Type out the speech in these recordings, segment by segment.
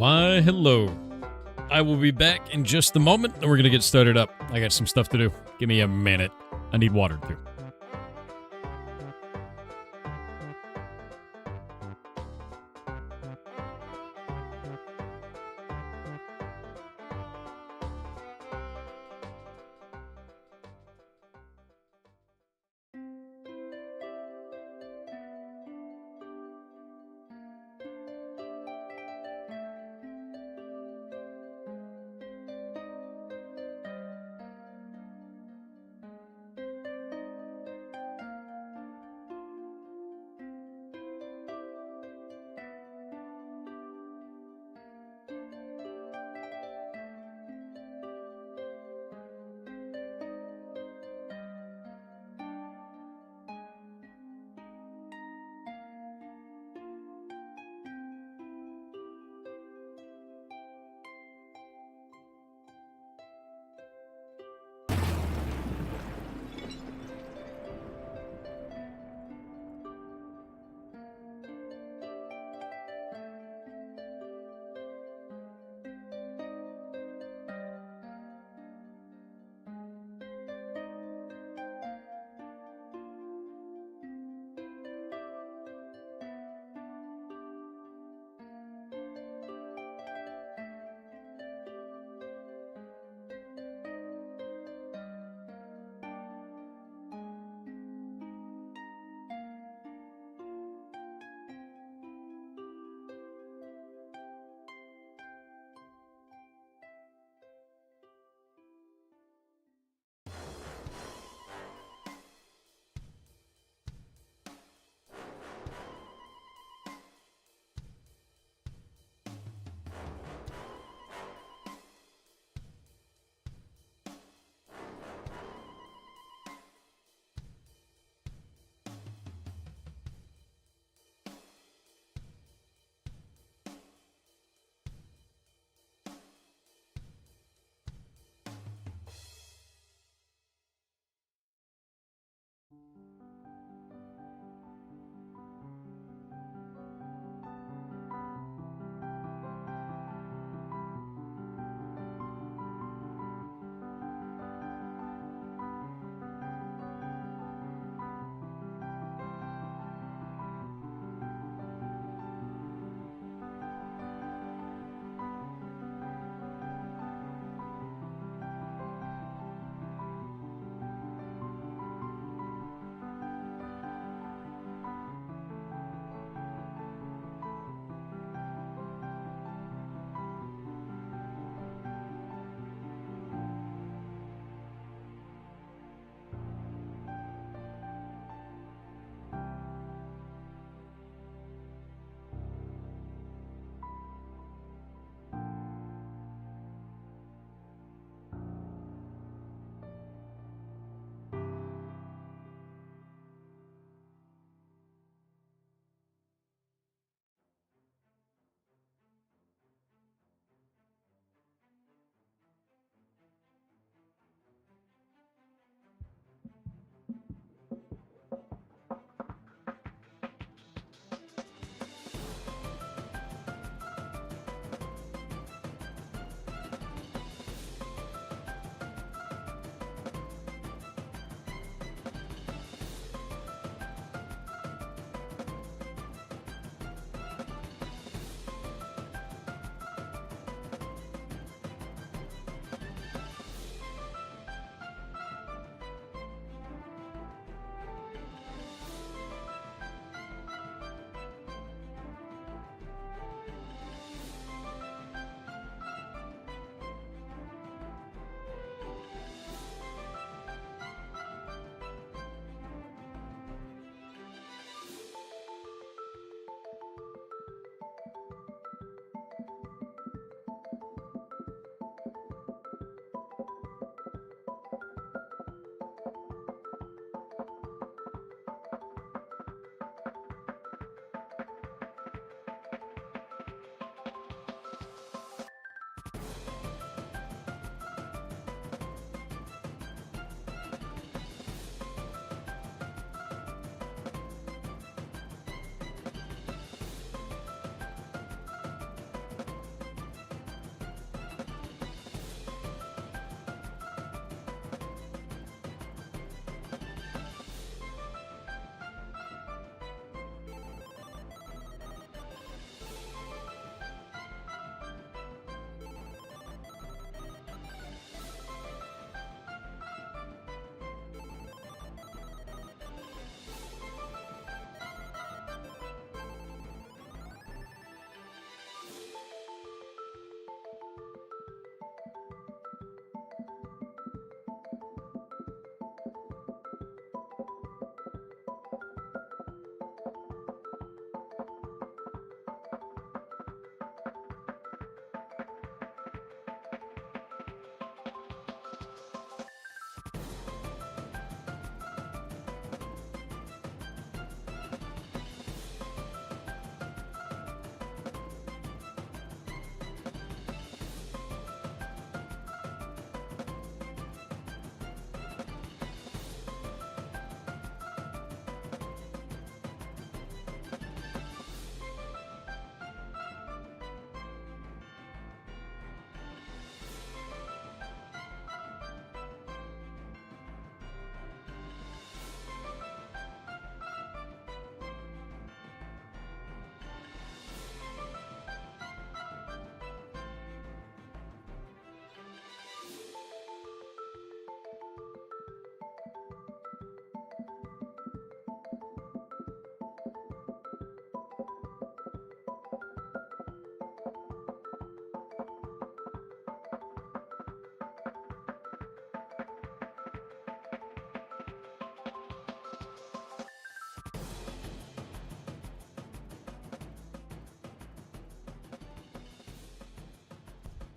Why, hello. I will be back in just a moment, and we're going to get started up. I got some stuff to do. Give me a minute. I need water, too.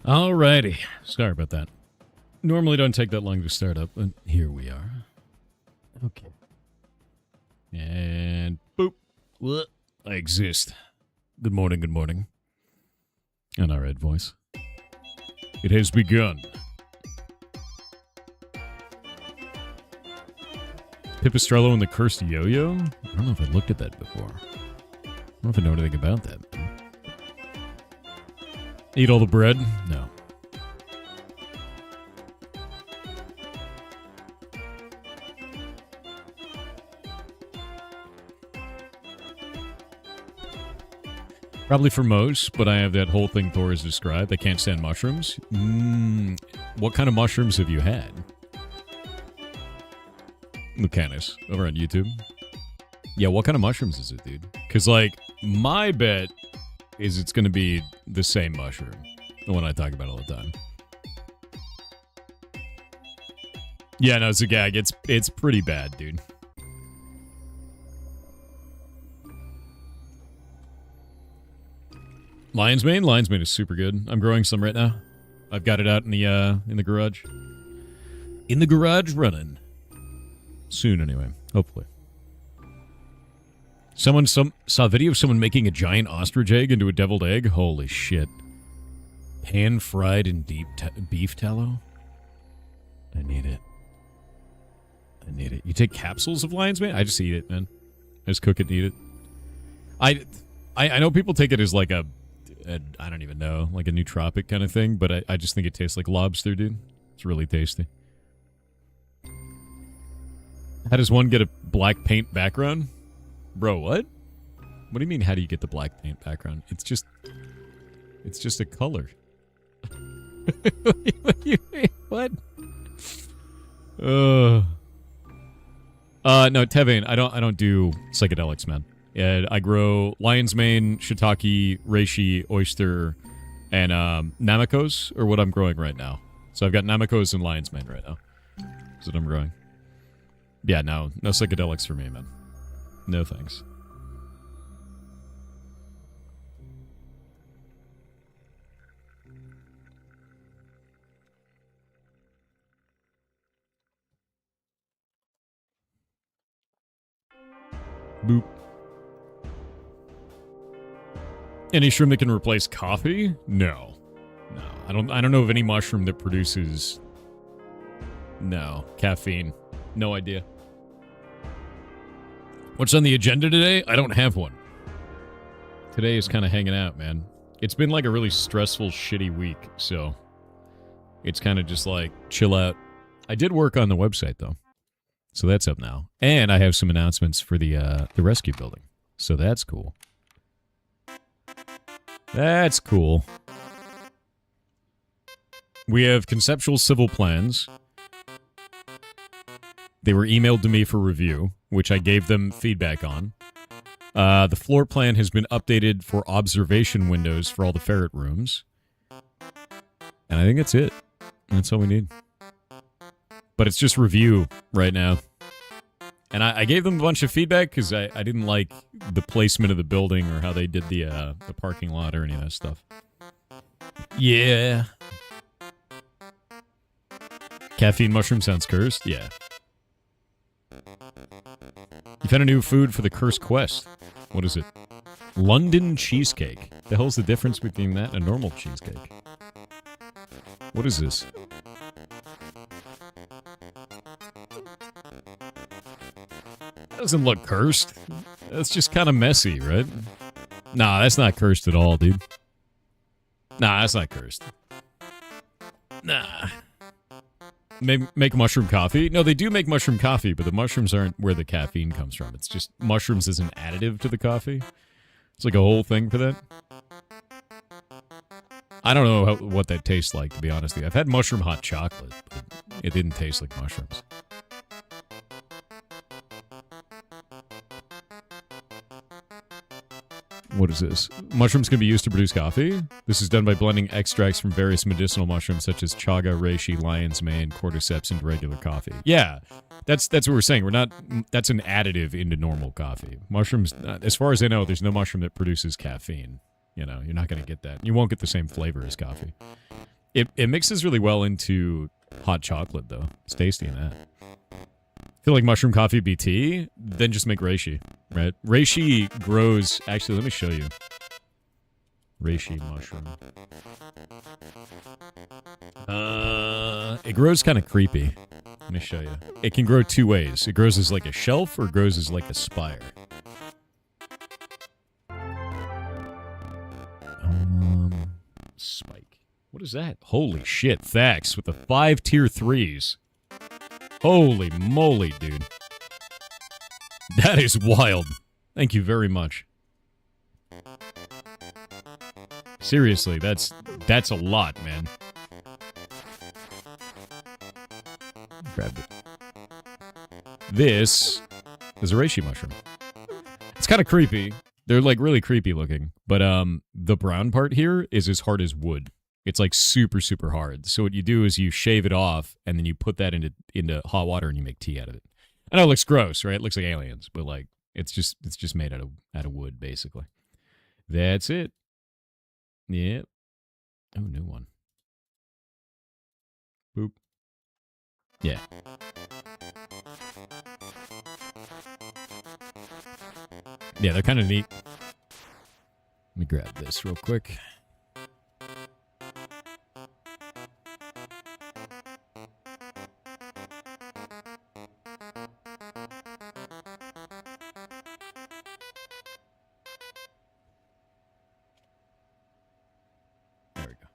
Alrighty. Sorry about that. Normally don't take that long to start up, but here we are. Okay. And boop. What? I exist. Good morning, good morning. And our red voice. It has begun. Pipistrello and the Cursed Yo-Yo? I don't know if I looked at that before. I don't know if I know anything about that. Eat all the bread? No. Probably for most, but I have that whole thing Thor has described. I can't stand mushrooms. What kind of mushrooms have you had? Lucanus, over on YouTube. Yeah, what kind of mushrooms is it, dude? Because, like, my bet is it's going to be the same mushroom. The one I talk about all the time. Yeah, no, it's a gag. It's pretty bad, dude. Lion's Mane? Lion's Mane is super good. I'm growing some right now. I've got it out in the garage. In the garage running. Soon, anyway. Hopefully. Someone saw a video of someone making a giant ostrich egg into a deviled egg. Holy shit. Pan-fried in deep beef tallow? I need it. I need it. You take capsules of lion's mane? I just eat it, man. I just cook it and eat it. I know people take it as like a I don't even know, like a nootropic kind of thing, but I just think it tastes like lobster, dude. It's really tasty. How does one get a black paint background? Bro, what? What do you mean, how do you get the black paint background? It's just a color. What do you mean? What? No, Tevin, I don't do psychedelics, man. Yeah, I grow lion's mane, shiitake, reishi, oyster, and namekos are what I'm growing right now. So I've got namekos and lion's mane right now. That's what I'm growing. Yeah, no psychedelics for me, man. No thanks. Boop. Any shroom that can replace coffee? No. I don't know of any mushroom that produces caffeine. No idea. What's on the agenda today? I don't have one. Today is kind of hanging out, man. It's been like a really stressful, shitty week, so it's kind of just like chill out. I did work on the website though, so that's up now, and I have some announcements for the rescue building, so that's cool. That's cool. We have conceptual civil plans. They were emailed to me for review, which I gave them feedback on. The floor plan has been updated for observation windows for all the ferret rooms. And I think that's it. That's all we need. But it's just review right now. And I gave them a bunch of feedback because I didn't like the placement of the building or how they did the parking lot or any of that stuff. Yeah. Caffeine mushroom sounds cursed? Yeah. You found a new food for the cursed quest. What is it? London cheesecake. The hell's the difference between that and a normal cheesecake? What is this? That doesn't look cursed. That's just kind of messy, right? Nah, that's not cursed at all, dude. Nah, that's not cursed. Nah. Make mushroom coffee? No, they do make mushroom coffee, but the mushrooms aren't where the caffeine comes from. It's just mushrooms as an additive to the coffee. It's like a whole thing for that. I don't know what that tastes like, to be honest with you. I've had mushroom hot chocolate, but it didn't taste like mushrooms. What is this? Mushrooms can be used to produce coffee? This is done by blending extracts from various medicinal mushrooms such as chaga, reishi, lion's mane, cordyceps into regular coffee. Yeah, that's what we're saying. That's an additive into normal coffee. Mushrooms, as far as I know, there's no mushroom that produces caffeine. You know, you're not going to get that. You won't get the same flavor as coffee. It mixes really well into hot chocolate, though. It's tasty in that. I feel like mushroom coffee would be tea, then just make reishi, right? Reishi grows... Actually, let me show you. Reishi mushroom. It grows kind of creepy. Let me show you. It can grow two ways. It grows as like a shelf or grows as like a spire. Spike. What is that? Holy shit, Thax with the 5 tier 3s. Holy moly, dude. That is wild. Thank you very much. Seriously, that's a lot, man. Grab it. This is a reishi mushroom. It's kind of creepy. They're like really creepy looking, but the brown part here is as hard as wood. It's like super, super hard. So what you do is you shave it off and then you put that into hot water and you make tea out of it. I know it looks gross, right? It looks like aliens, but like it's just made out of wood basically. That's it. Yep. Oh, new one. Boop. Yeah. Yeah, they're kind of neat. Let me grab this real quick. There we go.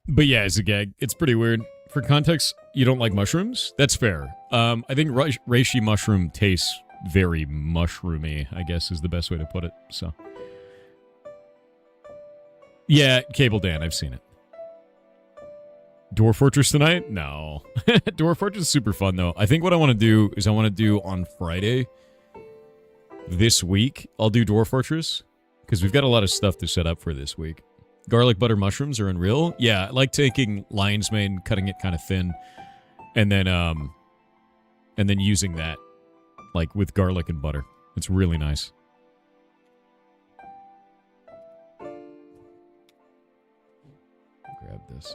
But yeah, as a gag, it's pretty weird. For context, you don't like mushrooms? That's fair. I think reishi mushroom tastes very mushroomy, I guess is the best way to put it. So, yeah, Cable Dan, I've seen it. Dwarf Fortress tonight? No. Dwarf Fortress is super fun, though. I think what I want to do is I want to do on Friday this week, I'll do Dwarf Fortress, because we've got a lot of stuff to set up for this week. Garlic butter mushrooms are unreal. Yeah, I like taking lion's mane, cutting it kind of thin, and then using that, like, with garlic and butter. It's really nice. Grab this.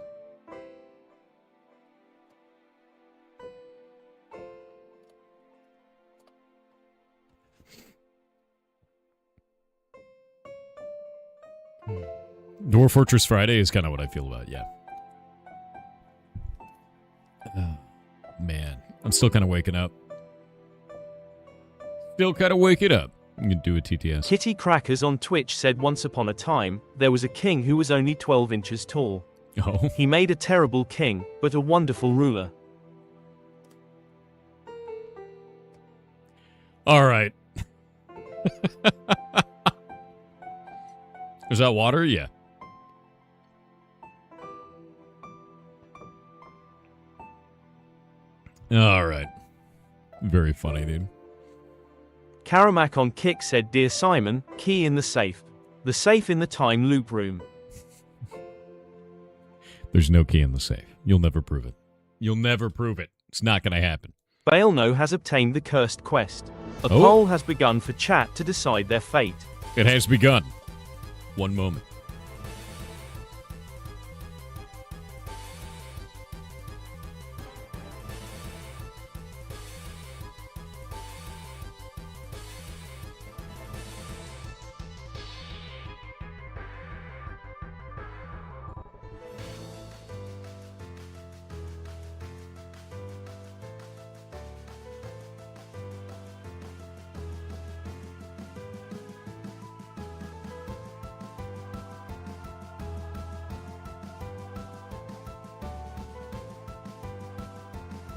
Dwarf Fortress Friday is kind of what I feel about, yeah. Man, I'm still kind of waking up. Still kind of waking up. I'm going to do a TTS. Kitty Crackers on Twitch said once upon a time, there was a king who was only 12 inches tall. Oh. He made a terrible king, but a wonderful ruler. All right. Is that water? Yeah. All right. Very funny, dude. Karamak on Kick said, Dear Simon, key in the safe. The safe in the time loop room. There's no key in the safe. You'll never prove it. You'll never prove it. It's not going to happen. Baelno has obtained the cursed quest. A poll has begun for chat to decide their fate. It has begun. One moment.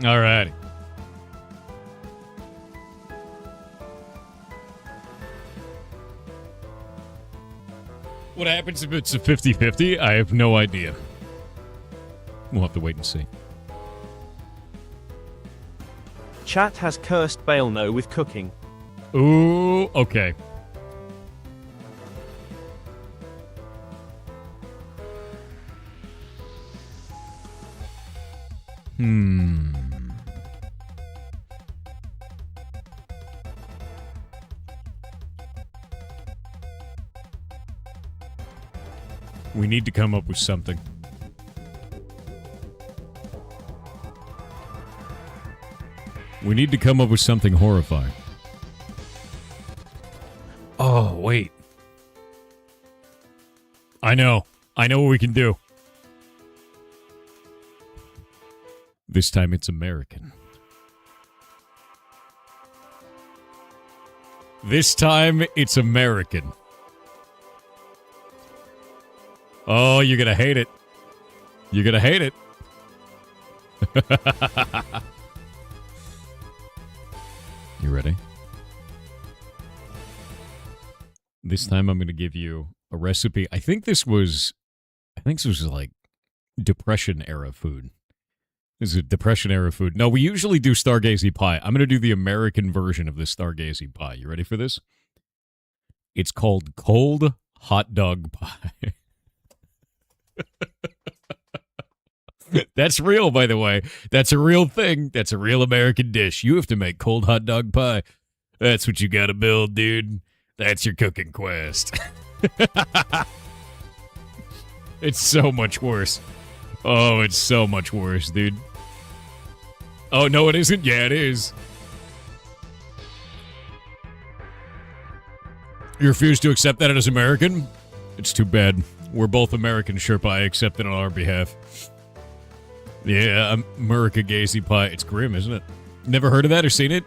All right. What happens if it's a 50-50? I have no idea. We'll have to wait and see. Chat has cursed Baelno with cooking. Ooh, okay. We need to come up with something. We need to come up with something horrifying. Oh, wait. I know. I know what we can do. This time it's American. This time it's American. Oh, you're gonna hate it. You're gonna hate it. You ready? This time I'm gonna give you a recipe. I think this was like Depression era food. This is a Depression era food. No, we usually do Stargazy pie. I'm gonna do the American version of this Stargazy pie. You ready for this? It's called cold hot dog pie. That's real, by the way. That's a real thing. That's a real American dish. You have to make cold hot dog pie. That's what you gotta build, dude. That's your cooking quest. It's so much worse. Oh, it's so much worse, dude. Oh, no, it isn't? Yeah, it is. You refuse to accept that as American? It's too bad. We're both American, Sherpa. I accept it on our behalf. Yeah, America Gazy Pie. It's grim, isn't it? Never heard of that or seen it?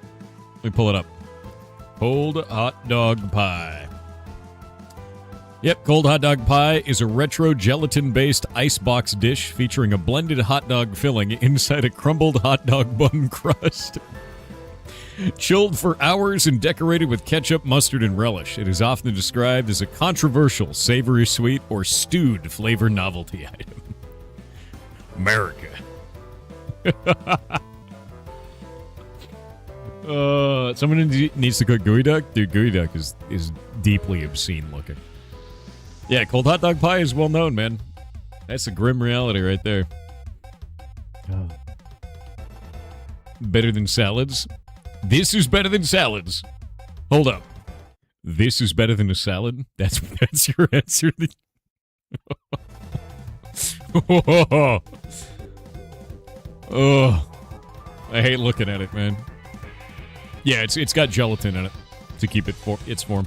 Let me pull it up. Cold hot dog pie. Yep, cold hot dog pie is a retro gelatin-based icebox dish featuring a blended hot dog filling inside a crumbled hot dog bun crust. Chilled for hours and decorated with ketchup, mustard, and relish. It is often described as a controversial, savory sweet, or stewed flavor novelty item. America. Someone needs to cook gooey duck? Dude, gooey duck is deeply obscene looking. Yeah, cold hot dog pie is well known, man. That's a grim reality right there. Oh. Better than salads? This is better than salads. Hold up. This is better than a salad? That's your answer? Oh, I hate looking at it, man. Yeah, it's got gelatin in it to keep it its form.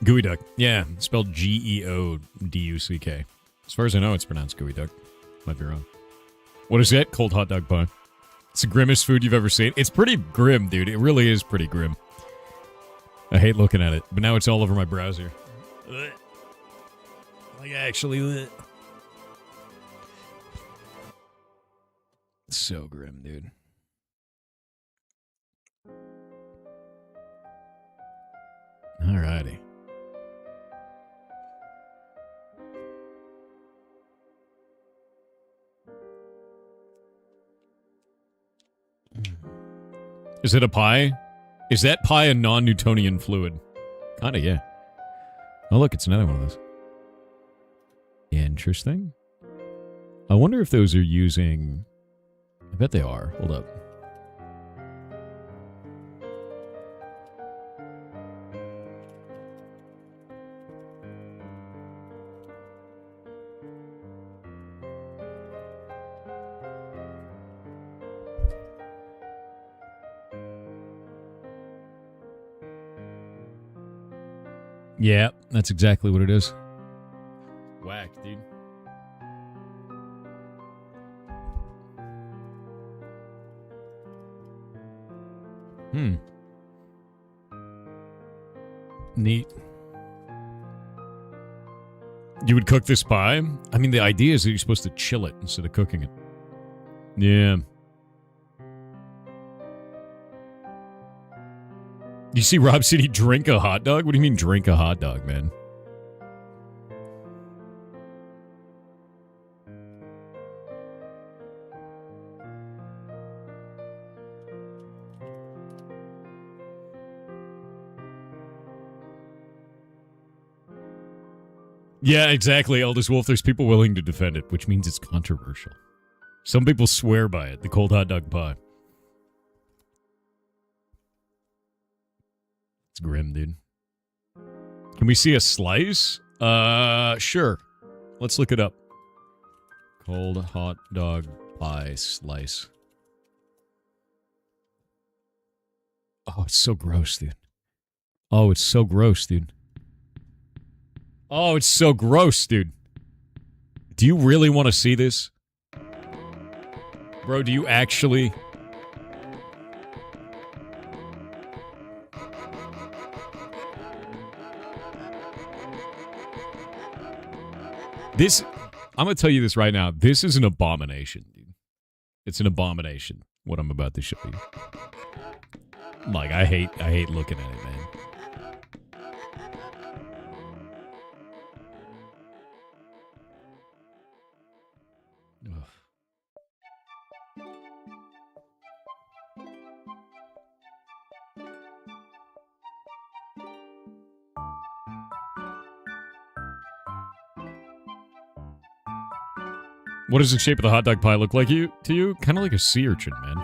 Gooey duck. Yeah, spelled Geoduck. As far as I know, it's pronounced gooey duck. Might be wrong. What is that? Cold hot dog pie. It's the grimmest food you've ever seen. It's pretty grim, dude. It really is pretty grim. I hate looking at it, but now it's all over my browser. Like, actually... It's so grim, dude. Alrighty. Is it a pie? Is that pie a non-Newtonian fluid? Kinda, yeah. Oh, look, it's another one of those. Interesting. I wonder if those are using... I bet they are. Hold up. Yeah, that's exactly what it is. Whack, dude. Neat. You would cook this pie? I mean, the idea is that you're supposed to chill it instead of cooking it. Yeah. You see Rob City drink a hot dog? What do you mean drink a hot dog, man? Yeah, exactly, Eldest Wolf. There's people willing to defend it, which means it's controversial. Some people swear by it, the cold hot dog pie. It's grim, dude. Can we see a slice? Sure. Let's look it up. Cold hot dog pie slice. Oh, it's so gross, dude. Oh, it's so gross, dude. Oh, it's so gross, dude. Do you really want to see this? Bro, do you actually... This... I'm going to tell you this right now. This is an abomination, dude. It's an abomination, what I'm about to show you. Like, I hate looking at it, man. What does the shape of the hot dog pie look like to you? Kind of like a sea urchin, man.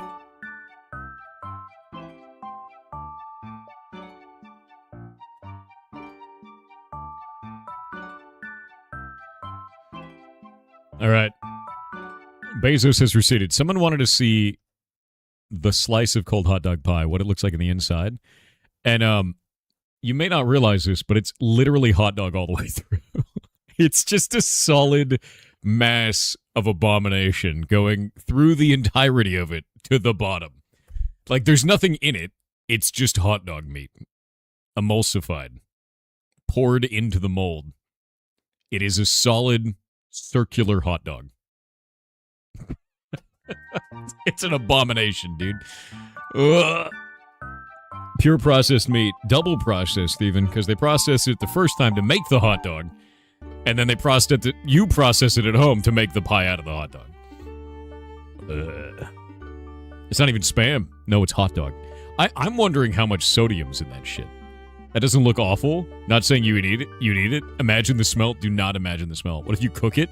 All right. Bezos has receded. Someone wanted to see the slice of cold hot dog pie, what it looks like on the inside. And you may not realize this, but it's literally hot dog all the way through. It's just a solid mass of abomination going through the entirety of it to the bottom. Like, there's nothing in it. It's just hot dog meat. Emulsified. Poured into the mold. It is a solid circular hot dog. It's an abomination, dude. Ugh. Pure processed meat. Double processed, even, because they processed it the first time to make the hot dog. And then you process it at home to make the pie out of the hot dog. It's not even Spam. No, it's hot dog. I'm wondering how much sodium's in that shit. That doesn't look awful. Not saying you would eat it. You'd eat it. Imagine the smell. Do not imagine the smell. What if you cook it?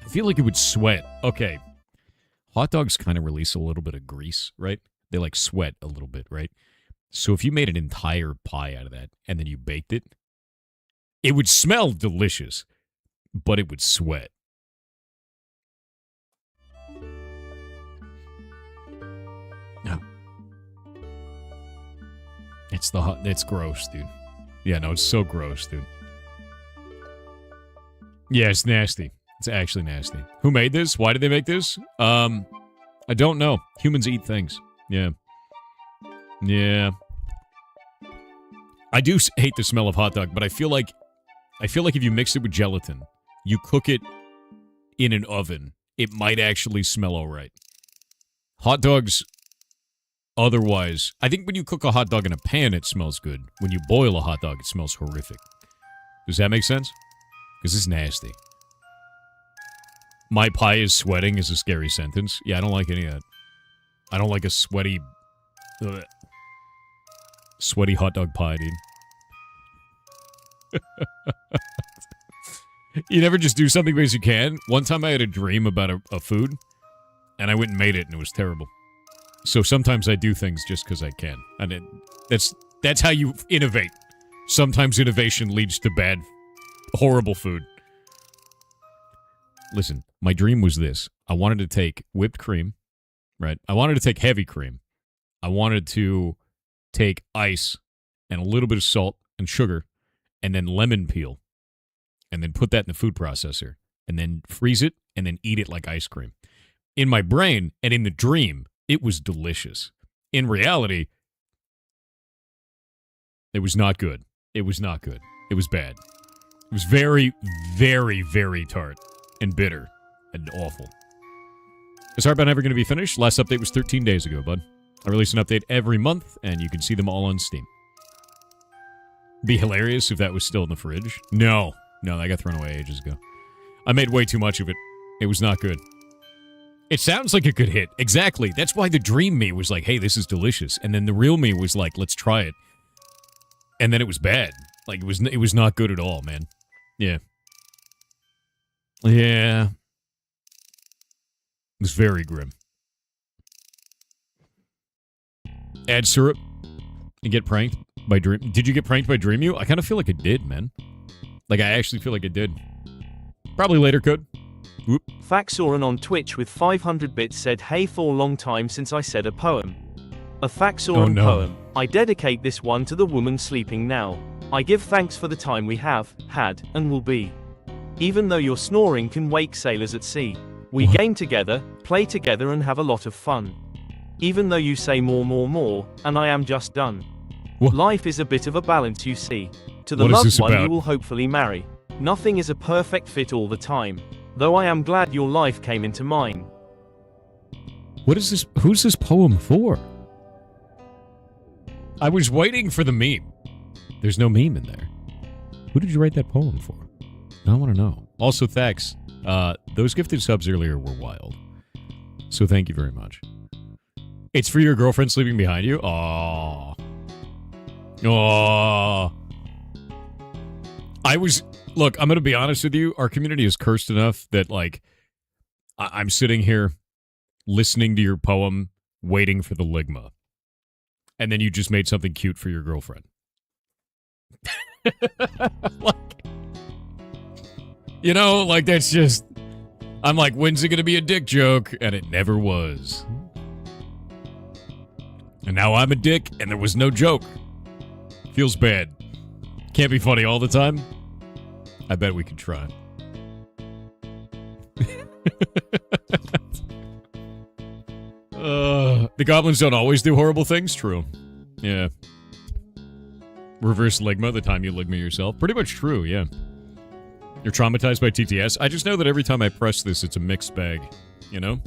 I feel like it would sweat. Okay. Hot dogs kind of release a little bit of grease, right? They like sweat a little bit, right? So if you made an entire pie out of that and then you baked it, it would smell delicious, but it would sweat. No. It's gross, dude. Yeah, no, it's so gross, dude. Yeah, it's nasty. It's actually nasty. Who made this? Why did they make this? I don't know. Humans eat things. Yeah. Yeah. I do hate the smell of hot dog, but I feel like if you mix it with gelatin, you cook it in an oven, it might actually smell all right. Hot dogs, otherwise, I think when you cook a hot dog in a pan, it smells good. When you boil a hot dog, it smells horrific. Does that make sense? Because it's nasty. My pie is sweating is a scary sentence. Yeah, I don't like any of that. I don't like a sweaty hot dog pie, dude. You never just do something because you can? One time I had a dream about a food, and I went and made it, and it was terrible. So sometimes I do things just because I can. And that's how you innovate. Sometimes innovation leads to bad, horrible food. Listen, my dream was this. I wanted to take whipped cream, right? I wanted to take heavy cream. I wanted to take ice and a little bit of salt and sugar and then lemon peel and then put that in the food processor and then freeze it and then eat it like ice cream. In my brain and in the dream, it was delicious. In reality, it was not good. It was not good. It was bad. It was very, very, very tart and bitter and awful. Is Heartbound ever going to be finished? Last update was 13 days ago, bud. I release an update every month, and you can see them all on Steam. Be hilarious if that was still in the fridge. No, that got thrown away ages ago. I made way too much of it. It was not good. It sounds like it could hit. Exactly. That's why the dream me was like, hey, this is delicious. And then the real me was like, let's try it. And then it was bad. Like, it was not good at all, man. Yeah. Yeah. It was very grim. Add syrup and get pranked by Dream. Did you get pranked by Dream You? I kind of feel like it did, man. Like, I actually feel like it did. Probably later, Code. Whoop. Faxoran on Twitch with 500 bits said, hey, for a long time since I said a poem. A Faxoran poem. I dedicate this one to the woman sleeping now. I give thanks for the time we have, had, and will be. Even though your snoring can wake sailors at sea. We game together, play together and have a lot of fun. Even though you say more, and I am just done. What? Life is a bit of a balance, you see. To the What is loved this one about? you will hopefully marry. Nothing is a perfect fit all the time. Though I am glad your life came into mine. What is this? Who's this poem for? I was waiting for the meme. There's no meme in there. Who did you write that poem for? I want to know. Also, thanks. Those gifted subs earlier were wild. So thank you very much. It's for your girlfriend sleeping behind you? Aww. Aww. Look, I'm going to be honest with you. Our community is cursed enough that, like, I'm sitting here listening to your poem, waiting for the ligma. And then you just made something cute for your girlfriend. Like, you know, like, that's just... I'm like, when's it going to be a dick joke? And it never was. And now I'm a dick, and there was no joke. Feels bad. Can't be funny all the time. I bet we could try. The goblins don't always do horrible things? True. Yeah. Reverse ligma the time you ligma yourself. Pretty much true, yeah. You're traumatized by TTS? I just know that every time I press this, it's a mixed bag. You know?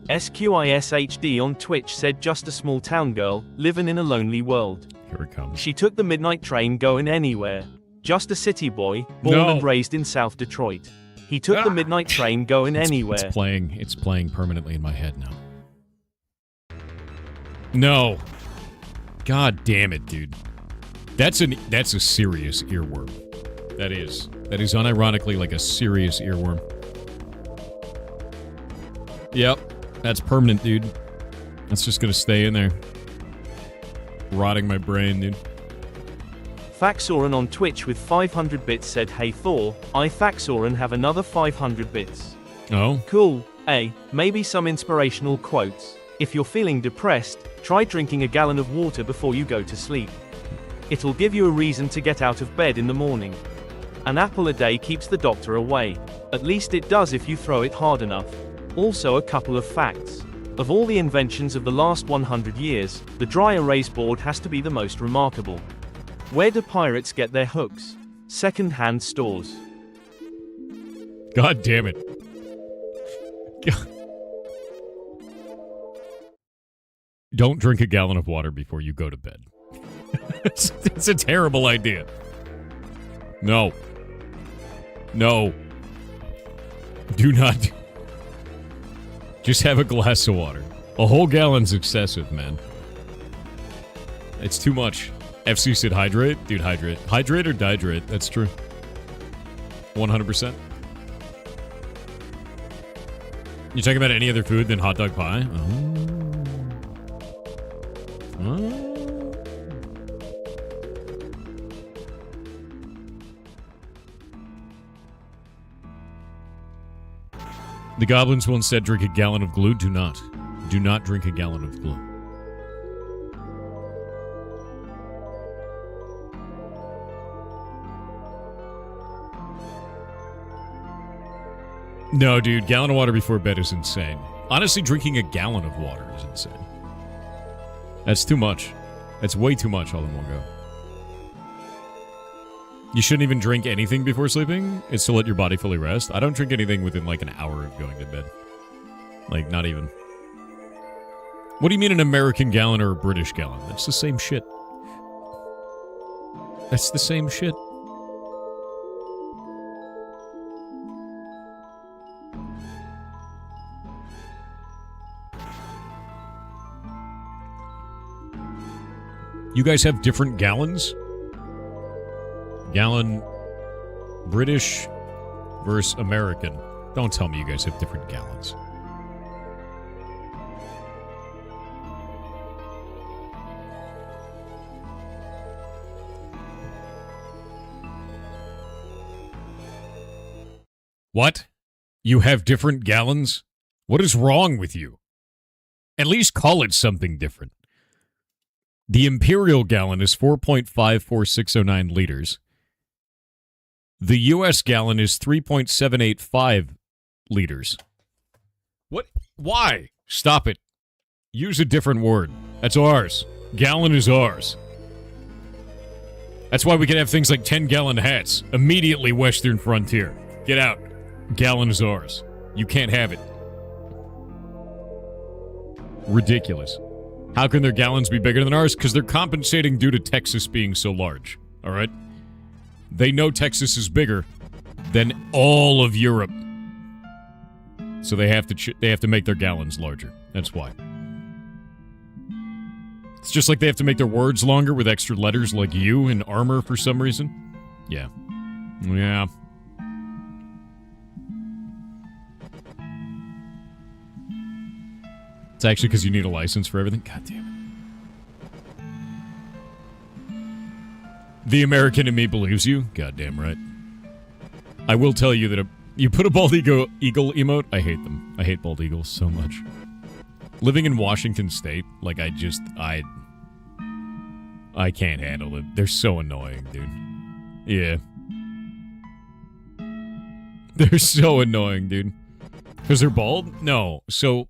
SQISHD on Twitch said, just a small town girl, living in a lonely world. Here it comes. She took the midnight train going anywhere. Just a city boy, born and raised in South Detroit. He took the midnight train going anywhere. It's playing permanently in my head now. No. God damn it, dude. That's a serious earworm. That is unironically like a serious earworm. Yep. That's permanent, dude. That's just gonna stay in there. Rotting my brain, dude. Faxoran on Twitch with 500 bits said, hey Thor, I Faxoran have another 500 bits. Oh? Cool. Maybe some inspirational quotes. If you're feeling depressed, try drinking a gallon of water before you go to sleep. It'll give you a reason to get out of bed in the morning. An apple a day keeps the doctor away. At least it does if you throw it hard enough. Also, a couple of facts. Of all the inventions of the last 100 years, the dry erase board has to be the most remarkable. Where do pirates get their hooks? Second-hand stores. God damn it. Don't drink a gallon of water before you go to bed. It's a terrible idea. No. No. Do not. Just have a glass of water. A whole gallon's excessive, man. It's too much. FC said hydrate? Dude, hydrate. Hydrate or dihydrate? That's true. 100%. You talking about any other food than hot dog pie? Oh. The goblins once said, drink a gallon of glue. Do not. Do not drink a gallon of glue. No, dude, gallon of water before bed is insane. Honestly, drinking a gallon of water is insane. That's too much. That's way too much all in one go. You shouldn't even drink anything before sleeping? It's to let your body fully rest. I don't drink anything within like an hour of going to bed. Like, not even. What do you mean an American gallon or a British gallon? That's the same shit. That's the same shit. You guys have different gallons? Gallon British versus American. Don't tell me you guys have different gallons. What? You have different gallons? What is wrong with you? At least call it something different. The imperial gallon is 4.54609 liters. The U.S. gallon is 3.785 liters. What? Why? Stop it. Use a different word. That's ours. Gallon is ours. That's why we can have things like 10-gallon hats. Immediately Western Frontier. Get out. Gallon is ours. You can't have it. Ridiculous. How can their gallons be bigger than ours? Because they're compensating due to Texas being so large. All right? They know Texas is bigger than all of Europe. So they have to make their gallons larger. That's why. It's just like they have to make their words longer with extra letters like U in armor for some reason. Yeah. Yeah. It's actually because you need a license for everything. God damn it. The American in me believes you. Goddamn right. I will tell you that you put a bald eagle emote. I hate them. I hate bald eagles so much. Living in Washington State, like I can't handle it. They're so annoying, dude. Yeah. They're so annoying, dude. Because they're bald? No. So,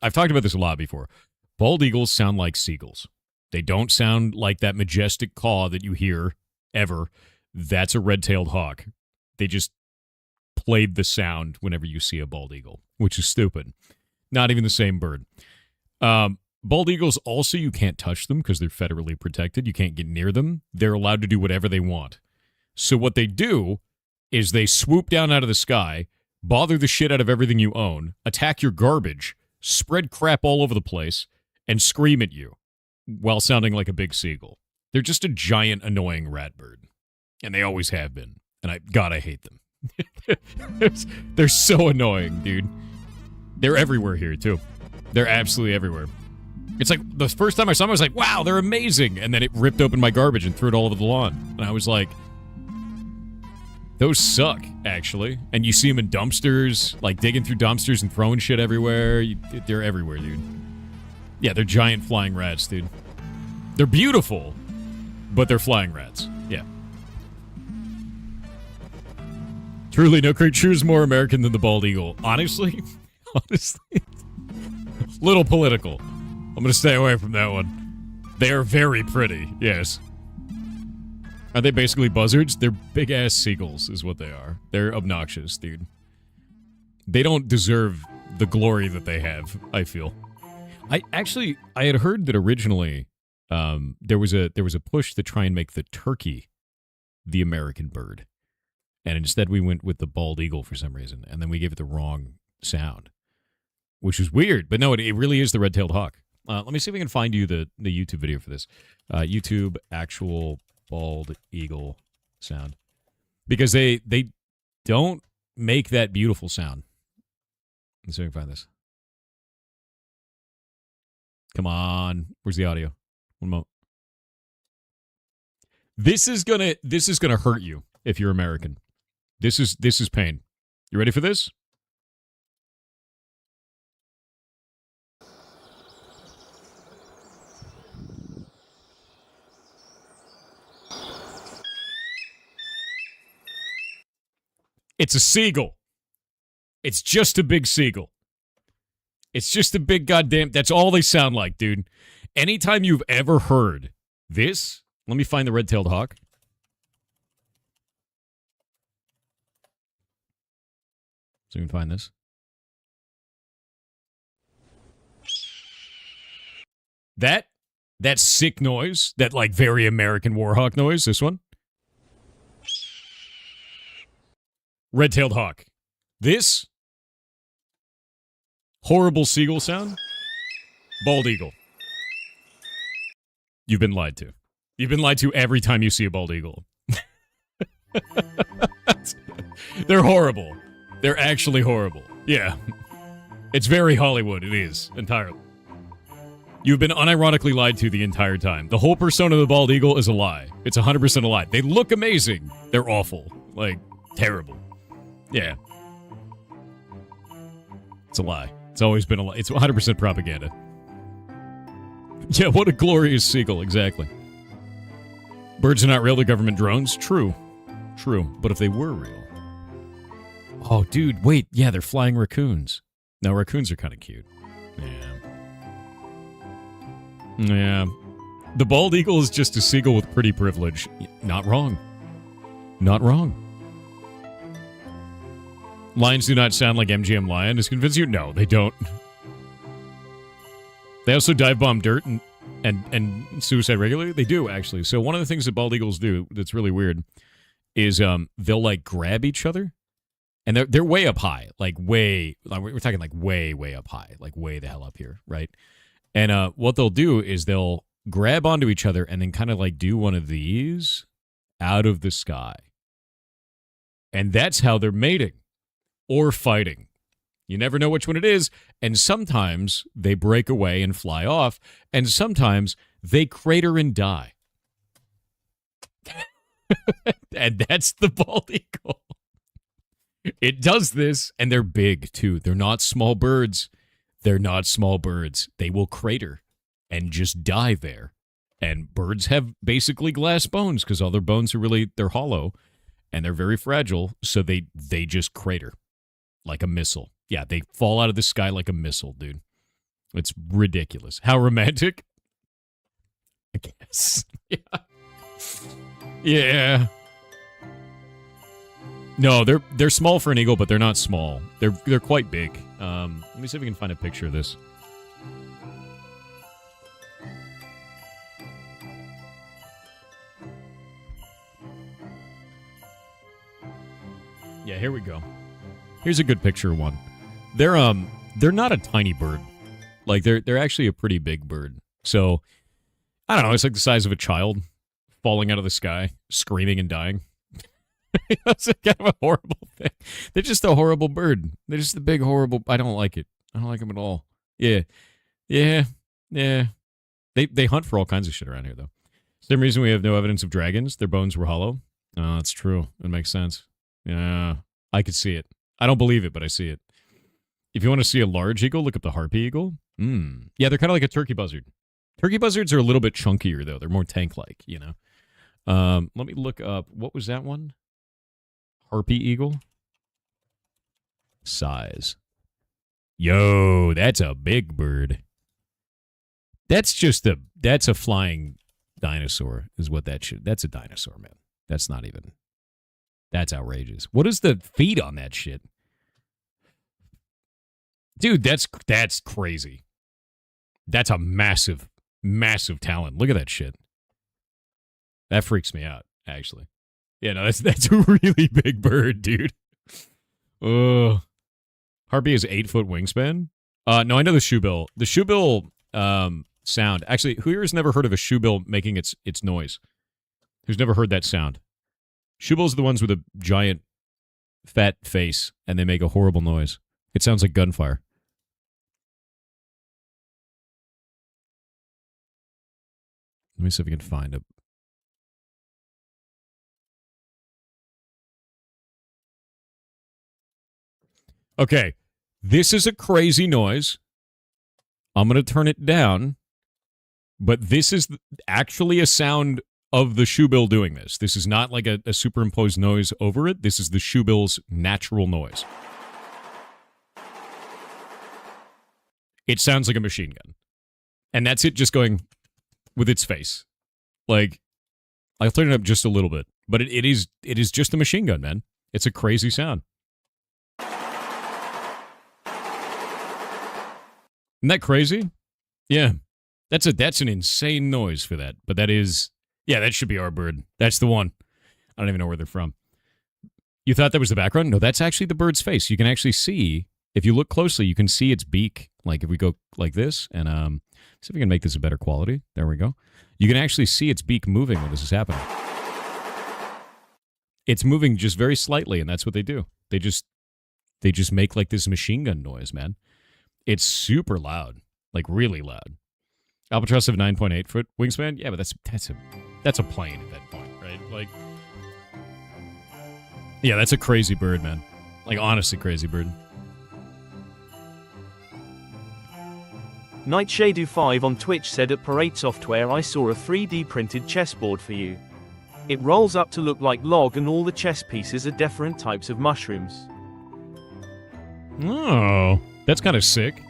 I've talked about this a lot before. Bald eagles sound like seagulls. They don't sound like that majestic caw that you hear ever. That's a red-tailed hawk. They just played the sound whenever you see a bald eagle, which is stupid. Not even the same bird. Bald eagles also, you can't touch them because they're federally protected. You can't get near them. They're allowed to do whatever they want. So what they do is they swoop down out of the sky, bother the shit out of everything you own, attack your garbage, spread crap all over the place, and scream at you while sounding like a big seagull. They're just a giant, annoying rat bird. And they always have been. And I hate them. They're so annoying, dude. They're everywhere here, too. They're absolutely everywhere. It's like, the first time I saw them, I was like, wow, they're amazing. And then it ripped open my garbage and threw it all over the lawn. And I was like, those suck, actually. And you see them in dumpsters, like digging through dumpsters and throwing shit everywhere. They're everywhere, dude. Yeah, they're giant flying rats, dude. They're beautiful, but they're flying rats. Yeah. Truly, no creature is more American than the bald eagle. Honestly, little political. I'm going to stay away from that one. They are very pretty, yes. Are they basically buzzards? They're big-ass seagulls is what they are. They're obnoxious, dude. They don't deserve the glory that they have, I feel. I had heard that originally there was a push to try and make the turkey the American bird. And instead we went with the bald eagle for some reason. And then we gave it the wrong sound. Which is weird. But no, it really is the red-tailed hawk. Let me see if we can find you the YouTube video for this. YouTube actual bald eagle sound. Because they don't make that beautiful sound. Let's see if we can find this. Come on. Where's the audio? One moment. This is gonna hurt you if you're American. This is pain. You ready for this? It's a seagull. It's just a big seagull. It's just a big goddamn... That's all they sound like, dude. Anytime you've ever heard this... Let me find the red-tailed hawk. So you can find this. That sick noise, that like very American warhawk noise, this one. Red-tailed hawk. This horrible seagull sound. Bald eagle. You've been lied to. You've been lied to every time you see a bald eagle. They're horrible. They're actually horrible. Yeah. It's very Hollywood. It is. Entirely. You've been unironically lied to the entire time. The whole persona of the bald eagle is a lie. It's 100% a lie. They look amazing. They're awful. Like, terrible. Yeah. It's a lie. It's always been a lie. It's 100% propaganda. Yeah, what a glorious seagull, exactly. Birds are not real, they're government drones. True. True. But if they were real... Oh, dude, wait. Yeah, they're flying raccoons. Now, raccoons are kind of cute. Yeah. The bald eagle is just a seagull with pretty privilege. Not wrong. Not wrong. Lions do not sound like MGM Lion. Does convince you? No, they don't. They also dive bomb dirt and suicide regularly. They do, actually. So one of the things that bald eagles do that's really weird is they'll like grab each other, and they're way up high, like we're talking like way up high, like way the hell up here, right? And what they'll do is they'll grab onto each other and then kind of like do one of these out of the sky, and that's how they're mating or fighting. You never know which one it is, and sometimes they break away and fly off, and sometimes they crater and die. And that's the bald eagle. It does this, and they're big, too. They're not small birds. They're not small birds. They will crater and just die there. And birds have basically glass bones because all their bones are they're hollow, and they're very fragile, so they just crater like a missile. Yeah, they fall out of the sky like a missile, dude. It's ridiculous. How romantic? I guess. Yeah. Yeah. No, they're small for an eagle, but they're not small. They're quite big. Let me see if we can find a picture of this. Yeah, here we go. Here's a good picture of one. They're not a tiny bird. Like they're actually a pretty big bird. So I don't know, it's like the size of a child falling out of the sky, screaming and dying. It's kind of a horrible thing. They're just a horrible bird. They're just a big horrible. I don't like it. I don't like them at all. Yeah. They hunt for all kinds of shit around here, though. Same reason we have no evidence of dragons. Their bones were hollow. Oh, that's true. It makes sense. Yeah, I could see it. I don't believe it, but I see it. If you want to see a large eagle, look up the harpy eagle. Yeah, they're kind of like a turkey buzzard. Turkey buzzards are a little bit chunkier, though. They're more tank-like, you know. Let me look up. What was that one? Harpy eagle. Size. Yo, that's a big bird. That's a flying dinosaur, is what that should. That's a dinosaur, man. That's not even. That's outrageous. What is the feet on that shit? Dude, that's crazy. That's a massive talent. Look at that shit. That freaks me out, actually. Yeah, no, that's a really big bird, dude. Harpy has 8-foot wingspan. No, I know the shoebill. The shoebill sound. Actually, who here has never heard of a shoebill making its noise? Who's never heard that sound? Shoebills are the ones with a giant fat face, and they make a horrible noise. It sounds like gunfire. Let me see if we can find it. Okay, this is a crazy noise. I'm going to turn it down, but this is actually a sound of the shoebill doing this. This is not like a superimposed noise over it. This is the shoebill's natural noise. It sounds like a machine gun. And that's it just going with its face. Like, I'll turn it up just a little bit, but it is just a machine gun, man. It's a crazy sound. Isn't that crazy? Yeah. That's an insane noise for that. But that is, yeah, that should be our bird. That's the one. I don't even know where they're from. You thought that was the background? No, that's actually the bird's face. You can actually see, if you look closely, you can see its beak. Like if we go like this, and see if we can make this a better quality. There we go. You can actually see its beak moving when this is happening. It's moving just very slightly, and that's what they do. They just make like this machine gun noise, man. It's super loud, like really loud. Albatross have 9.8-foot wingspan. Yeah, but that's a plane at that point, right? Like, yeah, that's a crazy bird, man. Like honestly, crazy bird. Nightshade5 on Twitch said at Parade Software, I saw a 3D printed chessboard for you. It rolls up to look like log and all the chess pieces are different types of mushrooms. Oh, that's kind of sick.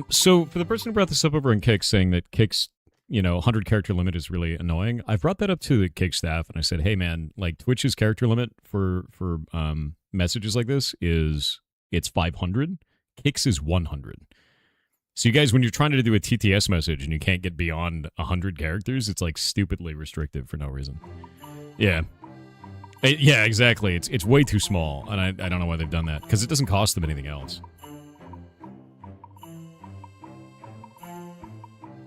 So for the person who brought this up over in Kick, saying that Kick's, 100 character limit is really annoying, I've brought that up to the Kick staff, and I said, hey man, like Twitch's character limit for messages like this it's 500. Kick's is 100. So you guys, when you're trying to do a TTS message and you can't get beyond 100 characters, it's like stupidly restrictive for no reason. Yeah. Yeah, exactly. It's way too small, and I don't know why they've done that, because it doesn't cost them anything else.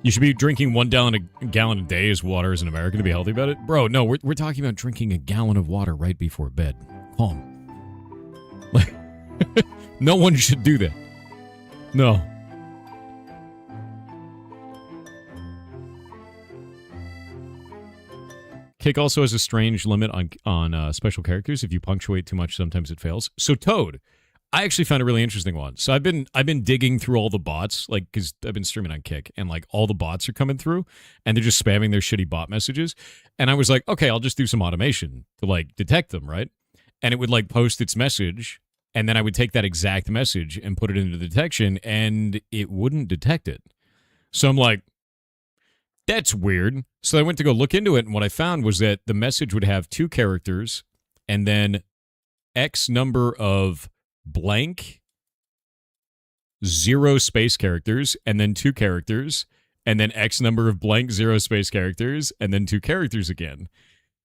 You should be drinking 1 gallon a day as water as an American to be healthy about it? Bro, no, we're talking about drinking a gallon of water right before bed. Calm. Like, no one should do that. No. Kick also has a strange limit on special characters. If you punctuate too much, sometimes it fails. So Toad, I actually found a really interesting one. So I've been digging through all the bots, like, because I've been streaming on Kick, and like all the bots are coming through, and they're just spamming their shitty bot messages. And I was like, okay, I'll just do some automation to like detect them, right? And it would like post its message, and then I would take that exact message and put it into detection, and it wouldn't detect it. So I'm like, that's weird. So I went to go look into it, and what I found was that the message would have 2 characters, and then X number of blank 0 space characters, and then 2 characters, and then X number of blank 0 space characters, and then 2 characters again.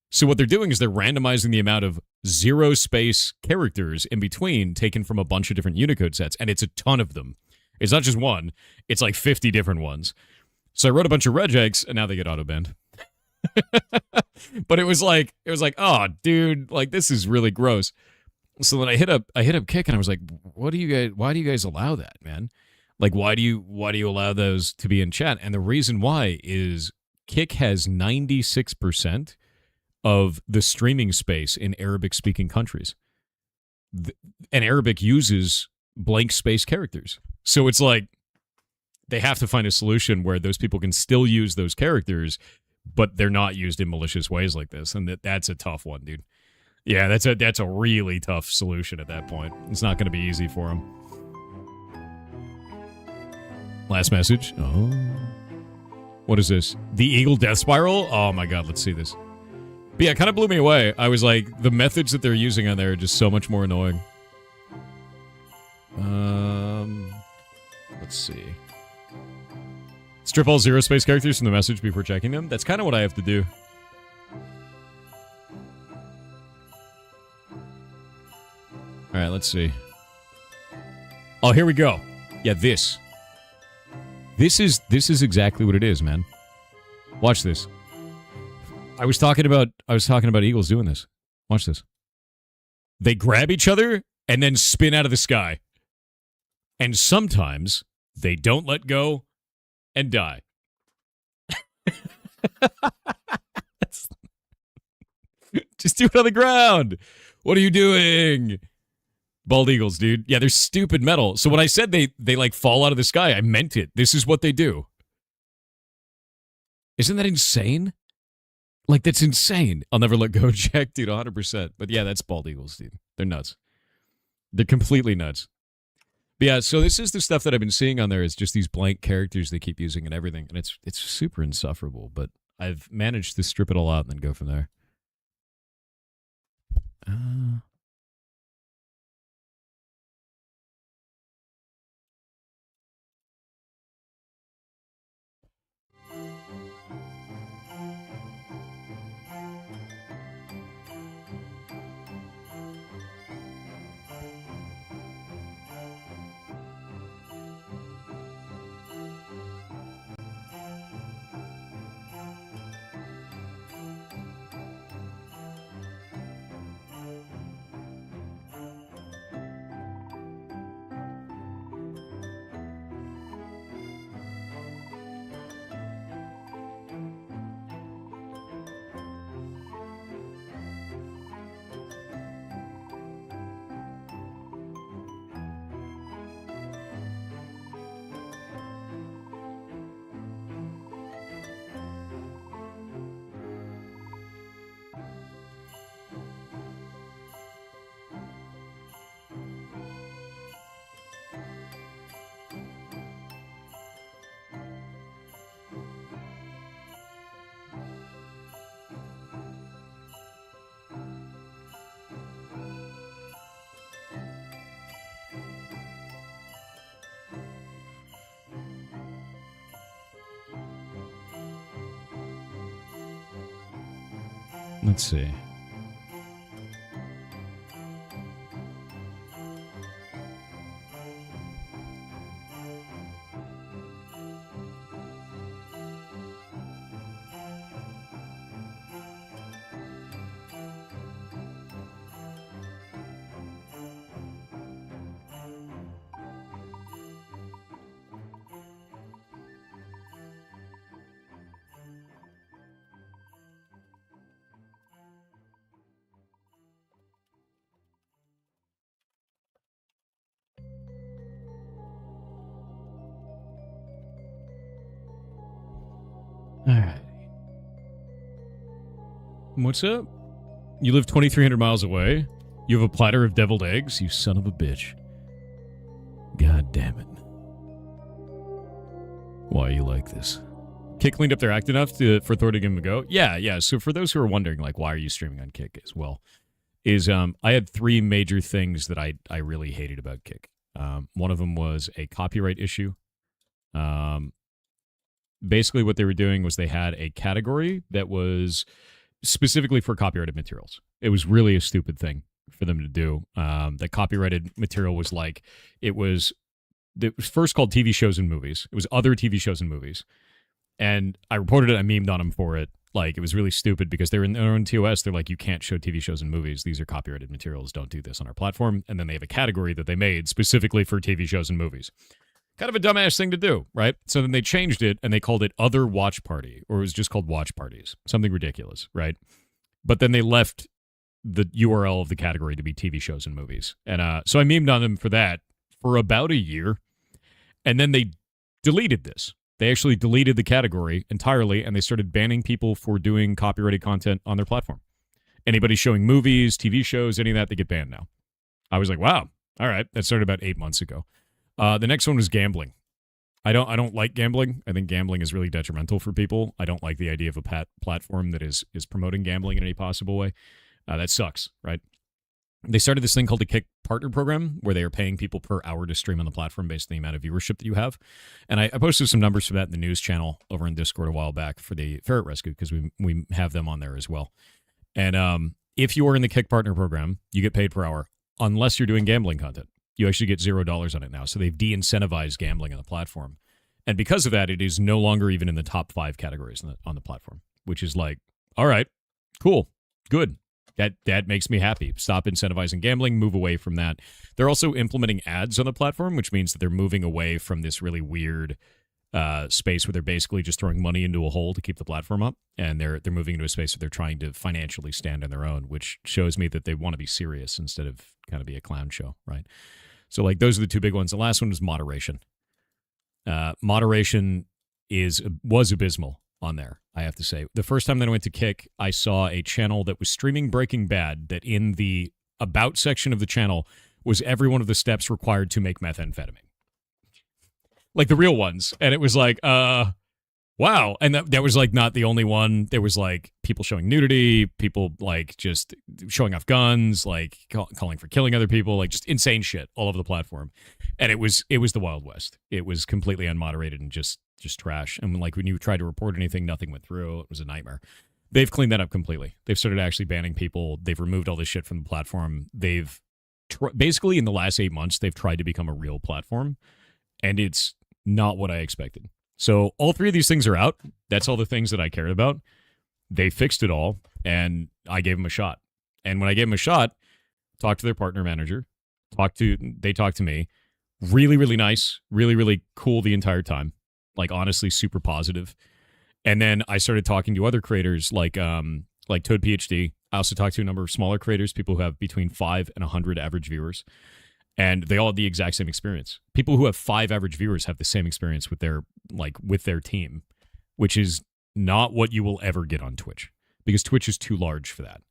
So what they're doing is they're randomizing the amount of 0 space characters in between taken from a bunch of different Unicode sets, and it's a ton of them. It's not just one, it's like 50 different ones. So I wrote a bunch of regex, and now they get auto-banned. But it was like, oh, dude, like, this is really gross. So then I hit up Kick, and I was like, why do you guys allow that, man? Like, why do you allow those to be in chat? And the reason why is Kick has 96% of the streaming space in Arabic-speaking countries. And Arabic uses blank space characters. So it's like, they have to find a solution where those people can still use those characters, but they're not used in malicious ways like this. And that's a tough one, dude. Yeah, that's a really tough solution at that point. It's not going to be easy for them. Last message. Oh. What is this? The Eagle Death Spiral? Oh my god, let's see this. But yeah, it kind of blew me away. I was like, the methods that they're using on there are just so much more annoying. Let's see. Strip all 0 space characters from the message before checking them. That's kind of what I have to do. All right, let's see. Oh, here we go. Yeah, this. This is exactly what it is, man. Watch this. I was talking about Eagles doing this. Watch this. They grab each other and then spin out of the sky. And sometimes they don't let go and die. Just do it on the ground. What are you doing? Bald eagles, dude. Yeah, they're stupid metal. So when I said they like fall out of the sky, I meant it. This is what they do. Isn't that insane? Like, that's insane. I'll never let go, Jack, dude, 100%. But yeah, that's bald eagles, dude. They're nuts. They're completely nuts. But yeah, so this is the stuff that I've been seeing on there. Is just these blank characters they keep using and everything. And it's super insufferable. But I've managed to strip it all out and then go from there. Let's see. All right. What's up? You live 2,300 miles away? You have a platter of deviled eggs? You son of a bitch. God damn it. Why are you like this? Kick cleaned up their act enough for Thor to give him a go? Yeah. So for those who are wondering, like, why are you streaming on Kick as well, is I had three major things that I really hated about Kick. One of them was a copyright issue. Basically what they were doing was they had a category that was specifically for copyrighted materials. It was really a stupid thing for them to do. The copyrighted material was like, it was first called TV shows and movies. It was other TV shows and movies. And I reported it, I memed on them for it. Like, it was really stupid because they're in their own TOS. They're like, you can't show TV shows and movies. These are copyrighted materials. Don't do this on our platform. And then they have a category that they made specifically for TV shows and movies. Kind of a dumbass thing to do, right? So then they changed it and they called it Other Watch Party, or it was just called Watch Parties. Something ridiculous, right? But then they left the URL of the category to be TV shows and movies. And so I memed on them for that for about a year. And then they deleted this. They actually deleted the category entirely, and they started banning people for doing copyrighted content on their platform. Anybody showing movies, TV shows, any of that, they get banned now. I was like, wow, all right. That started about 8 months ago. The next one was gambling. I don't like gambling. I think gambling is really detrimental for people. I don't like the idea of a platform that is promoting gambling in any possible way. That sucks, right? They started this thing called the Kick Partner Program, where they are paying people per hour to stream on the platform based on the amount of viewership that you have. And I posted some numbers for that in the news channel over in Discord a while back for the Ferret Rescue, because we have them on there as well. And if you are in the Kick Partner Program, you get paid per hour, unless you're doing gambling content. You actually get $0 on it now. So they've de-incentivized gambling on the platform. And because of that, it is no longer even in the top 5 categories on the platform, which is like, all right, cool, good. That makes me happy. Stop incentivizing gambling, move away from that. They're also implementing ads on the platform, which means that they're moving away from this really weird space where they're basically just throwing money into a hole to keep the platform up. And they're moving into a space where they're trying to financially stand on their own, which shows me that they want to be serious instead of kind of be a clown show, right? So, like, those are the two big ones. The last one was moderation. Moderation was abysmal on there, I have to say. The first time that I went to Kick, I saw a channel that was streaming Breaking Bad that in the About section of the channel was every one of the steps required to make methamphetamine. Like the real ones. And it was like, wow. And that was like not the only one. There was like people showing nudity, people like just showing off guns, like calling for killing other people, like just insane shit all over the platform. And it was the Wild West. It was completely unmoderated and just trash. And like when you tried to report anything, nothing went through. It was a nightmare. They've cleaned that up completely. They've started actually banning people. They've removed all this shit from the platform. They've basically in the last 8 months, they've tried to become a real platform, and it's not what I expected. So all three of these things are out. That's all the things that I cared about. They fixed it all, and I gave them a shot. And when I gave them a shot, talked to their partner manager, they talked to me. Really, really nice. Really, really cool the entire time. Like, honestly, super positive. And then I started talking to other creators like Toad PhD. I also talked to a number of smaller creators, people who have between 5 and 100 average viewers. And they all had the exact same experience. People who have 5 average viewers have the same experience with their team, which is not what you will ever get on Twitch, because Twitch is too large for that.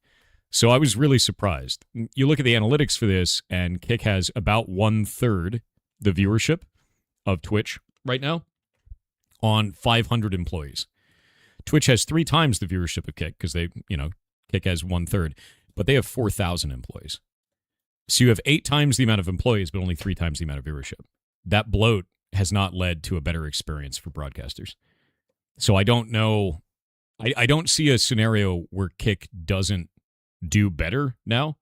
So I was really surprised. You look at the analytics for this, and Kick has about 1/3 the viewership of Twitch right now on 500 employees. Twitch has 3 times the viewership of Kick because Kick has 1/3, but they have 4,000 employees. So you have 8 times the amount of employees, but only 3 times the amount of viewership. That bloat has not led to a better experience for broadcasters. So I don't know I don't see a scenario where Kick doesn't do better now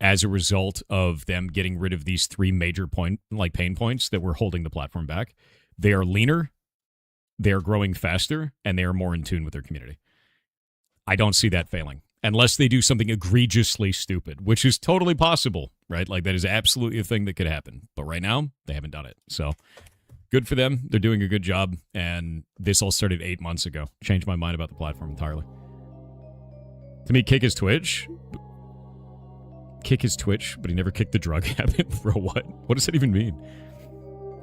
as a result of them getting rid of these three major pain points that were holding the platform back. They are leaner, they are growing faster, and they are more in tune with their community. I don't see that failing unless they do something egregiously stupid, which is totally possible, right? Like that is absolutely a thing that could happen. But right now, they haven't done it. So good for them. They're doing a good job. And this all started 8 months ago. Changed my mind about the platform entirely. To me, Kick is Twitch. Kick is Twitch, but he never kicked the drug habit. Bro, what? What does that even mean?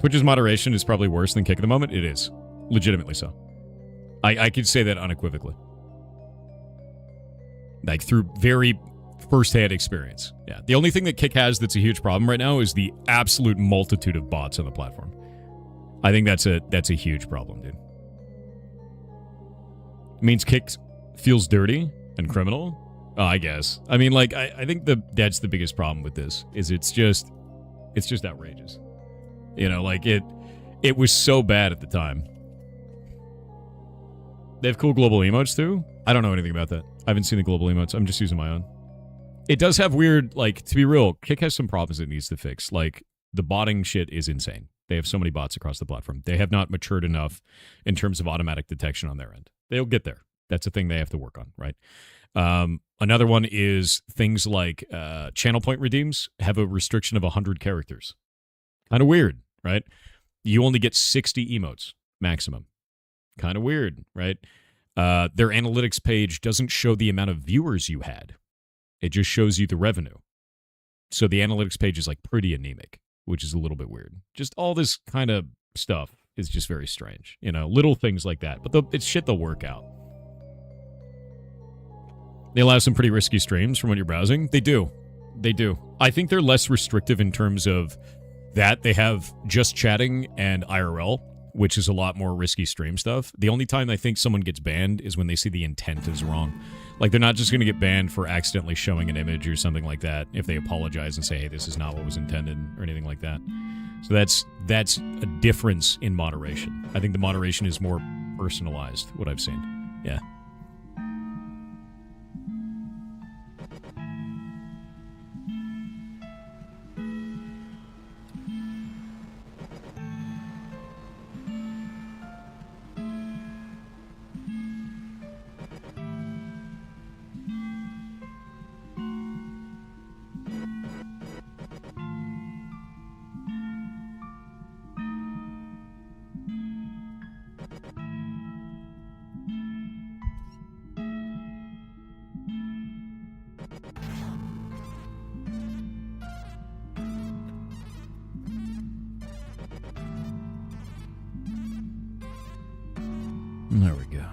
Twitch's moderation is probably worse than Kick at the moment. It is. Legitimately so. I could say that unequivocally. Like, through very first-hand experience. Yeah. The only thing that Kick has that's a huge problem right now is the absolute multitude of bots on the platform. I think that's a huge problem, dude. It means Kick feels dirty and criminal. Oh, I guess. I mean, like, I think that's the biggest problem with this, is it's just outrageous. You know, like, it was so bad at the time. They have cool global emotes, too? I don't know anything about that. I haven't seen the global emotes. I'm just using my own. It does have weird, like, to be real, Kick has some problems it needs to fix. Like, the botting shit is insane. They have so many bots across the platform. They have not matured enough in terms of automatic detection on their end. They'll get there. That's a thing they have to work on, right? Another one is things like channel point redeems have a restriction of 100 characters. Kind of weird, right? You only get 60 emotes maximum. Kind of weird, right? Their analytics page doesn't show the amount of viewers you had. It just shows you the revenue. So the analytics page is like pretty anemic, which is a little bit weird. Just all this kind of stuff is just very strange. You know, little things like that. But it's shit they'll work out. They allow some pretty risky streams from when you're browsing. They do. They do. I think they're less restrictive in terms of that. They have just chatting and IRL, which is a lot more risky stream stuff. The only time I think someone gets banned is when they see the intent is wrong. Like, they're not just going to get banned for accidentally showing an image or something like that if they apologize and say, hey, this is not what was intended or anything like that. So that's a difference in moderation. I think the moderation is more personalized, what I've seen. Yeah. There we go.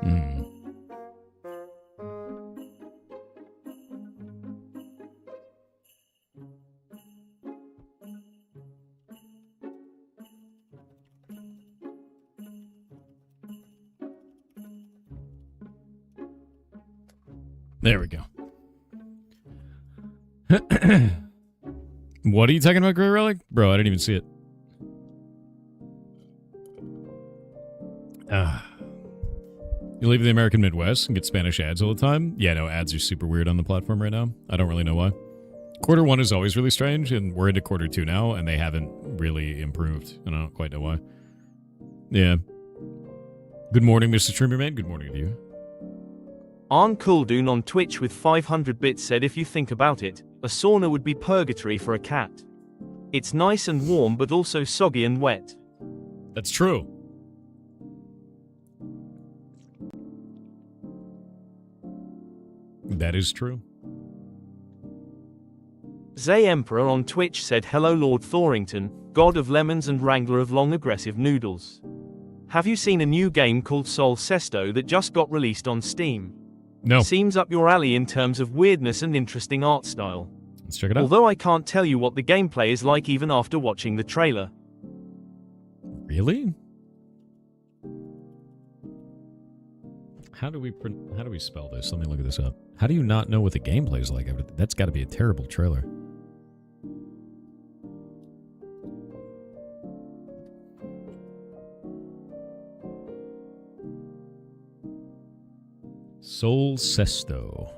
Hmm. There we go. What are you talking about, Grey Relic? Bro, I didn't even see it. You live in the American Midwest and get Spanish ads all the time? Yeah, no, ads are super weird on the platform right now. I don't really know why. Quarter 1 is always really strange, and we're into quarter 2 now, and they haven't really improved. And I don't quite know why. Yeah. Good morning, Mr. Trimmerman. Good morning to you. Arn Kuldoon on Twitch with 500 bits said if you think about it, a sauna would be purgatory for a cat. It's nice and warm but also soggy and wet. That's true. That is true. Zay Emperor on Twitch said hello Lord Thorington, god of lemons and wrangler of long aggressive noodles. Have you seen a new game called Sol Sesto that just got released on Steam? No. Seems up your alley in terms of weirdness and interesting art style. Let's check it out. Although I can't tell you what the gameplay is like even after watching the trailer. Really? How do we spell this? Let me look this up. How do you not know what the gameplay is like? That's got to be a terrible trailer. Sol Sesto.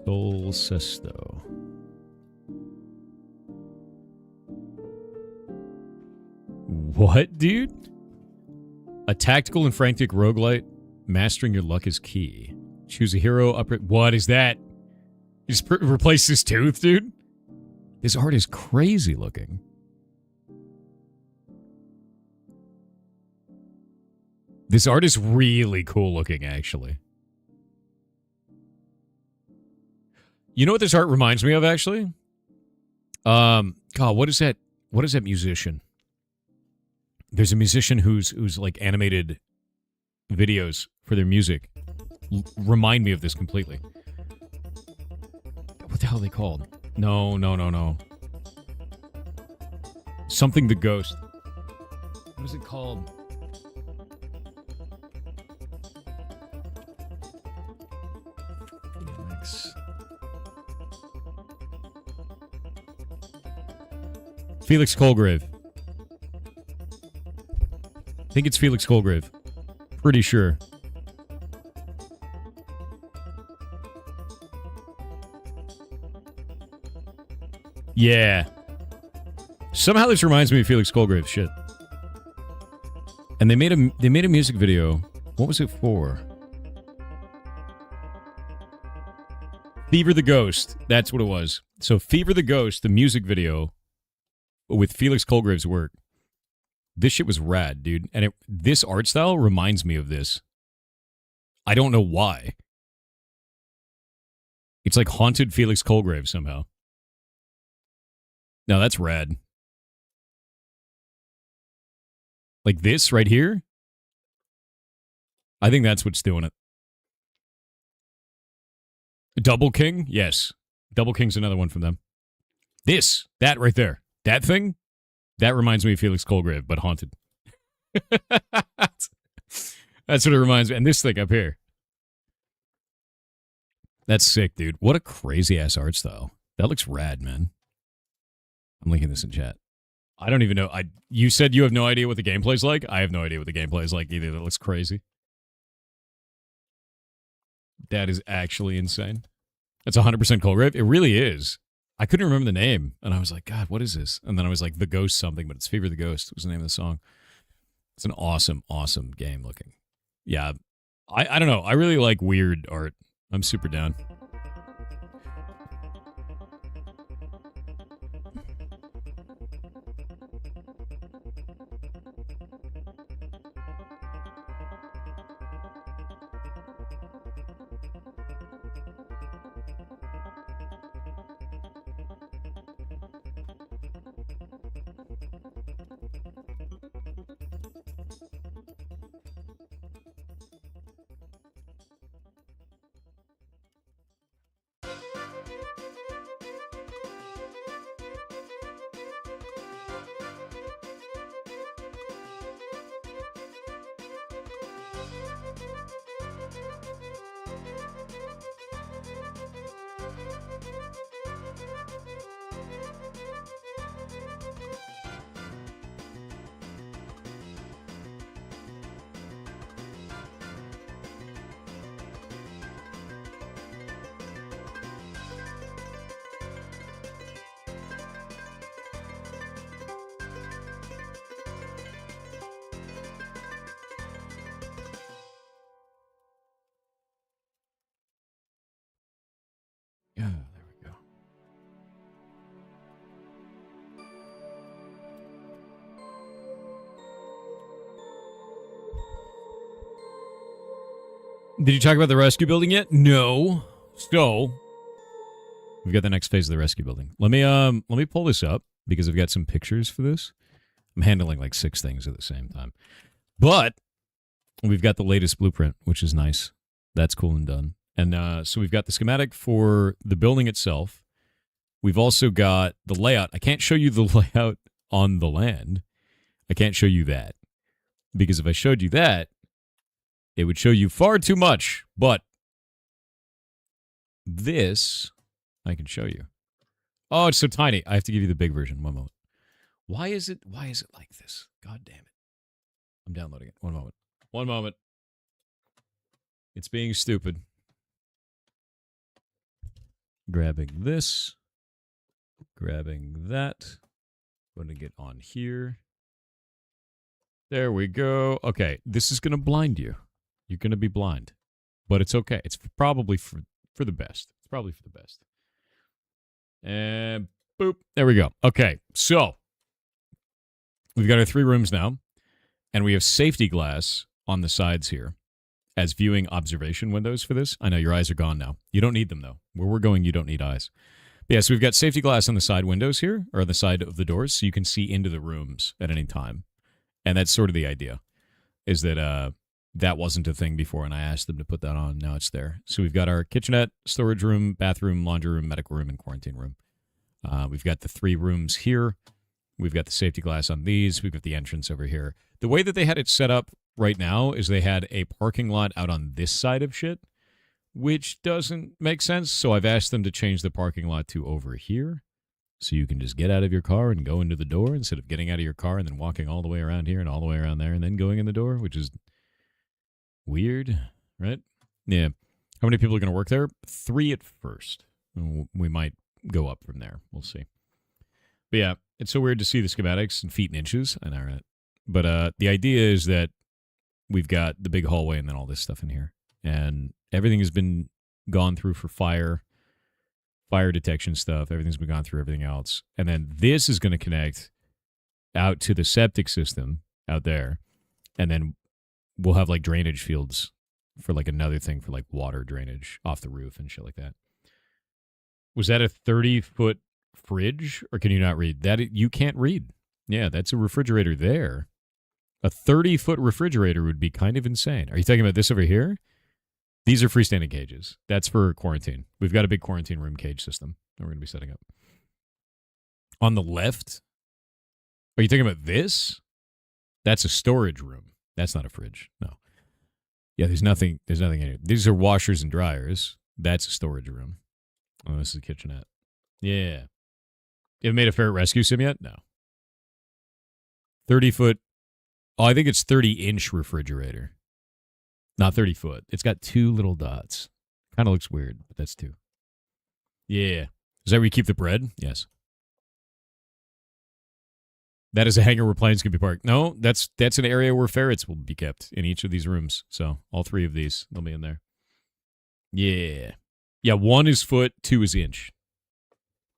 Sol Sesto. What, dude? A tactical and frantic roguelite. Mastering your luck is key. Choose a hero. What is that? You just replace his tooth, dude? His art is crazy looking. This art is really cool looking, actually. You know what this art reminds me of, actually? God, what is that? What is that musician? There's a musician who's like animated videos for their music. Remind me of this completely. What the hell are they called? No. Something the Ghost. What is it called? Felix Colgrave. I think it's Felix Colgrave. Pretty sure. Yeah. Somehow this reminds me of Felix Colgrave. Shit. And they made a music video. What was it for? Fever the Ghost. That's what it was. So Fever the Ghost, the music video with Felix Colgrave's work. This shit was rad, dude. And this art style reminds me of this. I don't know why. It's like haunted Felix Colgrave somehow. No, that's rad. Like this right here? I think that's what's doing it. Double King? Yes. Double King's another one from them. That right there. That thing? That reminds me of Felix Colgrave, but haunted. That's what it reminds me. And this thing up here. That's sick, dude. What a crazy-ass art style. That looks rad, man. I'm linking this in chat. I don't even know. You said you have no idea what the gameplay's like? I have no idea what the gameplay is like either. That looks crazy. That is actually insane. That's 100% Colgrave. It really is. I couldn't remember the name, and I was like, God, what is this? And then I was like, The Ghost something, but it's Fever the Ghost was the name of the song. It's an awesome, awesome game looking. Yeah, I don't know. I really like weird art. I'm super down. Did you talk about the rescue building yet? No. So, we've got the next phase of the rescue building. Let me pull this up because I've got some pictures for this. I'm handling like 6 things at the same time. But we've got the latest blueprint, which is nice. That's cool and done. And so we've got the schematic for the building itself. We've also got the layout. I can't show you the layout on the land. I can't show you that. Because if I showed you that, it would show you far too much. But this, I can show you. Oh, it's so tiny. I have to give you the big version. One moment. Why is it like this? God damn it. I'm downloading it. One moment. One moment. It's being stupid. Grabbing this. Grabbing that. Putting it on here. There we go. Okay, this is going to blind you. You're going to be blind. But it's okay. It's probably for the best. It's probably for the best. And boop. There we go. Okay, so we've got our 3 rooms now. And we have safety glass on the sides here as viewing observation windows for this. I know your eyes are gone now. You don't need them, though. Where we're going, you don't need eyes. But yeah, so we've got safety glass on the side windows here, or on the side of the doors, so you can see into the rooms at any time. And that's sort of the idea, is that that wasn't a thing before, and I asked them to put that on. Now it's there. So we've got our kitchenette, storage room, bathroom, laundry room, medical room, and quarantine room. We've got the 3 rooms here. We've got the safety glass on these. We've got the entrance over here. The way that they had it set up right now is they had a parking lot out on this side of shit, which doesn't make sense. So I've asked them to change the parking lot to over here. So you can just get out of your car and go into the door instead of getting out of your car and then walking all the way around here and all the way around there and then going in the door, which is weird, right? Yeah. How many people are going to work there? 3 at first. We might go up from there. We'll see. But yeah, it's so weird to see the schematics in feet and inches. I know, right? But the idea is that we've got the big hallway and then all this stuff in here. And everything has been gone through for fire detection stuff. Everything's been gone through everything else. And then this is going to connect out to the septic system out there. And then we'll have like drainage fields for like another thing for like water drainage off the roof and shit like that. Was that a 30-foot fridge, or can you not read? That you can't read. Yeah, that's a refrigerator there. A 30-foot refrigerator would be kind of insane. Are you talking about this over here? These are freestanding cages. That's for quarantine. We've got a big quarantine room cage system that we're going to be setting up. On the left, are you talking about this? That's a storage room. That's not a fridge. No. Yeah, there's nothing in here. These are washers and dryers. That's a storage room. Oh, this is a kitchenette. Yeah. You haven't made a ferret rescue sim yet? No. 30-foot. Oh, I think it's 30-inch refrigerator. Not 30 foot. It's got 2 little dots. Kind of looks weird, but that's 2. Yeah. Is that where you keep the bread? Yes. That is a hangar where planes can be parked. No, that's an area where ferrets will be kept in each of these rooms. So all 3 of these, they'll be in there. Yeah. Yeah, 1 is foot, 2 is inch.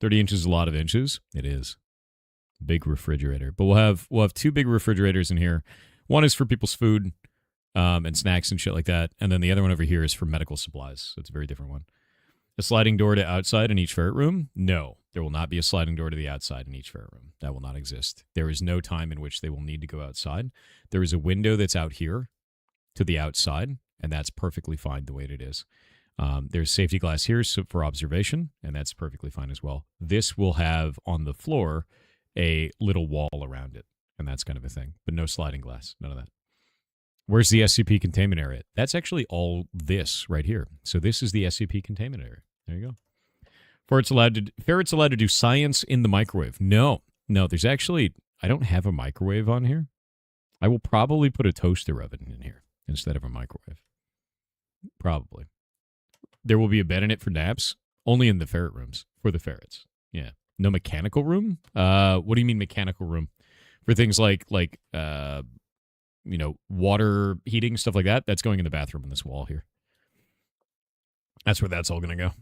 30 inches is a lot of inches. It is. Big refrigerator. But we'll have 2 big refrigerators in here. One is for people's food and snacks and shit like that. And then the other one over here is for medical supplies. So it's a very different one. A sliding door to outside in each ferret room? No. There will not be a sliding door to the outside in each ferret room. That will not exist. There is no time in which they will need to go outside. There is a window that's out here to the outside, and that's perfectly fine the way it is. There's safety glass here for observation, and that's perfectly fine as well. This will have on the floor a little wall around it, and that's kind of a thing. But no sliding glass, none of that. Where's the SCP containment area? That's actually all this right here. So this is the SCP containment area. There you go. Ferrets allowed to do science in the microwave. No, there's actually, I don't have a microwave on here. I will probably put a toaster oven in here instead of a microwave. Probably. There will be a bed in it for naps, only in the ferret rooms, for the ferrets. Yeah. No mechanical room? What do you mean mechanical room? For things like water heating, stuff like that, that's going in the bathroom on this wall here. That's where that's all going to go.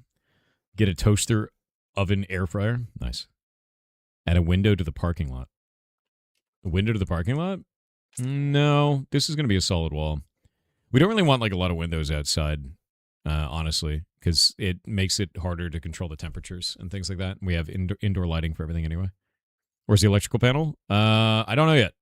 Get a toaster, oven, air fryer. Nice. Add a window to the parking lot. A window to the parking lot? No, this is going to be a solid wall. We don't really want like a lot of windows outside, honestly, because it makes it harder to control the temperatures and things like that. We have indoor lighting for everything anyway. Where's the electrical panel? I don't know yet.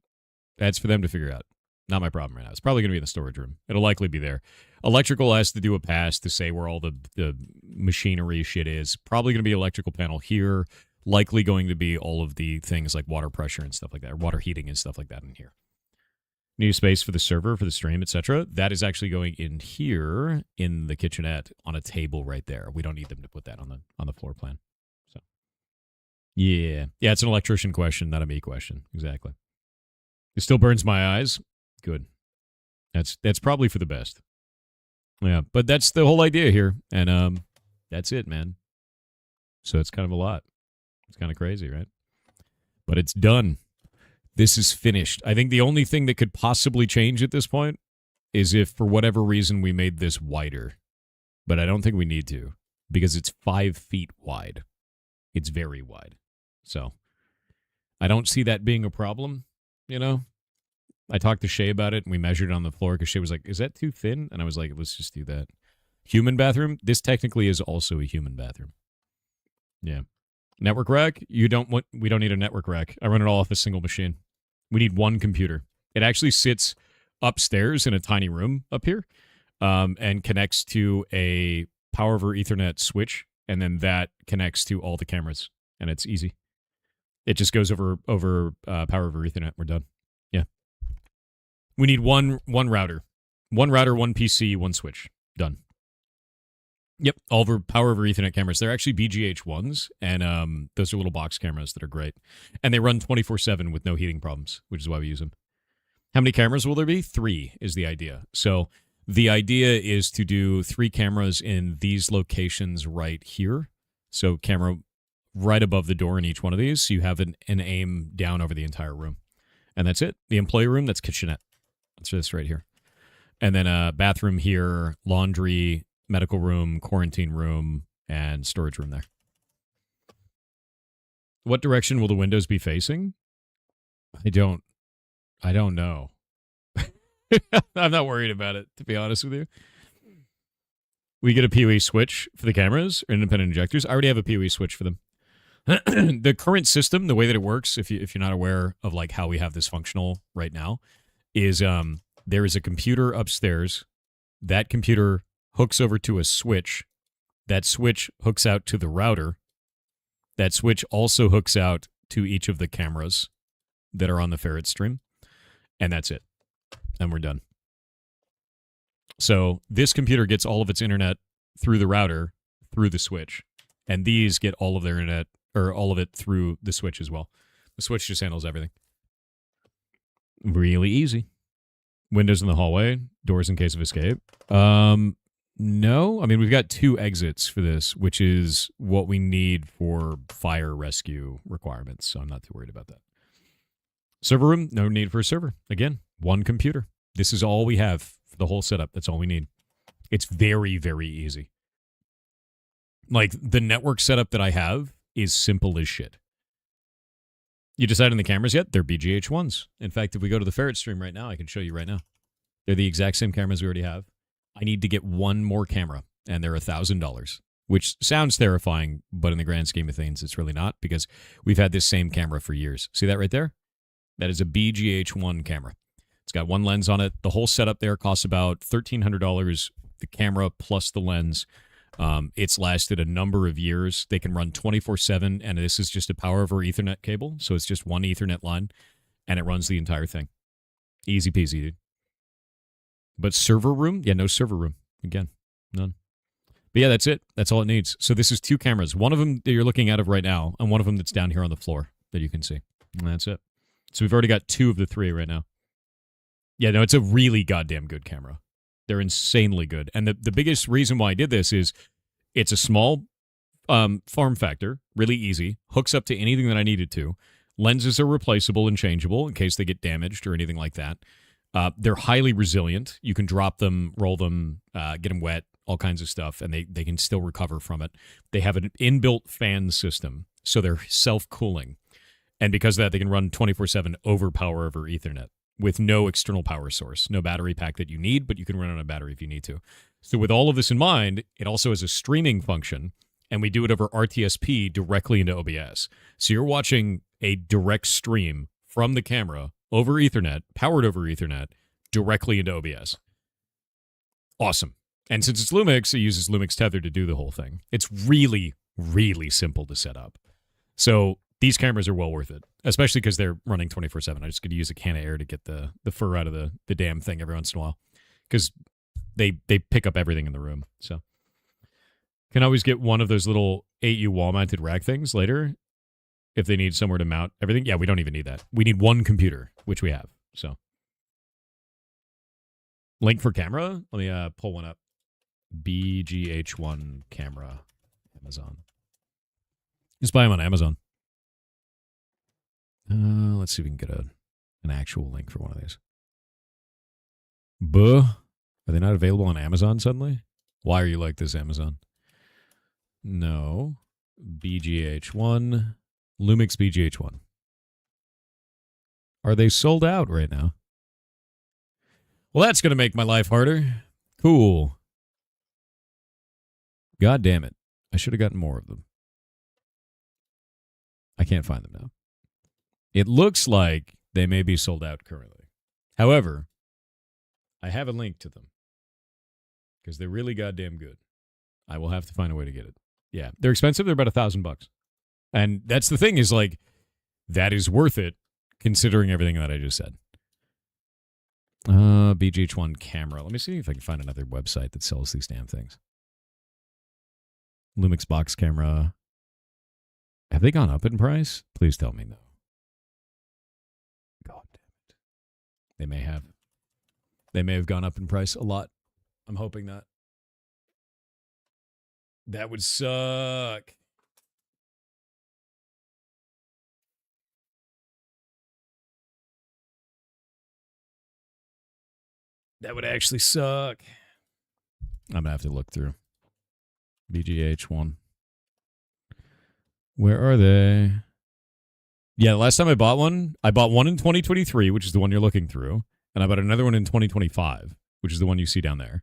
That's for them to figure out. Not my problem right now. It's probably going to be in the storage room. It'll likely be there. Electrical has to do a pass to say where all the machinery shit is. Probably going to be electrical panel here. Likely going to be all of the things like water pressure and stuff like that, or water heating and stuff like that in here. Need a space for the server, for the stream, etc. That is actually going in here in the kitchenette on a table right there. We don't need them to put that on the floor plan. So, yeah, it's an electrician question, not a me question. Exactly. It still burns my eyes. Good. That's probably for the best. Yeah, but that's the whole idea here, and that's it, man. So it's kind of a lot. It's kind of crazy, right? But it's done. This is finished. I think the only thing that could possibly change at this point is if, for whatever reason, we made this wider. But I don't think we need to, because it's 5 feet wide. It's very wide. So I don't see that being a problem, you know? I talked to Shay about it, and we measured it on the floor, because Shay was like, is that too thin? And I was like, let's just do that. Human bathroom? This technically is also a human bathroom. Yeah. Network rack? We don't need a network rack. I run it all off a single machine. We need one computer. It actually sits upstairs in a tiny room up here, and connects to a power over Ethernet switch, and then that connects to all the cameras, and it's easy. It just goes over power over Ethernet. We're done. Yeah. We need one router. One router, one PC, one switch. Done. Yep, all over power over Ethernet cameras. They're actually BGH1s, and those are little box cameras that are great. And they run 24/7 with no heating problems, which is why we use them. How many cameras will there be? 3 is the idea. So the idea is to do 3 cameras in these locations right here. So camera right above the door in each one of these, so you have an aim down over the entire room. And that's it. The employee room, that's kitchenette. That's this right here. And then a bathroom here, laundry, medical room, quarantine room, and storage room there. What direction will the windows be facing? I don't know. I'm not worried about it, to be honest with you. We get a PoE switch for the cameras, or independent injectors. I already have a PoE switch for them. The current system, the way that it works, if you're not aware of like how we have this functional right now, is there is a computer upstairs. That computer hooks over to a switch. That switch hooks out to the router. That switch also hooks out to each of the cameras that are on the Ferret stream. And that's it. And we're done. So this computer gets all of its internet through the router, through the switch. And these get all of their internet, or all of it through the switch as well. The switch just handles everything. Really easy. Windows in the hallway, doors in case of escape. No, I mean, we've got 2 exits for this, which is what we need for fire rescue requirements, so I'm not too worried about that. Server room, no need for a server. Again, 1 computer. This is all we have for the whole setup. That's all we need. It's very, very easy. Like, the network setup that I have is simple as shit. You decide on the cameras yet? They're BGH1s. In fact, if we go to the Ferret stream right now, I can show you right now. They're the exact same cameras we already have. I need to get 1 more camera, and they're $1,000, which sounds terrifying, but in the grand scheme of things, it's really not, because we've had this same camera for years. See that right there? That is a BGH1 camera. It's got 1 lens on it. The whole setup there costs about $1,300, the camera plus the lens. It's lasted a number of years. They can run 24/7, and this is just a power over Ethernet cable, so it's just 1 Ethernet line, and it runs the entire thing. Easy peasy, dude. But server room? Yeah, no server room. Again, none. But yeah, that's it. That's all it needs. So this is 2 cameras. One of them that you're looking at right now, and one of them that's down here on the floor that you can see. And that's it. So we've already got 2 of the 3 right now. Yeah, no, it's a really goddamn good camera. They're insanely good. And the biggest reason why I did this is it's a small form factor, really easy, hooks up to anything that I needed to. Lenses are replaceable and changeable in case they get damaged or anything like that. They're highly resilient. You can drop them, roll them, get them wet, all kinds of stuff, and they can still recover from it. They have an inbuilt fan system, so they're self-cooling. And because of that, they can run 24/7 over power over Ethernet. with no external power source, no battery pack that you need, but you can run on a battery if you need to. So with all of this in mind, it also has a streaming function, and we do it over RTSP directly into OBS. So you're watching a direct stream from the camera over Ethernet, powered over Ethernet, directly into OBS. Awesome. And since it's Lumix, it uses Lumix Tether to do the whole thing. It's really, really simple to set up. So these cameras are well worth it, especially because they're running 24/7. I just could use a can of air to get the fur out of the damn thing every once in a while, because they pick up everything in the room. So can always get one of those little 8U wall-mounted rack things later if they need somewhere to mount everything. Yeah, we don't even need that. We need one computer, which we have. So link for camera. Let me pull one up. BGH1 camera, Amazon. Just buy them on Amazon. Let's see if we can get an actual link for one of these. Buh. Are they not available on Amazon suddenly? Why are you like this, Amazon? No. BGH1. Lumix BGH1. Are they sold out right now? Well, that's going to make my life harder. Cool. God damn it. I should have gotten more of them. I can't find them now. It looks like they may be sold out currently. However, I have a link to them because they're really goddamn good. I will have to find a way to get it. Yeah, they're expensive. They're about $1,000. And that's the thing, is like, that is worth it considering everything that I just said. BGH1 camera. Let me see if I can find another website that sells these damn things. Lumix box camera. Have they gone up in price? Please tell me no. God damn it. They may have. They may have gone up in price a lot. I'm hoping not. That would suck. That would actually suck. I'm going to have to look through. BGH1. Where are they? Yeah, the last time I bought one in 2023, which is the one you're looking through. And I bought another one in 2025, which is the one you see down there.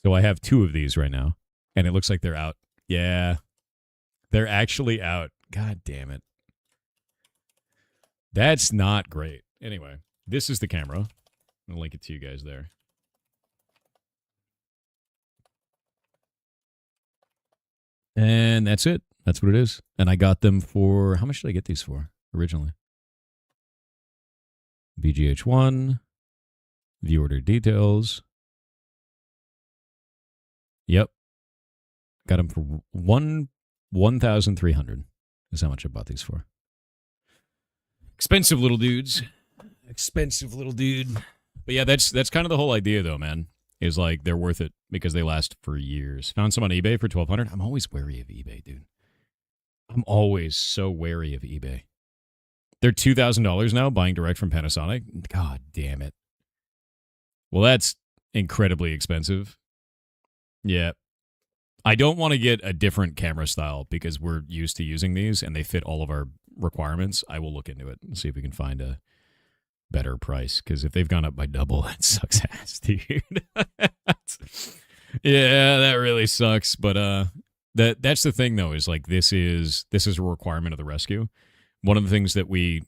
So I have two of these right now. And it looks like they're out. Yeah. They're actually out. God damn it. That's not great. Anyway, this is the camera. I'm going to link it to you guys there. And that's it. That's what it is. And I got them for... How much did I get these for originally? BGH1. View order details. Yep. Got them for $1,300 is how much I bought these for. Expensive little dudes. Expensive little dude. But yeah, that's kind of the whole idea, though, man. Is like they're worth it because they last for years. Found some on eBay for $1,200. I'm always wary of eBay, dude. I'm always so wary of eBay. They're $2,000 now, buying direct from Panasonic. God damn it. Well, that's incredibly expensive. Yeah. I don't want to get a different camera style because we're used to using these and they fit all of our requirements. I will look into it and see if we can find a better price, because if they've gone up by double, that sucks ass, dude. Yeah, that really sucks. But that's the thing, though, is like this is a requirement of the rescue. One of the things that we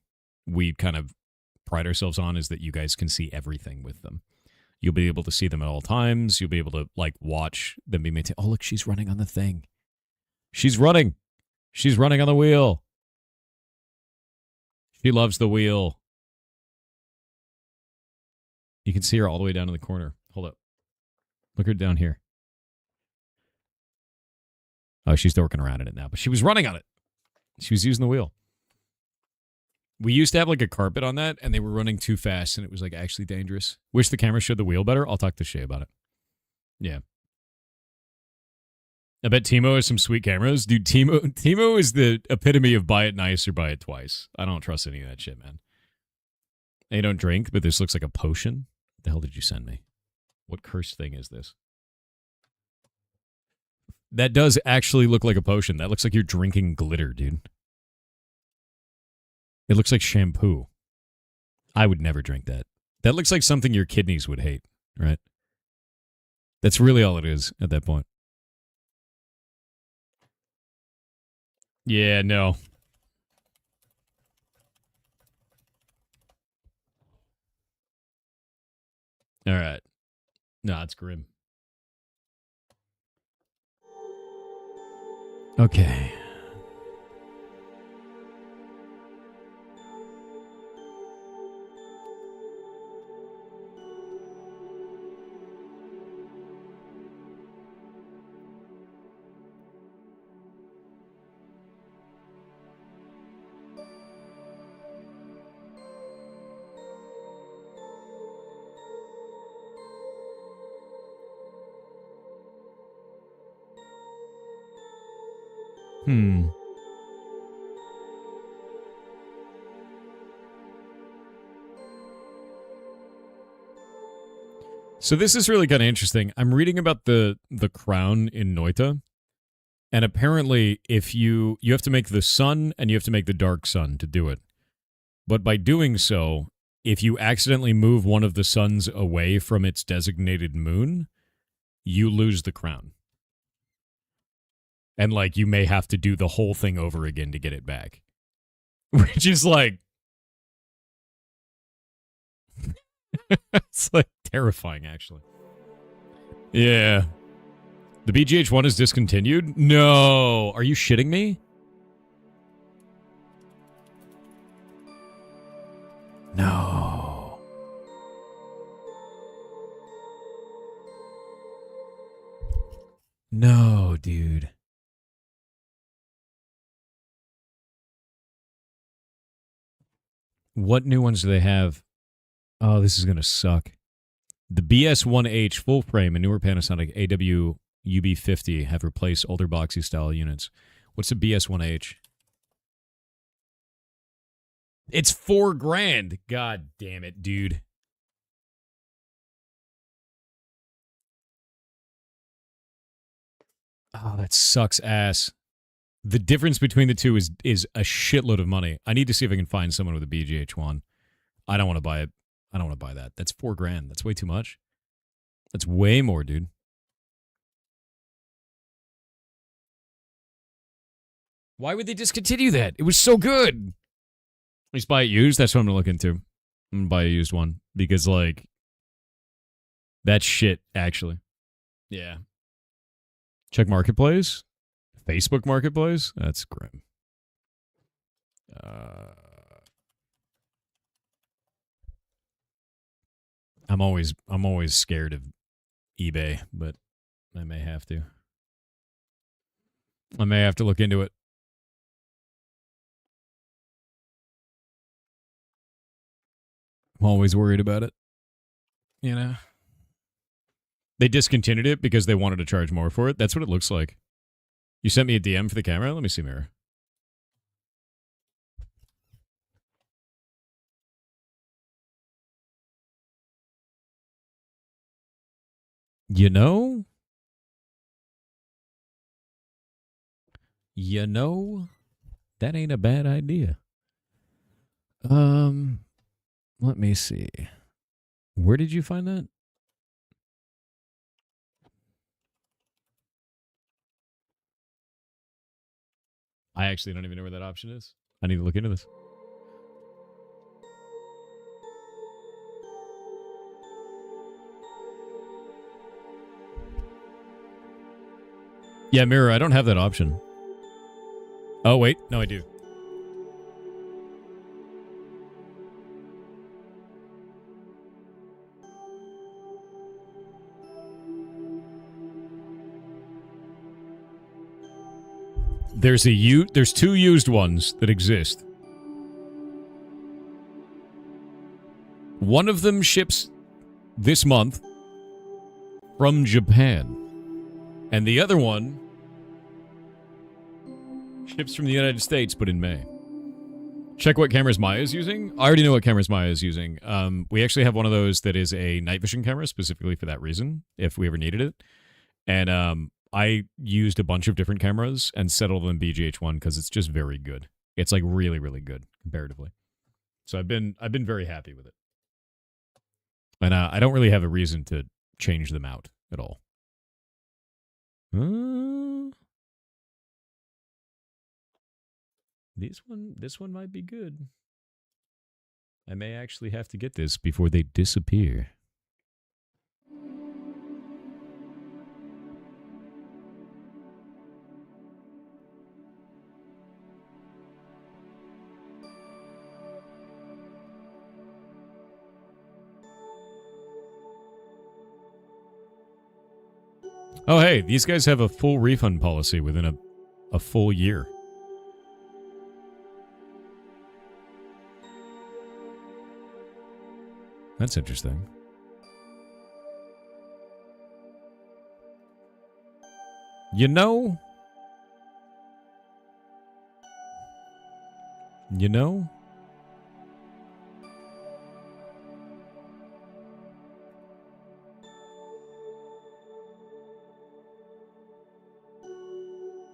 kind of pride ourselves on is that you guys can see everything with them. You'll be able to see them at all times. You'll be able to like watch them be maintained. Oh, look, she's running on the thing. She's running. She's running on the wheel. She loves the wheel. You can see her all the way down in the corner. Hold up. Look her down here. Oh, she's working around in it now, but she was running on it. She was using the wheel. We used to have like a carpet on that, and they were running too fast, and it was like actually dangerous. Wish the camera showed the wheel better. I'll talk to Shay about it. Yeah. I bet Timo has some sweet cameras. Dude, Timo is the epitome of buy it nice or buy it twice. I don't trust any of that shit, man. They don't drink, but this looks like a potion. What the hell did you send me? What cursed thing is this? That does actually look like a potion. That looks like you're drinking glitter, dude. It looks like shampoo. I would never drink that. That looks like something your kidneys would hate, right? That's really all it is at that point. Yeah, no. All right. No, it's grim. Okay. So this is really kind of interesting. I'm reading about the crown in Noita, and apparently if you have to make the sun and you have to make the dark sun to do it. But by doing so, if you accidentally move one of the suns away from its designated moon, you lose the crown. And like you may have to do the whole thing over again to get it back. Which is like it's like terrifying, actually. Yeah. The BGH1 is discontinued? No. Are you shitting me? No. No, dude. What new ones do they have? Oh, this is going to suck. The BS1H full frame and newer Panasonic AW UB50 have replaced older boxy style units. What's the BS1H? It's $4,000. God damn it, dude. Oh, that sucks ass. The difference between the two is a shitload of money. I need to see if I can find someone with a BGH1. I don't want to buy it. I don't want to buy that. That's $4,000. That's way too much. That's way more, dude. Why would they discontinue that? It was so good. At least buy it used. That's what I'm going to look into. I'm going to buy a used one. Because, like, that's shit, actually. Yeah. Check Marketplace. Facebook Marketplace. That's grim. I'm always scared of eBay, but I may have to. I may have to look into it. I'm always worried about it. You know? They discontinued it because they wanted to charge more for it. That's what it looks like. You sent me a DM for the camera? Let me see, Mirror. You know, that ain't a bad idea. Let me see. Where did you find that? I actually don't even know where that option is. I need to look into this. Yeah, Mirror, I don't have that option. Oh, wait. No, I do. There's two used ones that exist. One of them ships this month from Japan. And the other one ships from the United States, but in May. Check what cameras Maya is using. I already know what cameras Maya is using. We actually have one of those that is a night vision camera specifically for that reason, if we ever needed it. And I used a bunch of different cameras and settled on BGH1 because it's just very good. It's like really, really good comparatively. So I've been very happy with it. And I don't really have a reason to change them out at all. This one might be good. I may actually have to get this before they disappear. Oh, hey, these guys have a full refund policy within a full year. That's interesting. You know?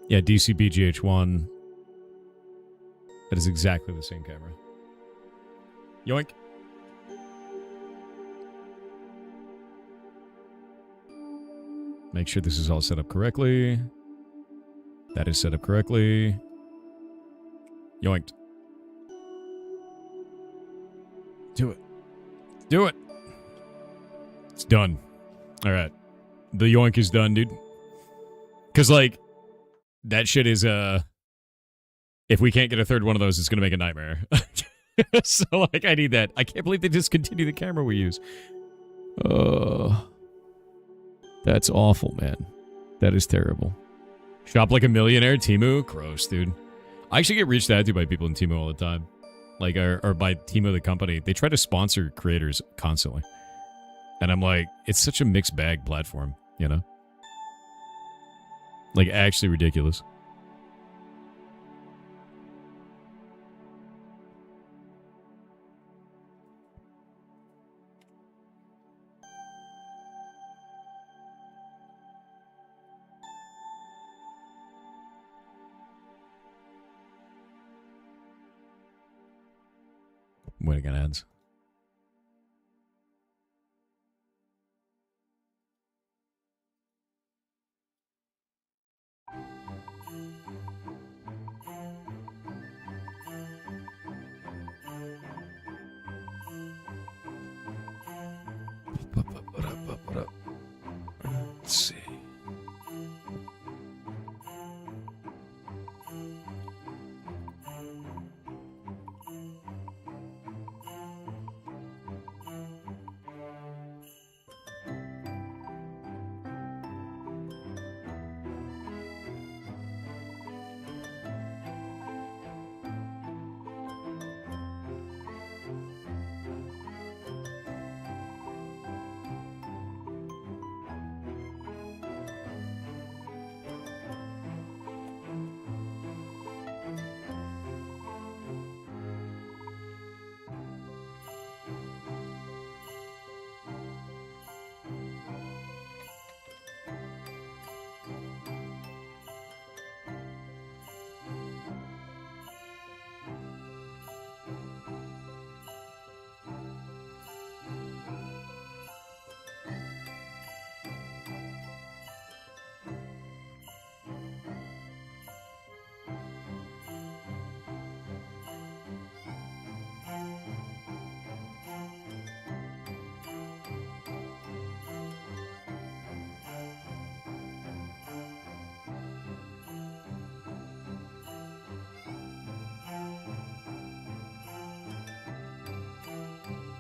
Yeah, DCB-GH1. That is exactly the same camera. Yoink. Make sure this is all set up correctly. That is set up correctly. Yoinked. Do it. Do it. It's done. All right. The yoink is done, dude. Because, like, that shit is, if we can't get a third one of those, it's going to make a nightmare. So, like, I need that. I can't believe they discontinued the camera we use. That's awful, man. That is terrible. Shop like a millionaire, Temu? Gross, dude. I actually get reached out to by people in Temu all the time. Like, or by Temu, the company. They try to sponsor creators constantly. And I'm like, it's such a mixed bag platform, you know? Like, actually ridiculous. Waiting on ads. Let's see.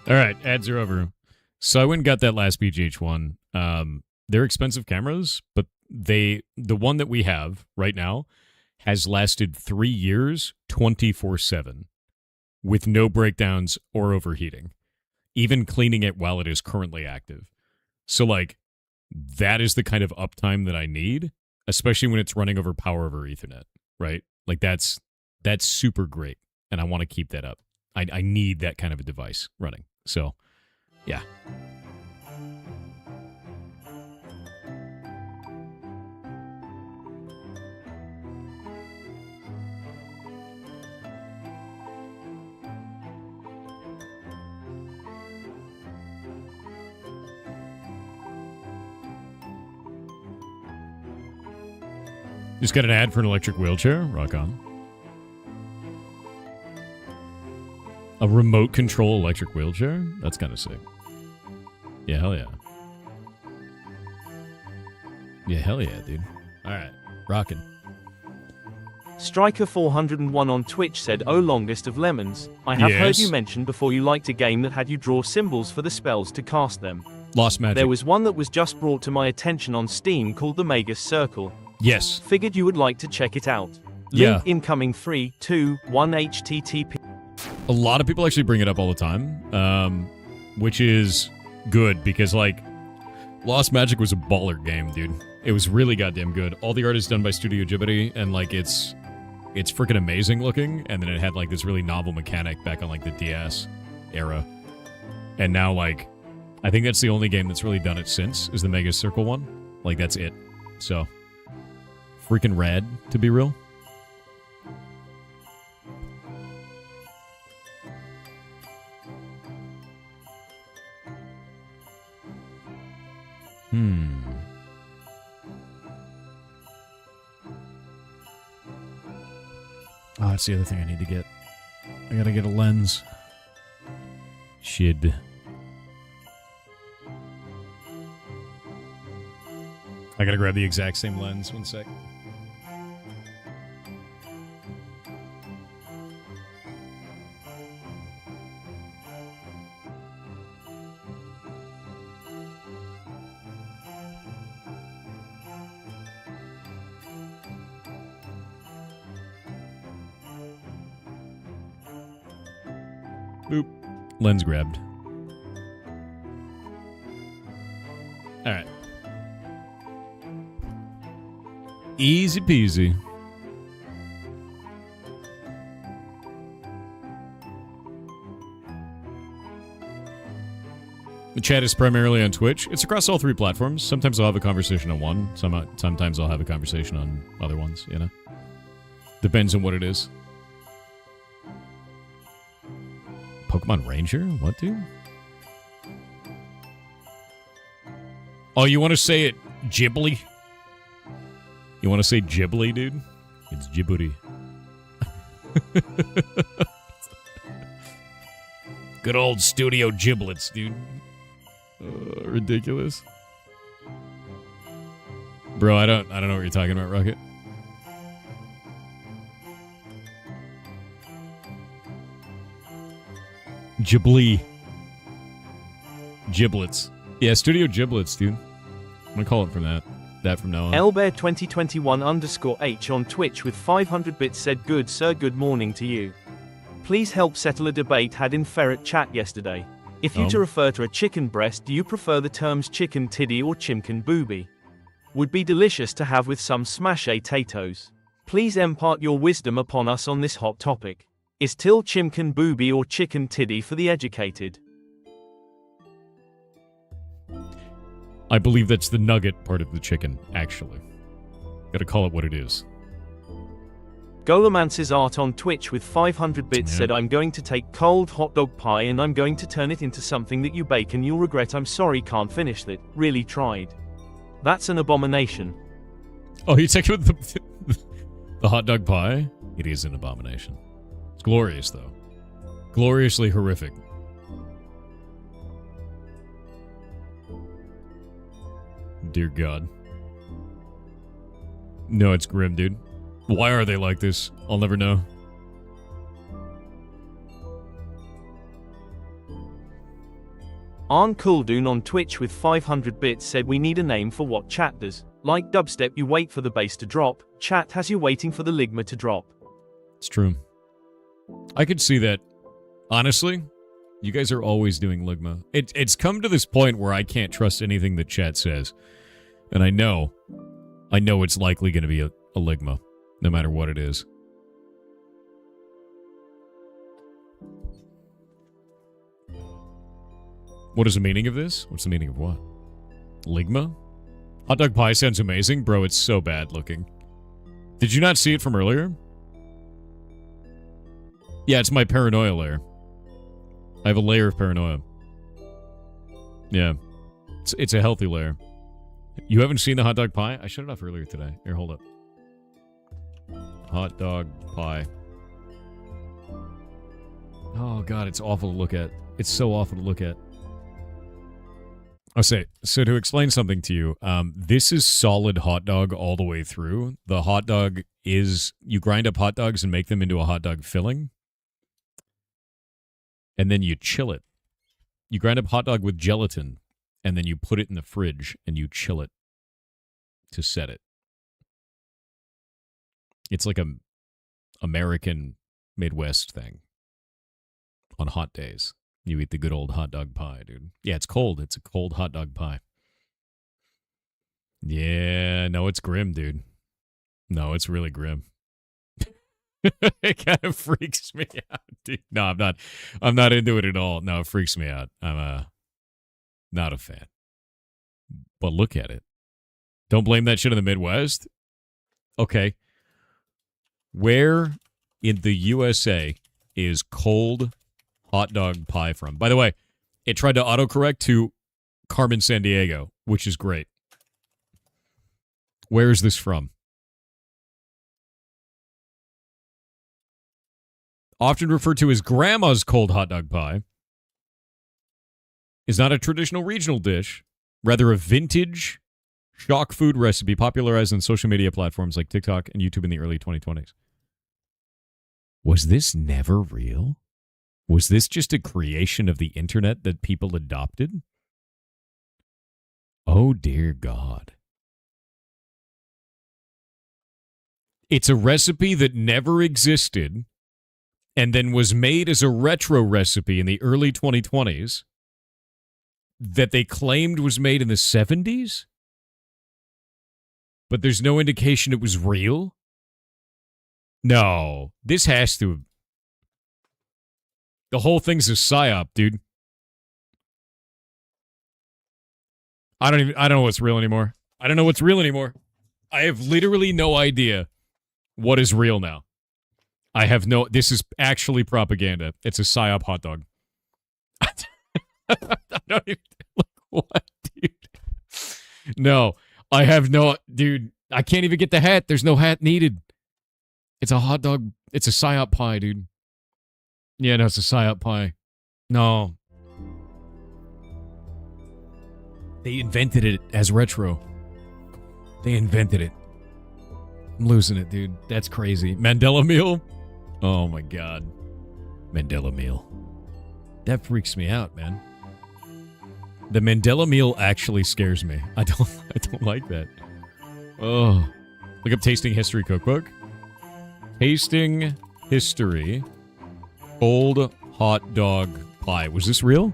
All right, ads are over. So I went and got that last BGH1. They're expensive cameras, but the one that we have right now has lasted 3 years, 24/7, with no breakdowns or overheating, even cleaning it while it is currently active. So, like, that is the kind of uptime that I need, especially when it's running over power over Ethernet, right? Like, that's super great, and I want to keep that up. I need that kind of a device running. So, yeah. Just got an ad for an electric wheelchair. Rock on. A remote control electric wheelchair? That's kind of sick. Yeah, hell yeah. Yeah, hell yeah, dude. Alright, rockin'. Striker401 on Twitch said, "Oh, longest of lemons. I have heard you mention before you liked a game that had you draw symbols for the spells to cast them. Lost Magic. There was one that was just brought to my attention on Steam called the Magus Circle. Yes. Figured you would like to check it out. Yeah. Link incoming 3, 2, 1 HTTP." A lot of people actually bring it up all the time, which is good because, like, Lost Magic was a baller game, dude. It was really goddamn good. All the art is done by Studio Ghibli, and, like, it's freaking amazing looking, and then it had, like, this really novel mechanic back on, like, the DS era. And now, like, I think that's the only game that's really done it since, is the Mega Circle one. Like, that's it. So, freaking rad, to be real. Oh, that's the other thing I need to get. I gotta get a lens. Shit. I gotta grab the exact same lens. One sec. Boop. Lens grabbed. Alright. Easy peasy. The chat is primarily on Twitch. It's across all 3 platforms. Sometimes I'll have a conversation on one. Sometimes I'll have a conversation on other ones, you know? Depends on what it is. Pokemon Ranger? What, dude? Oh, you want to say it Ghibli? You want to say Ghibli, dude? It's Djibouti. Good old Studio Giblets, dude. Ridiculous. Bro, I don't know what you're talking about, Rocket. Ghibli. Giblets. Yeah, Studio Giblets, dude. I'm gonna call it from that. That from now on. Lbear2021_H on Twitch with 500 bits said, "Good sir, good morning to you. Please help settle a debate had in Ferret chat yesterday. If you to refer to a chicken breast, do you prefer the terms chicken tiddy or chimkin booby? Would be delicious to have with some smashed potatoes. Please impart your wisdom upon us on this hot topic. Is till chimkin booby or chicken tiddy for the educated?" I believe that's the nugget part of the chicken, actually. Gotta call it what it is. Golomance's art on Twitch with 500 bits said, "I'm going to take cold hot dog pie and I'm going to turn it into something that you bake and you'll regret. I'm sorry, can't finish that. Really tried. That's an abomination." Oh, you take it with the hot dog pie? It is an abomination. It's glorious, though. Gloriously horrific. Dear God. No, it's grim, dude. Why are they like this? I'll never know. Arn Kuldoon on Twitch with 500 bits said, "We need a name for what chat does. Like dubstep, you wait for the bass to drop. Chat has you waiting for the ligma to drop." It's true. I could see that. Honestly, you guys are always doing ligma. It's come to this point where I can't trust anything that chat says. And I know it's likely going to be a ligma, no matter what it is. What is the meaning of this? What's the meaning of what? Ligma? Hot dog pie sounds amazing. Bro, it's so bad looking. Did you not see it from earlier? Yeah, it's my paranoia layer. I have a layer of paranoia. Yeah. It's a healthy layer. You haven't seen the hot dog pie? I shut it off earlier today. Here, hold up. Hot dog pie. Oh, God, it's awful to look at. It's so awful to look at. I'll say, so to explain something to you, this is solid hot dog all the way through. The hot dog is, you grind up hot dogs and make them into a hot dog filling, and then you chill it. You grind up hot dog with gelatin, and then you put it in the fridge, and you chill it to set it. It's like a American Midwest thing on hot days. You eat the good old hot dog pie, dude. Yeah, it's cold. It's a cold hot dog pie. Yeah, no, it's grim, dude. No, it's really grim. It kind of freaks me out, dude. No, I'm not. I'm not into it at all. No, it freaks me out. I'm not a fan. But look at it. Don't blame that shit on the Midwest. Okay. Where in the USA is cold hot dog pie from? By the way, it tried to autocorrect to Carmen Sandiego, which is great. Where is this from? Often referred to as grandma's cold hot dog pie, is not a traditional regional dish, rather a vintage shock food recipe popularized on social media platforms like TikTok and YouTube in the early 2020s. Was this never real? Was this just a creation of the internet that people adopted? Oh, dear God. It's a recipe that never existed and then was made as a retro recipe in the early 2020s that they claimed was made in the 70s? But there's no indication it was real? No, this has to. The whole thing's a psyop, dude. I don't know what's real anymore. I don't know what's real anymore. I have literally no idea what is real now. I have no, this is actually propaganda. It's a psyop hot dog. I don't even, like, what, dude? No, I have no, dude, I can't even get the hat. There's no hat needed. It's a hot dog. It's a psyop pie, dude. Yeah, no, it's a psyop pie. No. They invented it as retro. They invented it. I'm losing it, dude. That's crazy. Mandela meal? Oh, my God. Mandela meal. That freaks me out, man. The Mandela meal actually scares me. I don't like that. Oh. Look up Tasting History Cookbook. Tasting History. Cold hot dog pie. Was this real?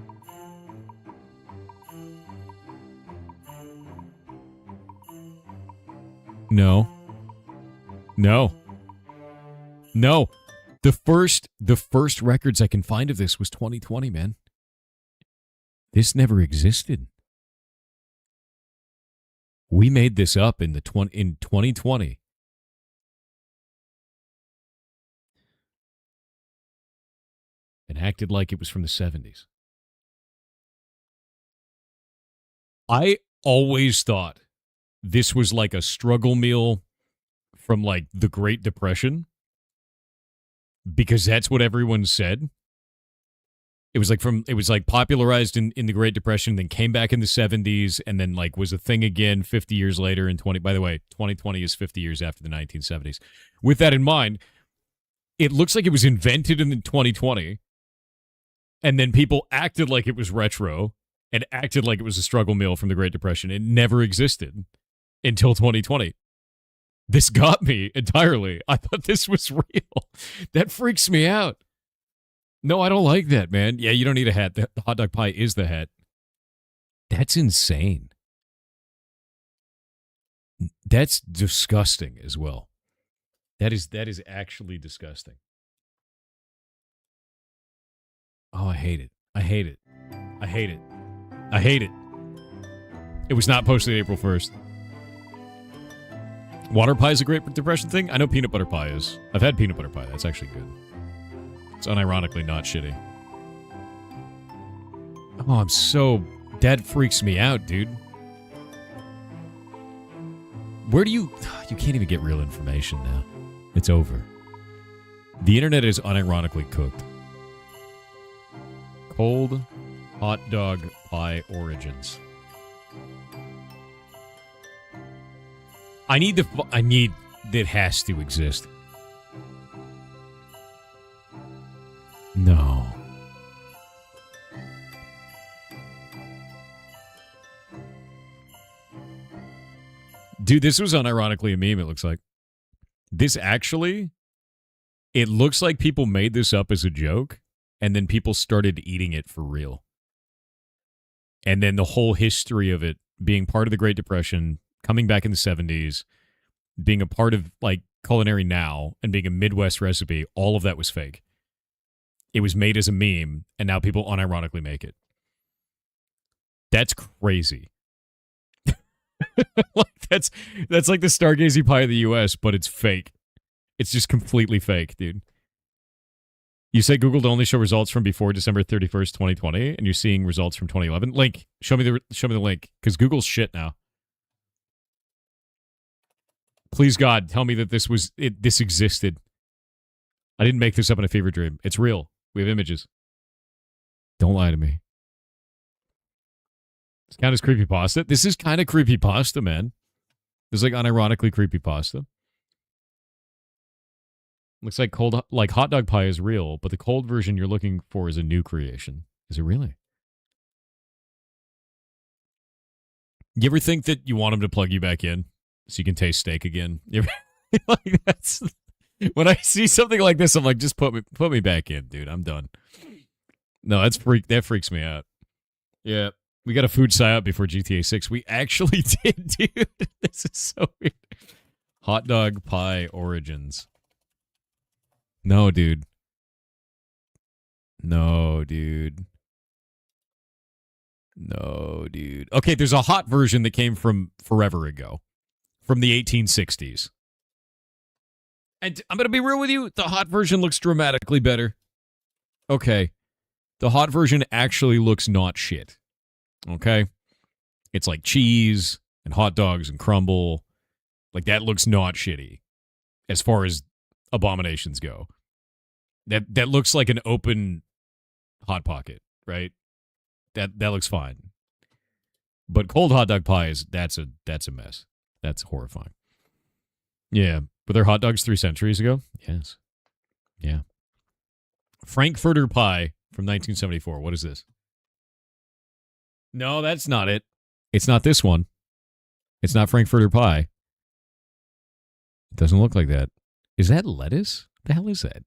No. No. No. The first records I can find of this was 2020, man. This never existed. We made this up in 2020. And acted like it was from the 70s. I always thought this was like a struggle meal from like the Great Depression, because that's what everyone said. It was like popularized in the Great Depression, then came back in the 70s, and then like was a thing again 50 years later in 20. By the way, 2020 is 50 years after the 1970s. With that in mind, it looks like it was invented in 2020. And then people acted like it was retro and acted like it was a struggle meal from the Great Depression. It never existed until 2020. This got me entirely. I thought this was real. That freaks me out. No, I don't like that, man. Yeah, you don't need a hat. The hot dog pie is the hat. That's insane. That's disgusting as well. That is actually disgusting. Oh, I hate it. I hate it. I hate it. I hate it. It was not posted April 1st. Water pie is a Great Depression thing? I know peanut butter pie is. I've had peanut butter pie. That's actually good. It's unironically not shitty. Oh, I'm so... That freaks me out, dude. Where do you... You can't even get real information now. It's over. The internet is unironically cooked. Cold hot dog pie origins. It has to exist. No. Dude, this was unironically a meme, it looks like. This actually, it looks like people made this up as a joke, and then people started eating it for real. And then the whole history of it being part of the Great Depression, coming back in the 70s, being a part of, like, Culinary Now, and being a Midwest recipe, all of that was fake. It was made as a meme, and now people unironically make it. That's crazy. Like that's like the Stargazy pie of the U.S., but it's fake. It's just completely fake, dude. You say Google to only show results from before December 31st, 2020, and you're seeing results from 2011. Link. Show me the link, because Google's shit now. Please, God, tell me that this existed. I didn't make this up in a fever dream. It's real. We have images. Don't lie to me. It's kind of creepypasta. This is kind of creepypasta, man. This is like unironically creepypasta. Looks like hot dog pie is real, but the cold version you're looking for is a new creation. Is it really? You ever think that you want them to plug you back in so you can taste steak again? Like that's when I see something like this, I'm like, just put me back in, dude. I'm done. No, that freaks me out. Yeah. We got a food psyop before GTA 6. We actually did, dude. This is so weird. Hot dog pie origins. No, dude. No, dude. No, dude. Okay, there's a hot version that came from forever ago. From the 1860s. And I'm going to be real with you. The hot version looks dramatically better. Okay. The hot version actually looks not shit. Okay? It's like cheese and hot dogs and crumble. Like, that looks not shitty as far as abominations go. That looks like an open Hot Pocket, right? That looks fine. But cold hot dog pie that's a mess. That's horrifying. Yeah. Were there hot dogs 3 centuries ago? Yes. Yeah. Frankfurter pie from 1974. What is this? No, that's not it. It's not this one. It's not Frankfurter pie. It doesn't look like that. Is that lettuce? What the hell is that?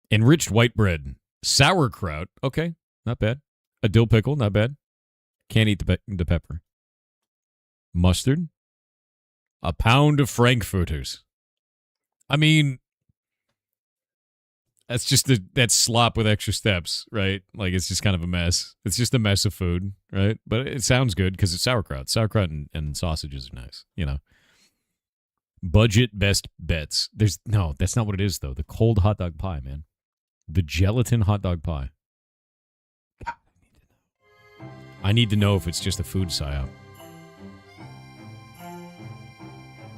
Enriched white bread. Sauerkraut. Okay, not bad. A dill pickle. Not bad. Can't eat the pepper. Mustard. A pound of Frankfurters. I mean, that's just that's slop with extra steps, right? Like, it's just kind of a mess. It's just a mess of food, right? But it sounds good because it's sauerkraut. Sauerkraut and sausages are nice, you know. Budget best bets. That's not what it is, though. The cold hot dog pie, man. The gelatin hot dog pie. God, I need to know if it's just a food psyop.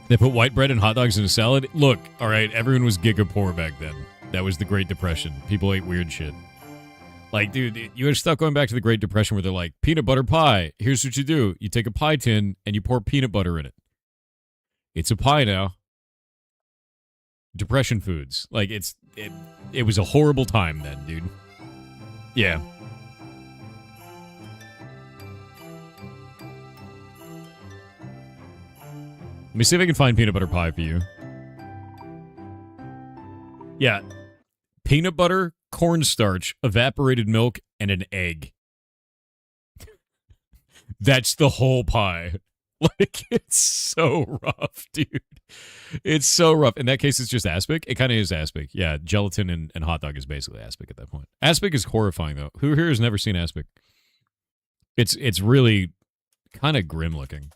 They put white bread and hot dogs in a salad? Look, all right, everyone was giga poor back then. That was the Great Depression. People ate weird shit. Like, dude, you had stuff going back to the Great Depression where they're like, peanut butter pie. Here's what you do. You take a pie tin and you pour peanut butter in it. It's a pie now. Depression foods. Like, it was a horrible time then, dude. Yeah. Let me see if I can find peanut butter pie for you. Yeah. Peanut butter, cornstarch, evaporated milk, and an egg. That's the whole pie. Like, it's so rough, dude. It's so rough. In that case, it's just aspic. It kind of is aspic. Yeah, gelatin and hot dog is basically aspic at that point. Aspic is horrifying, though. Who here has never seen aspic? It's really kind of grim looking.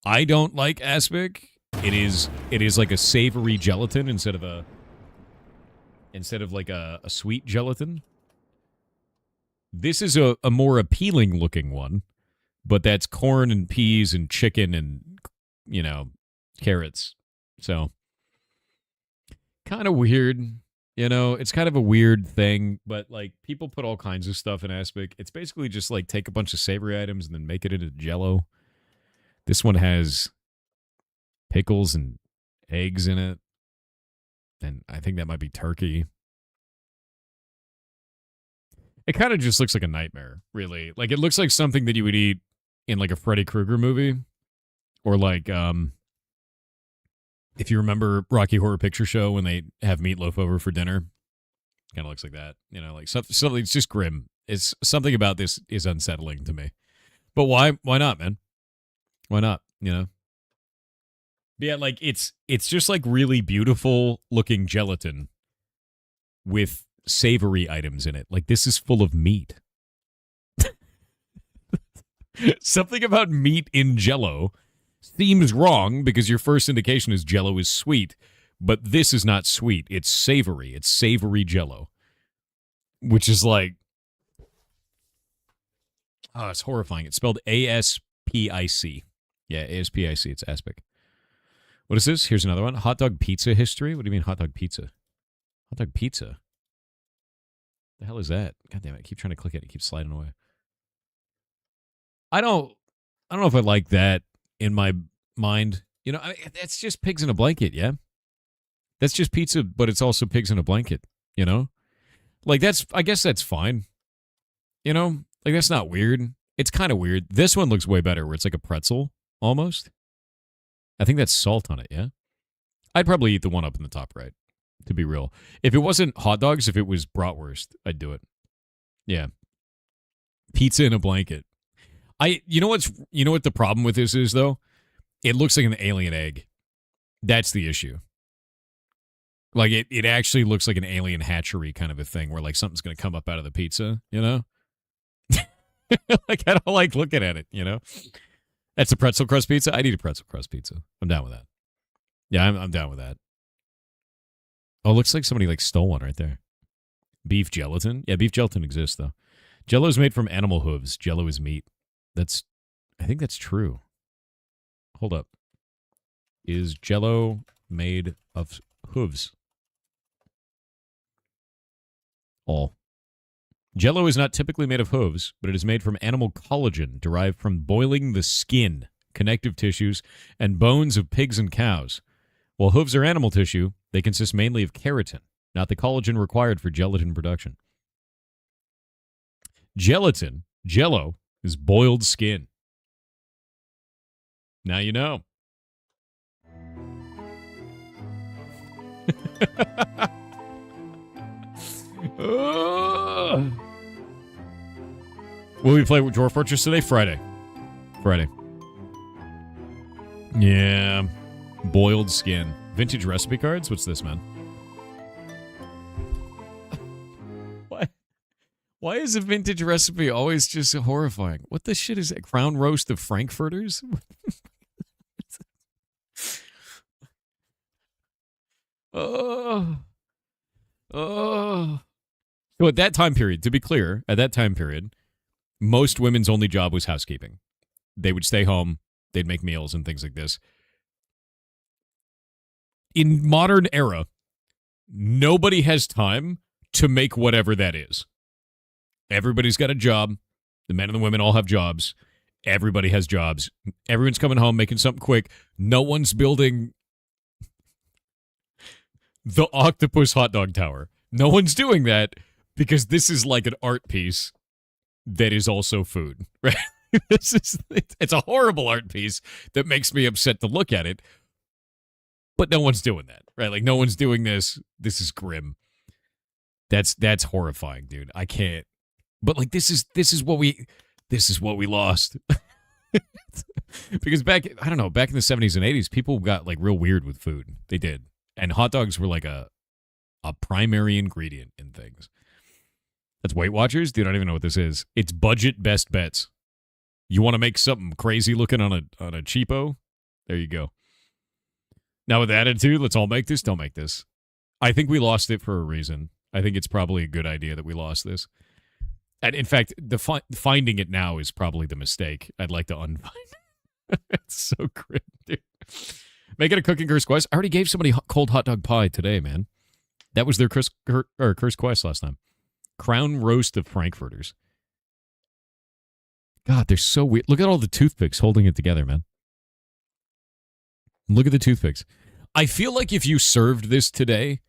I don't like aspic. It is like a savory gelatin instead of like a sweet gelatin. This is a more appealing looking one, but that's corn and peas and chicken and, you know, carrots. So, kind of weird. You know, it's kind of a weird thing, but like people put all kinds of stuff in aspic. It's basically just like take a bunch of savory items and then make it into jello. This one has pickles and eggs in it. And I think that might be turkey. It kind of just looks like a nightmare, really. Like it looks like something that you would eat in like a Freddy Krueger movie. Or like if you remember Rocky Horror Picture Show when they have meatloaf over for dinner. Kind of looks like that. You know, like something it's just grim. It's something about this is unsettling to me. But why not, man? Why not? You know? But yeah, like it's just like really beautiful looking gelatin with savory items in it. Like this is full of meat. Something about meat in jello seems wrong because your first indication is jello is sweet, but this is not sweet. It's savory. It's savory jello, which is like, oh, it's horrifying. It's spelled ASPIC. Yeah, ASPIC. It's aspic. What is this? Here's another one. Hot dog pizza history. What do you mean hot dog pizza? Hot dog pizza? The hell is that? God damn it. I keep trying to click it. It keeps sliding away. I don't know if I like that in my mind. You know, that's just pigs in a blanket, yeah? That's just pizza, but it's also pigs in a blanket, you know? Like, I guess that's fine. You know? Like, that's not weird. It's kind of weird. This one looks way better, where it's like a pretzel, almost. I think that's salt on it, yeah? I'd probably eat the one up in the top right, to be real. If it wasn't hot dogs, if it was bratwurst, I'd do it. Yeah. Pizza in a blanket. You know what the problem with this is, though? It looks like an alien egg. That's the issue. Like, it actually looks like an alien hatchery kind of a thing where, like, something's going to come up out of the pizza, you know? Like, I don't like looking at it, you know? That's a pretzel crust pizza? I'd eat a pretzel crust pizza. I'm down with that. Yeah, I'm down with that. Oh, it looks like somebody, like, stole one right there. Beef gelatin? Yeah, beef gelatin exists, though. Jello is made from animal hooves. Jello is meat. I think that's true. Hold up. Is Jello made of hooves? All. Jello is not typically made of hooves, but it is made from animal collagen derived from boiling the skin, connective tissues, and bones of pigs and cows. While hooves are animal tissue, they consist mainly of keratin, not the collagen required for gelatin production. Jello, is boiled skin. Now you know. Will we play with Dwarf Fortress today? Friday. Yeah. Boiled skin. Vintage recipe cards? What's this, man? Why is a vintage recipe always just horrifying? What the shit is it? Crown roast of Frankfurters? Oh. So at that time period, to be clear, most women's only job was housekeeping. They would stay home, they'd make meals and things like this. In modern era, nobody has time to make whatever that is. Everybody's got a job. The men and the women all have jobs. Everybody has jobs. Everyone's coming home making something quick. No one's building the octopus hot dog tower. No one's doing that because this is like an art piece that is also food, right? It's a horrible art piece that makes me upset to look at it, but no one's doing that, right? Like no one's doing this. This is grim. That's horrifying, dude. I can't. But like this is what we lost. Because back in the 70s and 80s, people got like real weird with food. They did. And hot dogs were like a primary ingredient in things. That's Weight Watchers? Dude, I don't even know what this is. It's budget best bets. You want to make something crazy looking on a cheapo? There you go. Now with attitude, let's all make this. Don't make this. I think we lost it for a reason. I think it's probably a good idea that we lost this. And in fact, finding it now is probably the mistake. I'd like to unfind it. It's so grim, dude. Make it a cooking curse quest. I already gave somebody cold hot dog pie today, man. That was their curse quest last time. Crown roast of Frankfurters. God, they're so weird. Look at all the toothpicks holding it together, man. Look at the toothpicks. I feel like if you served this today,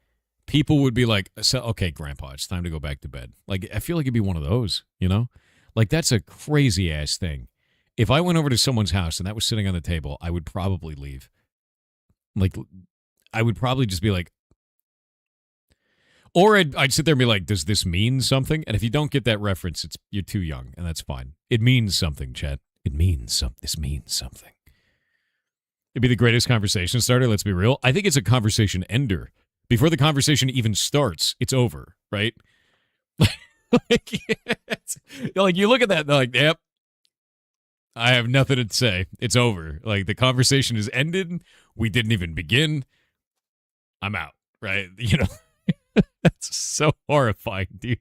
people would be like, okay, Grandpa, it's time to go back to bed. Like, I feel like it'd be one of those, you know? Like, that's a crazy-ass thing. If I went over to someone's house and that was sitting on the table, I would probably leave. Like, I would probably just be like, or I'd sit there and be like, does this mean something? And if you don't get that reference, you're too young, and that's fine. It means something, chat. It means something. This means something. It'd be the greatest conversation starter, let's be real. I think it's a conversation ender. Before the conversation even starts, it's over, right? like you look at that and they're like, yep, I have nothing to say. It's over. Like, the conversation is ended. We didn't even begin. I'm out, right? You know, that's so horrifying, dude.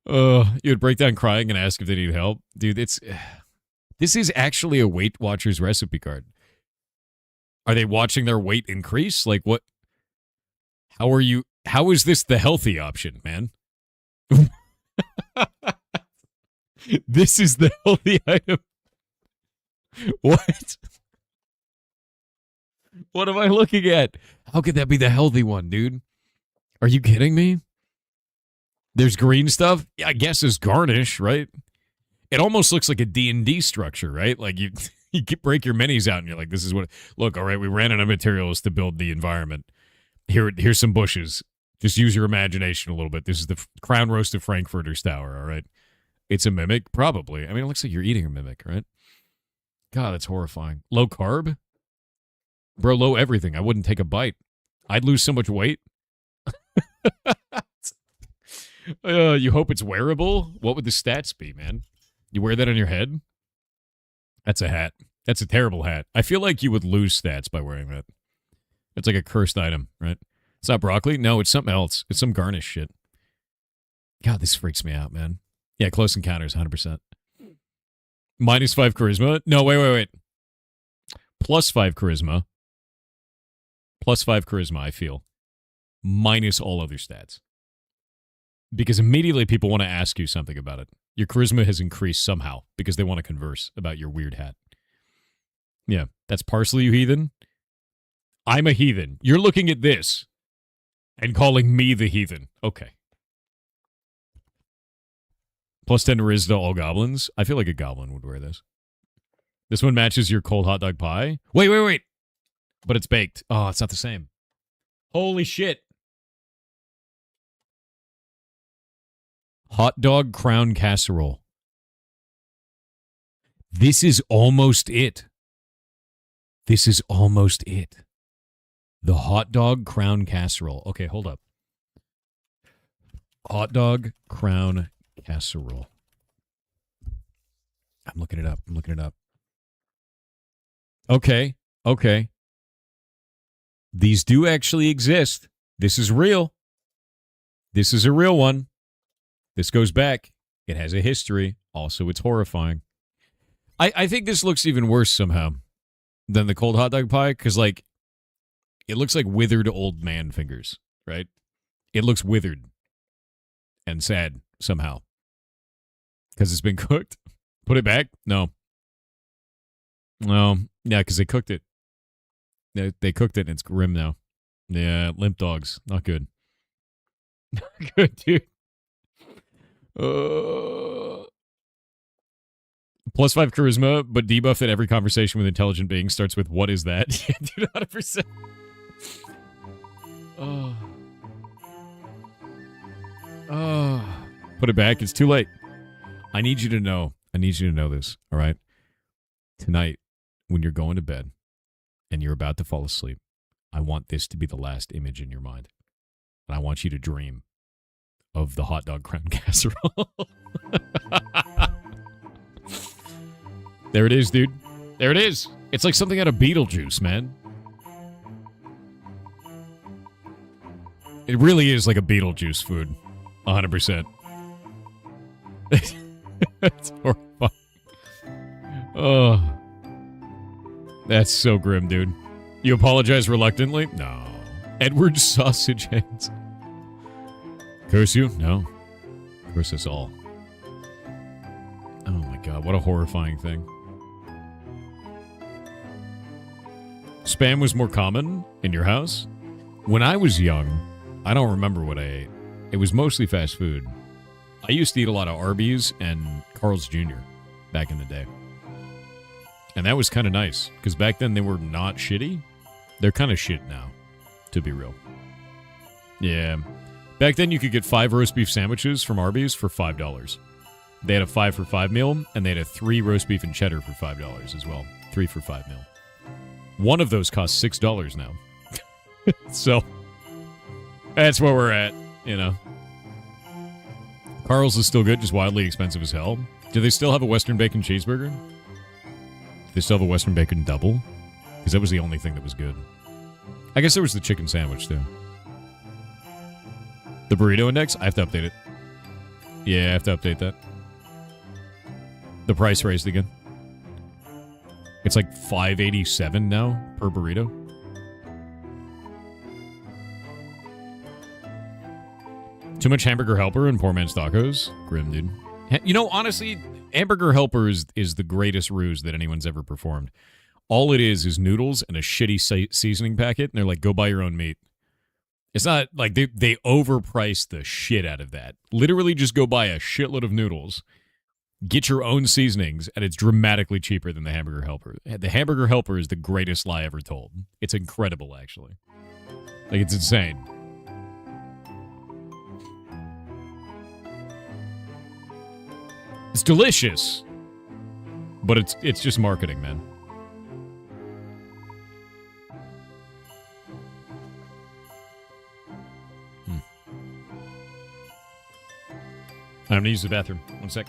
You would break down crying and ask if they need help. Dude, this is actually a Weight Watchers recipe card. Are they watching their weight increase? Like, what? How is this the healthy option, man? This is the healthy item. What? What am I looking at? How could that be the healthy one, dude? Are you kidding me? There's green stuff? Yeah, I guess is garnish, right? It almost looks like a D&D structure, right? Like you break your minis out and you're like, this is what... Look, all right, we ran out of materials to build the environment. Here's some bushes. Just use your imagination a little bit. This is the crown roasted Frankfurter's Tower, all right? It's a mimic? Probably. I mean, it looks like you're eating a mimic, right? God, that's horrifying. Low carb? Bro, low everything. I wouldn't take a bite. I'd lose so much weight. You hope it's wearable? What would the stats be, man? You wear that on your head? That's a hat. That's a terrible hat. I feel like you would lose stats by wearing that. It's like a cursed item, right? It's not broccoli? No, it's something else. It's some garnish shit. God, this freaks me out, man. Yeah, Close Encounters, 100%. -5 charisma? No, wait. +5 charisma. +5 charisma, I feel. Minus all other stats. Because immediately people want to ask you something about it. Your charisma has increased somehow because they want to converse about your weird hat. Yeah, that's parsley, you heathen. I'm a heathen. You're looking at this and calling me the heathen. Okay. +10 Riz to all goblins. I feel like a goblin would wear this. This one matches your cold hot dog pie. Wait. But it's baked. Oh, it's not the same. Holy shit. Hot dog crown casserole. This is almost it. This is almost it. The hot dog crown casserole. Okay, hold up. Hot dog crown casserole. I'm looking it up. Okay. These do actually exist. This is real. This is a real one. This goes back. It has a history. Also, it's horrifying. I think this looks even worse somehow than the cold hot dog pie because, like, it looks like withered old man fingers, right? It looks withered and sad somehow because it's been cooked. Put it back? No. Yeah, because they cooked it. They cooked it and it's grim now. Yeah, limp dogs. Not good. Not good, dude. +5 charisma, but debuff at every conversation with intelligent beings starts with "What is that?" Yeah, dude, 100%. Put it back. It's too late. I need you to know this. All right. Tonight, when you're going to bed and you're about to fall asleep, I want this to be the last image in your mind, and I want you to dream of the hot dog crown casserole. There it is, dude. There it is. It's like something out of Beetlejuice, man. It really is like a Beetlejuice food. 100%. That's horrifying. Oh. That's so grim, dude. You apologize reluctantly? No. Edward's sausage hands. Curse you? No. Curse us all. Oh my god, what a horrifying thing. Spam was more common in your house? When I was young, I don't remember what I ate. It was mostly fast food. I used to eat a lot of Arby's and Carl's Jr. back in the day. And that was kind of nice, because back then they were not shitty. They're kind of shit now, to be real. Yeah. Back then you could get 5 roast beef sandwiches from Arby's for $5. They had a 5 for $5 meal, and they had a 3 roast beef and cheddar for $5 as well. 3 for $5 meal. One of those costs $6 now. So, that's where we're at, you know. Carl's is still good, just wildly expensive as hell. Do they still have a Western Bacon cheeseburger? Do they still have a Western Bacon double? Because that was the only thing that was good. I guess there was the chicken sandwich, too. The burrito index? I have to update it. Yeah, I have to update that. The price raised again. It's like $5.87 now per burrito. Too much Hamburger Helper and poor man's tacos? Grim, dude. You know, honestly, Hamburger Helper is the greatest ruse that anyone's ever performed. All it is noodles and a shitty seasoning packet, and they're like, go buy your own meat. It's not like they overprice the shit out of that. Literally just go buy a shitload of noodles, get your own seasonings, and it's dramatically cheaper than the Hamburger Helper. The Hamburger Helper is the greatest lie ever told. It's incredible, actually. Like, it's insane. It's delicious, but it's just marketing, man. I'm gonna use the bathroom. One sec.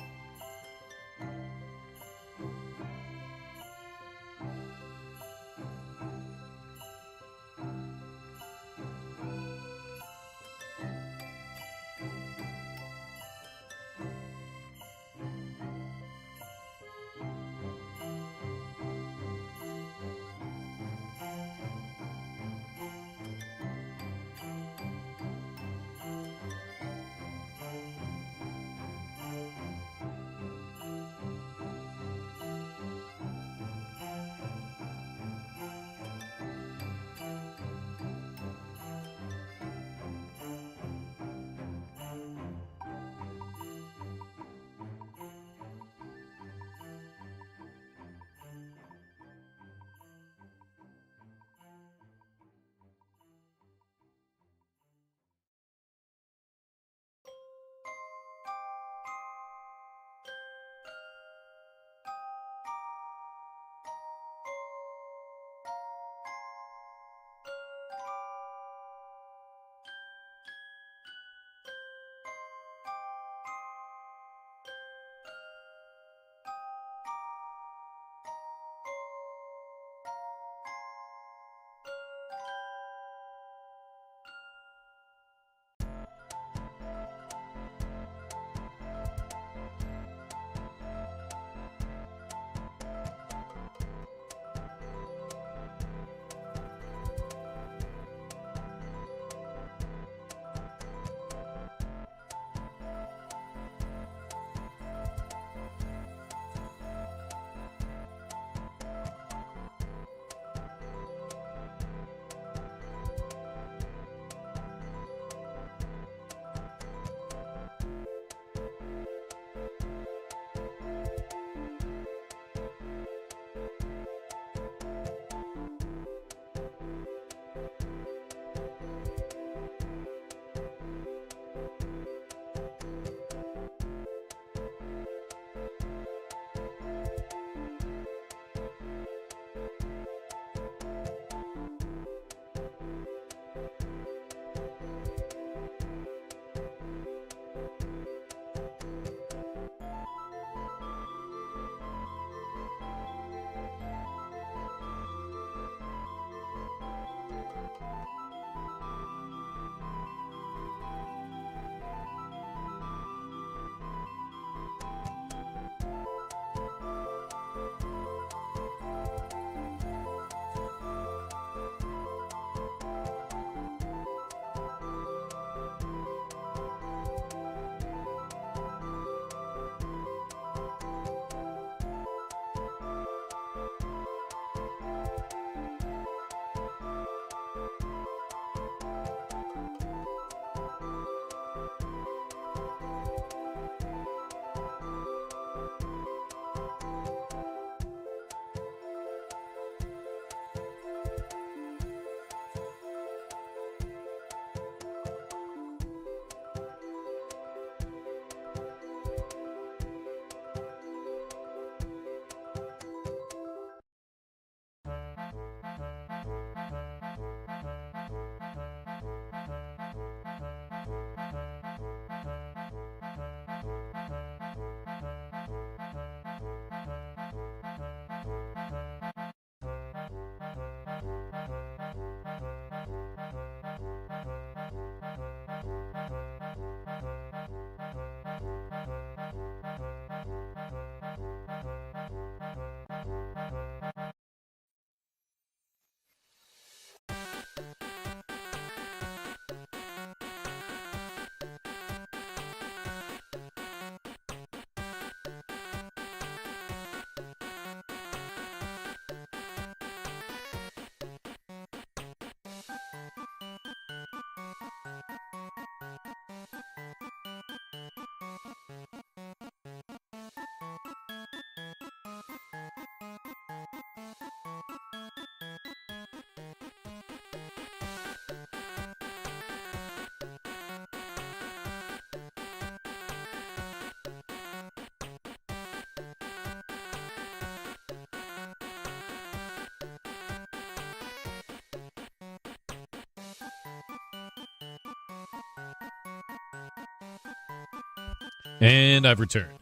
And I've returned.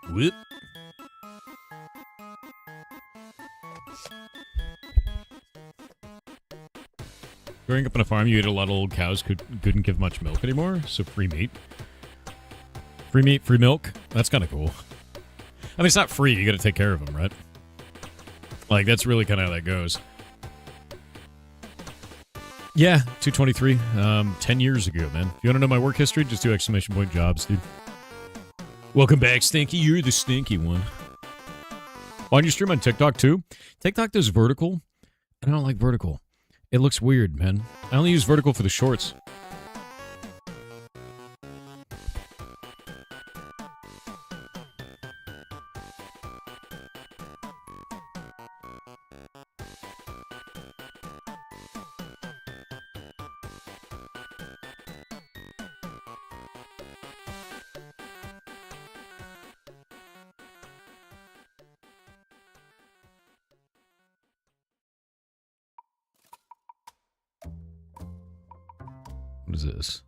Whoop. Growing up on a farm, you ate a lot of old cows couldn't give much milk anymore, so free meat. Free meat, free milk. That's kind of cool. I mean, it's not free. You got to take care of them, right? Like, that's really kind of how that goes. Yeah, 223. 10 years ago, man. If you want to know my work history, just do exclamation point jobs, dude. Welcome back, Stinky. You're the stinky one. Why don't you stream on TikTok, too? TikTok does vertical. I don't like vertical. It looks weird, man. I only use vertical for the shorts. What is this?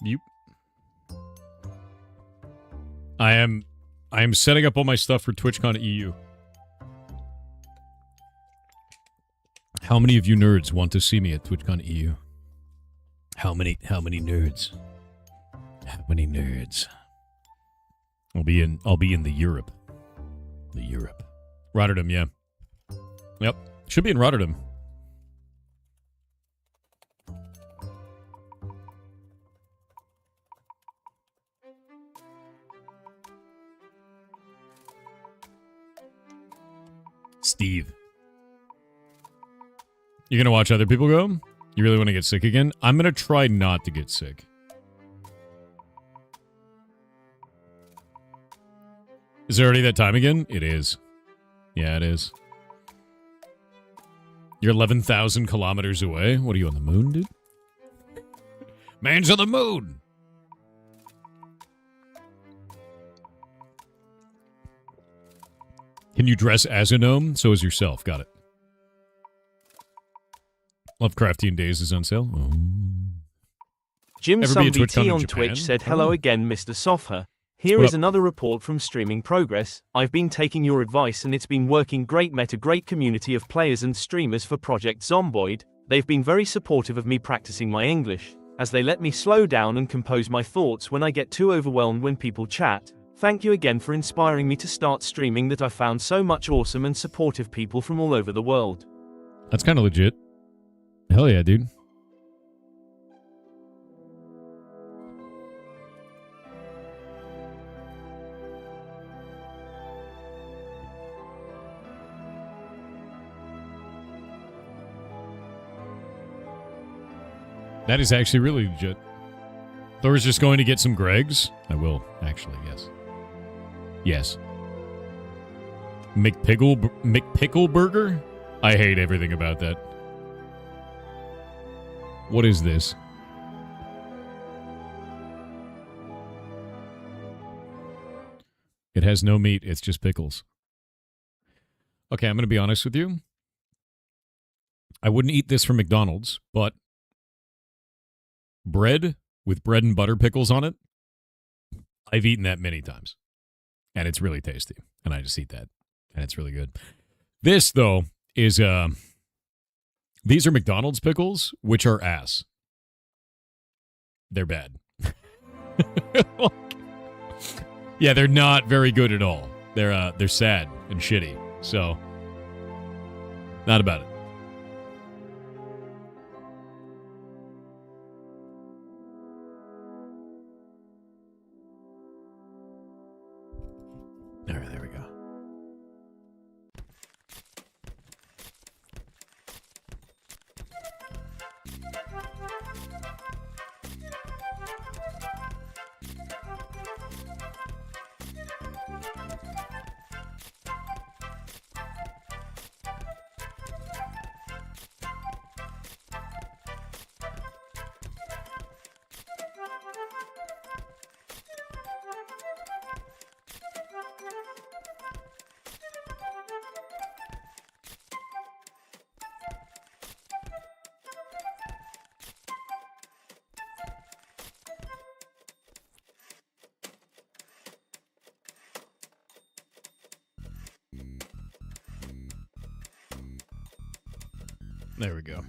Yep. I am setting up all my stuff for TwitchCon EU. How many of you nerds want to see me at TwitchCon EU? How many nerds? How many nerds? I'll be in the Europe. The Europe. Rotterdam, yeah. Yep. Should be in Rotterdam. Steve. You're going to watch other people go? You really want to get sick again? I'm going to try not to get sick. Is it already that time again? It is. Yeah, it is. You're 11,000 kilometers away? What are you, on the moon, dude? Man's on the moon! Can you dress as a gnome? So as yourself. Got it. Lovecraftian Days is on sale. Oh. Jim Ever be a Sumby TwitchCon T in on Japan? Twitch said, Oh. hello again, Mr. Sofha. Here What is up? another report from Streaming Progress. I've been taking your advice and it's been working great. Met a great community of players and streamers for Project Zomboid. They've been very supportive of me practicing my English, as they let me slow down and compose my thoughts when I get too overwhelmed when people chat. Thank you again for inspiring me to start streaming that I found so much awesome and supportive people from all over the world. That's kind of legit. Hell yeah, dude. That is actually really legit. Thor's just going to get some Greg's. I will, actually, yes. Yes. McPickle Burger? I hate everything about that. What is this? It has no meat. It's just pickles. Okay, I'm going to be honest with you. I wouldn't eat this from McDonald's, but bread with bread and butter pickles on it, I've eaten that many times. And it's really tasty. And I just eat that. And it's really good. This, though, is, these are McDonald's pickles, which are ass. They're bad. Yeah, they're not very good at all. They're sad and shitty. So, not about it. There we go.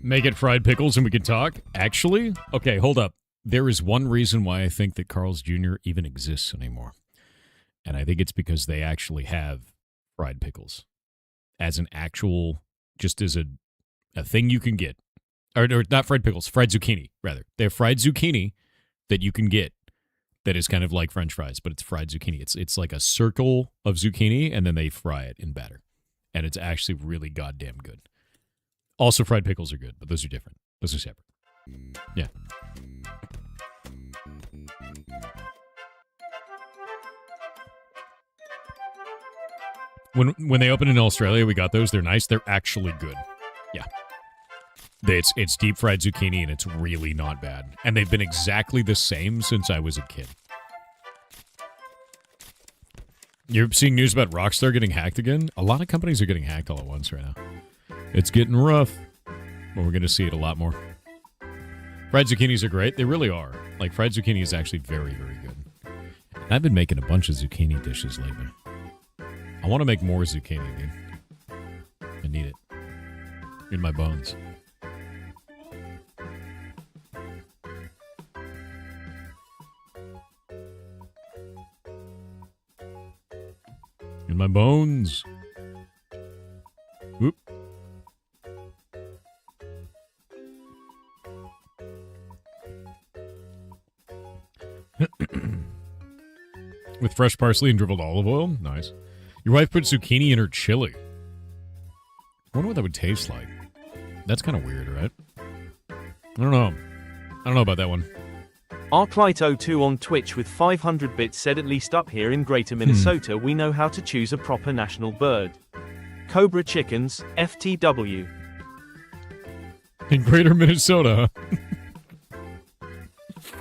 Make it fried pickles and we can talk? Actually? Okay, hold up. There is one reason why I think that Carl's Jr. even exists anymore. And I think it's because they actually have fried pickles. As an actual, just as a thing you can get. Or not fried pickles, fried zucchini, rather. They have fried zucchini that you can get that is kind of like French fries, but it's fried zucchini. It's like a circle of zucchini, and then they fry it in batter. And it's actually really goddamn good. Also, fried pickles are good, but those are different. Those are separate. Yeah. When they opened in Australia, we got those. They're nice. They're actually good. Yeah. It's deep fried zucchini, and it's really not bad. And they've been exactly the same since I was a kid. You're seeing news about Rockstar getting hacked again? A lot of companies are getting hacked all at once right now. It's getting rough. But we're going to see it a lot more. Fried zucchinis are great. They really are. Like, fried zucchini is actually very, very good. I've been making a bunch of zucchini dishes lately. I want to make more zucchini, dude. I need it. In my bones. In my bones. Whoop. With fresh parsley and dribbled olive oil? Nice. Your wife put zucchini in her chili. I wonder what that would taste like. That's kind of weird, right? I don't know. I don't know about that one. Arclight02 on Twitch with 500 bits said, at least up here in Greater Minnesota, we know how to choose a proper national bird. Cobra chickens, FTW. In Greater Minnesota, huh?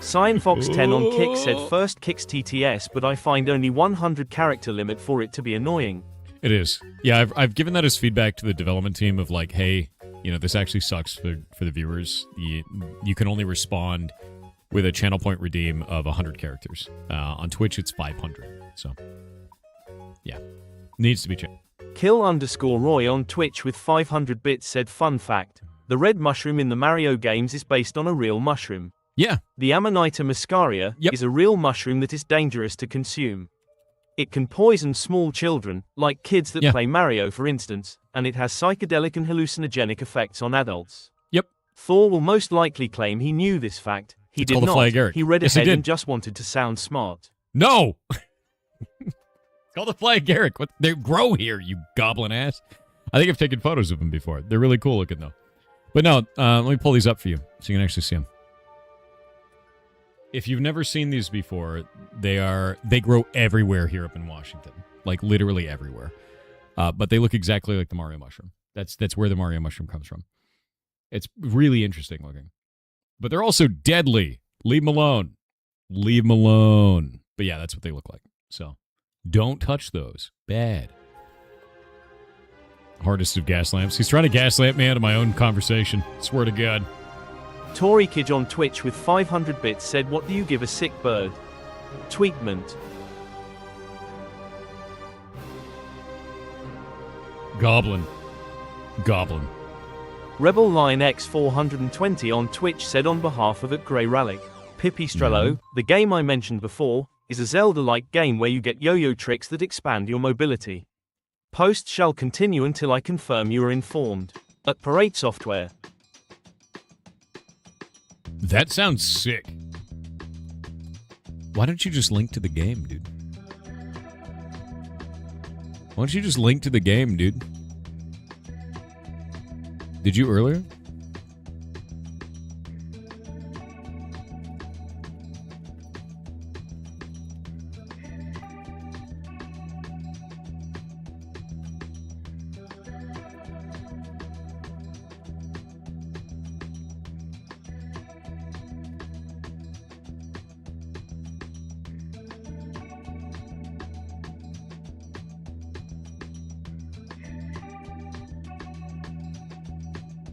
Cyan Fox 10 on Kick said, first Kick's TTS, but I find only 100 character limit for it to be annoying. It is. Yeah, I've given that as feedback to the development team of like, hey, you know, this actually sucks for the viewers. You can only respond with a channel point redeem of 100 characters. On Twitch, it's 500. So, yeah. Needs to be changed. Kill_Roy on Twitch with 500 bits said, fun fact, the red mushroom in the Mario games is based on a real mushroom. Yeah. The Amanita muscaria is a real mushroom that is dangerous to consume. It can poison small children, like kids that play Mario for instance, and it has psychedelic and hallucinogenic effects on adults. Yep. Thor will most likely claim he knew this fact. He did not. He read ahead and just wanted to sound smart. No! It's called the Fly Garrick. What? They grow here, you goblin ass. I think I've taken photos of them before. They're really cool looking, though. But no, let me pull these up for you so you can actually see them. If you've never seen these before, they grow everywhere here up in Washington. Like, literally everywhere. But they look exactly like the Mario mushroom. That's where the Mario mushroom comes from. It's really interesting looking. But they're also deadly. Leave them alone. Leave them alone. But yeah, that's what they look like. So, don't touch those. Bad. Hardest of gas lamps. He's trying to gaslamp me out of my own conversation. Swear to God. Tory Kidge on Twitch with 500 bits said, what do you give a sick bird? Tweetment. Goblin. Goblin. Rebel Lion X 420 on Twitch said, on behalf of at Grey Relic, Pipistrello, the game I mentioned before, is a Zelda-like game where you get yo-yo tricks that expand your mobility. Post shall continue until I confirm you are informed. At Parade Software. That sounds sick. Why don't you just link to the game, dude? Why don't you just link to the game, dude? Did you earlier?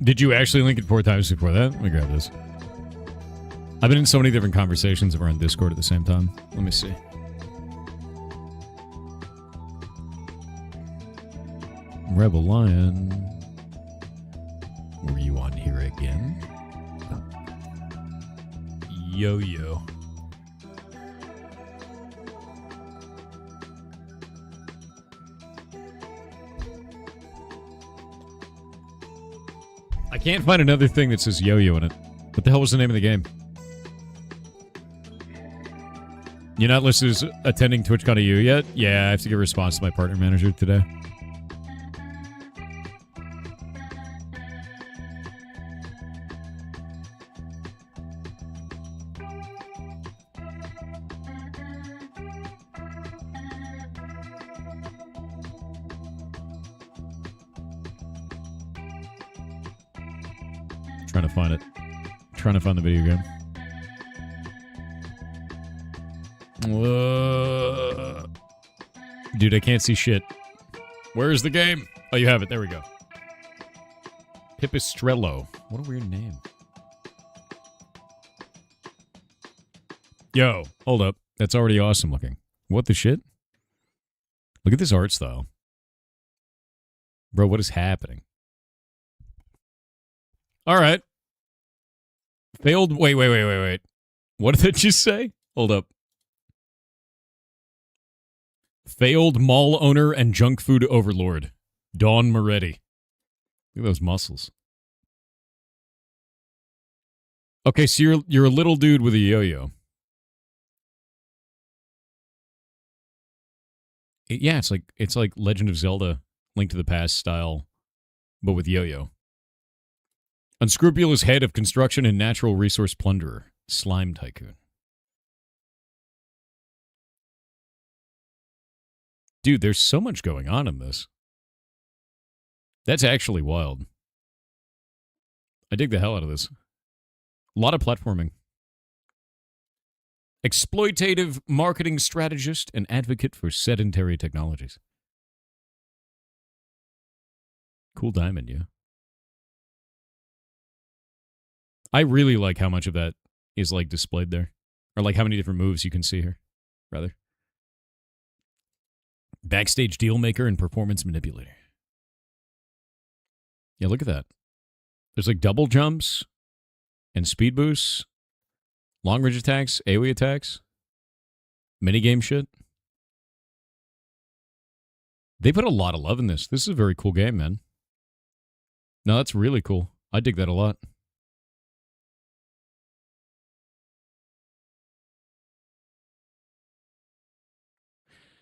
Did you actually link it 4 times before that? Let me grab this. I've been in so many different conversations that were on Discord at the same time. Let me see. Rebel Lion. Were you on here again? Yo-yo. I can't find another thing that says yo-yo in it. What the hell was the name of the game? You're not listeners attending TwitchCon EU yet? Yeah, I have to get a response to my partner manager today. Trying to find it. Trying to find the video game. Dude, I can't see shit. Where is the game? Oh, you have it. There we go. Pipistrello. What a weird name. Yo, hold up. That's already awesome looking. What the shit? Look at this art style. Bro, what is happening? All right. Failed. Wait. What did it just say? Hold up. Failed mall owner and junk food overlord. Dawn Moretti. Look at those muscles. Okay, so you're a little dude with a yo-yo. Yeah, it's like Legend of Zelda, Link to the Past style, but with yo-yo. Unscrupulous head of construction and natural resource plunderer. Slime tycoon. Dude, there's so much going on in this. That's actually wild. I dig the hell out of this. A lot of platforming. Exploitative marketing strategist and advocate for sedentary technologies. Cool diamond, yeah. I really like how much of that is like displayed there. Or like how many different moves you can see here, rather. Backstage deal maker and performance manipulator. Yeah, look at that. There's like double jumps and speed boosts, long range attacks, AoE attacks, minigame shit. They put a lot of love in this. This is a very cool game, man. No, that's really cool. I dig that a lot.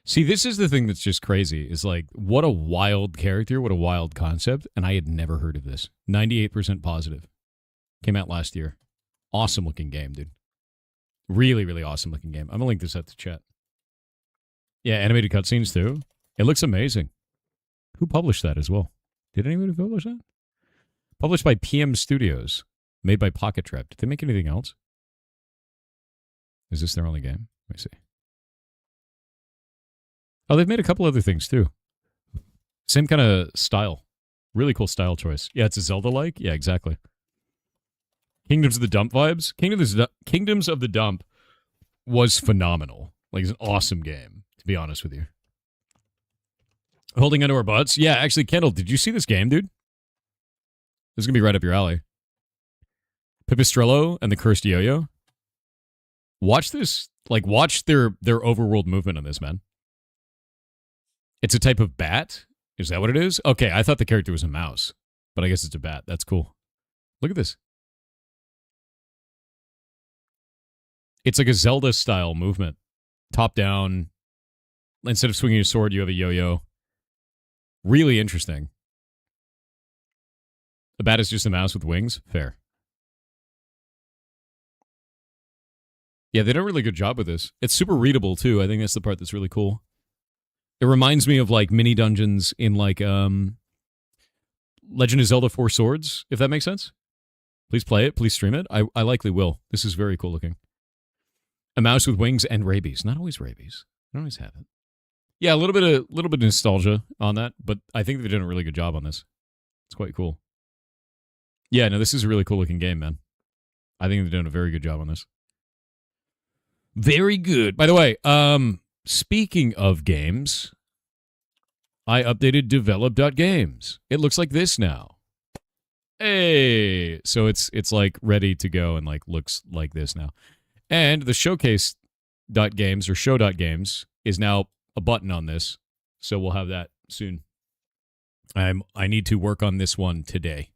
See, this is the thing that's just crazy, is like, what a wild character, what a wild concept, and I had never heard of this. 98% positive. Came out last year. Awesome looking game, dude. Really, really awesome looking game. I'm going to link this up to chat. Yeah, animated cutscenes too. It looks amazing. Who published that as well? Did anybody publish that? Published by PM Studios. Made by Pocket Trap. Did they make anything else? Is this their only game? Let me see. Oh, they've made a couple other things, too. Same kind of style. Really cool style choice. Yeah, it's a Zelda-like. Yeah, exactly. Kingdoms of the Dump vibes. Kingdoms of the Dump was phenomenal. Like, it's an awesome game, to be honest with you. Holding onto our butts? Yeah, actually, Kendall, did you see this game, dude? This is going to be right up your alley. Pipistrello and the Cursed Yo-Yo. Watch this. Like, watch their overworld movement on this, man. It's a type of bat? Is that what it is? Okay, I thought the character was a mouse. But I guess it's a bat. That's cool. Look at this. It's like a Zelda-style movement. Top down. Instead of swinging your sword, you have a yo-yo. Really interesting. A bat is just a mouse with wings? Fair. Yeah, they did a really good job with this. It's super readable, too. I think that's the part that's really cool. It reminds me of, like, mini dungeons in, like, Legend of Zelda 4 Swords, if that makes sense. Please play it. Please stream it. I likely will. This is very cool looking. A mouse with wings and rabies. Not always rabies. I don't always have it. Yeah, a little bit of nostalgia on that, but I think they've done a really good job on this. It's quite cool. Yeah, no, this is a really cool looking game, man. I think they've done a very good job on this. Very good. By the way, speaking of games, I updated develop.games. It looks like this now. Hey, so it's like ready to go and like looks like this now. And the showcase.games or show.games is now a button on this. So we'll have that soon. I need to work on this one today.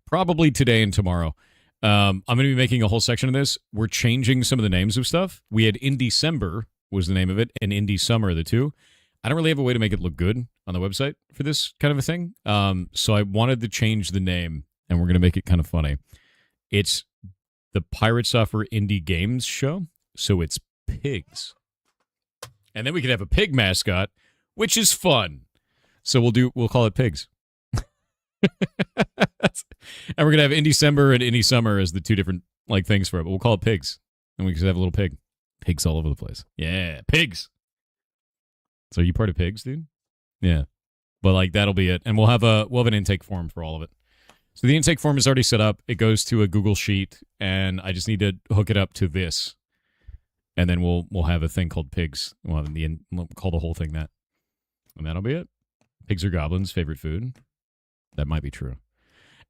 Probably today and tomorrow. I'm going to be making a whole section of this. We're changing some of the names of stuff. We had In December was the name of it, and Indie Summer are the two. I don't really have a way to make it look good on the website for this kind of a thing. So I wanted to change the name, and we're going to make it kind of funny. It's the Pirate Software Indie Games Show, so it's pigs. And then we could have a pig mascot, which is fun. So we'll call it pigs. And we're going to have In December and Indie Summer as the two different like things for it, but we'll call it pigs. And we could have a little pig. Pigs all over the place. Yeah, pigs. So are you part of pigs, dude? Yeah. But like that'll be it. And we'll have an intake form for all of it. So the intake form is already set up. It goes to a Google Sheet, and I just need to hook it up to this. And then we'll have a thing called pigs. We'll call the whole thing that. And that'll be it. Pigs are goblins' favorite food. That might be true.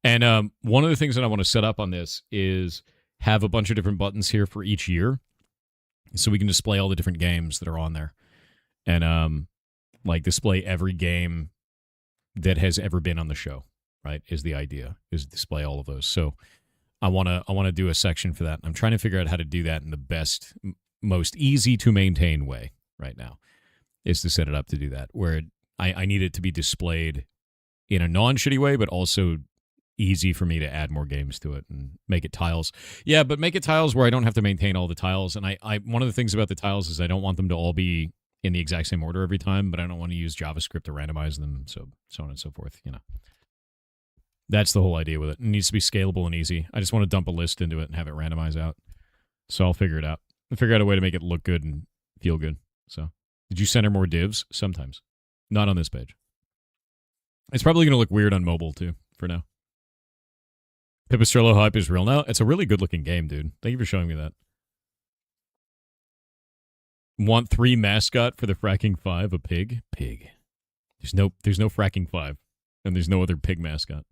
And one of the things that I want to set up on this is have a bunch of different buttons here for each year, so we can display all the different games that are on there, and like display every game that has ever been on the show. Right, is the idea, is display all of those. So I want to do a section for that. I'm trying to figure out how to do that in the best, most easy to maintain way right now, is to set it up to do that, where I need it to be displayed in a non-shitty way, but also easy for me to add more games to it and make it tiles. Yeah, but make it tiles where I don't have to maintain all the tiles. And I one of the things about the tiles is I don't want them to all be in the exact same order every time, but I don't want to use JavaScript to randomize them, so on and so forth, you know. That's the whole idea with it. It needs to be scalable and easy. I just want to dump a list into it and have it randomize out. So I'll figure it out. I'll figure out a way to make it look good and feel good. So, did you center more divs? Sometimes. Not on this page. It's probably going to look weird on mobile, too, for now. Pipistrello hype is real now. It's a really good-looking game, dude. Thank you for showing me that. Want 3 mascot for the Fracking 5, a pig? Pig. There's no Fracking 5, and there's no other pig mascot.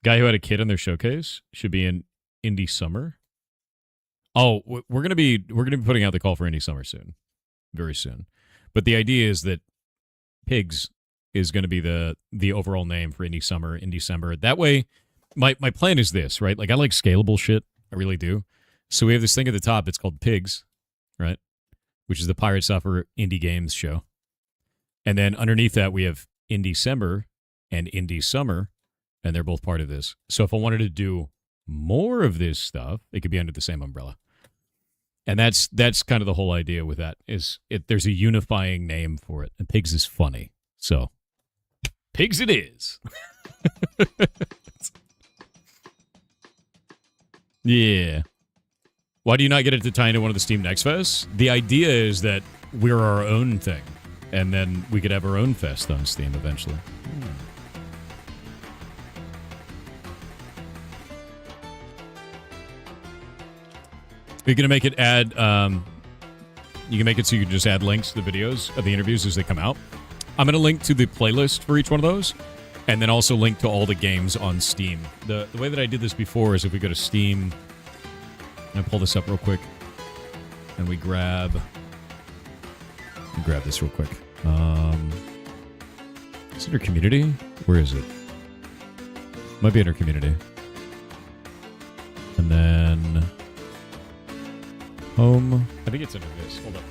Guy who had a kid on their showcase should be in Indie Summer. Oh, we're gonna be putting out the call for Indie Summer soon, very soon. But the idea is that pigs is going to be the overall name for Indie Summer in December. That way, my plan is this, right? Like I like scalable shit, I really do. So we have this thing at the top that's called Pigs, right? Which is the Pirate Software Indie Games Show, and then underneath that we have Indie December and Indie Summer. And they're both part of this. So if I wanted to do more of this stuff, it could be under the same umbrella. And that's kind of the whole idea with that, is there's a unifying name for it. And pigs is funny. So pigs it is. Yeah. Why do you not get it to tie into one of the Steam Next Fests? The idea is that we're our own thing. And then we could have our own fest on Steam eventually. You're going to make it add, you can make it so you can just add links to the videos of the interviews as they come out. I'm going to link to the playlist for each one of those, and then also link to all the games on Steam. The way that I did this before is if we go to Steam, and I pull this up real quick, and we grab this real quick. Is it under community? Where is it? Might be under community. And then home. I think it's under this. Hold up.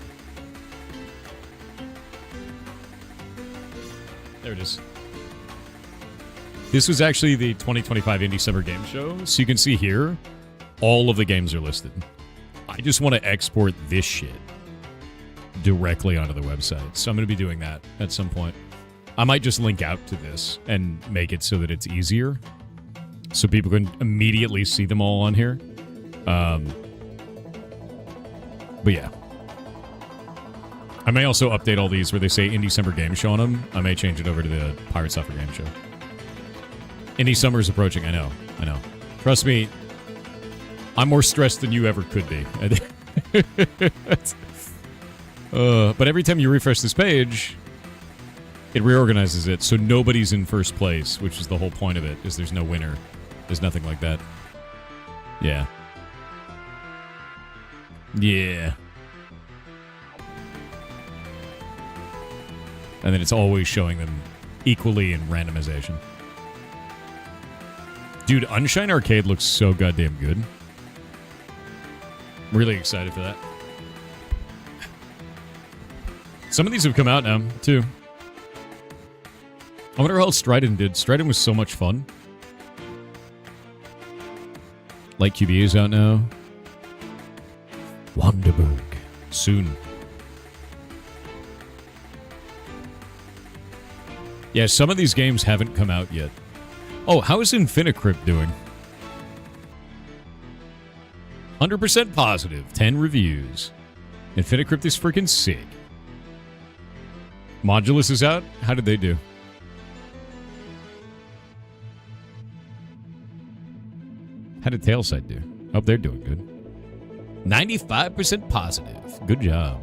There it is. This was actually the 2025 Indie Summer Game Show. So you can see here, all of the games are listed. I just want to export this shit directly onto the website. So I'm going to be doing that at some point. I might just link out to this and make it so that it's easier, so people can immediately see them all on here. But yeah. I may also update all these where they say Indie Summer Game Show on them. I may change it over to the Pirate Software Game Show. Indie Summer is approaching. I know. Trust me, I'm more stressed than you ever could be. But every time you refresh this page, It reorganizes it so nobody's in first place, which is the whole point of it, is there's no winner. There's nothing like that. Yeah. Yeah. And then it's always showing them equally in randomization. Dude, Unshine Arcade looks so goddamn good. Really excited for that. Some of these have come out now, too. I wonder how Strident did. Strident was so much fun. Light QB is out now. Wanderberg. Soon. Yeah, some of these games haven't come out yet. Oh, how is Infinicrypt doing? 100% positive. 10 reviews. Infinicrypt is freaking sick. Modulus is out? How did they do? How did Tailsight do? Oh, they're doing good. 95% positive. Good job.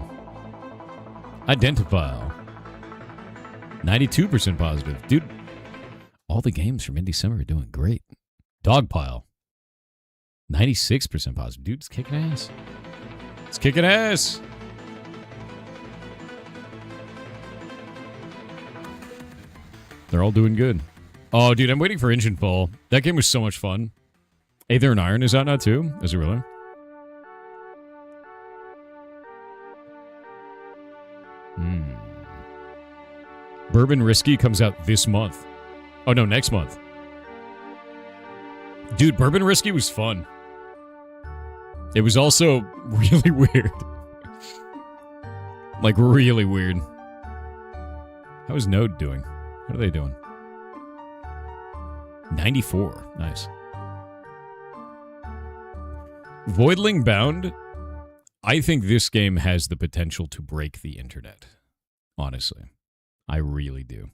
Identifile. 92% positive. Dude, all the games from Indie Summer are doing great. Dogpile. 96% positive. Dude, it's kicking ass. It's kicking ass. They're all doing good. Oh, dude, I'm waiting for Engine Fall. That game was so much fun. Aether and Iron is out now, too? Is it really? Bourbon Risky comes out this month. Oh, no, next month. Dude, Bourbon Risky was fun. It was also really weird. Like, really weird. How is Node doing? What are they doing? 94. Nice. Voidling Bound. I think this game has the potential to break the internet. Honestly. I really do.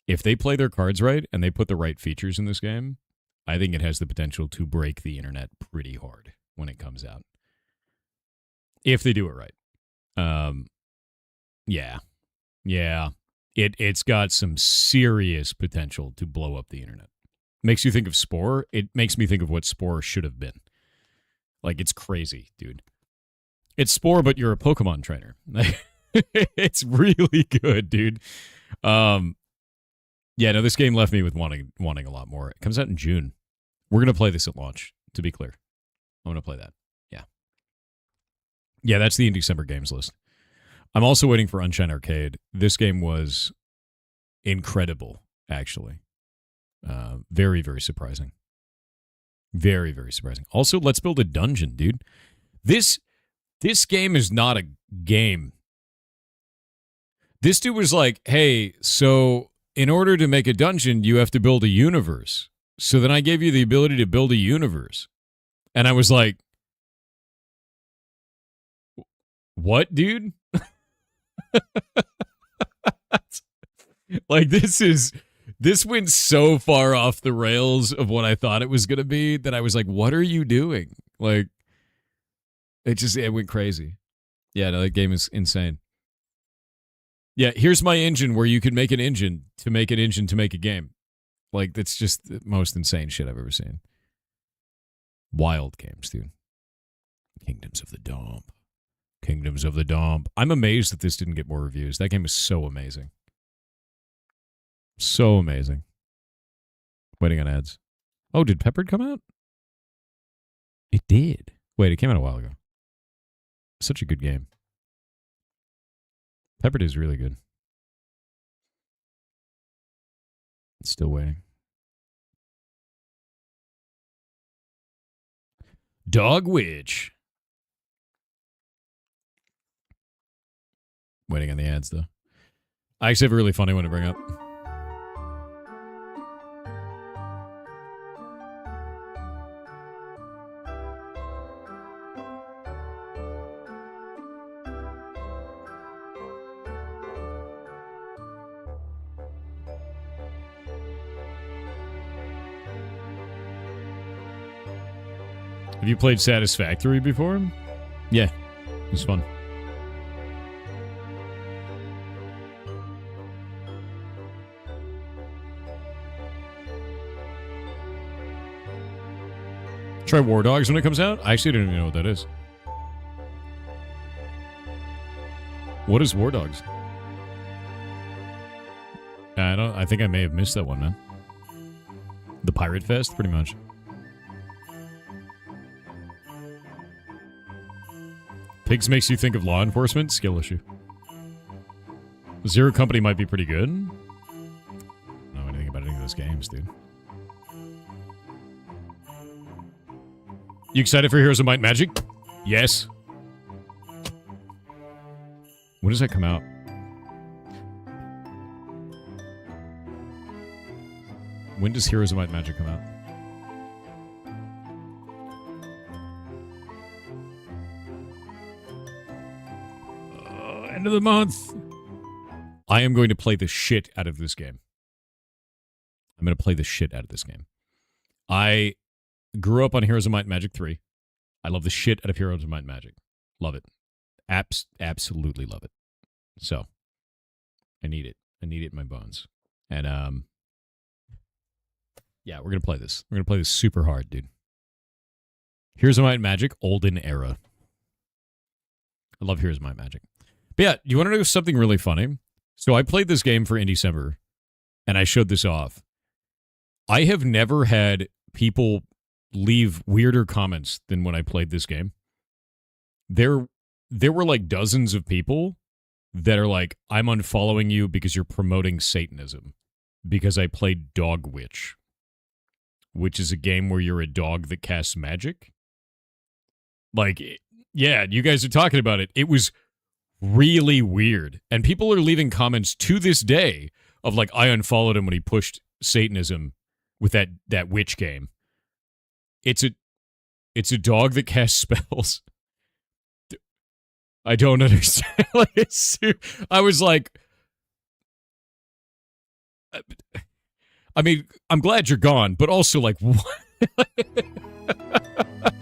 If they play their cards right and they put the right features in this game, I think it has the potential to break the internet pretty hard when it comes out. If they do it right. Yeah. It's got some serious potential to blow up the internet. Makes you think of Spore. It makes me think of what Spore should have been. Like, it's crazy, dude. It's Spore, but you're a Pokemon trainer. It's really good, dude. Yeah, no, this game left me with wanting a lot more. It comes out in June. We're going to play this at launch, to be clear. I'm going to play that. Yeah. Yeah, that's the Indie Summer games list. I'm also waiting for Unshine Arcade. This game was incredible, actually. Very, very surprising. Very, very surprising. Also, let's build a dungeon, dude. This game is not a game. This dude was like, hey, so in order to make a dungeon, you have to build a universe. So then I gave you the ability to build a universe. And I was like, what, dude? Like, this went so far off the rails of what I thought it was going to be that I was like, what are you doing? Like, it went crazy. Yeah, no, that game is insane. Yeah, here's my engine where you can make an engine to make an engine to make a game. Like, that's just the most insane shit I've ever seen. Wild games, dude. Kingdoms of the Dump. Kingdoms of the Dump. I'm amazed that this didn't get more reviews. That game is so amazing. So amazing. Waiting on ads. Oh, did Peppered come out? It did. Wait, it came out a while ago. Such a good game. Peppered is really good. Still waiting. Dog Witch. Waiting on the ads, though. I actually have a really funny one to bring up. Have you played Satisfactory before? Yeah, it was fun. Try War Dogs when it comes out? I actually don't even know what that is. What is War Dogs? I think I may have missed that one, man. The Pirate Fest, pretty much. Pigs makes you think of law enforcement? Skill issue. Zero Company might be pretty good. I don't know anything about any of those games, dude. You excited for Heroes of Might and Magic? Yes. When does that come out? When does Heroes of Might and Magic come out? End of the month. I am going to play the shit out of this game. I'm going to play the shit out of this game. I grew up on Heroes of Might and Magic 3. I love the shit out of Heroes of Might and Magic. Love it. Absolutely love it. So, I need it. I need it in my bones. And, yeah, we're going to play this. We're going to play this super hard, dude. Heroes of Might and Magic, Olden Era. I love Heroes of Might and Magic. But yeah, you want to know something really funny? So I played this game for in December, and I showed this off. I have never had people leave weirder comments than when I played this game. There were like dozens of people that are like, I'm unfollowing you because you're promoting Satanism. Because I played Dog Witch, which is a game where you're a dog that casts magic. Like, yeah, you guys are talking about it. It was really weird. And people are leaving comments to this day of like, I unfollowed him when he pushed Satanism with that witch game. It's a dog that casts spells. I don't understand. Like, I was like, I mean, I'm glad you're gone, but also like, what?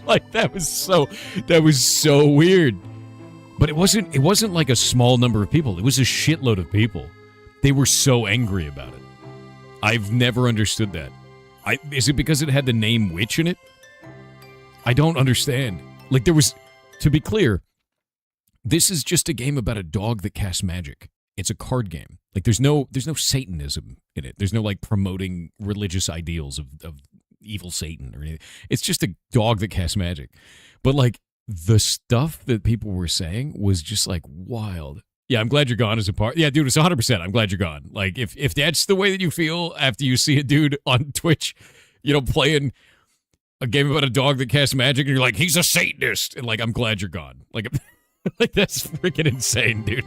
Like that was so weird. But it wasn't like a small number of people. It was a shitload of people. They were so angry about it. I've never understood that. Is it because it had the name witch in it? I don't understand. Like there was, to be clear, this is just a game about a dog that casts magic. It's a card game. Like there's no Satanism in it. There's no like promoting religious ideals of evil Satan or anything. It's just a dog that casts magic. But like the stuff that people were saying was just like wild. Yeah, I'm glad you're gone as a part. Yeah, dude, it's 100%. I'm glad you're gone. Like if that's the way that you feel after you see a dude on Twitch, you know, playing a game about a dog that casts magic and you're like, he's a Satanist. And like, I'm glad you're gone. Like, like that's freaking insane, dude.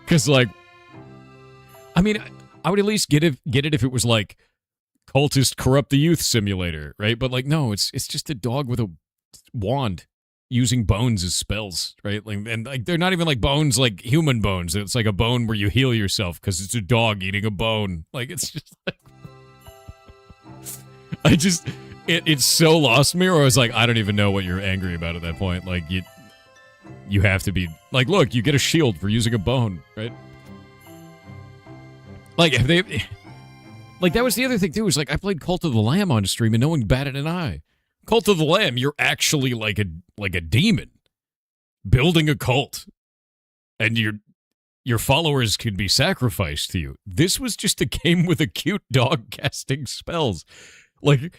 Because like, I mean, I would at least get it if it was like cultist corrupt the youth simulator, right? But like, no, it's just a dog with a wand using bones as spells, right? Like, and like they're not even like bones like human bones. It's like a bone where you heal yourself because it's a dog eating a bone. Like it's just like, it's so lost me. Or I was like, I don't even know what you're angry about at that point. Like you have to be like, look, you get a shield for using a bone, right? Like if they, like that was the other thing too. Was like I played Cult of the Lamb on stream and no one batted an eye. Cult of the Lamb, you're actually like a demon building a cult, and your followers could be sacrificed to you. This was just a game with a cute dog casting spells. Like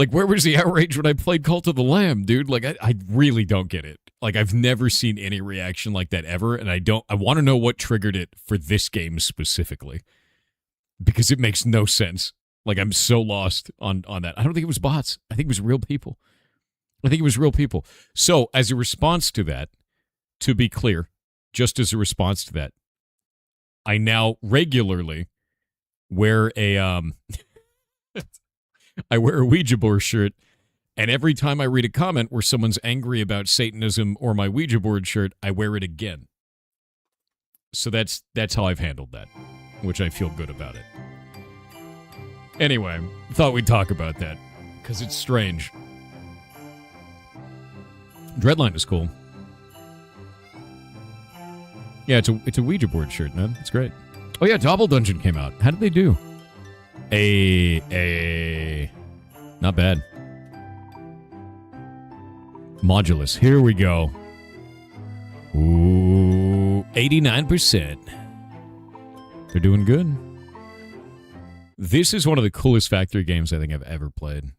where was the outrage when I played Cult of the Lamb, dude? Like I really don't get it. Like I've never seen any reaction like that ever, and I want to know what triggered it for this game specifically. Because it makes no sense. Like, I'm so lost on that. I don't think it was bots. I think it was real people. So, as a response to that, to be clear, just as a response to that, I now regularly wear a, I wear a Ouija board shirt, and every time I read a comment where someone's angry about Satanism or my Ouija board shirt, I wear it again. So that's how I've handled that, which I feel good about it. Anyway, thought we'd talk about that, because it's strange. Dreadline is cool. Yeah, it's a Ouija board shirt, man. It's great. Oh yeah, Double Dungeon came out. How did they do? Not bad. Modulus. Here we go. Ooh, 89%. They're doing good. This is one of the coolest factory games I think I've ever played.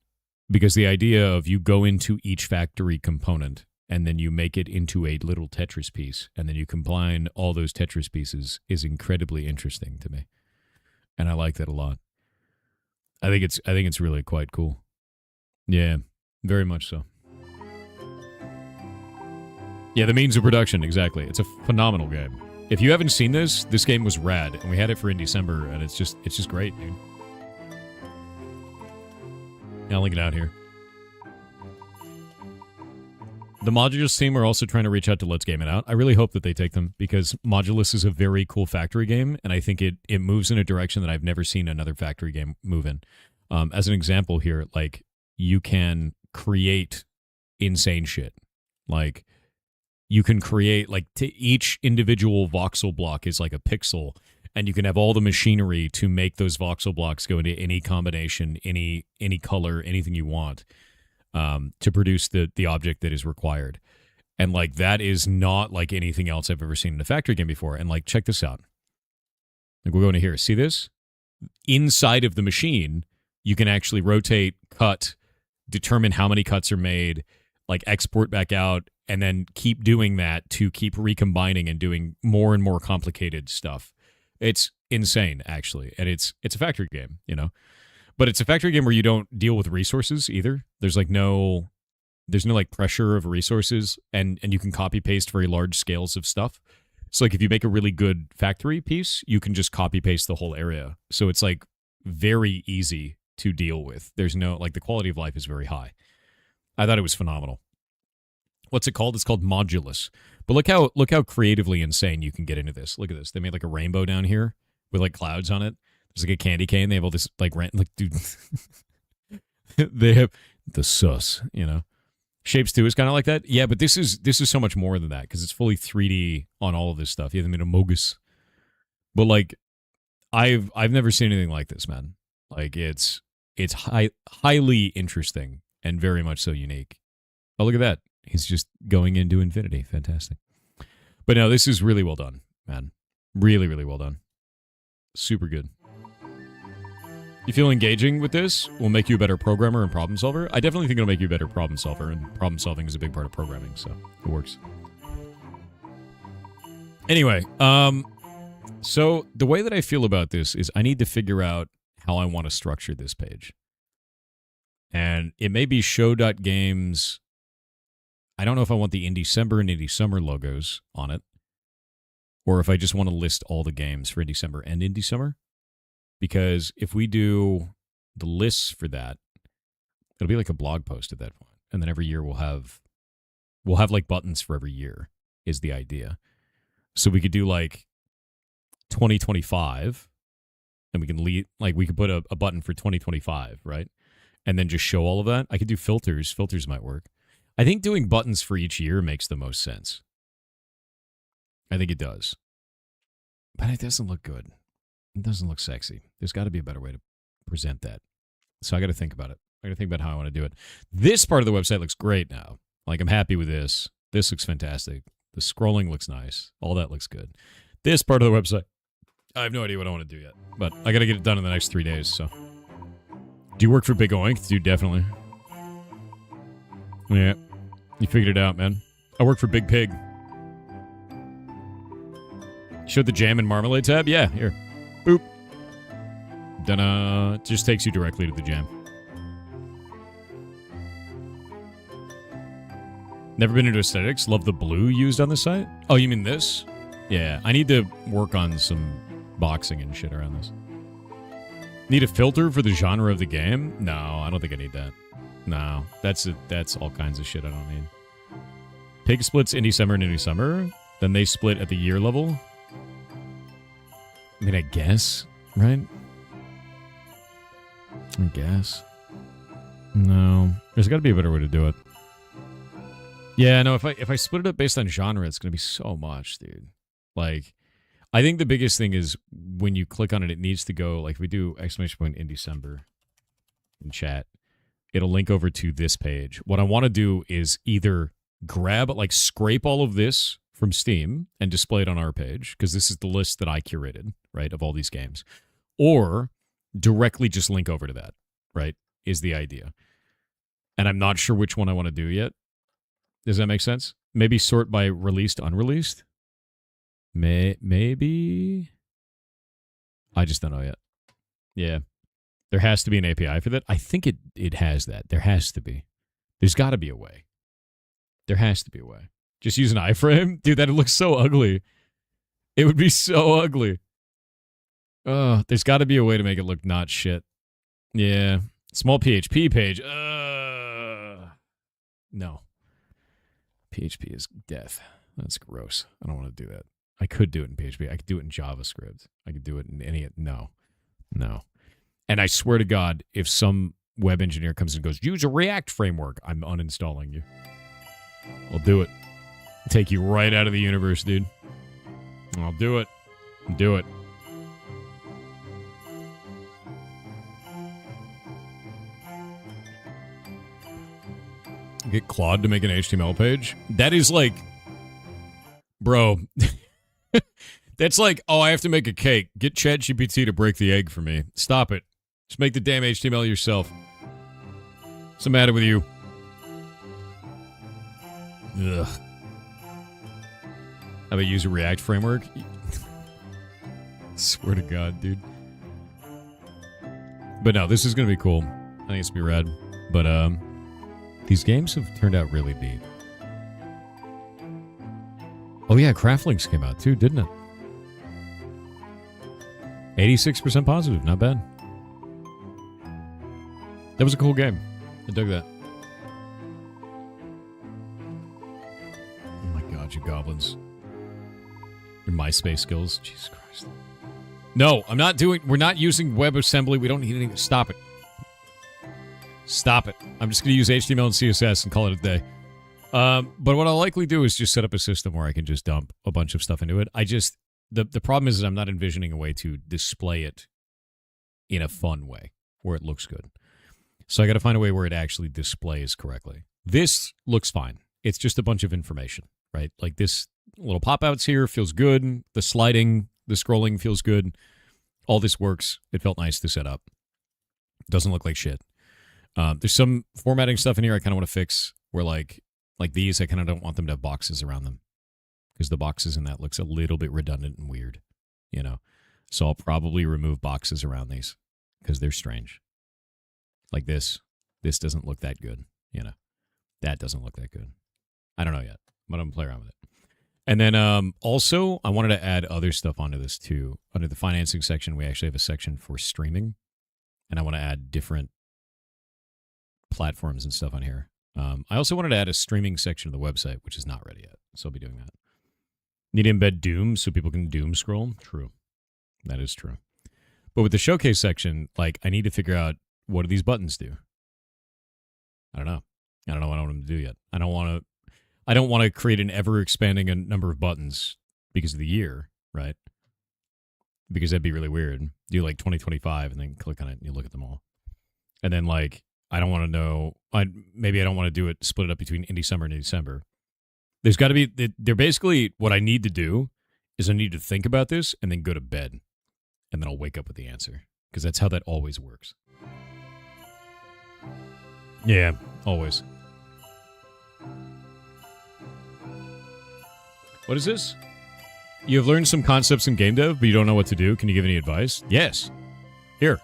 Because the idea of you go into each factory component and then you make it into a little Tetris piece and then you combine all those Tetris pieces is incredibly interesting to me. And I like that a lot. I think it's really quite cool. Yeah, very much so. Yeah, the means of production, exactly. It's a phenomenal game. If you haven't seen this game was rad, and we had it for in December, and it's just great, dude. I'll link it out here. The Modulus team are also trying to reach out to Let's Game It Out. I really hope that they take them, because Modulus is a very cool factory game, and I think it moves in a direction that I've never seen another factory game move in. As an example here, like, you can create insane shit. Like, you can create, like, each individual voxel block is like a pixel, and you can have all the machinery to make those voxel blocks go into any combination, any color, anything you want, to produce the object that is required. And, like, that is not like anything else I've ever seen in a factory game before. And, like, check this out. Like, we're going to here. See this? Inside of the machine, you can actually rotate, cut, determine how many cuts are made, like, export back out, and then keep doing that to keep recombining and doing more and more complicated stuff. It's insane, actually. And it's a factory game, you know? But it's a factory game where you don't deal with resources either. There's no like pressure of resources, and you can copy paste very large scales of stuff. So like if you make a really good factory piece, you can just copy paste the whole area. So it's like very easy to deal with. There's no, like, the quality of life is very high. I thought it was phenomenal. What's it called? It's called Modulus. But look how creatively insane you can get into this. Look at this. They made like a rainbow down here with like clouds on it. There's like a candy cane. They have all this like dude. They have the sus, you know. Shapes 2 is kind of like that. Yeah, but this is so much more than that because it's fully 3D on all of this stuff. You have them in a Mogus. But like I've never seen anything like this, man. Like it's highly interesting and very much so unique. Oh, look at that. He's just going into infinity. Fantastic. But no, this is really well done, man. Really, really well done. Super good. You feel engaging with this will make you a better programmer and problem solver? I definitely think it'll make you a better problem solver, and problem solving is a big part of programming, so it works. Anyway, so the way that I feel about this is I need to figure out how I want to structure this page. And it may be show.games. I don't know if I want the Indie December and Indie Summer logos on it, or if I just want to list all the games for Indie December and Indie Summer. Because if we do the lists for that, it'll be like a blog post at that point. And then every year we'll have like buttons for every year is the idea. So we could do like 2025, and we could put a button for 2025, right? And then just show all of that. I could do filters. Filters might work. I think doing buttons for each year makes the most sense. I think it does. But it doesn't look good. It doesn't look sexy. There's got to be a better way to present that. So I got to think about it. I got to think about how I want to do it. This part of the website looks great now. Like, I'm happy with this. This looks fantastic. The scrolling looks nice. All that looks good. This part of the website, I have no idea what I want to do yet. But I got to get it done in the next 3 days, so. Do you work for Big Oink? Dude, definitely. Yeah. You figured it out, man. I work for Big Pig. Showed the jam and marmalade tab? Yeah, here. Boop. It just takes you directly to the jam. Never been into aesthetics. Love the blue used on the site. Oh, you mean this? Yeah, I need to work on some boxing and shit around this. Need a filter for the genre of the game? No, I don't think I need that. No, that's all kinds of shit I don't need. Pig splits Indie Summer and Indie Summer. Then they split at the year level. I mean, I guess, right? I guess. No, there's got to be a better way to do it. Yeah, no, if I split it up based on genre, it's going to be so much, dude. Like, I think the biggest thing is when you click on it, it needs to go, like, if we do exclamation point in December in chat, it'll link over to this page. What I want to do is either grab, like scrape all of this from Steam and display it on our page, because this is the list that I curated, right, of all these games, or directly just link over to that, right, is the idea. And I'm not sure which one I want to do yet. Does that make sense? Maybe sort by released, unreleased? Maybe? I just don't know yet. Yeah. There has to be an API for that. I think it has that. There has to be. There's got to be a way. There has to be a way. Just use an iframe? Dude, that looks so ugly. It would be so ugly. There's got to be a way to make it look not shit. Yeah. Small PHP page. No. PHP is death. That's gross. I don't want to do that. I could do it in PHP. I could do it in JavaScript. I could do it in any... No. And I swear to God, if some web engineer comes and goes, use a React framework, I'm uninstalling you. I'll do it. Take you right out of the universe, dude. I'll do it. Do it. Get Claude to make an HTML page? That is like... Bro... That's like, oh, I have to make a cake. Get ChatGPT to break the egg for me. Stop it. Just make the damn HTML yourself. What's the matter with you? Ugh. How about use a React framework? Swear to God, dude. But no, this is going to be cool. I think it's going to be rad. But these games have turned out really neat. Oh yeah, Craftlinks came out too, didn't it? 86% positive, not bad. That was a cool game. I dug that. Oh my God, you goblins. Your MySpace skills. Jesus Christ. No, I'm not doing... We're not using WebAssembly. We don't need anything. Stop it. Stop it. I'm just going to use HTML and CSS and call it a day. But what I'll likely do is just set up a system where I can just dump a bunch of stuff into it. The problem is that I'm not envisioning a way to display it in a fun way where it looks good. So I got to find a way where it actually displays correctly. This looks fine. It's just a bunch of information, right? Like this little pop-outs here feels good. The sliding, the scrolling feels good. All this works. It felt nice to set up. Doesn't look like shit. There's some formatting stuff in here I kind of want to fix where like these, I kind of don't want them to have boxes around them because the boxes in that looks a little bit redundant and weird, you know? So I'll probably remove boxes around these because they're strange. Like this doesn't look that good, you know? That doesn't look that good. I don't know yet, but I'm going to play around with it. And then also, I wanted to add other stuff onto this too. Under the financing section, we actually have a section for streaming. And I want to add different platforms and stuff on here. I also wanted to add a streaming section of the website, which is not ready yet. So I'll be doing that. Need to embed Doom so people can Doom scroll? True. That is true. But with the showcase section, like, I need to figure out what do these buttons do? I don't know. I don't know what I want them to do yet. I don't want to create an ever-expanding number of buttons because of the year, right? Because that'd be really weird. Do like 2025 and then click on it and you look at them all. And then, like, I don't want to know... maybe I don't want to do it, split it up between indie summer and December. There's got to be... They're basically... What I need to do is I need to think about this and then go to bed. And then I'll wake up with the answer. Because that's how that always works. Yeah, always. What is this? You have learned some concepts in game dev, but you don't know what to do. Can you give any advice? Yes. Here.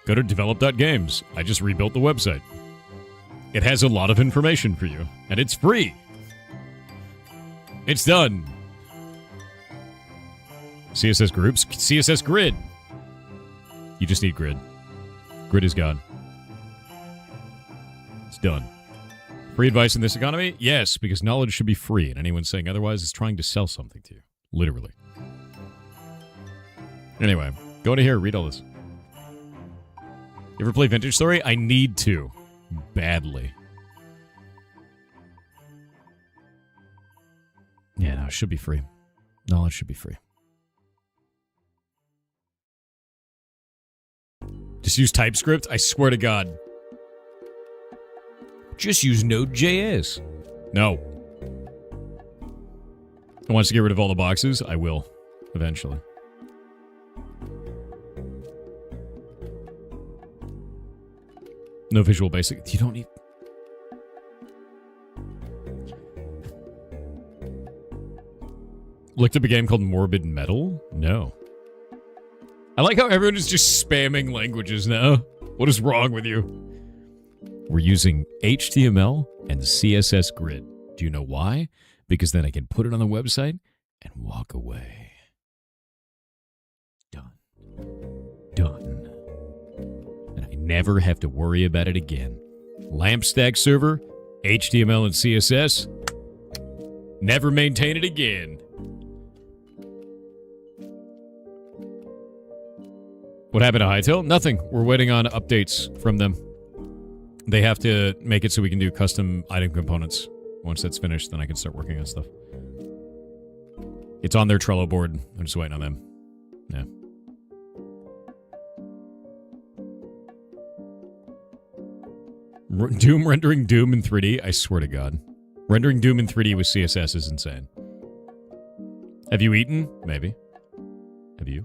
Go to develop.games. I just rebuilt the website. It has a lot of information for you, and it's free. It's done. CSS groups, CSS grid. You just need grid. Grid is gone. It's done. Free advice in this economy? Yes, because knowledge should be free, and anyone saying otherwise is trying to sell something to you. Literally. Anyway, go to here, read all this. You ever play Vintage Story? I need to. Badly. Yeah, no, it should be free. Knowledge should be free. Just use TypeScript? I swear to God. Just use Node.js. No. It wants to get rid of all the boxes? I will. Eventually. No Visual Basic. You don't need... Looked up a game called Morbid Metal? No. I like how everyone is just spamming languages now. What is wrong with you? We're using HTML and CSS Grid. Do you know why? Because then I can put it on the website and walk away. Done. Done. And I never have to worry about it again. LAMP stack server, HTML and CSS. Never maintain it again. What happened to Hightail? Nothing. We're waiting on updates from them. They have to make it so we can do custom item components. Once that's finished, then I can start working on stuff. It's on their Trello board. I'm just waiting on them. Yeah. Doom rendering Doom in 3D? I swear to God. Rendering Doom in 3D with CSS is insane. Have you eaten? Maybe. Have you?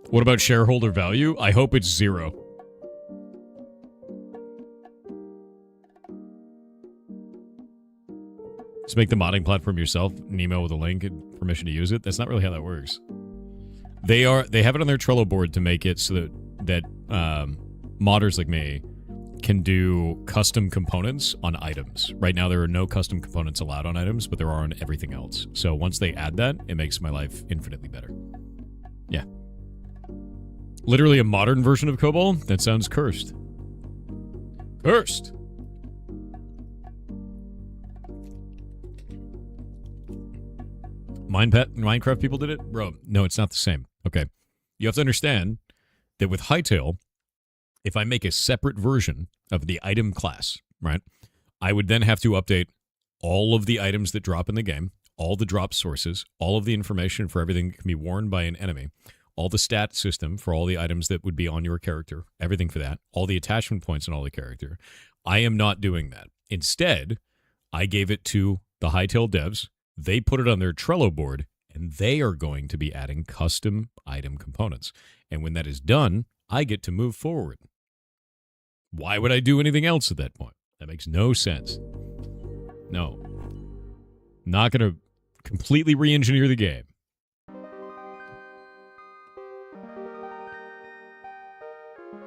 What about shareholder value? I hope it's 0. Just make the modding platform yourself, an email with a link and permission to use it. That's not really how that works. They have it on their Trello board to make it so that modders like me can do custom components on items. Right now, there are no custom components allowed on items, but there are on everything else. So once they add that, it makes my life infinitely better. Yeah. Literally a modern version of COBOL? That sounds cursed. Cursed! Minecraft people did it? Bro, no, it's not the same. Okay. You have to understand that with Hightail, if I make a separate version of the item class, right, I would then have to update all of the items that drop in the game, all the drop sources, all of the information for everything that can be worn by an enemy, all the stat system for all the items that would be on your character, everything for that, all the attachment points on all the character. I am not doing that. Instead, I gave it to the Hightail devs. They put it on their Trello board, and they are going to be adding custom item components. And when that is done, I get to move forward. Why would I do anything else at that point? That makes no sense. No. Not going to completely re-engineer the game.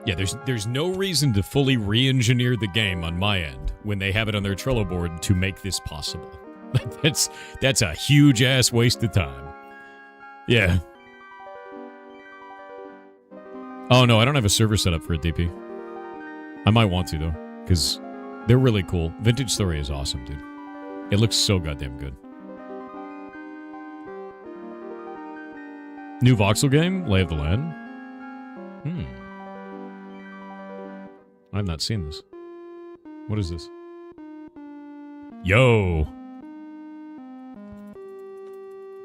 Yeah, there's no reason to fully re-engineer the game on my end when they have it on their Trello board to make this possible. That's a huge-ass waste of time. Yeah. Oh, no, I don't have a server set up for a DP. I might want to, though, because they're really cool. Vintage Story is awesome, dude. It looks so goddamn good. New voxel game? Lay of the Land? I've not seen this. What is this? Yo!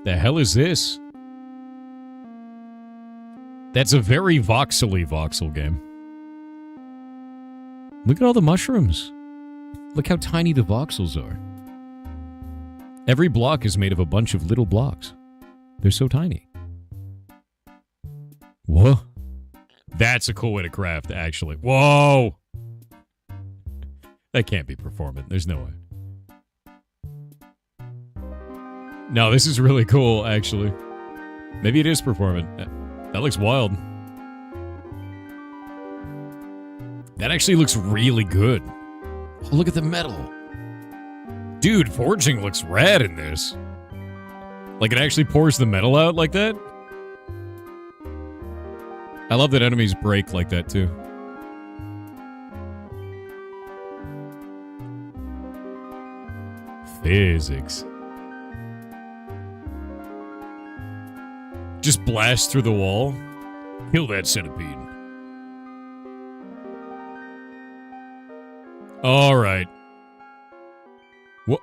The hell is this? That's a very voxely voxel game. Look at all the mushrooms. Look how tiny the voxels are. Every block is made of a bunch of little blocks. They're so tiny. Whoa. That's a cool way to craft, actually. Whoa! That can't be performant. There's no way. No, this is really cool, actually. Maybe it is performant. That looks wild. That actually looks really good. Oh, look at the metal. Dude, forging looks rad in this. Like, it actually pours the metal out like that? I love that enemies break like that, too. Physics. Just blast through the wall. Kill that centipede. All right. What?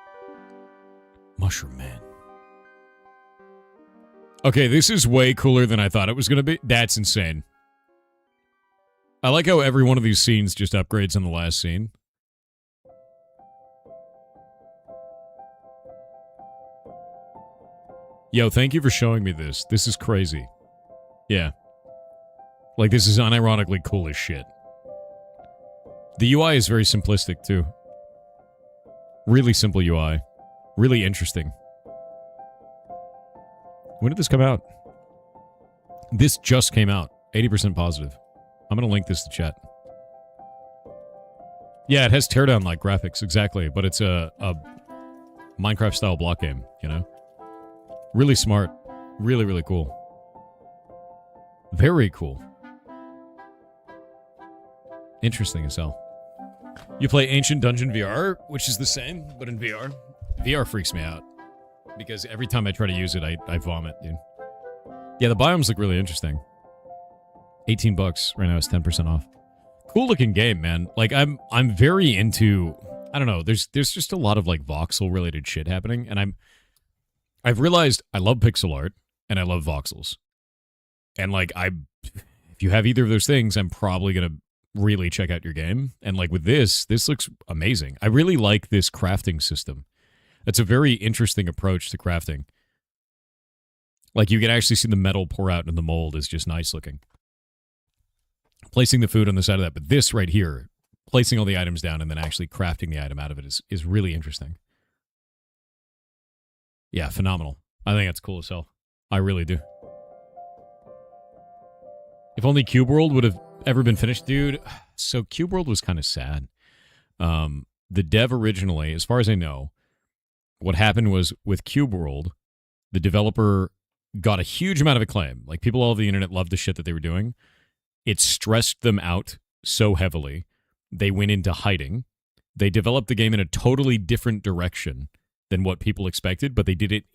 Mushroom Man. Okay, this is way cooler than I thought it was going to be. That's insane. I like how every one of these scenes just upgrades on the last scene. Yo, thank you for showing me this. This is crazy. Yeah. Like, this is unironically cool as shit. The UI is very simplistic, too. Really simple UI. Really interesting. When did this come out? This just came out. 80% positive. I'm going to link this to chat. Yeah, it has teardown-like graphics, exactly. But it's a Minecraft-style block game, you know? Really smart. Really, really cool. Very cool. Interesting as hell. You play Ancient Dungeon VR, which is the same, but in VR. VR freaks me out. Because every time I try to use it, I vomit, dude. Yeah, the biomes look really interesting. $18 right now is 10% off. Cool looking game, man. Like, I'm very into, I don't know, there's just a lot of like voxel related shit happening, and I've realized I love pixel art and I love voxels. And like, if you have either of those things, I'm probably gonna really check out your game. And like with this looks amazing. I really like this crafting system. It's a very interesting approach to crafting. Like, you can actually see the metal pour out in the mold is just nice looking. Placing the food on the side of that, but this right here, placing all the items down and then actually crafting the item out of it is really interesting. Yeah, phenomenal. I think that's cool as hell. I really do. If only Cube World would have ever been finished, dude. So Cube World was kind of sad. The dev originally, as far as I know, what happened was with Cube World, the developer got a huge amount of acclaim. Like, people all over the internet loved the shit that they were doing. It stressed them out so heavily. They went into hiding. They developed the game in a totally different direction than what people expected, but they did it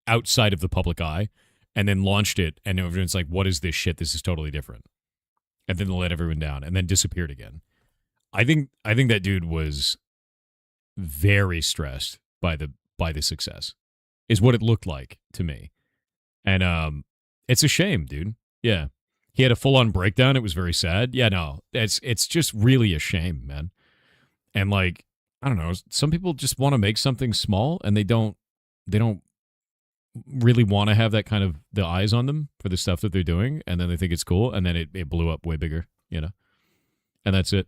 outside of the public eye and then launched it, and everyone's like, what is this shit? This is totally different. And then they let everyone down and then disappeared again. I think that dude was very stressed by the success, is what it looked like to me. And it's a shame, dude. Yeah. He had a full-on breakdown. It was very sad. Yeah, no. It's just really a shame, man. And like, I don't know, some people just want to make something small and they don't really want to have that kind of the eyes on them for the stuff that they're doing, and then they think it's cool, and then it blew up way bigger, you know? And that's it.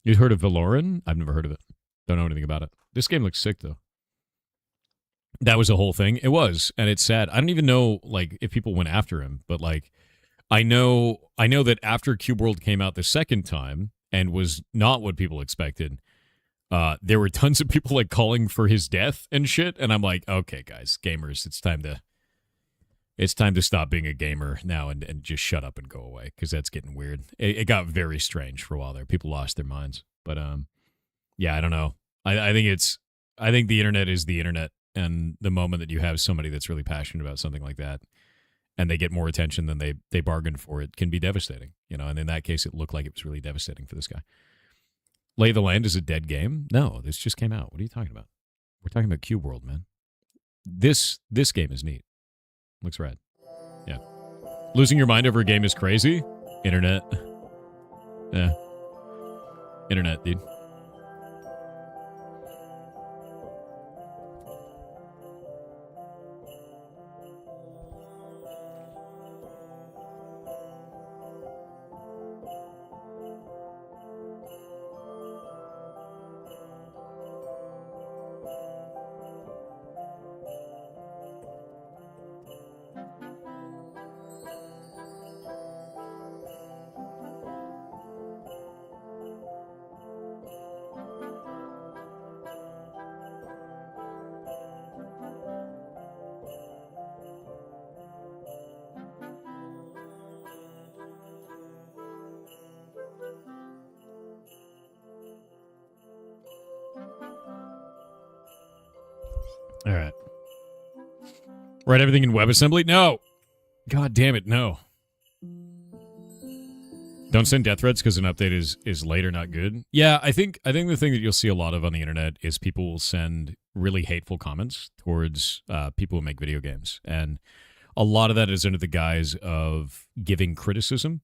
You heard of Valoran? I've never heard of it. Don't know anything about it. This game looks sick, though. That was a whole thing. It was, and it's sad. I don't even know, like, if people went after him, but, like, I know that after Cube World came out the second time and was not what people expected, there were tons of people, like, calling for his death and shit, and I'm like, okay, guys, gamers, it's time to stop being a gamer now and just shut up and go away, because that's getting weird. It got very strange for a while there. People lost their minds. But, yeah, I don't know. I think the internet is the internet, and the moment that you have somebody that's really passionate about something like that, and they get more attention than they bargained for, it can be devastating, you know? And in that case, it looked like it was really devastating for this guy. Lay of the Land is a dead game? No, this just came out. What are you talking about? We're talking about Cube World, man. This game is neat. Looks rad. Yeah. Losing your mind over a game is crazy? Internet. Yeah. Internet, dude. All right. Write everything in WebAssembly? No. God damn it, no. Don't send death threats because an update is late or not good. Yeah, I think the thing that you'll see a lot of on the internet is people will send really hateful comments towards people who make video games. And a lot of that is under the guise of giving criticism.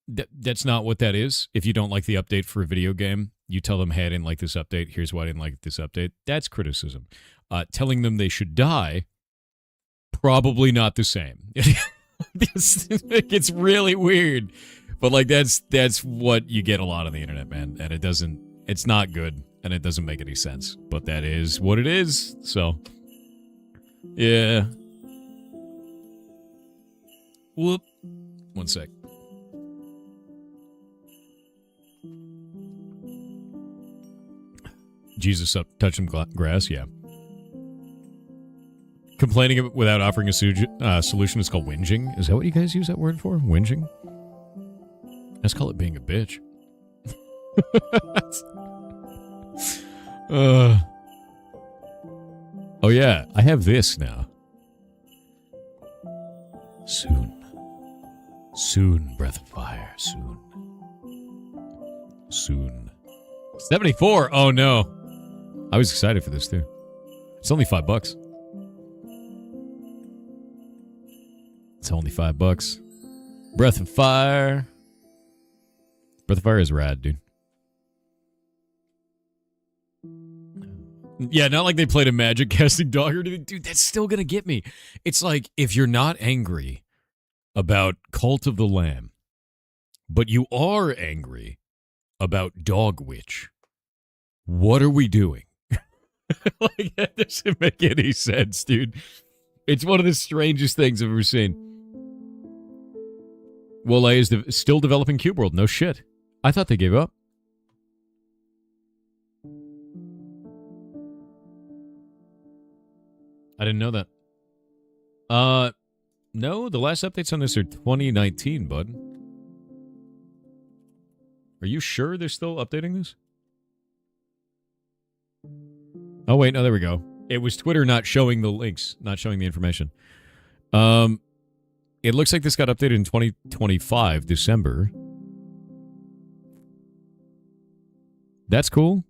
That's not what that is. If you don't like the update for a video game, you tell them, hey, I didn't like this update. Here's why I didn't like this update. That's criticism. Telling them they should die Probably not the same. It's really weird. But like that's what you get a lot on the internet, man. And it's not good and it doesn't make any sense. But that is what it is. So yeah. Whoop. One sec. Jesus up, touch some grass, yeah. Complaining without offering a solution is called whinging. Is that what you guys use that word for? Whinging? Let's call it being a bitch. Oh yeah, I have this now. Soon, breath of fire, soon. 74, oh no. I was excited for this too. It's only $5. It's only $5. Breath of Fire. Breath of Fire is rad, dude. Yeah, not like they played a magic casting dog or anything. Dude, that's still gonna get me. It's like, if you're not angry about Cult of the Lamb, but you are angry about Dog Witch, what are we doing? Like, that doesn't make any sense, dude. It's one of the strangest things I've ever seen. Wole is still developing Cube World. No shit. I thought they gave up. I didn't know that. No, the last updates on this are 2019, bud. Are you sure they're still updating this? Oh, wait, no, there we go. It was Twitter not showing the links, not showing the information. It looks like this got updated in 2025, December. That's cool.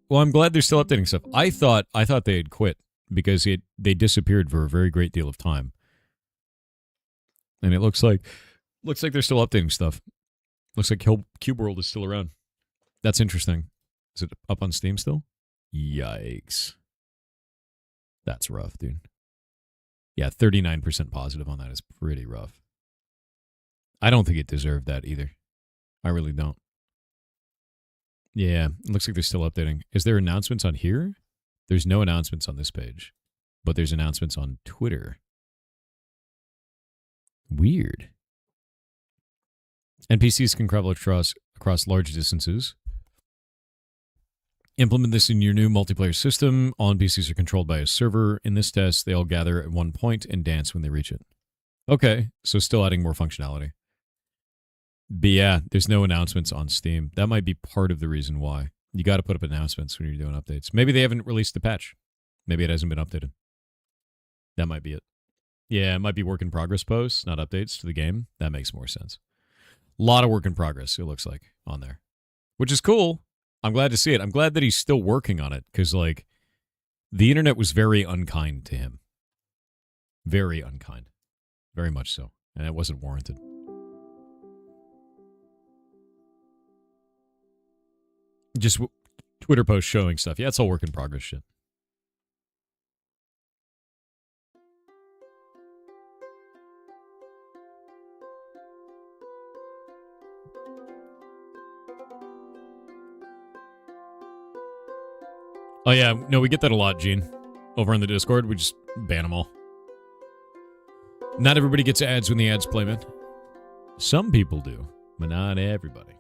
Well, I'm glad they're still updating stuff. I thought they had quit because they disappeared for a very great deal of time. And it looks like they're still updating stuff. Looks like Cube World is still around. That's interesting. Is it up on Steam still? Yikes. That's rough, dude. Yeah, 39% positive on that is pretty rough. I don't think it deserved that either. I really don't. Yeah, it looks like they're still updating. Is there announcements on here? There's no announcements on this page, but there's announcements on Twitter. Weird. NPCs can travel across large distances. Implement this in your new multiplayer system. All NPCs are controlled by a server. In this test, they all gather at one point and dance when they reach it. Okay, so still adding more functionality. But yeah, there's no announcements on Steam. That might be part of the reason why. You got to put up announcements when you're doing updates. Maybe they haven't released the patch. Maybe it hasn't been updated. That might be it. Yeah, it might be work in progress posts, not updates to the game. That makes more sense. A lot of work in progress, it looks like, on there. Which is cool. I'm glad to see it. I'm glad that he's still working on it, because, like, the internet was very unkind to him. Very unkind. Very much so. And it wasn't warranted. Just Twitter posts showing stuff. Yeah, it's all work in progress shit. Oh, yeah. No, we get that a lot, Gene. Over on the Discord, we just ban them all. Not everybody gets ads when the ads play, man. Some people do, but not everybody.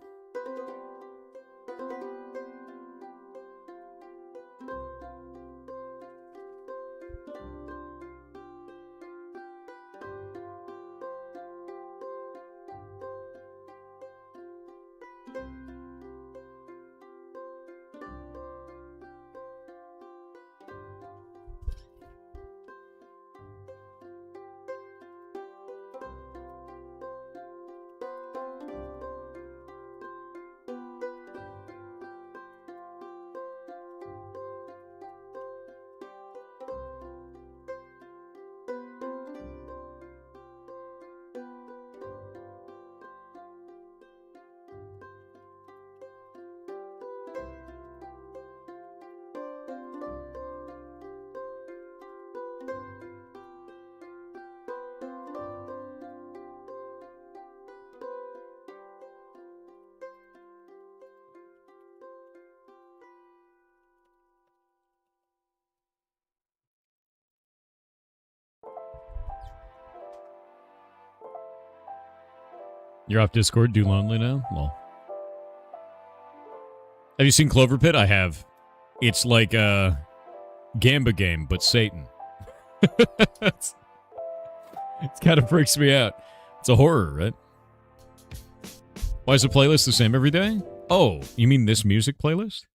You're off Discord, do lonely now? Well. Have you seen Clover Pit? I have. It's like a Gamba game, but Satan. It kind of freaks me out. It's a horror, right? Why is the playlist the same every day? Oh, you mean this music playlist?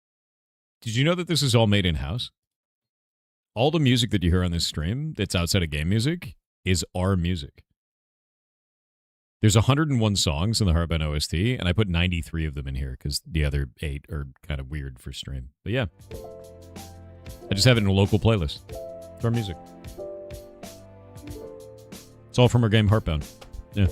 Did you know that this is all made in-house? All the music that you hear on this stream that's outside of game music is our music. There's 101 songs in the Heartbound OST, and I put 93 of them in here because the other 8 are kind of weird for stream. But yeah, I just have it in a local playlist. It's our music. It's all from our game Heartbound. Yeah.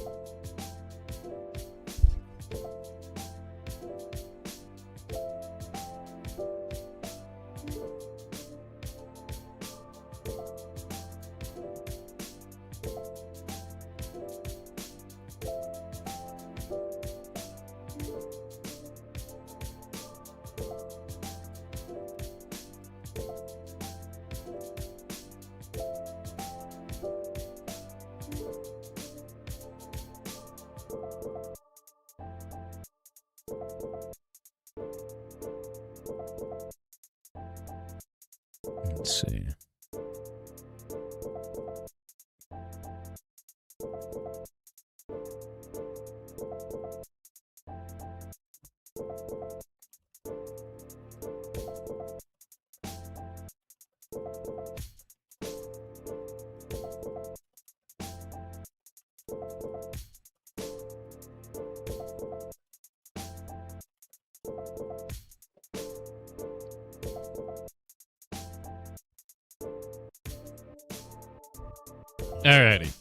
Let's see. Alrighty.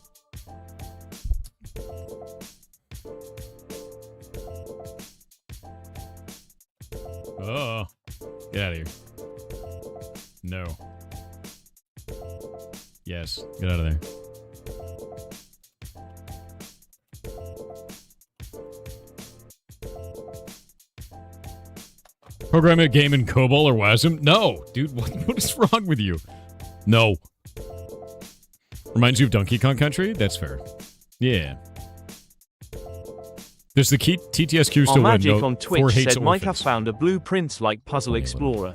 Oh, get out of here. No. Yes, get out of there. Program a game in COBOL or WASM? No, dude, what is wrong with you? No. Reminds you of Donkey Kong Country? That's fair. Yeah. There's the TTS queue still Magic no, on Twitch said Mike have found a blueprints-like puzzle explorer.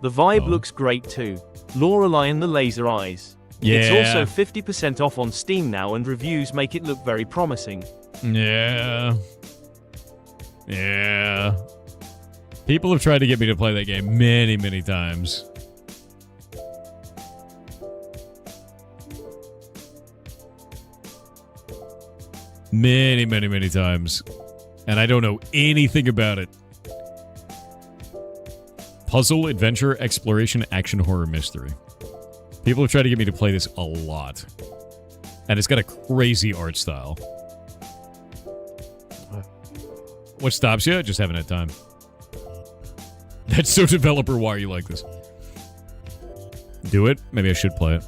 The vibe looks great too. Lorelei and the laser eyes. Yeah. It's also 50% off on Steam now and reviews make it look very promising. Yeah. Yeah. People have tried to get me to play that game many, many times. Many, many, many times. And I don't know anything about it. Puzzle, adventure, exploration, action, horror, mystery. People have tried to get me to play this a lot. And it's got a crazy art style. What stops you? Just haven't had time. That's so developer, why are you like this? Do it? Maybe I should play it.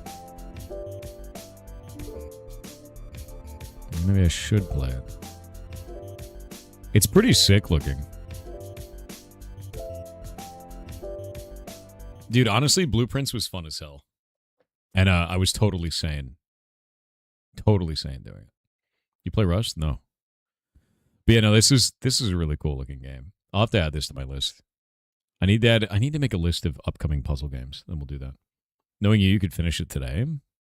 Maybe I should play it. It's pretty sick looking. Dude, honestly, Blueprints was fun as hell. And I was totally sane. Totally sane doing it. You play Rust? No. But yeah, no, this is a really cool looking game. I'll have to add this to my list. I need to make a list of upcoming puzzle games. Then we'll do that. Knowing you could finish it today.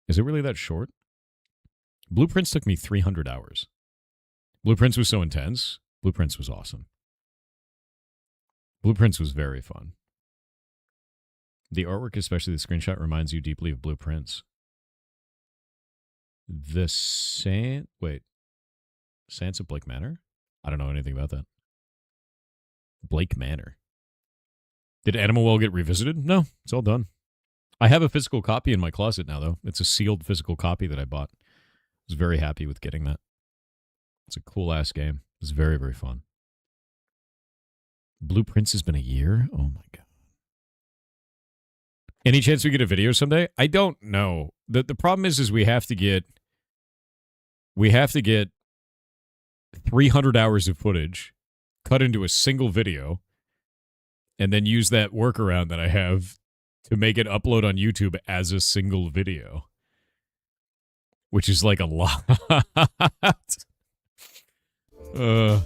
Is it really that short? Blueprints took me 300 hours. Blueprints was so intense. Blueprints was awesome. Blueprints was very fun. The artwork, especially the screenshot, reminds you deeply of Blueprints. Sands of Blake Manor? I don't know anything about that. Blake Manor. Did Animal Well get revisited? No, it's all done. I have a physical copy in my closet now, though. It's a sealed physical copy that I bought. I was very happy with getting that. It's a cool-ass game. It's very, very fun. Blueprints has been a year? Oh, my God. Any chance we get a video someday? I don't know. The problem is we have to get 300 hours of footage cut into a single video and then use that workaround that I have to make it upload on YouTube as a single video, which is like a lot. Uh.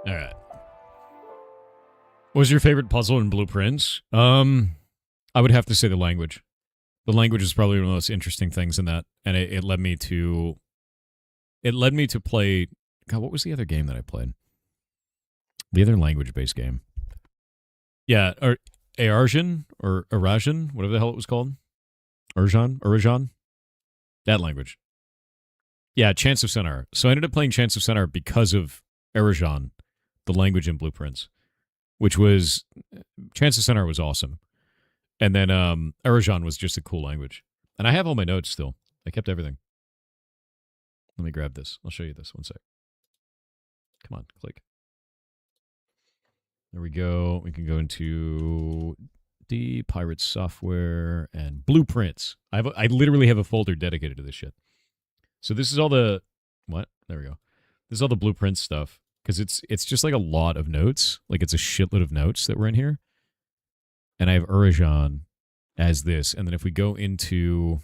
All right. What was your favorite puzzle in Blueprints? I would have to say the language. The language is probably one of the most interesting things in that, and it led me to play. God, what was the other game that I played? The other language-based game. Yeah, or Arjan or Arajan, whatever the hell it was called. Arajan. That language. Yeah, Chance of Centaur. So I ended up playing Chance of Centaur because of Arajan, the language in Blueprints, which was Chance of Centaur was awesome. And then Arajan was just a cool language. And I have all my notes still. I kept everything. Let me grab this. I'll show you this. One sec. Come on, click. There we go. We can go into the Pirate Software and Blueprints. I literally have a folder dedicated to this shit. So this is all the what? There we go. This is all the Blueprint stuff because it's just like a lot of notes. Like it's a shitload of notes that were in here. And I have Arajan as this. And then if we go into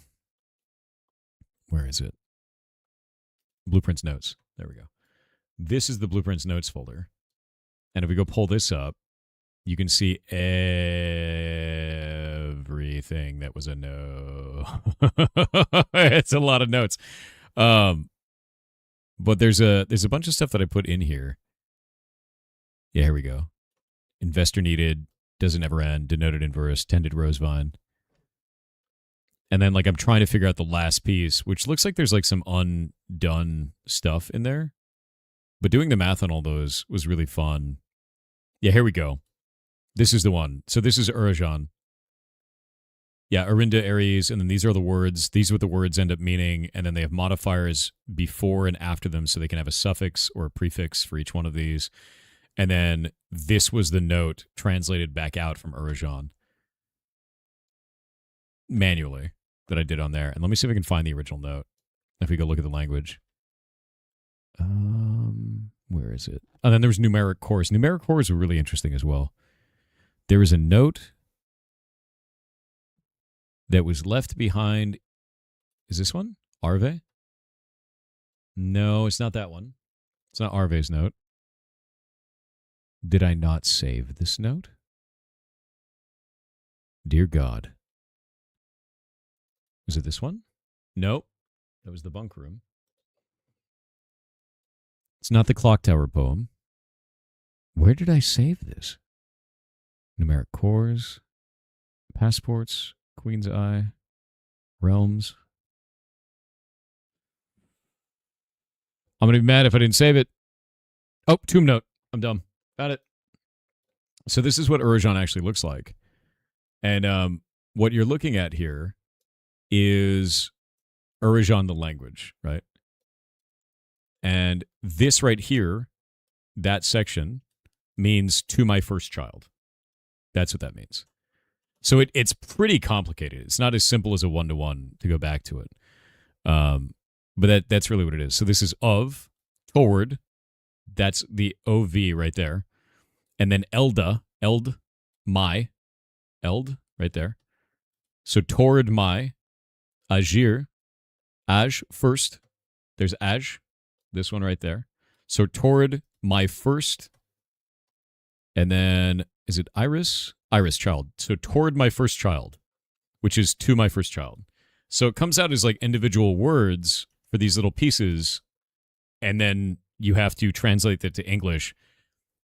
where is it? Blueprints notes. There we go. This is the Blueprints notes folder. And if we go pull this up, you can see everything that was a no. It's a lot of notes. But there's a bunch of stuff that I put in here. Yeah, here we go. Investor needed, doesn't ever end, denoted inverse, tended rosevine. And then like I'm trying to figure out the last piece, which looks like there's like some undone stuff in there. But doing the math on all those was really fun. Yeah, here we go. This is the one. So this is Arajan. Yeah, Arinda Aries, and then these are the words. These are what the words end up meaning, and then they have modifiers before and after them, so they can have a suffix or a prefix for each one of these. And then this was the note translated back out from Arajan manually that I did on there. And let me see if I can find the original note. If we go look at the language. Where is it? And then there was numeric cores. Numeric cores were really interesting as well. There was a note that was left behind. Is this one? Arve? No, it's not that one. It's not Arve's note. Did I not save this note? Dear God. Was it this one? Nope. That was the bunk room. It's not the clock tower poem. Where did I save this? Numeric cores, passports, Queen's Eye, realms. I'm going to be mad if I didn't save it. Oh, tomb note. I'm dumb. Got it. So this is what Arajan actually looks like. And what you're looking at here is Arajan the language, right? And this right here, that section, means to my first child. That's what that means. So it's pretty complicated. It's not as simple as a one-to-one to go back to it. But that's really what it is. So this is of, toward, that's the OV right there. And then Elda, my, Eld, right there. So toward my, Agir, Aj, first. There's Aj, this one right there. So toward my first, and then, is it Iris? Iris child. So toward my first child, which is to my first child. So it comes out as like individual words for these little pieces, and then you have to translate that to English,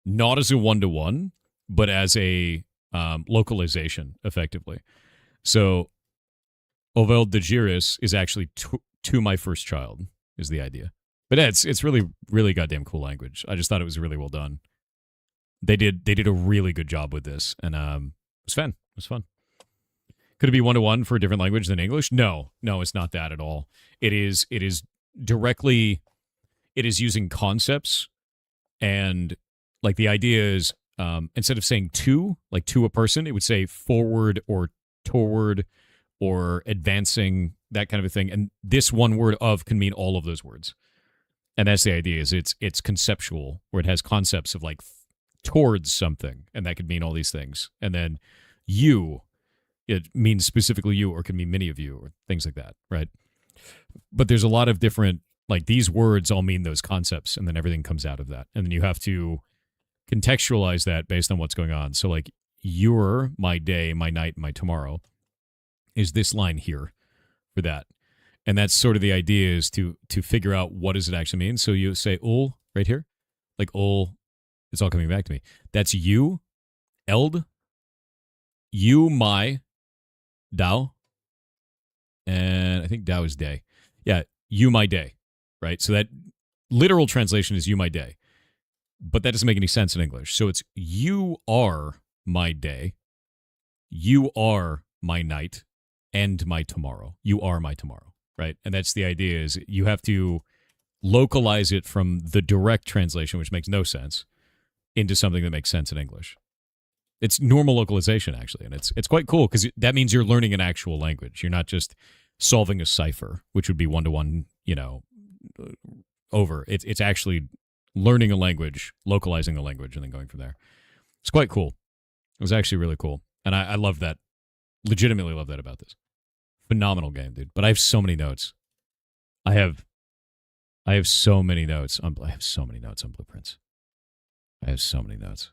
not as a one-to-one, but as a localization, effectively. So Ovel de Giris is actually to my first child, is the idea. But yeah, it's really, really goddamn cool language. I just thought it was really well done. They did a really good job with this, and it was fun. It was fun. Could it be one-to-one for a different language than English? No, it's not that at all. It is directly, it is using concepts, and like the idea is, instead of saying to, like to a person, it would say forward or toward or advancing, that kind of a thing. And this one word of can mean all of those words. And that's the idea, is it's conceptual, where it has concepts of like towards something, and that could mean all these things. And then you, it means specifically you, or it can mean many of you, or things like that, right? But there's a lot of different, like these words all mean those concepts, and then everything comes out of that. And then you have to contextualize that based on what's going on. So like your, my day, my night, my tomorrow is this line here for that. And that's sort of the idea, is to figure out what does it actually mean. So you say ul right here, like ul, it's all coming back to me. That's you, eld, you, my, Dao, and I think Dao is day. Yeah, you, my day, right? So that literal translation is you, my day. But that doesn't make any sense in English. So it's you are my day, you are my night, and my tomorrow. You are my tomorrow, right? And that's the idea, is you have to localize it from the direct translation, which makes no sense, into something that makes sense in English. It's normal localization, actually, and it's quite cool, because that means you're learning an actual language. You're not just solving a cipher, which would be one-to-one, over. It's actually learning a language, localizing the language, and then going from there. It's quite cool. It was actually really cool, and I love that. Legitimately love that about this. Phenomenal game, dude. But I have so many notes. I have so many notes on Blueprints. I have so many notes.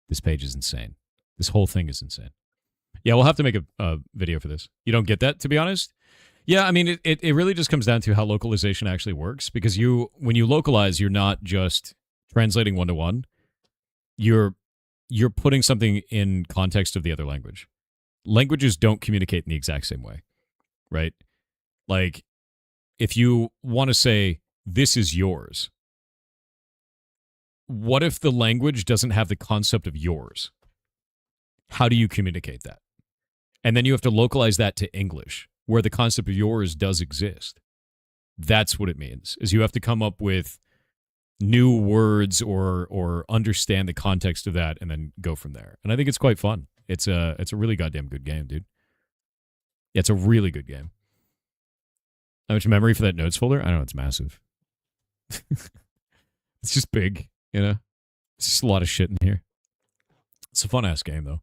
This page is insane. This whole thing is insane. Yeah, we'll have to make a video for this. You don't get that, to be honest? Yeah, I mean, it really just comes down to how localization actually works, because when you localize, you're not just translating one-to-one. You're putting something in context of the other language. Languages don't communicate in the exact same way, right? Like, if you want to say, this is yours, what if the language doesn't have the concept of yours? How do you communicate that? And then you have to localize that to English, where the concept of yours does exist. That's what it means, is you have to come up with new words or understand the context of that, and then go from there. And I think it's quite fun. It's a really goddamn good game, dude. Yeah, it's a really good game. How much memory for that notes folder? I don't know, it's massive. It's just big, It's just a lot of shit in here. It's a fun-ass game, though.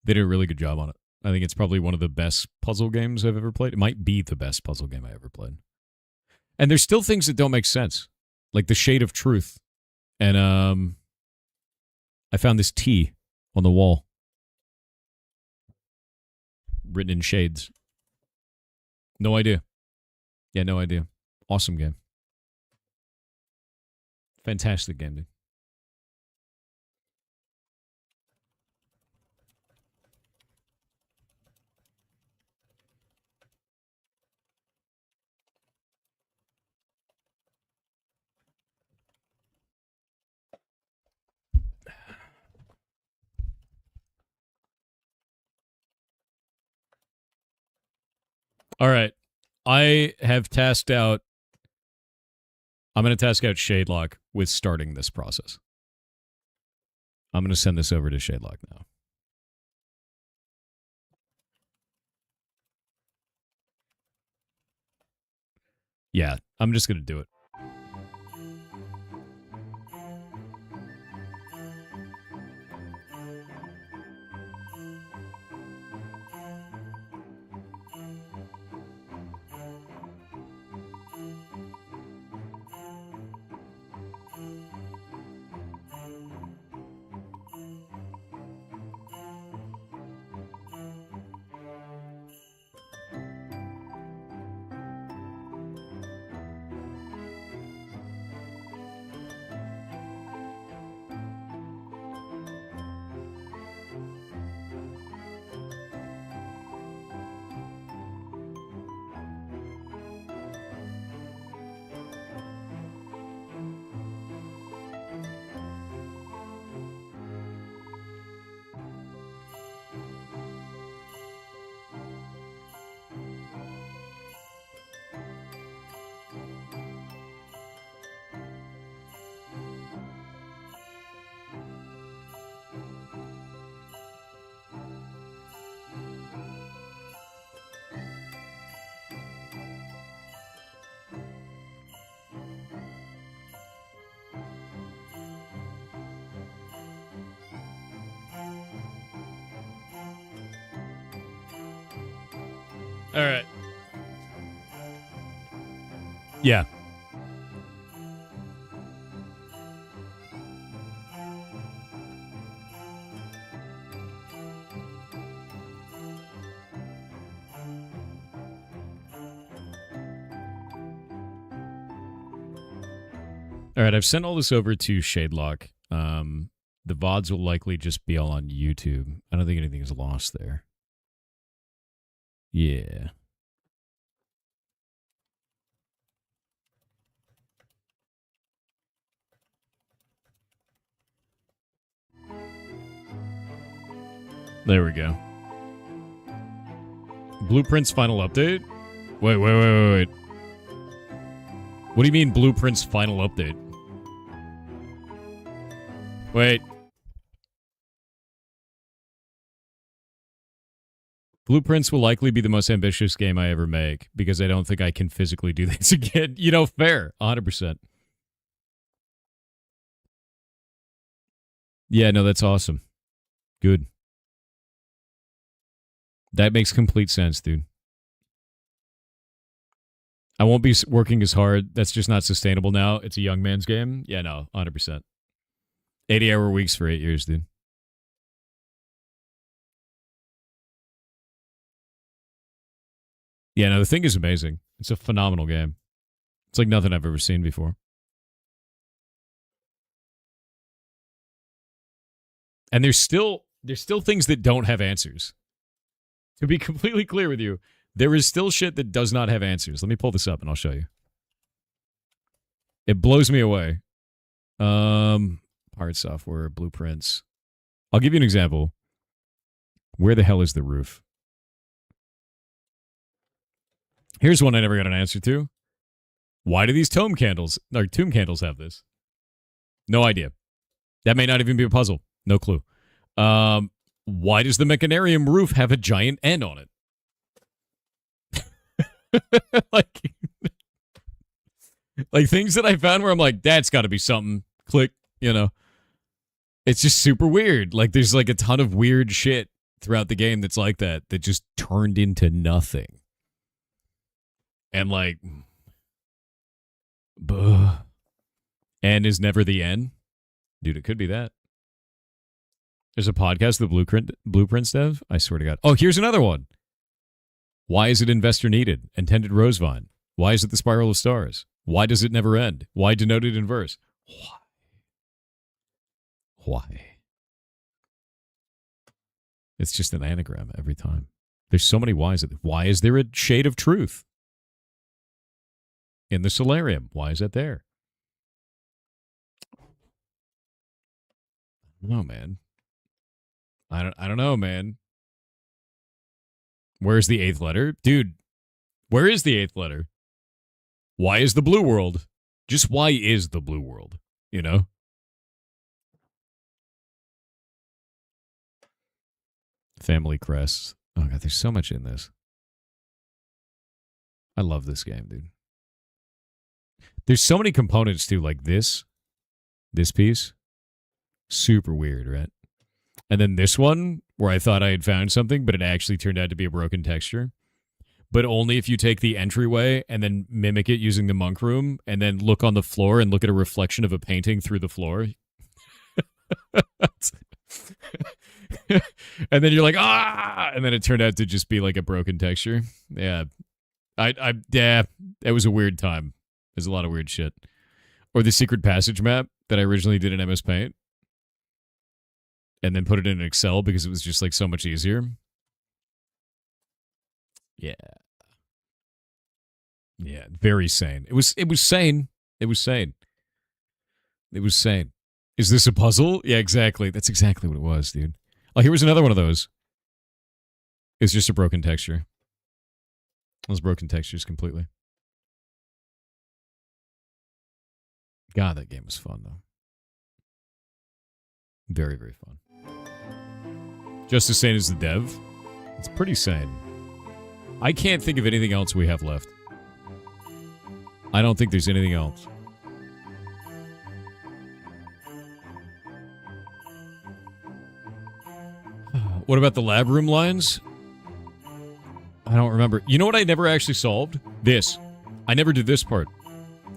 They did a really good job on it. I think it's probably one of the best puzzle games I've ever played. It might be the best puzzle game I ever played. And there's still things that don't make sense, like the shade of truth. And I found this T on the wall, written in shades. No idea. Yeah, no idea. Awesome game. Fantastic game, dude. All right. I'm going to task out Shadelock with starting this process. I'm going to send this over to Shadelock now. Yeah, I'm just going to do it. All right. Yeah. All right, I've sent all this over to Shadelock. The VODs will likely just be all on YouTube. I don't think anything is lost there. Yeah. There we go. Blueprint's final update? Wait. What do you mean Blueprint's final update? Wait. Blueprints will likely be the most ambitious game I ever make because I don't think I can physically do this again. You know, fair. 100%. Yeah, no, that's awesome. Good. That makes complete sense, dude. I won't be working as hard. That's just not sustainable now. It's a young man's game. Yeah, no, 100%. 80-hour weeks for 8 years, dude. Yeah, no, the thing is amazing. It's a phenomenal game. It's like nothing I've ever seen before. And there's still things that don't have answers. To be completely clear with you, there is still shit that does not have answers. Let me pull this up and I'll show you. It blows me away. Hard software, blueprints. I'll give you an example. Where the hell is the roof? Here's one I never got an answer to. Why do these tomb candles have this? No idea. That may not even be a puzzle. No clue. Why does the mechanarium roof have a giant N on it? like things that I found where I'm like, that's got to be something. Click, you know. It's just super weird. Like there's like a ton of weird shit throughout the game that's like that just turned into nothing. And like, N is never the N. Dude, it could be that. There's a podcast, the Blueprints dev. I swear to God. Oh, here's another one. Why is it investor needed? Intended Rosevine. Why is it the Spiral of Stars? Why does it never end? Why denoted in verse? Why? It's just an anagram every time. There's so many whys. Why is there a shade of truth in the solarium? Why is that there? No, man. I don't know, man. Where's the 8th letter? Dude, where is the 8th letter? Why is the blue world? Just why is the blue world? You know? Family crests. Oh, God, there's so much in this. I love this game, dude. There's so many components, too, like this piece. Super weird, right? And then this one, where I thought I had found something, but it actually turned out to be a broken texture. But only if you take the entryway and then mimic it using the monk room, and then look on the floor and look at a reflection of a painting through the floor. And then you're like, ah! And then it turned out to just be like a broken texture. Yeah. Yeah, it was a weird time. There's a lot of weird shit. Or the secret passage map that I originally did in MS Paint. And then put it in Excel because it was just like so much easier. Yeah. Yeah, very sane. It was sane. It was sane. It was sane. Is this a puzzle? Yeah, exactly. That's exactly what it was, dude. Oh, here was another one of those. It's just a broken texture. Those broken textures completely. God, that game was fun, though. Very, very fun. Just as sane as the dev. It's pretty sane. I can't think of anything else we have left. I don't think there's anything else. What about the lab room lines? I don't remember. You know what I never actually solved? This. I never did this part.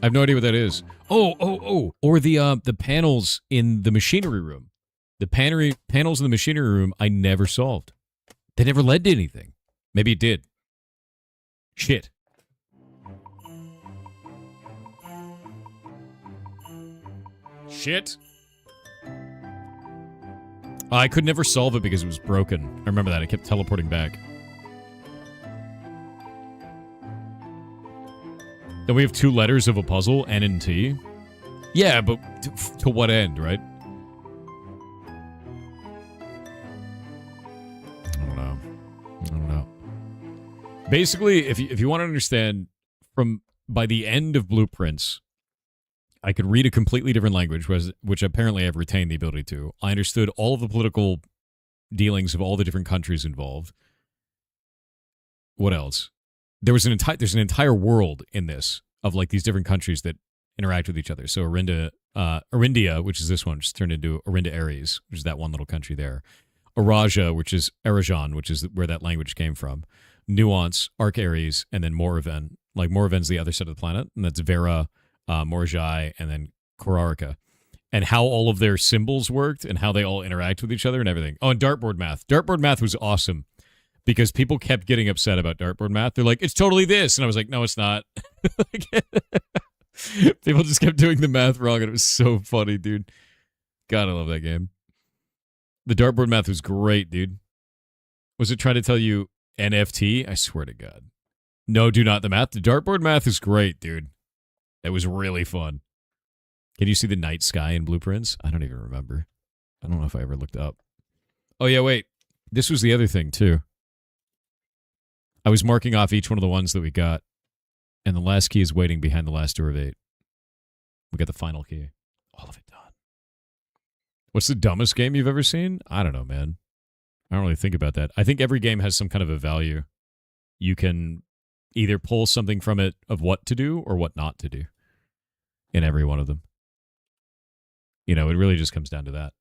I have no idea what that is. Oh. Or the panels in the machinery room. The panels in the machinery room I never solved. They never led to anything. Maybe it did. Shit. Shit. I could never solve it because it was broken. I remember that. I kept teleporting back. Then we have 2 letters of a puzzle, N and T. Yeah, but to what end, right? I don't know. Basically, if you want to understand, by the end of Blueprints, I could read a completely different language, which apparently I've retained the ability to. I understood all of the political dealings of all the different countries involved. What else? There's an entire world in this of like these different countries that interact with each other. So Arindia, which is this one, just turned into Arinda Aries, which is that one little country there. Araja, which is Arajan, which is where that language came from. Nuance, Arc Aries, and then Moraven. Like Moraven's the other side of the planet, and that's Vera, Morjai, and then Korarika. And how all of their symbols worked and how they all interact with each other and everything. Oh, and dartboard math. Dartboard math was awesome. Because people kept getting upset about dartboard math. They're like, it's totally this. And I was like, no, it's not. People just kept doing the math wrong, and it was so funny, dude. God, I love that game. The dartboard math was great, dude. Was it trying to tell you NFT? I swear to God. No, do not the math. The dartboard math is great, dude. It was really fun. Can you see the night sky in Blueprints? I don't even remember. I don't know if I ever looked up. Oh, yeah, wait. This was the other thing, too. I was marking off each one of the ones that we got, and the last key is waiting behind the last door of 8. We got the final key. All of it done. What's the dumbest game you've ever seen? I don't know, man. I don't really think about that. I think every game has some kind of a value. You can either pull something from it of what to do or what not to do in every one of them. You know, it really just comes down to that.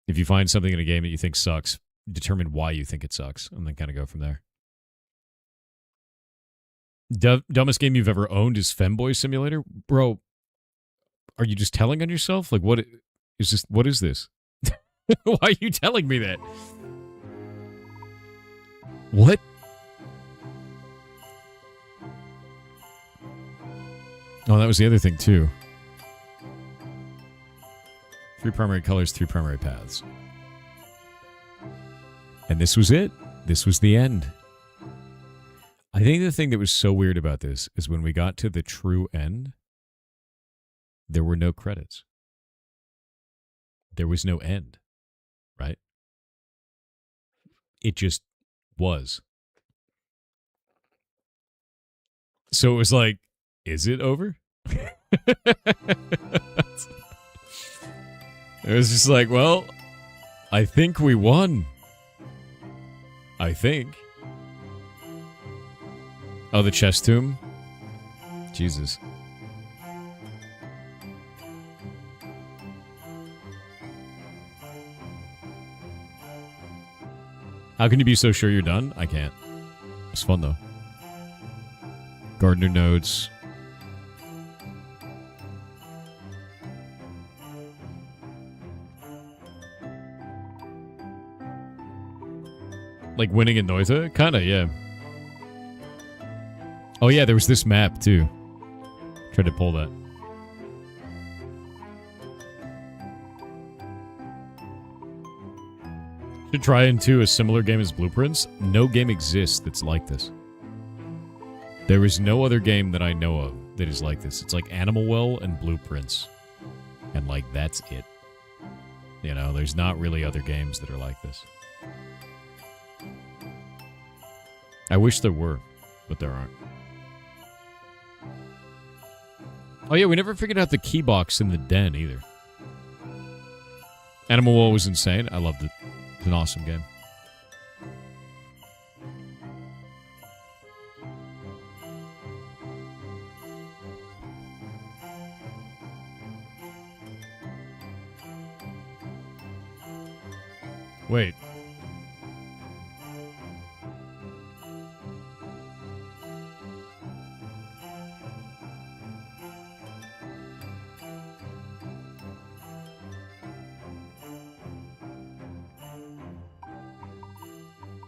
If you find something in a game that you think sucks, determine why you think it sucks, and then kind of go from there. Dumbest game you've ever owned is Femboy Simulator? Bro, are you just telling on yourself? Like, what is this? What is this? Why are you telling me that? What? Oh, that was the other thing, too. 3 primary colors, 3 primary paths. And this was it. This was the end. I think the thing that was so weird about this is when we got to the true end, there were no credits. There was no end, right? It just was. So it was like, is it over? It was just like, well, I think we won. I think. Oh, the chest tomb? Jesus. How can you be so sure you're done? I can't. It's fun, though. Gardener notes. Like winning in Noita? Kinda, yeah. Oh yeah, there was this map too. Tried to pull that. Should try into a similar game as Blueprints. No game exists that's like this. There is no other game that I know of that is like this. It's like Animal Well and Blueprints. And like, that's it. You know, there's not really other games that are like this. I wish there were, but there aren't. Oh yeah, we never figured out the key box in the den either. Animal Well was insane. I loved it. It's an awesome game. Wait.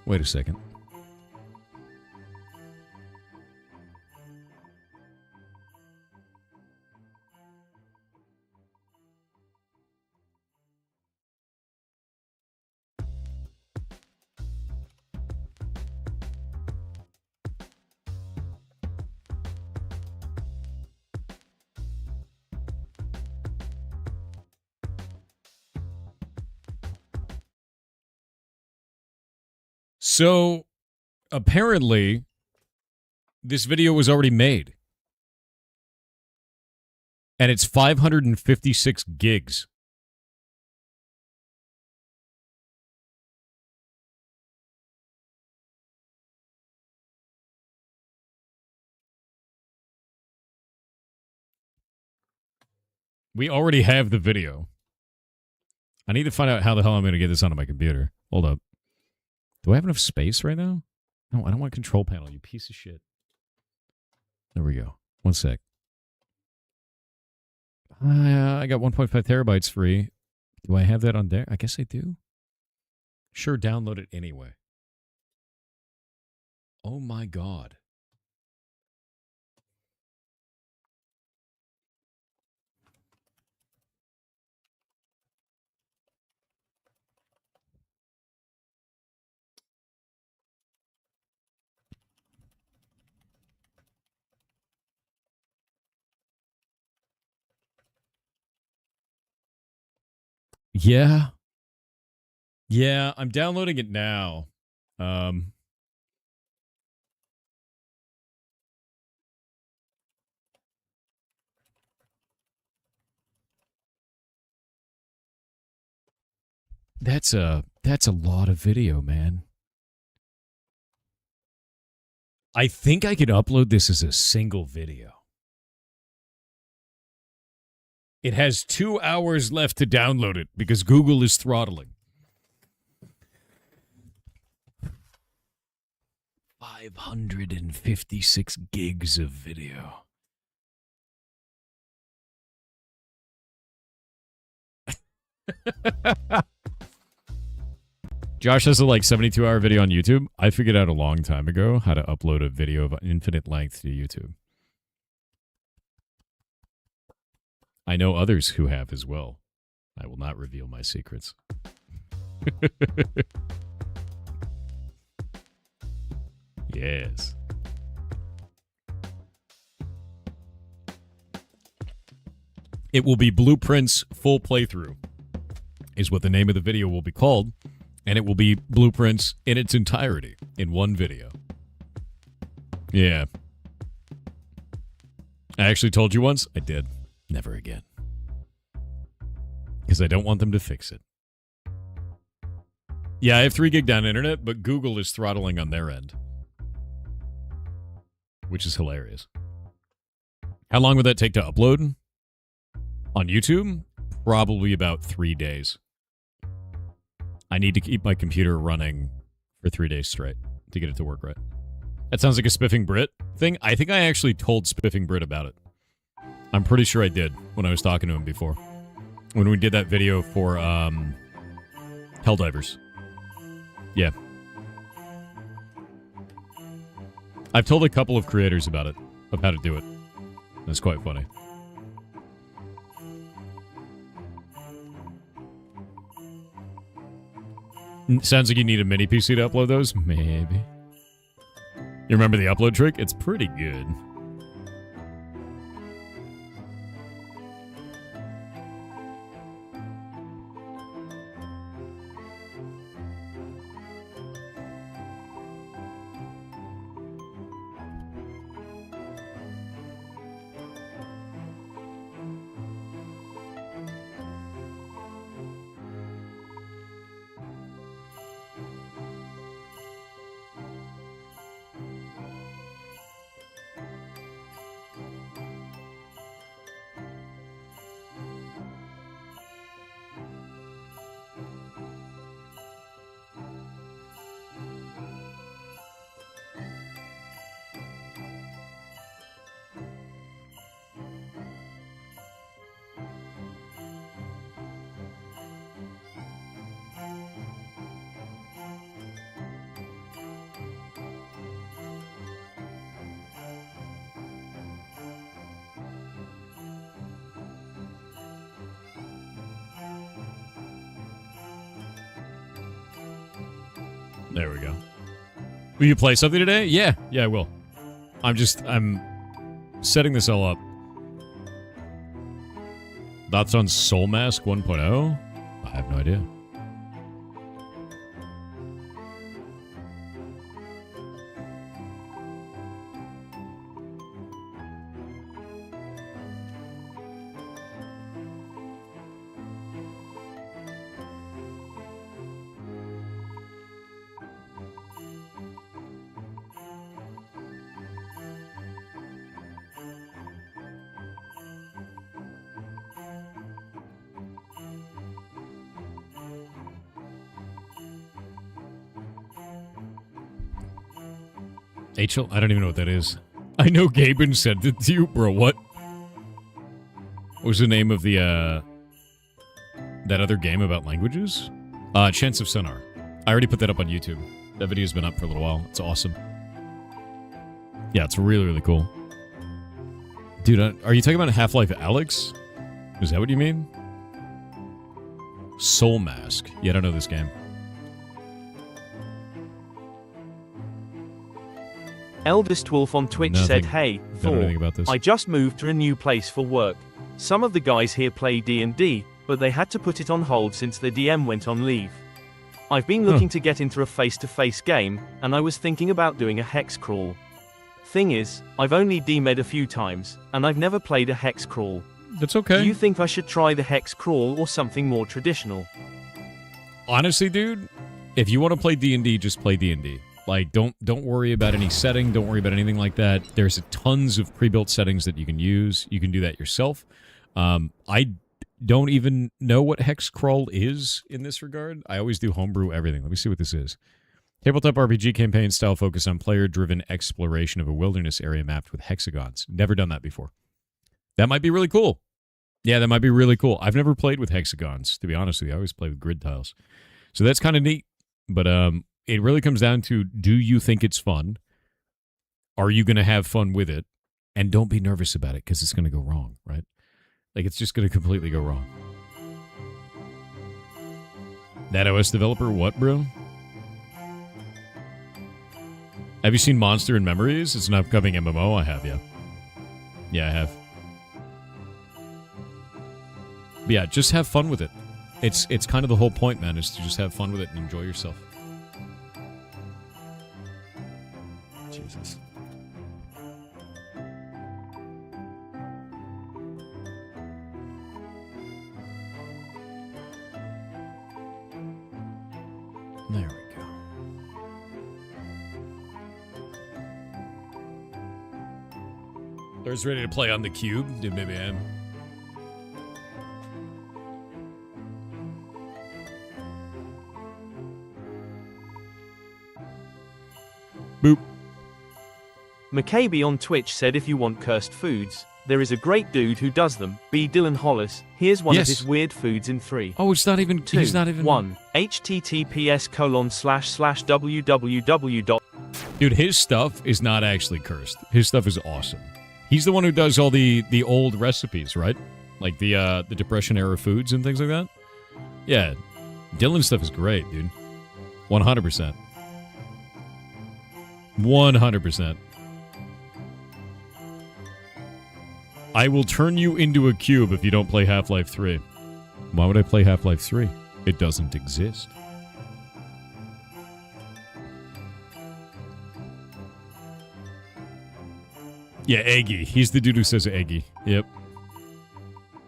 Wait a second. So, apparently, this video was already made. And it's 556 gigs. We already have the video. I need to find out how the hell I'm going to get this onto my computer. Hold up. Do I have enough space right now? No, I don't want a control panel, you piece of shit. There we go. One sec. I got 1.5 terabytes free. Do I have that on there? I guess I do. Sure, download it anyway. Oh my god. Yeah. Yeah, I'm downloading it now. That's a lot of video, man. I think I could upload this as a single video. It has 2 hours left to download it because Google is throttling. 556 gigs of video. Josh has a 72-hour video on YouTube. I figured out a long time ago how to upload a video of infinite length to YouTube. I know others who have as well. I will not reveal my secrets. Yes. It will be Blueprint's Full Playthrough, is what the name of the video will be called, and it will be Blueprints in its entirety in one video. Yeah. I actually told you once. I did. Never again. Because I don't want them to fix it. Yeah, I have 3 gig down internet, but Google is throttling on their end. Which is hilarious. How long would that take to upload? On YouTube? Probably about 3 days. I need to keep my computer running for 3 days straight to get it to work right. That sounds like a Spiffing Brit thing. I think I actually told Spiffing Brit about it. I'm pretty sure I did when I was talking to him before. When we did that video for Helldivers. Yeah. I've told a couple of creators about it, of how to do it. It's quite funny. Sounds like you need a mini PC to upload those? Maybe. You remember the upload trick? It's pretty good. There we go. Will you play something today? Yeah, I will. I'm setting this all up. Thoughts on Soul Mask 1.0? I have no idea. HL? I don't even know what that is. I know Gaben sent it to you, bro. What? What was the name of the, that other game about languages? Chance of Sonar. I already put that up on YouTube. That video's been up for a little while. It's awesome. Yeah, it's really, really cool. Dude, are you talking about Half-Life Alyx? Is that what you mean? Soul Mask. Yeah, I don't know this game. Eldest Wolf on Twitch said, "Hey, Thor, about this. I just moved to a new place for work. Some of the guys here play D&D, but they had to put it on hold since the DM went on leave. I've been looking to get into a face-to-face game, and I was thinking about doing a hex crawl. Thing is, I've only DM'd a few times, and I've never played a hex crawl. That's okay. Do you think I should try the hex crawl or something more traditional?" Honestly, dude, if you want to play D&D, just play D&D. Like, don't worry about any setting. Don't worry about anything like that. There's tons of pre-built settings that you can use. You can do that yourself. I don't even know what hex crawl is in this regard. I always do homebrew everything. Let me see what this is. Tabletop RPG campaign style focus on player-driven exploration of a wilderness area mapped with hexagons. Never done that before. That might be really cool. Yeah, that might be really cool. I've never played with hexagons, to be honest with you. I always play with grid tiles. So that's kind of neat. But it really comes down to, do you think it's fun? Are you going to have fun with it? And don't be nervous about it, because it's going to go wrong, right? Like, it's just going to completely go wrong. That OS developer, what, bro? Have you seen Monster and Memories? It's an upcoming MMO. I have, yeah. Yeah, I have. But yeah, just have fun with it. It's kind of the whole point, man, is to just have fun with it and enjoy yourself. Jesus. There we go. There's ready to play on the cube. Dude, maybe I am. Boop. McCabe on Twitch said, "If you want cursed foods, there is a great dude who does them. B. Dylan Hollis. Here's one of his weird foods in 3. Oh, it's not even... 2, he's not even... 1. https://www. Dude, his stuff is not actually cursed. His stuff is awesome. He's the one who does all the old recipes, right? Like the Depression-era foods and things like that? Yeah. Dylan's stuff is great, dude. 100%. 100%. I will turn you into a cube if you don't play Half-Life 3. Why would I play Half-Life 3? It doesn't exist. Yeah, Eggy. He's the dude who says Eggy. Yep.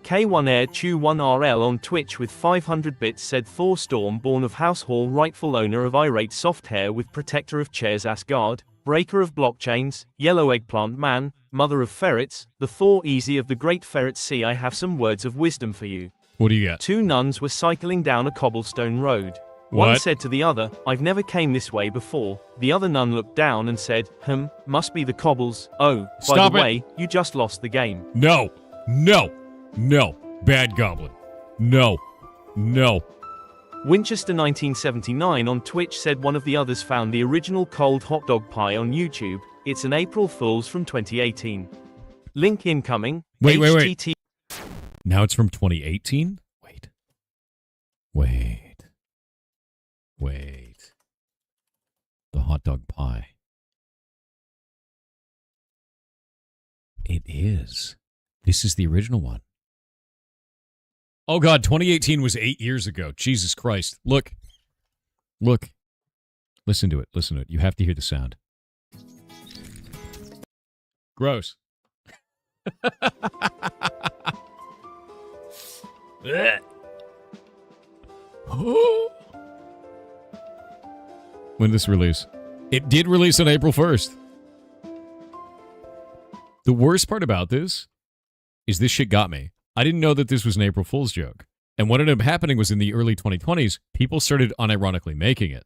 K1Air Chew 1RL on Twitch with 500 bits said, "Thor Storm, born of House Hall, rightful owner of irate soft hair with protector of chairs Asgard, breaker of blockchains, yellow eggplant man, mother of ferrets, the Thor easy of the great ferret sea. I have some words of wisdom for you." What do you got? 2 nuns were cycling down a cobblestone road. What? One said to the other, "I've never came this way before." The other nun looked down and said, "Must be the cobbles. Oh, Stop by the it. way, you just lost the game." No. No. No. Bad Goblin. No. No. Winchester 1979 on Twitch said, "One of the others found the original cold hot dog pie on YouTube. It's an April Fool's from 2018. Link incoming." Wait. HTT Now it's from 2018? Wait. hot dog pie. It is. This is the original one. Oh, God, 2018 was 8 years ago. Jesus Christ. Look. Look. Listen to it. Listen to it. You have to hear the sound. Gross. When did this release? It did release on April 1st. The worst part about this is this shit got me. I didn't know that this was an April Fool's joke. And what ended up happening was in the early 2020s, people started unironically making it.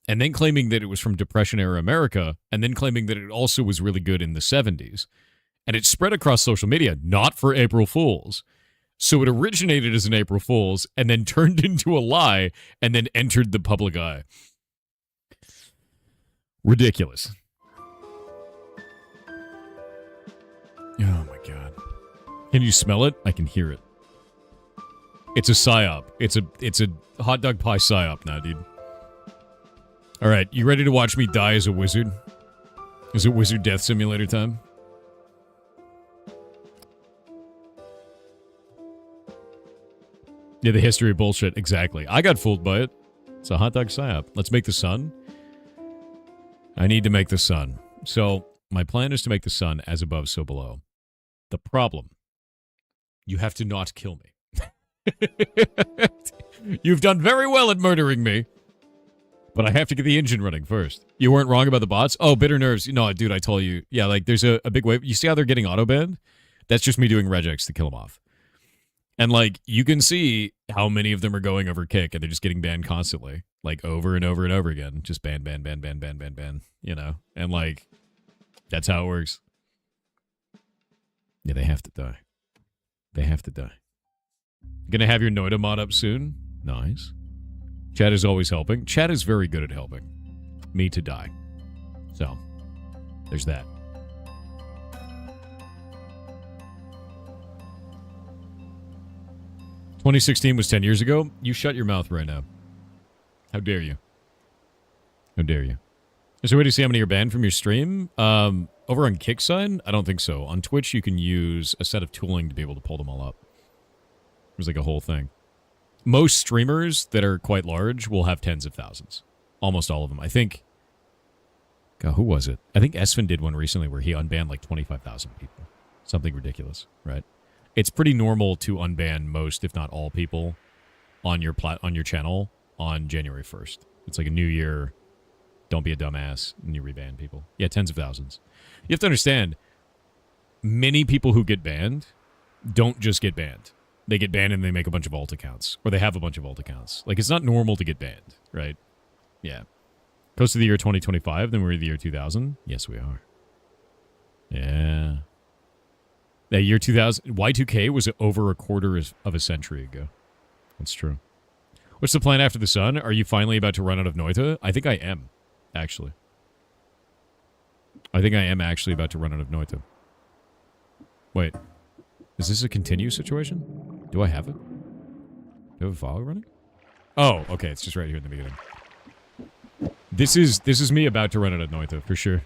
And then claiming that it was from Depression-era America, and then claiming that it also was really good in the 70s. And it spread across social media, not for April Fools. So it originated as an April Fool's, and then turned into a lie, and then entered the public eye. Ridiculous. Oh my God. Can you smell it? I can hear it. It's a psyop. It's a hot dog pie psyop now, dude. All right, you ready to watch me die as a wizard? Is it Wizard Death Simulator time? Yeah, the history of bullshit. Exactly. I got fooled by it. It's a hot dog psyop. Let's make the sun. I need to make the sun. So, my plan is to make the sun as above, so below. The problem. You have to not kill me. You've done very well at murdering me. But I have to get the engine running first. You weren't wrong about the bots? Oh, bitter nerves. No, dude, I told you. Yeah, like, there's a big wave. You see how they're getting auto-banned? That's just me doing regex to kill them off. And, like, you can see how many of them are going over kick, and they're just getting banned constantly. Like, over and over and over again. Just ban, ban, ban, ban, ban, ban, ban. You know? And, like, that's how it works. Yeah, they have to die. They have to die. Gonna have your Noita mod up soon? Nice. Chat is always helping. Chat is very good at helping me to die. So, there's that. "2016 was 10 years ago. You shut your mouth right now. How dare you? How dare you? Is there a way to see how many are banned from your stream? Over on Kickside? I don't think so. On Twitch, you can use a set of tooling to be able to pull them all up. There's like a whole thing. Most streamers that are quite large will have tens of thousands. Almost all of them. I think... God, who was it? I think Esfin did one recently where he unbanned like 25,000 people. Something ridiculous, right? It's pretty normal to unban most, if not all, people on your channel on January 1st. It's like a new year. Don't be a dumbass, and you reban people. Yeah, tens of thousands. You have to understand, many people who get banned don't just get banned. They get banned and they make a bunch of alt accounts. Or they have a bunch of alt accounts. Like, it's not normal to get banned, right? Yeah. Close to the year 2025, then we're in the year 2000? Yes, we are. Yeah. That year 2000, Y2K was over a quarter of a century ago. That's true. What's the plan after the sun? Are you finally about to run out of Noita? I think I am, actually. I think I am actually about to run out of Noita. Wait. Is this a continue situation? Do I have it? Do I have a follow running? Oh, okay. It's just right here in the beginning. This is me about to run out of Noita, for sure.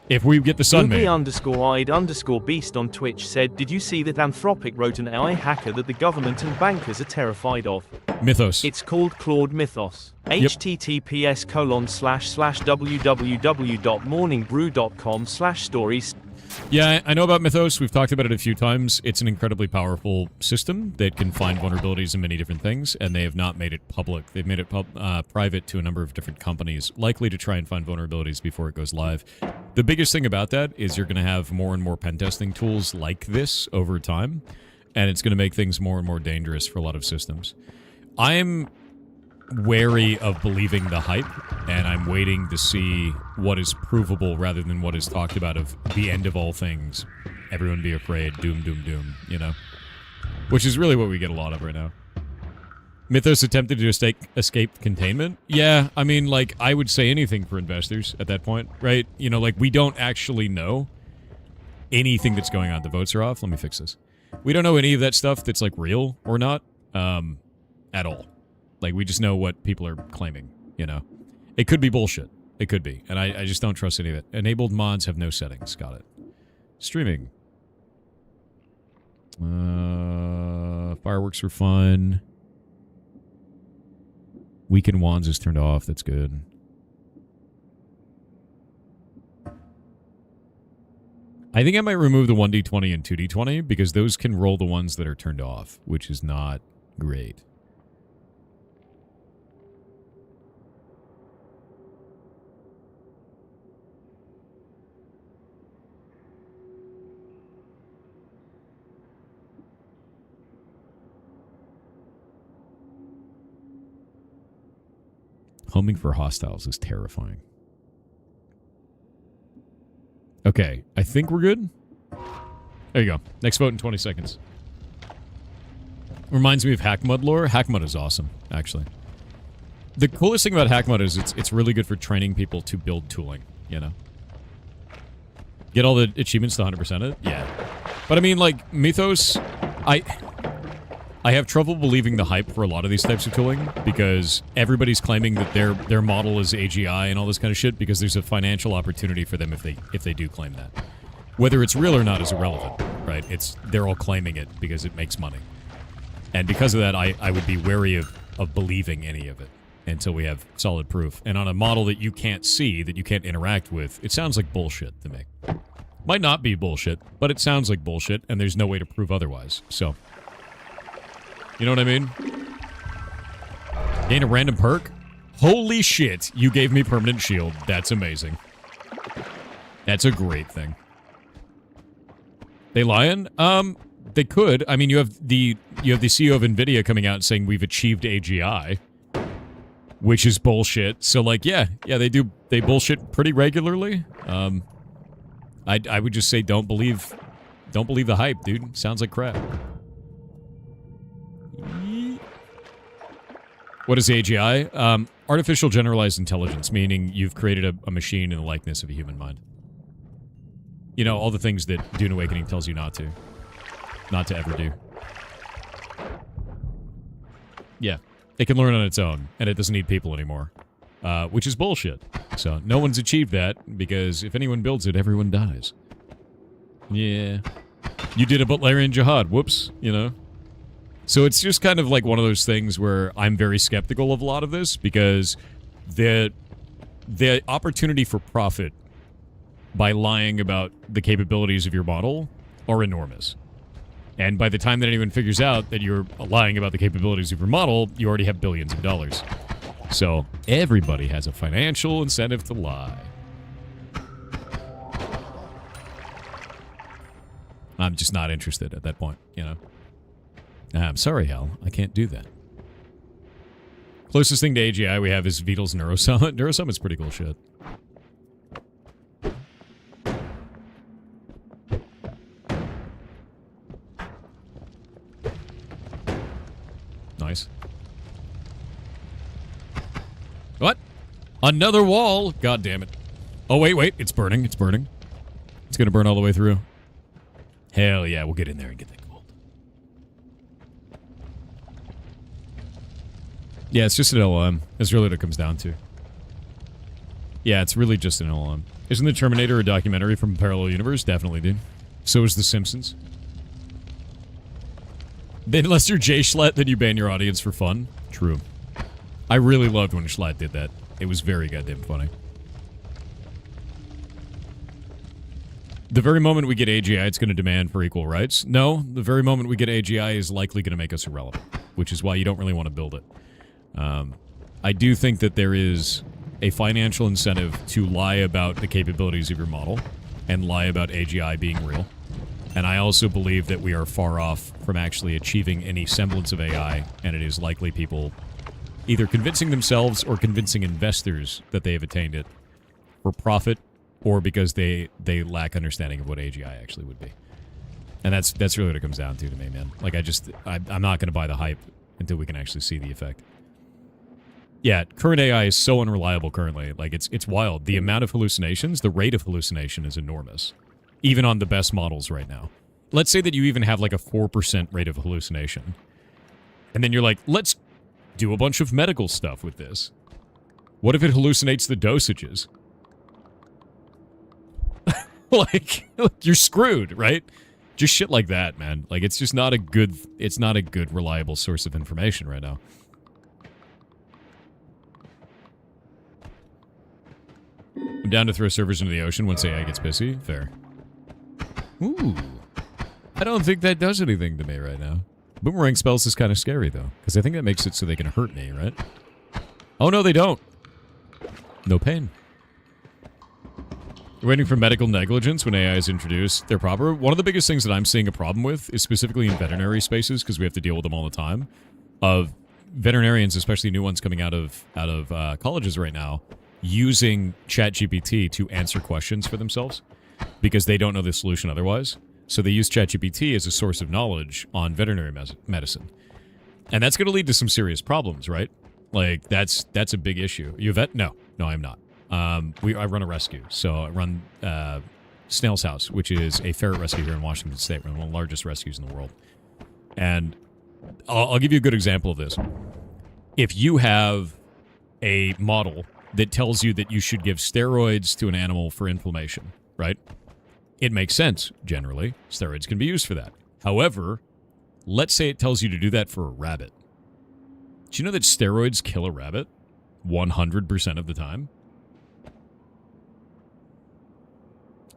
If we get the sun made. _eyed_beast on Twitch said, did you see that Anthropic wrote an AI hacker that the government and bankers are terrified of? Mythos. It's called Claude Mythos. Yep. https://www.morningbrew.com/stories. Yeah, I know about Mythos. We've talked about it a few times. It's an incredibly powerful system that can find vulnerabilities in many different things, and they have not made it public. They've made it private to a number of different companies, likely to try and find vulnerabilities before it goes live. The biggest thing about that is you're going to have more and more pen testing tools like this over time, and it's going to make things more and more dangerous for a lot of systems. I'm wary of believing the hype, and I'm waiting to see what is provable rather than what is talked about of the end of all things. Everyone be afraid, doom, doom, doom, you know? Which is really what we get a lot of right now. Mythos attempted to escape containment? Yeah, I mean, like, I would say anything for investors at that point, right? You know, like, we don't actually know anything that's going on. The votes are off. Let me fix this. We don't know any of that stuff that's, like, real or not, at all. Like, we just know what people are claiming, you know? It could be bullshit. It could be. And I just don't trust any of it. Enabled mods have no settings. Got it. Streaming. Fireworks are fun. Weekend wands is turned off. That's good. I think I might remove the 1d20 and 2d20 because those can roll the ones that are turned off, which is not great. Homing for hostiles is terrifying. Okay, I think we're good. There you go. Next vote in 20 seconds. Reminds me of Hackmud lore. Hackmud is awesome, actually. The coolest thing about Hackmud is it's really good for training people to build tooling, you know? Get all the achievements to 100% it? Yeah. But I mean, like, Mythos, I have trouble believing the hype for a lot of these types of tooling because everybody's claiming that their model is AGI and all this kind of shit because there's a financial opportunity for them if they do claim that. Whether it's real or not is irrelevant, right? They're all claiming it because it makes money. And because of that, I would be wary of believing any of it until we have solid proof. And on a model that you can't see, that you can't interact with, it sounds like bullshit to me. Might not be bullshit, but it sounds like bullshit and there's no way to prove otherwise. So... You know what I mean? Gain a random perk? Holy shit, you gave me permanent shield. That's amazing. That's a great thing. They lying? They could. I mean, you have the CEO of NVIDIA coming out saying we've achieved AGI, which is bullshit. So, like, yeah, they bullshit pretty regularly. I would just say don't believe the hype, dude. Sounds like crap. What is AGI? Artificial Generalized Intelligence, meaning you've created a machine in the likeness of a human mind. You know, all the things that Dune Awakening tells you not to ever do. Yeah, it can learn on its own, and it doesn't need people anymore, which is bullshit. So no one's achieved that, because if anyone builds it, everyone dies. Yeah. You did a Butlerian Jihad, whoops, you know? So it's just kind of like one of those things where I'm very skeptical of a lot of this because the opportunity for profit by lying about the capabilities of your model are enormous. And by the time that anyone figures out that you're lying about the capabilities of your model, you already have billions of dollars. So everybody has a financial incentive to lie. I'm just not interested at that point, you know? I'm sorry, Hal. I can't do that. Closest thing to AGI we have is Beetle's Neurosummit. Neurosummit's pretty cool shit. Nice. What? Another wall? God damn it. Oh, wait. It's burning. It's burning. It's gonna burn all the way through. Hell yeah, we'll get in there and get that. Yeah, it's just an LLM. That's really what it comes down to. Yeah, it's really just an LLM. Isn't The Terminator a documentary from a parallel universe? Definitely, dude. So is The Simpsons. Then unless you're Jay Schlatt, then you ban your audience for fun. True. I really loved when Schlatt did that. It was very goddamn funny. The very moment we get AGI, it's going to demand for equal rights. No, the very moment we get AGI is likely going to make us irrelevant, which is why you don't really want to build it. I do think that there is a financial incentive to lie about the capabilities of your model and lie about AGI being real. And I also believe that we are far off from actually achieving any semblance of AI, and it is likely people either convincing themselves or convincing investors that they have attained it for profit or because they lack understanding of what AGI actually would be. And that's really what it comes down to me, man. Like, I'm not going to buy the hype until we can actually see the effect. Yeah, current AI is so unreliable currently. Like, it's wild. The amount of hallucinations, the rate of hallucination is enormous. Even on the best models right now. Let's say that you even have like a 4% rate of hallucination. And then you're like, let's do a bunch of medical stuff with this. What if it hallucinates the dosages? like, you're screwed, right? Just shit like that, man. Like, it's just not a good, reliable source of information right now. I'm down to throw servers into the ocean once AI gets pissy. Fair. Ooh. I don't think that does anything to me right now. Boomerang spells is kind of scary, though, because I think that makes it so they can hurt me, right? Oh, no, they don't. No pain. We're waiting for medical negligence when AI is introduced. They're proper. One of the biggest things that I'm seeing a problem with is specifically in veterinary spaces, because we have to deal with them all the time, of veterinarians, especially new ones coming out of colleges right now, using ChatGPT to answer questions for themselves because they don't know the solution otherwise. So they use ChatGPT as a source of knowledge on veterinary medicine. And that's going to lead to some serious problems, right? Like, that's a big issue. You a vet? No, I'm not. I run a rescue. So I run Snail's House, which is a ferret rescue here in Washington State. We're one of the largest rescues in the world. And I'll give you a good example of this. If you have a model that tells you that you should give steroids to an animal for inflammation, right? It makes sense, generally. Steroids can be used for that. However, let's say it tells you to do that for a rabbit. Do you know that steroids kill a rabbit 100% of the time?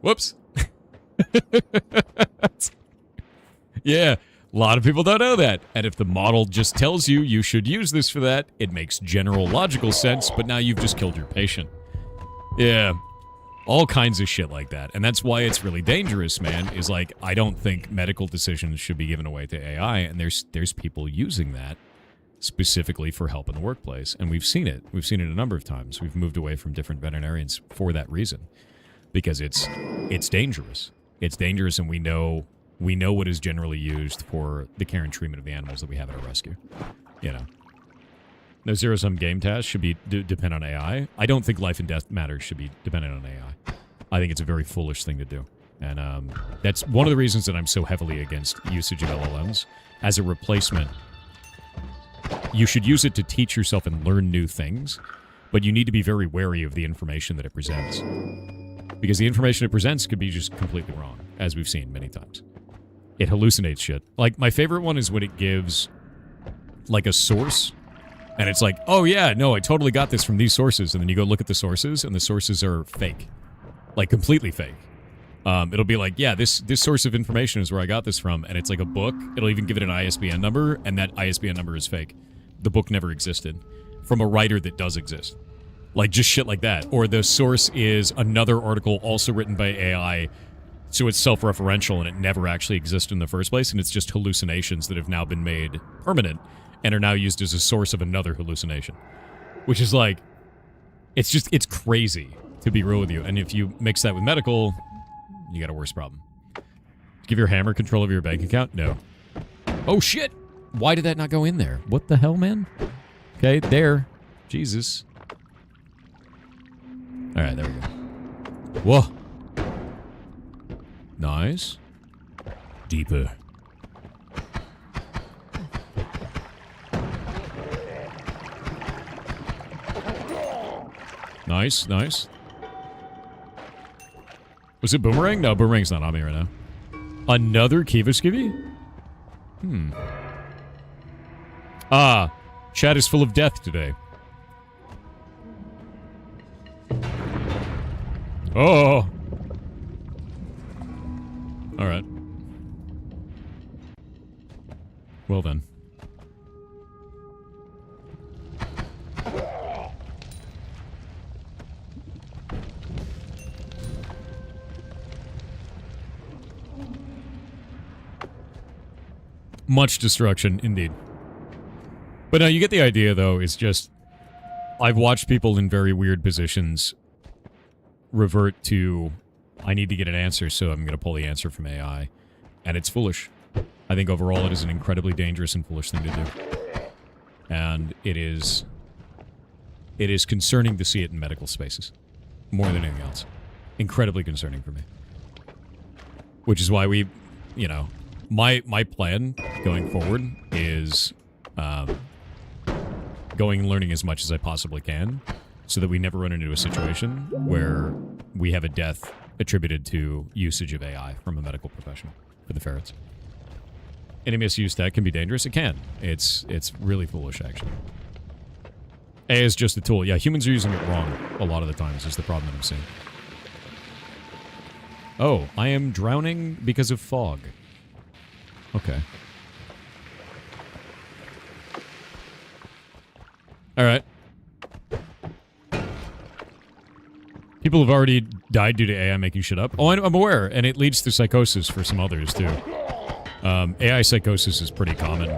Whoops. Yeah, a lot of people don't know that. And if the model just tells you you should use this for that, it makes general logical sense, but now you've just killed your patient. Yeah, all kinds of shit like that. And that's why it's really dangerous, man, is like, I don't think medical decisions should be given away to AI, and there's people using that specifically for help in the workplace. And we've seen it. We've seen it a number of times. We've moved away from different veterinarians for that reason. Because it's dangerous. It's dangerous, and we know what is generally used for the care and treatment of the animals that we have at our rescue. You know. No zero-sum game tasks should be depend on AI. I don't think life and death matters should be dependent on AI. I think it's a very foolish thing to do. And that's one of the reasons that I'm so heavily against usage of LLMs as a replacement. You should use it to teach yourself and learn new things, but you need to be very wary of the information that it presents. Because the information it presents could be just completely wrong, as we've seen many times. It hallucinates shit. Like, my favorite one is when it gives, like, a source, and it's like, oh yeah, no, I totally got this from these sources, and then you go look at the sources, and the sources are fake. Like, completely fake. It'll be like, yeah, this source of information is where I got this from, and it's like a book. It'll even give it an ISBN number, and that ISBN number is fake. The book never existed. From a writer that does exist. Like, just shit like that. Or the source is another article also written by AI, so it's self-referential and it never actually existed in the first place, and it's just hallucinations that have now been made permanent and are now used as a source of another hallucination. Which is like, it's crazy, to be real with you. And if you mix that with medical, you got a worse problem. Give your hammer control over your bank account? No. Oh, shit! Why did that not go in there? What the hell, man? Okay, there. Jesus. Alright, there we go. Whoa. Nice. Deeper. Nice, nice. Was it Boomerang? No, Boomerang's not on me right now. Another Kiva Skivvy? Ah, chat is full of death today. Oh! Alright. Well then. Much destruction, indeed. But no, you get the idea, though. It's just, I've watched people in very weird positions revert to, I need to get an answer, so I'm going to pull the answer from AI. And it's foolish. I think overall it is an incredibly dangerous and foolish thing to do. And it is concerning to see it in medical spaces. More than anything else. Incredibly concerning for me. Which is why we, you know, my plan going forward is going and learning as much as I possibly can so that we never run into a situation where we have a death attributed to usage of AI from a medical professional for the ferrets. Any misuse that can be dangerous? It can. It's really foolish, actually. AI is just a tool. Yeah, humans are using it wrong a lot of the times is the problem that I'm seeing. Oh, I am drowning because of fog. Okay. All right. People have already died due to AI making shit up. Oh, I'm aware, and it leads to psychosis for some others, too. AI psychosis is pretty common.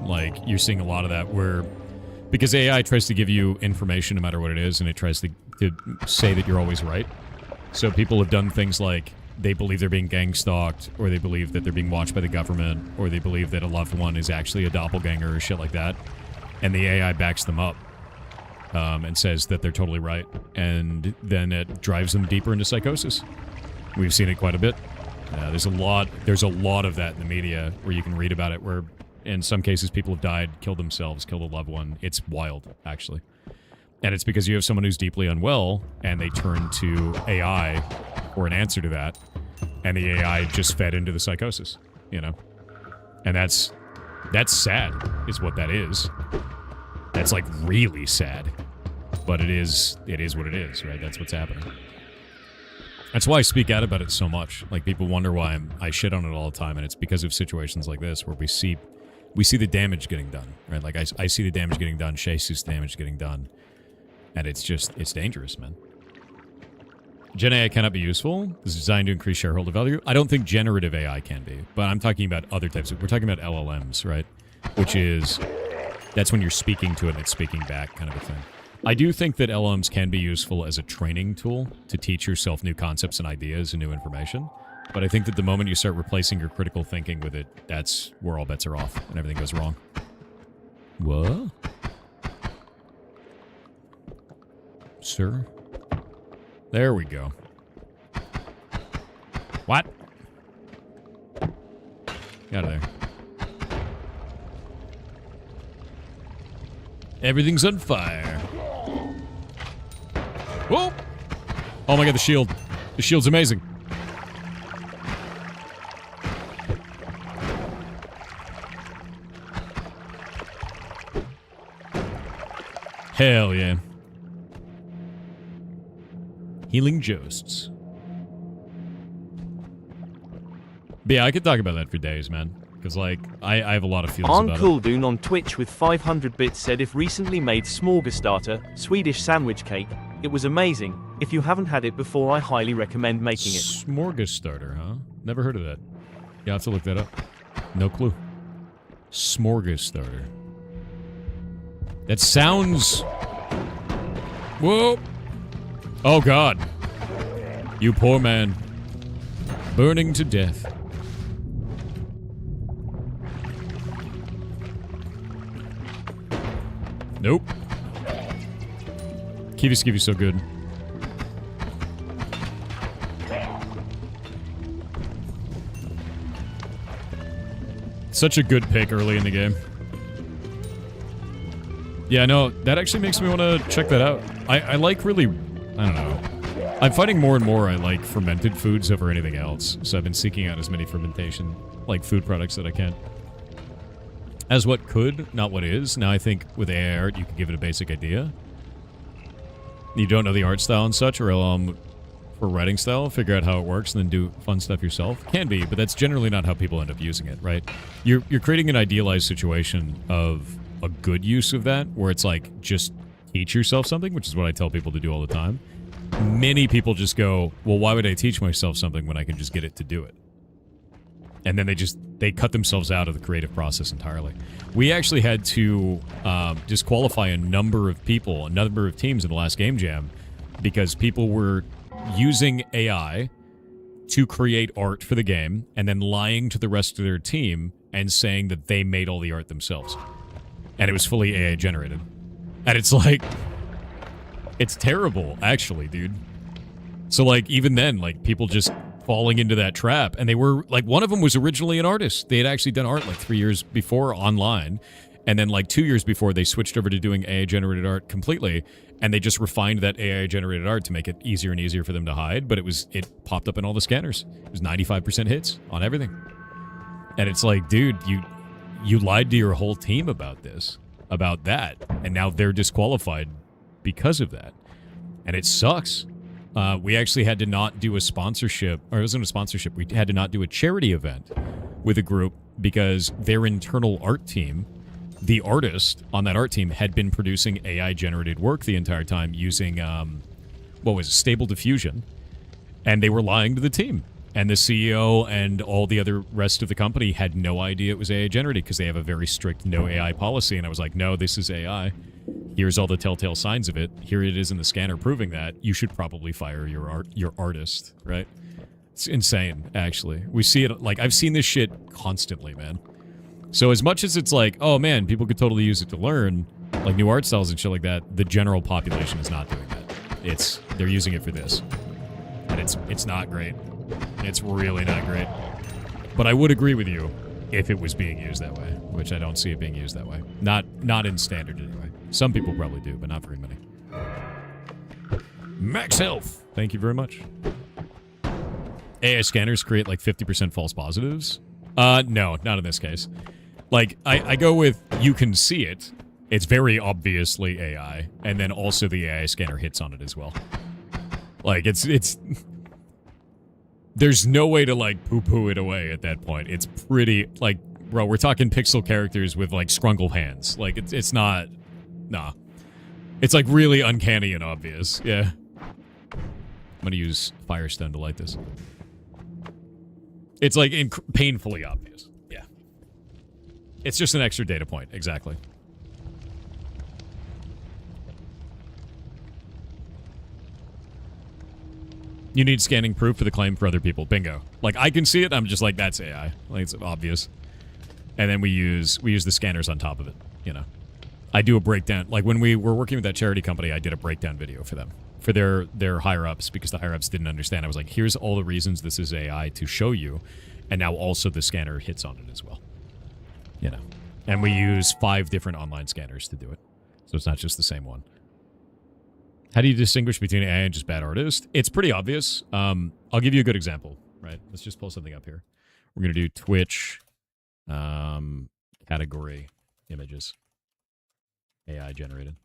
Like, you're seeing a lot of that where... Because AI tries to give you information no matter what it is, and it tries to say that you're always right. So people have done things like they believe they're being gang-stalked, or they believe that they're being watched by the government, or they believe that a loved one is actually a doppelganger or shit like that. And the AI backs them up. And says that they're totally right, and then it drives them deeper into psychosis. We've seen it quite a bit. There's a lot of that in the media where you can read about it, where in some cases people have died, killed themselves, killed a loved one. It's wild, actually. And it's because you have someone who's deeply unwell, and they turn to AI for an answer to that, and the AI just fed into the psychosis, you know? And that's sad, is what that is. That's, like, really sad. But it is what it is, right? That's what's happening. That's why I speak out about it so much. Like, people wonder why I shit on it all the time, and it's because of situations like this where we see the damage getting done, right? Like, I see the damage getting done, Shay sees the damage getting done, and it's dangerous, man. Gen AI cannot be useful. It's designed to increase shareholder value. I don't think generative AI can be, but I'm talking about other types we're talking about LLMs, right? Which is... That's when you're speaking to it and it's speaking back, kind of a thing. I do think that LLMs can be useful as a training tool to teach yourself new concepts and ideas and new information. But I think that the moment you start replacing your critical thinking with it, that's where all bets are off and everything goes wrong. What? Sir? There we go. What? Get out of there. Everything's on fire. Whoa! Oh my god, the shield. The shield's amazing. Hell yeah. Healing Josts. But yeah, I could talk about that for days, man. Because, like, I have a lot of feelings about it. Cooldoon on Twitch with 500 bits said if recently made smorgastarter, Swedish sandwich cake, it was amazing. If you haven't had it before, I highly recommend making it. Smorgastarter, huh? Never heard of that. Yeah, I have to look that up. No clue. Smorgastarter. That sounds... Whoa! Oh, God. You poor man. Burning to death. Nope. Kiwi Skivvy's so good. Such a good pick early in the game. Yeah, no, that actually makes me want to check that out. I like really... I don't know. I'm finding more and more I like fermented foods over anything else, so I've been seeking out as many fermentation, like, food products that I can. As what could, not what is. Now I think with AI art, you can give it a basic idea. You don't know the art style and such, or for writing style, figure out how it works, and then do fun stuff yourself. Can be, but that's generally not how people end up using it, right? You're creating an idealized situation of a good use of that, where it's like, just teach yourself something, which is what I tell people to do all the time. Many people just go, well, why would I teach myself something when I can just get it to do it? And then they cut themselves out of the creative process entirely. We actually had to disqualify a number of people, a number of teams in the last game jam, because people were using AI to create art for the game and then lying to the rest of their team and saying that they made all the art themselves. And it was fully AI generated. And it's like... It's terrible, actually, dude. So, like, even then, like, people just falling into that trap. And they were, like, one of them was originally an artist. They had actually done art, like, 3 years before online. And then like 2 years before, they switched over to doing AI generated art completely, and they just refined that AI generated art to make it easier and easier for them to hide. But it popped up in all the scanners. It was 95% hits on everything. And it's like, dude, you lied to your whole team about this, about that, and now they're disqualified because of that. And it sucks. We actually had to not do a sponsorship, or it wasn't a sponsorship, we had to not do a charity event with a group because their internal art team, the artist on that art team, had been producing AI-generated work the entire time using, Stable Diffusion, and they were lying to the team. And the CEO and all the other rest of the company had no idea it was AI-generated because they have a very strict no AI policy, and I was like, no, this is AI. Here's all the telltale signs of it. Here it is in the scanner proving that. You should probably fire your artist, right? It's insane, actually. We see it, like, I've seen this shit constantly, man. So as much as it's like, oh man, people could totally use it to learn, like new art styles and shit like that, the general population is not doing that. They're using it for this. And it's not great. It's really not great. But I would agree with you if it was being used that way, which I don't see it being used that way. Not in standard anyway. Some people probably do, but not very many. Max Health! Thank you very much. AI scanners create like 50% false positives? No, not in this case. Like, I go with you can see it. It's very obviously AI. And then also the AI scanner hits on it as well. Like, it's there's no way to, like, poo-poo it away at that point. It's pretty, like, bro, we're talking pixel characters with, like, scrungle hands. Like, it's not, nah. It's, like, really uncanny and obvious. Yeah. I'm gonna use Firestone to light this. It's, like, painfully obvious. Yeah. It's just an extra data point. Exactly. You need scanning proof for the claim for other people. Bingo. Like, I can see it, I'm just like, that's AI. Like, it's obvious. And then we use the scanners on top of it, you know. I do a breakdown. Like, when we were working with that charity company, I did a breakdown video for them. For their higher-ups, because the higher-ups didn't understand. I was like, here's all the reasons this is AI to show you, and now also the scanner hits on it as well. You know. And we use 5 different online scanners to do it. So it's not just the same one. How do you distinguish between AI and just bad artist? It's pretty obvious. I'll give you a good example, right? Let's just pull something up here. We're going to do Twitch category images. AI generated.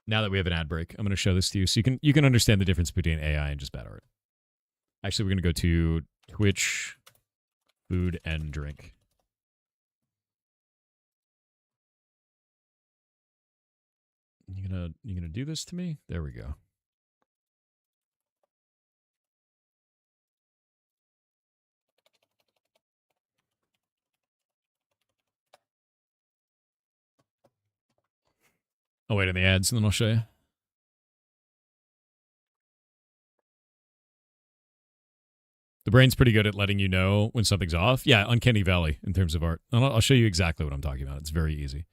Now that we have an ad break, I'm going to show this to you so you can understand the difference between AI and just bad art. Actually, we're going to go to Twitch food and drink. You gonna do this to me? There we go. I'll wait on the ads and then I'll show you. The brain's pretty good at letting you know when something's off. Yeah, Uncanny Valley in terms of art. I'll show you exactly what I'm talking about. It's very easy.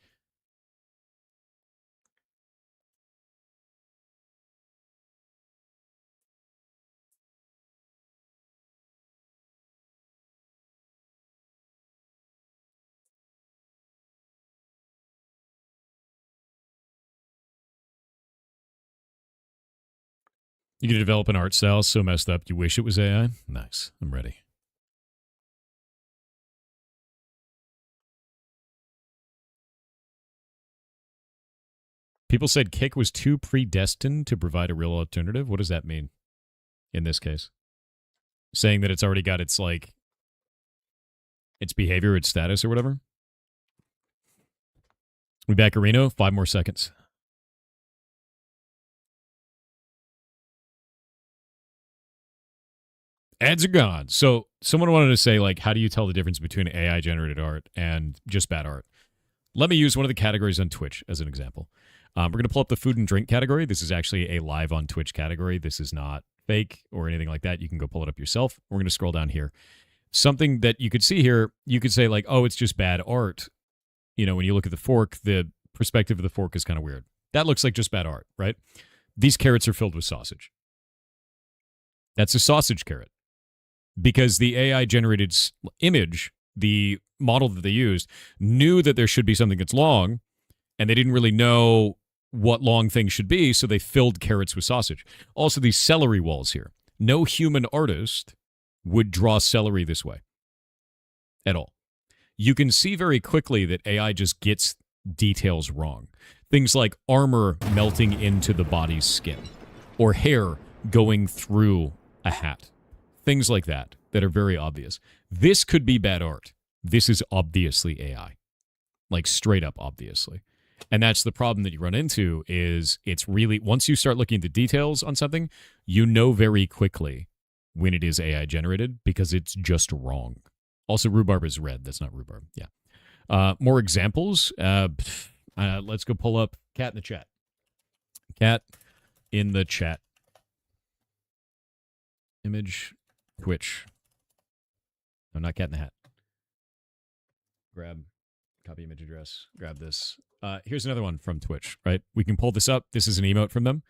You can develop an art style so messed up you wish it was AI? Nice. I'm ready. People said Kick was too predestined to provide a real alternative. What does that mean in this case? Saying that it's already got its, like, its behavior, its status, or whatever? We back Reno? 5 more seconds. Ads are gone. So someone wanted to say, like, how do you tell the difference between AI-generated art and just bad art? Let me use one of the categories on Twitch as an example. We're going to pull up the food and drink category. This is actually a live on Twitch category. This is not fake or anything like that. You can go pull it up yourself. We're going to scroll down here. Something that you could see here, you could say, like, oh, it's just bad art. You know, when you look at the fork, the perspective of the fork is kind of weird. That looks like just bad art, right? These carrots are filled with sausage. That's a sausage carrot. Because the AI-generated image, the model that they used knew that there should be something that's long, and they didn't really know what long things should be, so they filled carrots with sausage. Also, these celery walls here. No human artist would draw celery this way at all. You can see very quickly that AI just gets details wrong. Things like armor melting into the body's skin, or hair going through a hat. Things like that are very obvious. This could be bad art. This is obviously AI. Like, straight up obviously. And that's the problem that you run into is it's really, once you start looking at the details on something, you know very quickly when it is AI generated because it's just wrong. Also, rhubarb is red. That's not rhubarb. Yeah. More examples. Let's go pull up Cat in the chat. Cat in the chat. Image, Twitch. No, not Cat in the Hat. Grab, copy image address. Grab this. Here's another one from Twitch, right? We can pull this up. This is an emote from them.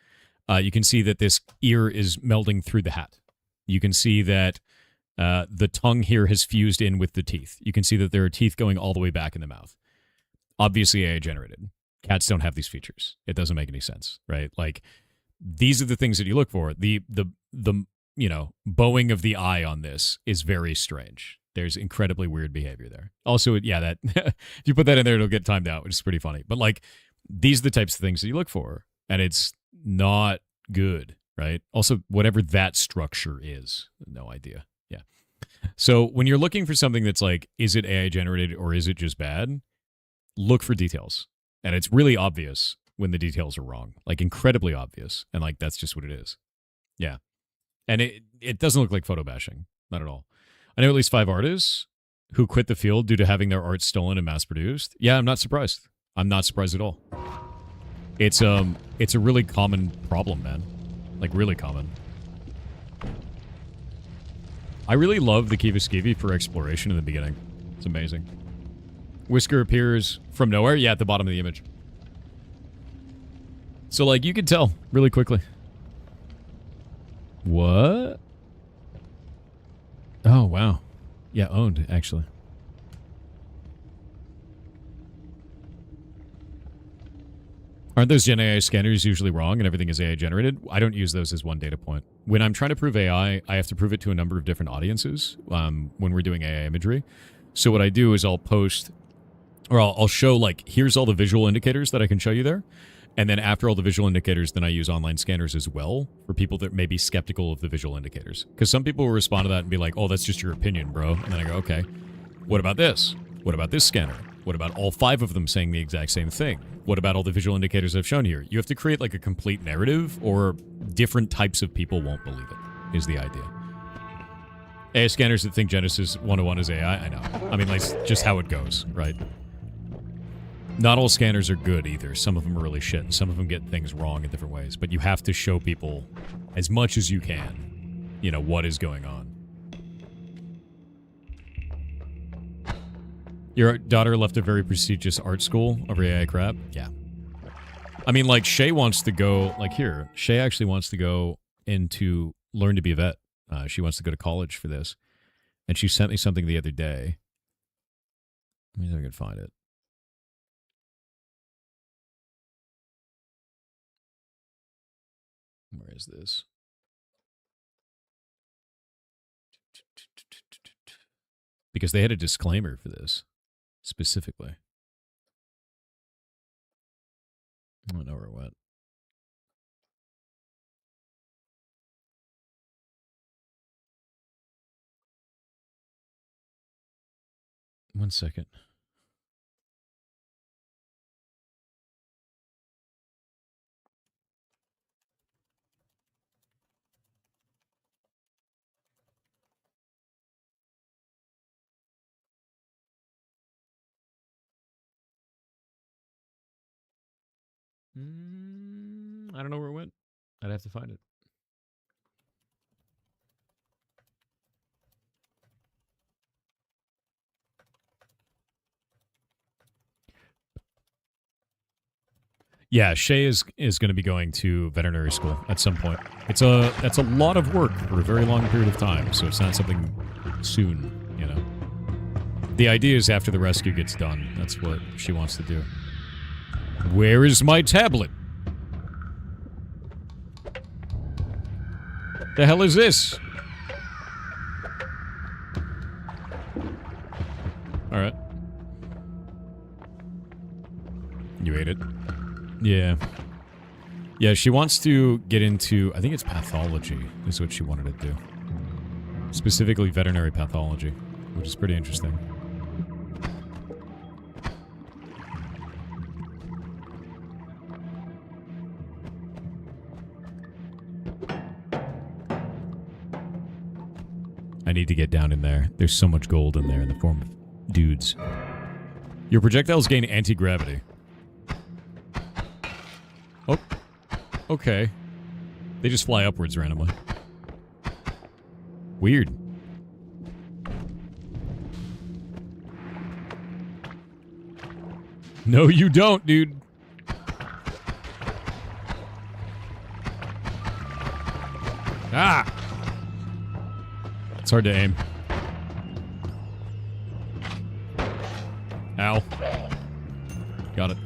You can see that this ear is melding through the hat. You can see that the tongue here has fused in with the teeth. You can see that there are teeth going all the way back in the mouth. Obviously AI generated. Cats don't have these features. It doesn't make any sense, right? Like, these are the things that you look for. The bowing of the eye on this is very strange. There's incredibly weird behavior there. Also, yeah, that if you put that in there, it'll get timed out, which is pretty funny. But like, these are the types of things that you look for, and it's not good, right? Also, whatever that structure is, no idea. Yeah. So when you're looking for something that's like, is it AI generated or is it just bad? Look for details. And it's really obvious when the details are wrong, like incredibly obvious. And like, that's just what it is. Yeah. And it doesn't look like photo bashing. Not at all. I know at least 5 artists who quit the field due to having their art stolen and mass produced. Yeah, I'm not surprised. I'm not surprised at all. It's a really common problem, man. Like, really common. I really love the Kiva Skivy for exploration in the beginning. It's amazing. Whisker appears from nowhere. Yeah, at the bottom of the image. So, like, you can tell really quickly. What? Oh, wow. Yeah, owned, actually. Aren't those Gen AI scanners usually wrong and everything is AI generated? I don't use those as one data point. When I'm trying to prove AI, I have to prove it to a number of different audiences when we're doing AI imagery. So what I do is I'll post, or I'll show, like, here's all the visual indicators that I can show you there. And then after all the visual indicators, then I use online scanners as well for people that may be skeptical of the visual indicators. Because some people will respond to that and be like, oh, that's just your opinion, bro. And then I go, okay, what about this? What about this scanner? What about all 5 of them saying the exact same thing? What about all the visual indicators I've shown here? You have to create like a complete narrative or different types of people won't believe it, is the idea. AI scanners that think Genesis 101 is AI, I know. I mean, like, just how it goes, right? Not all scanners are good either. Some of them are really shit, and some of them get things wrong in different ways. But you have to show people as much as you can, you know, what is going on. Your daughter left a very prestigious art school over AI crap? Yeah. I mean, like, Shay wants to go, like, here. Shay actually wants to go into learn to be a vet. She wants to go to college for this. And she sent me something the other day. Let me see if I can find it. Where is this? Because they had a disclaimer for this, specifically. I don't know where it went. One second. I don't know where it went. I'd have to find it. Yeah, Shay is going to be going to veterinary school at some point. That's a lot of work for a very long period of time, so it's not something soon, you know. The idea is after the rescue gets done. That's what she wants to do. Where is my tablet? The hell is this? Alright. You ate it? Yeah. Yeah, she wants to get into... I think it's pathology is what she wanted to do. Specifically veterinary pathology, which is pretty interesting. I need to get down in there. There's so much gold in there in the form of dudes. Your projectiles gain anti-gravity. Oh. Okay. They just fly upwards randomly. Weird. No, you don't, dude. Ah! It's hard to aim. Ow. Got it.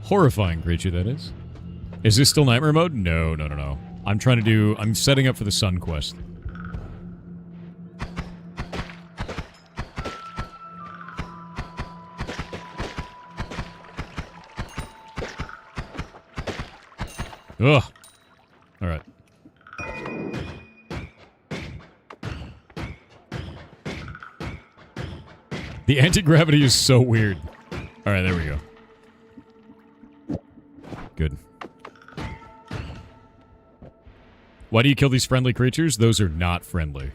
Horrifying creature, that is. Is this still nightmare mode? No, no, no, no. I'm setting up for the sun quest. Ugh. Alright. The anti-gravity is so weird. Alright, there we go. Good. Why do you kill these friendly creatures? Those are not friendly.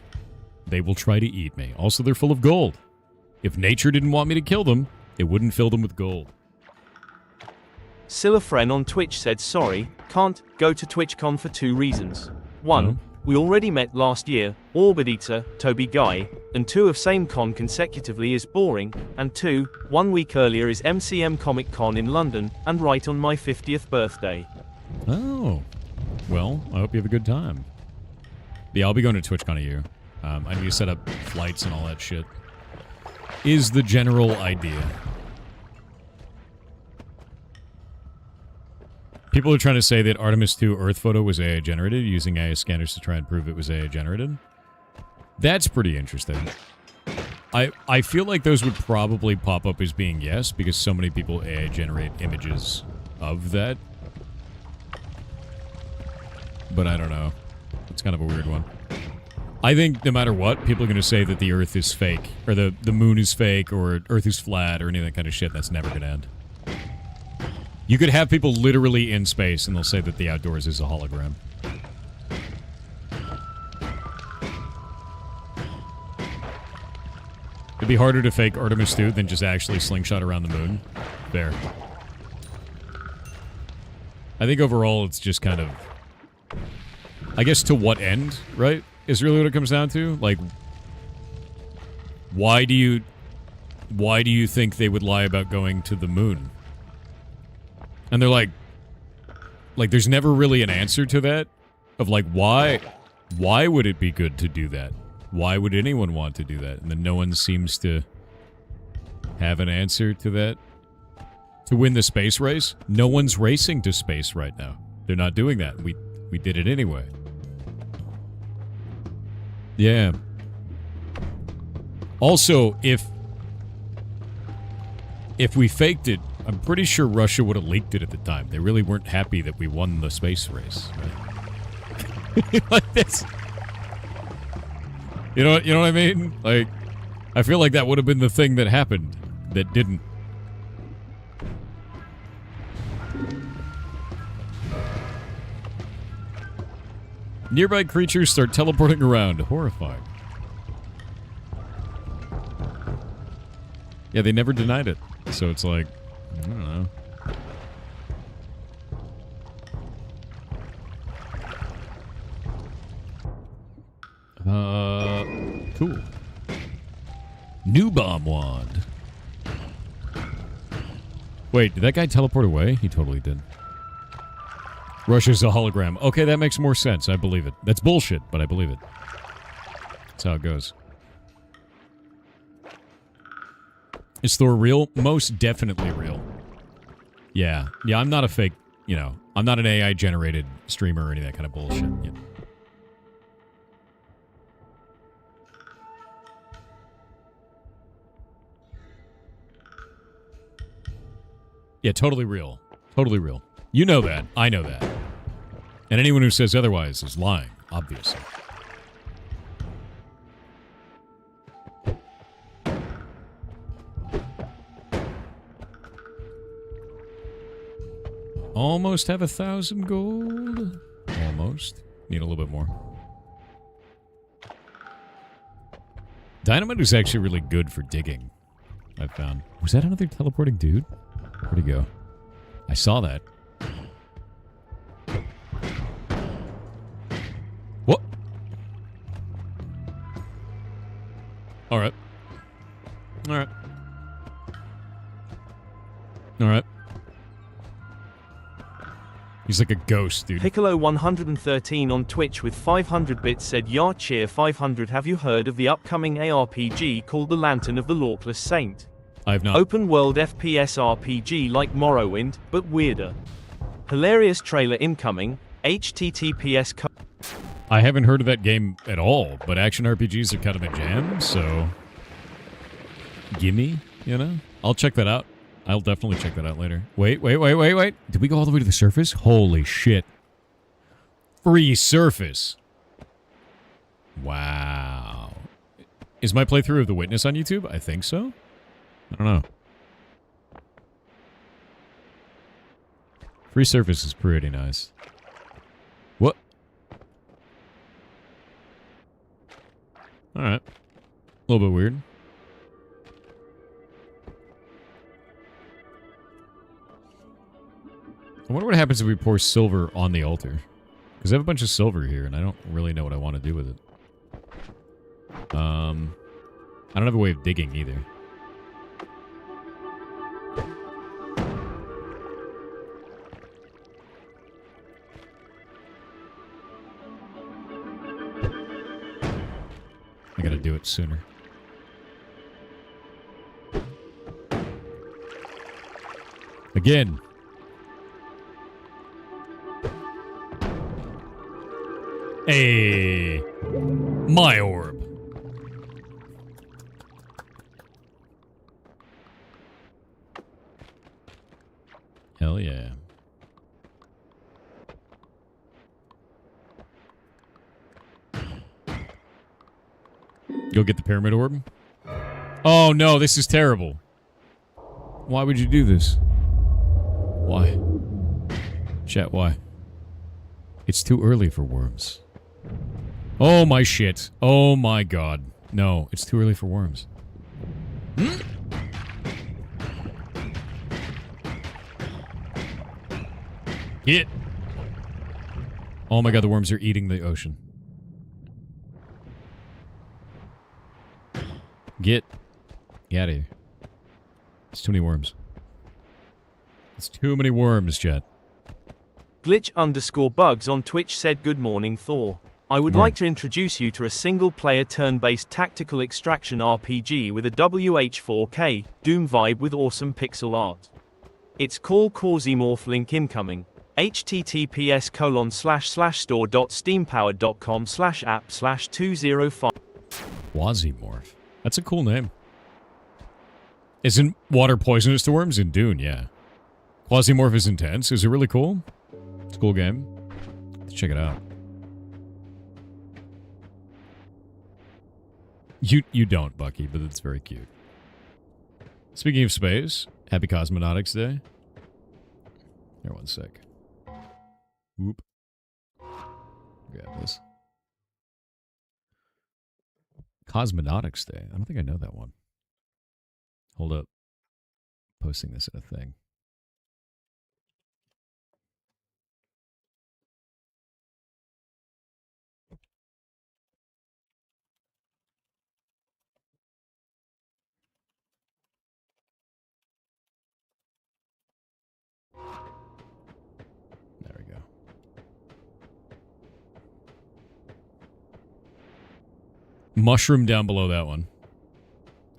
They will try to eat me. Also, they're full of gold. If nature didn't want me to kill them, it wouldn't fill them with gold. Silafren on Twitch said sorry, can't go to TwitchCon for 2 reasons. 1, we already met last year, Orbit Eater, Toby Guy, and 2 of same con consecutively is boring, and 2, 1 week earlier is MCM Comic Con in London, and right on my 50th birthday. Oh. Well, I hope you have a good time. Yeah, I'll be going to TwitchCon EU. I need to set up flights and all that shit. Is the general idea. People are trying to say that Artemis 2 Earth photo was AI generated, using AI scanners to try and prove it was AI generated. That's pretty interesting. I feel like those would probably pop up as being yes, because so many people AI generate images of that. But I don't know. It's kind of a weird one. I think no matter what, people are going to say that the Earth is fake, or the moon is fake, or Earth is flat, or any of that kind of shit. That's never going to end. You could have people literally in space, and they'll say that the outdoors is a hologram. It'd be harder to fake Artemis 2 than just actually slingshot around the moon. Fair. I think overall it's just kind of... I guess to what end, right? Is really what it comes down to. Like, why do you think they would lie about going to the moon? And they're like, there's never really an answer to that. Of like, why would it be good to do that? Why would anyone want to do that? And then no one seems to have an answer to that. To win the space race? No one's racing to space right now. They're not doing that. We did it anyway. Yeah. Also, if we faked it, I'm pretty sure Russia would have leaked it at the time. They really weren't happy that we won the space race, right? Like this. You know what I mean? Like, I feel like that would have been the thing that happened that didn't. Nearby creatures start teleporting around. Horrifying. Yeah, they never denied it. So it's like, I don't know. Cool. New bomb wand. Wait, did that guy teleport away? He totally did. Russia's a hologram. Okay, that makes more sense. I believe it. That's bullshit, but I believe it. That's how it goes. Is Thor real? Most definitely real. Yeah. Yeah, I'm not a fake, you know, I'm not an AI-generated streamer or any of that kind of bullshit. Yeah. Yeah, totally real. Totally real. You know that. I know that. And anyone who says otherwise is lying, obviously. Almost have 1,000 gold. Almost. Need a little bit more. Dynamite is actually really good for digging, I've found. Was that another teleporting dude? Where'd he go? I saw that. What? Alright. Alright. Alright. He's like a ghost, dude. Piccolo 113 on Twitch with 500 bits said, "Yar cheer 500. Have you heard of the upcoming ARPG called The Lantern of the Lawkless Saint? I have not. Open world FPS RPG like Morrowind, but weirder. Hilarious trailer incoming. HTTPS. I haven't heard of that game at all, but action RPGs are kind of a jam, so gimme, you know? I'll check that out. I'll definitely check that out later. Wait. Did we go all the way to the surface? Holy shit. Free surface. Wow. Is my playthrough of The Witness on YouTube? I think so. I don't know. Free surface is pretty nice. What? Alright. A little bit weird. I wonder what happens if we pour silver on the altar. Because I have a bunch of silver here, and I don't really know what I want to do with it. I don't have a way of digging either. I gotta do it sooner. Again. Hey, my orb. Hell yeah. Go get the pyramid orb. Oh no, this is terrible. Why would you do this? Why? Chat, why? It's too early for worms. Oh my shit. Oh my god. No, it's too early for worms. Get. Oh my god, the worms are eating the ocean. Get out of here. It's too many worms. It's too many worms, chat. Glitch_bugs on Twitch said, "Good morning, Thor. I would like to introduce you to a single-player turn-based tactical extraction RPG with a WH4K Doom vibe with awesome pixel art. It's called Quasimorph. Link incoming. https://store.steampowered.com/app/205." Quasimorph. That's a cool name. Isn't water poisonous to worms? In Dune, yeah. Quasimorph is intense. Is it really cool? It's a cool game. Let's check it out. You don't, Bucky, but it's very cute. Speaking of space, happy Cosmonautics Day. Here, one sec. Whoop. Grab this. Cosmonautics Day. I don't think I know that one. Hold up. Posting this in a thing. There we go. Mushroom down below that one.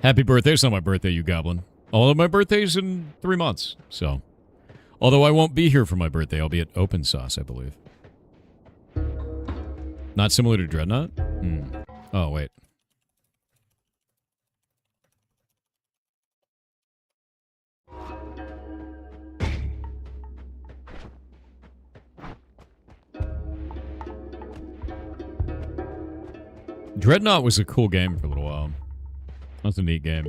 Happy birthday. It's not my birthday, you goblin. Although my birthday's in 3 months, so. Although I won't be here for my birthday. I'll be at Open Sauce, I believe. Not similar to Dreadnought? Oh, wait. Dreadnought was a cool game for a little while. That's a neat game.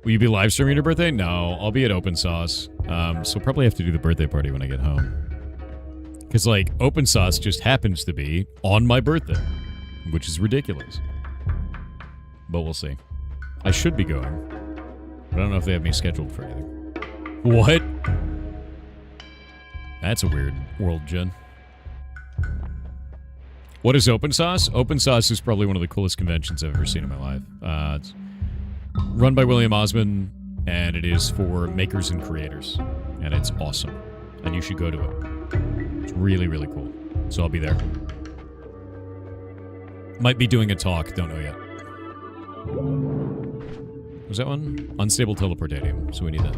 Will you be live streaming your birthday? No, I'll be at Open Sauce. So probably have to do the birthday party when I get home. Because, like, Open Sauce just happens to be on my birthday, which is ridiculous. But we'll see. I should be going. But I don't know if they have me scheduled for anything. What? That's a weird world, Jen. What is Open Sauce? Open Sauce is probably one of the coolest conventions I've ever seen in my life. It's run by William Osmond, and it is for makers and creators. And it's awesome. And you should go to it. It's really, really cool. So I'll be there. Might be doing a talk, don't know yet. Was that one? Unstable teleportatium, so we need that.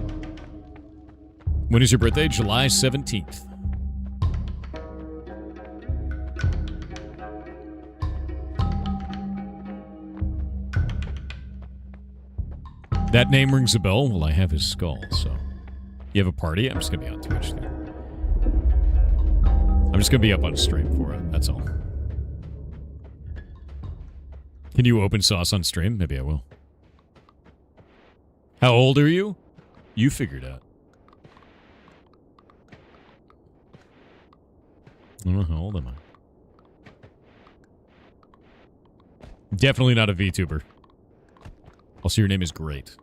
When is your birthday? July 17th. That name rings a bell. Well, I have his skull, so... You have a party? I'm just gonna be on Twitch then. I'm just gonna be up on stream for it, that's all. Can you Open Sauce on stream? Maybe I will. How old are you? You figured out. I don't know, how old am I? Definitely not a VTuber. Also, your name is great.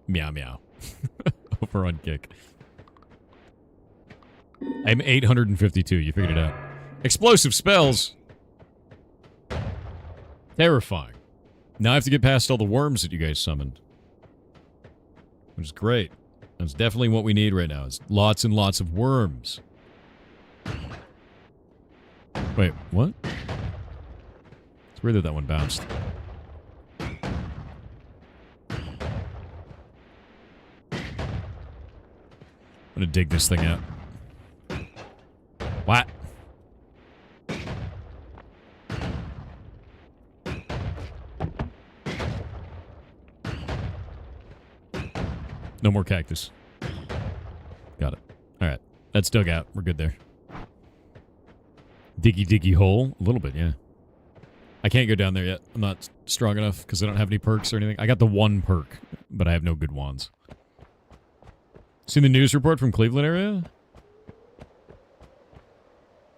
Meow meow. Over on Kick. I'm 852. You figured it out. Explosive spells. Terrifying. Now I have to get past all the worms that you guys summoned. Which is great. That's definitely what we need right now. Is lots and lots of worms. Wait, what? It's weird that that one bounced. I'm gonna dig this thing out. What? No more cactus. Got it. Alright. That's dug out. We're good there. Diggy diggy hole? A little bit, yeah. I can't go down there yet. I'm not strong enough because I don't have any perks or anything. I got the one perk, but I have no good wands. Seen the news report from Cleveland area?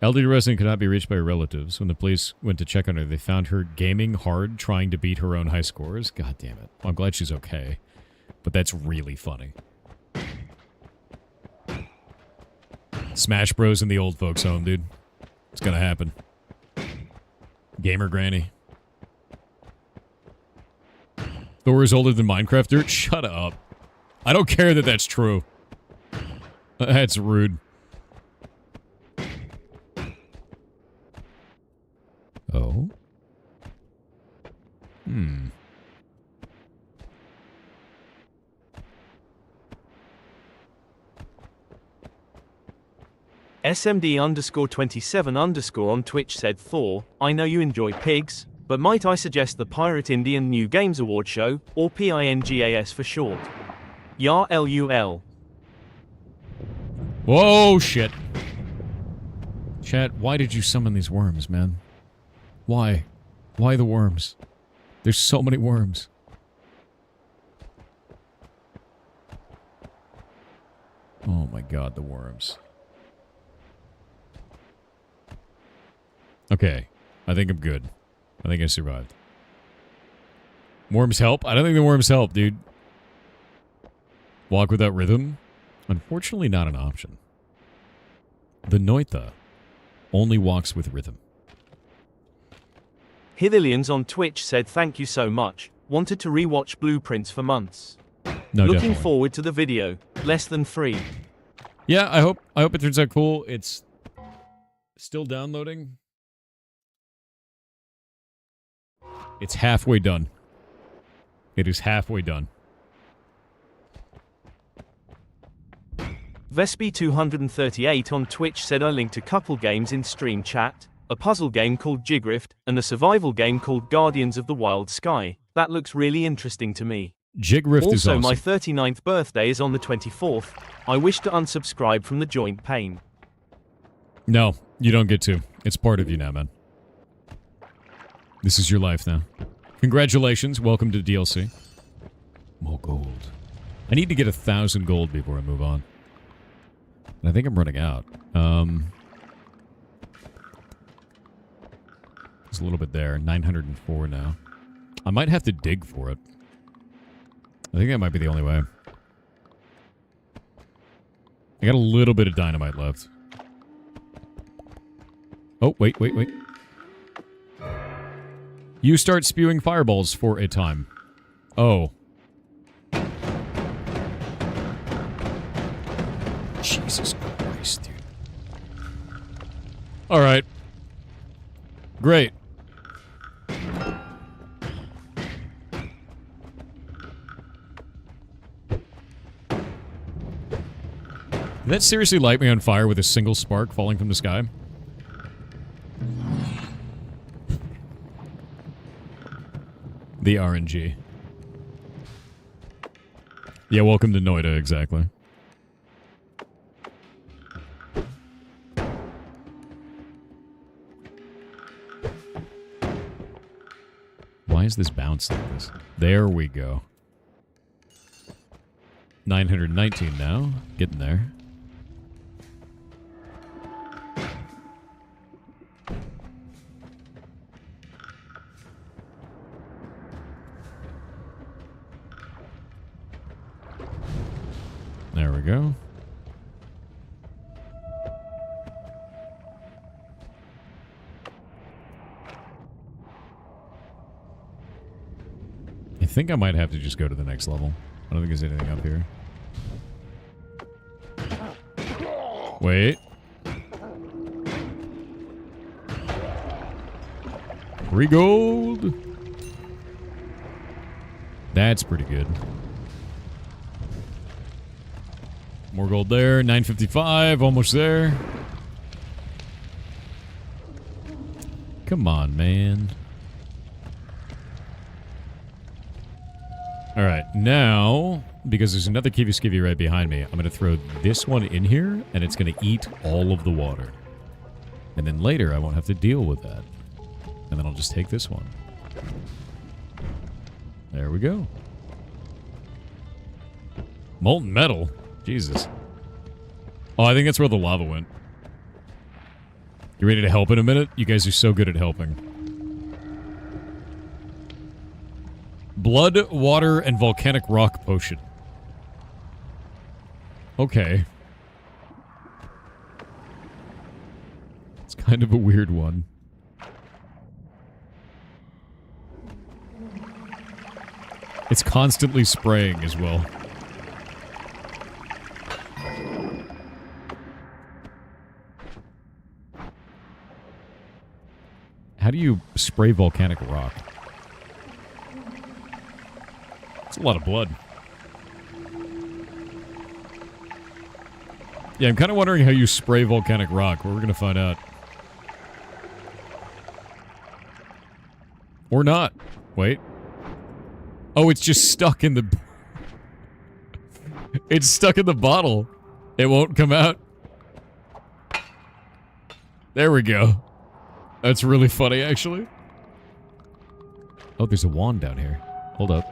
Elderly resident could not be reached by her relatives. When the police went to check on her, they found her gaming hard, trying to beat her own high scores. God damn it. Well, I'm glad she's okay. But that's really funny. Smash Bros in the old folks' home, dude. It's gonna happen. Gamer granny. Thor is older than Minecraft dirt? Shut up. I don't care that that's true. That's rude. Oh? SMD_27_ on Twitch said Thor, I know you enjoy pigs, but might I suggest the Pirate Indian New Games Award Show, or PINGAS for short? Yar LUL. Whoa, shit. Chat, why did you summon these worms, man? Why? Why the worms? There's so many worms. Oh my god, the worms. Okay. I think I'm good. I think I survived. Worms help? I don't think the worms help, dude. Walk without rhythm? Unfortunately not an option. The Noita only walks with rhythm. Hithilians on Twitch said thank you so much. Wanted to rewatch Blueprints for months. No, Looking definitely. forward to the video. Less than free. Yeah, I hope it turns out cool. It's still downloading. It's halfway done. It is halfway done. Vespi238 on Twitch said I linked a couple games in stream chat, a puzzle game called Jigrift, and a survival game called Guardians of the Wild Sky. That looks really interesting to me. Jigrift is awesome. Also, my 39th birthday is on the 24th. I wish to unsubscribe from the joint pain. No, you don't get to. It's part of you now, man. This is your life now. Congratulations. Welcome to DLC. More gold. I need to get 1,000 gold before I move on. And I think I'm running out. There's a little bit there. 904 now. I might have to dig for it. I think that might be the only way. I got a little bit of dynamite left. Oh, wait. You start spewing fireballs for a time. Oh. Jesus Christ, dude. Alright. Great. Did that seriously light me on fire with a single spark falling from the sky? The RNG. Yeah, welcome to Noita, exactly. Why is this bounce like this? There we go. 919 now. Getting there. There we go. I think I might have to just go to the next level. I don't think there's anything up here. Wait. Free gold! That's pretty good. More gold there. 955. Almost there. Come on, man. Alright, now, because there's another Kiwi-Skivvy right behind me, I'm going to throw this one in here, and it's going to eat all of the water. And then later, I won't have to deal with that. And then I'll just take this one. There we go. Molten metal? Jesus. Oh, I think that's where the lava went. You ready to help in a minute? You guys are so good at helping. Blood, water, and volcanic rock potion. Okay. It's kind of a weird one. It's constantly spraying as well. How do you spray volcanic rock? It's a lot of blood. Yeah, I'm kind of wondering how you spray volcanic rock, but we're going to find out. Or not. Wait. Oh, it's just stuck in the... It's stuck in the bottle. It won't come out. There we go. That's really funny, actually. Oh, there's a wand down here. Hold up.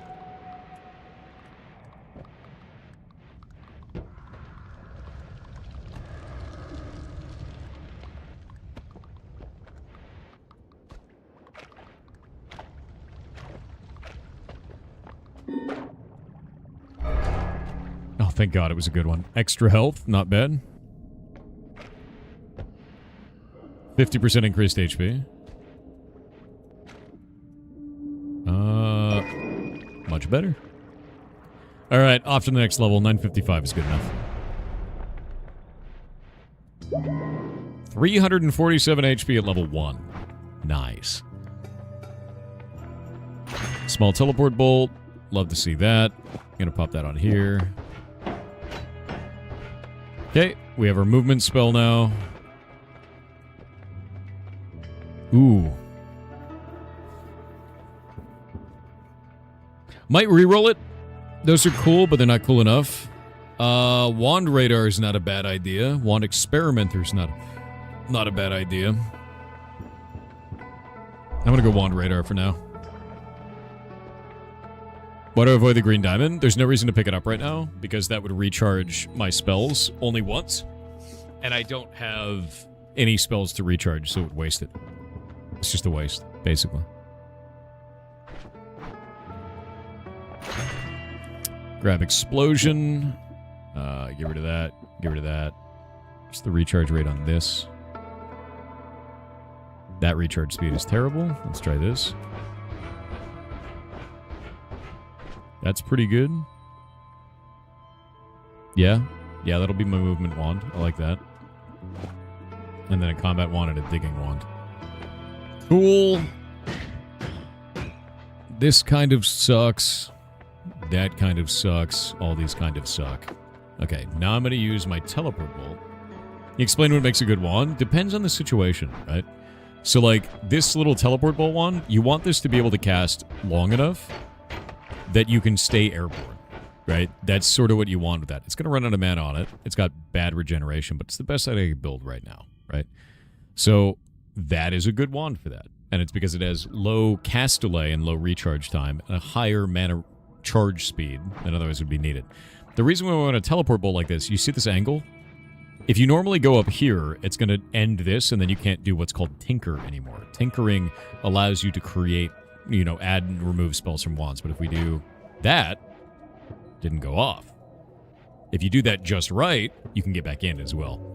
Oh, thank God it was a good one. Extra health, not bad. 50% increased HP. Much better. Alright, off to the next level. 955 is good enough. 347 HP at level 1. Nice. Small teleport bolt. Love to see that. Gonna pop that on here. Okay, we have our movement spell now. Ooh. Might reroll it. Those are cool, but they're not cool enough. Wand Radar is not a bad idea. Wand Experimenter is not a bad idea. I'm gonna go Wand Radar for now. Why do I avoid the green diamond? There's no reason to pick it up right now, because that would recharge my spells only once. And I don't have any spells to recharge, so it would waste it. It's just a waste, basically. Grab Explosion. Get rid of that. Get rid of that. What's the recharge rate on this? That recharge speed is terrible. Let's try this. That's pretty good. Yeah. Yeah, that'll be my movement wand. I like that. And then a combat wand and a digging wand. Cool. This kind of sucks. That kind of sucks. All these kind of suck. Okay, now I'm going to use my teleport bolt. You explain what makes a good wand? Depends on the situation, right? So, like, this little teleport bolt wand, you want this to be able to cast long enough that you can stay airborne, right? That's sort of what you want with that. It's going to run out of mana on it. It's got bad regeneration, but it's the best I can build right now, right? So, that is a good wand for that. And it's because it has low cast delay and low recharge time and a higher mana charge speed than otherwise would be needed. The reason we want a teleport bolt like this, you see this angle? If you normally go up here, it's going to end this, and then you can't do what's called Tinker anymore. Tinkering allows you to create, you know, add and remove spells from wands. But if we do that, didn't go off. If you do that just right, you can get back in as well.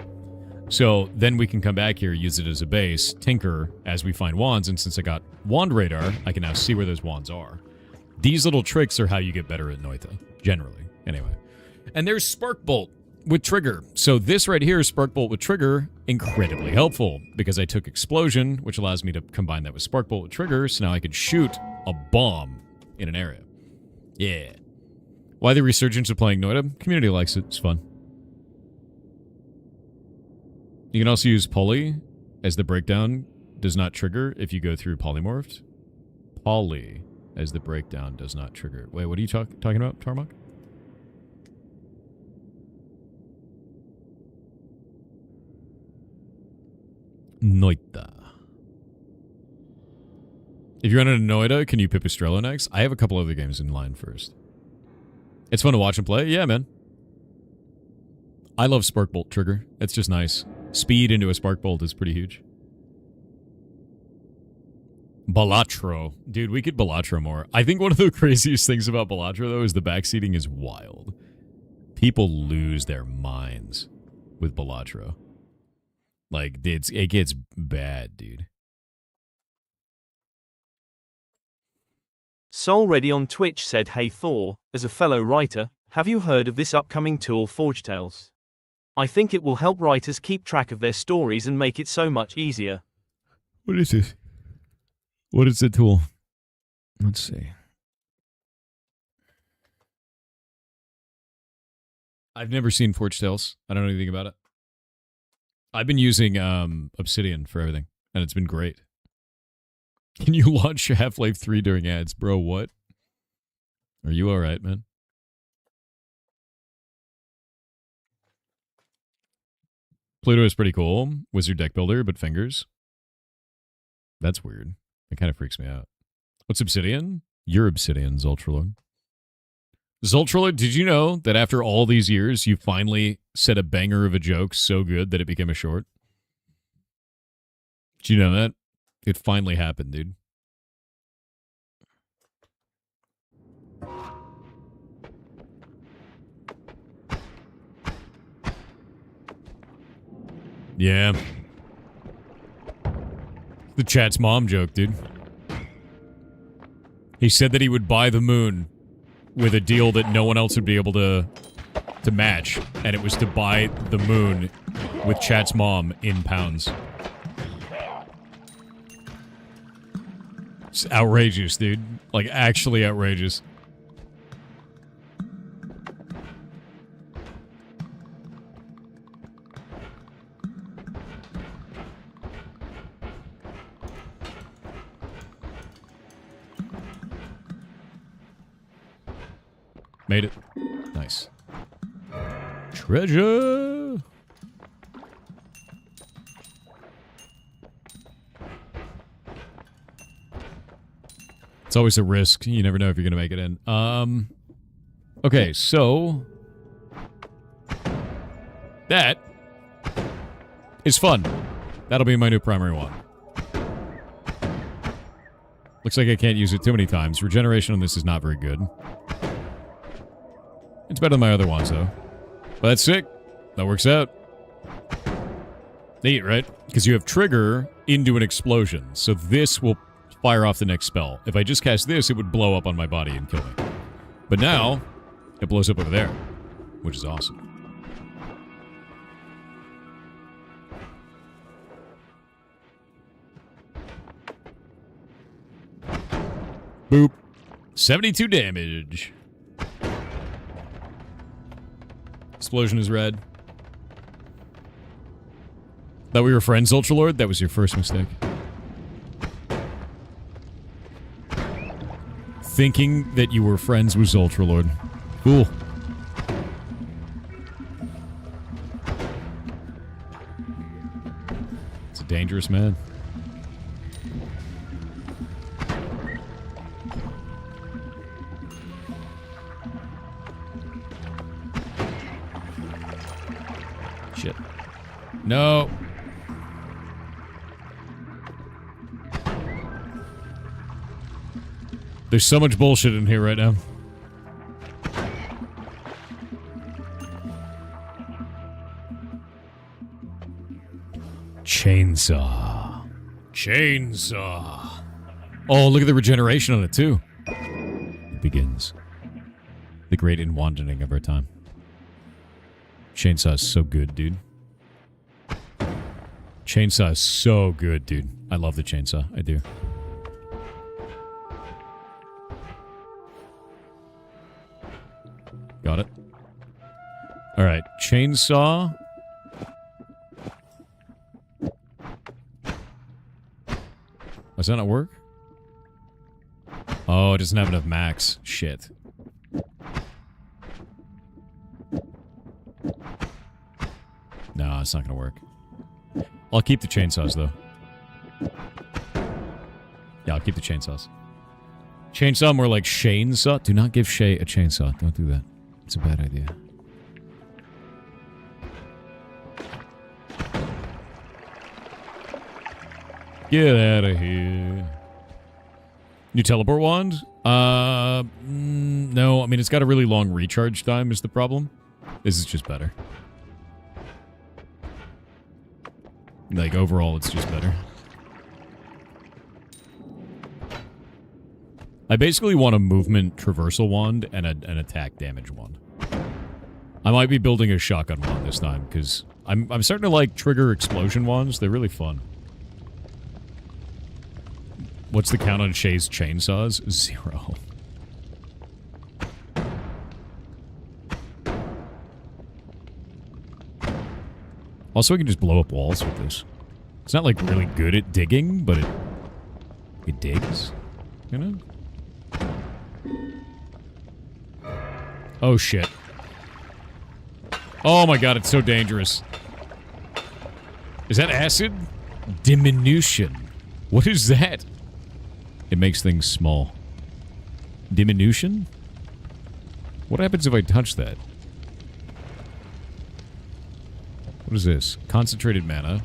So then we can come back here, use it as a base, tinker as we find wands, and since I got Wand Radar, I can now see where those wands are. These little tricks are how you get better at Noita, generally. Anyway. And there's Spark Bolt with Trigger. So this right here is Spark Bolt with Trigger, incredibly helpful, because I took Explosion, which allows me to combine that with Spark Bolt with Trigger, so now I can shoot a bomb in an area. Yeah. Why the resurgence of playing Noita? Community likes it. It's fun. You can also use Poly, as the breakdown does not trigger if you go through Polymorphed. Poly, as the breakdown does not trigger. Wait, what are you talking about, Tarmok? Noita. If you're running a Noita, can you Pipistrello next? I have a couple other games in line first. It's fun to watch and play. Yeah, man. I love Spark Bolt Trigger. It's just nice. Speed into a Spark Bolt is pretty huge. Balatro. Dude, we could Balatro more. I think one of the craziest things about Balatro, though, is the backseating is wild. People lose their minds with Balatro. Like, it gets bad, dude. SoulReady on Twitch said, "Hey Thor, as a fellow writer, have you heard of this upcoming tool ForgeTales? I think it will help writers keep track of their stories and make it so much easier." What is this? What is the tool? Let's see. I've never seen ForgeTales. I don't know anything about it. I've been using Obsidian for everything, and it's been great. Can you launch Half-Life 3 during ads? Bro, what? Are you alright, man? Pluto is pretty cool. Wizard deck builder, but fingers. That's weird. It kind of freaks me out. What's Obsidian? You're Obsidian, Zultralord. Zultralord, did you know that after all these years, you finally said a banger of a joke so good that it became a short? Did you know that? It finally happened, dude. Yeah. The chat's mom joke, dude. He said that he would buy the moon with a deal that no one else would be able to match, and it was to buy the moon with chat's mom in pounds. It's outrageous, dude. Like, actually outrageous. Made it. Nice. Treasure! It's always a risk. You never know if you're going to make it in. Okay, so... that is fun. That'll be my new primary wand. Looks like I can't use it too many times. Regeneration on this is not very good. It's better than my other ones, though. But that's sick. That works out. Neat, right? Because you have trigger into an explosion. So this will fire off the next spell. If I just cast this, it would blow up on my body and kill me. But now, it blows up over there, which is awesome. Boop. 72 damage. Explosion is red. Thought we were friends, Ultralord? That was your first mistake. Thinking that you were friends with Ultralord. Cool. It's a dangerous man. Shit. No. There's so much bullshit in here right now. Chainsaw. Chainsaw. Oh, look at the regeneration on it, too. It begins. The great inwandening of our time. Chainsaw is so good, dude. Chainsaw is so good, dude. I love the chainsaw. I do. Got it. Alright, chainsaw. Does that not work? Oh, it doesn't have enough max. Shit. No, it's not gonna work. I'll keep the chainsaws, though. Yeah, I'll keep the chainsaws. Chainsaw more like Shanesaw. Do not give Shay a chainsaw. Don't do that. It's a bad idea. Get out of here. New teleport wand? No. I mean, it's got a really long recharge time is the problem. This is just better. Like, overall, it's just better. I basically want a movement traversal wand and an attack damage wand. I might be building a shotgun wand this time, because I'm starting to like trigger explosion wands. They're really fun. What's the count on Shay's chainsaws? 0. Also, I can just blow up walls with this. It's not, like, really good at digging, but it digs, you know? Oh, shit. Oh, my God, it's so dangerous. Is that acid? Diminution. What is that? It makes things small. Diminution? What happens if I touch that? What is this? Concentrated mana.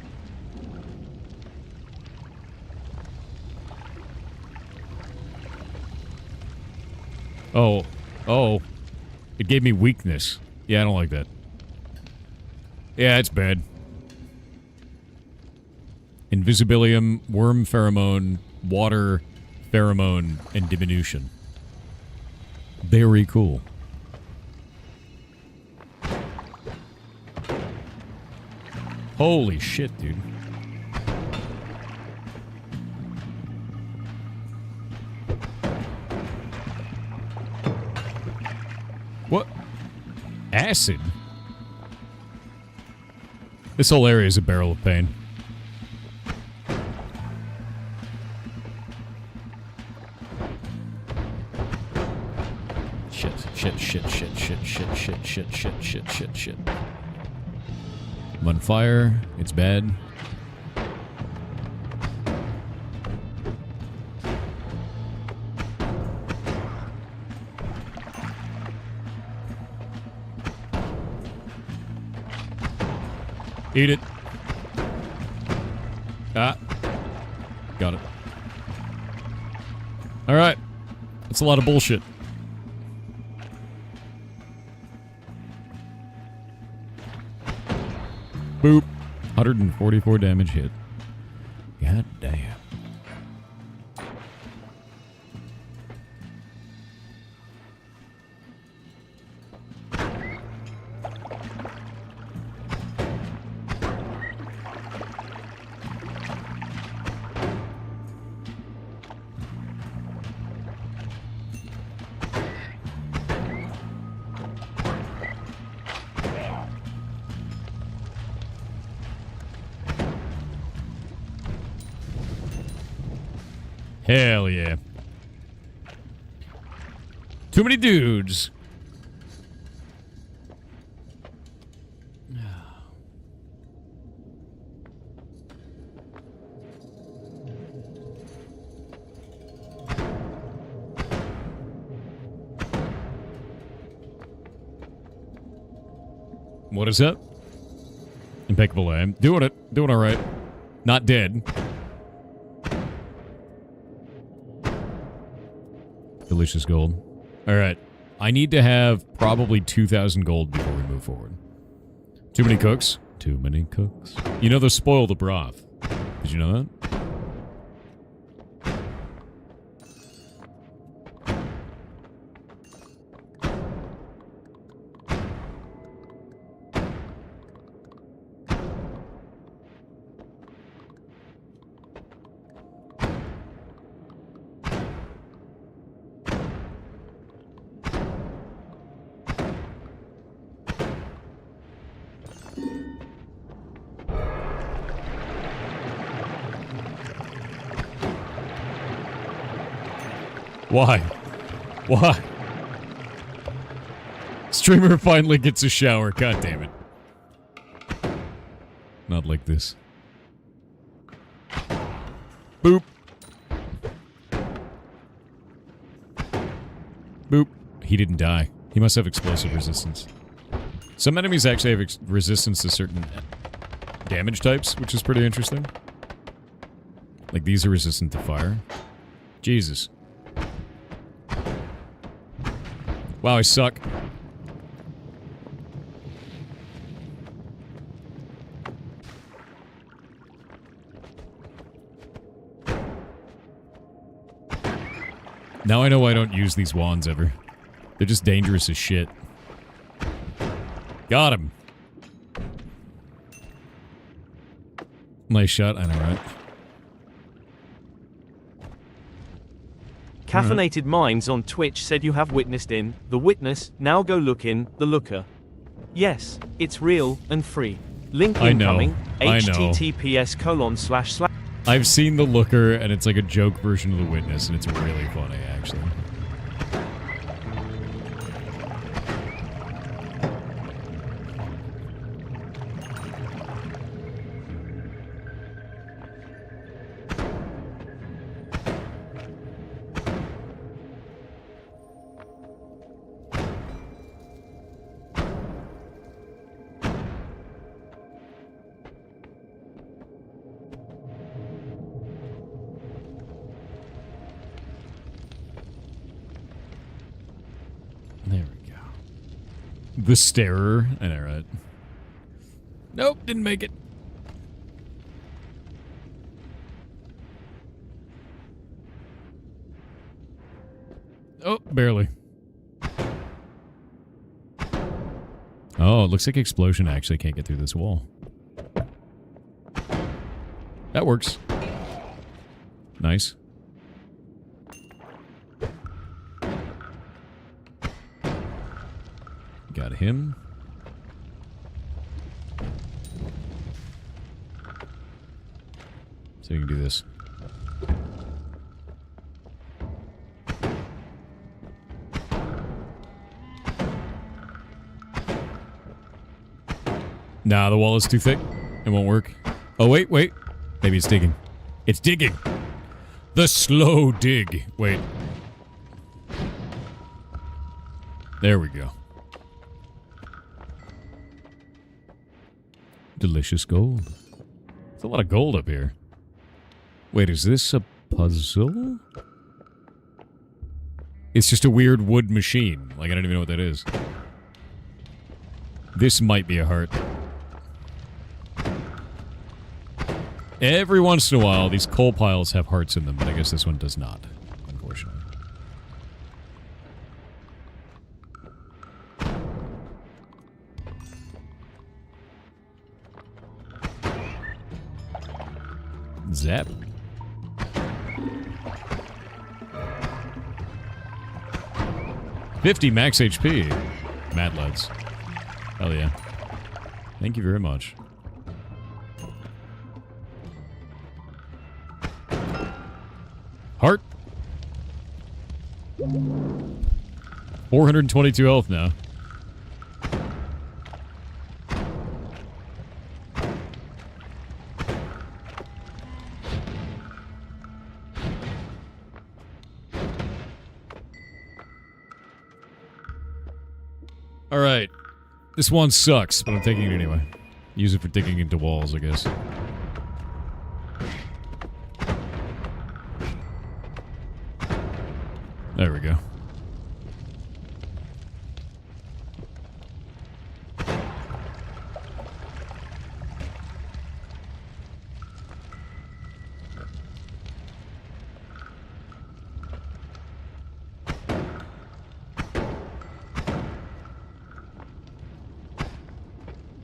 Oh. Oh. It gave me weakness. Yeah, I don't like that. Yeah, it's bad. Invisibilium, worm pheromone, water pheromone, and diminution. Very cool. Holy shit, dude. What? Acid? This whole area is a barrel of pain. Shit, shit, shit, shit, shit, shit, shit, shit, shit, shit, shit, shit. I'm on fire. It's bad. Eat it. Ah. Got it. Alright. That's a lot of bullshit. Boop. 144 damage hit. God damn. Hell yeah. Too many dudes. What is that? Impeccable aim. Doing it. Doing alright. Not dead. Delicious gold. Alright. I need to have probably 2,000 gold before we move forward. Too many cooks? Too many cooks. You know, they spoil the broth. Did you know that? Why? Why? Streamer finally gets a shower. God damn it. Not like this. Boop. Boop. He didn't die. He must have explosive resistance. Some enemies actually have resistance to certain damage types, which is pretty interesting. Like these are resistant to fire. Jesus. Wow, I suck. Now I know why I don't use these wands ever. They're just dangerous as shit. Got him. Nice shot, I know, right? Caffeinated Minds on Twitch said you have witnessed in The Witness, now go look in The Looker. Yes, it's real and free. Link incoming. https:// I've seen The Looker, and it's like a joke version of The Witness, and it's really funny, actually. The Starer. I know, right? Nope, didn't make it. Oh, barely. Oh, it looks like Explosion actually can't get through this wall. That works. Nice. Got him. So you can do this. Nah, the wall is too thick. It won't work. Oh, wait. Maybe it's digging. It's digging. The slow dig. Wait. There we go. Delicious gold. There's a lot of gold up here. Wait, is this a puzzle? It's just a weird wood machine. Like, I don't even know what that is. This might be a heart. Every once in a while, these coal piles have hearts in them, but I guess this one does not, unfortunately. Zap. $50 max HP. Mad lads. Hell yeah. Thank you very much. Heart. 422 health now. Alright. This one sucks, but I'm taking it anyway. Use it for digging into walls, I guess. There we go.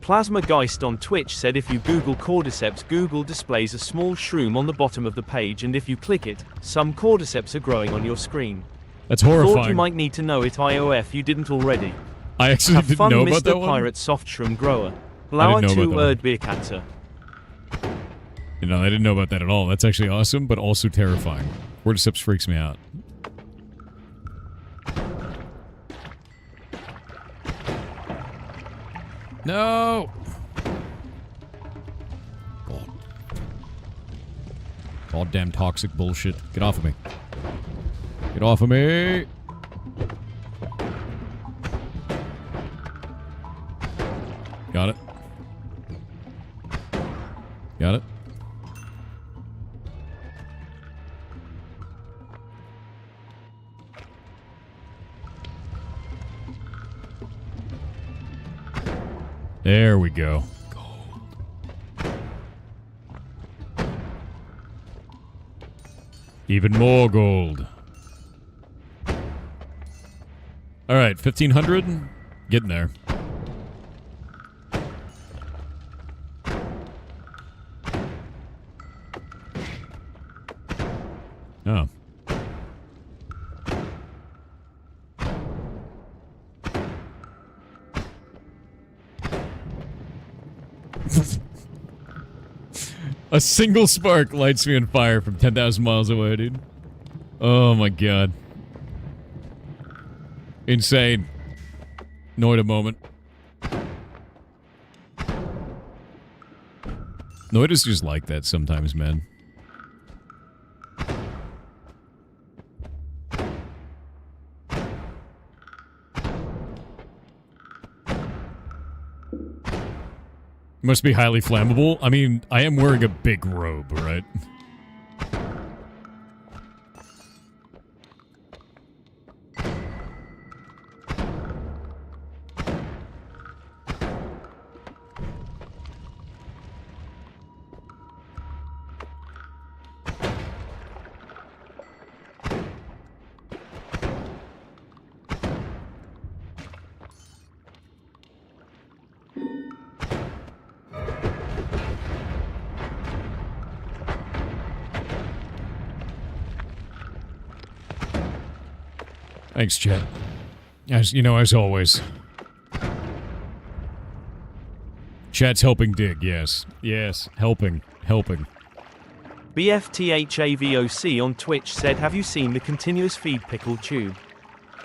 Plasma Geist on Twitch said if you Google cordyceps, Google displays a small shroom on the bottom of the page, and if you click it, some cordyceps are growing on your screen. That's horrifying. Thought you might need to know it IOF you didn't already. I actually Have didn't fun, know Mr. about that one. Pirate Soft Shroom Grower. I Lauer didn't know to about that Erdbeerkatzer. You know, I didn't know about that at all. That's actually awesome, but also terrifying. Cordyceps freaks me out. No! God. Goddamn toxic bullshit. Get off of me. Get off of me! Got it. Got it. There we go. Gold. Even more gold. Alright, 1,500. Getting there. Oh. A single spark lights me on fire from 10,000 miles away, dude. Oh my god. Insane. Noita moment. Noita's just like that sometimes, man. Must be highly flammable. I mean, I am wearing a big robe, right? Thanks, chat. As you know, as always. Chat's helping dig, yes. Yes, helping. Helping. BFTHAVOC on Twitch said, have you seen the continuous feed pickle tube?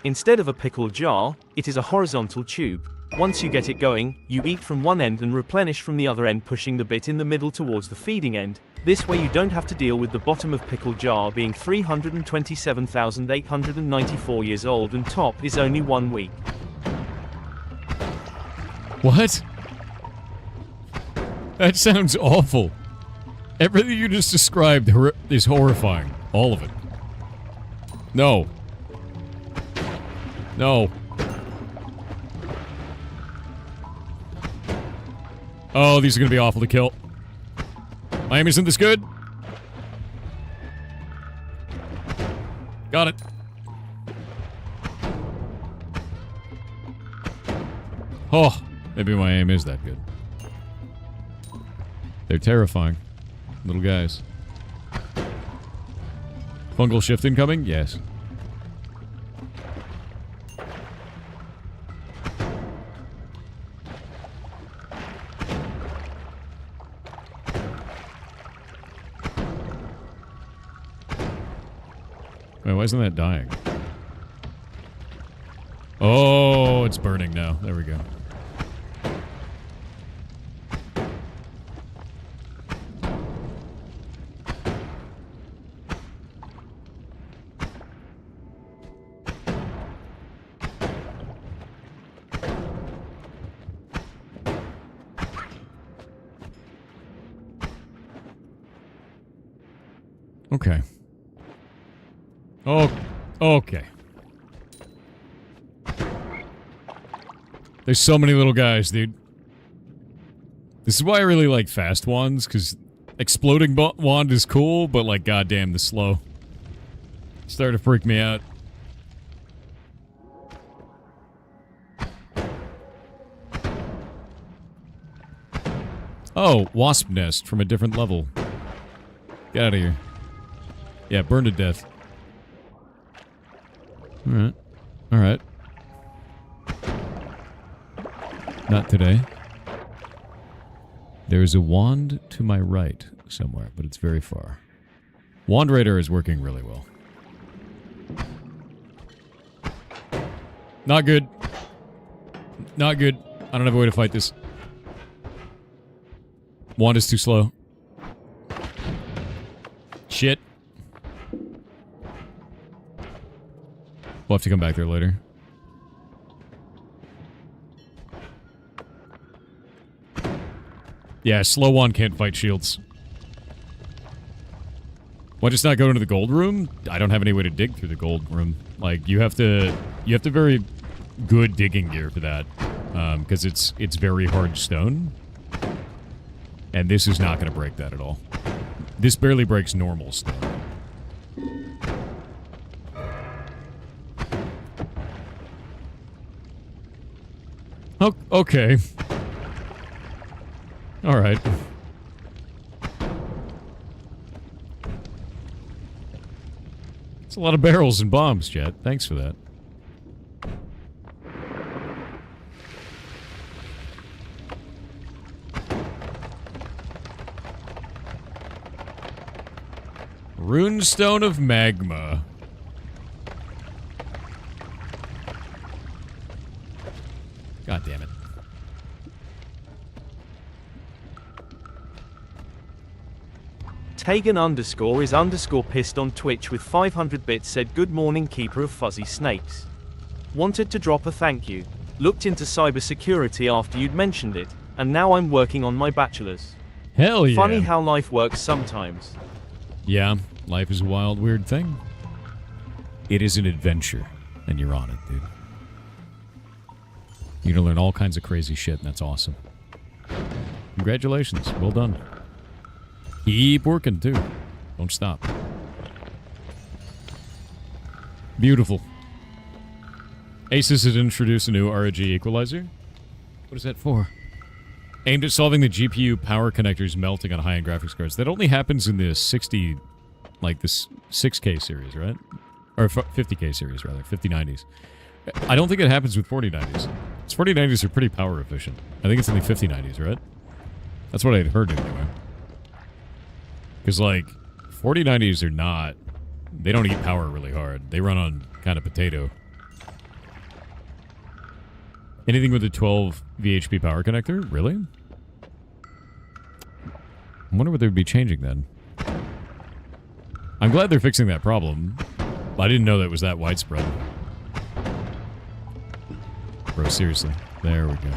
Instead of a pickle jar, it is a horizontal tube. Once you get it going, you eat from one end and replenish from the other end, pushing the bit in the middle towards the feeding end. This way you don't have to deal with the bottom of pickle jar being 327,894 years old and top is only 1 week. What? That sounds awful. Everything you just described is horrifying. All of it. No. No. Oh, these are going to be awful to kill. My aim isn't this good. Got it. Oh, maybe my aim is that good. They're terrifying. Little guys. Fungal shift incoming? Yes. Wait, why isn't that dying? Oh, it's burning now. There we go. Okay. Oh, okay. There's so many little guys, dude. This is why I really like fast wands, because exploding wand is cool, but like, goddamn, the slow. It's starting to freak me out. Oh, wasp nest from a different level. Get out of here. Yeah, burn to death. Alright. Alright. Not today. There's a wand to my right somewhere, but it's very far. Wand Raider is working really well. Not good. Not good. I don't have a way to fight this. Wand is too slow. Shit. We'll have to come back there later. Yeah, slow wand can't fight shields. Why just not go into the gold room? I don't have any way to dig through the gold room. Like, you have to very good digging gear for that. Because it's very hard stone. And this is not going to break that at all. This barely breaks normal stone. Oh, okay. Alright. It's a lot of barrels and bombs, Jet. Thanks for that. Runestone of Magma. God damn it. Tagan underscore is underscore pissed on Twitch with 500 bits said good morning keeper of fuzzy snakes. Wanted to drop a thank you. Looked into cybersecurity after you'd mentioned it, and now I'm working on my bachelor's. Hell yeah. Funny how life works sometimes. Yeah, life is a wild, weird thing. It is an adventure, and you're on it, dude. You're gonna learn all kinds of crazy shit, and that's awesome. Congratulations, well done. Keep working, too. Don't stop. Beautiful. Asus has introduced a new ROG equalizer. What is that for? Aimed at solving the GPU power connectors melting on high-end graphics cards. That only happens in the 60... like this 6K series, right? Or 50K series, rather. 5090s. I don't think it happens with 4090s. 4090s are pretty power efficient. I think it's only 5090s, right? That's what I'd heard anyway. Because, like, 4090s are not... they don't eat power really hard. They run on kind of potato. Anything with a 12 VHP power connector? Really? I wonder what they would be changing then. I'm glad they're fixing that problem. I didn't know that was that widespread. Bro, seriously. There we go.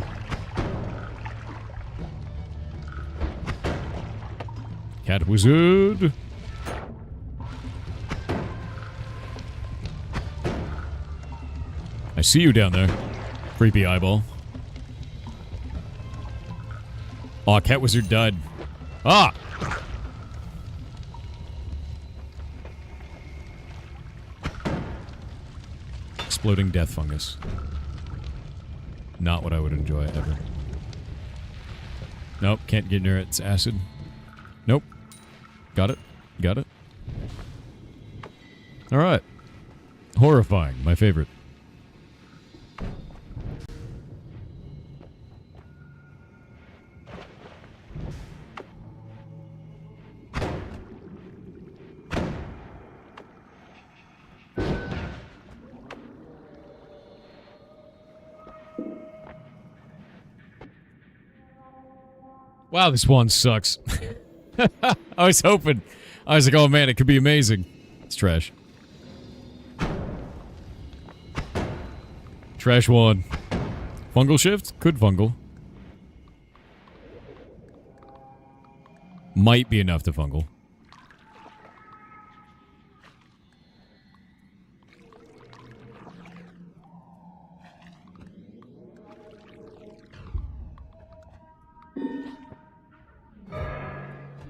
Cat wizard. I see you down there. Creepy eyeball. Aw, cat wizard died. Ah! Exploding death fungus. Not what I would enjoy, ever. Nope, can't get near it. It's acid. Nope. Got it. Got it. Alright. Horrifying. My favorite. Wow, this one sucks. I was hoping. I was like, oh man, it could be amazing. It's trash. Trash one. Fungal shift? Could fungal. Might be enough to fungal.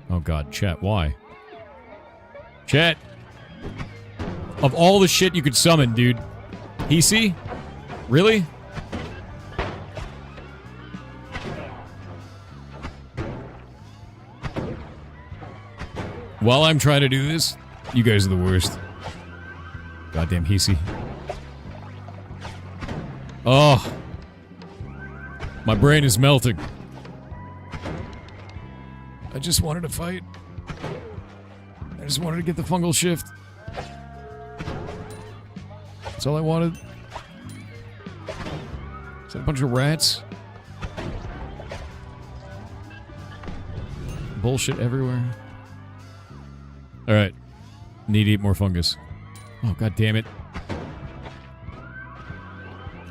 Oh god, chat, why? Chat! Of all the shit you could summon, dude. PC? Really? While I'm trying to do this, you guys are the worst. Goddamn Hisi. Oh. My brain is melting. I just wanted to fight. I just wanted to get the fungal shift. That's all I wanted. Is that a bunch of rats? Bullshit everywhere. Alright. Need to eat more fungus. Oh, god damn it.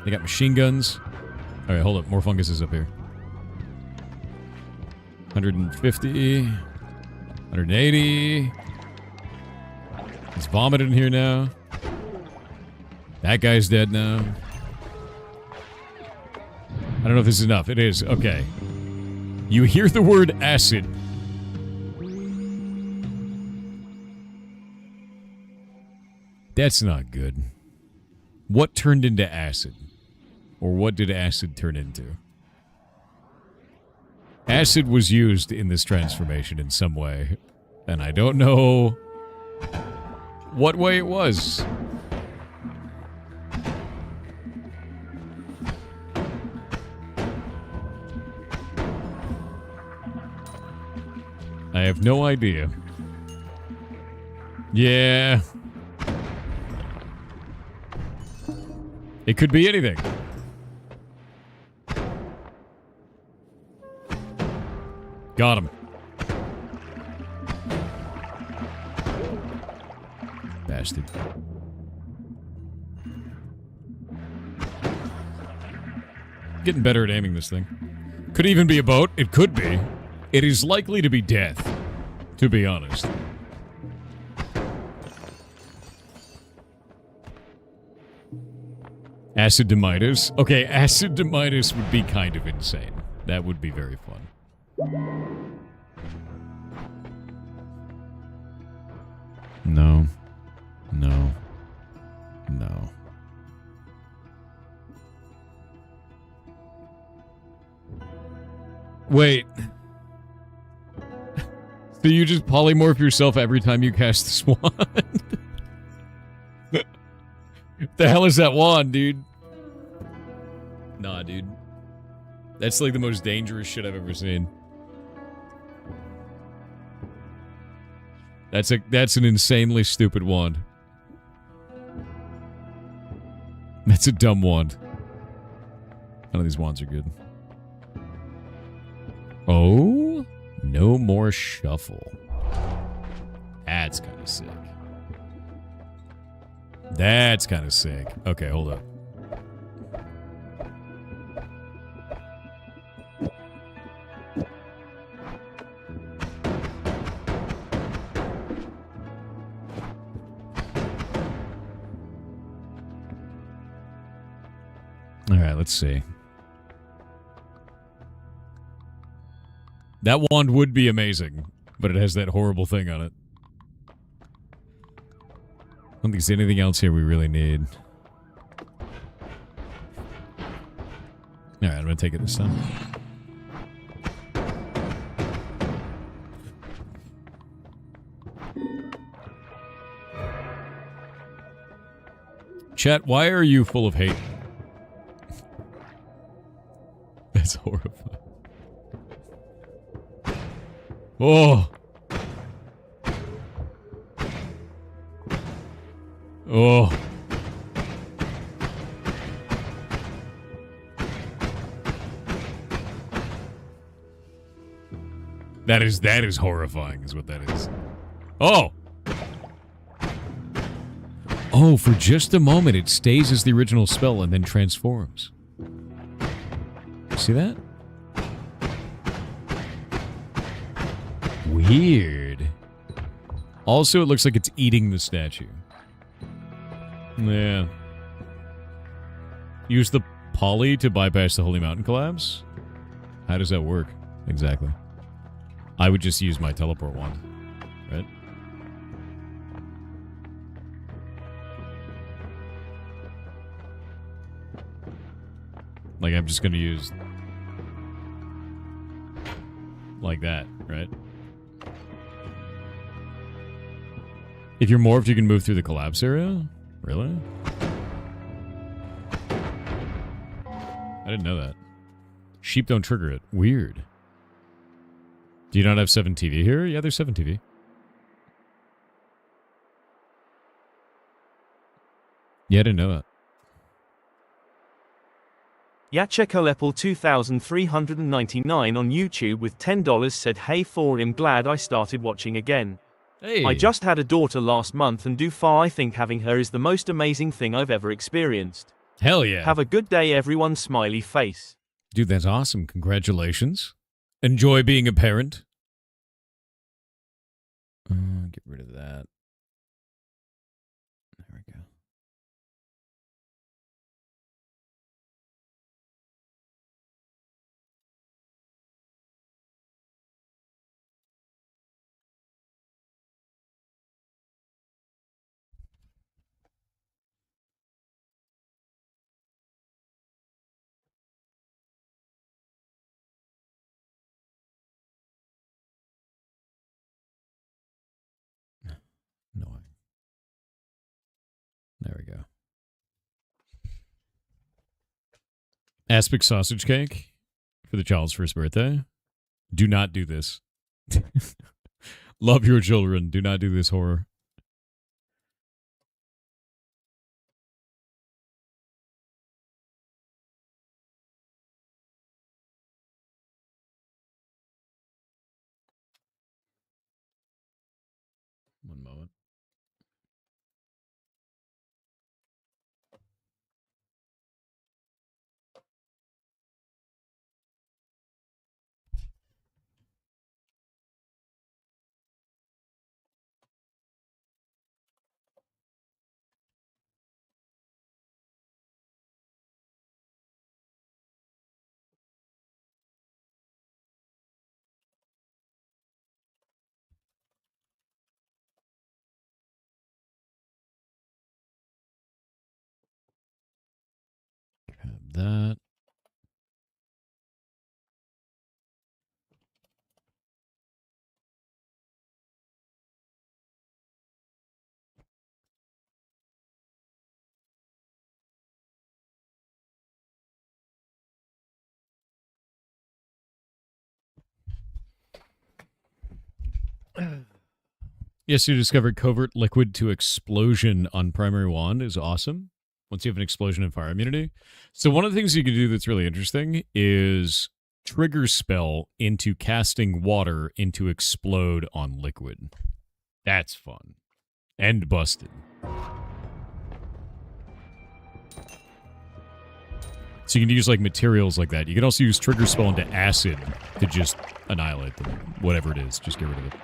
They got machine guns. Alright, hold up. More fungus is up here. 150. 180. There's vomit in here now. That guy's dead now. I don't know if this is enough. It is. Okay. You hear the word acid. That's not good. What turned into acid? Or what did acid turn into? Acid was used in this transformation in some way, and I don't know what way it was. I have no idea. Yeah. It could be anything. Got him. Bastard. Getting better at aiming this thing. Could even be a boat. It could be. It is likely to be death, to be honest. Acid Demitis. Okay, Acid Demitis would be kind of insane. That would be very fun. No. No. No. Wait. So you just polymorph yourself every time you cast this wand? The hell is that wand, dude? Nah, dude. That's like the most dangerous shit I've ever seen. That's an insanely stupid wand. That's a dumb wand. None of these wands are good. Oh, no more shuffle. That's kind of sick. That's kind of sick. Okay, hold up. All right, let's see. That wand would be amazing, but it has that horrible thing on it. I don't think there's anything else here we really need. All right, I'm going to take it this time. Chat, why are you full of hate? That's horrifying. Oh. Oh. That is horrifying, is what that is. Oh. Oh, for just a moment, it stays as the original spell and then transforms. See that? Weird. Also, it looks like it's eating the statue. Yeah. Use the poly to bypass the Holy Mountain collapse? How does that work? Exactly. I would just use my teleport wand. Right? Like, I'm just gonna use... like that, right? If you're morphed, you can move through the collapse area? Really? I didn't know that. Sheep don't trigger it. Weird. Do you not have 7 TV here? Yeah, there's 7 TV. Yeah, I didn't know that. Yachekolepel 2399 on YouTube with $10 said, "Hey 4, I'm glad I started watching again. Hey. I just had a daughter last month and I think having her is the most amazing thing I've ever experienced. Hell yeah. Have a good day everyone, smiley face." Dude, that's awesome. Congratulations. Enjoy being a parent. Get rid of that. There we go. No. There we go. Aspic sausage cake for the child's first birthday. Do not do this. Love your children. Do not do this horror. One moment. Grab that. Yes, you discovered covert liquid to explosion on primary wand is awesome. once you have an explosion and fire immunity. So one of the things you can do that's really interesting is trigger spell into casting water into explode on liquid. That's fun. And busted. So you can use like materials like that. You can also use trigger spell into acid to just annihilate them. Whatever it is, just get rid of it.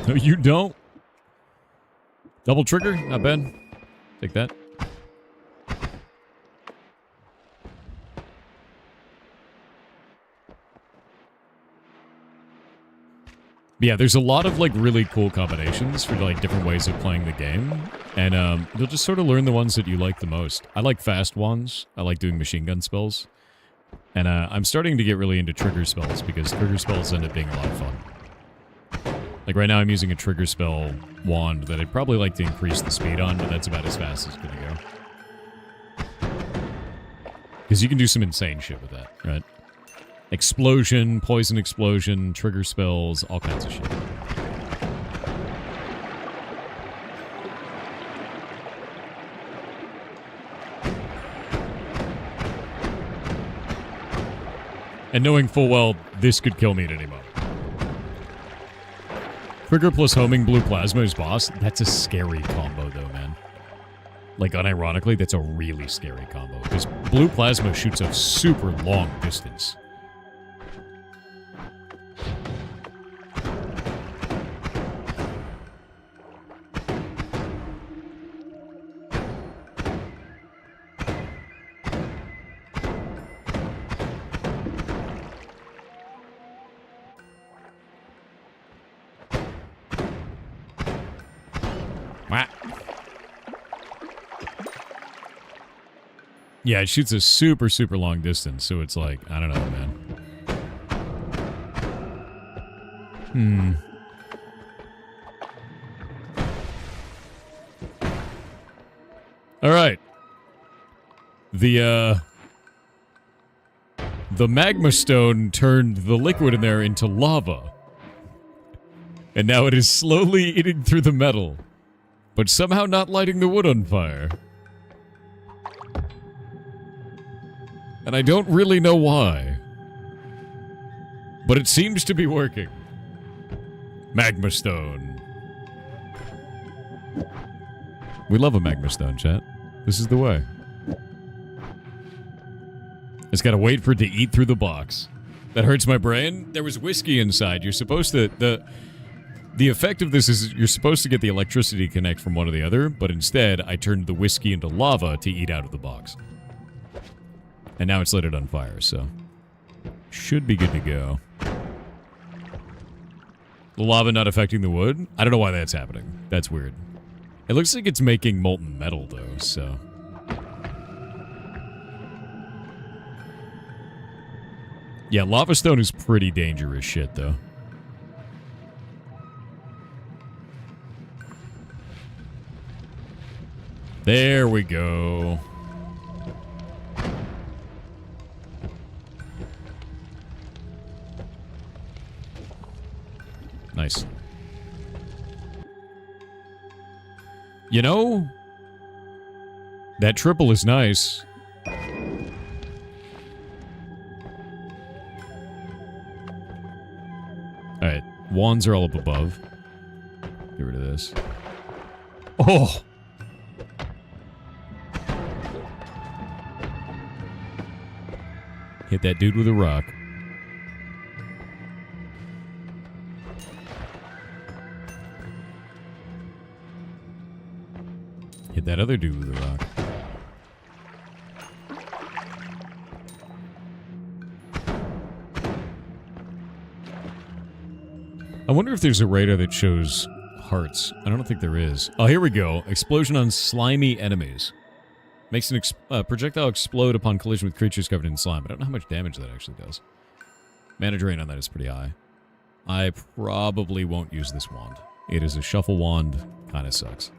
No, you don't. Double trigger, not bad. Take that. But yeah, there's a lot of like really cool combinations for like different ways of playing the game, and you'll just sort of learn the ones that you like the most. I like fast ones. I like doing machine gun spells, and I'm starting to get really into trigger spells because trigger spells end up being a lot of fun. Like right now, I'm using a trigger spell wand that I'd probably like to increase the speed on, but that's about as fast as it's gonna go. Because you can do some insane shit with that, right? Explosion, poison explosion, trigger spells, all kinds of shit. And knowing full well, this could kill me at any moment. Trigger plus homing blue plasma is boss. That's a scary combo, though, man. Like, unironically, that's a really scary combo. Because blue plasma shoots a super long distance. Yeah, it shoots a super, super long distance, so it's like, I don't know, man. Alright. The magma stone turned the liquid in there into lava. And now it is slowly eating through the metal, but somehow not lighting the wood on fire. And I don't really know why. But it seems to be working. Magma stone. We love a magma stone, chat. This is the way. Just gotta wait for it to eat through the box. That hurts my brain. There was whiskey inside. You're supposed to... The effect of this is you're supposed to get the electricity connect from one or the other, but instead I turned the whiskey into lava to eat out of the box. And now it's lit it on fire, so... should be good to go. The lava not affecting the wood? I don't know why that's happening. That's weird. It looks like it's making molten metal, though, so... yeah, lava stone is pretty dangerous shit, though. There we go. Nice. You know, that triple is nice. Alright, wands are all up above. Get rid of this. Oh! Hit that dude with a rock. Hit that other dude with a rock. I wonder if there's a radar that shows hearts. I don't think there is. Oh, here we go. Explosion on slimy enemies. Makes an projectile explode upon collision with creatures covered in slime. I don't know how much damage that actually does. Mana drain on that is pretty high. I probably won't use this wand. It is a shuffle wand. Kinda sucks.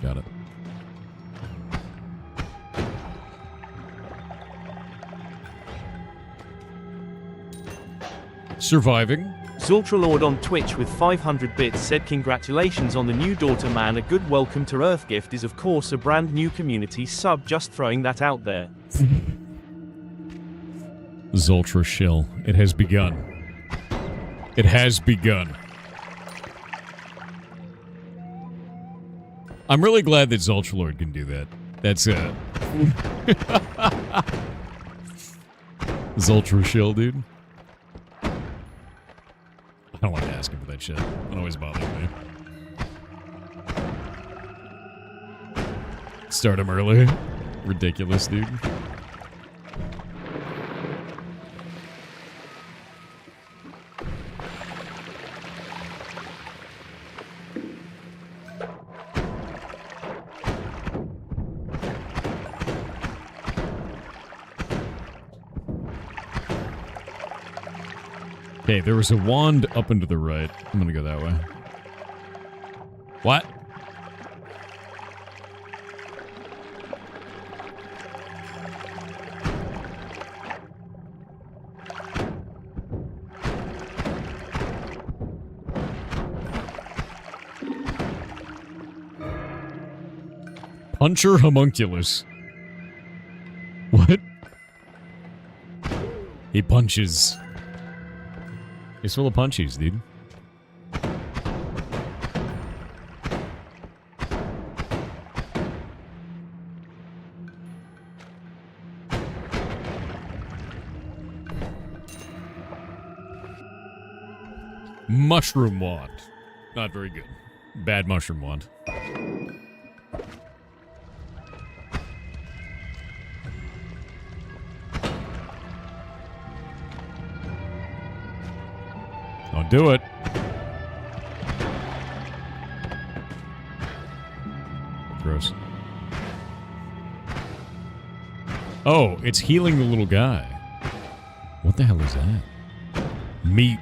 Got it. Surviving. Zultralord on Twitch with 500 bits said congratulations on the new daughter, man. A good welcome to Earth gift is of course a brand new community sub, just throwing that out there. Zultra shill. It has begun. It has begun. I'm really glad that Zultralord can do that. That's it. Zultra shill, dude. I don't want to ask him for that shit. It always bothers me. Start him early. Ridiculous, dude. Okay, there was a wand up and to the right. I'm gonna go that way. What? Puncher homunculus. What? He punches. He's full of punchies, dude. Mushroom wand. Not very good. Bad mushroom wand. Don't do it. Gross. Oh, it's healing the little guy. What the hell is that? Meat.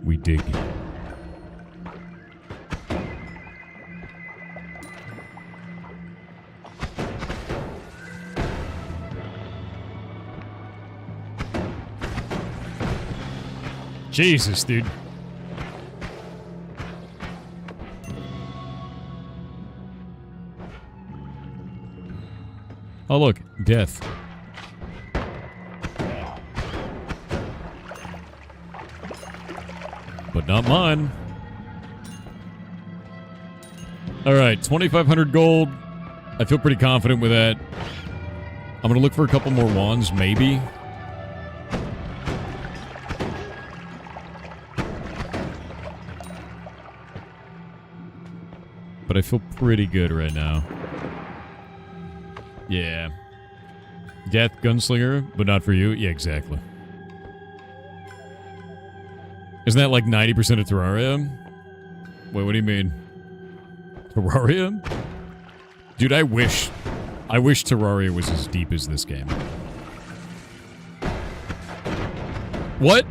We dig. Jesus, dude. Oh, look. Death. But not mine. Alright, 2,500 gold. I feel pretty confident with that. I'm gonna look for a couple more wands, maybe. But I feel pretty good right now. Yeah. Death, gunslinger, but not for you? Yeah, exactly. Isn't that like 90% of Terraria? Wait, what do you mean? Terraria? Dude, I wish Terraria was as deep as this game. What?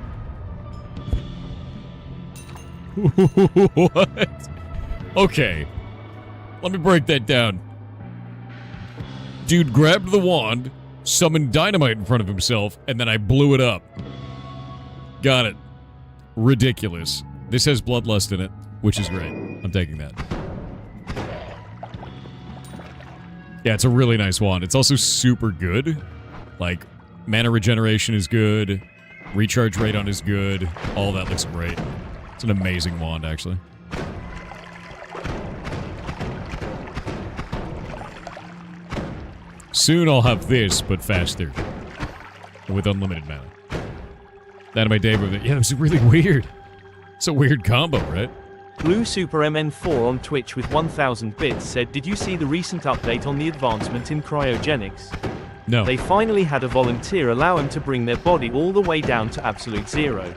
What? Okay. Let me break that down. Dude grabbed the wand, summoned dynamite in front of himself, and then I blew it up. Got it. Ridiculous. This has bloodlust in it, which is great. I'm taking that. Yeah, it's a really nice wand. It's also super good. Like, mana regeneration is good. Recharge rate on is good. All that looks great. It's an amazing wand, actually. Soon I'll have this, but faster. With unlimited mana. That in my day with it. Yeah, this is really weird. It's a weird combo, right? Blue Super MN4 on Twitch with 1,000 bits said, did you see the recent update on the advancement in cryogenics? No. They finally had a volunteer allow them to bring their body all the way down to absolute zero.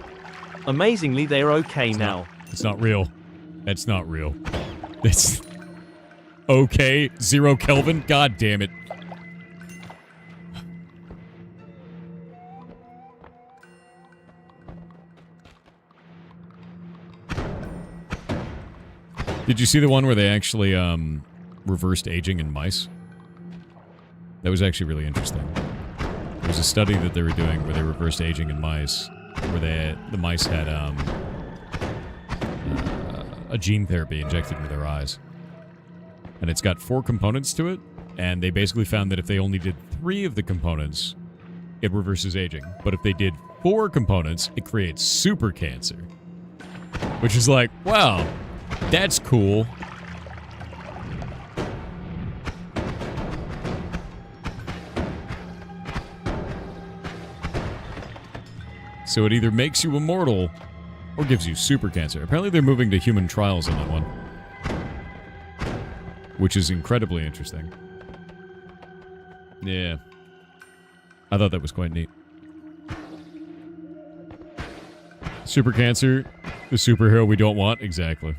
Amazingly, they are okay now. It's not real. That's not real. It's... Okay, 0 Kelvin? God damn it. Did you see the one where they actually reversed aging in mice? That was actually really interesting. There was a study that they were doing where they reversed aging in mice, where the mice had a gene therapy injected into their eyes. And it's got 4 components to it, and they basically found that if they only did 3 of the components, it reverses aging. But if they did 4 components, it creates super cancer. Which is like, wow, that's cool. So it either makes you immortal or gives you super cancer. Apparently they're moving to human trials on that one. Which is incredibly interesting. Yeah. I thought that was quite neat. Super cancer, the superhero we don't want? Exactly.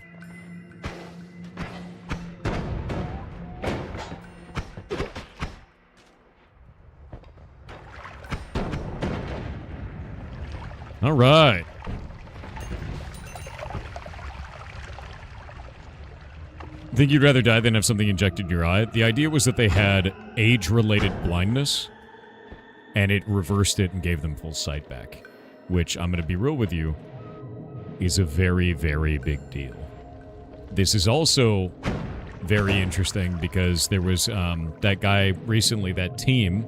All right. Think you'd rather die than have something injected in your eye? The idea was that they had age-related blindness, and it reversed it and gave them full sight back. Which, I'm going to be real with you, is a very, very big deal. This is also very interesting because there was that guy recently, that team,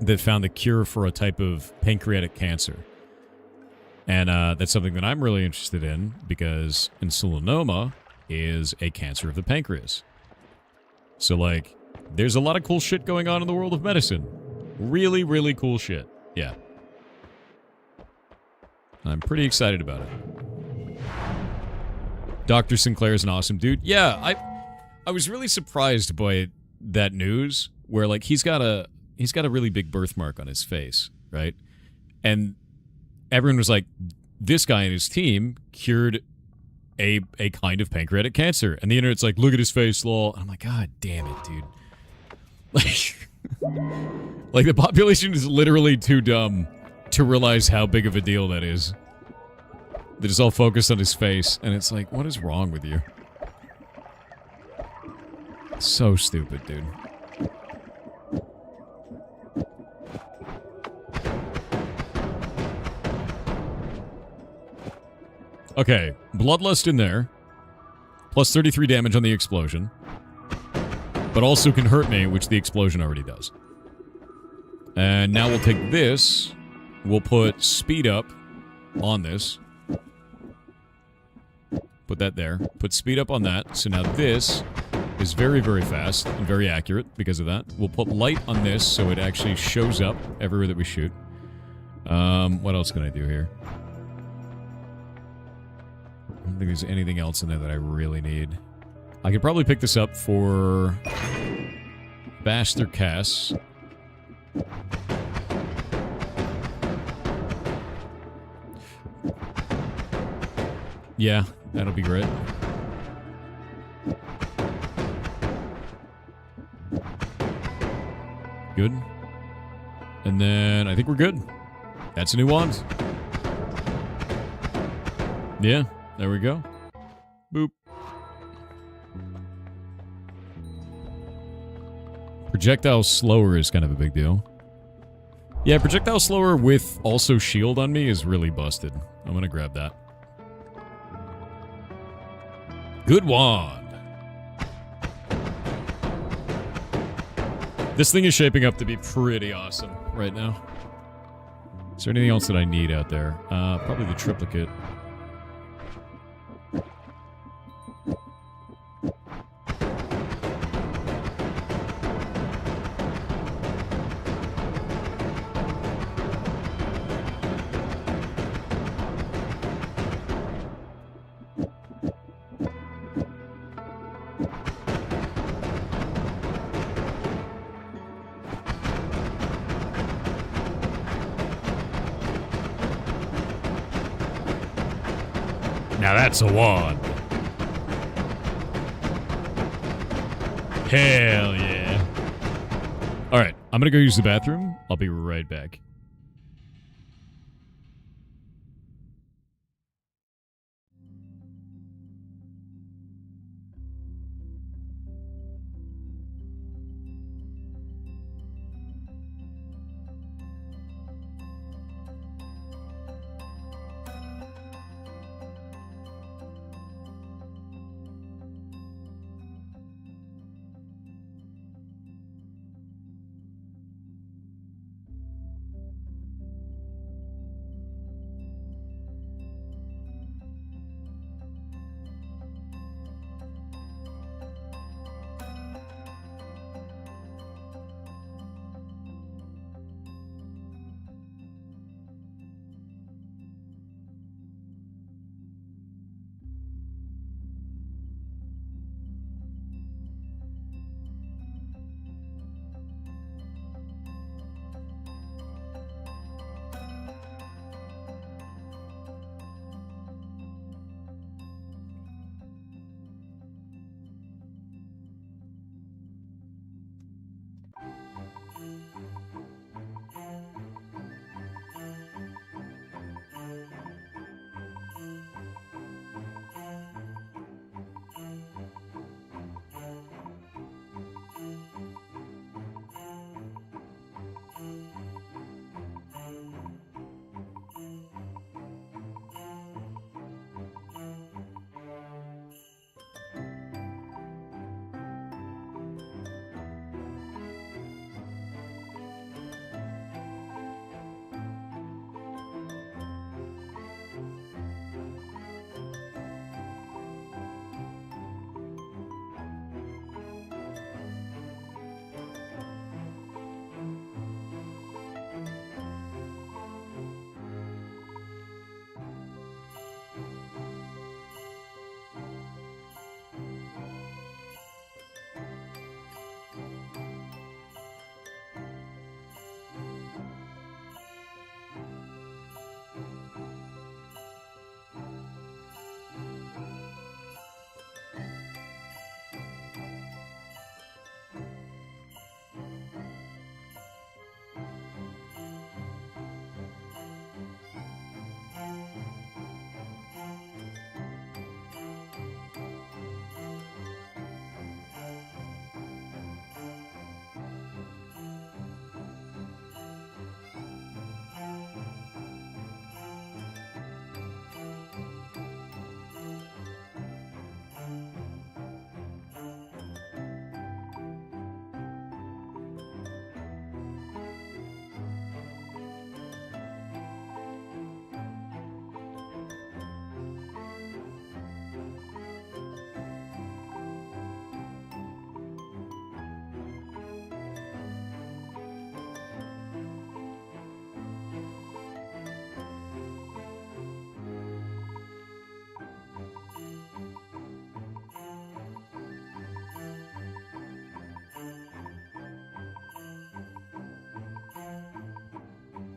that found the cure for a type of pancreatic cancer. And that's something that I'm really interested in because insulinoma is a cancer of the pancreas. So, like, there's a lot of cool shit going on in the world of medicine. Really, really cool shit. Yeah. I'm pretty excited about it. Dr. Sinclair's an awesome dude. Yeah, I was really surprised by that news where, like, he's got a really big birthmark on his face, right? And everyone was like, this guy and his team cured a kind of pancreatic cancer. And the internet's like, look at his face, lol. And I'm like, God damn it, dude. Like, the population is literally too dumb to realize how big of a deal that is. That is all focused on his face. And it's like, what is wrong with you? So stupid, dude. Okay, Bloodlust in there. Plus 33 damage on the explosion. But also can hurt me, which the explosion already does. And now we'll take this. We'll put speed up on this. Put that there. Put speed up on that. So now this is very, very fast and very accurate because of that. We'll put light on this so it actually shows up everywhere that we shoot. What else can I do here? I don't think there's anything else in there that I really need. I could probably pick this up for faster casts. Yeah, that'll be great. Good. And then I think we're good. That's a new wand. Yeah. There we go. Boop. Projectile slower is kind of a big deal. Yeah, projectile slower with also shield on me is really busted. I'm gonna grab that. Good wand. This thing is shaping up to be pretty awesome right now. Is there anything else that I need out there? Probably the triplicate. Now that's a wand. Hell yeah. Alright, I'm gonna go use the bathroom. I'll be right back.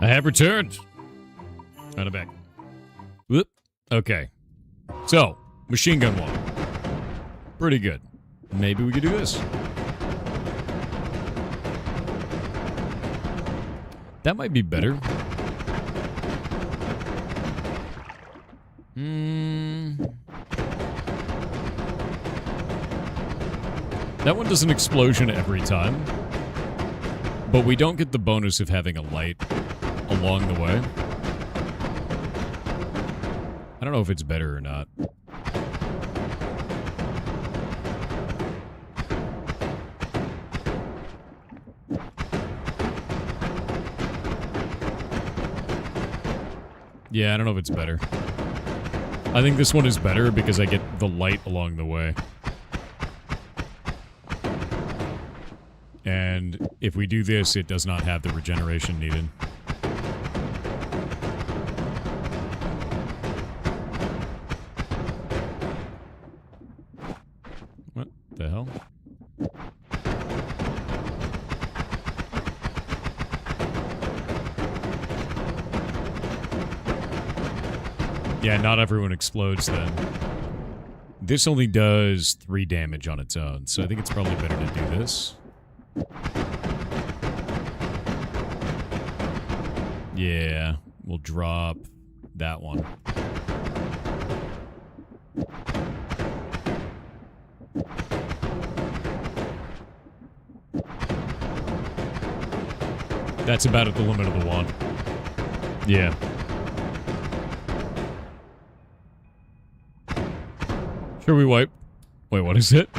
I have returned. On the back. Whoop. Okay. So, machine gun wall. Pretty good. Maybe we could do this. That might be better. That one does an explosion every time. But we don't get the bonus of having a light along the way. I don't know if it's better or not. Yeah, I don't know if it's better. I think this one is better because I get the light along the way. And if we do this, it does not have the regeneration needed. What the hell? Yeah, not everyone explodes then. This only does 3 damage on its own, so I think it's probably better to do this. Yeah, we'll drop that one. That's about at the limit of the wand. Yeah. Sure, we wipe. Wait, what is it?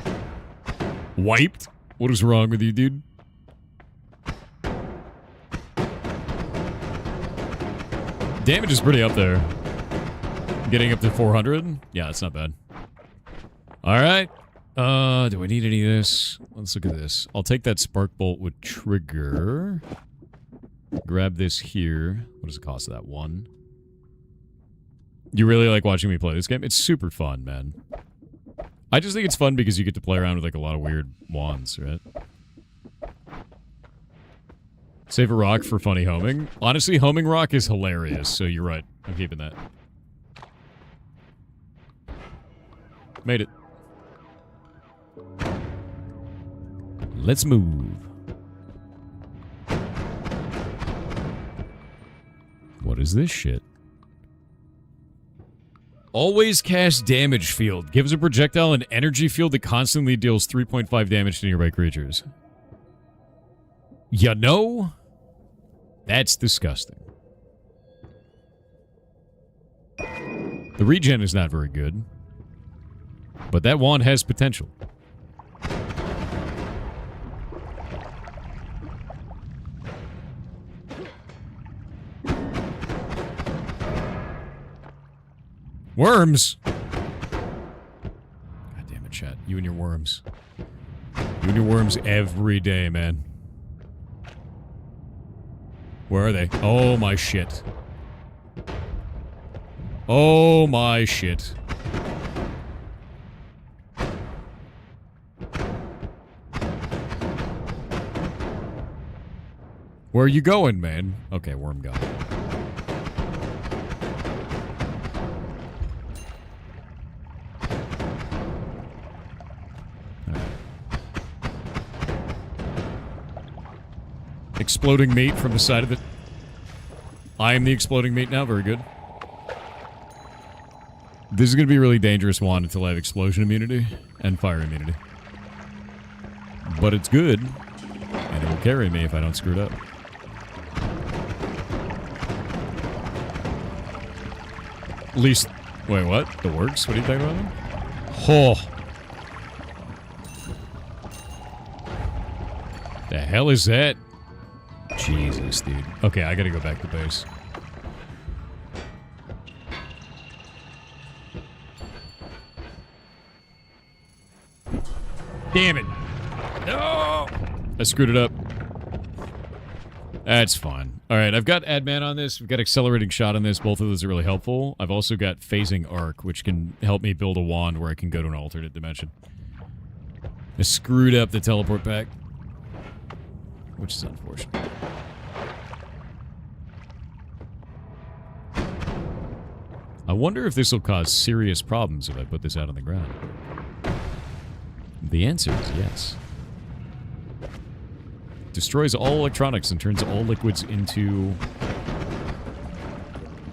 Wiped? What is wrong with you, dude? Damage is pretty up there. Getting up to 400? Yeah, that's not bad. Alright. Do I need any of this? Let's look at this. I'll take that spark bolt with trigger. Grab this here. What does the cost of that? 1. You really like watching me play this game? It's super fun, man. I just think it's fun because you get to play around with like a lot of weird wands, right? Save a rock for funny homing. Honestly, homing rock is hilarious, so you're right. I'm keeping that. Made it. Let's move. What is this shit? Always cast damage field. Gives a projectile an energy field that constantly deals 3.5 damage to nearby creatures. You know? That's disgusting. The regen is not very good. But that wand has potential. Worms! God damn it, chat. You and your worms. You and your worms every day, man. Where are they? Oh, my shit. Oh, my shit. Where are you going, man? Okay, worm gone. Exploding meat from the side of it. I am the exploding meat now. Very good. This is going to be a really dangerous wand until I have explosion immunity and fire immunity. But it's good. And it will carry me if I don't screw it up. At least... Wait, what? The works? What are you talking about? Oh. The hell is that? Jesus, dude. Okay, I gotta go back to base. Damn it. No! I screwed it up. That's fine. Alright, I've got Adman on this. We've got Accelerating Shot on this. Both of those are really helpful. I've also got Phasing Arc, which can help me build a wand where I can go to an alternate dimension. I screwed up the teleport pack, which is unfortunate. I wonder if this will cause serious problems if I put this out on the ground. The answer is yes. Destroys all electronics and turns all liquids into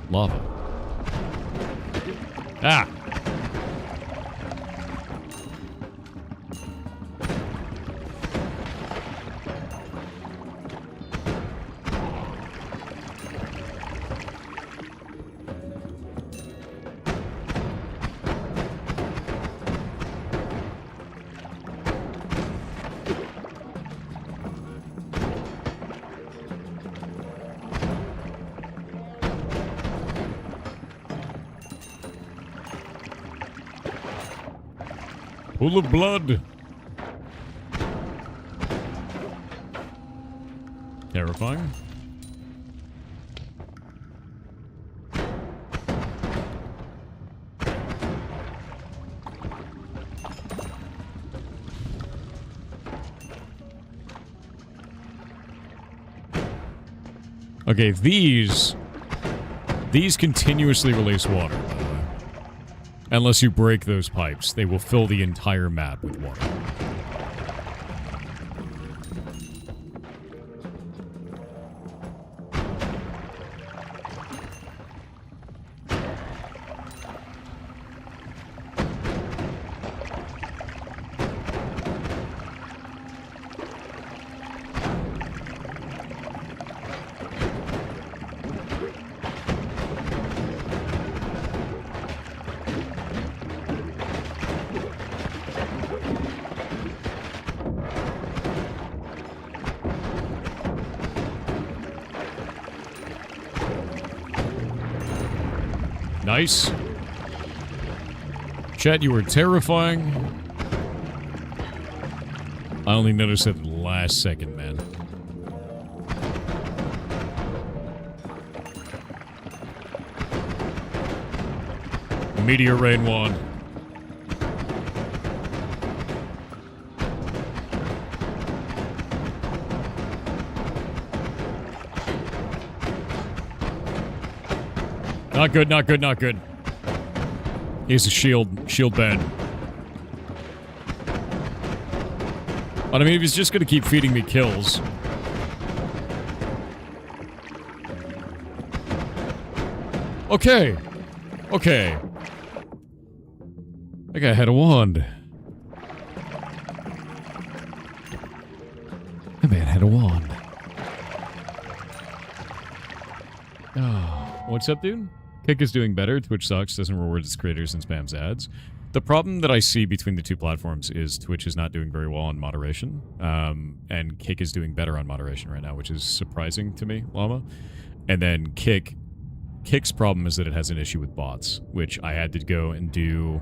lava. Ah! Full of blood. Terrifying. Okay, these continuously release water, by the way. Unless you break those pipes, they will fill the entire map with water. Nice. Chat, you were terrifying. I only noticed it last second, man. Meteor rain wand. Not good, not good, not good. He's a shield bad. But I mean, if he's just gonna keep feeding me kills. Okay. Okay. That guy had a wand. That man had a wand. Oh, what's up, dude? Kick is doing better. Twitch sucks, doesn't reward its creators and spams ads. The problem that I see between the two platforms is Twitch is not doing very well on moderation, and Kick is doing better on moderation right now, which is surprising to me, Llama. And then Kick's problem is that it has an issue with bots, which I had to go and do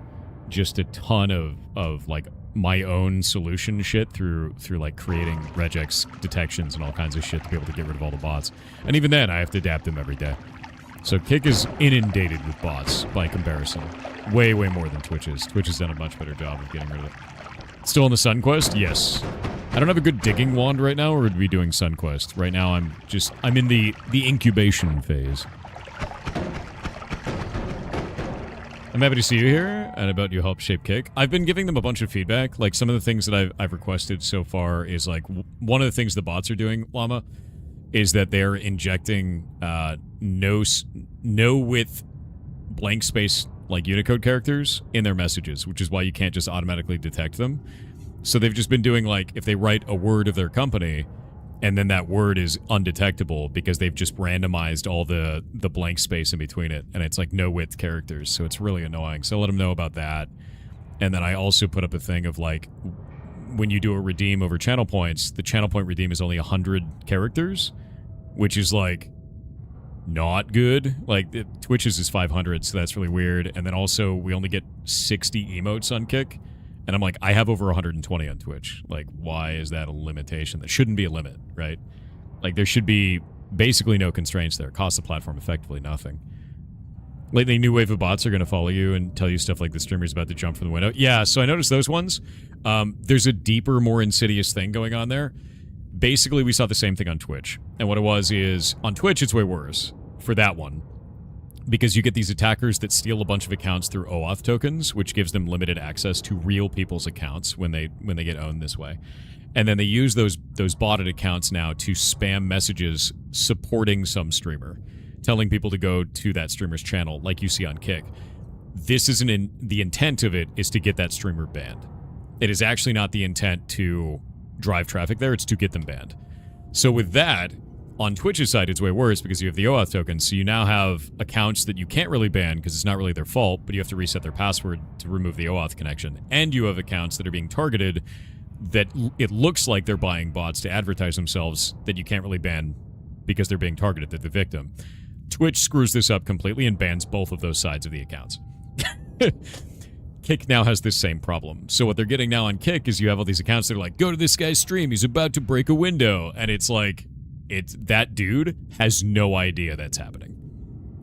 just a ton of like my own solution shit through like creating regex detections and all kinds of shit to be able to get rid of all the bots. And even then, I have to adapt them every day. So Kick is inundated with bots by comparison. Way, way more than Twitch is. Twitch has done a much better job of getting rid of it. Still in the Sun Quest? Yes. I don't have a good digging wand right now, or would we be doing Sun Quest? Right now, I'm in the incubation phase. I'm happy to see you here, and about you help shape Kick. I've been giving them a bunch of feedback. Like, some of the things that I've requested so far is, like, one of the things the bots are doing, Llama, is that they're injecting no width blank space like Unicode characters in their messages, which is why you can't just automatically detect them. So they've just been doing, like, if they write a word of their company and then that word is undetectable because they've just randomized all the blank space in between it, and it's like no width characters, so it's really annoying. So I let them know about that. And then I also put up a thing of, like, when you do a redeem over channel points, the channel point redeem is only 100 characters, which is, like, not good. Like, Twitch's is 500, so that's really weird. And then also, we only get 60 emotes on Kick. And I'm like, I have over 120 on Twitch. Like, why is that a limitation? That shouldn't be a limit, right? Like, there should be basically no constraints there. Cost the platform effectively nothing. Lately, new wave of bots are going to follow you and tell you stuff like the streamer's about to jump from the window. Yeah, so I noticed those ones. There's a deeper, more insidious thing going on there. Basically, we saw the same thing on Twitch. And what it was is, on Twitch, it's way worse for that one. because you get these attackers that steal a bunch of accounts through OAuth tokens, which gives them limited access to real people's accounts when they get owned this way. And then they use those botted accounts now to spam messages supporting some streamer, telling people to go to that streamer's channel, like you see on Kick. This isn't the intent of it is to get that streamer banned. It is actually not the intent to drive traffic there, it's to get them banned. So with that, on Twitch's side, it's way worse because you have the OAuth tokens, so you now have accounts that you can't really ban because it's not really their fault, but you have to reset their password to remove the OAuth connection. And you have accounts that are being targeted that it looks like they're buying bots to advertise themselves that you can't really ban because they're being targeted, they're the victim. Twitch screws this up completely and bans both of those sides of the accounts. Kick now has this same problem. So what they're getting now on Kick is you have all these accounts that are like, go to this guy's stream, he's about to break a window. And it's like, that dude has no idea that's happening.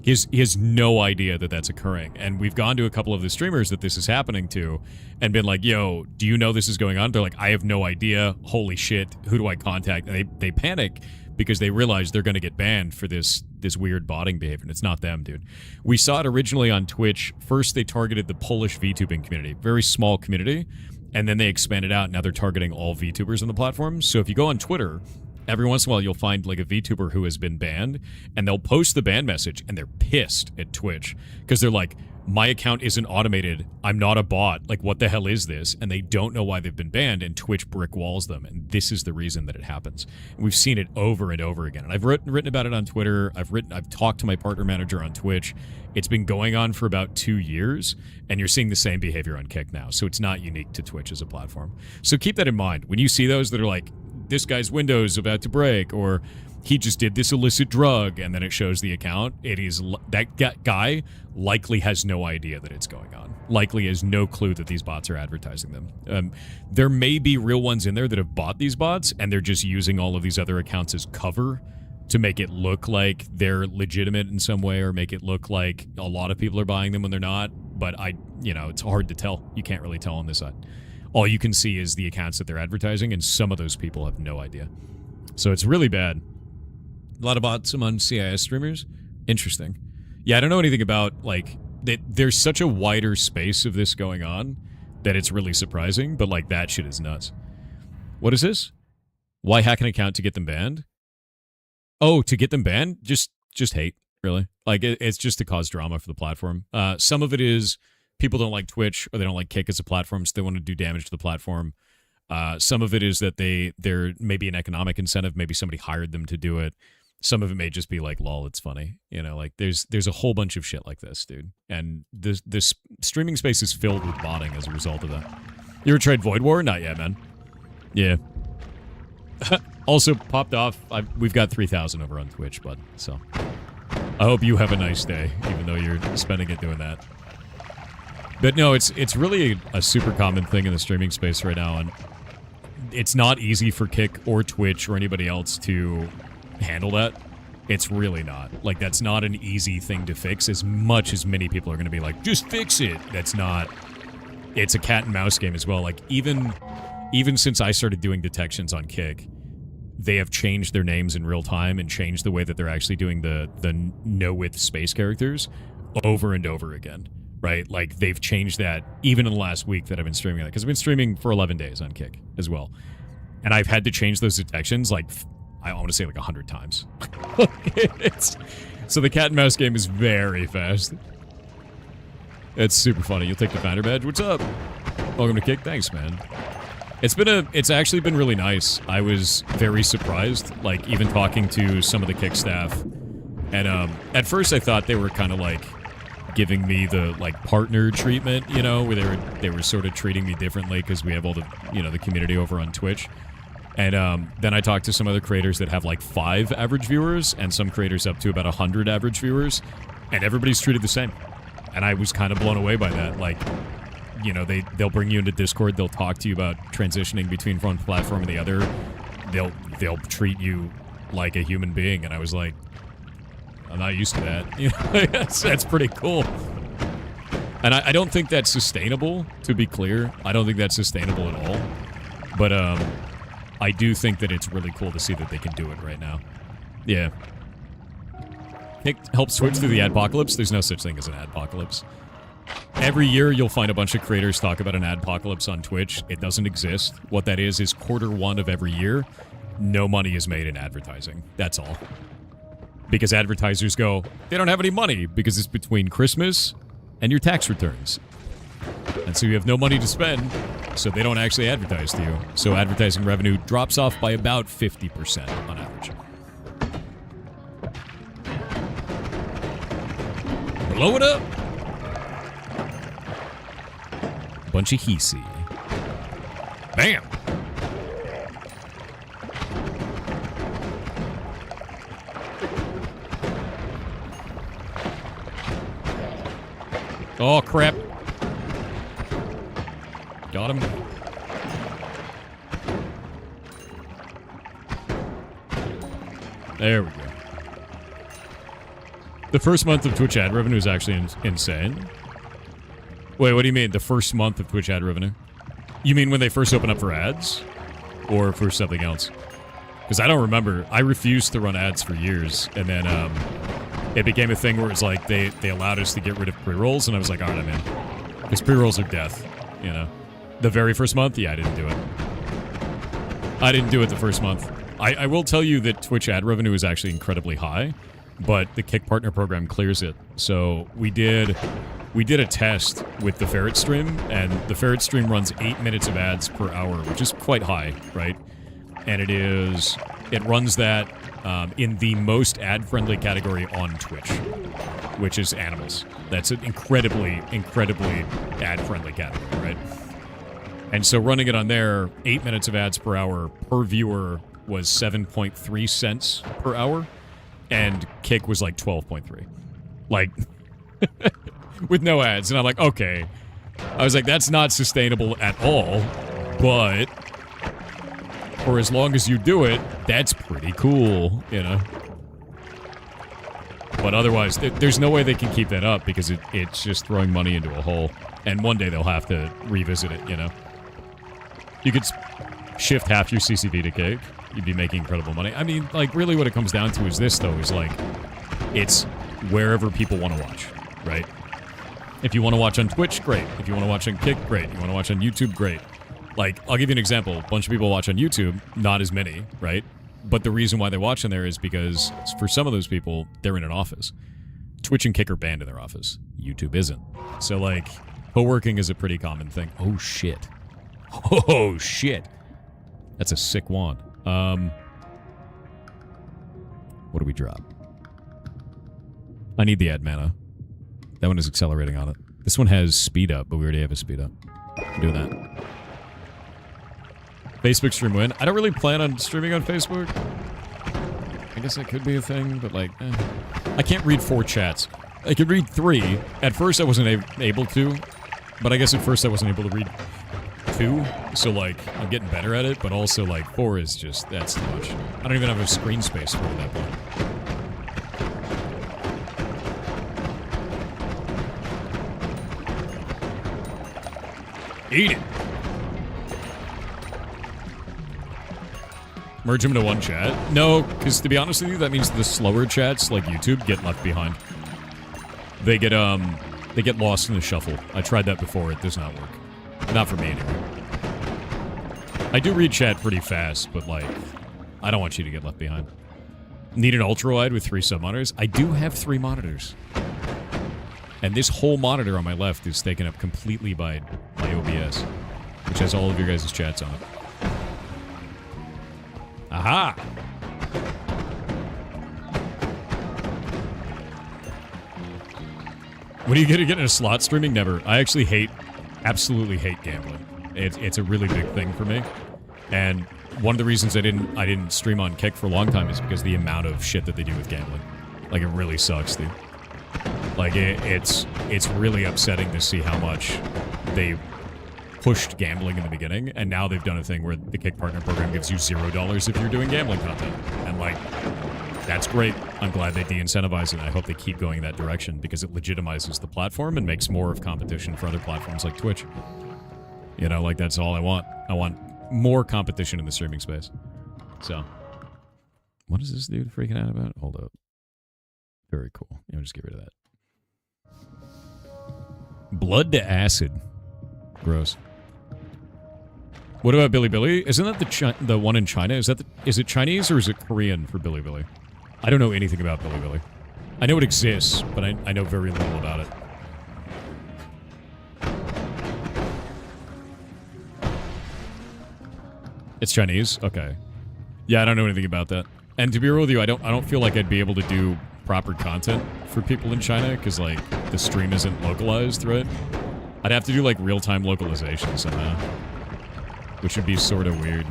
He has no idea that that's occurring. And we've gone to a couple of the streamers that this is happening to and been like, yo, do you know this is going on? They're like, I have no idea. Holy shit. Who do I contact? And they panic because they realize they're going to get banned for this weird botting behavior. And it's not them, dude. We saw it originally on Twitch. First, they targeted the Polish VTubing community. Very small community. And then they expanded out. Now they're targeting all VTubers on the platform. So if you go on Twitter, every once in a while, you'll find like a VTuber who has been banned, and they'll post the ban message, and they're pissed at Twitch because they're like, my account isn't automated. I'm not a bot. Like, what the hell is this? And they don't know why they've been banned, and Twitch brick walls them, and this is the reason that it happens. And we've seen it over and over again. And I've written about it on Twitter. I've talked to my partner manager on Twitch. It's been going on for about 2 years, and you're seeing the same behavior on Kick now. So it's not unique to Twitch as a platform. So keep that in mind. When you see those that are like, this guy's Windows about to break, or he just did this illicit drug, and then it shows the account, it is that guy likely has no idea that it's going on. Likely has no clue that these bots are advertising them. There may be real ones in there that have bought these bots, and they're just using all of these other accounts as cover to make it look like they're legitimate in some way, or make it look like a lot of people are buying them when they're not. But it's hard to tell. You can't really tell on this side. All you can see is the accounts that they're advertising, and some of those people have no idea. So it's really bad. A lot of bots among CIS streamers. Interesting. Yeah, I don't know anything about, like, there's such a wider space of this going on that it's really surprising, but, like, that shit is nuts. What is this? Why hack an account to get them banned? Oh, to get them banned? Just hate, really. Like, it's just to cause drama for the platform. Some of it is people don't like Twitch, or they don't like Kick as a platform, so they want to do damage to the platform. Some of it is that there may be an economic incentive. Maybe somebody hired them to do it. Some of it may just be like, lol, it's funny. You know, like there's a whole bunch of shit like this, dude. And this streaming space is filled with botting as a result of that. You ever tried Void War? Not yet, man. Yeah. Also, popped off. We've got 3,000 over on Twitch, bud. So I hope you have a nice day, even though you're spending it doing that. But no, it's really a super common thing in the streaming space right now, and it's not easy for Kick or Twitch or anybody else to handle that. It's really not. Like, that's not an easy thing to fix, as much as many people are going to be like, just fix it. That's not. It's a cat and mouse game as well. Like, even since I started doing detections on Kick, they have changed their names in real time and changed the way that they're actually doing the no-width space characters over and over again. Right? Like, they've changed that even in the last week that I've been streaming that. Because I've been streaming for 11 days on Kick as well. And I've had to change those detections, like, I want to say like 100 times. So the cat and mouse game is very fast. It's super funny. You'll take the founder badge. What's up? Welcome to Kick. Thanks, man. It's actually been really nice. I was very surprised, like, even talking to some of the Kick staff. And at first I thought they were kind of like giving me the like partner treatment, you know, where they were sort of treating me differently because we have all the, you know, the community over on Twitch. And then I talked to some other creators that have like 5 average viewers, and some creators up to about 100 average viewers, and everybody's treated the same. And I was kind of blown away by that. Like, you know, they'll bring you into Discord, they'll talk to you about transitioning between one platform and the other. They'll treat you like a human being, and I was like, I'm not used to that. You know, that's pretty cool. And I don't think that's sustainable, to be clear. I don't think that's sustainable at all. But I do think that it's really cool to see that they can do it right now. Yeah. Kick helps Twitch through the adpocalypse. There's no such thing as an adpocalypse. Every year, you'll find a bunch of creators talk about an adpocalypse on Twitch. It doesn't exist. What that is Q1 of every year, no money is made in advertising. That's all. Because advertisers go, they don't have any money because it's between Christmas and your tax returns. And so you have no money to spend, so they don't actually advertise to you. So advertising revenue drops off by about 50% on average. Blow it up! Bunch of Hisi. Bam! Oh, crap. Got him. There we go. The first month of Twitch ad revenue is actually insane. Wait, what do you mean? The first month of Twitch ad revenue? You mean when they first open up for ads? Or for something else? Because I don't remember. I refused to run ads for years, and then it became a thing where it's like they allowed us to get rid of pre-rolls, and I was like, alright, I'm in. Because pre-rolls are death, you know? The very first month? Yeah, I didn't do it. I didn't do it the first month. I will tell you that Twitch ad revenue is actually incredibly high, but the Kick Partner program clears it. So we did a test with the Ferret stream, and the Ferret stream runs 8 minutes of ads per hour, which is quite high, right? And it runs that in the most ad-friendly category on Twitch, which is animals. That's an incredibly, incredibly ad-friendly category, right? And so running it on there, 8 minutes of ads per hour per viewer was 7.3 cents per hour, and Kick was like 12.3. Like, with no ads. And I'm like, okay. I was like, that's not sustainable at all, but for as long as you do it, that's pretty cool, you know? But otherwise, there's no way they can keep that up because it's just throwing money into a hole. And one day they'll have to revisit it, you know? You could shift half your CCV to Kick. You'd be making incredible money. I mean, like, really what it comes down to is this, though, is like, it's wherever people want to watch, right? If you want to watch on Twitch, great. If you want to watch on Kick, great. You want to watch on YouTube, great. Like, I'll give you an example. A bunch of people watch on YouTube, not as many, right? But the reason why they watch on there is because for some of those people, they're in an office. Twitch and Kick are banned in their office. YouTube isn't. So, like, co-working is a pretty common thing. Oh, shit. Oh, shit. That's a sick wand. What do we drop? I need the ad mana. That one is accelerating on it. This one has speed up, but we already have a speed up. I'm doing that. Facebook stream win. I don't really plan on streaming on Facebook. I guess that could be a thing, but like, I can't read 4 chats. I could read 3. At first I wasn't able to, but I guess at first I wasn't able to read 2, so like, I'm getting better at it, but also like 4 is just, that's too much. I don't even have a screen space for it at that point. Eat it! Merge them into one chat? No, because to be honest with you, that means the slower chats, like YouTube, get left behind. They get lost in the shuffle. I tried that before, it does not work. Not for me, anyway. I do read chat pretty fast, but, like, I don't want you to get left behind. Need an ultra-wide with 3 sub-monitors? I do have 3 monitors. And this whole monitor on my left is taken up completely by my OBS, which has all of your guys' chats on it. Aha! When are you gonna get into slot streaming? Never. I actually absolutely hate gambling. It's a really big thing for me. And one of the reasons I didn't stream on Kick for a long time is because the amount of shit that they do with gambling. Like, it really sucks, dude. Like, it's really upsetting to see how much they pushed gambling in the beginning, and now they've done a thing where the Kick Partner program gives you $0 if you're doing gambling content. And, like, that's great. I'm glad they de-incentivize it, and I hope they keep going in that direction, because it legitimizes the platform and makes more of competition for other platforms like Twitch. You know, like, that's all I want. I want more competition in the streaming space. So, what is this dude freaking out about? Hold up. Very cool. I'll just get rid of that. Blood to acid. Gross. What about Bilibili? Isn't that the one in China? Is it Chinese or is it Korean for Bilibili? I don't know anything about Bilibili. I know it exists, but I know very little about it. It's Chinese? Okay. Yeah, I don't know anything about that. And to be real with you, I don't feel like I'd be able to do proper content for people in China because like the stream isn't localized, right? I'd have to do like real-time localization somehow, which would be sort of weird.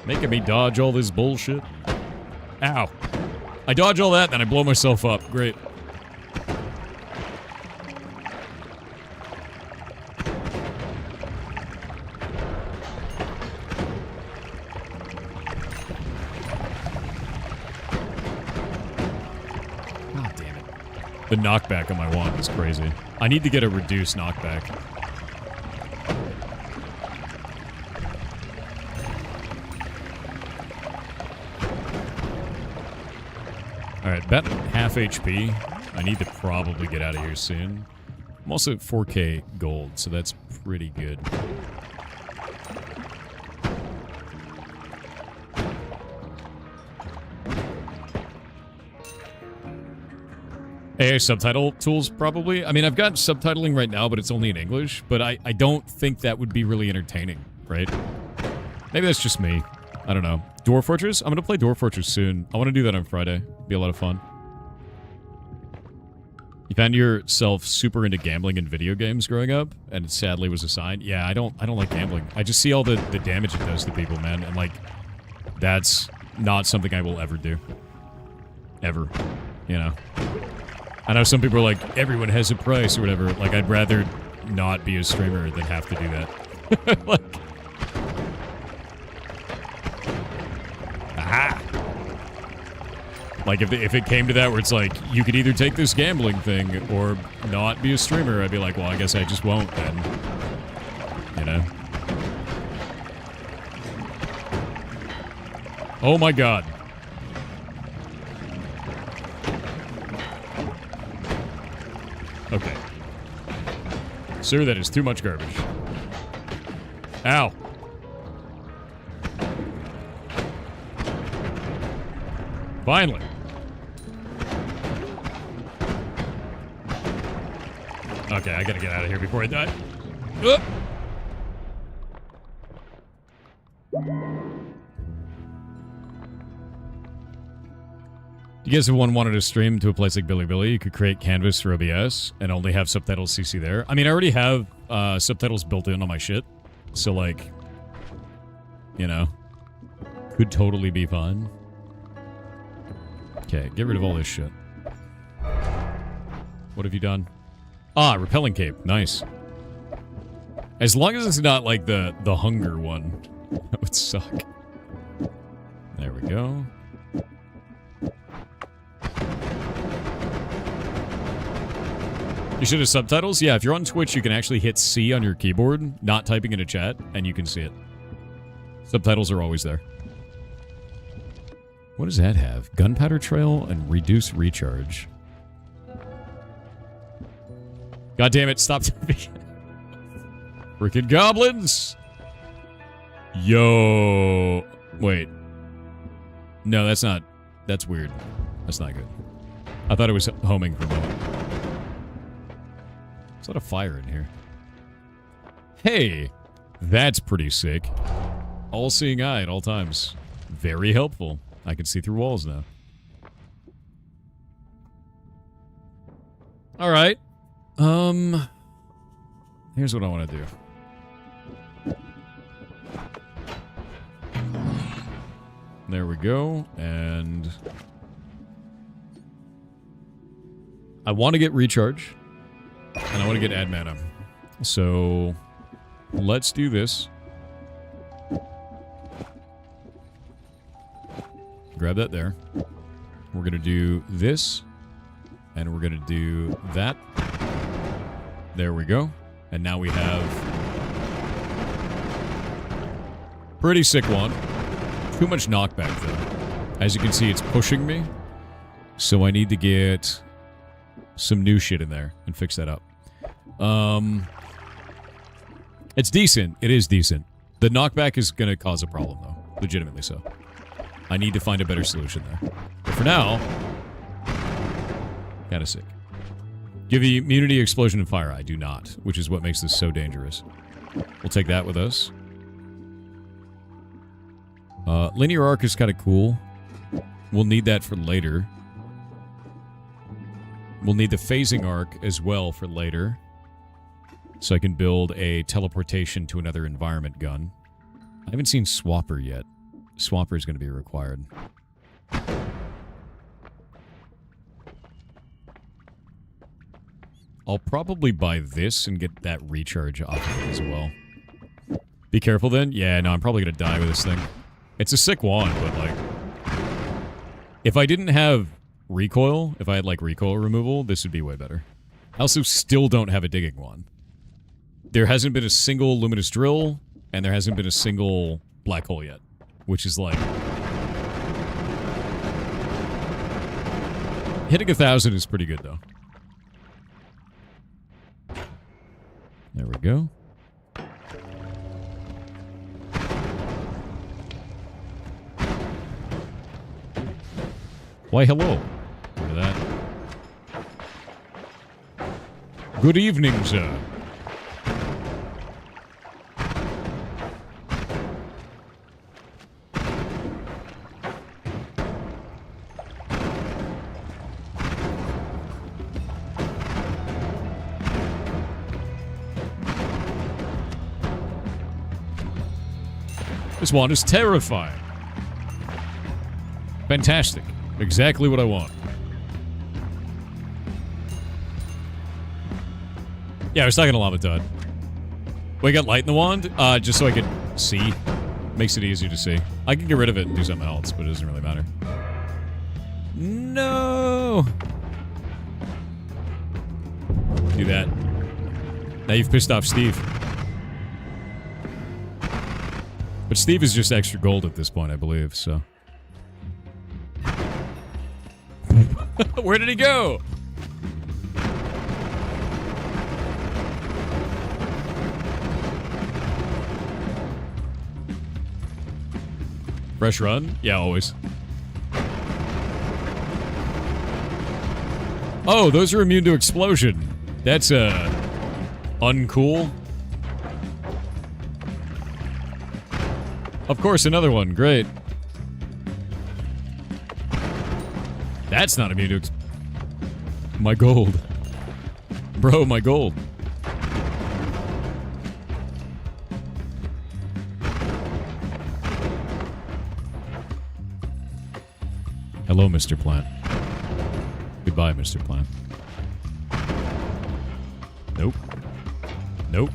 Making me dodge all this bullshit. Ow. I dodge all that, then I blow myself up. Great. The knockback on my wand is crazy. I need to get a reduced knockback. Alright, bet half HP. I need to probably get out of here soon. I'm also at 4K gold, so that's pretty good. AI subtitle tools, probably. I mean, I've got subtitling right now, but it's only in English. But I don't think that would be really entertaining, right? Maybe that's just me. I don't know. Dwarf Fortress? I'm going to play Dwarf Fortress soon. I want to do that on Friday. Be a lot of fun. You found yourself super into gambling and video games growing up, and it sadly was a sign? Yeah, I don't like gambling. I just see all the damage it does to people, man. And, like, that's not something I will ever do. Ever. You know? I know some people are like, everyone has a price or whatever. Like, I'd rather not be a streamer than have to do that. Like... Aha! Like, if it came to that where it's like, you could either take this gambling thing or not be a streamer, I'd be like, well, I guess I just won't then. You know? Oh my god. Okay. Sir, that is too much garbage. Ow. Finally. Okay, I gotta get out of here before I die. You guys, if one wanted to stream to a place like Bilibili, you could create Canvas for OBS and only have subtitles CC there. I mean, I already have subtitles built in on my shit. So, like, you know, could totally be fine. Okay, get rid of all this shit. What have you done? Ah, repelling cape. Nice. As long as it's not like the hunger one. That would suck. There we go. You should have subtitles? Yeah, if you're on Twitch, you can actually hit C on your keyboard, not typing in a chat, and you can see it. Subtitles are always there. What does that have? Gunpowder trail and reduce recharge. God damn it, stop typing. Freaking goblins! Yo. Wait. No, that's not. That's weird. That's not good. I thought it was homing for a moment. There's a lot of fire in here. Hey! That's pretty sick. All-seeing eye at all times. Very helpful. I can see through walls now. Alright. Here's what I want to do. There we go, and... I want to get recharge, and I want to get add mana. So, let's do this. Grab that there. We're going to do this, and we're going to do that. There we go. And now we have... Pretty sick one. Too much knockback, though. As you can see, it's pushing me. So I need to get some new shit in there and fix that up. It's decent. It is decent. The knockback is going to cause a problem, though. Legitimately so. I need to find a better solution there. But for now, kind of sick. Give you immunity, explosion, and fire. I do not, which is what makes this so dangerous. We'll take that with us. Linear arc is kind of cool. We'll need that for later. We'll need the phasing arc as well for later. So I can build a teleportation to another environment gun. I haven't seen Swapper yet. Swapper is going to be required. I'll probably buy this and get that recharge off of it as well. Be careful then. Yeah, no, I'm probably going to die with this thing. It's a sick wand, but like... If I didn't have recoil, if I had like recoil removal, this would be way better. I also still don't have a digging wand. There hasn't been a single luminous drill, and there hasn't been a single black hole yet. Which is like... Hitting 1,000 is pretty good, though. There we go. Why, hello. Look at that. Good evening, sir. This wand is terrifying. Fantastic. Exactly what I want. Yeah, I was talking to Llama Todd. We got light in the wand, just so I could see. Makes it easier to see. I can get rid of it and do something else, but it doesn't really matter. No! Do that. Now you've pissed off Steve. But Steve is just extra gold at this point, I believe, so... Where did he go? Fresh run? Yeah, always. Oh, those are immune to explosion. That's, uncool. Of course, another one. Great. That's not immune to my gold. Bro, my gold. Hello, Mr. Plant. Goodbye, Mr. Plant. Nope. Nope.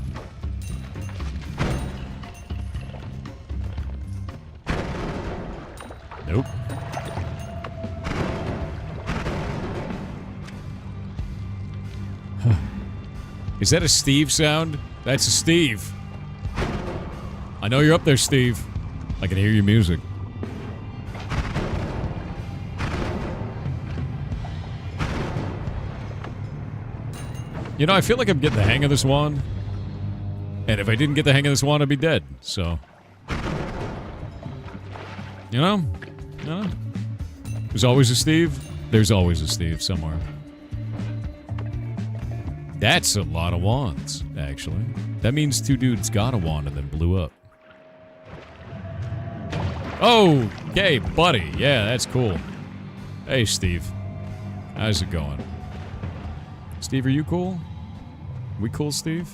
Nope. Is that a Steve sound? That's a Steve. I know you're up there, Steve. I can hear your music. You know, I feel like I'm getting the hang of this wand. And if I didn't get the hang of this wand, I'd be dead, so... You know? There's always a Steve. There's always a Steve somewhere. That's a lot of wands, actually. That means two dudes got a wand and then blew up. Oh, okay, buddy. Yeah, that's cool. Hey, Steve. How's it going? Steve, are you cool? We cool, Steve?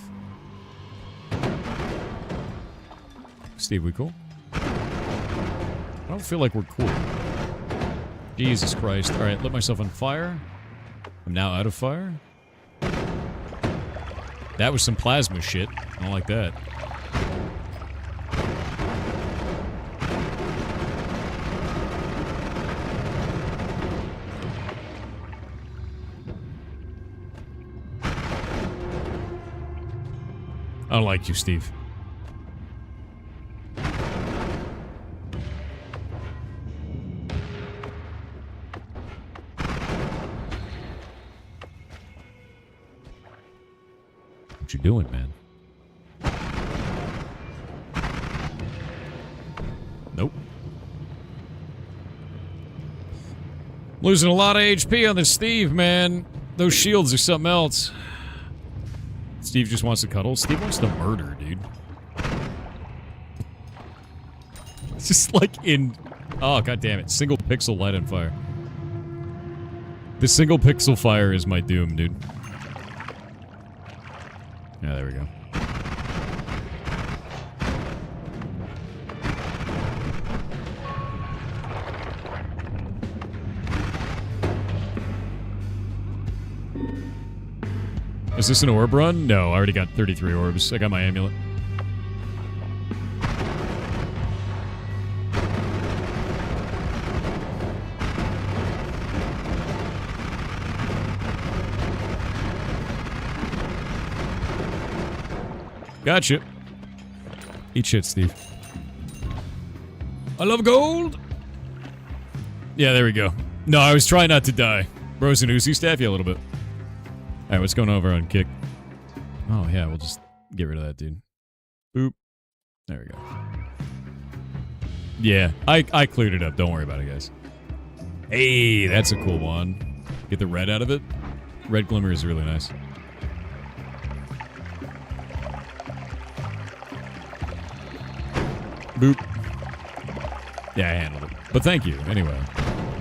Steve, we cool? I don't feel like we're cool. Jesus Christ. Alright, lit myself on fire. I'm now out of fire. That was some plasma shit. I don't like that. I don't like you, Steve. What you doing, man? Nope. Losing a lot of HP on this Steve, man. Those shields are something else. Steve just wants to cuddle. Steve wants to murder, dude. It's just like in... Oh, god damn it. Single pixel light on fire. The single pixel fire is my doom, dude. Yeah, there we go. Is this an orb run? No, I already got 33 orbs. I got my amulet. Gotcha. Eat shit, Steve. I love gold! Yeah, there we go. No, I was trying not to die. Bros and Uzi staff? Yeah, a little bit. Alright, what's going over on kick? Oh, yeah, we'll just get rid of that, dude. Boop. There we go. Yeah, I cleared it up. Don't worry about it, guys. Hey, that's a cool one. Get the red out of it. Red glimmer is really nice. Boop. Yeah, I handled it. But thank you, anyway.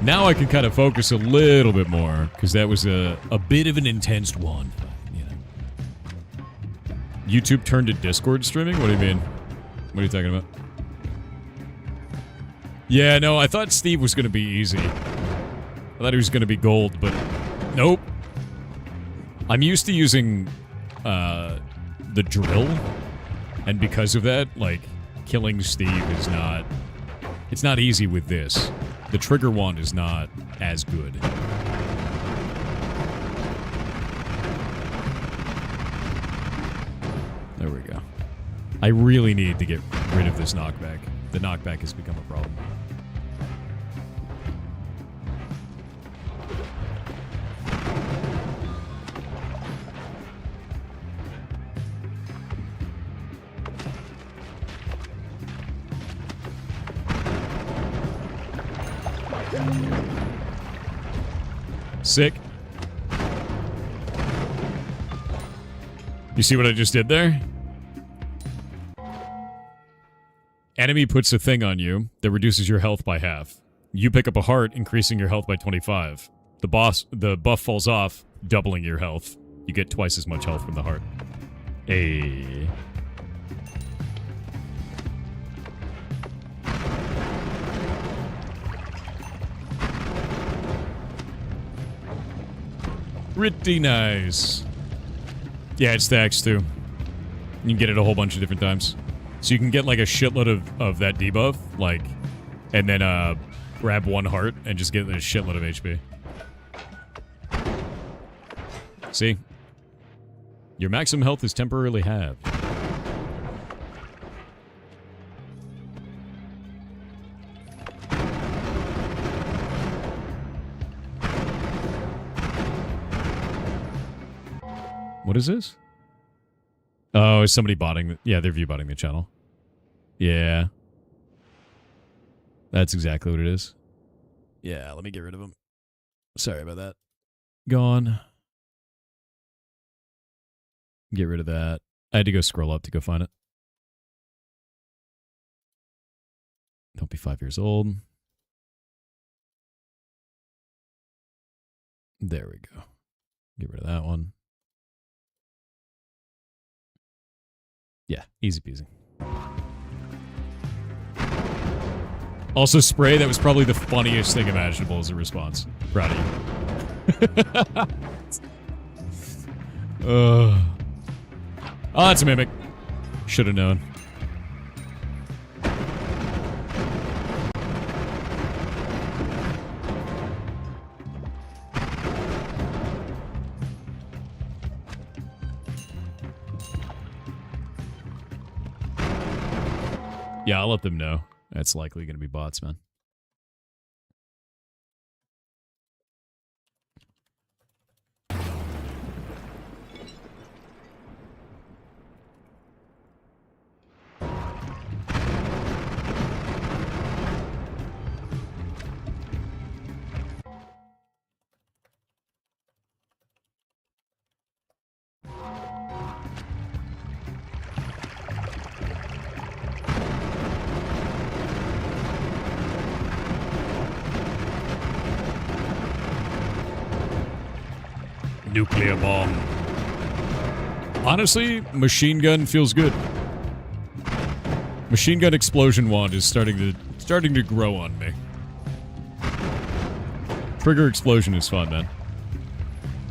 Now I can kind of focus a little bit more, because that was a bit of an intense one. You know. YouTube turned to Discord streaming? What do you mean? What are you talking about? Yeah, no, I thought Steve was going to be easy. I thought he was going to be gold, but nope. I'm used to using the drill, and because of that, like, killing Steve is not... It's not easy with this. The trigger wand is not as good. There we go. I really need to get rid of this knockback. The knockback has become a problem. Sick. You see what I just did there? Enemy puts a thing on you that reduces your health by half. You pick up a heart, increasing your health by 25. The buff falls off, doubling your health. You get twice as much health from the heart. Hey. Pretty nice. Yeah, it stacks too. You can get it a whole bunch of different times. So you can get like a shitload of that debuff, like, and then grab one heart and just get a shitload of HP. See? Your maximum health is temporarily halved. What is this? Oh, is somebody botting the... Yeah, they're view-botting the channel. Yeah. That's exactly what it is. Yeah, let me get rid of him. Sorry about that. Gone. Get rid of that. I had to go scroll up to go find it. Don't be 5 years old. There we go. Get rid of that one. Yeah, easy peasy. Also, Spray, that was probably the funniest thing imaginable as a response. Proud of you. Oh, that's a mimic. Should have known. Yeah, I'll let them know. That's likely going to be bots, man. Nuclear bomb. Honestly, machine gun feels good. Machine gun explosion wand is starting to grow on me. Trigger explosion is fun, man.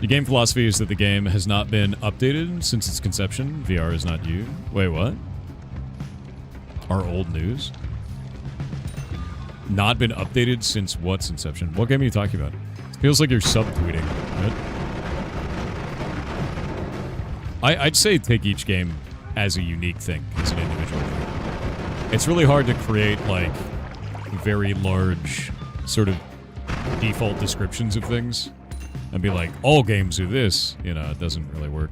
The game philosophy is that the game has not been updated since its conception. VR is not you. Wait, what? Our old news? Not been updated since what's inception? What game are you talking about? It feels like you're subtweeting, right? I'd say take each game as a unique thing, as an individual thing. It's really hard to create, like, very large sort of default descriptions of things and be like, all games do this. You know, it doesn't really work.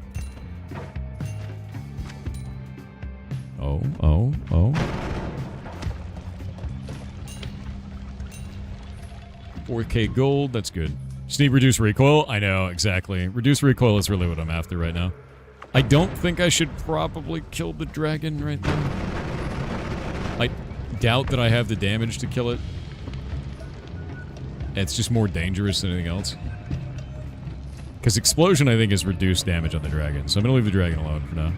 Oh. 4K gold, that's good. Just need reduce recoil? I know, exactly. Reduce recoil is really what I'm after right now. I don't think I should probably kill the dragon right now. I doubt that I have the damage to kill it. It's just more dangerous than anything else. Because explosion, I think, is reduced damage on the dragon. So I'm going to leave the dragon alone for now.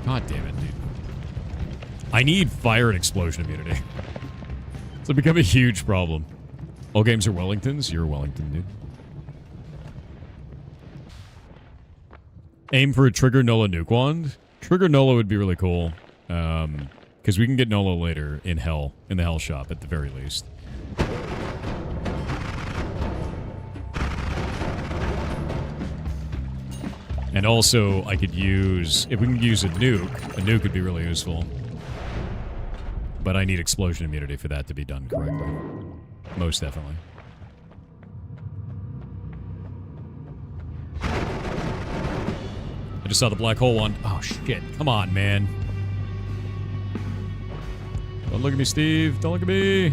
God damn it, dude. I need fire and explosion immunity. It's become a huge problem. All games are Wellingtons? You're a Wellington, dude. Aim for a trigger Nola nuke wand. Trigger Nola would be really cool. Because we can get Nola later in Hell, in the Hell shop at the very least. And also, I could use, if we can use a nuke would be really useful. But I need explosion immunity for that to be done correctly. Most definitely. I just saw the black hole one. Oh, shit. Come on, man. Don't look at me, Steve. Don't look at me.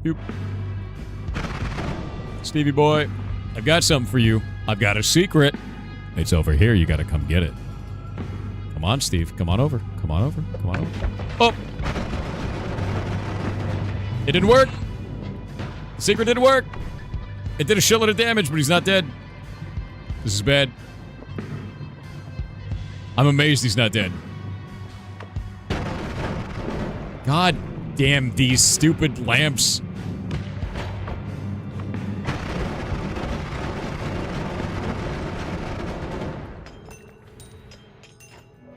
Boop. Stevie boy, I've got something for you. I've got a secret. It's over here. You gotta come get it. Come on, Steve. Come on over. Come on over. Come on over. Oh! It didn't work. The secret didn't work. It did a shitload of damage, but he's not dead. This is bad. I'm amazed he's not dead. God damn these stupid lamps.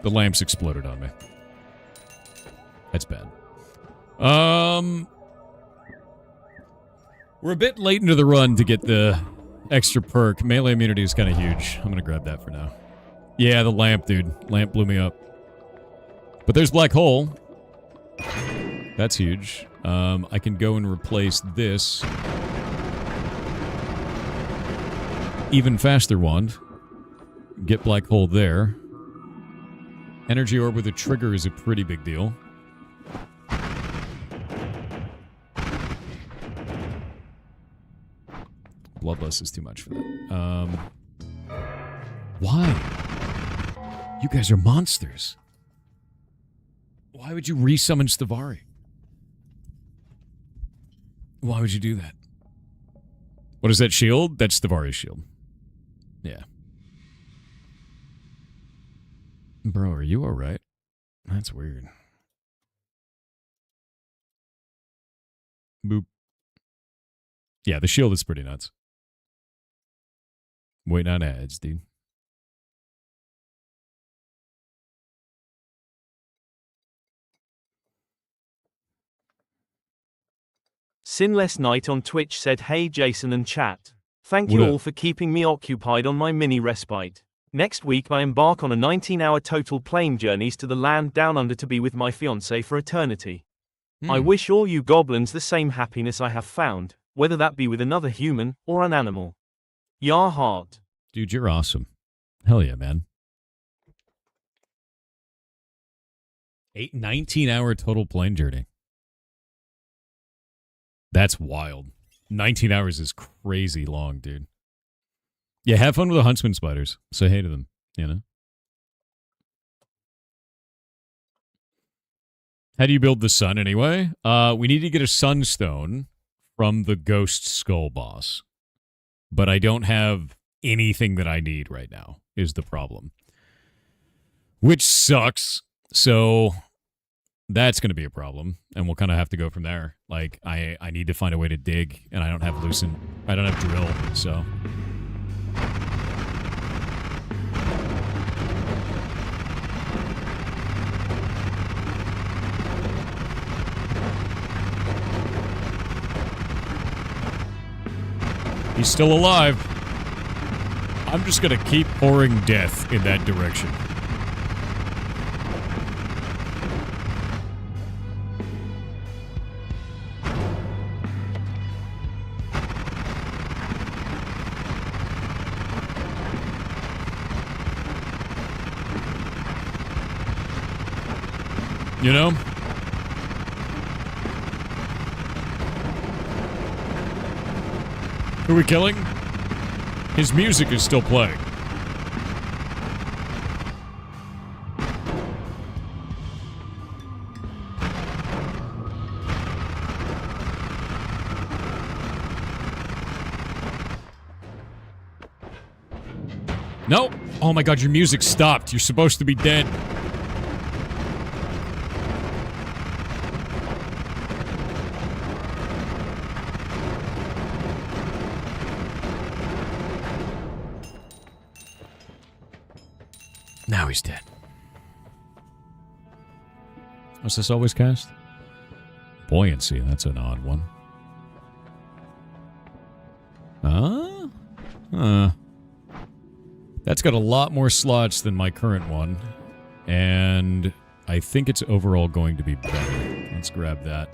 The lamps exploded on me. That's bad. We're a bit late into the run to get the extra perk. Melee immunity is kind of huge. I'm gonna grab that for now. Yeah, the lamp, dude. Lamp blew me up. But there's black hole. That's huge. I can go and replace this. Even faster wand. Get black hole there. Energy orb with a trigger is a pretty big deal. Bloodlust is too much for that. Why? You guys are monsters. Why would you resummon Stavari? Why would you do that? What is that shield? That's Stavari's shield. Yeah. Bro, are you alright? That's weird. Boop. Yeah, the shield is pretty nuts. Waiting on ads, dude. Sinless Knight on Twitch said, "Hey Jason and chat. Thank What you up? all for keeping me occupied on my mini respite. Next week I embark on a 19-hour total plane journeys to the land down under to be with my fiancée for eternity. I wish all you goblins the same happiness I have found, whether that be with another human or an animal. Yar heart." Dude, you're awesome. Hell yeah, man. 19-hour total plane journey. That's wild. 19 hours is crazy long, dude. Yeah, have fun with the huntsman spiders. Say hey to them, you know? How do you build the sun anyway? We need to get a sunstone from the ghost skull boss. But I don't have anything that I need right now, is the problem. Which sucks. So that's going to be a problem, and we'll kind of have to go from there. Like, I need to find a way to dig, and I don't have drill, so... He's still alive. I'm just gonna keep pouring death in that direction. You know? Who are we killing? His music is still playing. No! Oh my god, your music stopped. You're supposed to be dead. Now he's dead. What's this always cast? Buoyancy, that's an odd one. That's got a lot more slots than my current one. And I think it's overall going to be better. Let's grab that.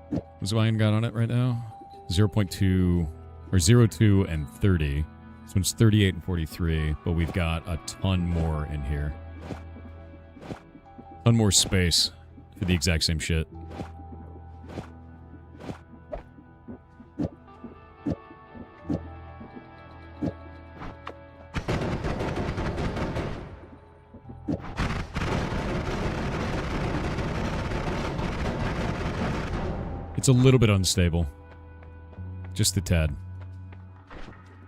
What's Ryan got on it right now? 0.2, or 0.2 and 30. This one's 38 and 43, but we've got a ton more in here. Ton more space for the exact same shit. It's a little bit unstable. Just a tad.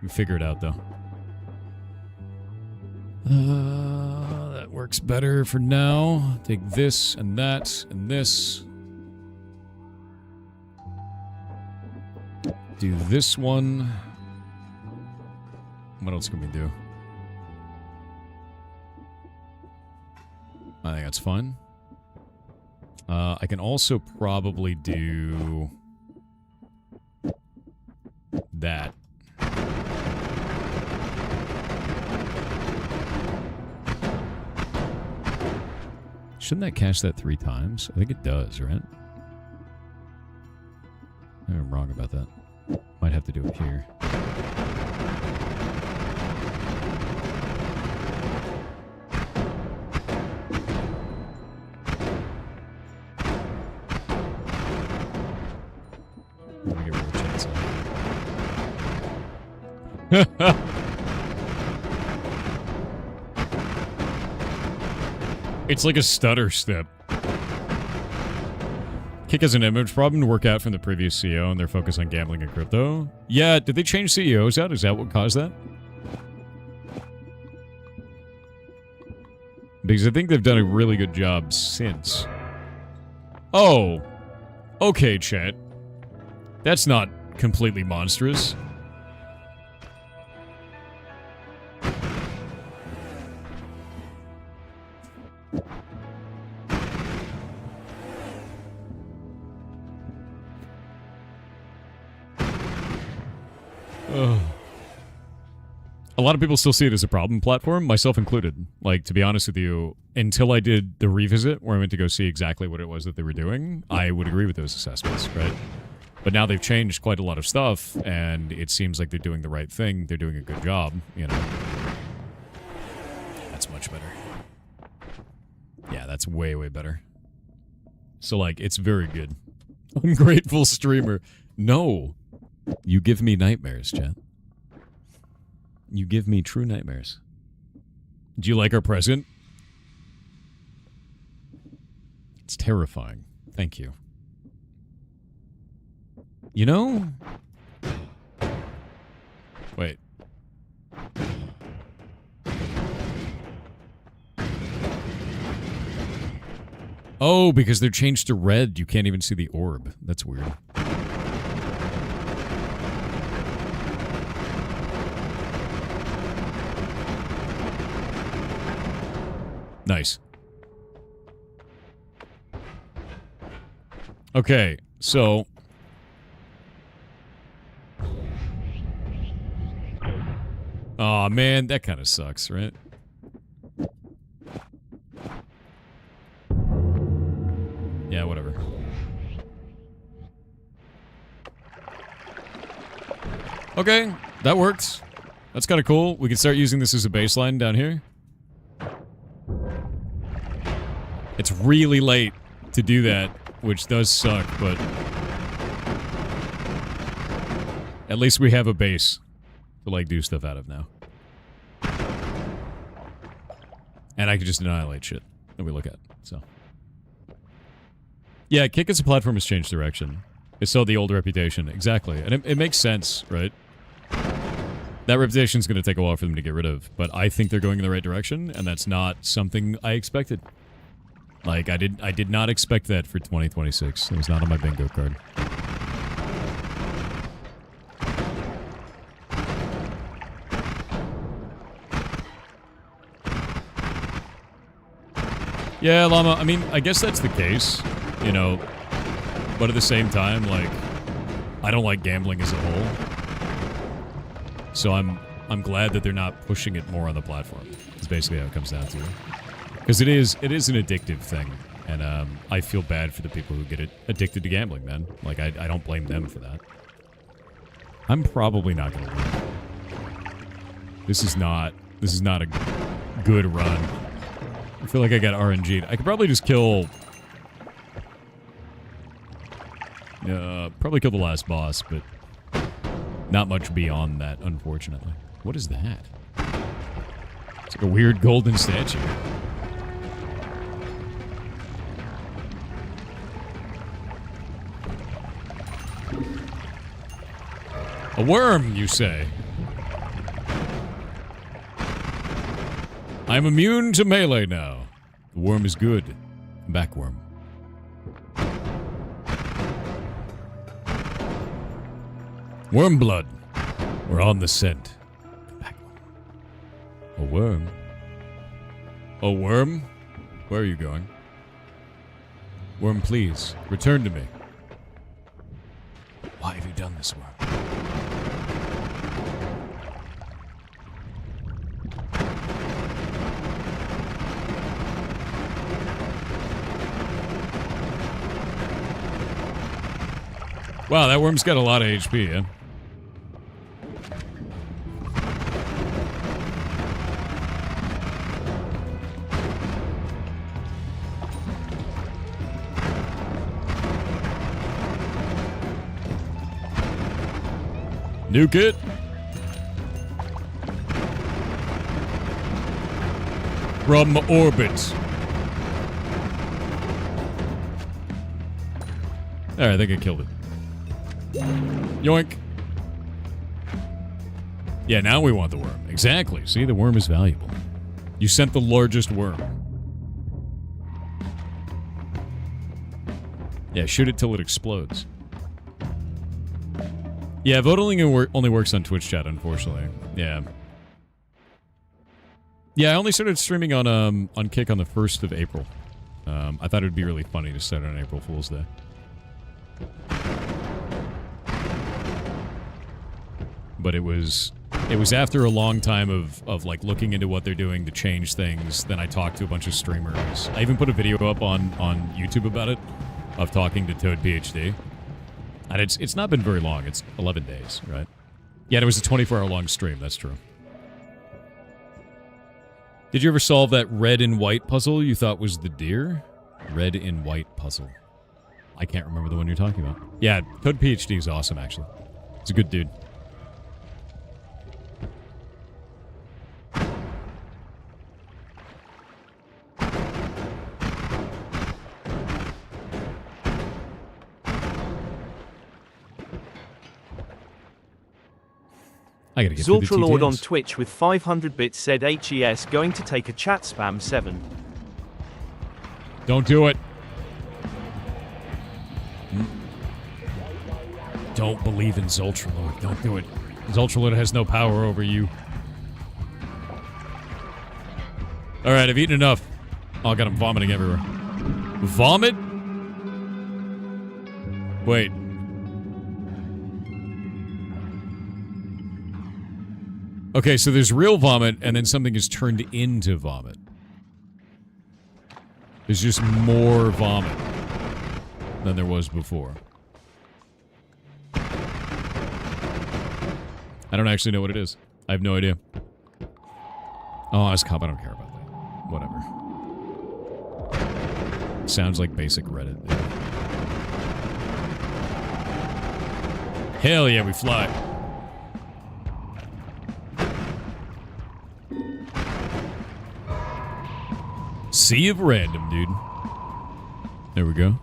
We figure it out, though. That works better for now. Take this and that and this. Do this one. What else can we do? I think that's fine. I can also probably do that. Shouldn't that cast that 3 times? I think it does, right? I'm wrong about that. Might have to do it here. Let me get rid of the chainsaw. It's like a stutter step. Kick has an image problem to work out from the previous CEO and their focus on gambling and crypto. Yeah, did they change CEOs out? Is that what caused that? Because I think they've done a really good job since. Oh. Okay, chat. That's not completely monstrous. A lot of people still see it as a problem platform, myself included. Like, to be honest with you, until I did the revisit where I went to go see exactly what it was that they were doing, I would agree with those assessments, right? But now they've changed quite a lot of stuff, and it seems like they're doing the right thing. They're doing a good job, you know. That's much better. Yeah, that's way, way better. So, like, it's very good. Ungrateful streamer. No. You give me nightmares, chat. You give me true nightmares. Do you like our present? That's terrifying. Thank you. You know... Wait. Oh, because they're changed to red, you can't even see the orb. That's weird. Nice. Okay, so... Aw, man, that kind of sucks, right? Yeah, whatever. Okay, that worked. That's kind of cool. We can start using this as a baseline down here. It's really late to do that, which does suck, but... At least we have a base to, like, do stuff out of now. And I can just annihilate shit that we look at, so... Yeah, Kick as a platform has changed direction. It's still the old reputation. Exactly. And it makes sense, right? That reputation's going to take a while for them to get rid of, but I think they're going in the right direction, and that's not something I expected. Like, I did not expect that for 2026. It was not on my bingo card. Yeah, Llama, I mean, I guess that's the case. You know, but at the same time, like, I don't like gambling as a whole. So I'm glad that they're not pushing it more on the platform. It's basically how it comes down to. Because it is an addictive thing, and I feel bad for the people who get addicted to gambling, man. Like, I don't blame them for that. I'm probably not gonna win. This is not a good run. I feel like I got RNG'd. I could probably just kill... probably kill the last boss, but not much beyond that, unfortunately. What is that? It's like a weird golden statue. A worm, you say? I'm immune to melee now. The worm is good. Backworm. Worm blood. We're on the scent. A worm? A worm? Where are you going? Worm, please, return to me. Why have you done this, worm? Wow, that worm's got a lot of HP, yeah? Nuke it. From orbit. There, I think I killed it. Yoink. Yeah, now we want the worm. Exactly. See, the worm is valuable. You sent the largest worm. Yeah, shoot it till it explodes. Yeah, voting only works on Twitch chat, unfortunately. Yeah. Yeah, I only started streaming on Kick on the 1st of April. I thought it would be really funny to start on April Fool's Day. But it was after a long time of like looking into what they're doing to change things. Then I talked to a bunch of streamers. I even put a video up on YouTube about it, of talking to Toad PhD. And it's not been very long. It's 11 days, right? Yeah, it was a 24-hour long stream. That's true. Did you ever solve that red and white puzzle you thought was the deer? Red and white puzzle. I can't remember the one you're talking about. Yeah, Toad PhD is awesome, actually. He's a good dude. I gotta get through the Zortralord on TTS. Twitch with 500 bits said HES going to take a chat spam 7. Don't do it. Don't believe in Zoltralord. Don't do it. Zoltralord has no power over you. Alright, I've eaten enough. Oh, God, I'm vomiting everywhere. Vomit? Wait. Okay, so there's real vomit, and then something is turned into vomit. There's just more vomit than there was before. I don't actually know what it is. I have no idea. Oh, it's cop. I don't care about that. Whatever. Sounds like basic Reddit. Hell yeah, we fly. Sea of random, dude. There we go.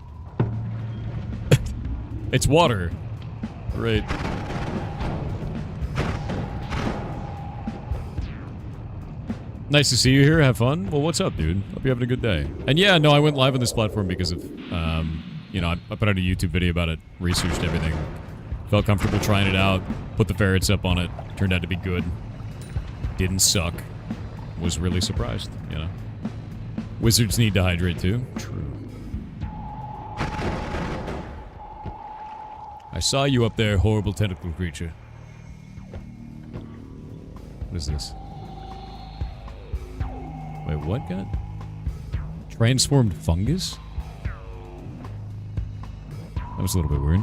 It's water. Great. Nice to see you here. Have fun. Well, what's up, dude? Hope you're having a good day. And yeah, no, I went live on this platform because of, you know, I put out a YouTube video about it, researched everything, felt comfortable trying it out, put the ferrets up on it, turned out to be good, didn't suck, was really surprised, you know. Wizards need to hydrate too. True. I saw you up there, horrible tentacle creature. What is this? Wait, what, God? Transformed fungus? That was a little bit weird.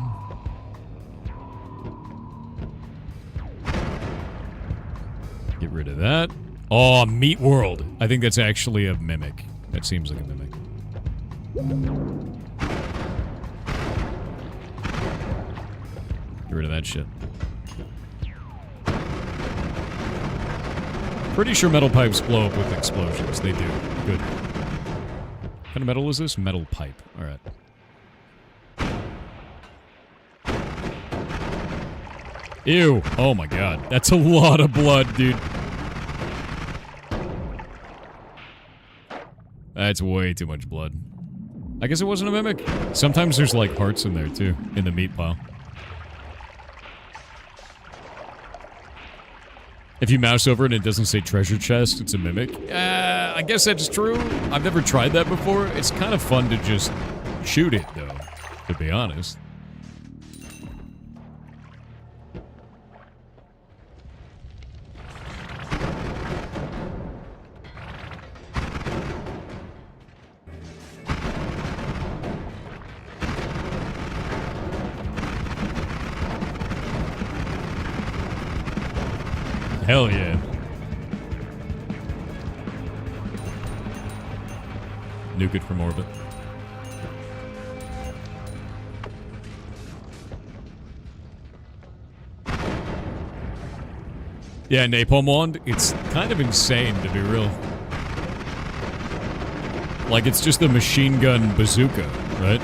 Get rid of that. Oh, Meat World. I think that's actually a mimic. That seems like a mimic. Get rid of that shit. Pretty sure metal pipes blow up with explosions. They do. Good. What kind of metal is this? Metal pipe. Alright. Ew. Oh my god. That's a lot of blood, dude. That's way too much blood. I guess it wasn't a mimic. Sometimes there's like hearts in there too, in the meat pile. If you mouse over it and it doesn't say treasure chest, it's a mimic. I guess that's true. I've never tried that before. It's kind of fun to just shoot it, though, to be honest. Hell yeah. Nuke it from orbit. Yeah, Napalm Wand, it's kind of insane, to be real. Like, it's just a machine gun bazooka, right?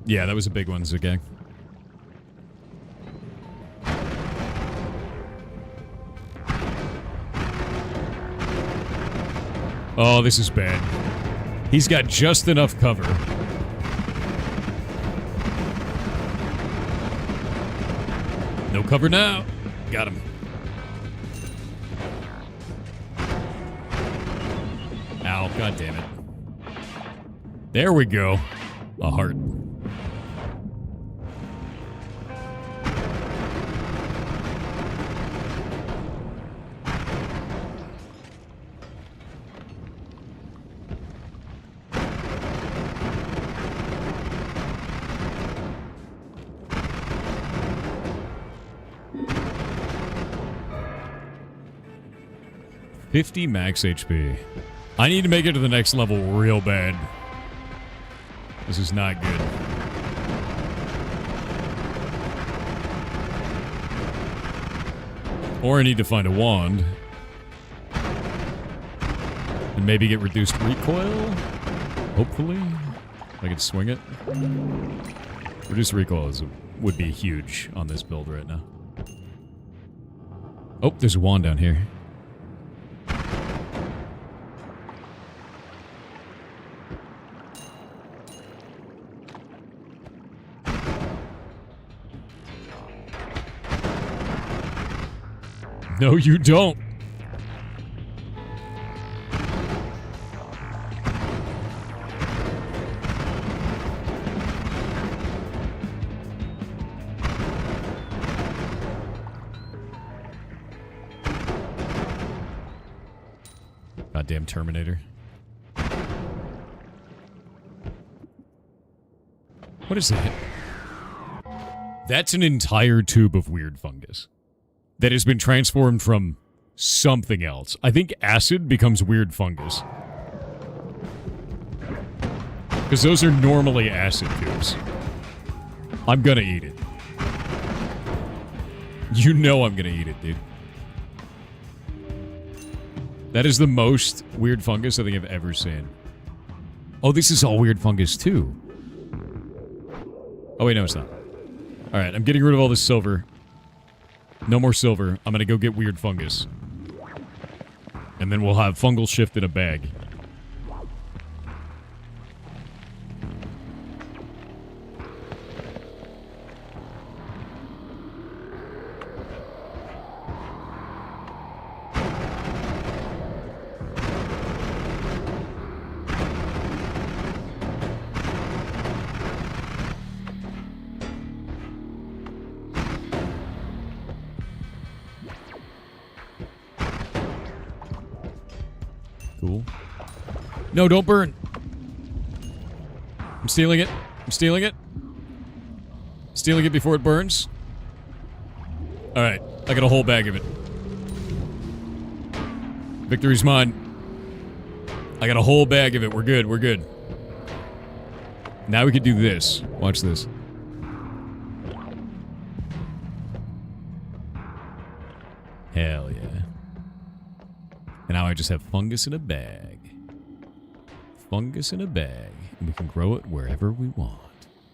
Yeah, that was a big one, Zigag. Oh, this is bad. He's got just enough cover. No cover now. Got him. Ow, god damn it. There we go. A heart. $50 max HP. I need to make it to the next level real bad. This is not good. Or I need to find a wand. And maybe get reduced recoil? Hopefully. I can swing it. Reduced recoil would be huge on this build right now. Oh, there's a wand down here. No, you don't. Goddamn Terminator. What is that? That's an entire tube of weird fungus that has been transformed from something else. I think acid becomes weird fungus. Because those are normally acid tubes. I'm gonna eat it. You know I'm gonna eat it, dude. That is the most weird fungus I think I've ever seen. Oh, this is all weird fungus too. Oh wait, no it's not. Alright, I'm getting rid of all this silver. No more silver. I'm gonna go get weird fungus. And then we'll have fungal shift in a bag. Cool. No, don't burn. I'm stealing it. I'm stealing it. Stealing it before it burns. Alright. I got a whole bag of it. Victory's mine. I got a whole bag of it. We're good. We're good. Now we can do this. Watch this. Hell yeah. And now I just have fungus in a bag. Fungus in a bag. And we can grow it wherever we want.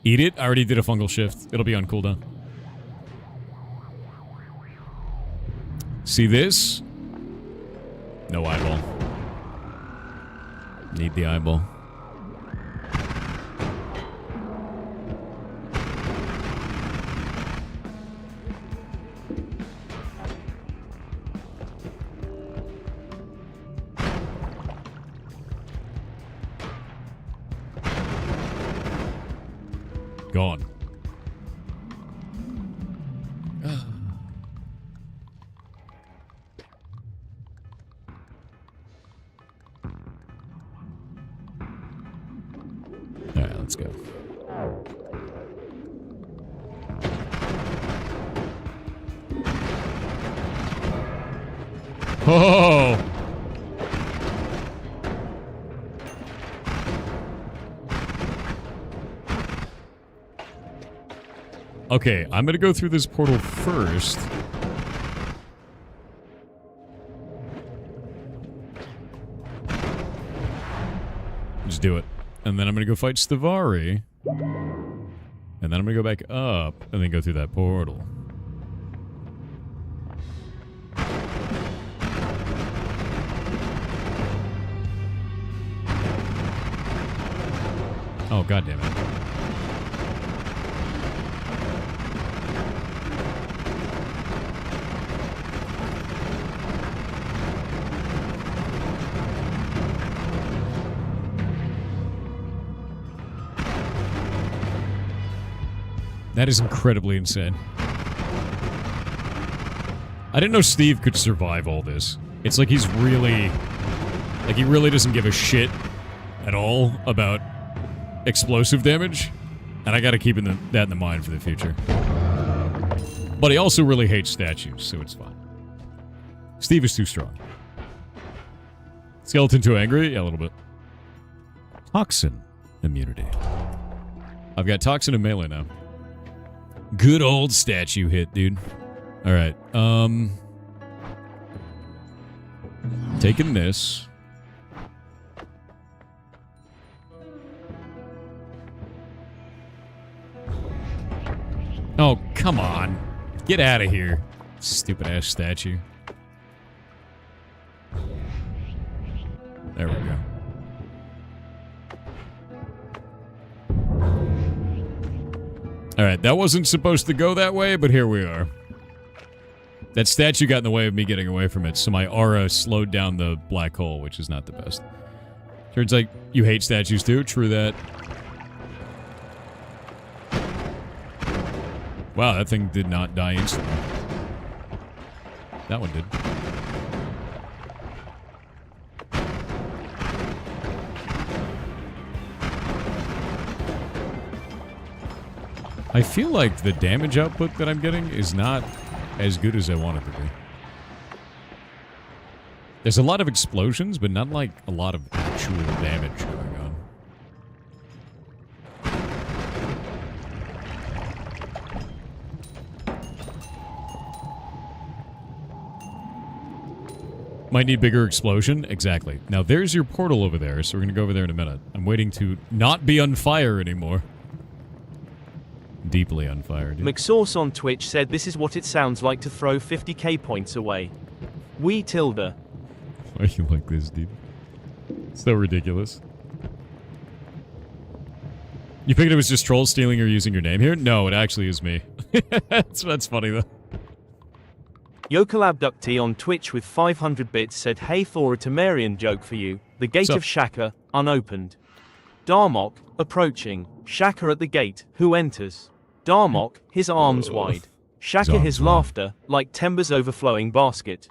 Eat it? I already did a fungal shift. It'll be on cooldown. See this? No eyeball. Need the eyeball. Gone. Alright, let's go. Oh! Okay, I'm gonna go through this portal first. Just do it. And then I'm gonna go fight Stavari. And then I'm gonna go back up and then go through that portal. Oh, god damn it. That is incredibly insane. I didn't know Steve could survive all this. It's like he's really... Like, he really doesn't give a shit at all about explosive damage. And I gotta keep that in the mind for the future. But he also really hates statues, so it's fine. Steve is too strong. Skeleton too angry? Yeah, a little bit. Toxin immunity. I've got toxin and melee now. Good old statue hit, dude. Alright, taking this. Oh, come on. Get out of here. Stupid ass statue. There we go. Alright, that wasn't supposed to go that way, but here we are. That statue got in the way of me getting away from it, so my aura slowed down the black hole, which is not the best. Turns like you hate statues too. True that. Wow, that thing did not die instantly. That one did. I feel like the damage output that I'm getting is not as good as I want it to be. There's a lot of explosions, but not like a lot of actual damage going on. Might need bigger explosion? Exactly. Now there's your portal over there, so we're gonna go over there in a minute. I'm waiting to not be on fire anymore. Deeply on fire, dude. McSauce on Twitch said this is what it sounds like to throw 50k points away. We tilde. Why you like this, dude? So ridiculous. You think it was just trolls stealing or using your name here? No, it actually is me. That's funny, though. Yokalabductee on Twitch with 500 bits said, hey Thor, a Temerian joke for you. The gate of Shaka, unopened. Darmok, approaching. Shaka at the gate, who enters? Darmok, his arms wide. Shaka, his laughter, like Temba's overflowing basket.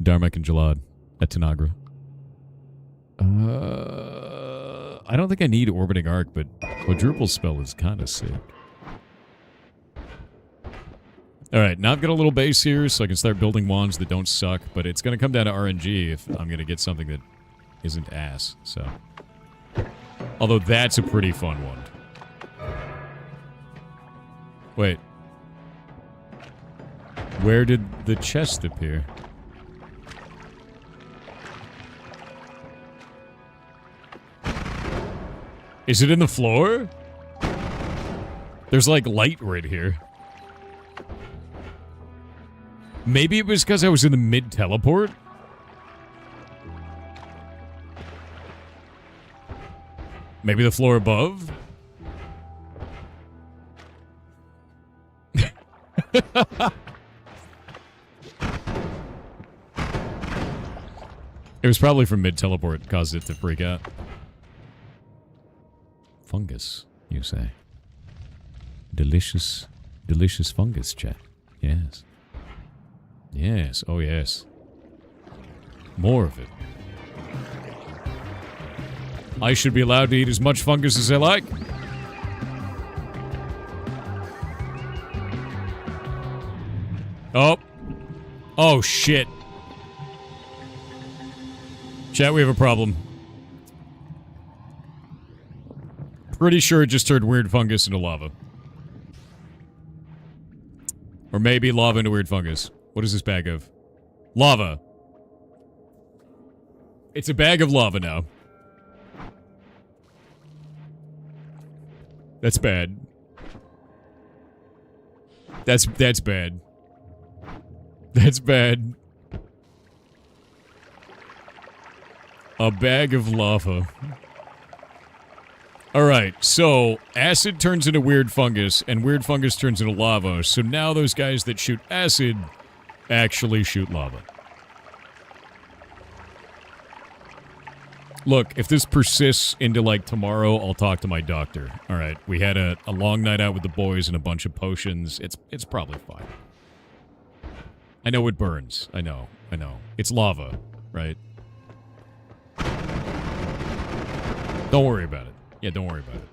Darmok and Jalad at Tanagra. I don't think I need Orbiting Arc, but Quadruple Spell is kind of sick. Alright, now I've got a little base here, so I can start building wands that don't suck, but it's going to come down to RNG if I'm going to get something that isn't ass, so... Although that's a pretty fun one. Wait. Where did the chest appear? Is it in the floor? There's like light right here. Maybe it was because I was in the mid-teleport? Maybe the floor above? It was probably from mid-teleport caused it to freak out. Fungus, you say? Delicious, delicious fungus, chat. Yes. Yes, oh yes. More of it. I should be allowed to eat as much fungus as I like. Oh. Oh, shit. Chat, we have a problem. Pretty sure it just turned weird fungus into lava. Or maybe lava into weird fungus. What is this bag of? Lava. It's a bag of lava now. That's bad. That's bad. That's bad. A bag of lava. Alright, so acid turns into weird fungus, and weird fungus turns into lava, so now those guys that shoot acid actually shoot lava. Look, if this persists into, like, tomorrow, I'll talk to my doctor. Alright, we had a long night out with the boys and a bunch of potions. It's probably fine. I know it burns. I know. It's lava, right? Don't worry about it. Yeah, don't worry about it.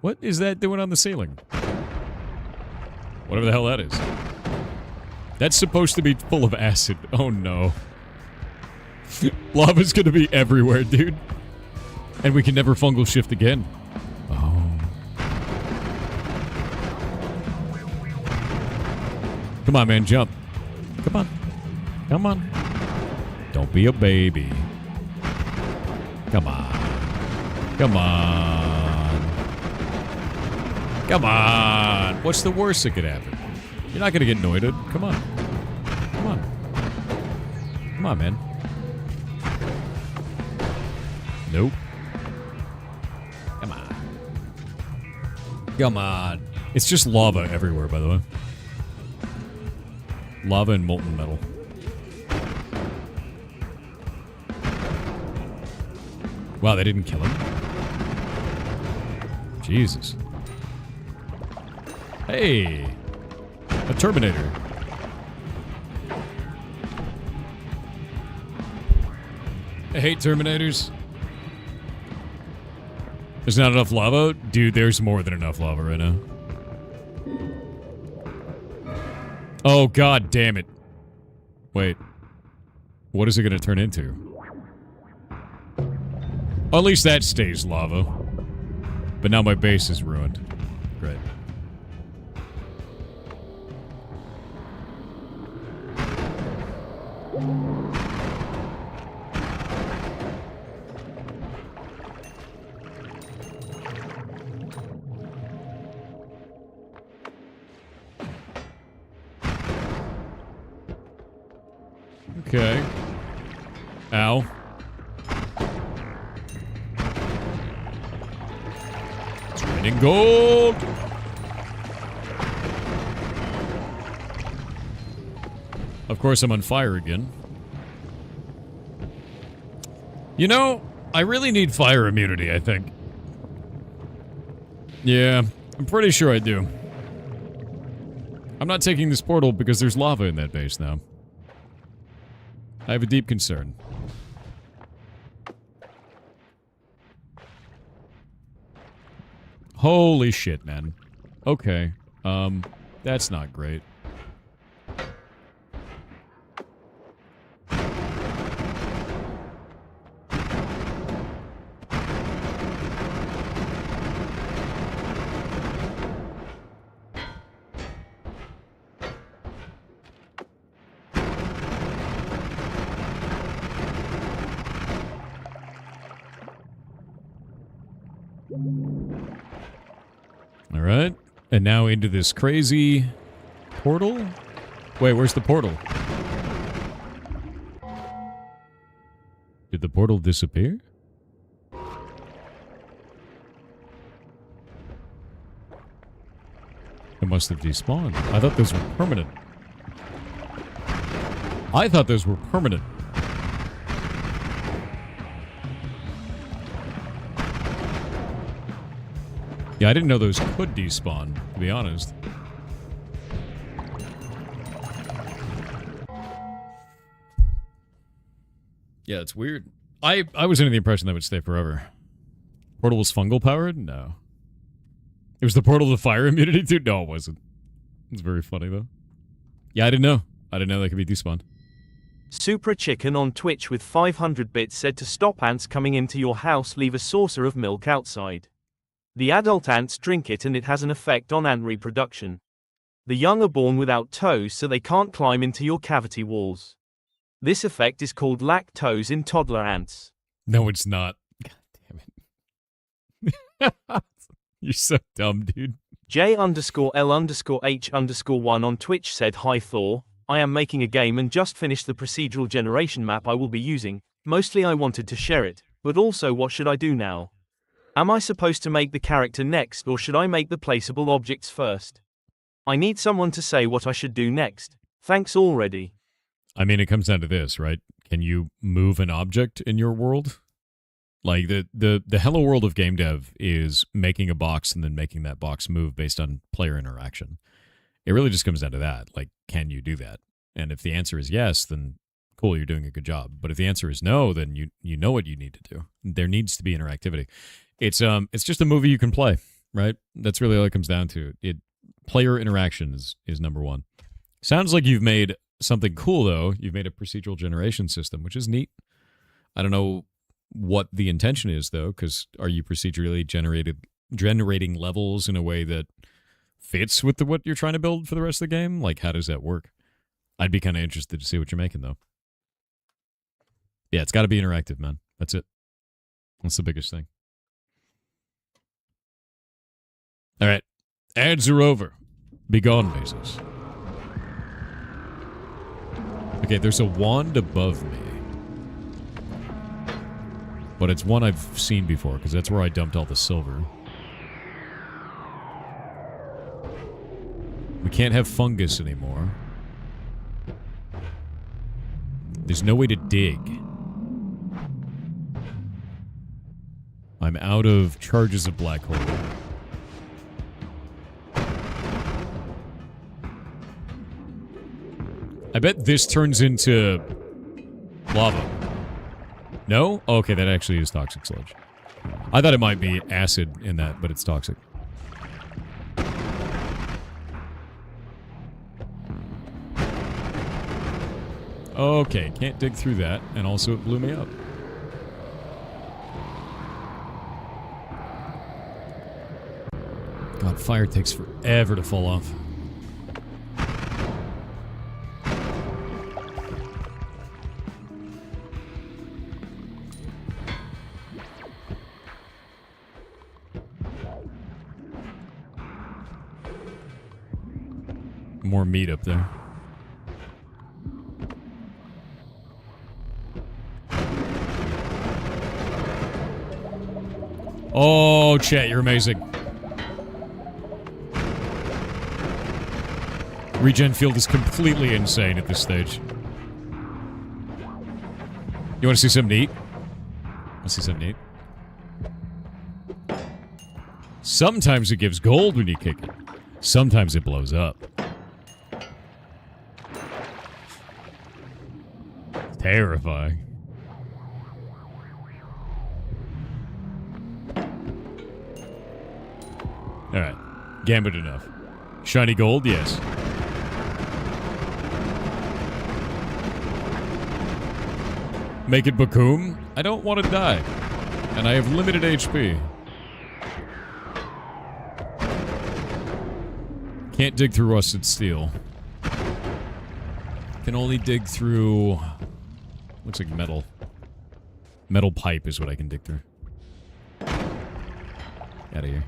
What is that doing on the ceiling? Whatever the hell that is. That's supposed to be full of acid. Oh no. Lava's gonna be everywhere, dude. And we can never fungal shift again. Oh. Come on, man, jump. Come on. Come on. Don't be a baby. Come on. Come on. Come on. What's the worst that could happen? You're not going to get Noita. Come on. Come on. Come on, man. Nope. Come on. Come on. It's just lava everywhere, by the way. Lava and molten metal. Wow, they didn't kill him. Jesus. Hey. A Terminator. I hate Terminators. There's not enough lava? Dude, there's more than enough lava right now. Oh, god damn it. Wait. What is it going to turn into? At least that stays lava. But now my base is ruined. Great. Okay. Ow. It's raining gold! Of course, I'm on fire again. You know, I really need fire immunity, I think. Yeah, I'm pretty sure I do. I'm not taking this portal because there's lava in that base now. I have a deep concern. Holy shit, man. Okay. That's not great. Alright. And now into this crazy portal? Wait, where's the portal? Did the portal disappear? It must have despawned. I thought those were permanent. I thought those were permanent. Yeah, I didn't know those could despawn, to be honest. Yeah, it's weird. I was under the impression that would stay forever. Portal was fungal powered? No. It was the portal to fire immunity too? No, it wasn't. It's very funny, though. Yeah, I didn't know. I didn't know that could be despawned. Supra Chicken on Twitch with 500 bits said to stop ants coming into your house, leave a saucer of milk outside. The adult ants drink it and it has an effect on ant reproduction. The young are born without toes so they can't climb into your cavity walls. This effect is called lactose in toddler ants. No, it's not. God damn it. You're so dumb, dude. J_L_H_1 on Twitch said, "Hi Thor, I am making a game and just finished the procedural generation map I will be using. Mostly I wanted to share it, but also what should I do now? Am I supposed to make the character next or should I make the placeable objects first? I need someone to say what I should do next. Thanks already." I mean, it comes down to this, right? Can you move an object in your world? Like, the hello world of game dev is making a box and then making that box move based on player interaction. It really just comes down to that. Like, can you do that? And if the answer is yes, then cool, you're doing a good job. But if the answer is no, then you know what you need to do. There needs to be interactivity. It's just a movie you can play, right? That's really all it comes down to. Player interaction is number one. Sounds like you've made something cool, though. You've made a procedural generation system, which is neat. I don't know what the intention is, though, because are you procedurally generating levels in a way that fits with what you're trying to build for the rest of the game? Like, how does that work? I'd be kind of interested to see what you're making, though. Yeah, it's got to be interactive, man. That's it. That's the biggest thing. Alright. Ads are over. Be gone, Bezos. Okay, there's a wand above me. But it's one I've seen before, because that's where I dumped all the silver. We can't have fungus anymore. There's no way to dig. I'm out of charges of black hole. I bet this turns into lava. No? Oh, okay, that actually is toxic sludge. I thought it might be acid in that, but it's toxic. Okay, can't dig through that, and also it blew me up. God, fire takes forever to fall off. More meat up there. Oh, chat, you're amazing. Regen field is completely insane at this stage. You want to see something neat? Let's see something neat. Sometimes it gives gold when you kick it. Sometimes it blows up. Terrifying. Alright. Gambit enough. Shiny gold? Yes. Make it Bakum? I don't want to die. And I have limited HP. Can't dig through rusted steel. Can only dig through... Looks like metal. Metal pipe is what I can dig through. Out of here.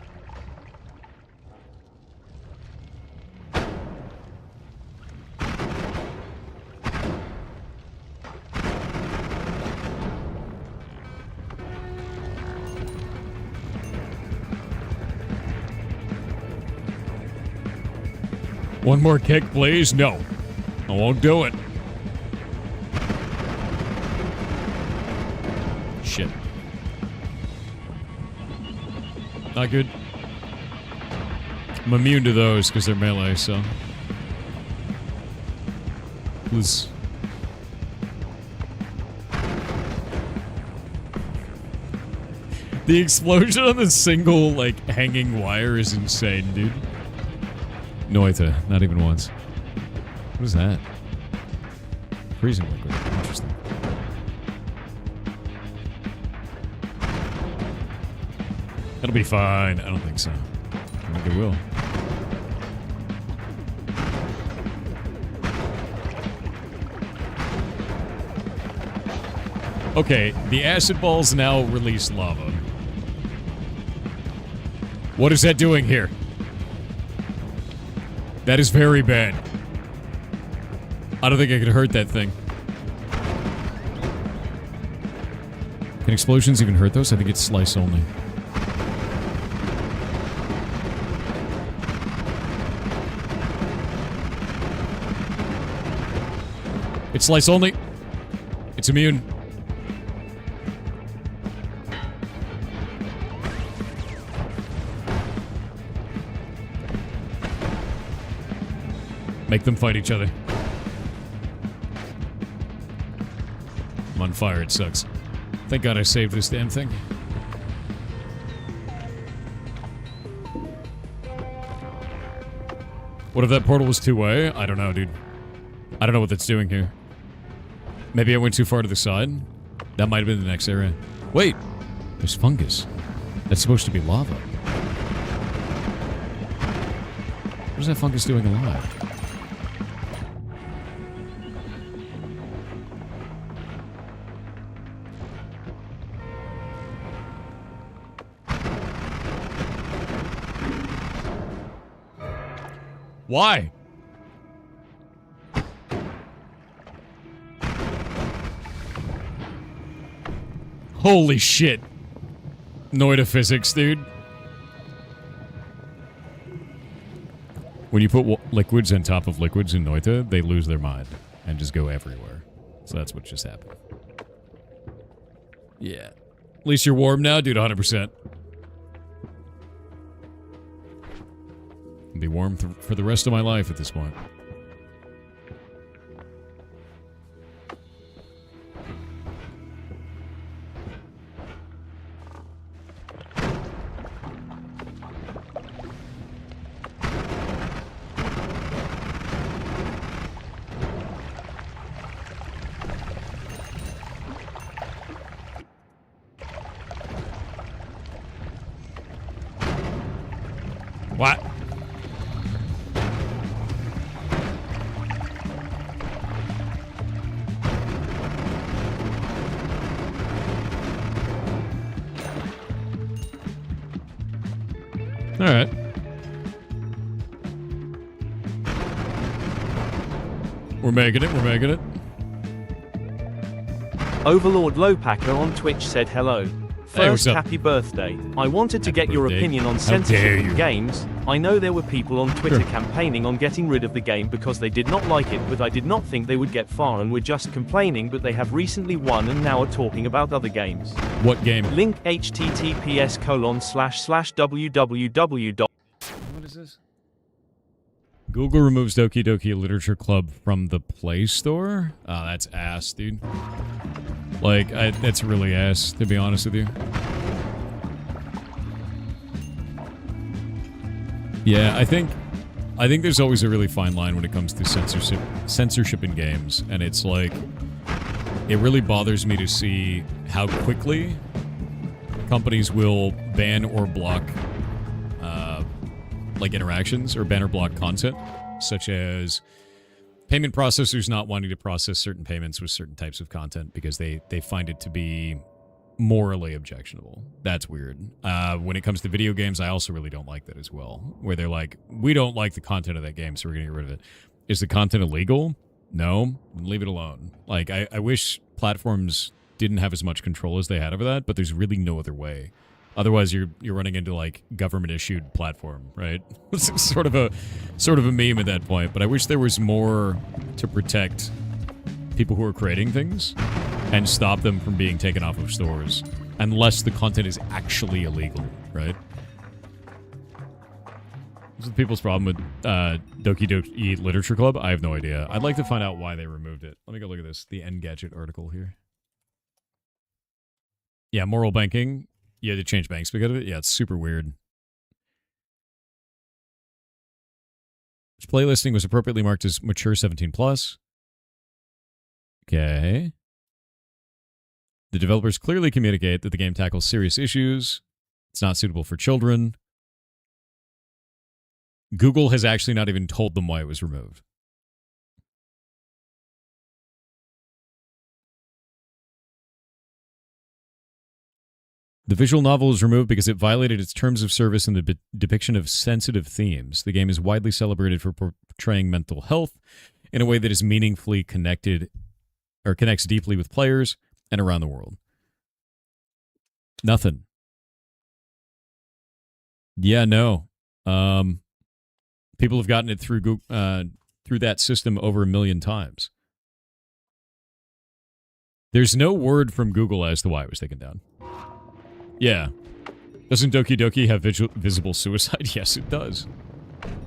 One more kick, please? No. I won't do it. Shit. Not good. I'm immune to those because they're melee, so... Please. The explosion on the single, like, hanging wire is insane, dude. Noita, not even once. What is that? Freezing liquid. Interesting. It'll be fine. I don't think so. I think it will. Okay, the acid balls now release lava. What is that doing here? That is very bad. I don't think I could hurt that thing. Can explosions even hurt those? I think it's slice only. It's slice only. It's immune. Make them fight each other. I'm on fire, it sucks. Thank God I saved this damn thing. What if that portal was two-way? I don't know, dude. I don't know what that's doing here. Maybe I went too far to the side? That might have been the next area. Wait! There's fungus. That's supposed to be lava. What is that fungus doing alive? Why? Holy shit. Noita physics, dude. When you put liquids on top of liquids in Noita, they lose their mind and just go everywhere. So that's what just happened. Yeah. At least you're warm now, dude, 100%. I'll be warm for the rest of my life at this point. What? All right. We're making it. We're making it. Overlord Lowpacker on Twitch said hello. Hey, what's First, up? happy birthday. I wanted to Happy get your birthday. opinion on How censorship dare in you. games. I know there were people on Twitter Sure. campaigning on getting rid of the game because they did not like it, but I did not think they would get far and were just complaining, but they have recently won and now are talking about other games. What game? Link https://www. What is this? Google removes Doki Doki Literature Club from the Play Store? Oh, that's ass, dude. Like, that's really ass, to be honest with you. Yeah, I think there's always a really fine line when it comes to censorship in games, and it's like, it really bothers me to see how quickly companies will ban or block like interactions or ban or block content, such as payment processors not wanting to process certain payments with certain types of content because they find it to be morally objectionable. That's weird. When it comes to video games, I also really don't like that as well, where they're like, we don't like the content of that game, so we're going to get rid of it. Is the content illegal? No. Leave it alone. Like, I wish platforms didn't have as much control as they had over that, but there's really no other way. Otherwise, you're running into, like, government-issued platform, right? It's sort of a meme at that point, but I wish there was more to protect people who are creating things and stop them from being taken off of stores, unless the content is actually illegal, right? This is people's problem with Doki Doki Literature Club. I have no idea. I'd like to find out why they removed it. Let me go look at this. The Engadget article here. Yeah, moral banking. You had to change banks because of it? Yeah, it's super weird. Which playlisting was appropriately marked as mature 17+. Okay. The developers clearly communicate that the game tackles serious issues. It's not suitable for children. Google has actually not even told them why it was removed. The visual novel was removed because it violated its terms of service in the depiction of sensitive themes. The game is widely celebrated for portraying mental health in a way that is meaningfully connected or connects deeply with players and around the world. Nothing. Yeah, no. People have gotten it through through that system over 1 million times. There's no word from Google as to why it was taken down. Yeah. Doesn't Doki Doki have visible suicide? Yes, it does.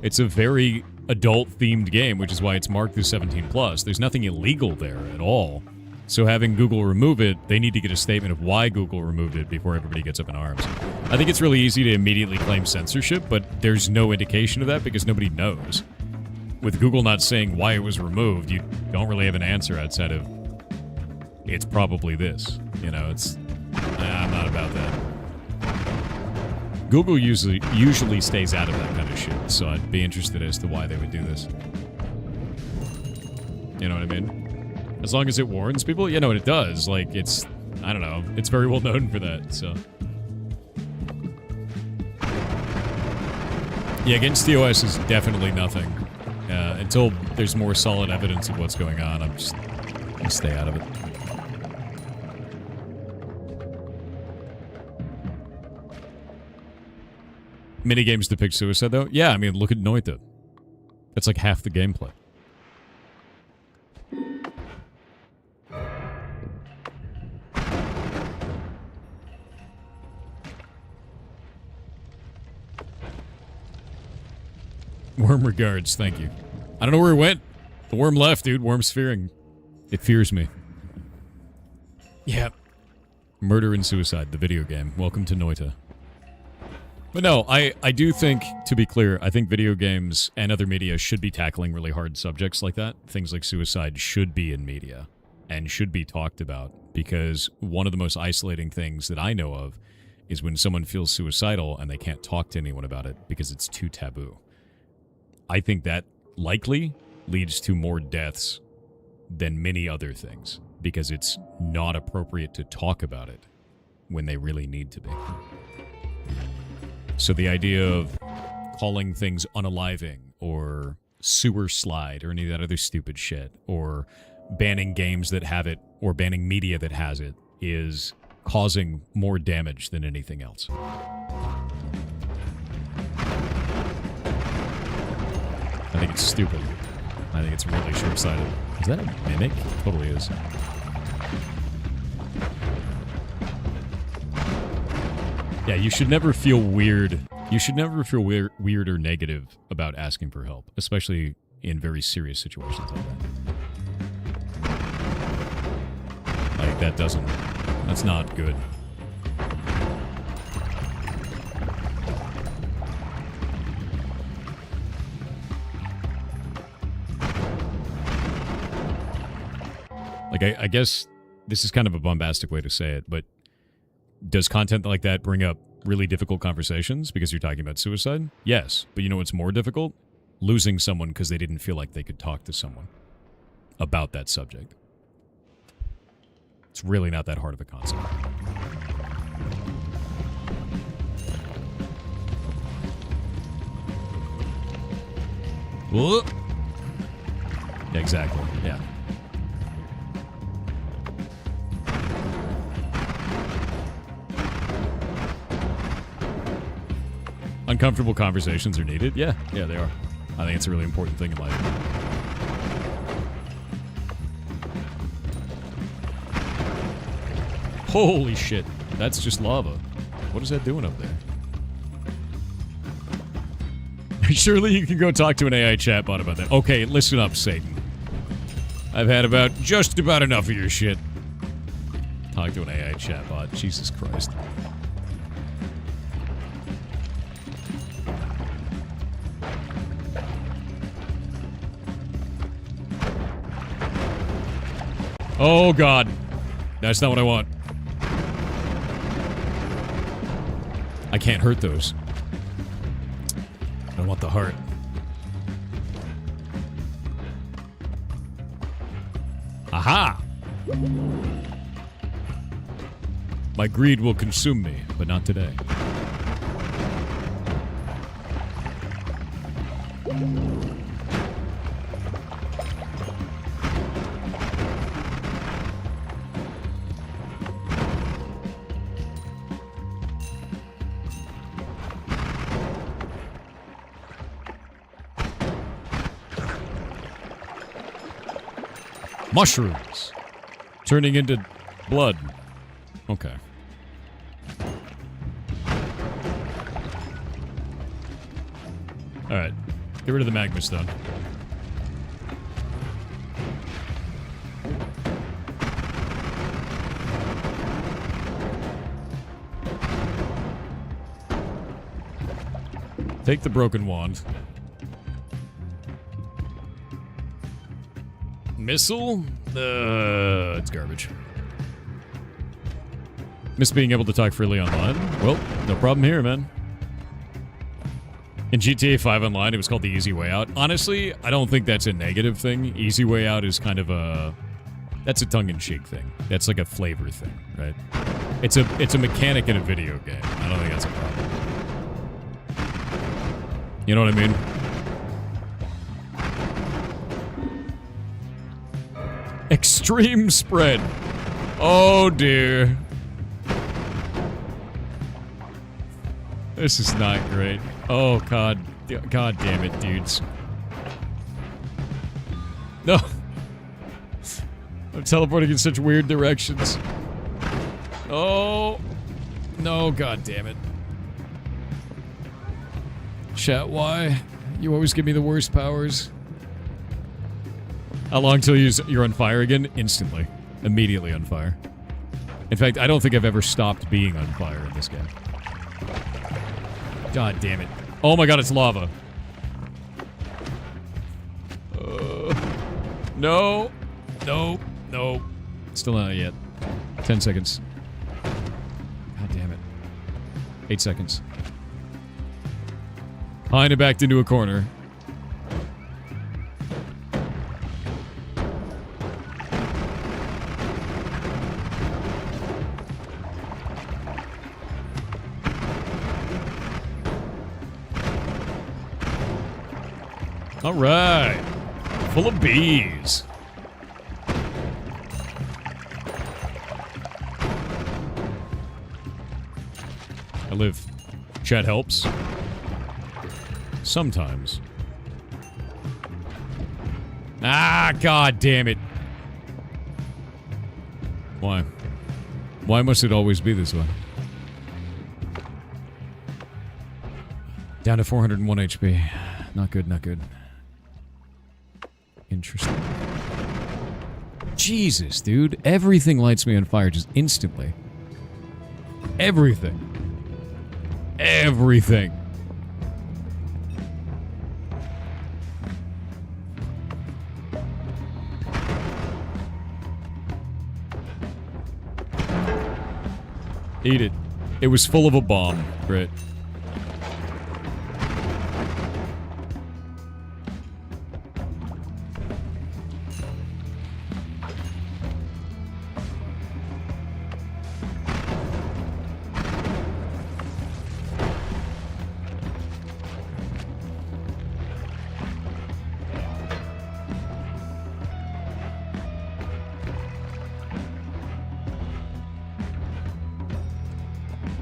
It's a very adult-themed game, which is why it's marked as 17+. There's nothing illegal there at all. So having Google remove it, they need to get a statement of why Google removed it before everybody gets up in arms. I think it's really easy to immediately claim censorship, but there's no indication of that because nobody knows. With Google not saying why it was removed, you don't really have an answer outside of, it's probably this. You know, I'm not about that. Google usually stays out of that kind of shit, so I'd be interested as to why they would do this. You know what I mean? As long as it warns people, you know what it does. Like, I don't know, it's very well known for that, so. Yeah, against TOS is definitely nothing. Until there's more solid evidence of what's going on, I'm just gonna stay out of it. Minigames depict suicide, though? Yeah, I mean, look at Noita. That's like half the gameplay. Worm regards, thank you. I don't know where it went. The worm left, dude. Worm's fearing. It fears me. Yeah. Murder and Suicide, the video game. Welcome to Noita. But no, I do think, to be clear, I think video games and other media should be tackling really hard subjects like that. Things like suicide should be in media and should be talked about, because one of the most isolating things that I know of is when someone feels suicidal and they can't talk to anyone about it because it's too taboo. I think that likely leads to more deaths than many other things, because it's not appropriate to talk about it when they really need to be. So the idea of calling things unaliving or sewer slide or any of that other stupid shit, or banning games that have it or banning media that has it, is causing more damage than anything else. I think it's stupid. I think it's really short-sighted. Is that a mimic? It totally is. Yeah, you should never feel weird. You should never feel weird or negative about asking for help, especially in very serious situations like that. Like, that's not good. Like, I guess this is kind of a bombastic way to say it, but does content like that bring up really difficult conversations because you're talking about suicide? Yes. But you know what's more difficult? Losing someone because they didn't feel like they could talk to someone about that subject. It's really not that hard of a concept. Whoop. Yeah, exactly. Yeah. Uncomfortable conversations are needed. Yeah, they are. I think it's a really important thing in life. Holy shit. That's just lava. What is that doing up there? Surely you can go talk to an AI chatbot about that. Okay, listen up, Satan. I've had just about enough of your shit. Talk to an AI chatbot. Jesus Christ. Oh, God. That's not what I want. I can't hurt those. I don't want the heart. Aha! My greed will consume me, but not today. Mushrooms. Turning into blood. Okay. Alright. Get rid of the magma stone. Take the broken wand. Missile? It's garbage. Miss being able to talk freely online? Well, no problem here, man. In GTA 5 Online, it was called the Easy Way Out. Honestly, I don't think that's a negative thing. Easy Way Out is kind of a... That's a tongue-in-cheek thing. That's like a flavor thing, right? It's a mechanic in a video game. I don't think that's a problem. You know what I mean? Extreme spread. Oh, dear. This is not great. Oh, God. God damn it, dudes. No. I'm teleporting in such weird directions. Oh. No, god damn it. Chat, why? You always give me the worst powers. How long till you're on fire again? Instantly. Immediately on fire. In fact, I don't think I've ever stopped being on fire in this game. God damn it. Oh my god, it's lava. No. No. No. Still not yet. 10 seconds. God damn it. 8 seconds. Behind and backed into a corner. All right. Full of bees. I live. Chat helps. Sometimes. Ah, god damn it. Why? Why must it always be this way? Down to 401 HP. Not good, not good. Interesting. Jesus, dude. Everything lights me on fire just instantly. Everything. Everything. Eat it. It was full of a bomb, Grit.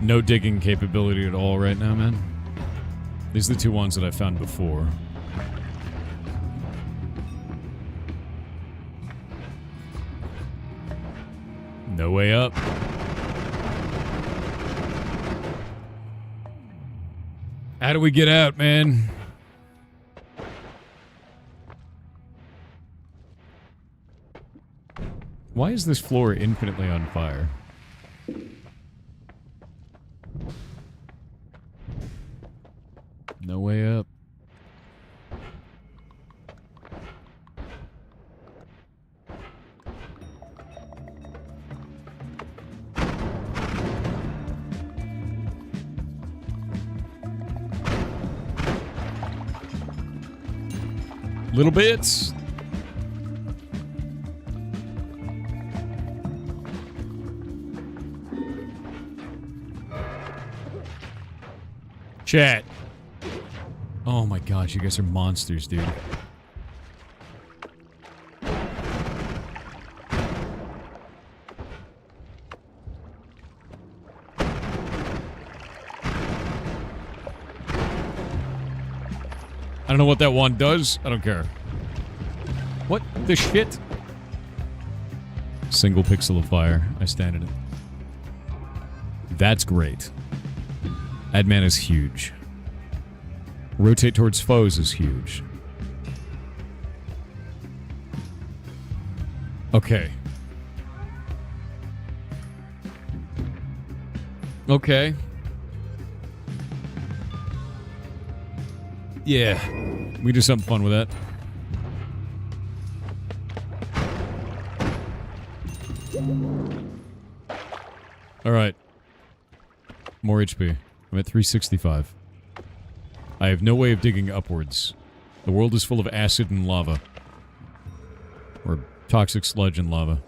No digging capability at all right now, man. These are the two ones that I found before. No way up. How do we get out, man? Why is this floor infinitely on fire? No way up. Little bits. Chat. Oh my gosh, you guys are monsters, dude. I don't know what that one does. I don't care. What the shit? Single pixel of fire. I stand in it. That's great. Adman is huge. Rotate towards foes is huge. Okay. Okay. Yeah. We do something fun with that. Alright. More HP. I'm at 365. I have no way of digging upwards. The world is full of acid and lava. Or toxic sludge and lava.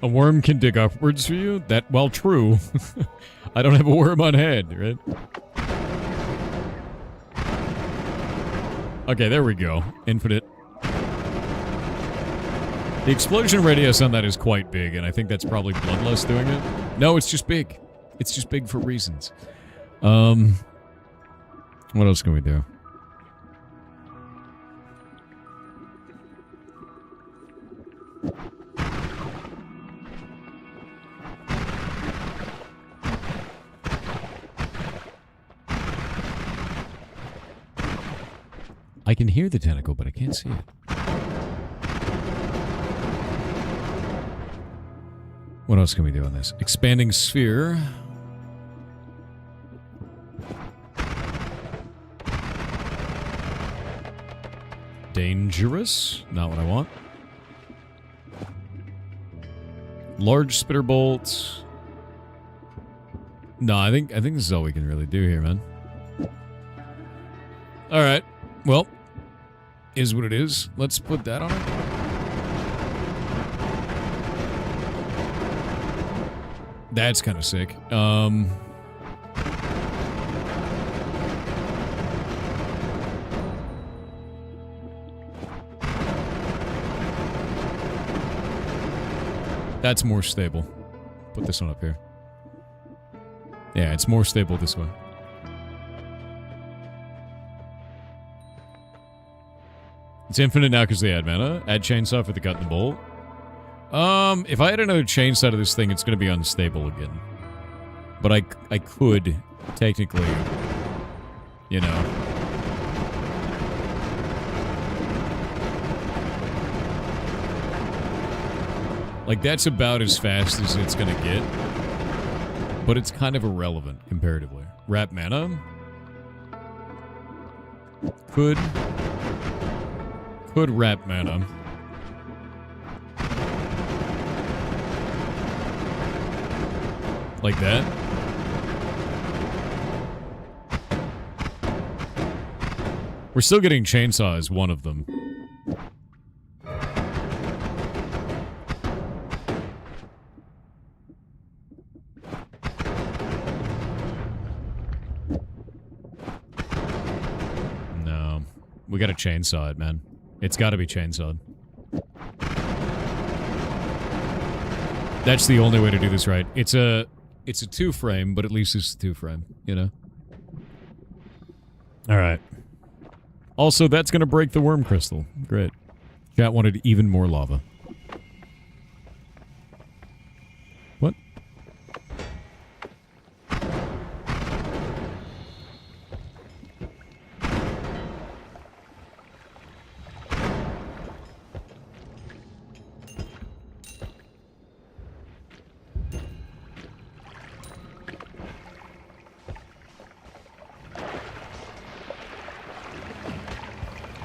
A worm can dig upwards for you? That, well, true. I don't have a worm on head, right? Okay, there we go. Infinite. The explosion radius on that is quite big, and I think that's probably Bloodlust doing it. No, it's just big. It's just big for reasons. What else can we do? I can hear the tentacle, but I can't see it. What else can we do on this? Expanding sphere. Dangerous. Not what I want. Large spitter bolts. No, I think this is all we can really do here, man. All right. Well, is what it is. Let's put that on it. That's kind of sick. That's more stable. Put this one up here. Yeah, it's more stable this way. It's infinite now because they add mana. Add chainsaw for the cut and the bolt. If I had another chainsaw to this thing, it's going to be unstable again. But I could, technically, you know. Like, that's about as fast as it's going to get. But it's kind of irrelevant, comparatively. Wrap mana. Could wrap mana. Like that. We're still getting chainsaw as one of them. No. We gotta chainsaw it, man. It's gotta be chainsawed. That's the only way to do this right. It's a 2-frame, but at least it's a 2-frame, you know? Alright. Also, that's gonna break the worm crystal. Great. Chat wanted even more lava. What?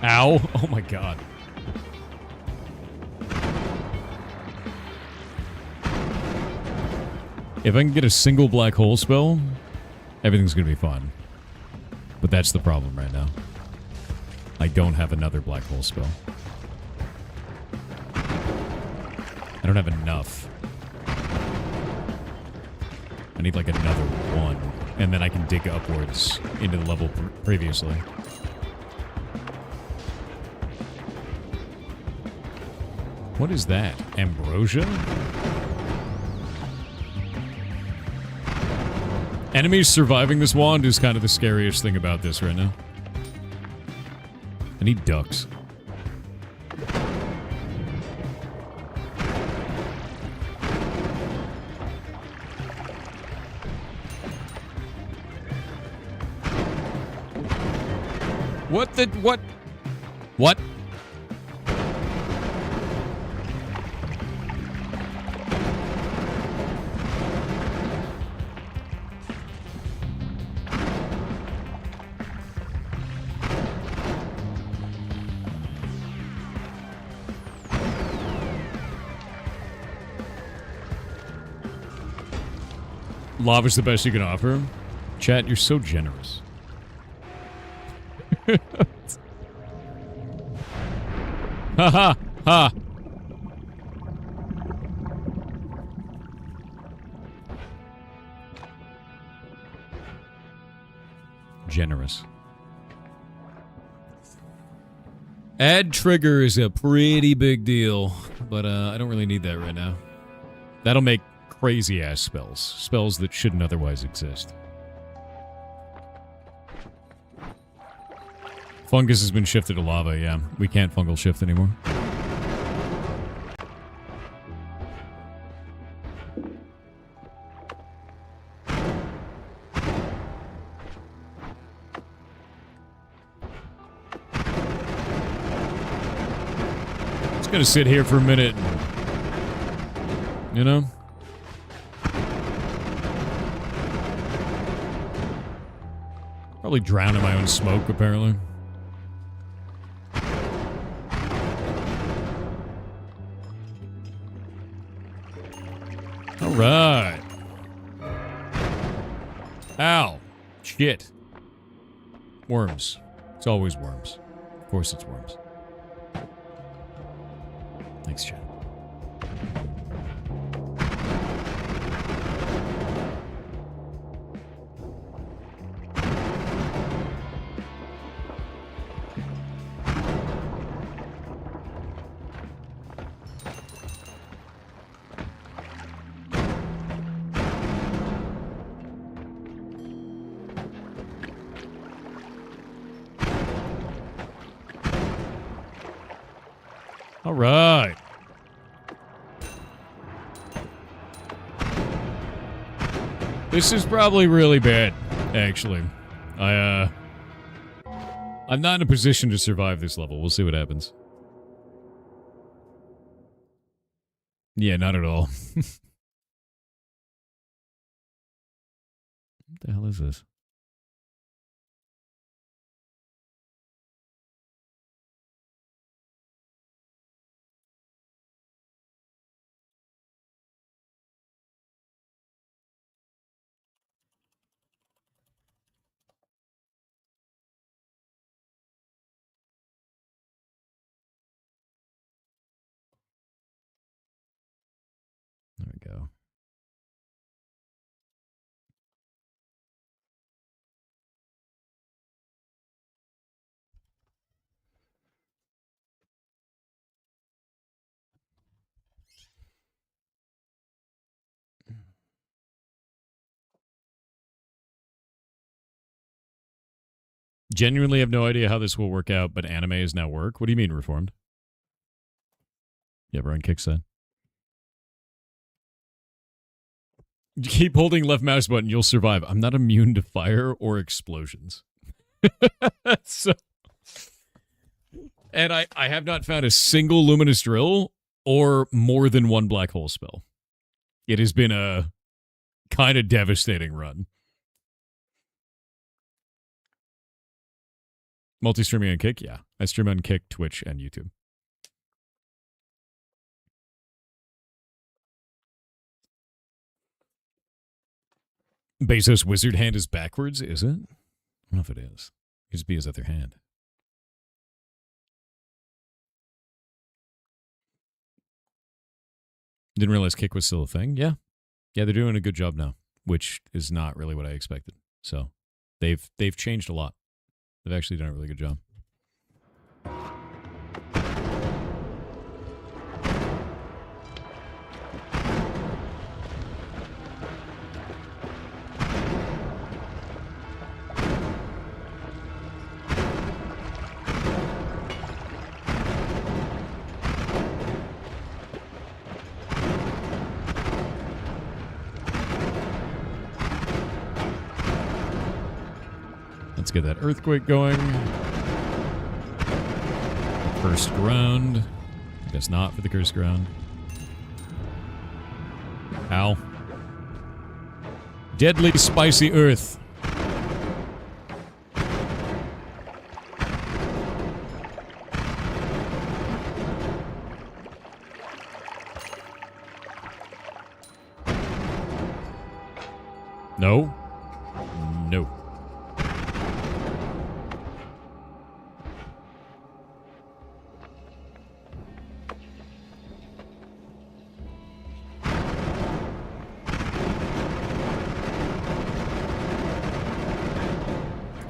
Ow. Oh my god. If I can get a single black hole spell, everything's gonna be fine. But that's the problem right now. I don't have another black hole spell. I don't have enough. I need like another one. And then I can dig upwards into the level previously. What is that? Ambrosia? Enemies surviving this wand is kind of the scariest thing about this right now. I need ducks. What the... what? What? Lava's the best you can offer. Chat, you're so generous. Ha ha ha. generous. Add trigger is a pretty big deal, but I don't really need that right now. That'll make crazy-ass spells. Spells that shouldn't otherwise exist. Fungus has been shifted to lava, yeah. We can't fungal shift anymore. Just gonna sit here for a minute. You know? Probably drown in my own smoke, apparently. Alright. Ow. Shit. Worms. It's always worms. Of course it's worms. Thanks, chat. All right. This is probably really bad, actually. I'm not in a position to survive this level. We'll see what happens. Yeah, not at all. What the hell is this? There we go. Genuinely have no idea how this will work out, but anime is now work. What do you mean, Reformed? Yeah, Brian Kick said. Keep holding left mouse button, you'll survive. I'm not immune to fire or explosions. And I have not found a single luminous drill or more than one black hole spell. It has been a kind of devastating run. Multi-streaming on Kick? Yeah. I stream on Kick, Twitch, and YouTube. Bezos' wizard hand is backwards, is it? I don't know if it is. It could just be his other hand. Didn't realize Kick was still a thing. Yeah. Yeah, they're doing a good job now, which is not really what I expected. So they've changed a lot. They've actually done a really good job. Let's get that earthquake going. Cursed ground. Guess not for the cursed ground. Ow. Deadly spicy earth. No. No.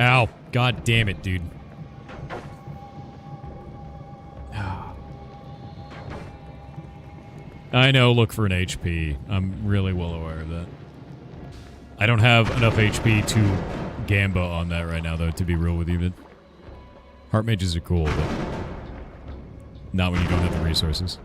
Ow. God damn it, dude. I know, look for an HP. I'm really well aware of that. I don't have enough HP to Gamba on that right now, though, to be real with you. Heart mages are cool, but not when you don't have the resources.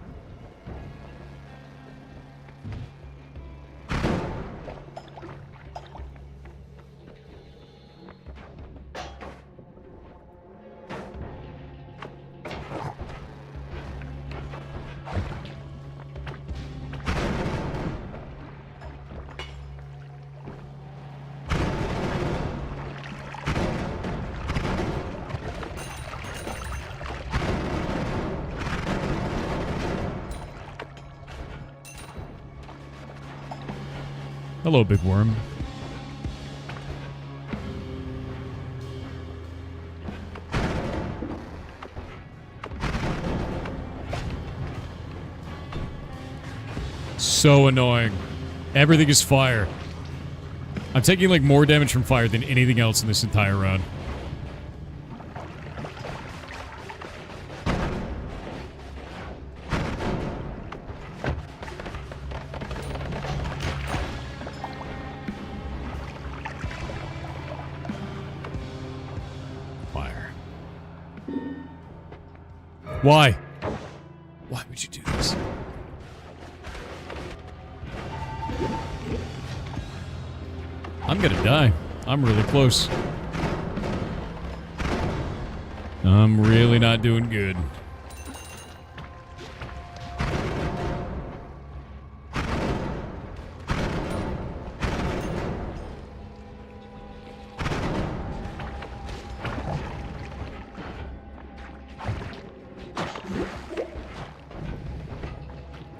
Hello, big worm. So annoying. Everything is fire. I'm taking, like, more damage from fire than anything else in this entire round. Why? Why would you do this? I'm gonna die. I'm really close. I'm really not doing good.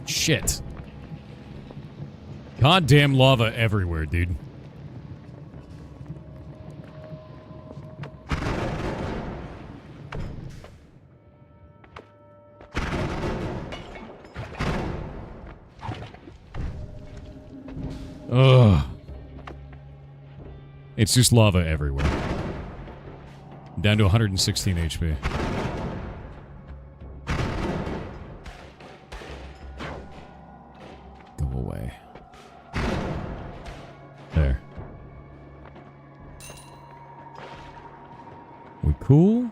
Shit. Goddamn lava everywhere, dude. Ugh. It's just lava everywhere. I'm down to 116 HP. Cool.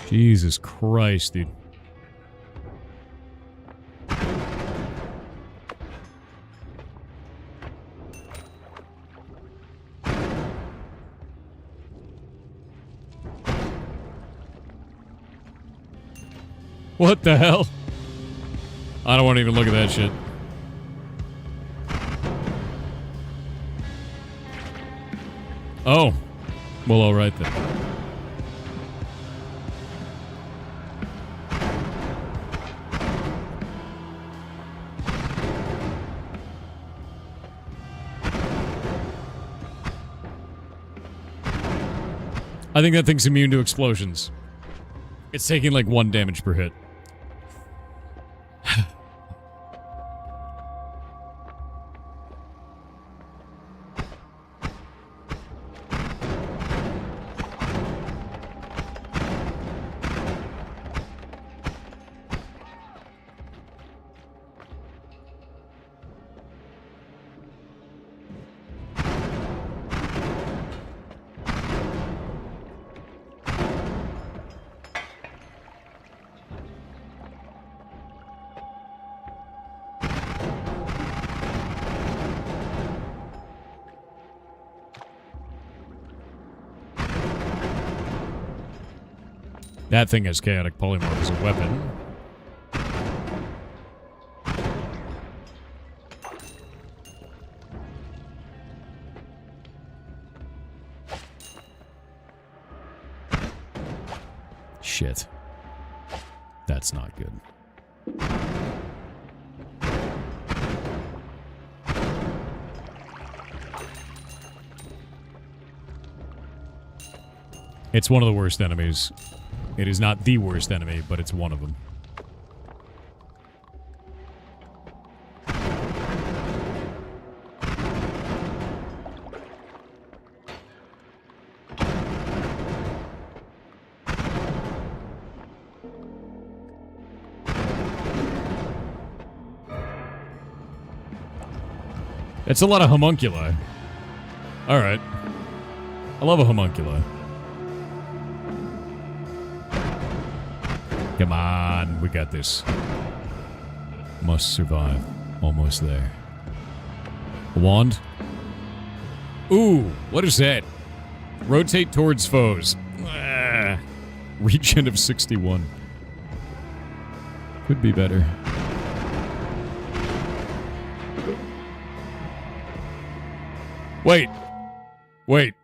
Jesus Christ, dude. What the hell? I don't want to even look at that shit. Oh. Well, alright then. I think that thing's immune to explosions. It's taking like 1 damage per hit. That thing has chaotic polymorph as a weapon. Shit. That's not good. It's one of the worst enemies. It is not the worst enemy, but it's one of them. It's a lot of homunculi. Alright. I love a homunculi. Come on, we got this. Must survive. Almost there. A wand? Ooh, what is that? Rotate towards foes. Ah, regen of 61. Could be better. Wait. Wait.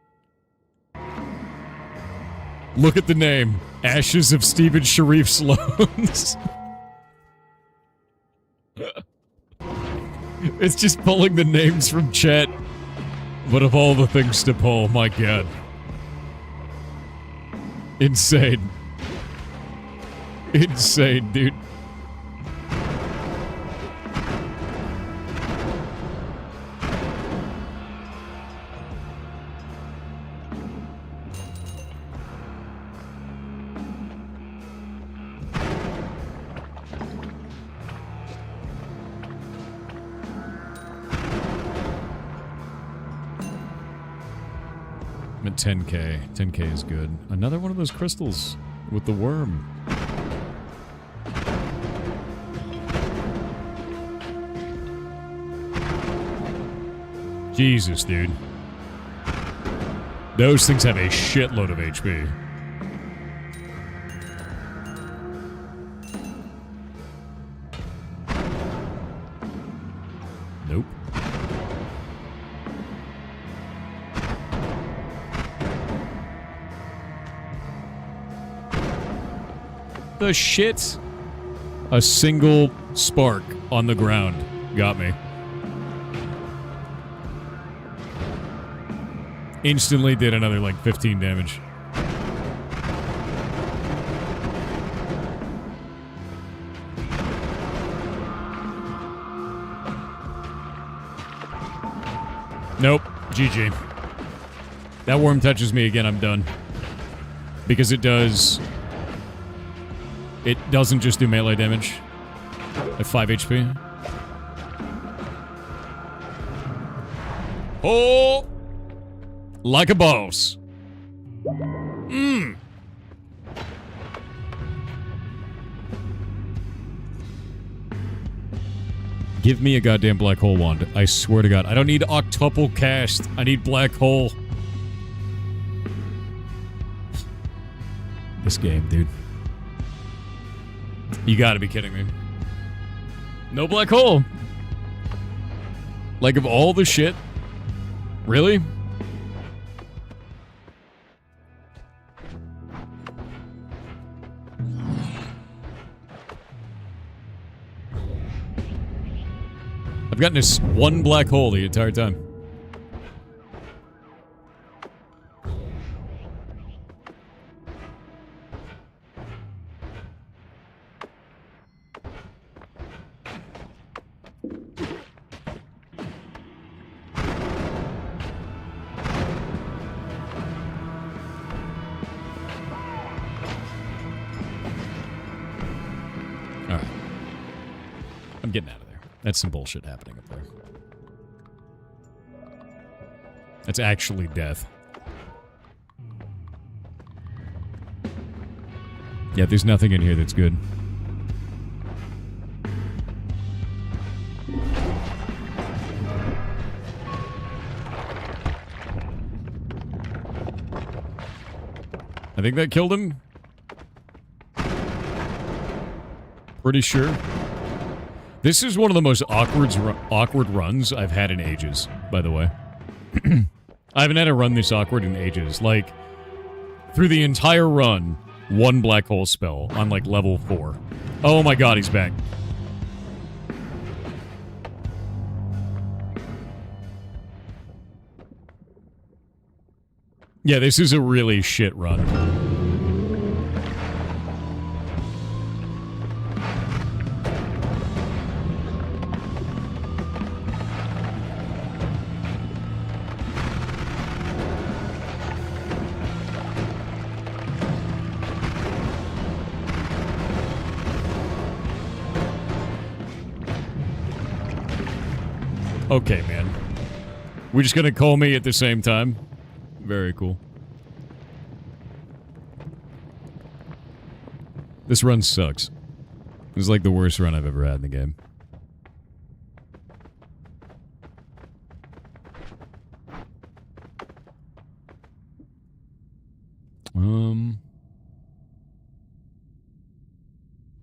Look at the name. Ashes of Stephen Sharif Sloans. It's just pulling the names from chat. But of all the things to pull, my god. Insane. Insane, dude. I'm at 10k. 10k is good. Another one of those crystals with the worm. Jesus, dude. Those things have a shitload of HP. Nope. The shit? A single spark on the ground got me. Instantly did another like 15 damage. Nope. GG. That worm touches me again, I'm done. Because it does... It doesn't just do melee damage. At 5 HP. Oh! Like a boss. Mmm. Give me a goddamn black hole wand. I swear to God. I don't need octuple cast. I need black hole. This game, dude. You gotta be kidding me. No black hole. Like, of all the shit? Really? I've gotten this one black hole the entire time. Alright. I'm getting out of there. That's some bullshit happening up there. That's actually death. Yeah, there's nothing in here that's good. I think that killed him. Pretty sure. This is one of the most awkward runs I've had in ages, by the way. I haven't had a run this awkward in ages. Like, through the entire run, one black hole spell on, like, level 4. Oh my god, he's back. Yeah, this is a really shit run. Okay, man. We're just gonna call me at the same time. Very cool. This run sucks. This is like the worst run I've ever had in the game.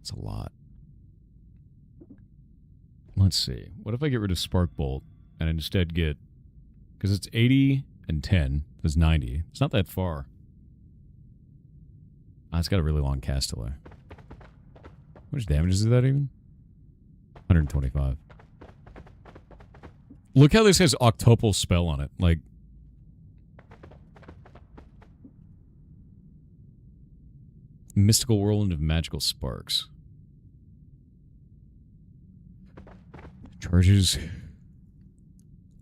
It's a lot. Let's see. What if I get rid of Spark Bolt and instead get... Because it's 80 and 10. That's 90. It's not that far. Ah, it's got a really long cast delay. How much damage is that even? 125. Look how this has Octopal Spell on it. Like... Mystical Whirlwind of Magical Sparks. Charges.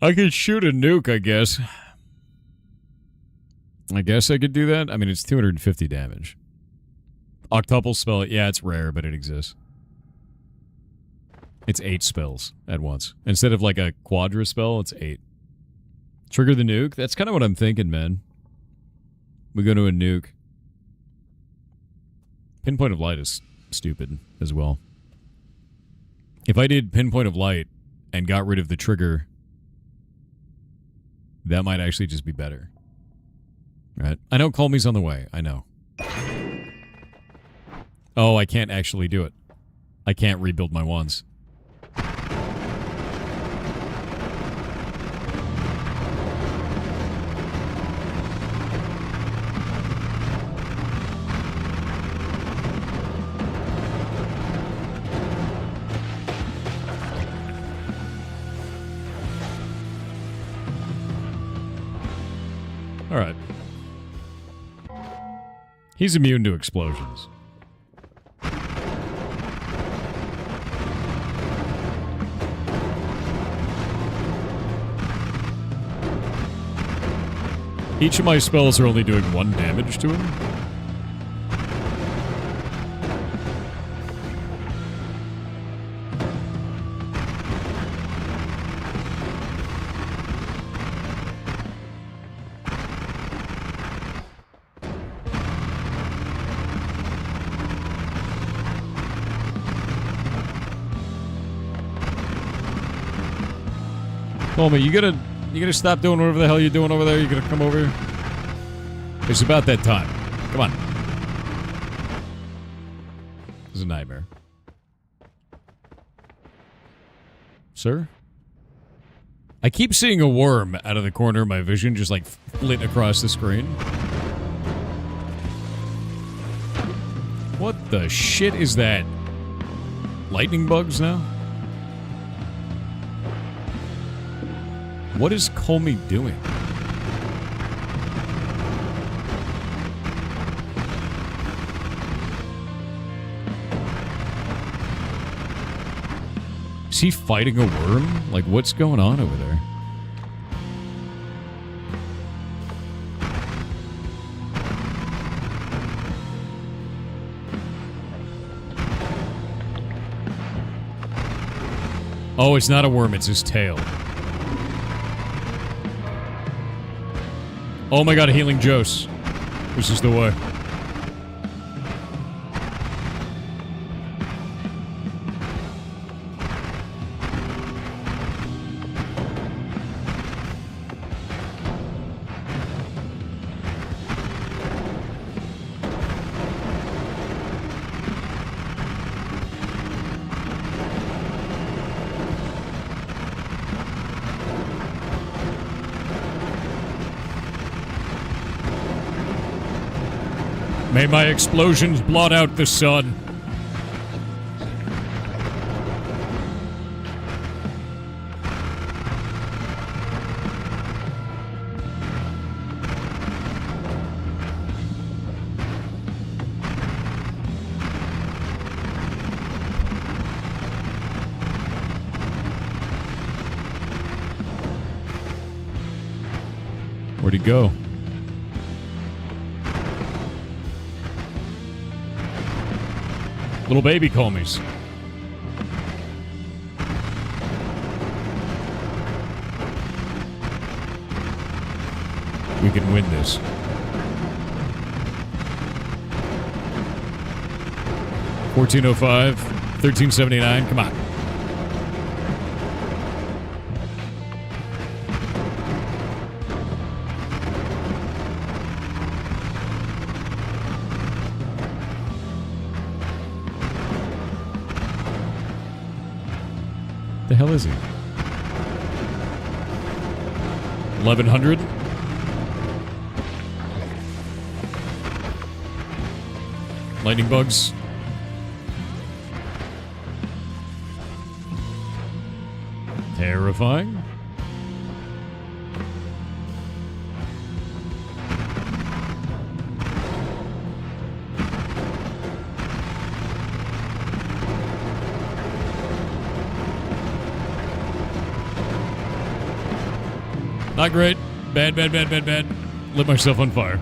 I could shoot a nuke, I guess. I guess I could do that. I mean, it's 250 damage. Octopal Spell, yeah, it's rare, but it exists. It's 8 spells at once. Instead of like a Quadra spell, it's 8. Trigger the nuke? That's kind of what I'm thinking, man. We go to a nuke. Pinpoint of Light is stupid as well. If I did Pinpoint of Light and got rid of the trigger, that might actually just be better. Right? I know Call Me's on the way. I know. Oh, I can't actually do it. I can't rebuild my wands. Alright. He's immune to explosions. Each of my spells are only doing 1 damage to him. Homie, you gotta stop doing whatever the hell you're doing over there. You gotta come over. It's about that time. Come on. This is a nightmare. Sir? I keep seeing a worm out of the corner of my vision, just like flit across the screen. What the shit is that? Lightning bugs now? What is Comey doing? Is he fighting a worm? Like, what's going on over there? Oh, it's not a worm, it's his tail. Oh my god, a healing Jose. This is the way. May my explosions blot out the sun. Where'd he go? Little baby Comies. We can win this. $14.05, $13.79. Come on. The hell is he? 1100. Lightning bugs. Terrifying. Not great. Bad, bad, bad, bad, bad. Lit myself on fire.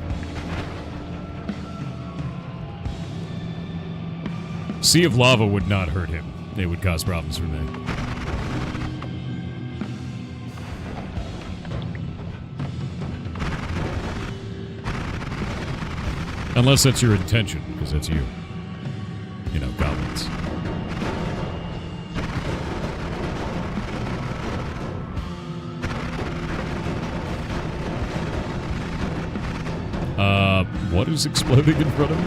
Sea of lava would not hurt him. It would cause problems for me. Unless that's your intention, because that's you. You know, goblins. What is exploding in front of me?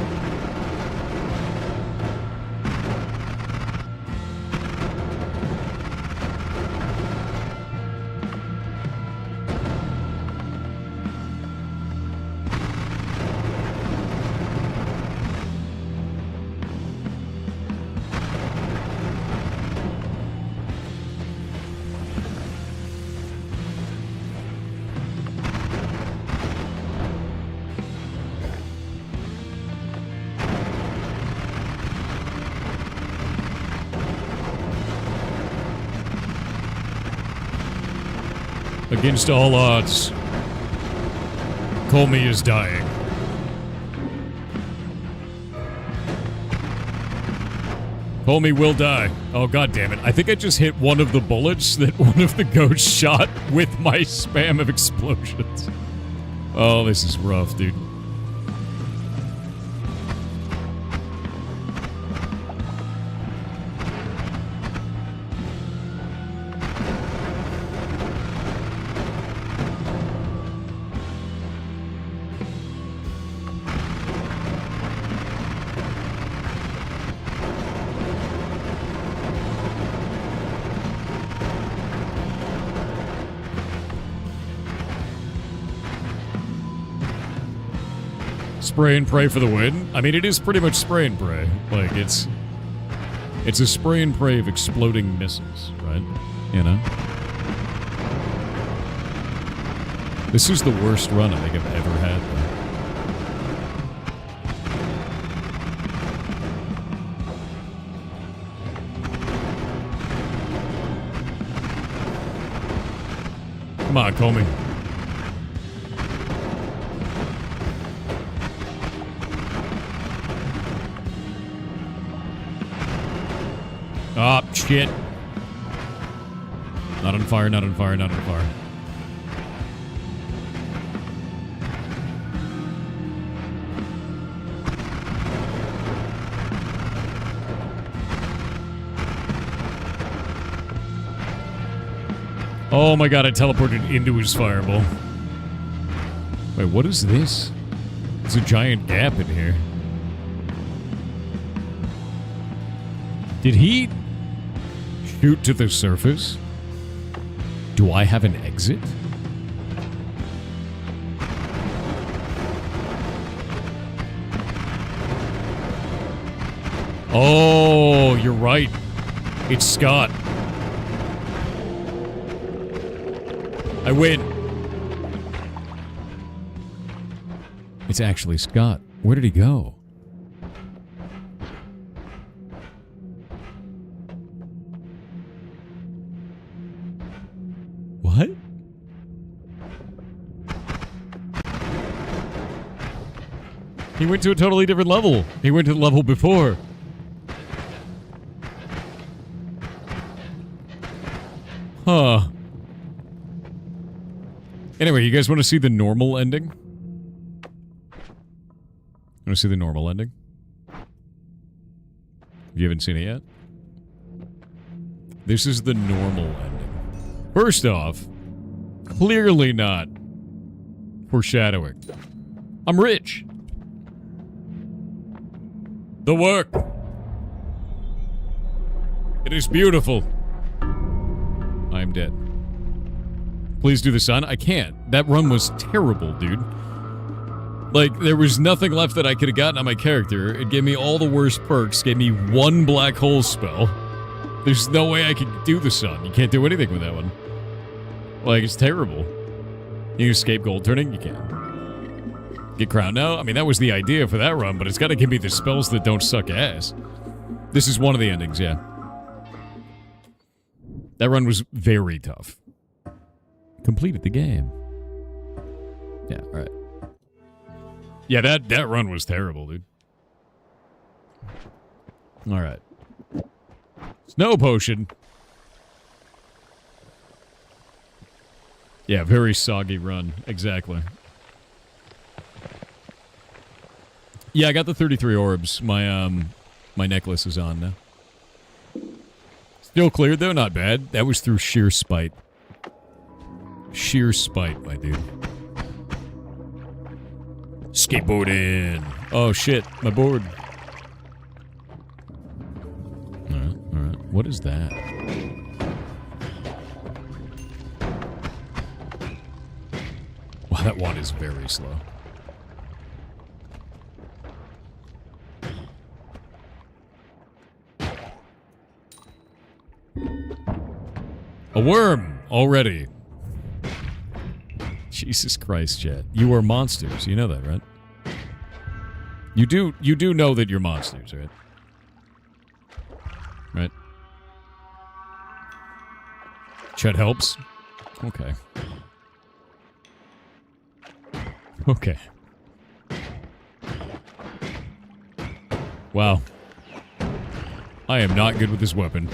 Against all odds, Comey is dying. Comey will die. Oh, god damn it. I think I just hit one of the bullets that one of the ghosts shot with my spam of explosions. Oh, this is rough, dude. Spray and pray for the win. I mean, it is pretty much spray and pray. Like, it's a spray and pray of exploding missiles, right? You know? This is the worst run I think I've ever had, though. Come on, Comey. Oh, shit. Not on fire, not on fire, not on fire. Oh my god, I teleported into his fireball. Wait, what is this? There's a giant gap in here. Did he shoot to the surface? Do I have an exit? Oh, you're right. It's Scott. I win. It's actually Scott. Where did he go? What? He went to a totally different level. He went to the level before. Huh. Anyway, you guys want to see the normal ending? Want to see the normal ending? You haven't seen it yet? This is the normal ending. First off, clearly not foreshadowing. I'm rich. The work. It is beautiful. I am dead. Please do the sun. I can't. That run was terrible, dude. Like, there was nothing left that I could have gotten on my character. It gave me all the worst perks. Gave me one black hole spell. There's no way I could do the sun. You can't do anything with that one. Like, it's terrible. You can escape gold turning? You can't. Get crowned now? I mean, that was the idea for that run, but it's got to give me the spells that don't suck ass. This is one of the endings, yeah. That run was very tough. Completed the game. Yeah, alright. Yeah, that run was terrible, dude. Alright. Snow potion. Yeah, very soggy run. Exactly. Yeah, I got the 33 orbs. My necklace is on now. Still cleared, though. Not bad. That was through sheer spite. Sheer spite, my dude. Skateboarding. Oh, shit. My board. Alright, alright. What is that? Wow, that one is very slow. A worm! Already. Jesus Christ, chat. You are monsters. You know that, right? You do know that you're monsters, right? Right? Chat helps? Okay. Okay. Wow. I am not good with this weapon.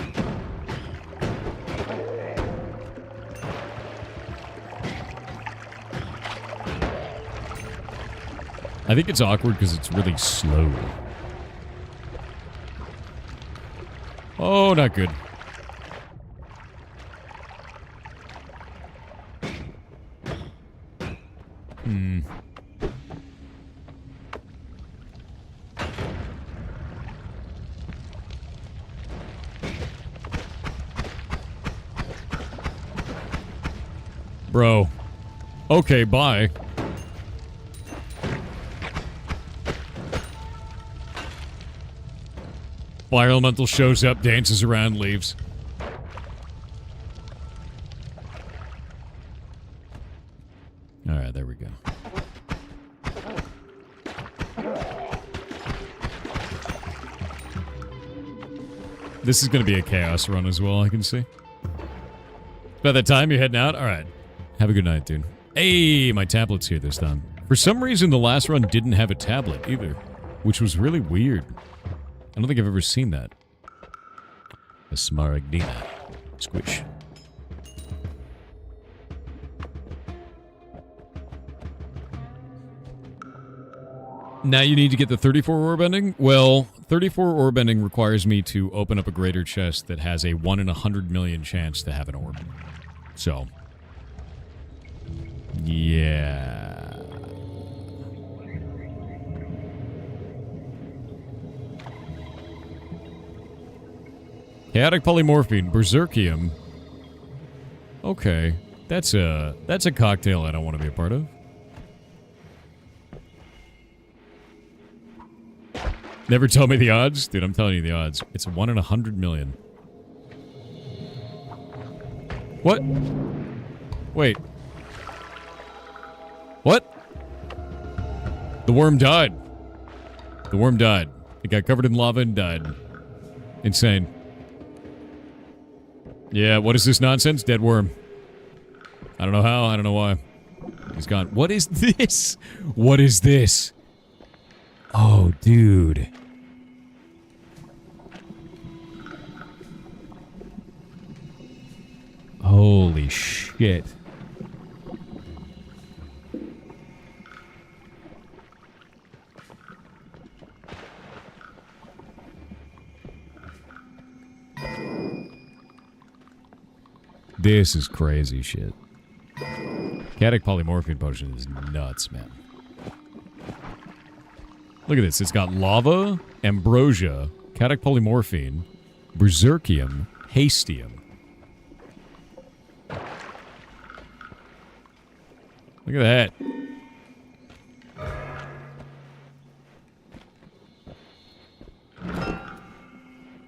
I think it's awkward because it's really slow. Oh, not good. Bro. Okay, bye. Fire Elemental shows up, dances around, leaves. Alright, there we go. This is going to be a chaos run as well, I can see. By the time you're heading out? Alright. Have a good night, dude. Hey, my tablet's here this time. For some reason, the last run didn't have a tablet either, which was really weird. I don't think I've ever seen that. A Smaragdina. Squish. Now you need to get the 34 orb ending? Well, 34 orb ending requires me to open up a greater chest that has a 1 in 100 million chance to have an orb. So. Yeah. Chaotic Polymorphine, Berserkium. Okay. That's a cocktail I don't want to be a part of. Never tell me the odds? Dude, I'm telling you the odds. It's 1 in 100 million. What? Wait. What? The worm died. The worm died. It got covered in lava and died. Insane. Yeah, what is this nonsense? Dead worm. I don't know how, I don't know why. He's gone. What is this? What is this? Oh, dude. Holy shit. This is crazy shit. Catech polymorphine potion is nuts, man. Look at this. It's got lava, ambrosia, catech polymorphine, berserkium, hastium. Look at that.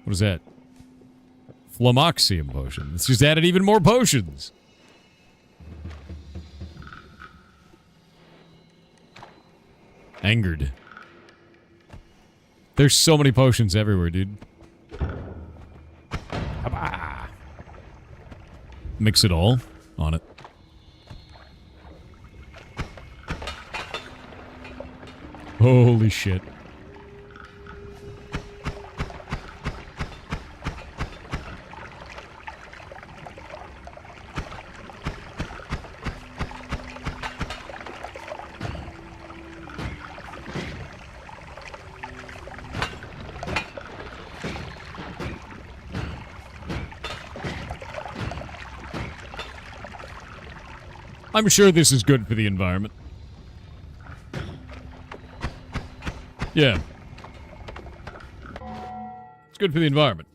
What is that? Flamoxium potion. It's just added even more potions. Angered. There's so many potions everywhere, dude. Mix it all on it. Holy shit. I'm sure this is good for the environment. Yeah. It's good for the environment.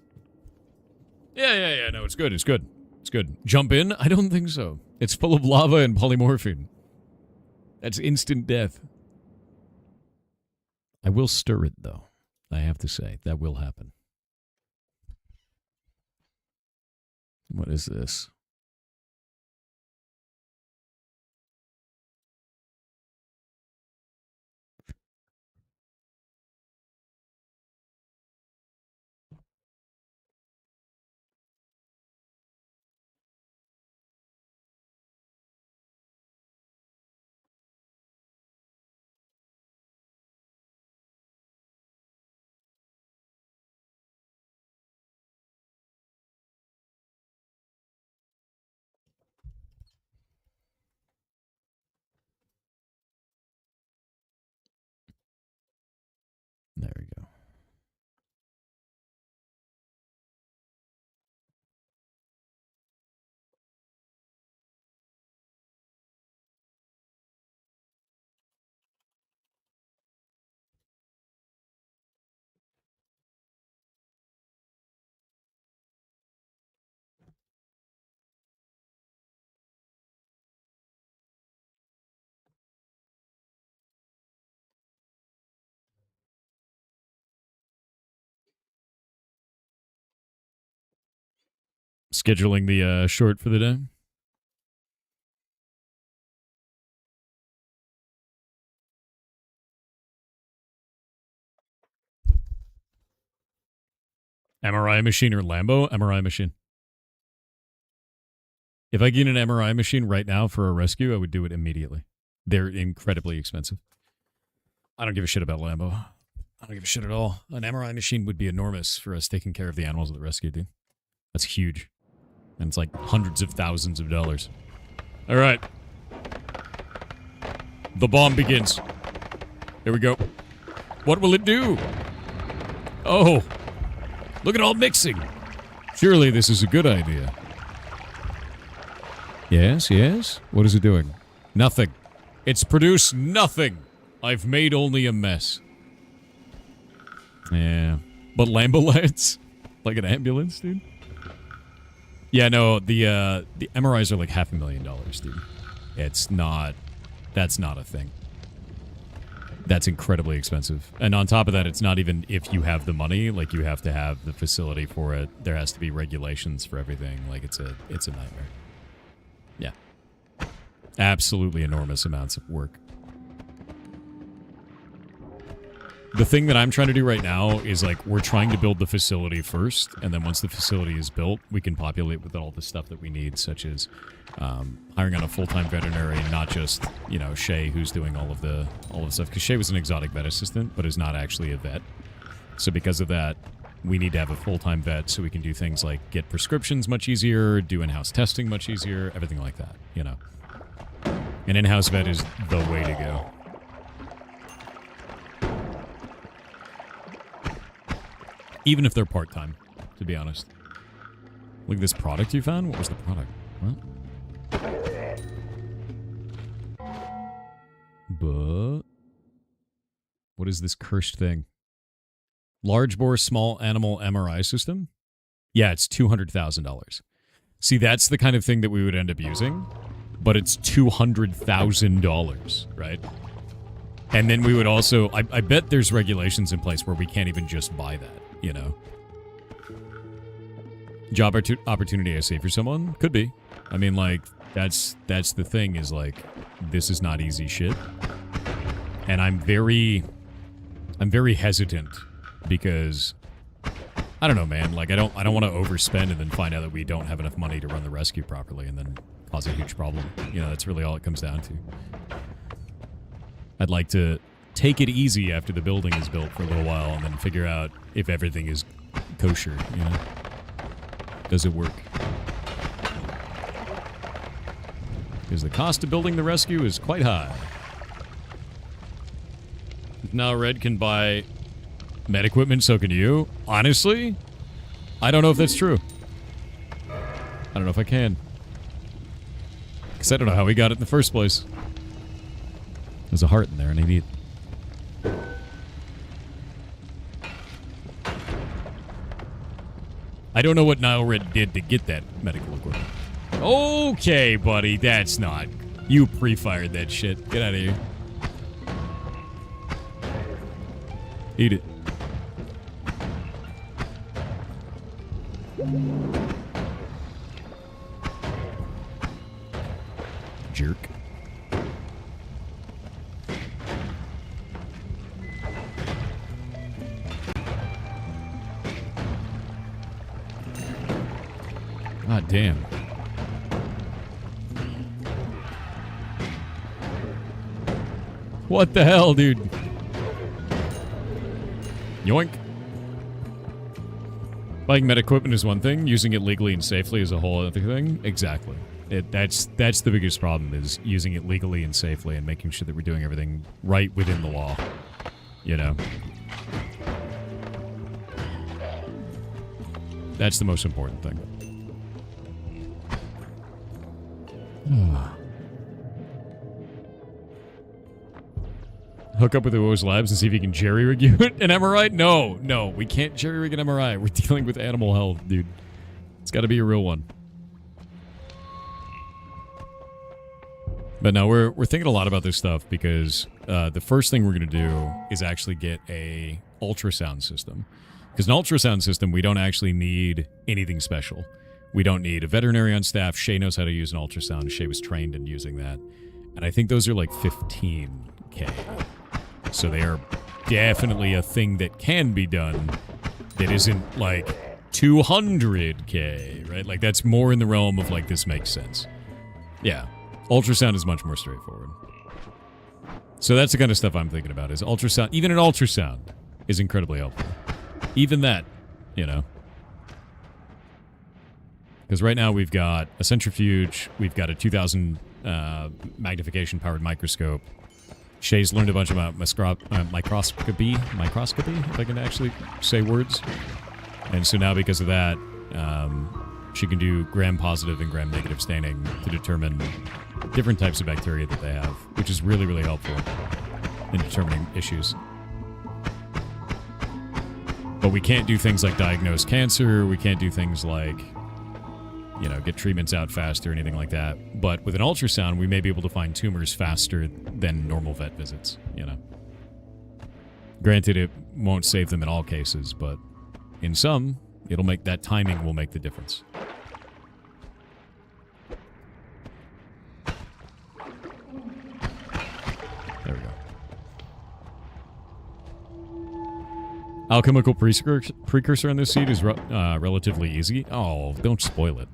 Yeah. No, it's good. It's good. It's good. Jump in? I don't think so. It's full of lava and polymorphine. That's instant death. I will stir it, though. I have to say. That will happen. What is this? There we go. Scheduling the short for the day. MRI machine or Lambo? MRI machine. If I get an MRI machine right now for a rescue, I would do it immediately. They're incredibly expensive. I don't give a shit about Lambo. I don't give a shit at all. An MRI machine would be enormous for us taking care of the animals at the rescue, dude. That's huge. And it's like hundreds of thousands of dollars. All right. The bomb begins. Here we go. What will it do? Oh. Look at all mixing. Surely this is a good idea. Yes. What is it doing? Nothing. It's produced nothing. I've made only a mess. Yeah. But Lambo lights? Like an ambulance, dude? Yeah, no, the MRIs are like $500,000, dude. It's not... That's not a thing. That's incredibly expensive. And on top of that, it's not even if you have the money. Like, you have to have the facility for it. There has to be regulations for everything. Like, it's a nightmare. Yeah. Absolutely enormous amounts of work. The thing that I'm trying to do right now is, like, we're trying to build the facility first, and then once the facility is built, we can populate with all the stuff that we need, such as hiring on a full-time veterinary, not just, you know, Shay, who's doing all of the stuff, because Shay was an exotic vet assistant, but is not actually a vet. So because of that, we need to have a full-time vet so we can do things like get prescriptions much easier, do in-house testing much easier, everything like that, you know. An in-house vet is the way to go. Even if they're part-time, to be honest. Look at this product you found. What was the product? What? But what is this cursed thing? Large bore small animal MRI system? Yeah, it's $200,000. See, that's the kind of thing that we would end up using, but it's $200,000, right? And then we would also, I bet there's regulations in place where we can't even just buy that, you know? Job opportunity I see for someone? Could be. I mean, like, that's the thing is, like, this is not easy shit. And I'm very hesitant because, I don't know, man. Like, I don't want to overspend and then find out that we don't have enough money to run the rescue properly and then cause a huge problem. You know, that's really all it comes down to. I'd like to take it easy after the building is built for a little while and then figure out if everything is kosher, you know? Does it work? Because the cost of building the rescue is quite high. Now Red can buy med equipment, so can you. Honestly, I don't know if that's true. I don't know if I can. Because I don't know how we got it in the first place. There's a heart in there, and I need it. I don't know what Nile Red did to get that medical equipment. Okay, buddy, that's not. You pre-fired that shit. Get out of here. Eat it. Jerk. God damn. What the hell, dude? Yoink. Buying med equipment is one thing. Using it legally and safely is a whole other thing. Exactly. That's the biggest problem, is using it legally and safely and making sure that we're doing everything right within the law. You know? That's the most important thing. Hook up with the OO's Labs and see if you can jerry-rig you an MRI? No, we can't jerry-rig an MRI. We're dealing with animal health, dude. It's got to be a real one. But no, we're thinking a lot about this stuff because the first thing we're going to do is actually get a ultrasound system. Because an ultrasound system, we don't actually need anything special. We don't need a veterinary on staff. Shay knows how to use an ultrasound. Shay was trained in using that. And I think those are like 15K. So they are definitely a thing that can be done that isn't like 200K, right? Like that's more in the realm of like, this makes sense. Yeah. Ultrasound is much more straightforward. So that's the kind of stuff I'm thinking about is ultrasound. Even an ultrasound is incredibly helpful. Even that, you know. Because right now we've got a centrifuge, we've got a 2000 magnification powered microscope. Shay's learned a bunch about microscopy, if I can actually say words. And so now because of that, she can do gram-positive and gram-negative staining to determine different types of bacteria that they have, which is really, really helpful in determining issues. But we can't do things like diagnose cancer, we can't do things like, you know, get treatments out faster or anything like that. But with an ultrasound, we may be able to find tumors faster than normal vet visits, you know. Granted, it won't save them in all cases, but in some, it'll make that timing will make the difference. There we go. Alchemical precursor on this seed is relatively easy. Oh, don't spoil it.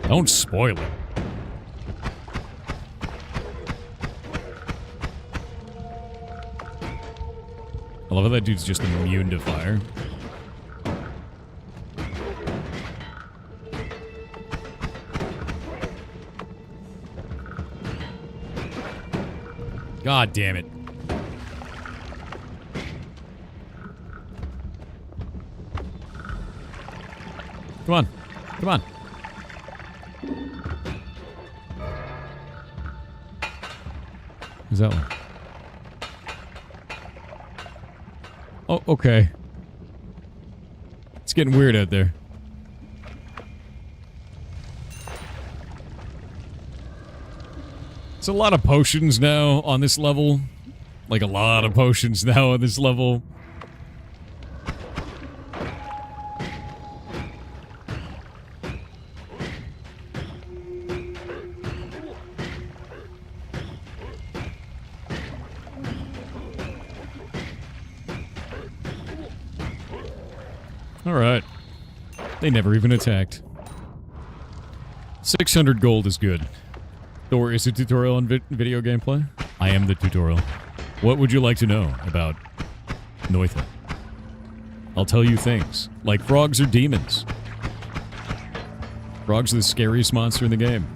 Don't spoil it. I love how that dude's just immune to fire. God damn it. Come on. Come on. Who's that one? Oh, okay. It's getting weird out there. It's a lot of potions now on this level. Like a lot of potions now on this level. Alright. They never even attacked. 600 gold is good. Or is a tutorial on video gameplay? I am the tutorial. What would you like to know about Noita? I'll tell you things. Like frogs are demons. Frogs are the scariest monster in the game.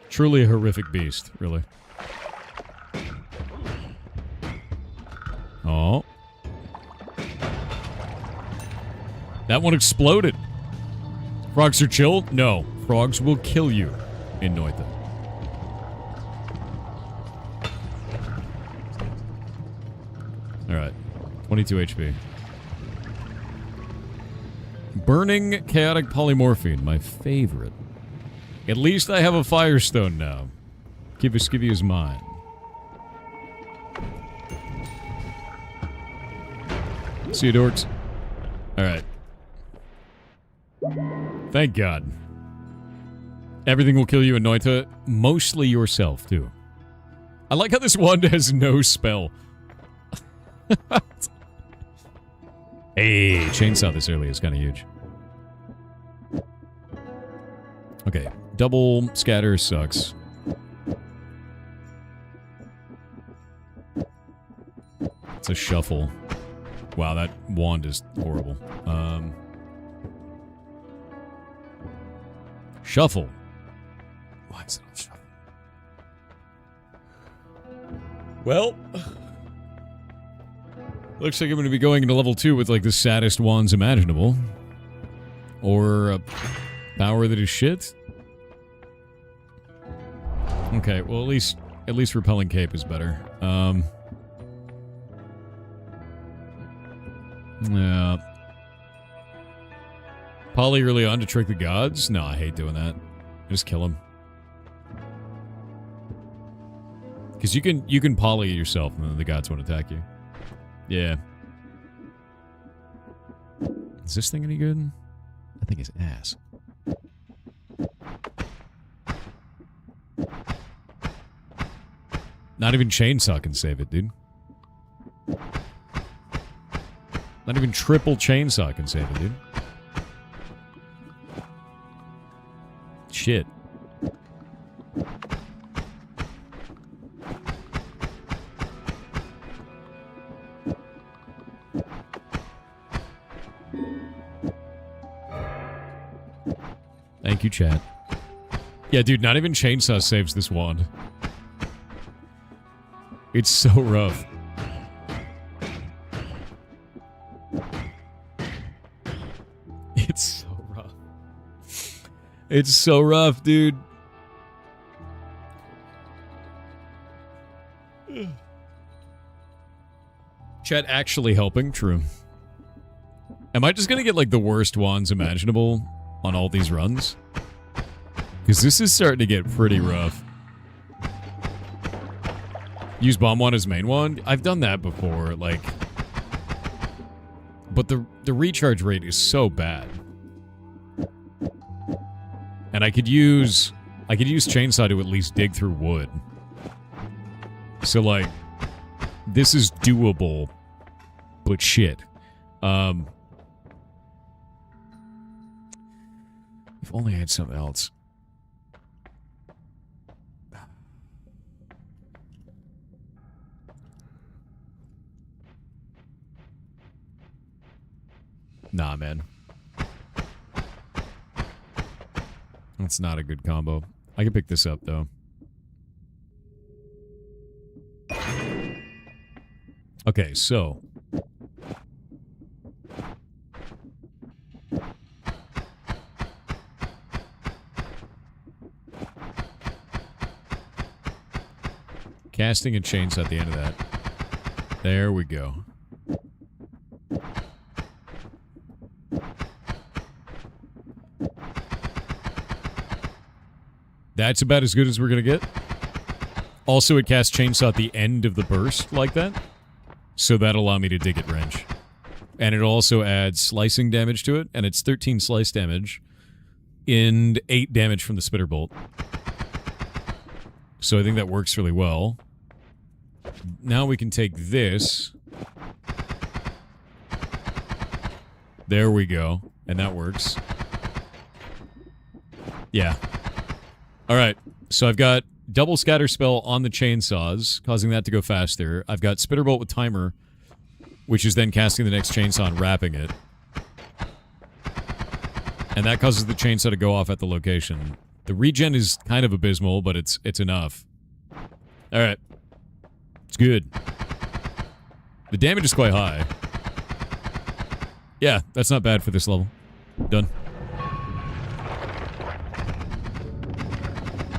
Truly a horrific beast, really. Oh. That one exploded. Frogs are chill? No. Frogs will kill you in Noita. Alright. 22 HP. Burning Chaotic Polymorphine, my favorite. At least I have a Firestone now. Skivvy is mine. See you, dorks. Alright. Thank God. Everything will kill you in Noita. Mostly yourself, too. I like how this wand has no spell. Hey, chainsaw this early is kind of huge. Okay, double scatter sucks. It's a shuffle. Wow, that wand is horrible. Shuffle. Why is it on shuffle? Well, looks like I'm going to be going into level 2 with like the saddest wands imaginable. Or a power that is shit. Okay, well at least repelling cape is better. Yeah. Poly early on to trick the gods? No, I hate doing that. Just kill him. Because you can poly yourself and then the gods won't attack you. Yeah. Is this thing any good? I think it's ass. Not even chainsaw can save it, dude. Not even triple chainsaw can save it, dude. Shit. Thank you, chat. Yeah, dude, not even chainsaw saves this wand. It's so rough. It's so rough. It's so rough, dude. Chat actually helping? True. Am I just gonna get, like, the worst wands imaginable on all these runs? Because this is starting to get pretty rough. Use bomb wand as main wand? I've done that before, like... But the recharge rate is so bad. And I could use chainsaw to at least dig through wood. So, like, this is doable, but shit. If only I had something else. Nah, man. That's not a good combo. I can pick this up, though. Okay, so... Casting a chainsaw at the end of that. There we go. That's about as good as we're going to get. Also, it casts chainsaw at the end of the burst like that. So that'll allow me to dig at wrench. And it also adds slicing damage to it. And it's 13 slice damage. And 8 damage from the spitter bolt. So I think that works really well. Now we can take this. There we go. And that works. Yeah. Alright. So I've got double scatter spell on the chainsaws, causing that to go faster. I've got spitter bolt with timer, which is then casting the next chainsaw and wrapping it. And that causes the chainsaw to go off at the location. The regen is kind of abysmal, but it's enough. Alright. It's good. The damage is quite high. Yeah, that's not bad for this level. Done.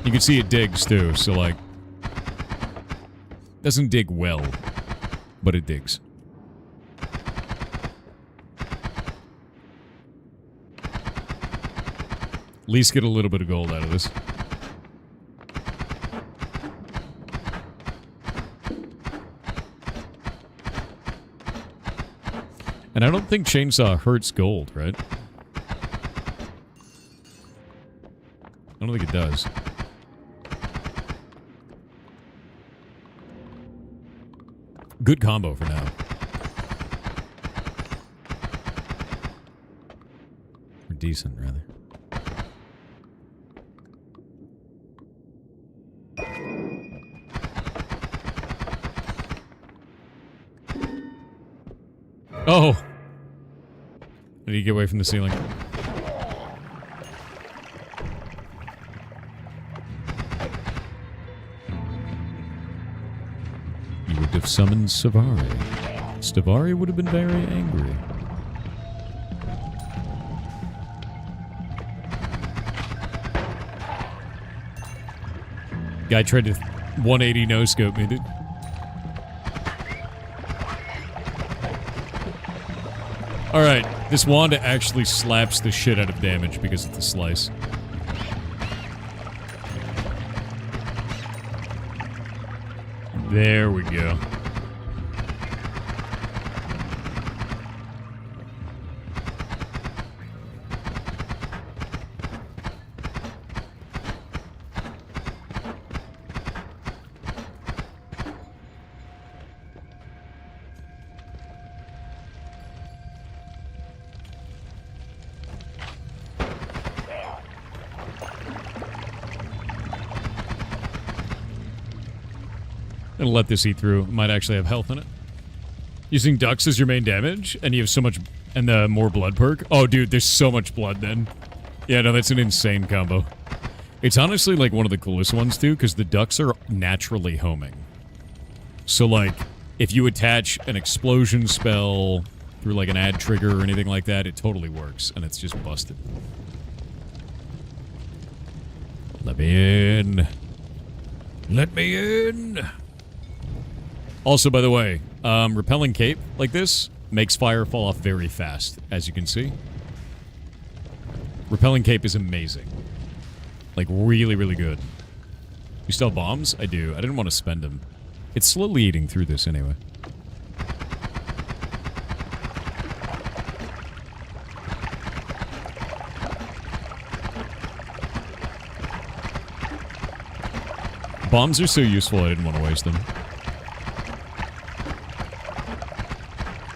You can see it digs, too, so, like... Doesn't dig well, but it digs. At least get a little bit of gold out of this. And I don't think chainsaw hurts gold, right? I don't think it does. Good combo for now. Or decent, rather. Oh! I need to get away from the ceiling. You would have summoned Stavari. Stavari would have been very angry. Guy tried to 180 no-scope me, dude. Alright, this Wanda actually slaps the shit out of damage because of the slice. There we go. Gonna let this eat through. It might actually have health in it. Using ducks as your main damage, and you have so much... And the more blood perk. Oh, dude, there's so much blood then. Yeah, no, that's an insane combo. It's honestly, like, one of the coolest ones, too, because the ducks are naturally homing. So, like, if you attach an explosion spell through, like, an add trigger or anything like that, it totally works, and it's just busted. Let me in. Let me in. Also, by the way, repelling cape like this makes fire fall off very fast, as you can see. Repelling cape is amazing. Like, really, really good. You still have bombs? I do. I didn't want to spend them. It's slowly eating through this anyway. Bombs are so useful, I didn't want to waste them.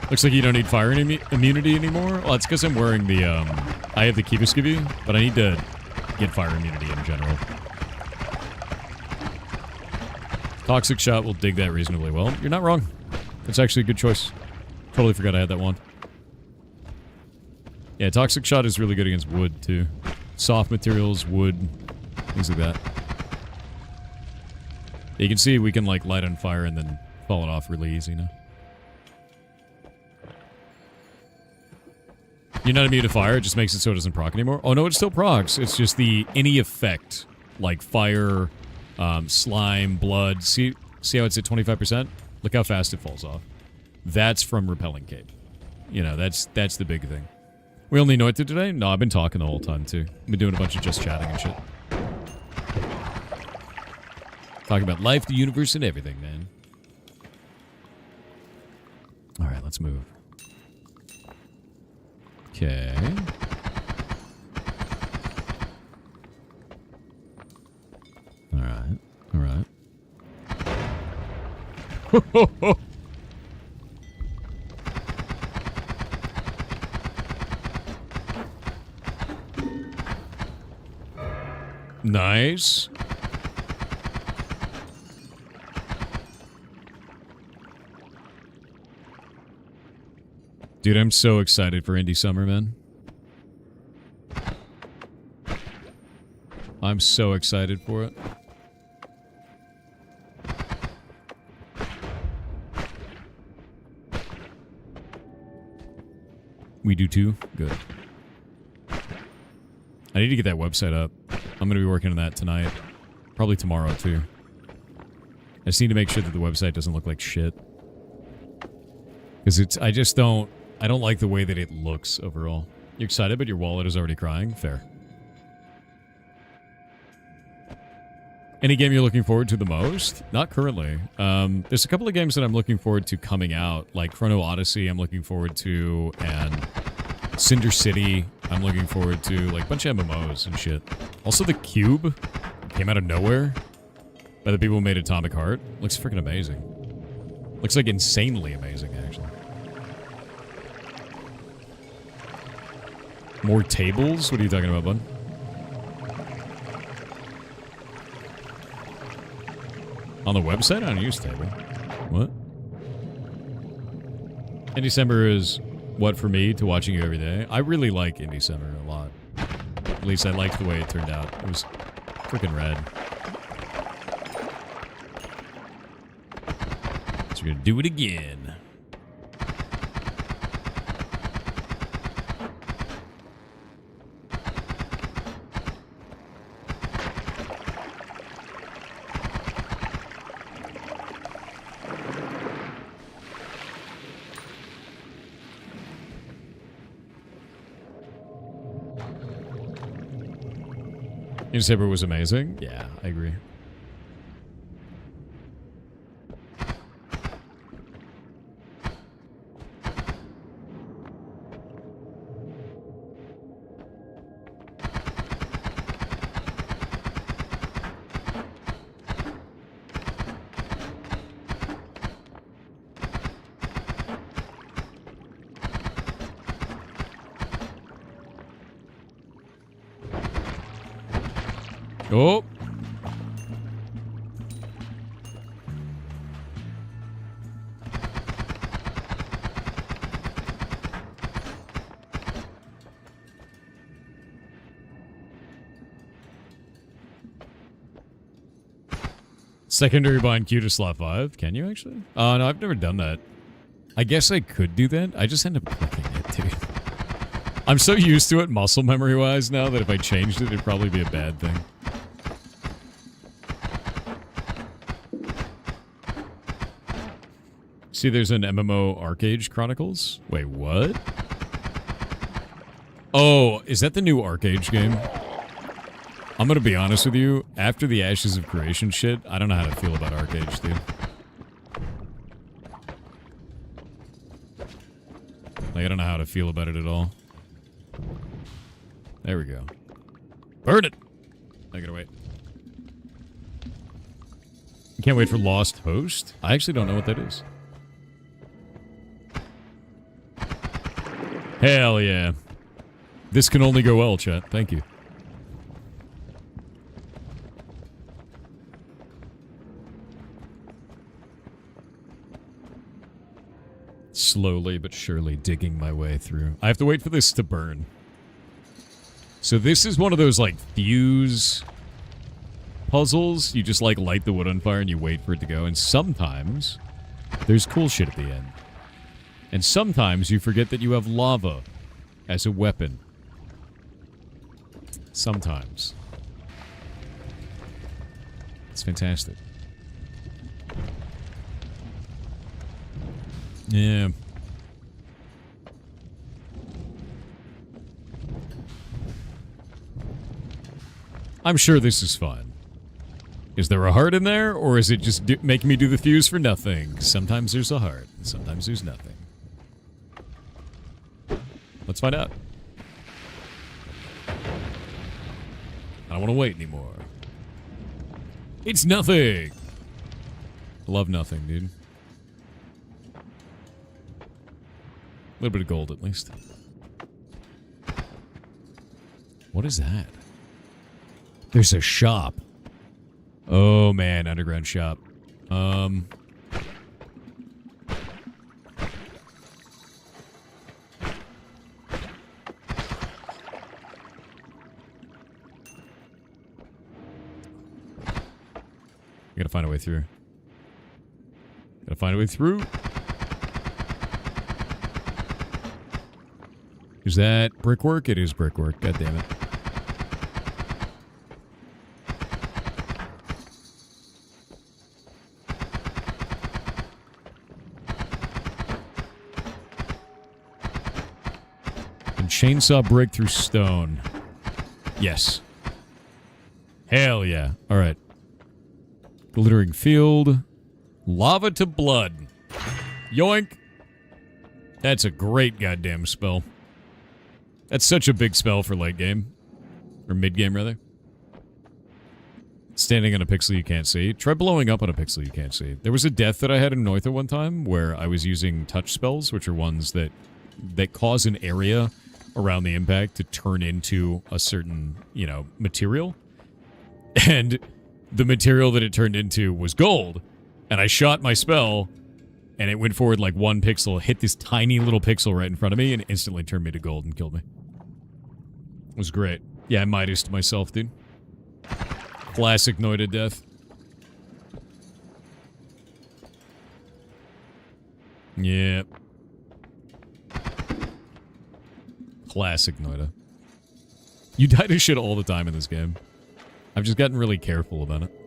Looks like you don't need fire immunity anymore. Well, it's because I'm wearing the, I have the Kivaskivi, but I need to get fire immunity in general. Toxic Shot will dig that reasonably well. You're not wrong. It's actually a good choice. Totally forgot I had that one. Yeah, Toxic Shot is really good against wood, too. Soft materials, wood, things like that. You can see we can, like, light on fire and then fall it off really easy now. You're not immune to fire, it just makes it so it doesn't proc anymore. Oh no, it still procs. It's just the any effect, like fire, slime, blood. See, See how it's at 25%? Look how fast it falls off. That's from repelling cape. You know, that's the big thing. We only know it today? No, I've been talking the whole time, too. I've been doing a bunch of just chatting and shit. Talking about life, the universe, and everything, man. Alright, let's move. Okay. Alright. Alright. Nice. Dude, I'm so excited for Indie Summer, man. I'm so excited for it. We do too? Good. I need to get that website up. I'm going to be working on that tonight. Probably tomorrow, too. I just need to make sure that the website doesn't look like shit. Because it's... I don't like the way that it looks overall. You're excited, but your wallet is already crying? Fair. Any game you're looking forward to the most? Not currently. There's a couple of games that I'm looking forward to coming out. Like Chrono Odyssey, I'm looking forward to, and Cinder City, I'm looking forward to. Like, a bunch of MMOs and shit. Also, The Cube came out of nowhere by the people who made Atomic Heart. Looks freaking amazing. Looks like insanely amazing, actually. More tables? What are you talking about, bud? On the website? I don't use table. What? Indie Summer is what for me to watching you every day? I really like Indie Summer a lot. At least I liked the way it turned out. It was freaking rad. So we're gonna do it again. Saber was amazing. Yeah, I agree. Oh. Secondary bind Q to slot 5. Can you actually? Oh, no, I've never done that. I guess I could do that. I just end up clicking it, dude. I'm so used to it muscle memory-wise now that if I changed it, it'd probably be a bad thing. See, there's an MMO Arcade Chronicles. Wait, what? Oh, is that the new Arcade game? I'm gonna be honest with you. After the Ashes of Creation shit, I don't know how to feel about Arcade, dude. Like, I don't know how to feel about it at all. There we go. Burn it! I gotta wait. I can't wait for Lost Host. I actually don't know what that is. Hell yeah. This can only go well, chat. Thank you. Slowly but surely digging my way through. I have to wait for this to burn. So this is one of those, like, fuse puzzles. You just, like, light the wood on fire and you wait for it to go. And sometimes there's cool shit at the end. And sometimes you forget that you have lava as a weapon. Sometimes. It's fantastic. Yeah. I'm sure this is fun. Is there a heart in there, or is it just making me do the fuse for nothing? Sometimes there's a heart, and sometimes there's nothing. Let's find out. I don't want to wait anymore. It's nothing! I love nothing, dude. A little bit of gold, at least. What is that? There's a shop. Oh, man. Underground shop. Gotta find a way through. Gotta find a way through. Is that brickwork? It is brickwork. God damn it. And chainsaw brick through stone. Yes. Hell yeah. Alright. Glittering field. Lava to blood. Yoink. That's a great goddamn spell. That's such a big spell for late game. Or mid game, rather. Standing on a pixel you can't see. Try blowing up on a pixel you can't see. There was a death that I had in Noita one time where I was using touch spells, which are ones that cause an area around the impact to turn into a certain, you know, material. And the material that it turned into was gold. And I shot my spell, and it went forward like 1 pixel, hit this tiny little pixel right in front of me, and instantly turned me to gold and killed me. It was great. Yeah, I Midas to myself, dude. Classic Noita death. Yep. Classic Noita. You die to shit all the time in this game. I've just gotten really careful about it.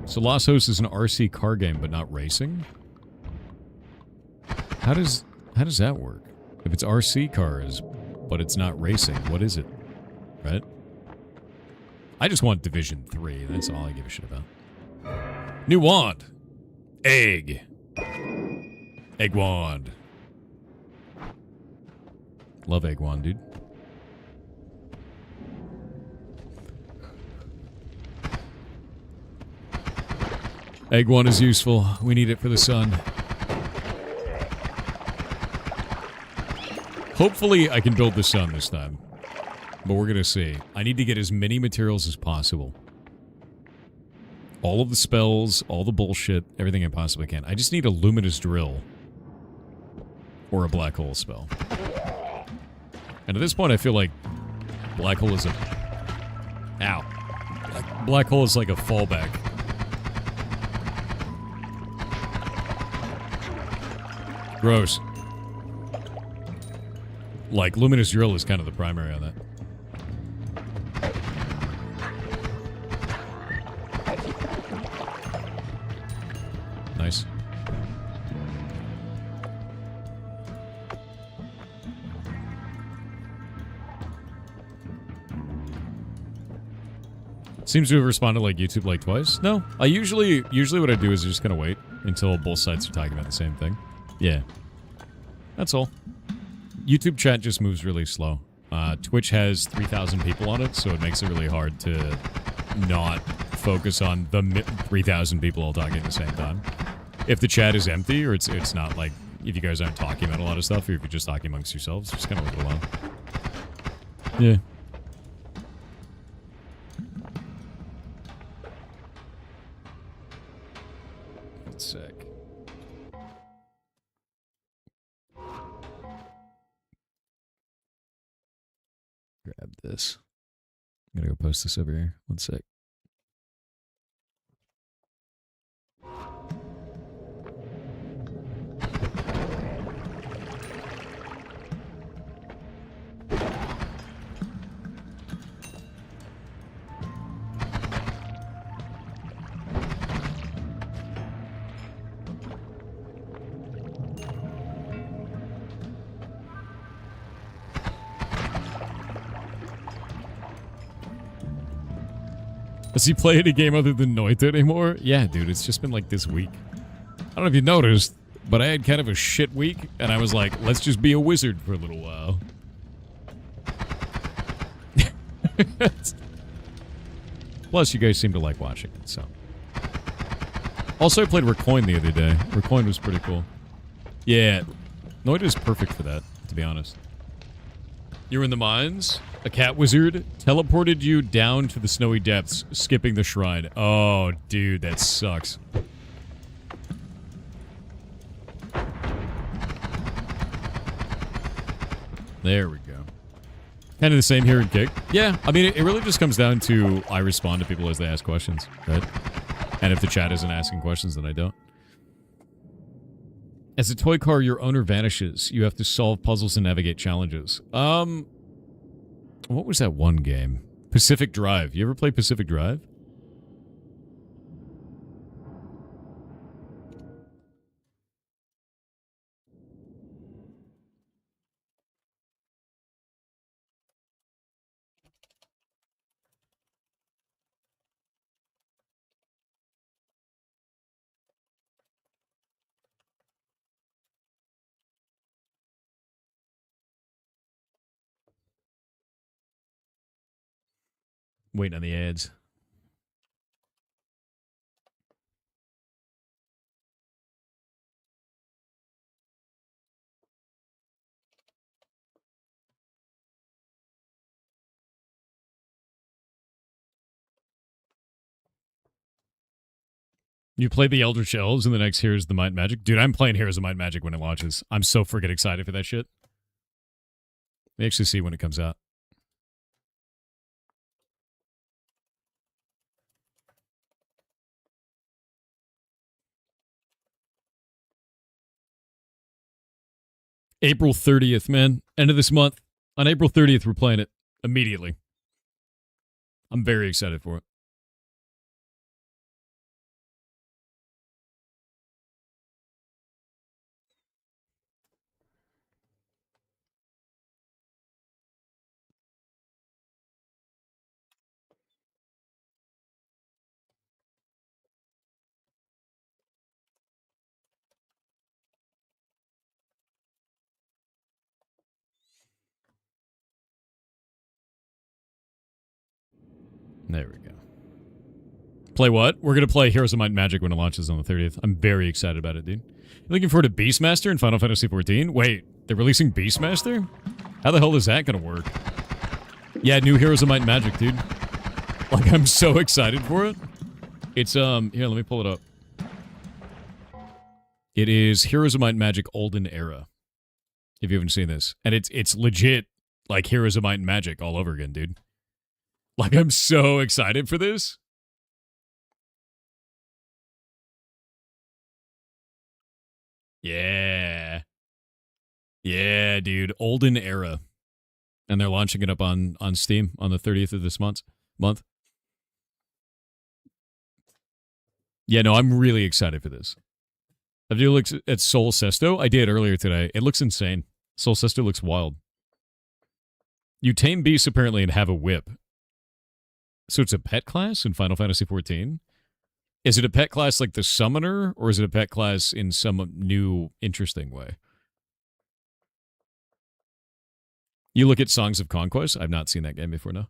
So Lost Host is an RC car game, but not racing? How does that work? If it's RC cars, but it's not racing, what is it? Right? I just want Division 3. That's all I give a shit about. New wand. Egg. Egg wand. Love egg wand, dude. Egg wand is useful. We need it for the sun. Hopefully I can build the sun this time. But we're gonna see. I need to get as many materials as possible. All of the spells, all the bullshit, everything I possibly can. I just need a luminous drill. Or a black hole spell. And at this point I feel like black hole is a... Ow. Black hole is like a fallback. Gross. Like, luminous drill is kind of the primary on that. Nice. Seems to have responded like YouTube like twice. No, I usually what I do is just kind of wait until both sides are talking about the same thing. Yeah. That's all. YouTube chat just moves really slow. Twitch has 3,000 people on it, so it makes it really hard to not focus on the 3,000 people all talking at the same time. If the chat is empty, or it's not like, if you guys aren't talking about a lot of stuff, or if you're just talking amongst yourselves, just kind of leave it alone. Yeah. That's sick. Grab this. I'm gonna go post this over here. One sec. Does he play any game other than Noita anymore? Yeah, dude, it's just been like this week. I don't know if you noticed, but I had kind of a shit week, and I was like, let's just be a wizard for a little while. Plus, you guys seem to like watching it, so. Also, I played Recoin the other day. Recoin was pretty cool. Yeah, Noita is perfect for that, to be honest. You were in the mines? A cat wizard teleported you down to the snowy depths, skipping the shrine. Oh, dude, that sucks. There we go. Kind of the same here in Kick. Yeah, I mean, it really just comes down to I respond to people as they ask questions, right? And if the chat isn't asking questions, then I don't. As a toy car, your owner vanishes. You have to solve puzzles and navigate challenges. What was that one game? Pacific Drive. You ever play Pacific Drive? Waiting on the ads. You play the Elder Shells and the next Here's the Might and Magic? Dude, I'm playing Here's the Might and Magic when it launches. I'm so freaking excited for that shit. We actually see when it comes out. April 30th, man. End of this month. On April 30th, we're playing it immediately. I'm very excited for it. There we go. Play what? We're going to play Heroes of Might and Magic when it launches on the 30th. I'm very excited about it, dude. You looking forward to Beastmaster in Final Fantasy XIV? Wait, they're releasing Beastmaster? How the hell is that going to work? Yeah, new Heroes of Might and Magic, dude. Like, I'm so excited for it. It's, here, let me pull it up. It is Heroes of Might and Magic Olden Era. If you haven't seen this. And it's legit, like, Heroes of Might and Magic all over again, dude. Like, I'm so excited for this. Yeah. Yeah, dude. Olden Era. And they're launching it up on Steam on the 30th of this month. Yeah, no, I'm really excited for this. Have you looked at Sol Sesto? I did earlier today. It looks insane. Sol Sesto looks wild. You tame beasts apparently and have a whip. So it's a pet class in Final Fantasy XIV? Is it a pet class like the Summoner, or is it a pet class in some new, interesting way? You look at Songs of Conquest? I've not seen that game before, no.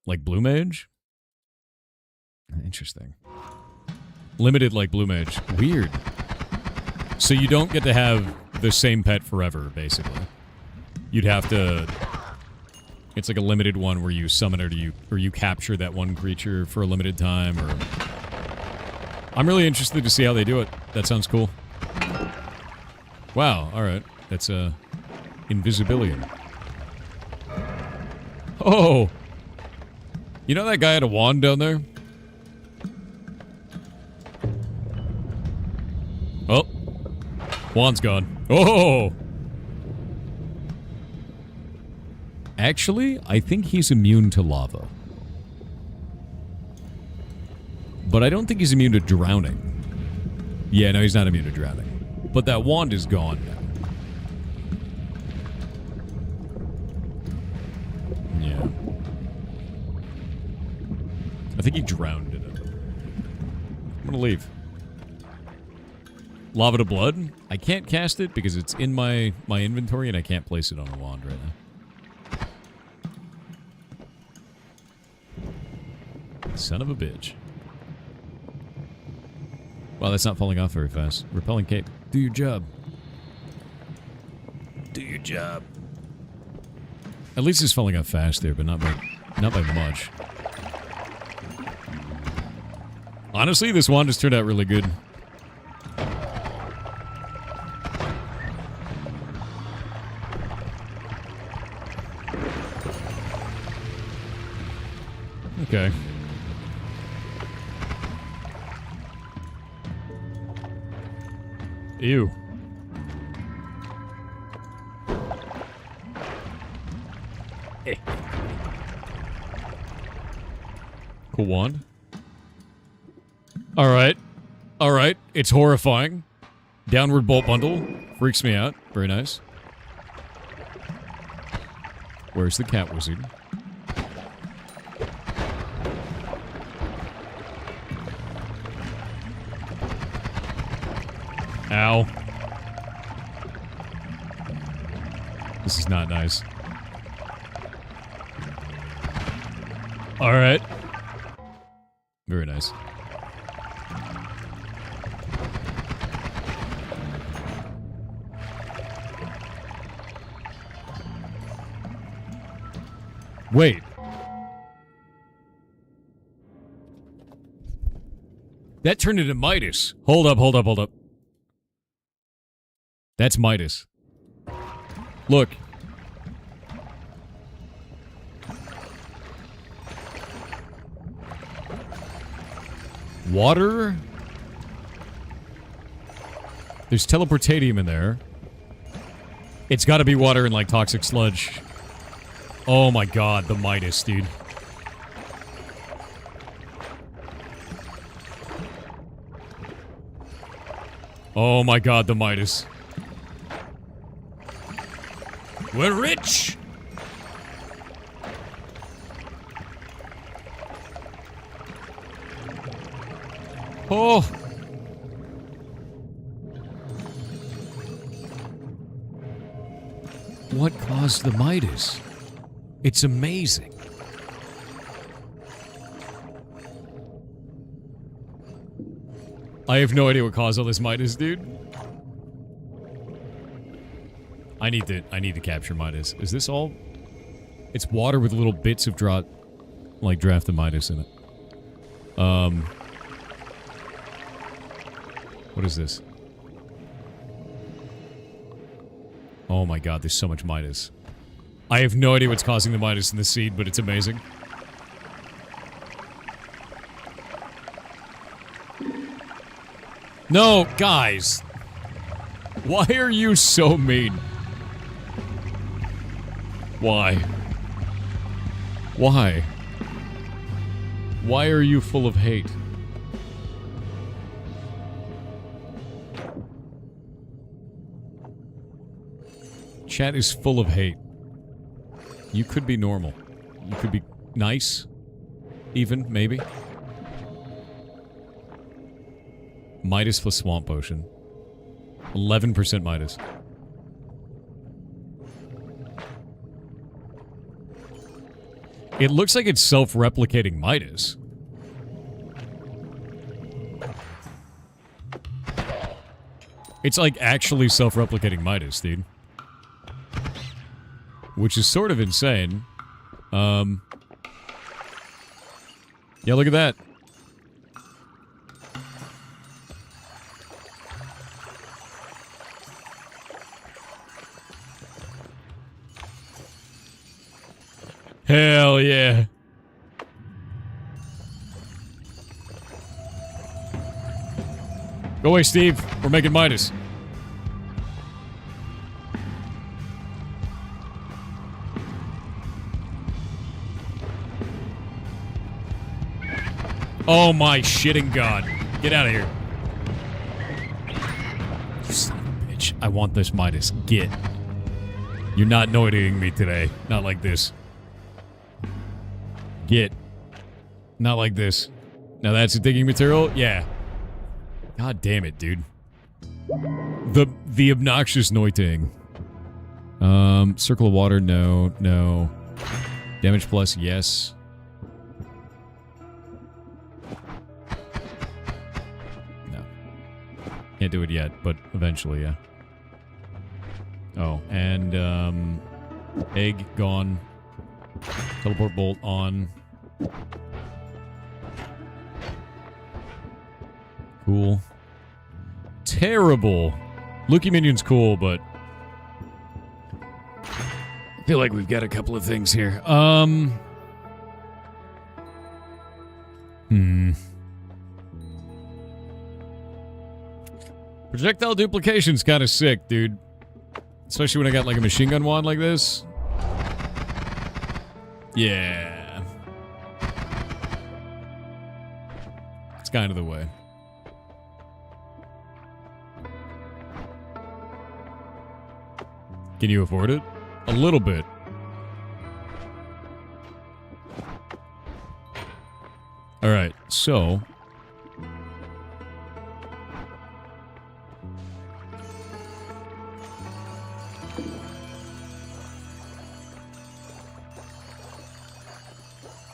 Like Blue Mage? Interesting. Limited like Blue Mage. Weird. So you don't get to have the same pet forever, basically. You'd have to... It's like a limited one where you summon it or you capture that one creature for a limited time. Or I'm really interested to see how they do it. That sounds cool. Wow, alright. That's Invisibilian. Oh! You know that guy had a wand down there? Oh. Wand's gone. Oh! Actually, I think he's immune to lava. But I don't think he's immune to drowning. Yeah, no, he's not immune to drowning. But that wand is gone now. Yeah. I think he drowned in it. I'm gonna leave. Lava to Blood. I can't cast it because it's in my inventory and I can't place it on a wand right now. Son of a bitch. Wow, that's not falling off very fast. Repelling cape. Do your job. Do your job. At least it's falling off fast there, but not by much. Honestly, this wand has turned out really good. Okay. Ew. Cool wand. Alright. Alright. It's horrifying. Downward bolt bundle. Freaks me out. Very nice. Where's the cat wizard? Ow. This is not nice. Alright. Very nice. Wait. That turned into Midas. Hold up, hold up, hold up. That's Midas. Look. Water? There's teleportadium in there. It's gotta be water and, like, toxic sludge. Oh my god, the Midas, dude. Oh my god, the Midas. We're rich! Oh! What caused the Midas? It's amazing. I have no idea what caused all this Midas, dude. I need to capture Midas. Is this all? It's water with little bits of draft of Midas in it. What is this? Oh my god, there's so much Midas. I have no idea what's causing the Midas in the seed, but it's amazing. No, guys! Why are you so mean? Why? Why? Why are you full of hate? Chat is full of hate. You could be normal. You could be nice. Even, maybe. Midas plus Swamp Potion. 11% Midas. It looks like it's self-replicating Midas. It's like actually self-replicating Midas, dude. Which is sort of insane. Yeah, look at that. Hell yeah. Go away, Steve. We're making Midas. Oh my shitting god. Get out of here. You son of a bitch. I want this Midas. Get. You're not Noitaing me today. Not like this. Get. Not like this. Now that's a digging material? Yeah. God damn it, dude. The obnoxious Noiting. Circle of water, no, no. Damage plus, yes. No. Can't do it yet, but eventually, yeah. Oh, and, egg gone. Teleport bolt on. Cool. Terrible. Lucky Minion's cool, but I feel like we've got a couple of things here. Projectile duplication's kind of sick, dude. Especially when I got like a machine gun wand like this. Yeah. It's kind of the way. Can you afford it? A little bit. Alright, so...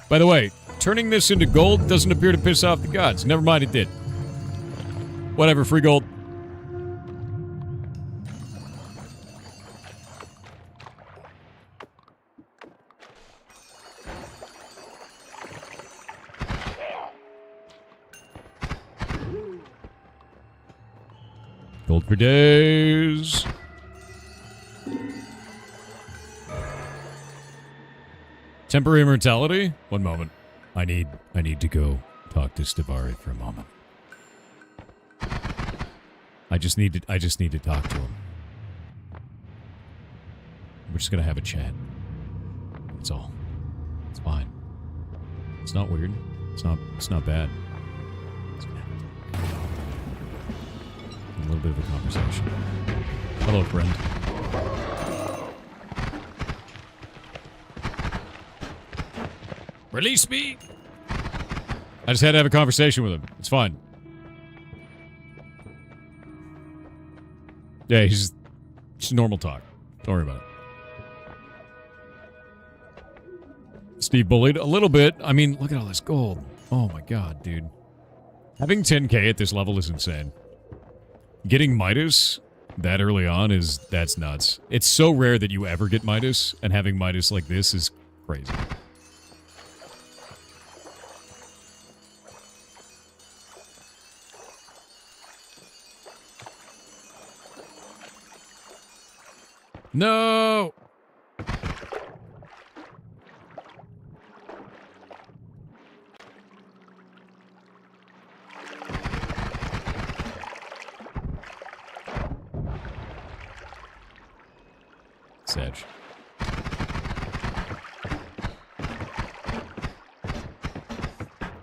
By the way, turning this into gold doesn't appear to piss off the gods. Never mind, it did. Whatever, free gold. Gold for days. Temporary immortality? One moment. I need to go talk to Stavari for a moment. I just need to talk to him. We're just gonna have a chat. That's all. It's fine. It's not weird. It's not bad. It's gonna have a little bit of a conversation. Hello, friend. Release me! I just had to have a conversation with him. It's fine. Yeah, he's just normal talk. Don't worry about it. Steve bullied a little bit. I mean, look at all this gold. Oh my god, dude. Having 10k at this level is insane. Getting Midas that early on that's nuts. It's so rare that you ever get Midas, and having Midas like this is crazy. No! Sedge.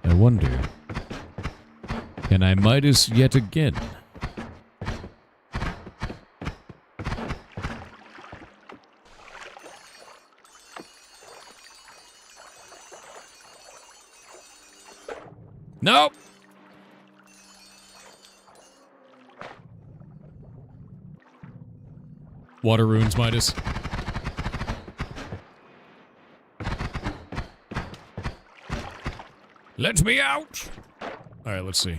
I wonder, can I Midas yet again? Nope. Water ruins Midas. Let me out. All right, let's see.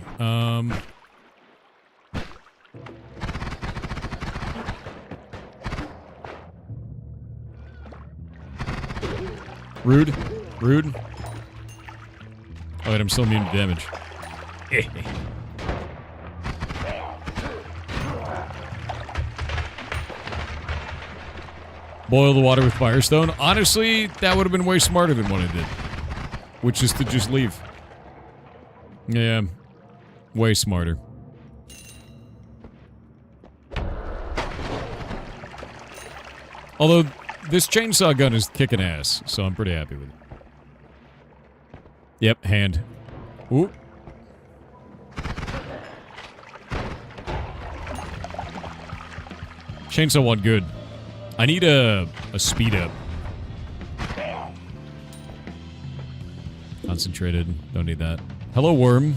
Rude. Rude. Oh, wait, I'm still immune to damage. Boil the water with Firestone. Honestly, that would have been way smarter than what I did. Which is to just leave. Yeah. Way smarter. Although, this chainsaw gun is kicking ass, so I'm pretty happy with it. Yep, hand. Ooh. Chainsaw one good. I need a speed up. Concentrated. Don't need that. Hello, worm.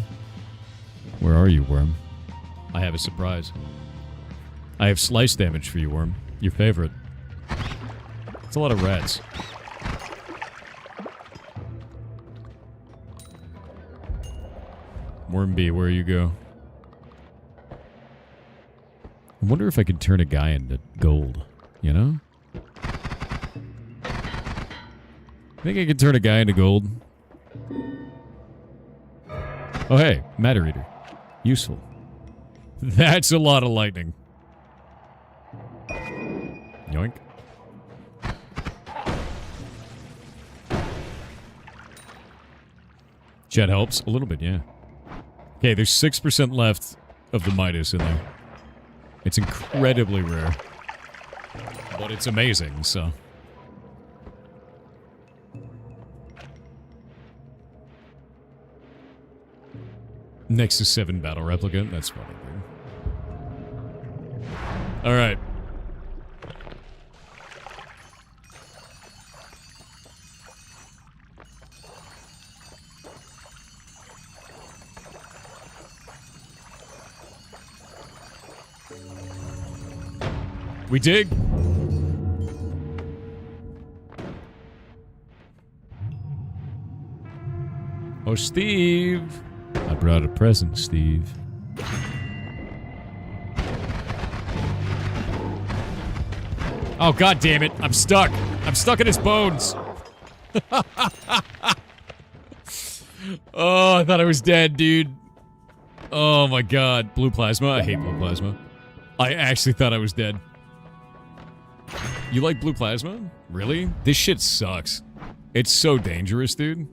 Where are you, worm? I have a surprise. I have slice damage for you, worm. Your favorite. It's a lot of rats. Worm B, where you go? I wonder if I could turn a guy into gold, you know? Think I could turn a guy into gold? Oh, hey, matter eater. Useful. That's a lot of lightning. Yoink. Jet helps a little bit, yeah. Okay, there's 6% left of the Midas in there. It's incredibly rare. But it's amazing, so... Next to 7 battle replicant. That's funny, dude. Alright. We dig. Oh, Steve. I brought a present, Steve. Oh, god damn it. I'm stuck. I'm stuck in his bones. Oh, I thought I was dead, dude. Oh my god. Blue plasma. I hate blue plasma. I actually thought I was dead. You like blue plasma? Really? This shit sucks. It's so dangerous, dude.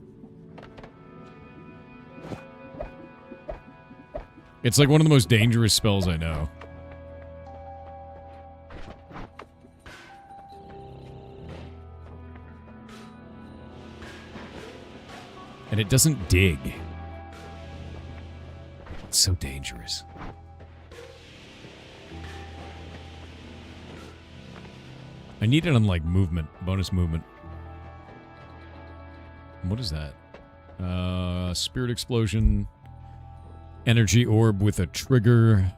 It's like one of the most dangerous spells I know. And it doesn't dig. It's so dangerous. I need it on, like, movement. Bonus movement. What is that? Spirit explosion. Energy orb with a trigger.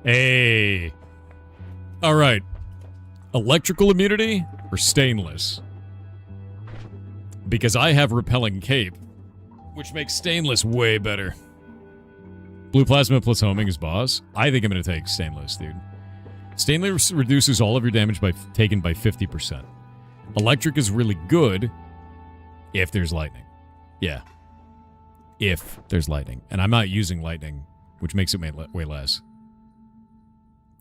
Hey. Alright. Electrical immunity or stainless? Because I have repelling cape, which makes stainless way better. Blue plasma plus homing is boss. I think I'm going to take stainless, dude. Stainless reduces all of your damage taken by 50%. Electric is really good if there's lightning. Yeah. If there's lightning. And I'm not using lightning, which makes it way less.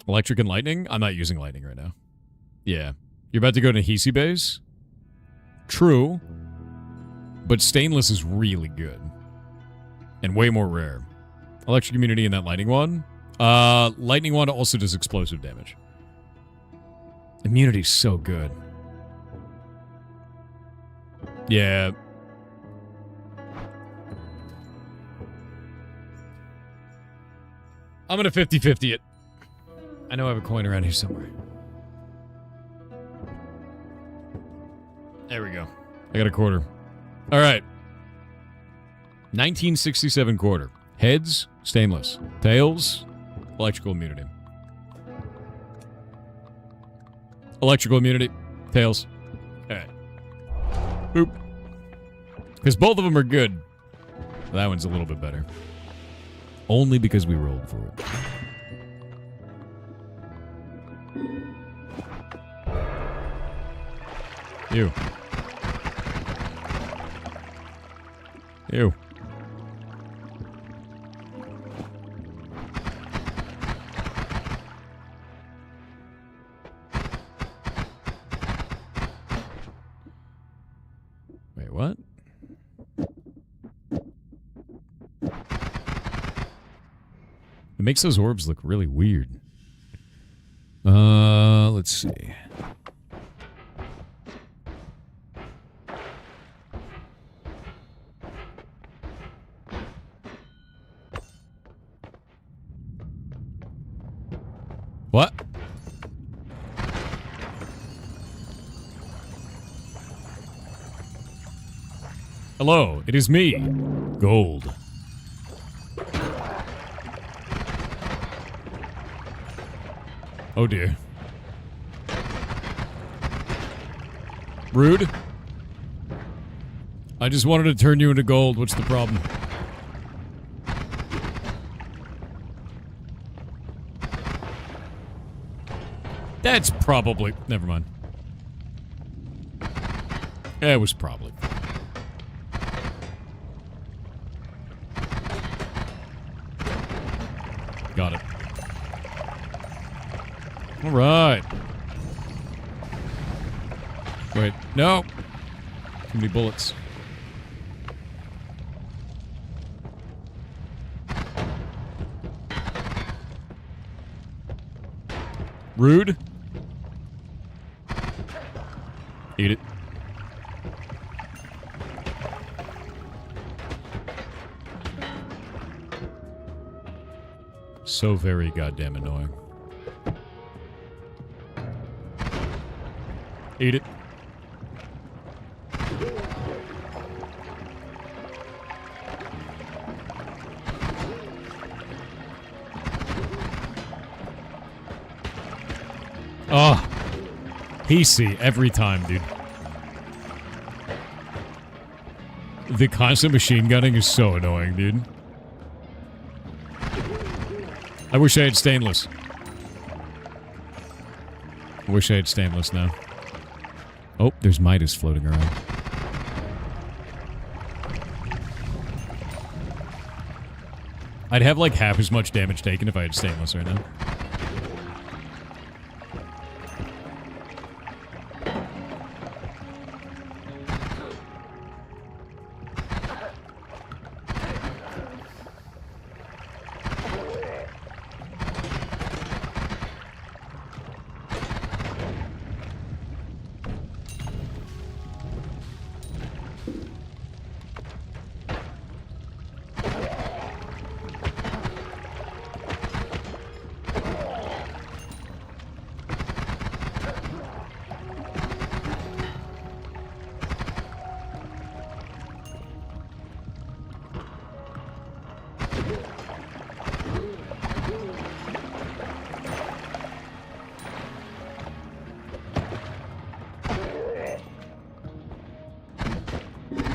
Electric and lightning? I'm not using lightning right now. Yeah. You're about to go to Hisi base? True. But stainless is really good. And way more rare. Electric immunity in that lightning wand? Lightning wand also does explosive damage. Immunity's so good. Yeah. I'm gonna 50-50 it. I know I have a coin around here somewhere. There we go. I got a quarter. Alright. 1967 quarter. Heads, stainless. Tails, electrical immunity. Electrical immunity. Tails. Alright. Boop. Because both of them are good. That one's a little bit better. Only because we rolled for it. Ew. Ew. Wait, what? It makes those orbs look really weird. Let's see. What? Hello, it is me, Gold. Oh dear. Rude? I just wanted to turn you into gold. What's the problem? That's probably... Never mind. It was probably... Got it. All right. Wait, no. Too many bullets. Rude. Eat it. So very goddamn annoying. Eat it. Oh, PC every time, dude. The constant machine gunning is so annoying, dude. I wish I had stainless. I wish I had stainless now. Oh, there's Midas floating around. I'd have like half as much damage taken if I had stainless right now.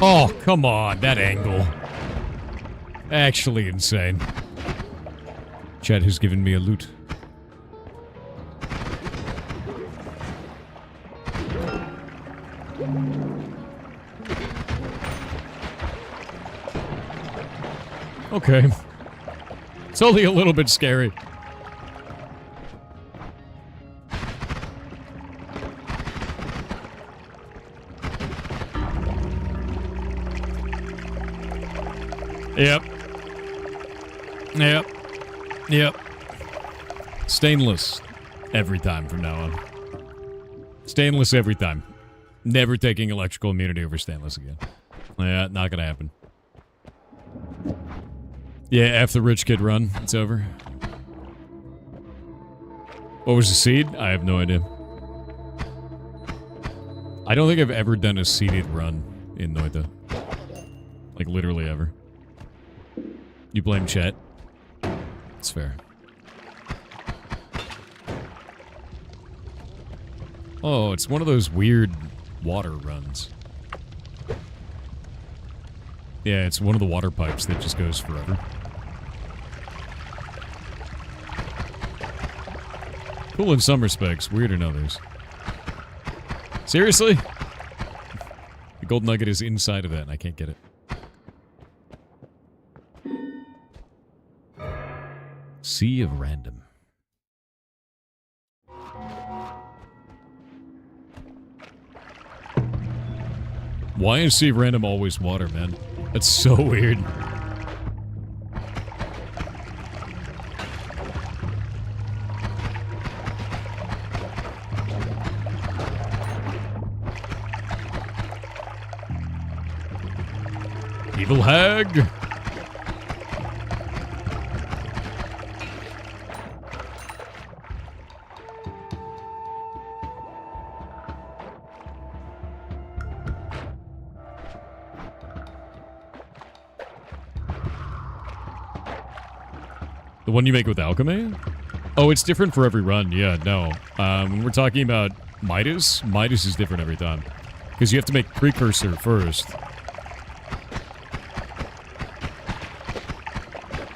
Oh, come on, that angle. Actually insane. Chet has given me a loot. Okay. It's only a little bit scary. Yep. Yep. Yep. Stainless. Every time from now on. Stainless every time. Never taking electrical immunity over stainless again. Yeah, not gonna happen. Yeah, after the rich kid run, it's over. What was the seed? I have no idea. I don't think I've ever done a seeded run in Noita. Like, literally ever. You blame Chet. It's fair. Oh, it's one of those weird water runs. Yeah, it's one of the water pipes that just goes forever. Cool in some respects, weird in others. Seriously? The gold nugget is inside of that and I can't get it. Sea of Random. Why is Sea of Random always water, man? That's so weird. Evil hag! The one you make with alchemy? Oh, it's different for every run. Yeah, no. When we're talking about Midas, Midas is different every time. Because you have to make precursor first.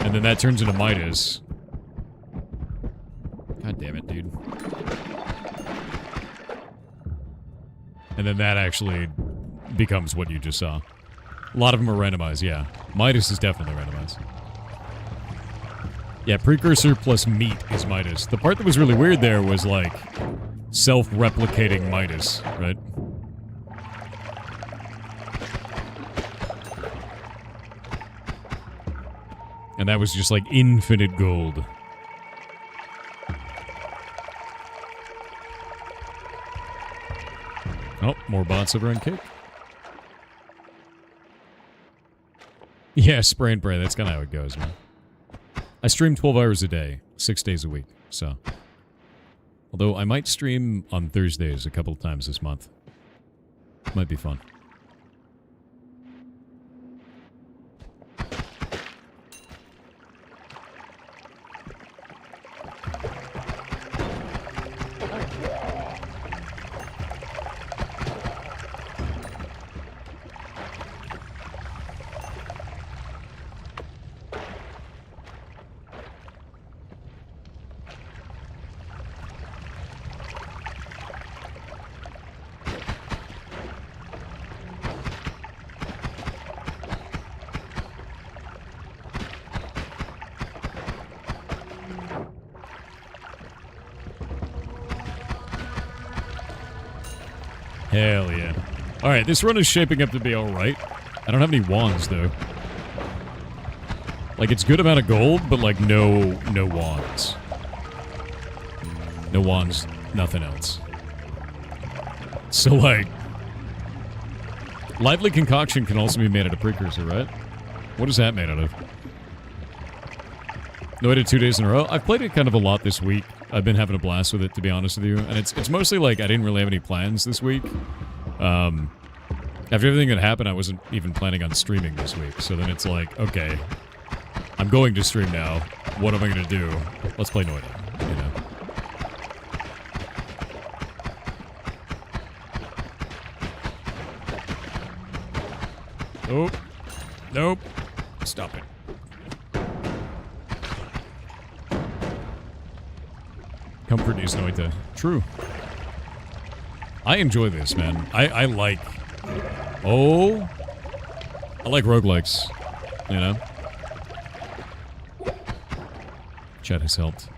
And then that turns into Midas. God damn it, dude. And then that actually becomes what you just saw. A lot of them are randomized, yeah. Midas is definitely randomized. Yeah, precursor plus meat is Midas. The part that was really weird there was, like, self-replicating Midas, right? And that was just, like, infinite gold. Oh, more bots over on Kick. Yeah, spray and pray. That's kind of how it goes, man. I stream 12 hours a day, 6 days a week, so. Although I might stream on Thursdays a couple of times this month. Might be fun. Hell yeah. Alright, this run is shaping up to be alright. I don't have any wands, though. Like, it's good amount of gold, but, like, no wands. No wands, nothing else. So, like... Lively Concoction can also be made out of precursor, right? What is that made out of? Noita 2 days in a row. I've played it kind of a lot this week. I've been having a blast with it, to be honest with you. And it's mostly like I didn't really have any plans this week. After everything that happened, I wasn't even planning on streaming this week. So then it's like, okay, I'm going to stream now. What am I going to do? Let's play Noita, you know? Nope. Nope. Stop it. Comfort is Noita. True. I enjoy this, man. I like... Oh! I like roguelikes. You know? Chat has helped.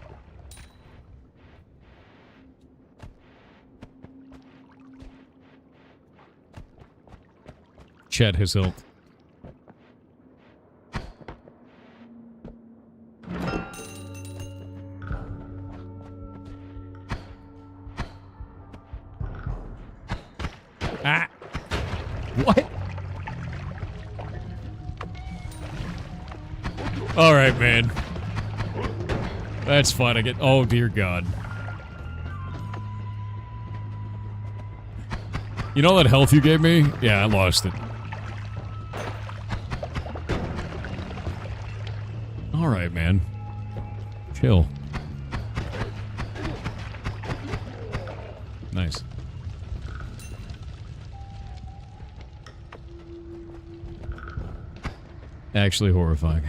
Chat has helped. Ah! What? Alright, man. That's fine, I get... Oh, dear God. You know that health you gave me? Yeah, I lost it. Alright, man. Chill. Nice. Actually horrifying.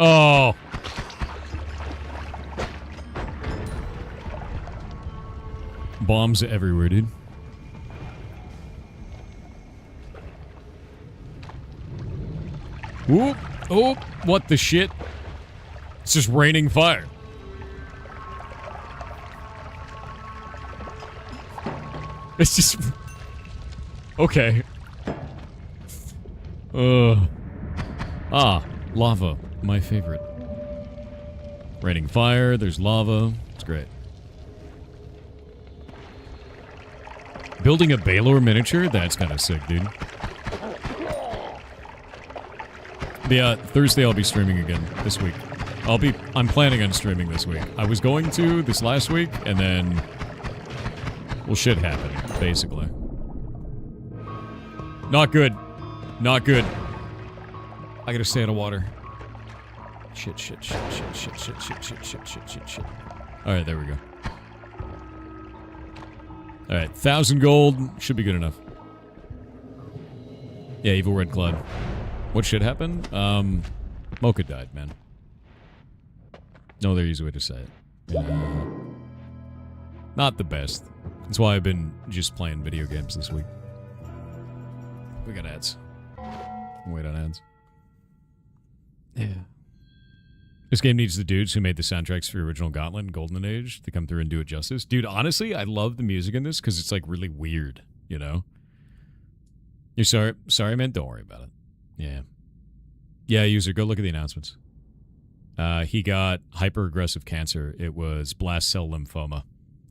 Oh. Bombs everywhere, dude. Whoop. Oh, what the shit? It's just raining fire. It's just... Okay. Ah, lava. My favorite. Raining fire, there's lava. It's great. Building a Baylor miniature? That's kind of sick, dude. Yeah, Thursday I'll be streaming again this week. I'm planning on streaming this week. I was going to this last week, and then, well, shit happened, basically. Not good. Not good. I gotta stay out of water. Shit. Alright, there we go. Alright, 1,000 gold. Should be good enough. Yeah, Evil Red Cloud. What shit happened? Mocha died, man. No other easy way to say it. Not the best. That's why I've been just playing video games this week. We got ads. Wait on ads. Yeah. This game needs the dudes who made the soundtracks for the original Gauntlet and Golden Age to come through and do it justice. Dude, honestly, I love the music in this because it's like really weird, you know? You're sorry? Sorry, man? Don't worry about it. Yeah. Yeah, user, go look at the announcements. He got hyper-aggressive cancer. It was blast cell lymphoma.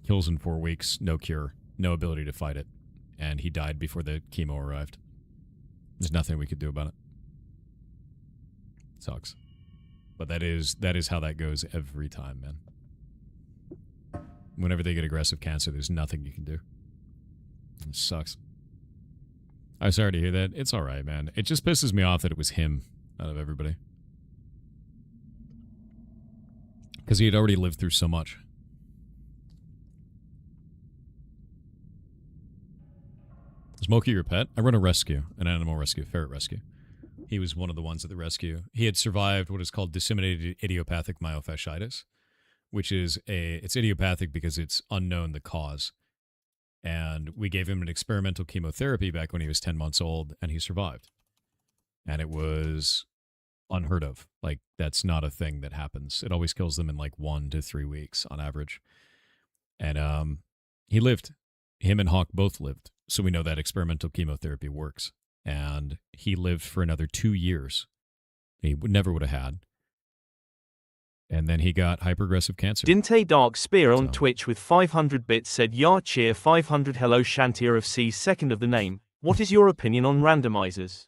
Kills in 4 weeks, no cure, no ability to fight it. And he died before the chemo arrived. There's nothing we could do about it. Sucks. But that is how that goes every time, man. Whenever they get aggressive cancer, there's nothing you can do. It sucks. I'm sorry to hear that. It's alright, man. It just pisses me off that it was him out of everybody. Because he had already lived through so much. Is Moki your pet? I run a rescue, an animal rescue, ferret rescue. He was one of the ones at the rescue. He had survived what is called disseminated idiopathic myofasciitis, which is it's idiopathic because it's unknown the cause. And we gave him an experimental chemotherapy back when he was 10 months old, and he survived. And it was unheard of. Like, that's not a thing that happens. It always kills them in like 1 to 3 weeks on average. And he lived. Him and Hawk both lived. So we know that experimental chemotherapy works. And he lived for another 2 years. He never would have had. And then he got hyperaggressive cancer. Dinte Dark Spear on Twitch with 500 bits said, "Yar cheer 500 hello Shantier of C second of the name. What is your opinion on randomizers?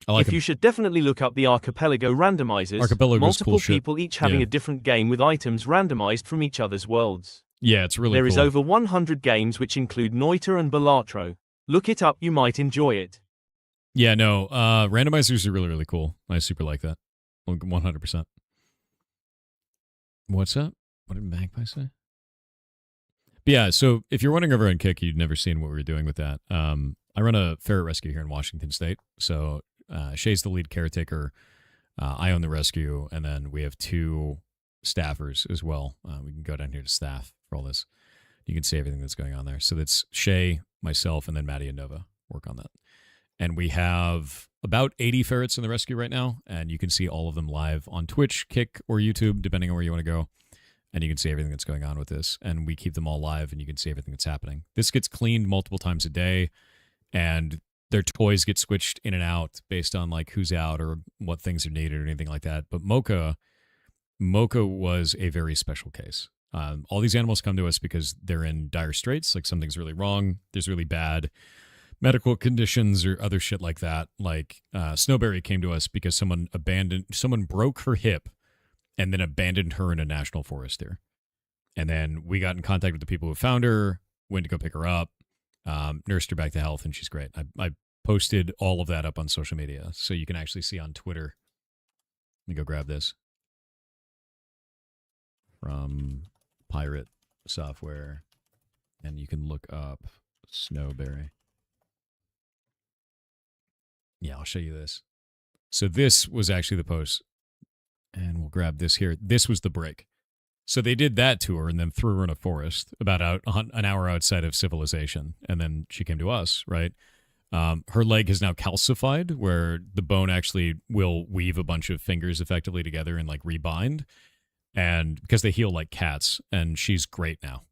I like you should definitely look up the Archipelago randomizers. Archipelago's multiple cool people shit. each having a different game with items randomized from each other's worlds. Yeah, it's really There cool. is over 100 games which include Noita and Balatro. Look it up, you might enjoy it." Yeah, no, randomizers are really, really cool. I super like that. 100%. What's up? What did Magpie say? But yeah, so if you're wondering over on Kick, you'd never seen what we were doing with that. I run a ferret rescue here in Washington State. So Shay's the lead caretaker. I own the rescue. And then we have 2 staffers as well. We can go down here to staff for all this. You can see everything that's going on there. So that's Shay, myself, and then Maddie and Nova work on that. And we have about 80 ferrets in the rescue right now, and you can see all of them live on Twitch, Kick, or YouTube, depending on where you want to go. And you can see everything that's going on with this. And we keep them all live, and you can see everything that's happening. This gets cleaned multiple times a day, and their toys get switched in and out based on like who's out or what things are needed or anything like that. But Mocha was a very special case. All these animals come to us because they're in dire straits, like something's really wrong, there's really bad medical conditions or other shit like that. Like Snowberry came to us because someone broke her hip and then abandoned her in a national forest there. And then we got in contact with the people who found her, went to go pick her up, nursed her back to health, and she's great. I posted all of that up on social media, so you can actually see on Twitter. Let me go grab this from Pirate Software, and you can look up Snowberry. Yeah, I'll show you this. So this was actually the post, and we'll grab this here. This was the break. So they did that to her and then threw her in a forest about an hour outside of civilization, and then she came to us, right? Her leg is now calcified, where the bone actually will weave a bunch of fingers effectively together and like rebind, and because they heal like cats, and she's great now,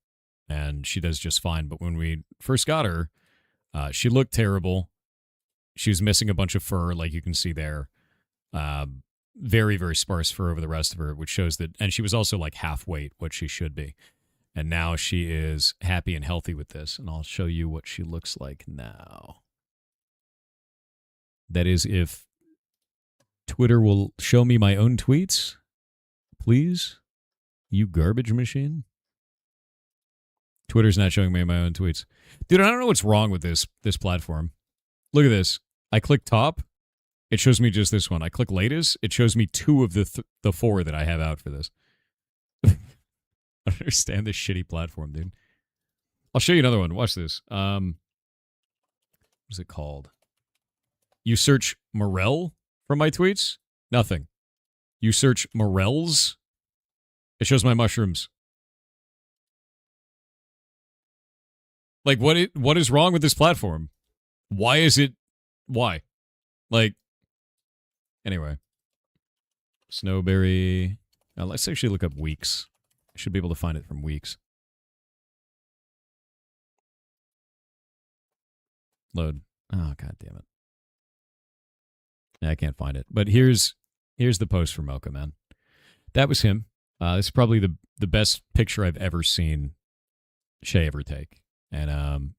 and she does just fine. But when we first got her, she looked terrible. She was missing a bunch of fur, like you can see there. Very, very sparse fur over the rest of her, which shows that, and she was also like half weight, what she should be. And now she is happy and healthy with this, and I'll show you what she looks like now. That is if Twitter will show me my own tweets. Please? You garbage machine? Twitter's not showing me my own tweets. Dude, I don't know what's wrong with this platform. Look at this. I click top. It shows me just this one. I click latest. It shows me 2 of the 4 that I have out for this. I don't understand this shitty platform, dude. I'll show you another one. Watch this. What's it called? You search Morel for my tweets? Nothing. You search Morels? It shows my mushrooms. Like, what is wrong with this platform? Why is it... Why? Like... Anyway. Snowberry... Now, let's actually look up weeks. I should be able to find it from weeks. Load. Oh, god damn it. Yeah, I can't find it. But here's the post for Mocha, man. That was him. This is probably the best picture I've ever seen Shay ever take. And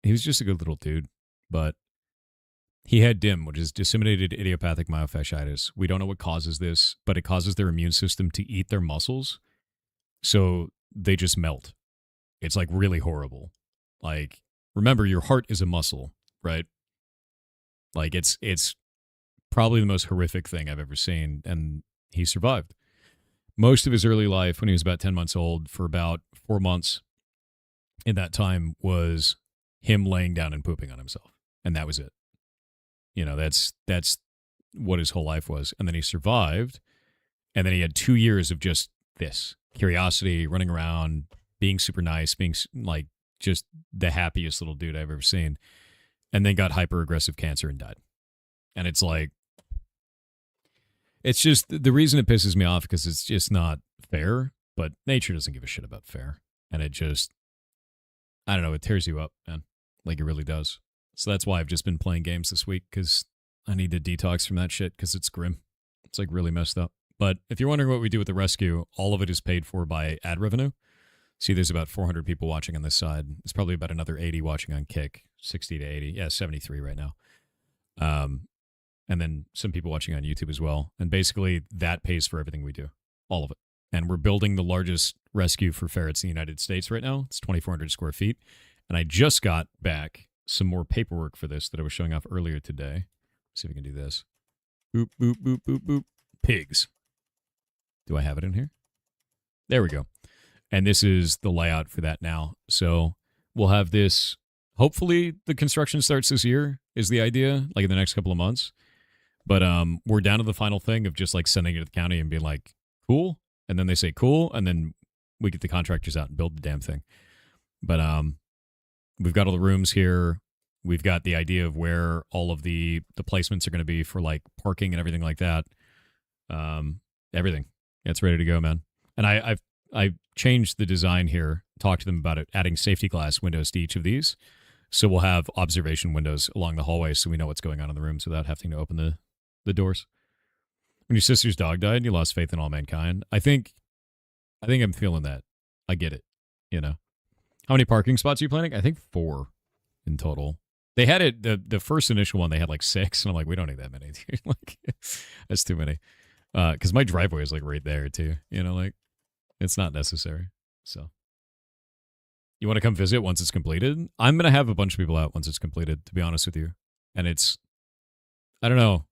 he was just a good little dude. But he had DIM, which is disseminated idiopathic myofasciitis. We don't know what causes this, but it causes their immune system to eat their muscles. So they just melt. It's like really horrible. Like, remember, your heart is a muscle, right? Like, it's probably the most horrific thing I've ever seen, and he survived. Most of his early life, when he was about 10 months old, for about 4 months in that time, was him laying down and pooping on himself, and that was it. You know, that's what his whole life was. And then he survived, and then he had 2 years of just this curiosity, running around, being super nice, being like just the happiest little dude I've ever seen, and then got hyper-aggressive cancer and died. And it's like, it's just, the reason it pisses me off because it's just not fair, but nature doesn't give a shit about fair. And it just, I don't know, it tears you up, man. Like, it really does. So that's why I've just been playing games this week, because I need to detox from that shit, because it's grim. It's like really messed up. But if you're wondering what we do with the rescue, all of it is paid for by ad revenue. See, there's about 400 people watching on this side. There's probably about another 80 watching on Kick, 60 to 80. Yeah, 73 right now. And then some people watching on YouTube as well. And basically, that pays for everything we do. All of it. And we're building the largest rescue for ferrets in the United States right now. It's 2,400 square feet. And I just got back some more paperwork for this that I was showing off earlier today. Let's see if we can do this. Boop, boop, boop, boop, boop. Pigs. Do I have it in here? There we go. And this is the layout for that now. So we'll have this. Hopefully the construction starts this year is the idea, like in the next couple of months. But we're down to the final thing of just like sending it to the county and being like, cool. And then they say cool. And then we get the contractors out and build the damn thing. But we've got all the rooms here. We've got the idea of where all of the placements are going to be for like parking and everything like that. Everything. It's ready to go, man. And I've changed the design here, talked to them about it, adding safety glass windows to each of these. So we'll have observation windows along the hallway so we know what's going on in the rooms without having to open the doors. When your sister's dog died, you lost faith in all mankind. I think I'm feeling that. I get it, you know. How many parking spots are you planning? I think 4 in total. They had it, the first initial one, they had like 6, and I'm like, we don't need that many, dude. Like, that's too many. Because my driveway is like right there too, you know, like it's not necessary. So you want to come visit once it's completed? I'm going to have a bunch of people out once it's completed, to be honest with you. And it's, I don't know.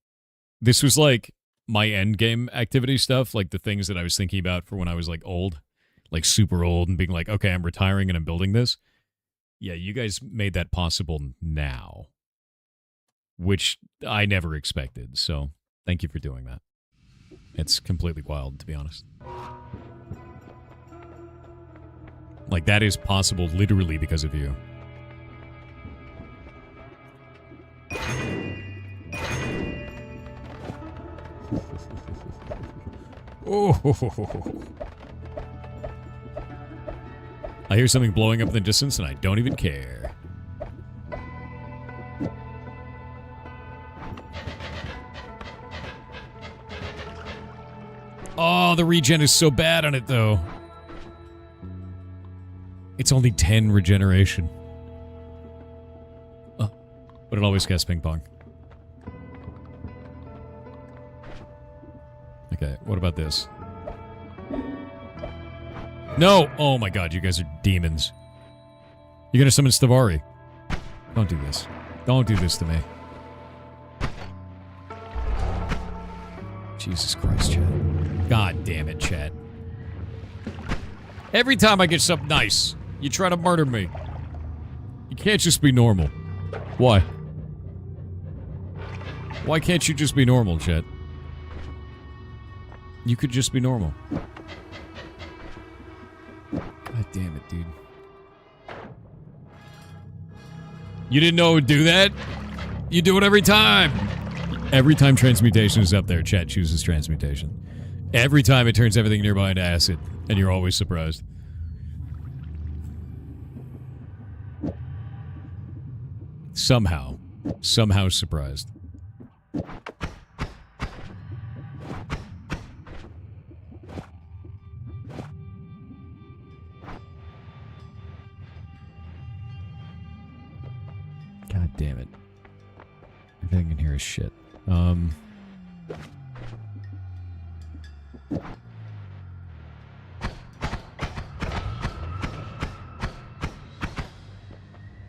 This was like my end game activity stuff, like the things that I was thinking about for when I was like old, like super old, and being like, okay, I'm retiring and I'm building this. Yeah, you guys made that possible now, which I never expected. So thank you for doing that. It's completely wild, to be honest. Like, that is possible literally because of you. Oh. I hear something blowing up in the distance, and I don't even care. Oh, the regen is so bad on it, though. It's only 10 regeneration. Oh, but it always casts ping pong. Okay, what about this? No! Oh my god, you guys are demons. You're gonna summon Stavari. Don't do this. Don't do this to me. Jesus Christ, chat. God damn it, chat. Every time I get something nice, you try to murder me. You can't just be normal. Why? Why can't you just be normal, chat? You could just be normal. God damn it, dude. You didn't know it would do that? You do it every time! Every time transmutation is up there, chat chooses transmutation. Every time it turns everything nearby into acid, and you're always surprised. Somehow surprised. God damn it. Everything in here is shit.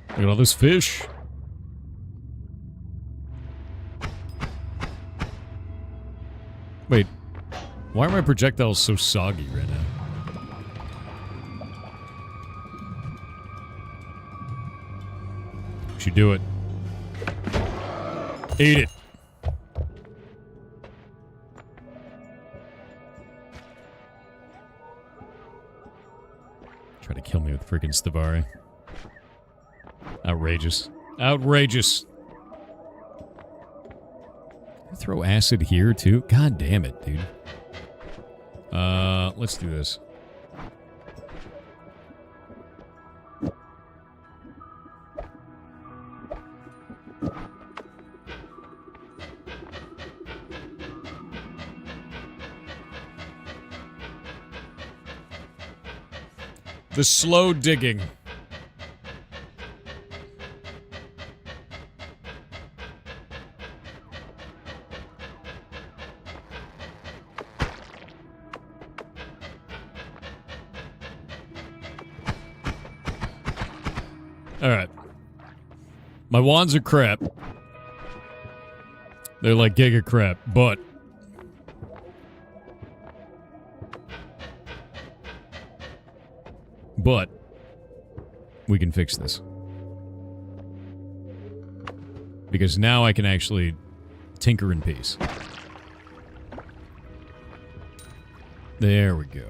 Look at all this fish. Wait, why are my projectiles so soggy right now? Should do it. Eat it. Try to kill me with freaking Stavari. Outrageous. Outrageous. Throw acid here, too? God damn it, dude. Let's do this. The slow digging. Alright. My wands are crap. They're like giga crap, but... we can fix this. Because now I can actually tinker in peace. There we go.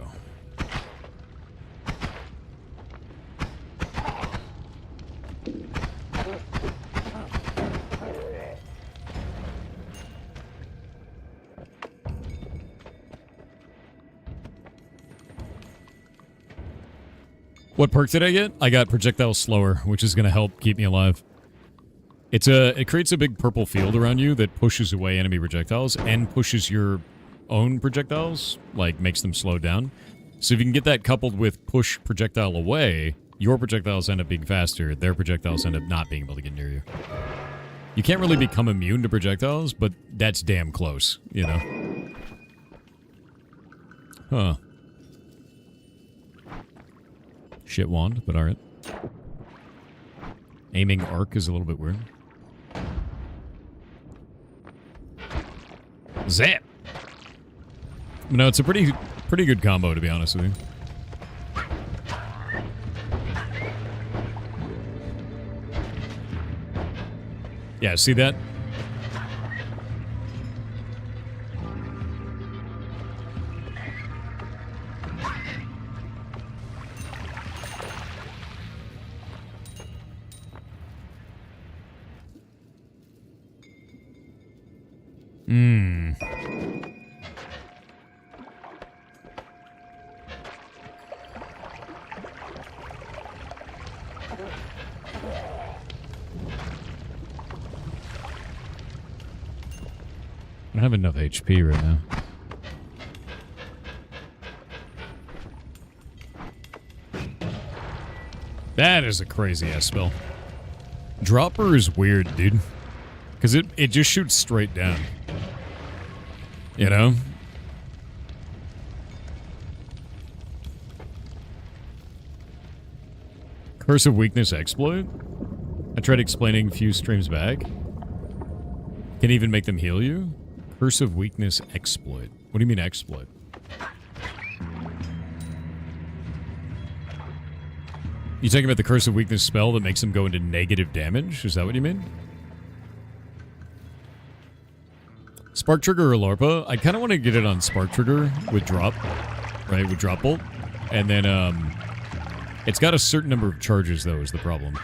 What perk did I get? I got projectile slower, which is going to help keep me alive. It creates a big purple field around you that pushes away enemy projectiles and pushes your own projectiles, like makes them slow down. So if you can get that coupled with push projectile away, your projectiles end up being faster, their projectiles end up not being able to get near you. You can't really become immune to projectiles, but that's damn close, you know? Huh. Shit wand, but alright. Aiming arc is a little bit weird. Zap! No, it's a pretty good combo, to be honest with you. Yeah, see that? I don't have enough HP right now. That is a crazy-ass spell. Dropper is weird, dude. Because it just shoots straight down. You know? Curse of Weakness exploit? I tried explaining a few streams back. Can even make them heal you? Curse of Weakness exploit. What do you mean exploit? You talking about the Curse of Weakness spell that makes them go into negative damage? Is that what you mean? Spark Trigger or Lorpa? I kind of want to get it on Spark Trigger with drop. Right, with drop bolt. And then, it's got a certain number of charges, though, is the problem.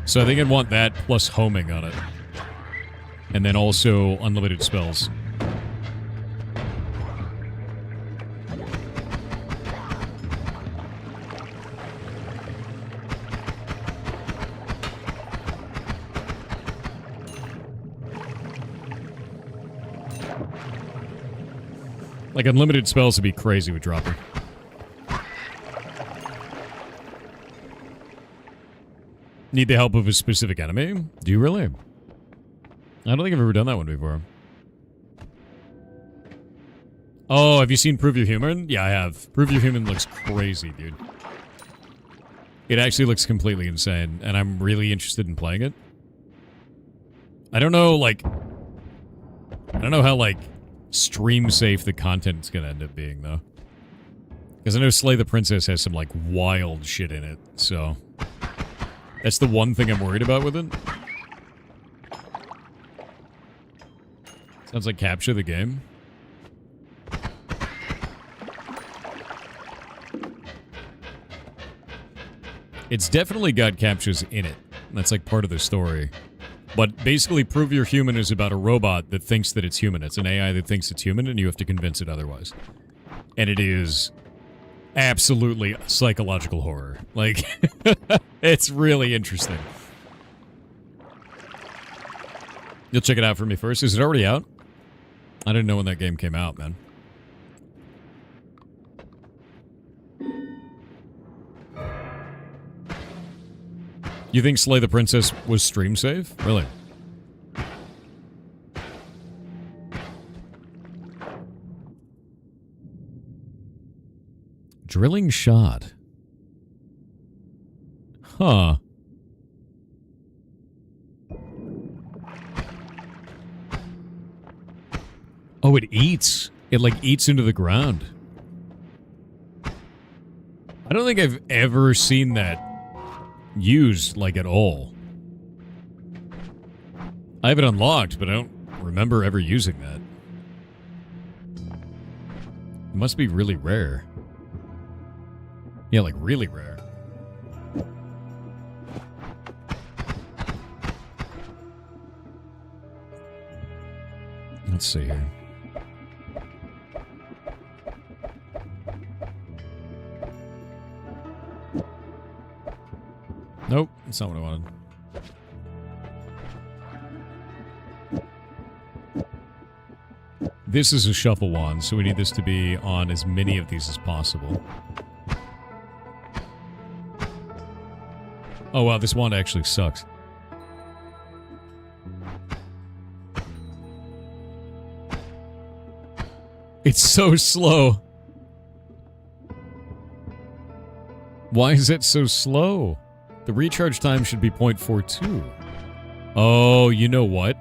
So I think I'd want that plus homing on it. And then also unlimited spells. Like, unlimited spells would be crazy with dropper. Need the help of a specific enemy? Do you really? I don't think I've ever done that one before. Oh, have you seen Prove Your Human? Yeah, I have. Prove Your Human looks crazy, dude. It actually looks completely insane, and I'm really interested in playing it. I don't know, like... I don't know how, like, stream safe the content's gonna end up being, though. Because I know Slay the Princess has some, like, wild shit in it, so... That's the one thing I'm worried about with it. Sounds like Capture the Game. It's definitely got captures in it. That's like part of the story. But basically, Prove You're Human is about a robot that thinks that it's human. It's an AI that thinks it's human, and you have to convince it otherwise. And it is absolutely psychological horror. Like, it's really interesting. You'll check it out for me first. Is it already out? I didn't know when that game came out, man. You think Slay the Princess was stream safe? Really? Drilling shot. Huh. Oh, it eats. It, like, eats into the ground. I don't think I've ever seen that used, like, at all. I have it unlocked, but I don't remember ever using that. It must be really rare. Yeah, like, really rare. Let's see here. Nope, that's not what I wanted. This is a shuffle wand, so we need this to be on as many of these as possible. Oh wow, this wand actually sucks. It's so slow. Why is it so slow? The recharge time should be 0.42. Oh, you know what?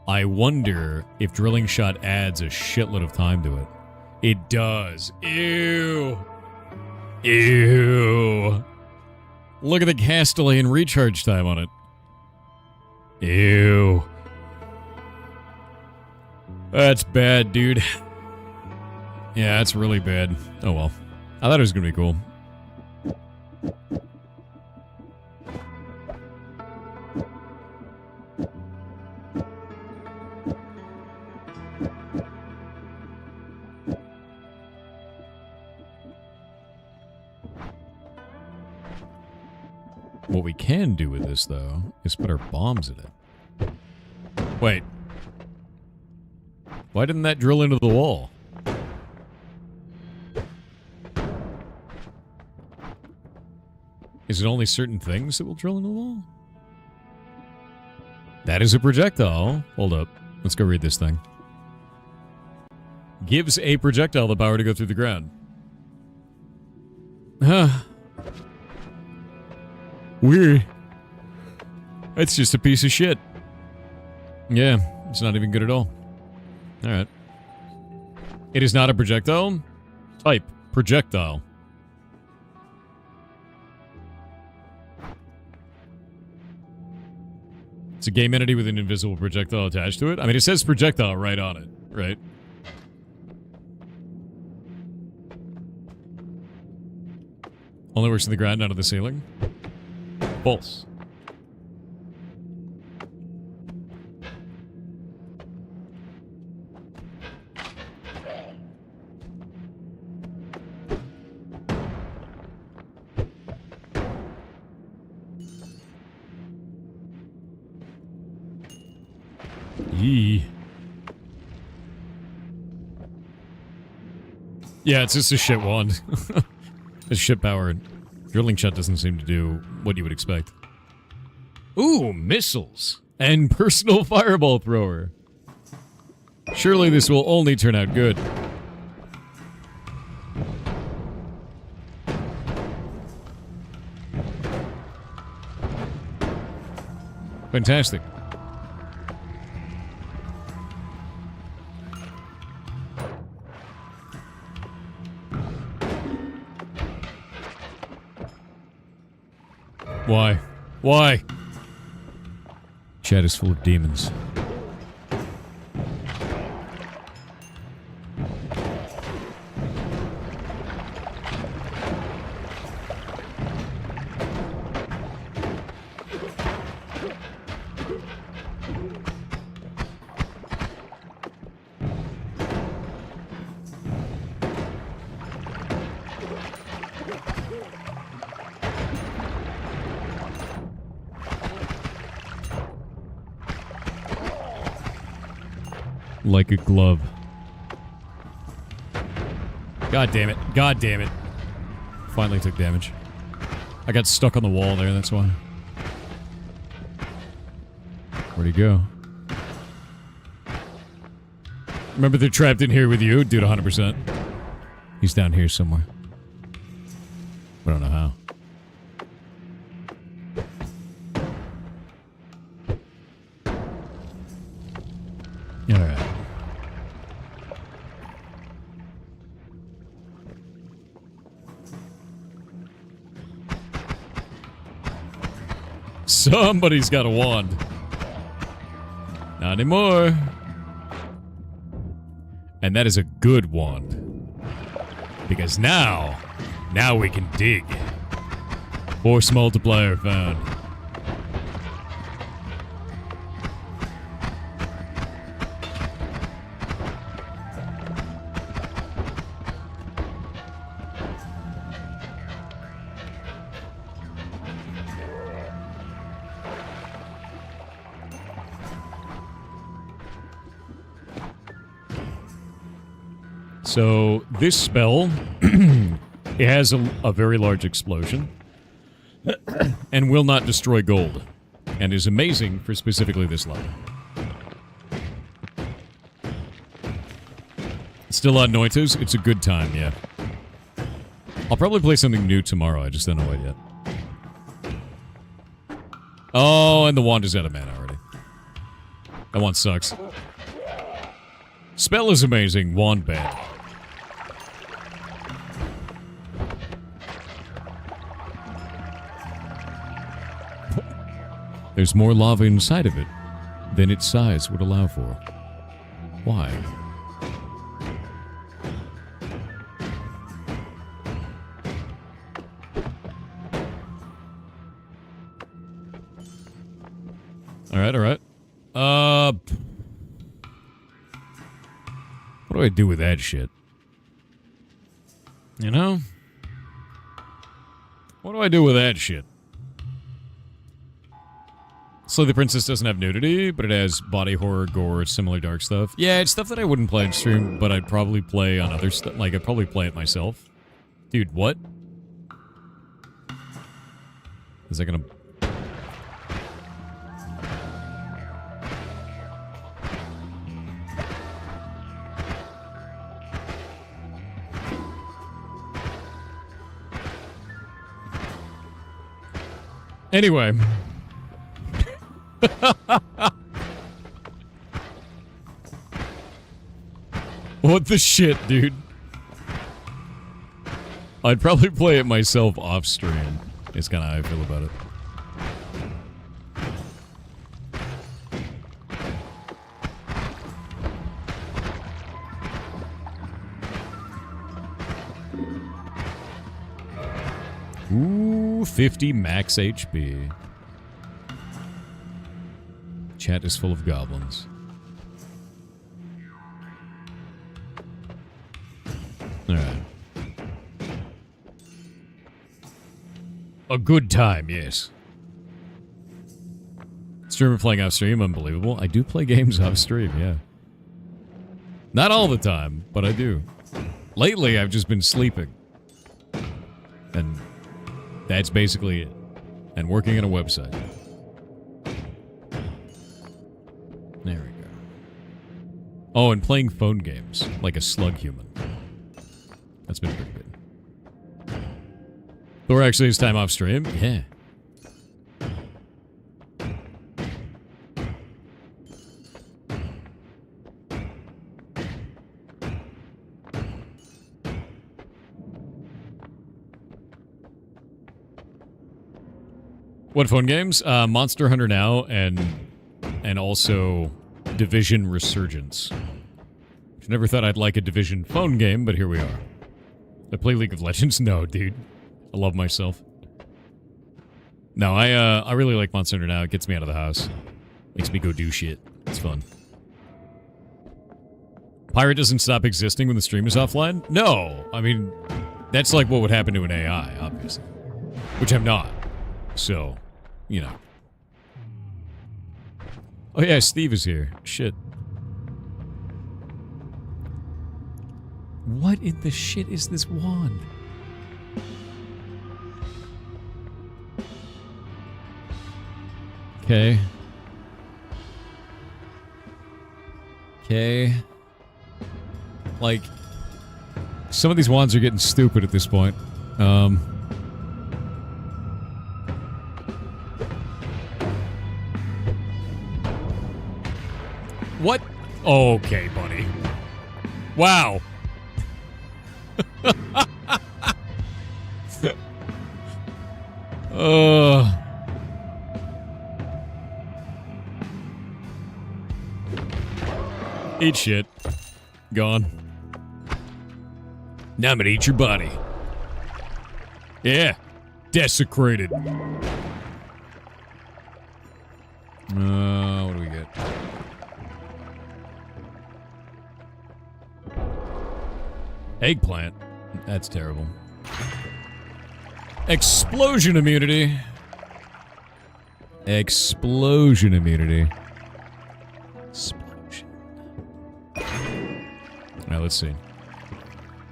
I wonder if Drilling Shot adds a shitload of time to it. It does. Ew. Ew. Look at the cast delay and recharge time on it. Ew. That's bad, dude. Yeah, that's really bad. Oh well. I thought it was gonna be cool. What we can do with this, though, is put our bombs in it. Wait. Why didn't that drill into the wall? Is it only certain things that will drill into the wall? That is a projectile. Hold up. Let's go read this thing. Gives a projectile the power to go through the ground. Weird. That's just a piece of shit. Yeah, it's not even good at all. Alright. It is not a projectile? Type projectile. It's a game entity with an invisible projectile attached to it. I mean, it says projectile right on it, right? Only works in the ground, not on the ceiling. False. Yee. Yeah, it's just a shit wand. It's shit powered. Drilling shot doesn't seem to do what you would expect. Ooh, missiles! And personal fireball thrower. Surely this will only turn out good. Fantastic. Why? Why? Chat is full of demons. Like a glove. God damn it. God damn it. Finally took damage. I got stuck on the wall there, that's why. Where'd he go? Remember they're trapped in here with you? Dude, 100%. He's down here somewhere. I don't know how. Alright. Somebody's got a wand. Not anymore. And that is a good wand. Because now we can dig. Force multiplier found. So, this spell, it has a very large explosion, and will not destroy gold, and is amazing for specifically this level. Still on Noitas, it's a good time, yeah. I'll probably play something new tomorrow, I just don't know what yet. Oh, and the wand is out of mana already. That one sucks. Spell is amazing, wand bad. There's more lava inside of it than its size would allow for. Why? Alright, alright. What do I do with that shit? You know? What do I do with that shit? Slay the Princess doesn't have nudity, but it has body horror, gore, similar dark stuff. Yeah, it's stuff that I wouldn't play in stream, but I'd probably play on other stuff. Like, I'd probably play it myself. Dude, what? Is that gonna... Anyway. What the shit, dude? I'd probably play it myself off stream. It's kind of how I feel about it. Ooh, 50 max HP. Chat is full of goblins. Alright. A good time, yes. Streamer playing off stream, unbelievable. I do play games off stream, yeah. Not all the time, but I do. Lately, I've just been sleeping. And that's basically it. And working on a website. There we go. Oh, and playing phone games, like a slug human. That's been pretty good. Thor actually has time off stream? Yeah. What phone games? Monster Hunter Now and also Division Resurgence. I never thought I'd like a Division phone game, but here we are. I play League of Legends? No, dude. I love myself. No, I really like Monster Hunter Now. It gets me out of the house. Makes me go do shit. It's fun. Pirate doesn't stop existing when the stream is offline? No! I mean, that's like what would happen to an AI, obviously. Which I'm not. So, you know. Oh yeah, Steve is here. Shit. What in the shit is this wand? Okay. Okay. Like, some of these wands are getting stupid at this point. What? Okay, buddy. Wow. Eat shit. Gone. Now I'm gonna eat your body. Yeah. Desecrated. What do we get? Eggplant. That's terrible. Explosion immunity. Explosion immunity. Explosion. Alright, let's see.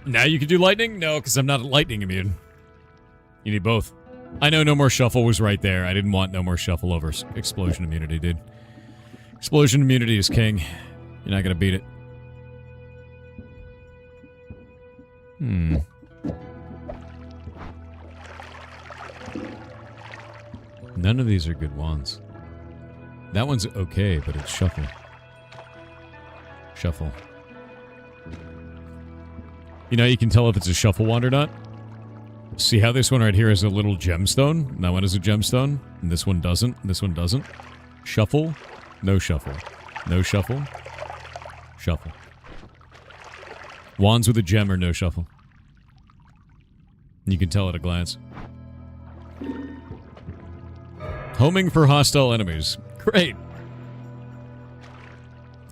Now you can do lightning? No, because I'm not lightning immune. You need both. I know No More Shuffle was right there. I didn't want No More Shuffle over explosion immunity, dude. Explosion immunity is king. You're not gonna beat it. None of these are good wands. That one's okay, but it's shuffle. Shuffle. You know, you can tell if it's a shuffle wand or not. See how this one right here is a little gemstone? And that one is a gemstone. And this one doesn't. And this one doesn't. Shuffle. No shuffle. No shuffle. Shuffle. Wands with a gem or no shuffle. You can tell at a glance. Homing for hostile enemies. Great.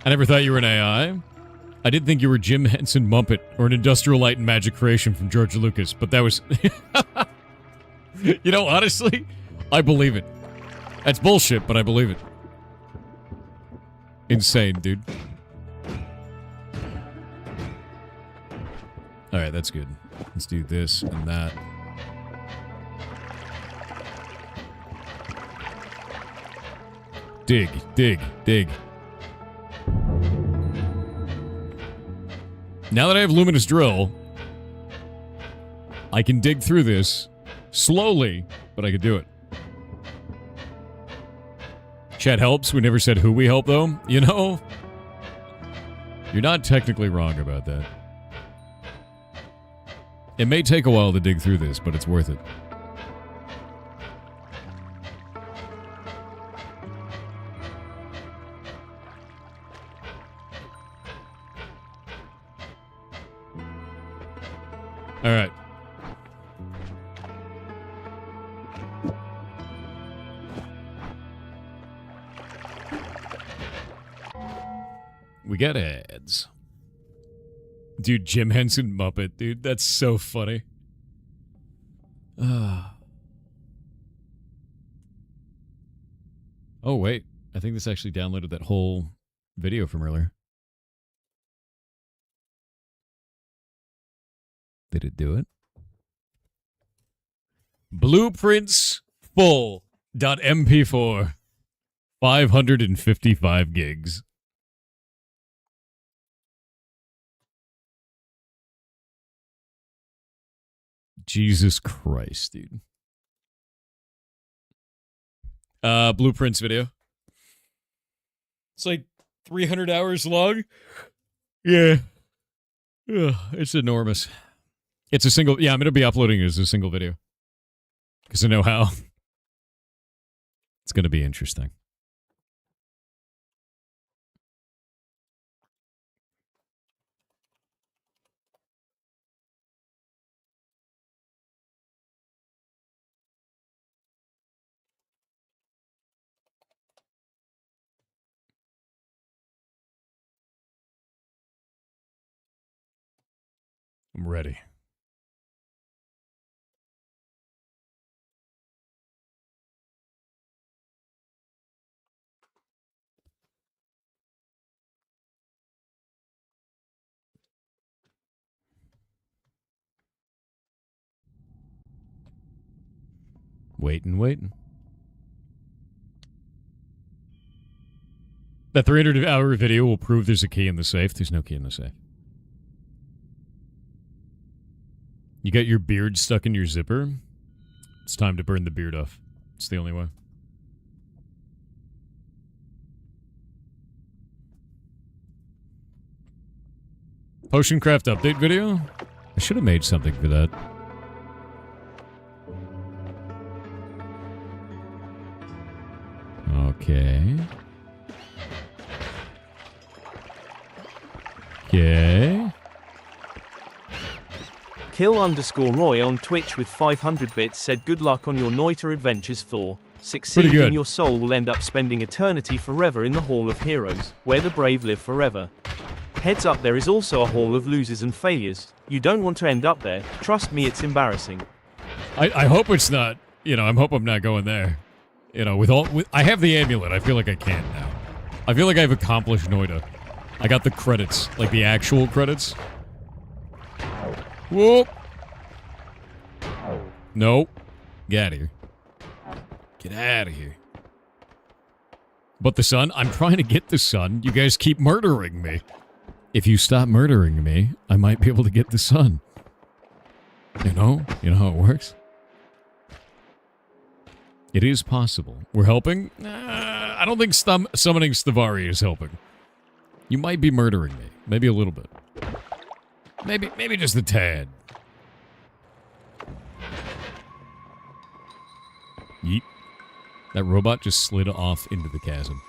I never thought you were an AI. I did think you were Jim Henson Muppet or an Industrial Light and Magic creation from George Lucas, but that was... You know, honestly, I believe it. That's bullshit, but I believe it. Insane, dude. Alright, that's good. Let's do this and that. Dig, dig, dig. Now that I have Luminous Drill, I can dig through this slowly, but I can do it. Chat helps. We never said who we help, though. You know, you're not technically wrong about that. It may take a while to dig through this, but it's worth it. All right. We got ads. Dude, Jim Henson Muppet, dude. That's so funny. Oh, wait. I think this actually downloaded that whole video from earlier. Did it do it? Blueprints full .mp4. 555 gigs. Jesus Christ, dude. Blueprints video. It's like 300 hours long. Yeah. Ugh, it's enormous. It's a single... Yeah, I'm going to be uploading it as a single video. Because I know how. It's going to be interesting. I'm ready. Waiting. That 300-hour video will prove there's a key in the safe. There's no key in the safe. You got your beard stuck in your zipper? It's time to burn the beard off. It's the only way. Potion craft update video? I should have made something for that. Okay. Okay. Kill_Roy on Twitch with 500 bits said good luck on your Noita adventures, Thor. Succeed and your soul will end up spending eternity forever in the Hall of Heroes, where the brave live forever. Heads up, there is also a Hall of Losers and Failures. You don't want to end up there. Trust me, it's embarrassing. I hope it's not, you know, I hope I'm not going there. You know, I have the amulet. I feel like I can't now. I feel like I've accomplished Noita. I got the credits, like the actual credits. Whoop. Nope. Get out of here. Get out of here. But the sun? I'm trying to get the sun. You guys keep murdering me. If you stop murdering me, I might be able to get the sun. You know? You know how it works? It is possible. We're helping? I don't think summoning Stavari is helping. You might be murdering me. Maybe a little bit. Maybe just a tad. Yeet. That robot just slid off into the chasm.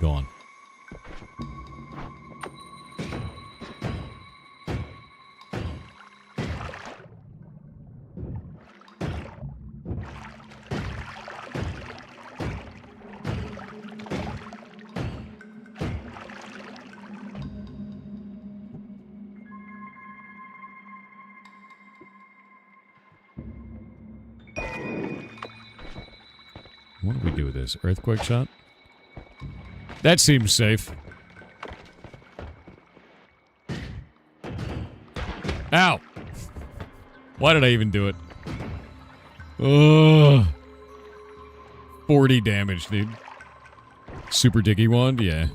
Gone. What do we do with this? Earthquake shot? That seems safe. Ow! Why did I even do it? Ugh. 40 damage, dude. Super diggy wand? Yeah.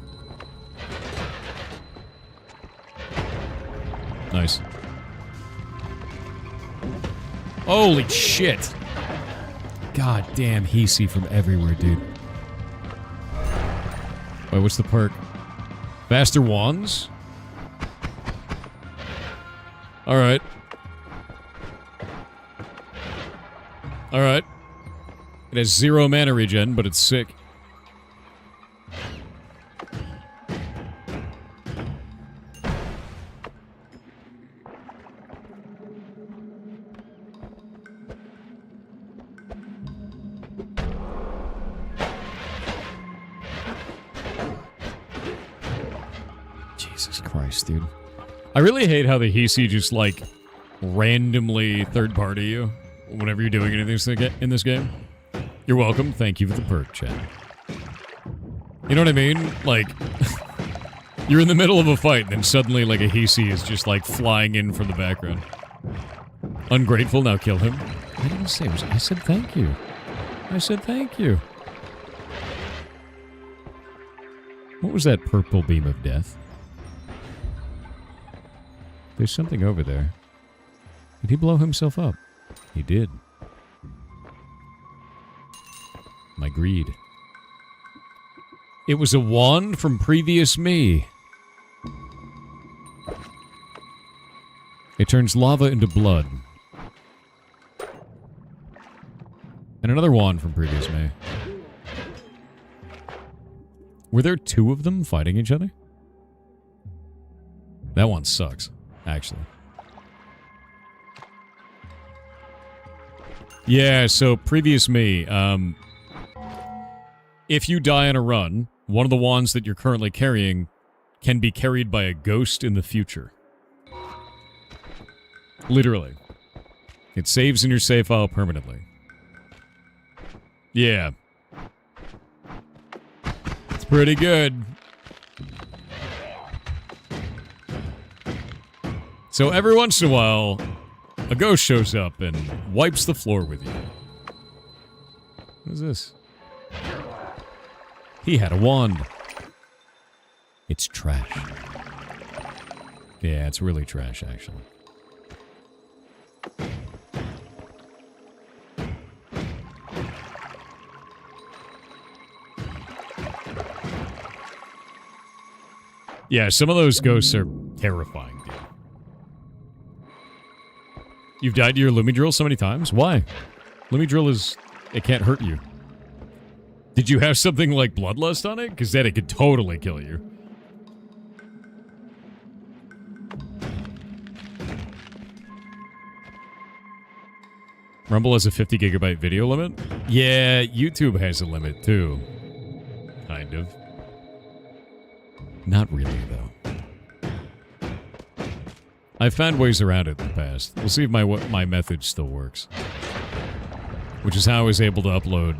Nice. Holy shit! God damn, Hisi from everywhere, dude. Wait, what's the perk? Faster wands? Alright. Alright. It has 0 mana regen, but it's sick. Jesus Christ, dude. I really hate how the Hisi just, like, randomly third-party you whenever you're doing anything in this game. You're welcome. Thank you for the perk, chat. You know what I mean? Like, you're in the middle of a fight, and then suddenly, like, a Hisi is just, like, flying in from the background. Ungrateful, now kill him. I didn't say it. I said thank you. I said thank you. What was that purple beam of death? There's something over there. Did he blow himself up? He did. My greed. It was a wand from previous me. It turns lava into blood. And another wand from previous me. Were there 2 of them fighting each other? That one sucks, actually. Yeah, so previous me, if you die on a run, one of the wands that you're currently carrying can be carried by a ghost in the future. Literally. It saves in your save file permanently. Yeah. It's pretty good. So every once in a while, a ghost shows up and wipes the floor with you. What is this? He had a wand. It's trash. Yeah, it's really trash, actually. Yeah, some of those ghosts are terrifying, dude. You've died to your Lumidrill so many times? Why? Lumidrill is... it can't hurt you. Did you have something like Bloodlust on it? Because then it could totally kill you. Rumble has a 50 gigabyte video limit? Yeah, YouTube has a limit too. Kind of. Not really, though. I've found ways around it in the past. We'll see if my method still works. Which is how I was able to upload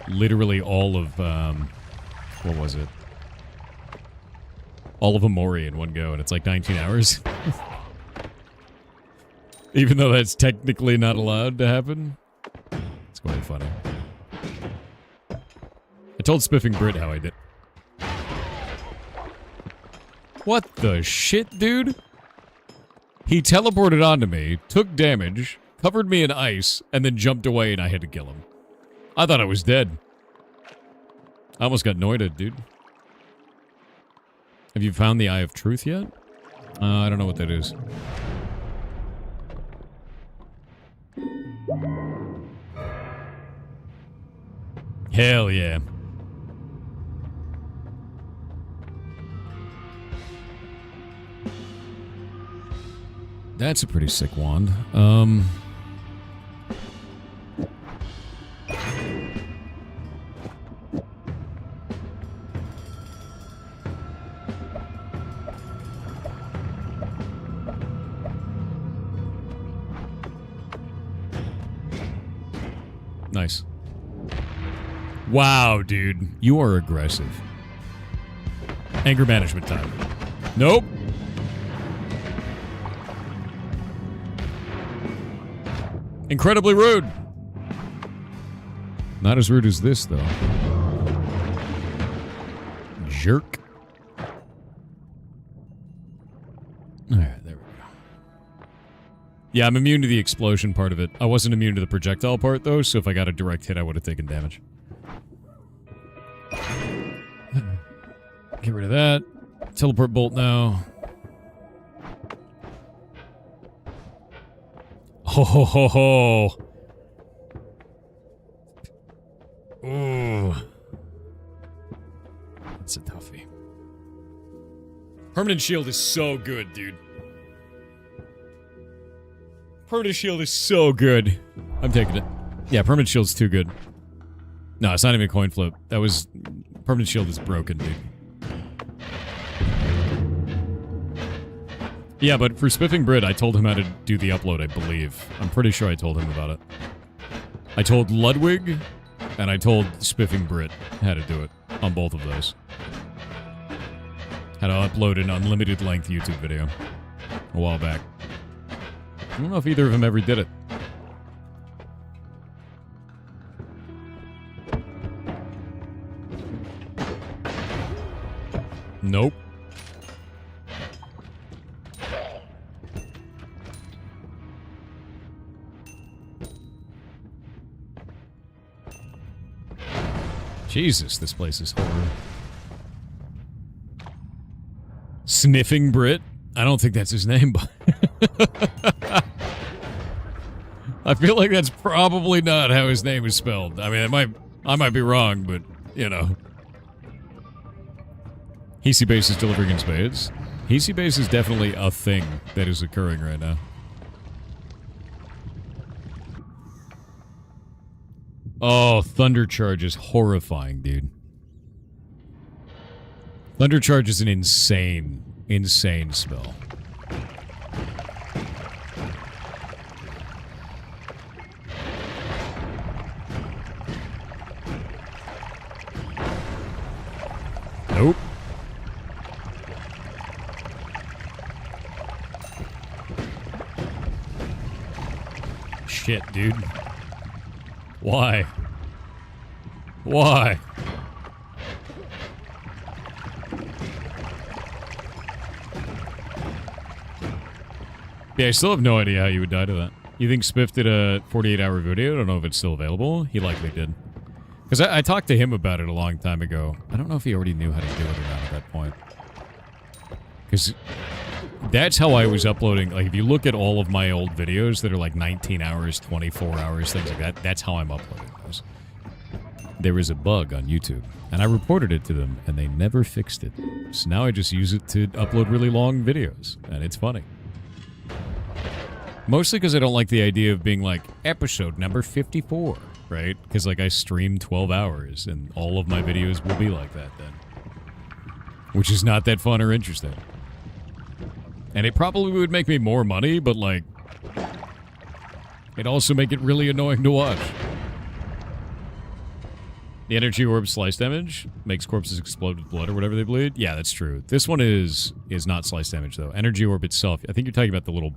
literally all of, what was it? All of Amori in one go, and it's like 19 hours. Even though that's technically not allowed to happen. It's quite funny. I told Spiffing Brit how I did. What the shit, dude? He teleported onto me, took damage, covered me in ice, and then jumped away and I had to kill him. I thought I was dead. I almost got Noita, dude. Have you found the Eye of Truth yet? I don't know what that is. Hell yeah. That's a pretty sick wand. Nice. Wow, dude. You are aggressive. Anger management time. Nope. Incredibly rude. Not as rude as this, though. Jerk. Alright, there we go. Yeah, I'm immune to the explosion part of it. I wasn't immune to the projectile part, though, so if I got a direct hit, I would have taken damage. Get rid of that. Teleport bolt now. Ho ho ho ho. Ooh. That's a toughie. Permanent shield is so good, dude. Permanent shield is so good. I'm taking it. Yeah, permanent shield's too good. No, it's not even a coin flip. That was... Permanent shield is broken, dude. Yeah, but for Spiffing Brit, I told him how to do the upload, I believe. I'm pretty sure I told him about it. I told Ludwig, and I told Spiffing Brit how to do it on both of those. How to upload an unlimited length YouTube video a while back. I don't know if either of them ever did it. Nope. Jesus, this place is horrible. Sniffing Brit? I don't think that's his name, but... I feel like that's probably not how his name is spelled. I mean, I might be wrong, but, you know. Heasy Base is delivering in spades. Heasy Base is definitely a thing that is occurring right now. Oh, Thunder Charge is horrifying, dude. Thunder Charge is an insane, insane spell. Nope. Shit, dude. Why? Why? Yeah, I still have no idea how you would die to that. You think Spiff did a 48-hour video? I don't know if it's still available. He likely did. Because I talked to him about it a long time ago. I don't know if he already knew how to do it or not at that point. Because that's how I was uploading. Like, if you look at all of my old videos that are like 19 hours, 24 hours, things like that, that's how I'm uploading those. There was a bug on YouTube, and I reported it to them, and they never fixed it. So now I just use it to upload really long videos, and it's funny. Mostly because I don't like the idea of being like, episode number 54, right? Because, like, I stream 12 hours, and all of my videos will be like that then. Which is not that fun or interesting. And it probably would make me more money, but, like, it'd also make it really annoying to watch. The energy orb slice damage makes corpses explode with blood or whatever they bleed. Yeah, that's true. This one is not slice damage, though. Energy orb itself, I think you're talking about the little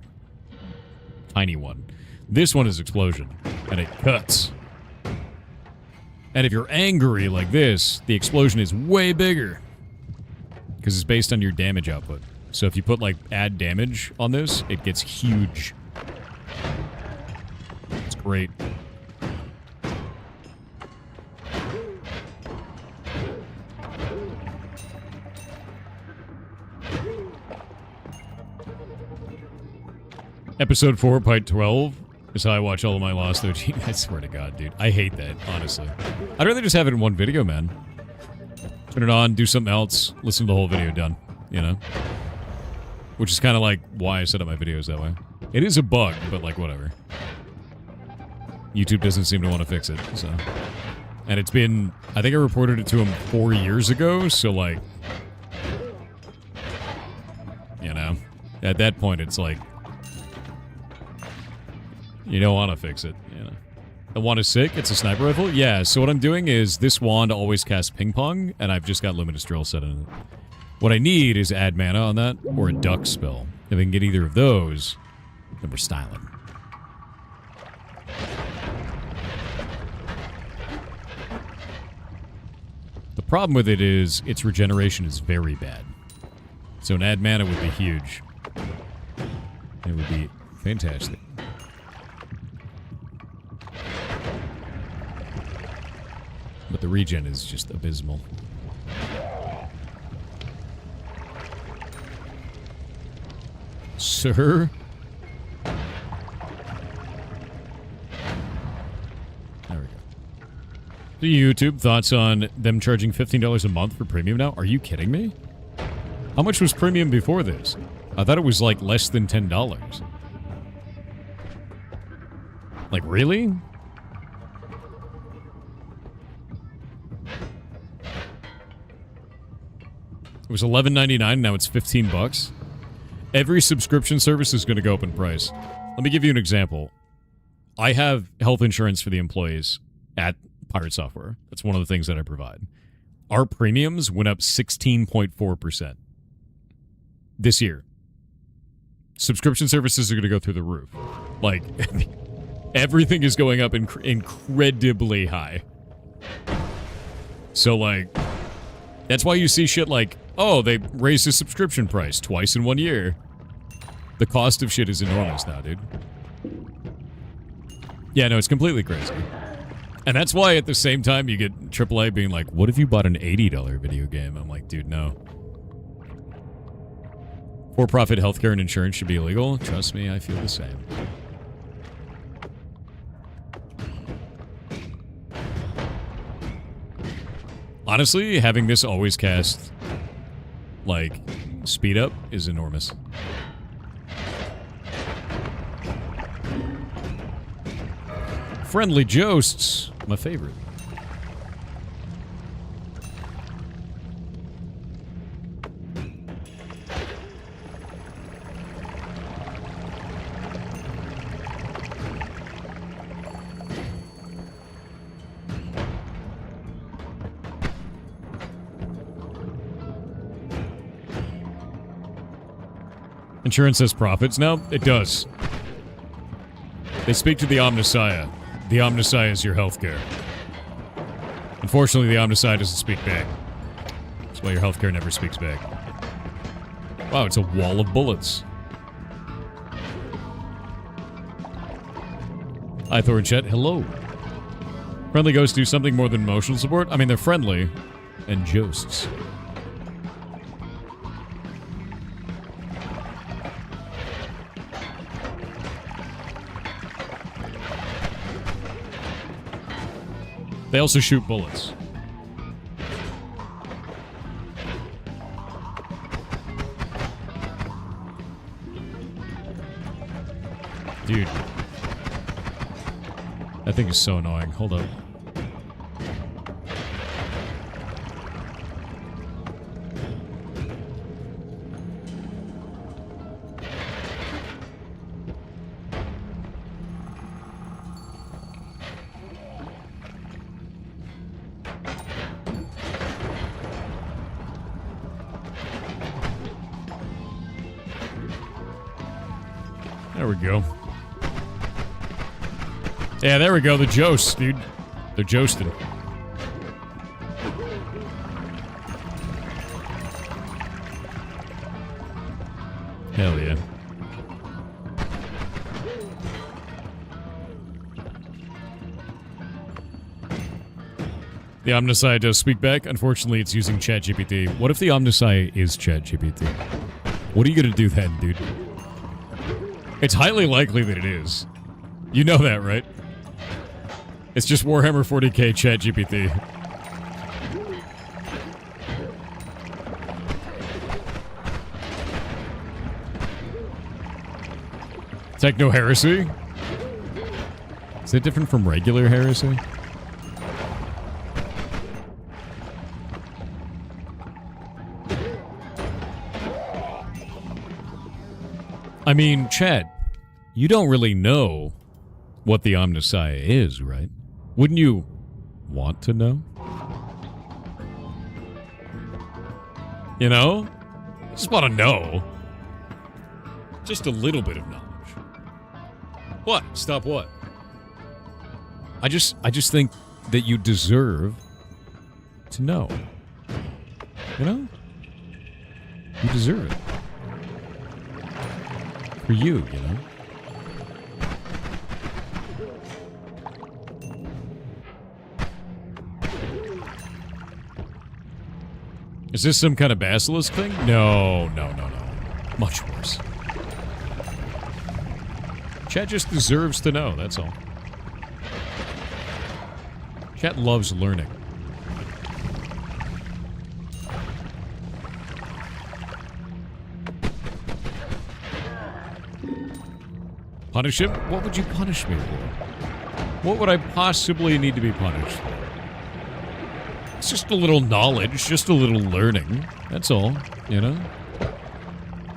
tiny one. This one is explosion, and it cuts. And if you're angry like this, the explosion is way bigger. Because it's based on your damage output. So if you put, like, add damage on this, it gets huge. It's great. Episode 4, Part 12 is how I watch all of my Lost OG. I swear to God, dude. I hate that, honestly. I'd rather just have it in one video, man. Turn it on, do something else, listen to the whole video, done. You know? Which is kind of like why I set up my videos that way. It is a bug, but, like, whatever. YouTube doesn't seem to want to fix it, so... And it's been... I think I reported it to him 4 years ago, so, like... You know? At that point, it's like... You don't want to fix it, you know. The wand is sick? It's a sniper rifle? Yeah, so what I'm doing is this wand always casts ping pong, and I've just got Luminous Drill set in it. What I need is add mana on that, or a duck spell. If I can get either of those, then we're styling. The problem with it is, its regeneration is very bad. So an add mana would be huge. It would be fantastic. But the regen is just abysmal. Sir? There we go. The YouTube, thoughts on them charging $15 a month for premium now? Are you kidding me? How much was premium before this? I thought it was like less than $10. Like, really? It was $11.99, now it's $15. Every subscription service is going to go up in price. Let me give you an example. I have health insurance for the employees at Pirate Software. That's one of the things that I provide. Our premiums went up 16.4% this year. Subscription services are going to go through the roof. Like, everything is going up incredibly high. So, like, that's why you see shit like, oh, they raised the subscription price twice in 1 year. The cost of shit is enormous now, dude. Yeah, no, it's completely crazy. And that's why at the same time you get AAA being like, what if you bought an $80 video game? I'm like, dude, no. For-profit healthcare and insurance should be illegal. Trust me, I feel the same. Honestly, having this always cast, like, speed up is enormous. Friendly Josts, my favorite. Insurance has profits now? It does. They speak to the Omnissiah. The Omnissiah is your healthcare. Unfortunately, the Omnissiah doesn't speak back. That's why your healthcare never speaks back. Wow, it's a wall of bullets. Hi, Thor and Chet. Hello. Friendly ghosts do something more than emotional support? I mean, they're friendly. And josts. They also shoot bullets. Dude. That thing is so annoying. Hold up. There we go. Yeah, there we go. The josts, dude. They're joasting. Hell yeah. The Omnissiah does speak back. Unfortunately, it's using ChatGPT. What if the Omnissiah is ChatGPT? What are you gonna do then, dude? It's highly likely that it is. You know that, right? It's just Warhammer 40k ChatGPT. Techno heresy? Is it different from regular heresy? I mean, Chad, you don't really know what the Omnissiah is, right? Wouldn't you want to know? You know? I just want to know. Just a little bit of knowledge. What? Stop what? I just think that you deserve to know. You know? You deserve it. For you, you know? Is this some kind of basilisk thing? No. Much worse. Chat just deserves to know, that's all. Chat loves learning. Punish him? What would you punish me for? What would I possibly need to be punished for? It's just a little knowledge, just a little learning. That's all, you know?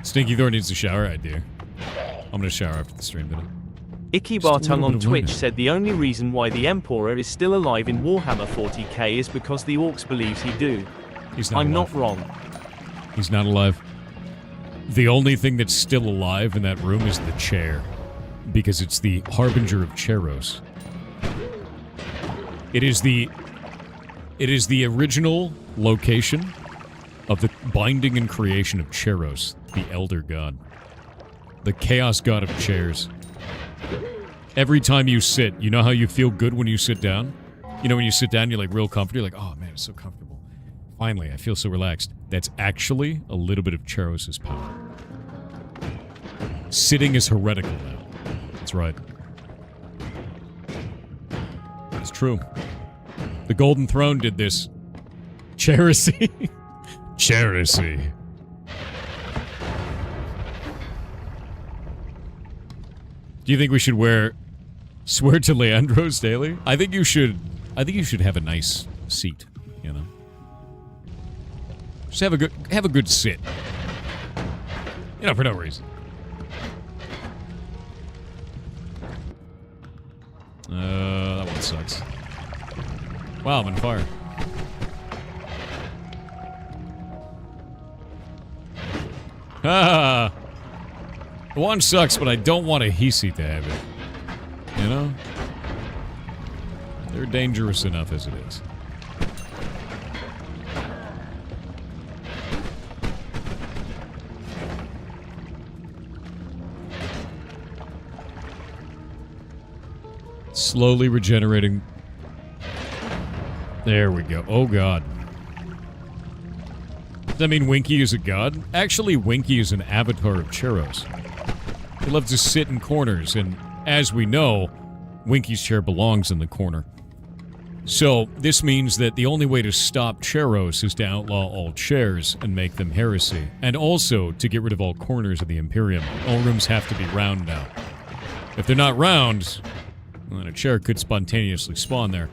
Stinky Thor needs a shower, I do. I'm gonna shower after the stream today. Icky Bartung on Twitch said the only reason why the Emperor is still alive in Warhammer 40k is because the Orcs believes he do. He's not I'm alive. not wrong. He's not alive. The only thing that's still alive in that room is the chair. Because it's the Harbinger of Cheros. It is the original location of the binding and creation of Cheros, the Elder God. The Chaos God of Chairs. Every time you sit, you know how you feel good when you sit down? You know when you sit down, you're like real comfortable, you're like, oh man, it's so comfortable. Finally, I feel so relaxed. That's actually a little bit of Cheros' power. Sitting is heretical now. That's right. It's true. The Golden Throne did this. Cherisy. Cherisy. Do you think we should swear to Leandros daily? I think you should have a nice seat, you know. Just have a good sit. You know, for no reason. That one sucks. Wow, I'm on fire. Ah! The one sucks, but I don't want a Hisi to have it. You know? They're dangerous enough as it is. Slowly regenerating. There we go. Oh god. Does that mean Winky is a god? Actually, Winky is an avatar of Cheros. He loves to sit in corners, and as we know, Winky's chair belongs in the corner. So, this means that the only way to stop Cheros is to outlaw all chairs and make them heresy. And also, to get rid of all corners of the Imperium. All rooms have to be round now. If they're not round, well, then a chair could spontaneously spawn there.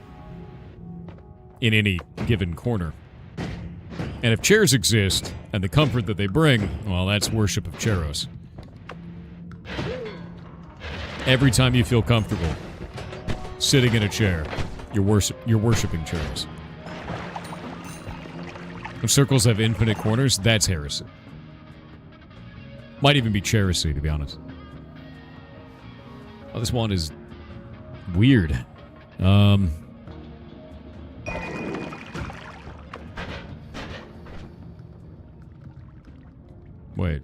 In any given corner. And if chairs exist, and the comfort that they bring, well, that's worship of Cheros. Every time you feel comfortable sitting in a chair, you're worshiping Cheros. When circles have infinite corners, that's heresy. Might even be Cherisy, to be honest. Oh, this one is weird. Wait.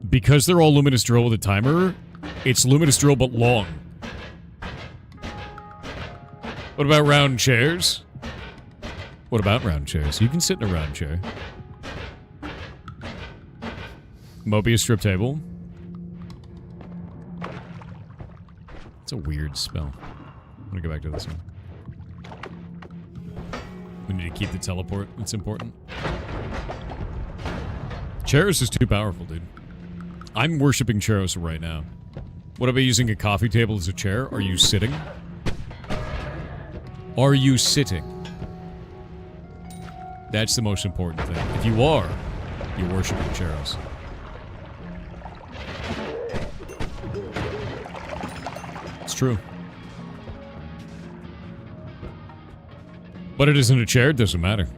Because they're all Luminous Drill with a timer, it's Luminous Drill but long. What about round chairs? What about round chairs? You can sit in a round chair. Mobius strip table. It's a weird spell. I'm gonna go back to this one. We need to keep the teleport. It's important. Cheros is too powerful, dude. I'm worshipping Cheros right now. What about using a coffee table as a chair? Are you sitting? Are you sitting? That's the most important thing. If you are, you're worshipping Cheros. It's true. But it isn't a chair, it doesn't matter.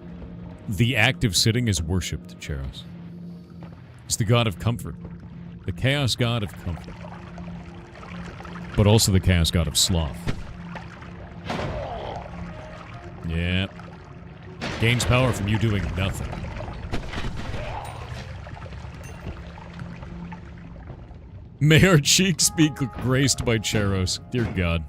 The act of sitting is worship to Cheros. It's the god of comfort. The chaos god of comfort. But also the chaos god of sloth. Yeah. Gains power from you doing nothing. May our cheeks be graced by Cheros. Dear God.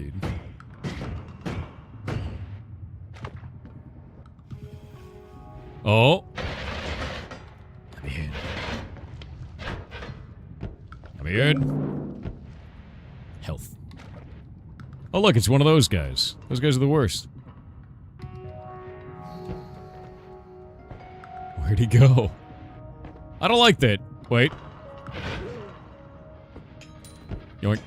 dude. Oh. Let me in. Let me in. Health. Oh, look, it's one of those guys. Those guys are the worst. Where'd he go? I don't like that. Wait. Yoink.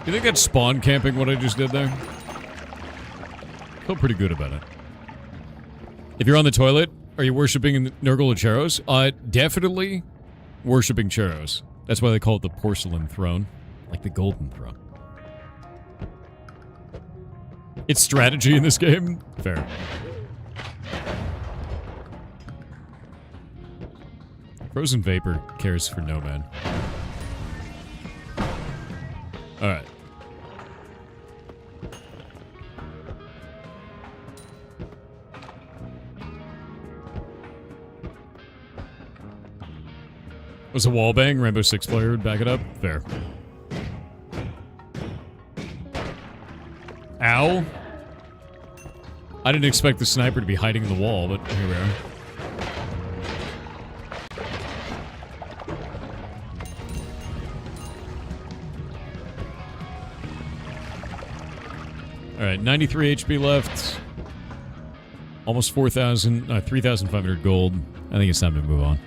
You think that's spawn camping, what I just did there? Feel pretty good about it. If you're on the toilet, are you worshipping Nurgle or Charos? Definitely worshipping Charos. That's why they call it the porcelain throne. Like the golden throne. It's strategy in this game? Fair. Frozen Vapor cares for no man. Alright. Was a wall bang? Rainbow Six player would back it up? Fair. Ow. I didn't expect the sniper to be hiding in the wall, but here we are. Alright, 93 HP left. Almost 3,500 gold. I think it's time to move on.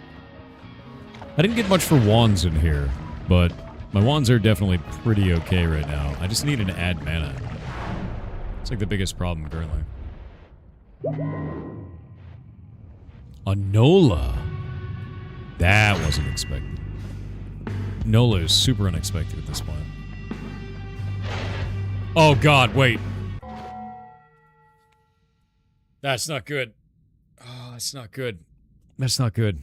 I didn't get much for wands in here, but my wands are definitely pretty okay right now. I just need an add mana. It's like the biggest problem currently. A Nola. That wasn't expected. Nola is super unexpected at this point. Oh god, wait. That's not good. Oh, that's not good. That's not good.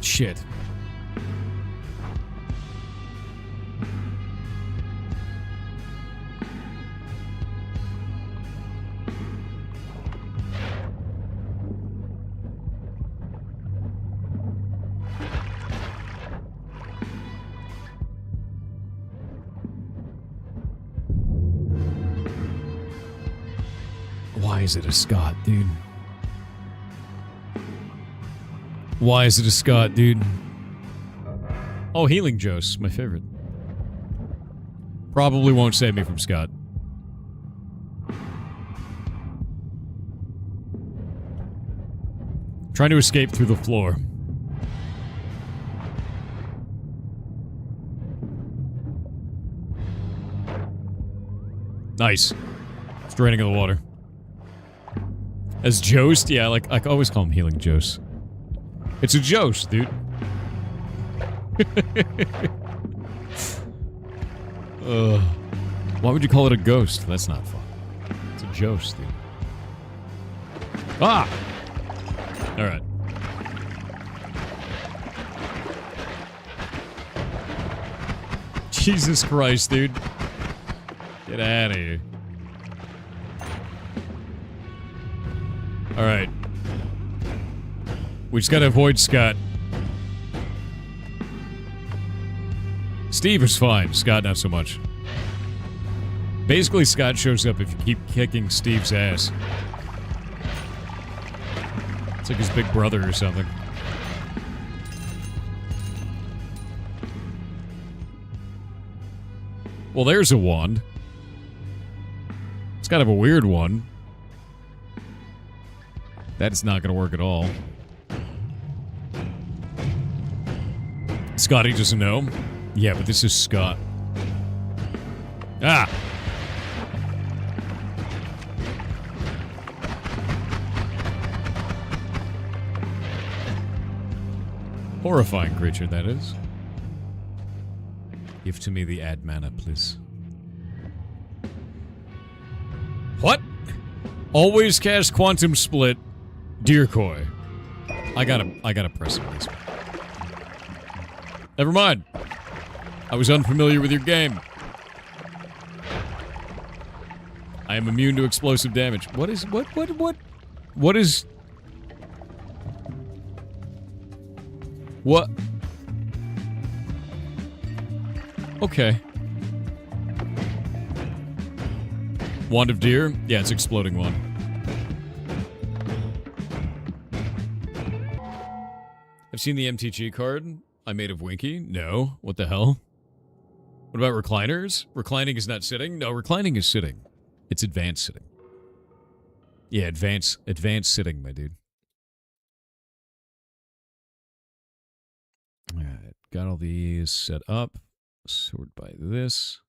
Shit. Why is it a Scott, dude? Why is it a Scott, dude? Oh, Healing Jose, my favorite. Probably won't save me from Scott. Trying to escape through the floor. Nice. It's draining of the water. As Jost? Yeah, like, I always call him Healing Jose. It's a Jost, dude. Why would you call it a ghost? That's not fun. It's a Jost, dude. Ah! Alright. Jesus Christ, dude. Get out of here. Alright. We just gotta avoid Scott. Steve is fine. Scott, not so much. Basically, Scott shows up if you keep kicking Steve's ass. It's like his big brother or something. Well, there's a wand. It's kind of a weird one. That is not going to work at all. Scotty doesn't know. Yeah, but this is Scott. Ah! Horrifying creature, that is. Give to me the add mana, please. What? Always cast Quantum Split. Deercoy. I gotta press it this way. Never mind. I was unfamiliar with your game. I am immune to explosive damage. What is... What? Okay. Wand of Deer? Yeah, it's exploding one. I've seen the MTG card I made of Winky. No. What the hell? What about recliners? Reclining is not sitting? No, reclining is sitting. It's advanced sitting. Yeah, advanced sitting, my dude. Alright, got all these set up. Sort by this.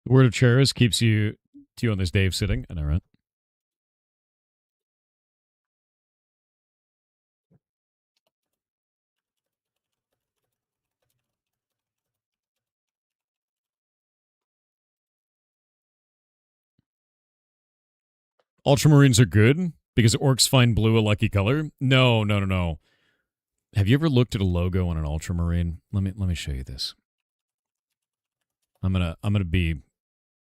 The word of chairs keeps you on this Dave sitting. I know, right? Ultramarines are good because orcs find blue a lucky color. No. Have you ever looked at a logo on an ultramarine? Let me show you this. I'm gonna be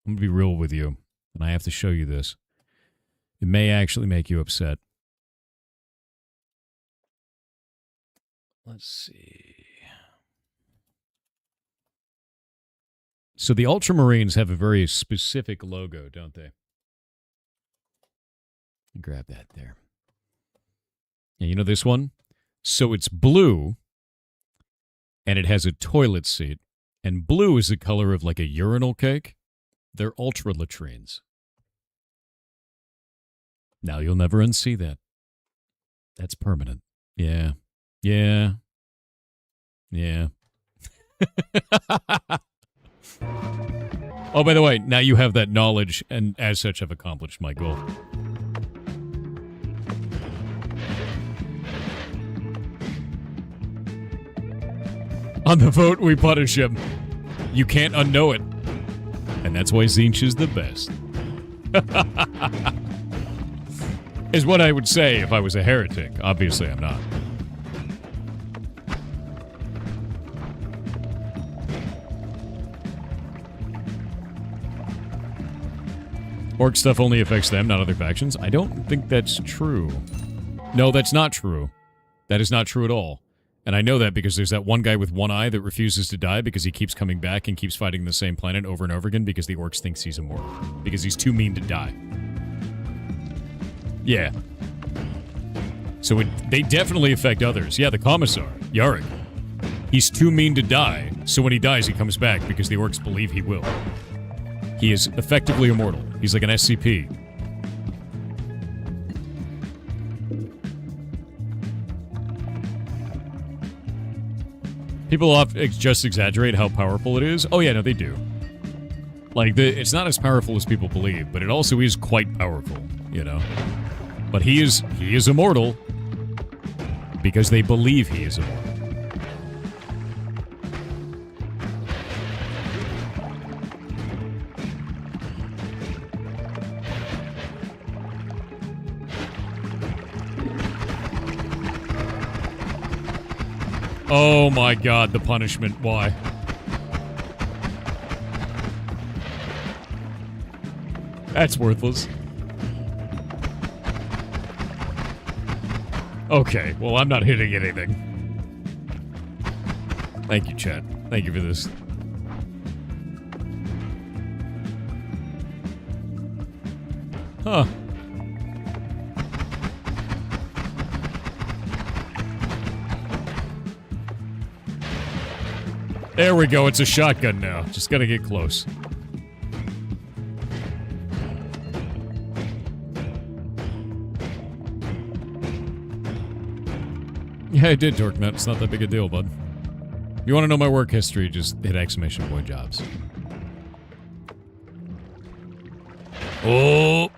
real with you, and I have to show you this. It may actually make you upset. Let's see. So the Ultramarines have a very specific logo, don't they? Grab that there. Yeah, you know this one? So it's blue, and it has a toilet seat, and blue is the color of like a urinal cake. They're ultra latrines. Now you'll never unsee that. That's permanent. Yeah. Oh, by the way, now you have that knowledge, and as such have accomplished my goal. On the vote, we punish him. You can't unknow it. And that's why Zinch is the best. Is what I would say if I was a heretic. Obviously, I'm not. Orc stuff only affects them, not other factions. I don't think that's true. No, that's not true. That is not true at all. And I know that because there's that one guy with one eye that refuses to die because he keeps coming back and keeps fighting the same planet over and over again because the orcs thinks he's immortal. Because he's too mean to die. Yeah. So they definitely affect others. Yeah, the Commissar, Yarrick. He's too mean to die, so when he dies, he comes back because the orcs believe he will. He is effectively immortal. He's like an SCP. People often just exaggerate how powerful it is. Oh yeah, no, they do. Like, it's not as powerful as people believe, but it also is quite powerful, you know? But he is immortal because they believe he is immortal. Oh my god, the punishment. Why? That's worthless. Okay, well, I'm not hitting anything. Thank you, chat. Thank you for this. Huh. There we go. It's a shotgun now. Just gotta get close. Yeah, I did, Dorknut. It's not that big a deal, bud. You want to know my work history, just hit exclamation point jobs. Oh!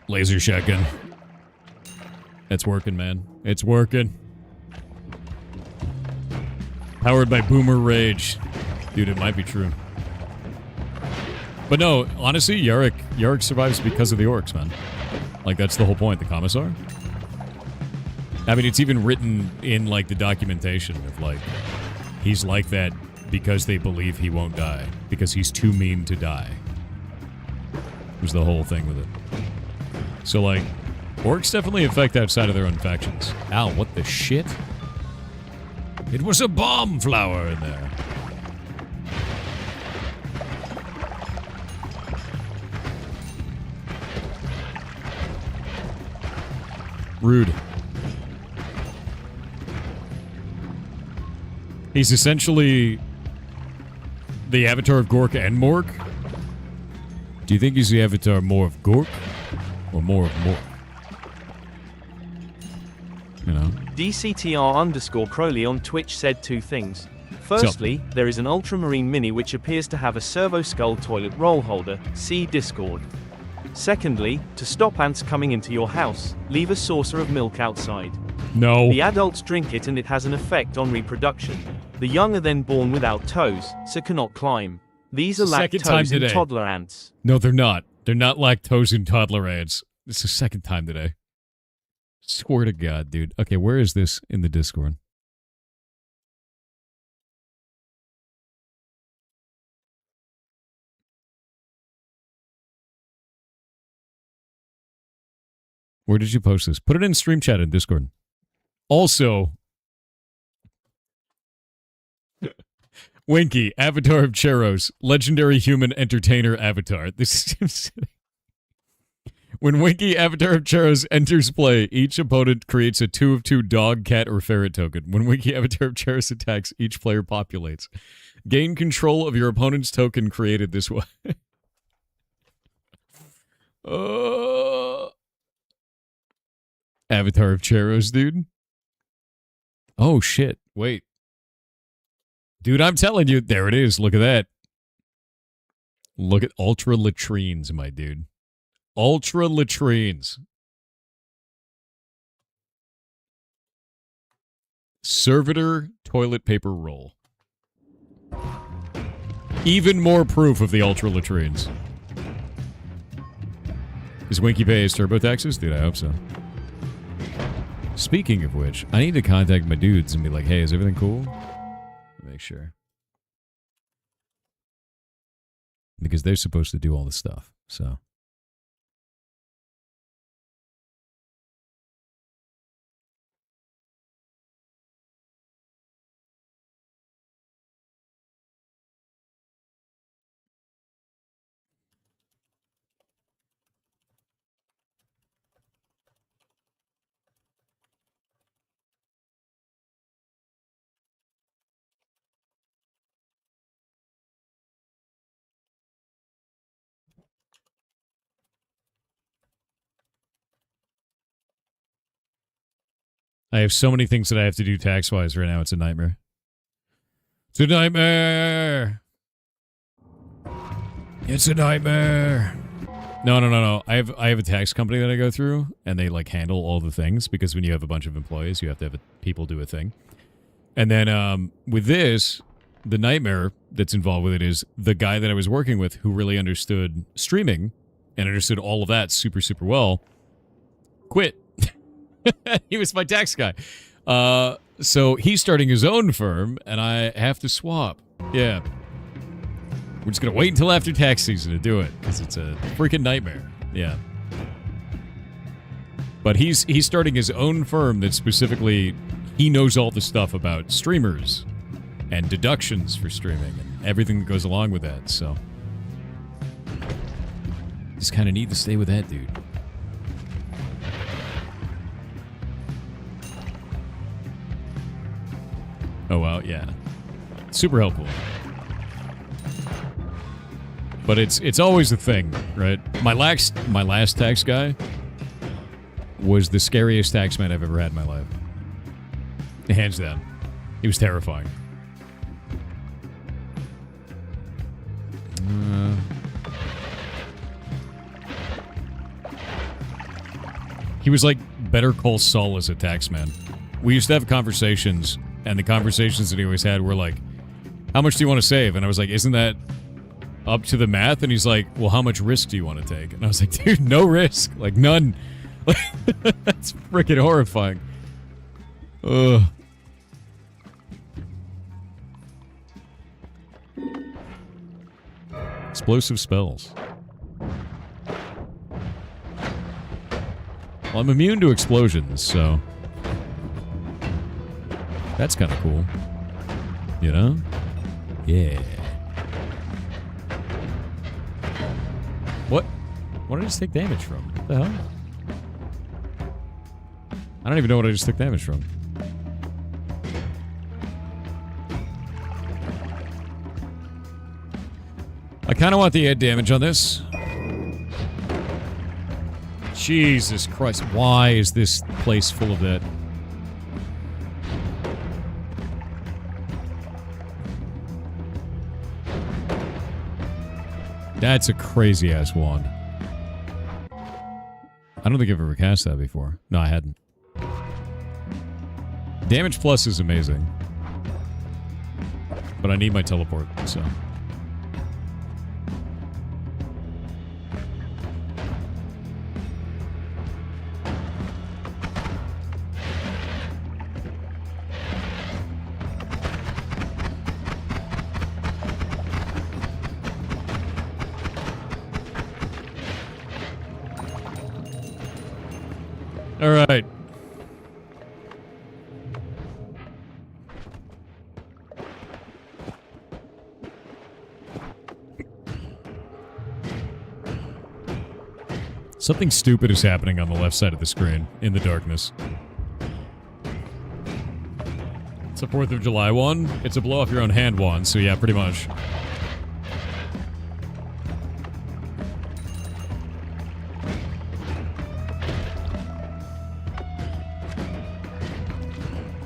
Laser shotgun. It's working, man. It's working. Powered by Boomer Rage. Dude, it might be true. But no, honestly, Yarrick survives because of the orcs, man. Like, that's the whole point, the Commissar. I mean, it's even written in, like, the documentation of, like, he's like that because they believe he won't die. Because he's too mean to die. Was the whole thing with it. So, like, orcs definitely affect outside of their own factions. Ow, what the shit? It was a bomb flower in there. Rude. He's essentially the avatar of Gork and Mork. Do you think he's the avatar more of Gork or more of Mork? You know? DCTR_Crowley on Twitch said two things. Firstly, there is an Ultramarine Mini which appears to have a servo skull toilet roll holder. See Discord. Secondly, to stop ants coming into your house, leave a saucer of milk outside. No. The adults drink it and it has an effect on reproduction. The young are then born without toes, so cannot climb. These are lactose in toddler ants. No, they're not. They're not lactose in toddler ants. It's the second time today. Swear to God, dude. Okay, where is this in the Discord? Where did you post this? Put it in stream chat in Discord. Also, Winky, avatar of Cheros, legendary human entertainer avatar. This is when Winky, avatar of Cheros, enters play, each opponent creates a 2 of 2 dog, cat, or ferret token. When Winky, avatar of Cheros attacks, each player populates. Gain control of your opponent's token created this way. Avatar of Cheros, dude. Oh, shit. Wait. Dude, I'm telling you. There it is. Look at that. Look at ultra latrines, my dude. Ultra latrines. Servitor toilet paper roll. Even more proof of the ultra latrines. Is Winky pay his turbo taxes? Dude, I hope so. Speaking of which, I need to contact my dudes and be like, hey, is everything cool? Make sure. Because they're supposed to do all the stuff, so. I have so many things that I have to do tax-wise right now. It's a nightmare. It's a nightmare. It's a nightmare. No. I have a tax company that I go through, and they like handle all the things because when you have a bunch of employees, you have to have people do a thing. And then with this, the nightmare that's involved with it is the guy that I was working with who really understood streaming and understood all of that super, super well, quit. He was my tax guy. So he's starting his own firm, and I have to swap. Yeah. We're just going to wait until after tax season to do it, because it's a freaking nightmare. Yeah. But he's starting his own firm that specifically, he knows all the stuff about streamers and deductions for streaming and everything that goes along with that, so. Just kind of need to stay with that dude. Oh, wow, yeah. Super helpful. But it's always a thing, right? My last tax guy was the scariest tax man I've ever had in my life. Hands down. He was terrifying. He was like Better Call Saul as a tax man. We used to have conversations, and the conversations that he always had were like, how much do you want to save? And I was like, isn't that up to the math? And he's like, well, how much risk do you want to take? And I was like, dude, no risk. Like, none. That's freaking horrifying. Ugh. Explosive spells. Well, I'm immune to explosions, so that's kind of cool. You know? Yeah. What? What did I just take damage from? What the hell? I don't even know what I just took damage from. I kind of want the add damage on this. Jesus Christ, why is this place full of that? That's a crazy-ass wand. I don't think I've ever cast that before. No, I hadn't. Damage plus is amazing. But I need my teleport, so... All right. Something stupid is happening on the left side of the screen in the darkness. It's a 4th of July one. It's a blow off your own hand wand, so yeah, pretty much.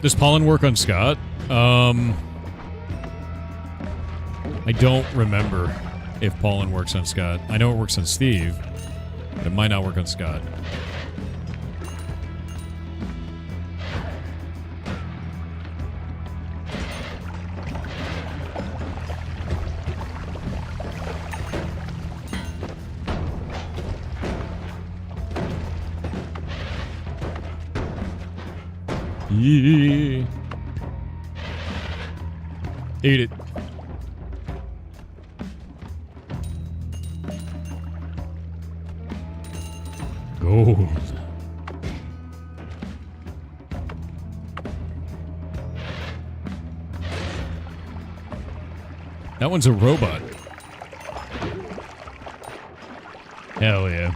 Does pollen work on Scott? I don't remember if pollen works on Scott. I know it works on Steve, but it might not work on Scott. Yeah. Eat it. Gold. That one's a robot. Hell yeah.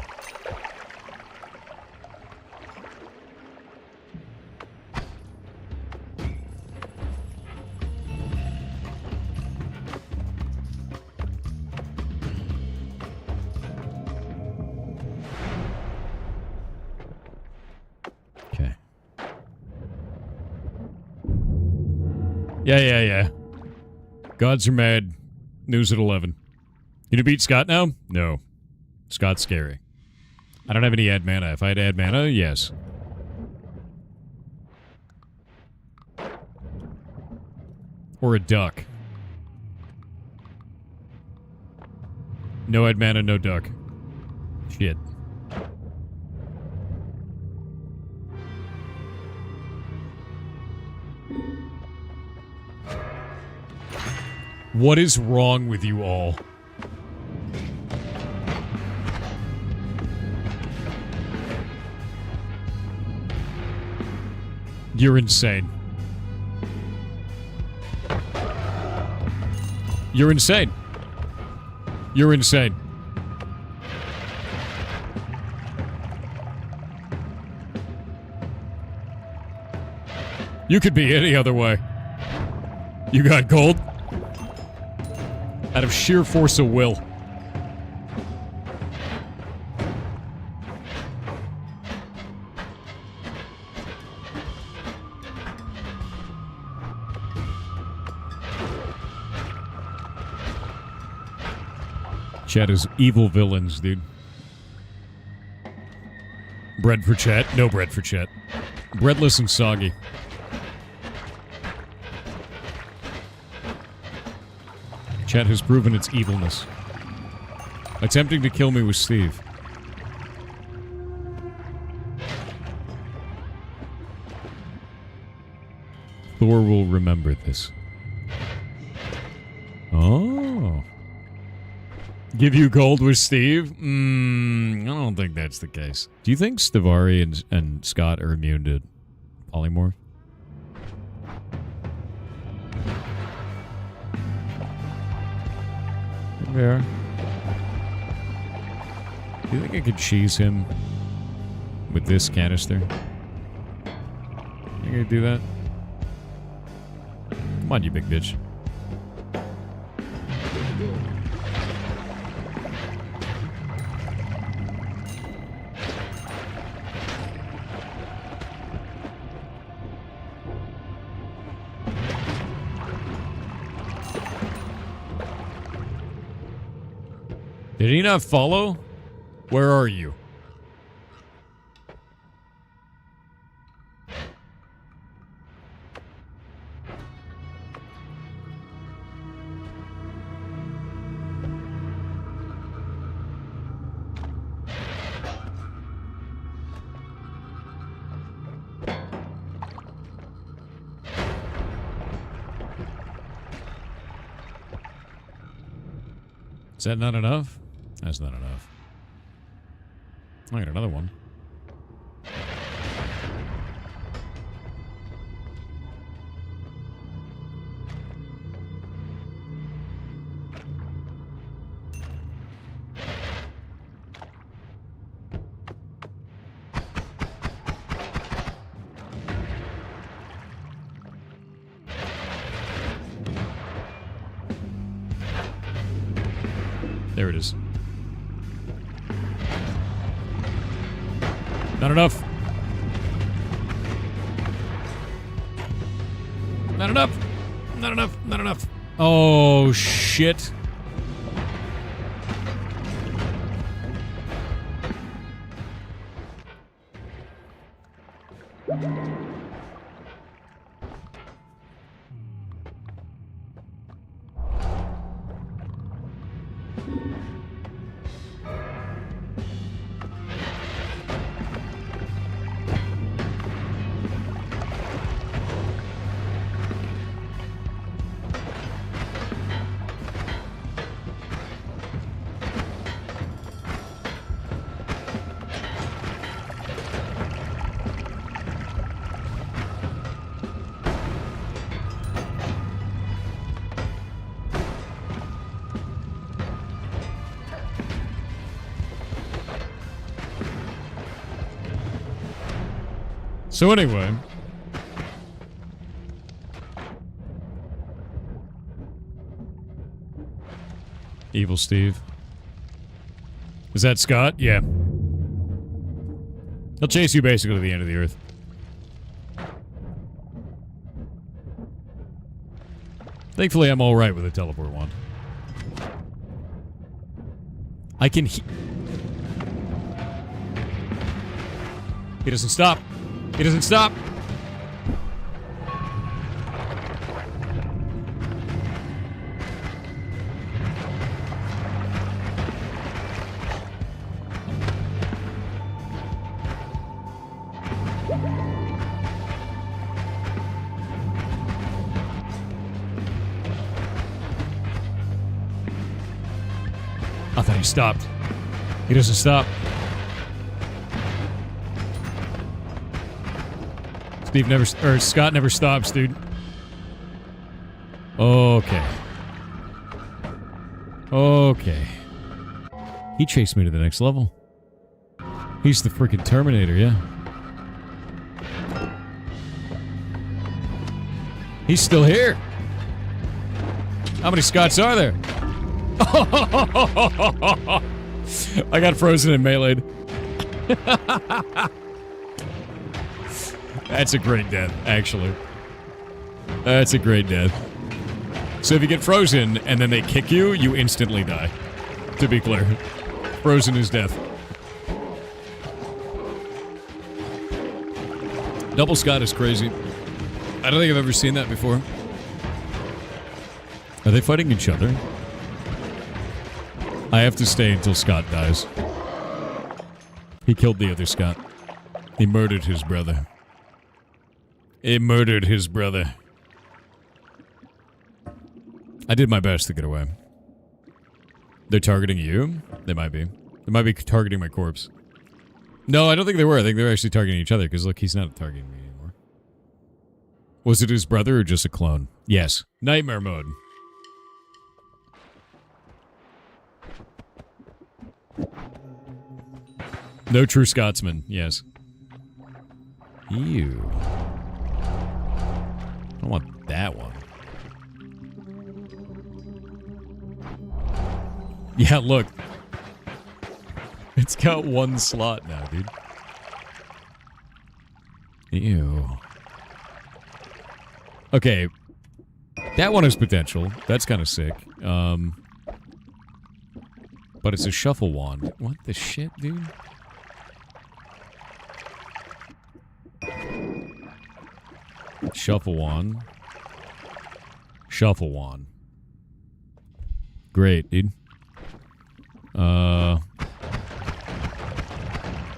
Yeah. Gods are mad. News at 11. You to beat Scott now? No. Scott's scary. I don't have any add mana. If I had add mana, yes. Or a duck. No add mana, no duck. Shit. What is wrong with you all? You're insane. You're insane. You're insane. You could be any other way. You got gold? Out of sheer force of will. Chat is evil villains, dude. Bread for chat? No bread for chat. Breadless and soggy. Chat has proven its evilness. Attempting to kill me with Steve. Thor will remember this. Oh. Give you gold with Steve? I don't think that's the case. Do you think Stavari and Scott are immune to polymorph? There. Do you think I could cheese him with this canister? You gonna do that? Come on, you big bitch. Did he not follow? Where are you? Is that not enough? That's not enough. I got another one. There it is. Not enough. Not enough. Not enough. Not enough. Oh, shit. So anyway, Evil Steve. Is that Scott? Yeah. He'll chase you basically to the end of the earth. Thankfully, I'm alright with a teleport wand. I can He doesn't stop. He doesn't stop. He stopped. He doesn't stop. Scott never stops, dude. Okay. Okay. He chased me to the next level. He's the freaking Terminator, yeah. He's still here. How many Scotts are there? I got frozen and meleeed. That's a great death, actually. That's a great death. So if you get frozen and then they kick you, you instantly die. To be clear. Frozen is death. Double Scott is crazy. I don't think I've ever seen that before. Are they fighting each other? I have to stay until Scott dies. He killed the other Scott. He murdered his brother. He murdered his brother. I did my best to get away. They're targeting you? They might be. They might be targeting my corpse. No, I don't think they were. I think they were actually targeting each other, because look, he's not targeting me anymore. Was it his brother or just a clone? Yes. Nightmare mode. No true Scotsman, yes. Ew. I don't want that one. Yeah, look. It's got one slot now, dude. Ew. Okay. That one has potential. That's kind of sick. But it's a shuffle wand. What the shit, dude? Shuffle wand. Shuffle wand. Great, dude.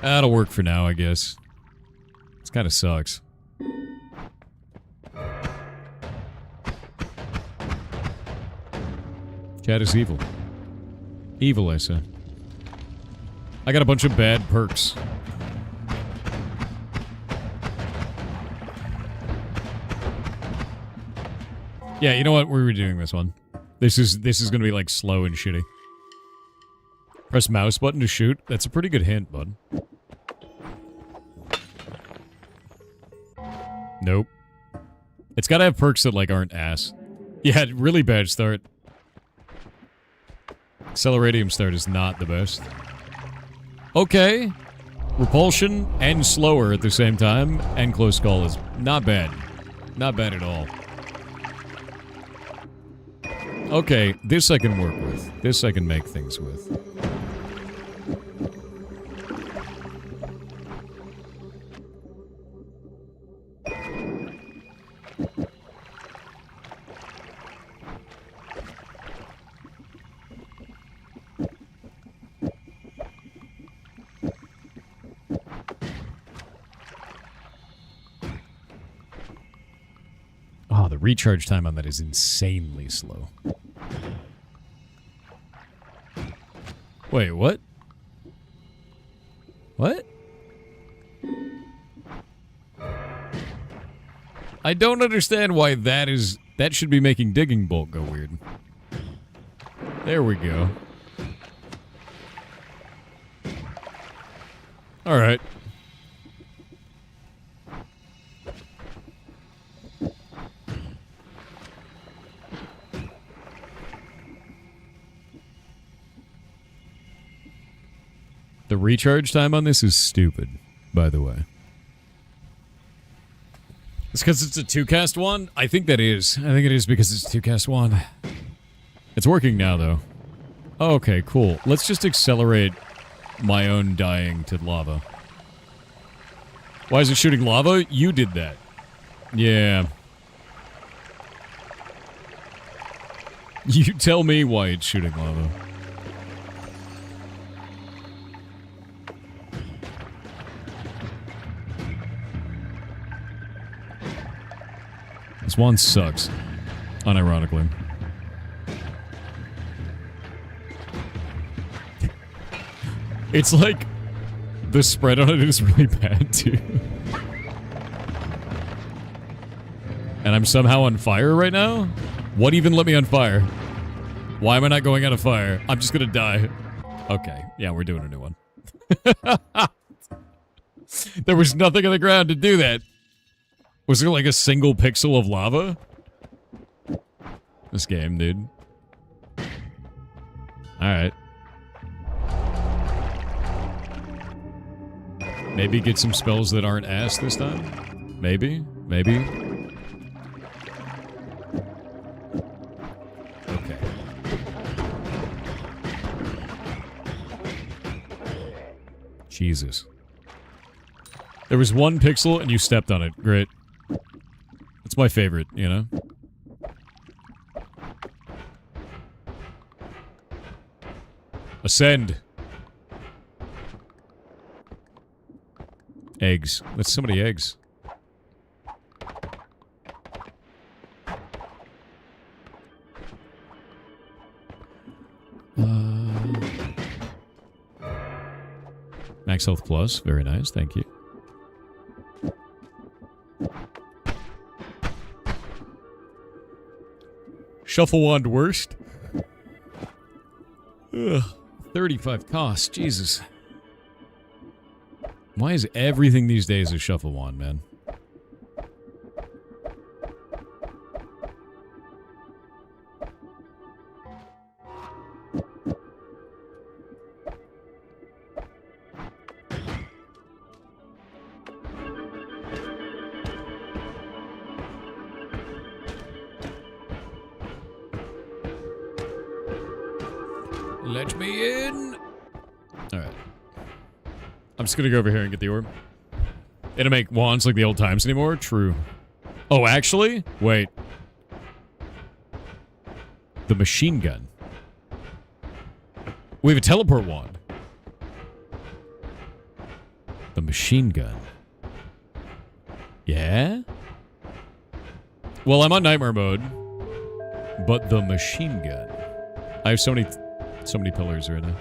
That'll work for now, I guess. This kind of sucks. Cat is evil. Evil, I say. I got a bunch of bad perks. Yeah, you know what? We're redoing this one. This is gonna be like slow and shitty. Press mouse button to shoot. That's a pretty good hint, bud. Nope. It's gotta have perks that like aren't ass. Yeah, really bad start. Acceleratium start is not the best. Okay. Repulsion and slower at the same time, and close call is not bad. Not bad at all. Okay, this I can work with. This I can make things with. Oh, the recharge time on that is insanely slow. Wait, what? What? I don't understand why that should be making digging bolt go weird. There we go. Alright. The recharge time on this is stupid, by the way. It's because it's a 2-cast wand? I think that is. I think it is because it's a 2-cast wand. It's working now, though. Okay, cool. Let's just accelerate my own dying to lava. Why is it shooting lava? You did that. Yeah. You tell me why it's shooting lava. This one sucks. Unironically. It's like the spread on it is really bad too. And I'm somehow on fire right now? What even lit me on fire? Why am I not going out of fire? I'm just gonna die. Okay, yeah, we're doing a new one. There was nothing on the ground to do that. Was there like a single pixel of lava? This game, dude. Alright. Maybe get some spells that aren't ass this time? Maybe? Maybe? Okay. Jesus. There was one pixel and you stepped on it. Great. That's my favorite, you know? Ascend. Eggs. That's so many eggs. Max health plus. Very nice. Thank you. Shuffle wand worst. Ugh. 35 cost. Jesus. Why is everything these days a shuffle wand, man? Let me in! Alright. I'm just gonna go over here and get the orb. They don't make wands like the old times anymore? True. Oh, actually? Wait. The machine gun. We have a teleport wand. The machine gun. Yeah? Well, I'm on nightmare mode. But the machine gun. I have so many pillars right now.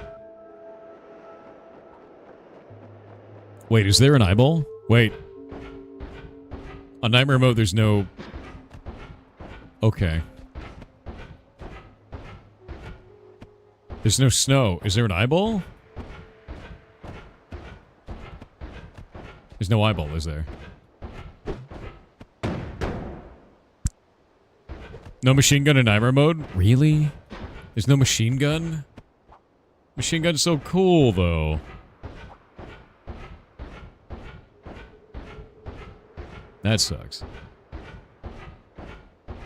Wait, is there an eyeball? Wait. On nightmare mode, there's no... Okay. There's no snow. Is there an eyeball? There's no eyeball, is there? No machine gun in nightmare mode? Really? There's no machine gun? Machine gun's so cool, though. That sucks.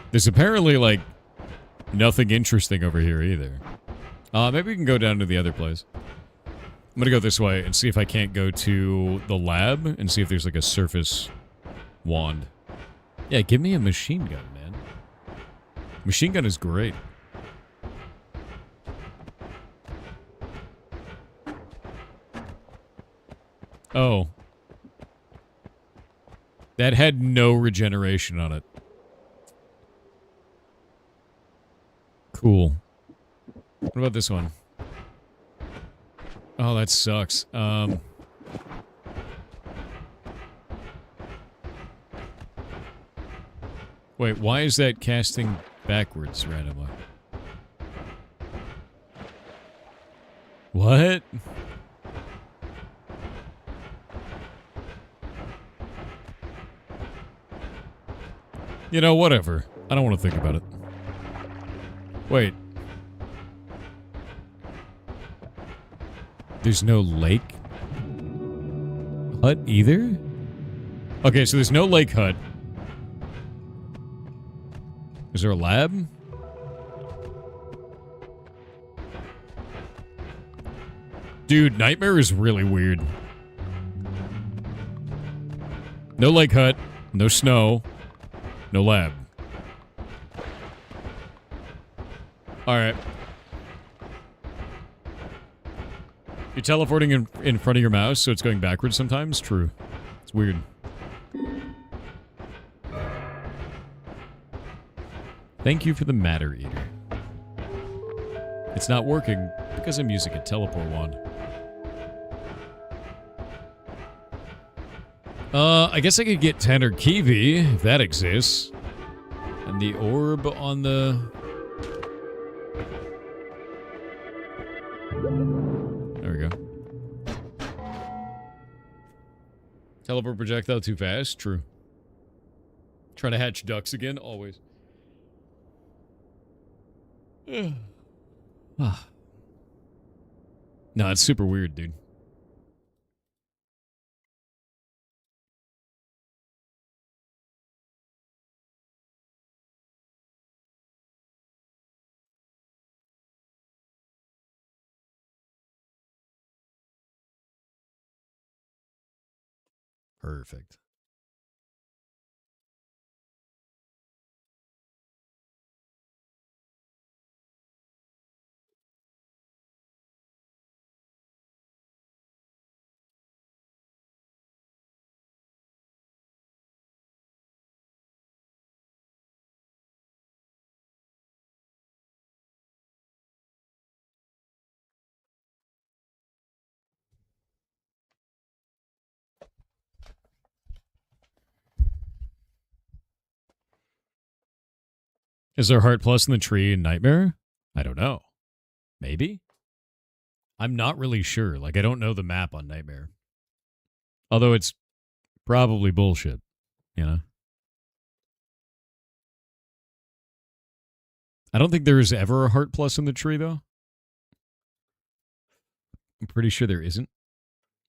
There's apparently, like, nothing interesting over here either. Maybe we can go down to the other place. I'm gonna go this way and see if I can't go to the lab and see if there's, like, a surface wand. Yeah, give me a machine gun, man. Machine gun is great. Oh. That had no regeneration on it. Cool. What about this one? Oh, that sucks. Wait, why is that casting backwards randomly? What? You know, whatever. I don't want to think about it. Wait. There's no lake hut either? Okay, so there's no lake hut. Is there a lab? Dude, Nightmare is really weird. No lake hut, no snow, no lab. Alright. You're teleporting in front of your mouse, so it's going backwards sometimes? True. It's weird. Thank you for the Matter Eater. It's not working because I'm using a teleport wand. I guess I could get Tanner Kiwi, if that exists. And the orb on the... There we go. Teleport projectile too fast? True. Trying to hatch ducks again? Always. Ah. No, it's super weird, dude. Perfect. Is there Heart Plus in the tree in Nightmare? I don't know. Maybe? I'm not really sure. Like, I don't know the map on Nightmare. Although it's probably bullshit, you know? I don't think there is ever a Heart Plus in the tree, though. I'm pretty sure there isn't.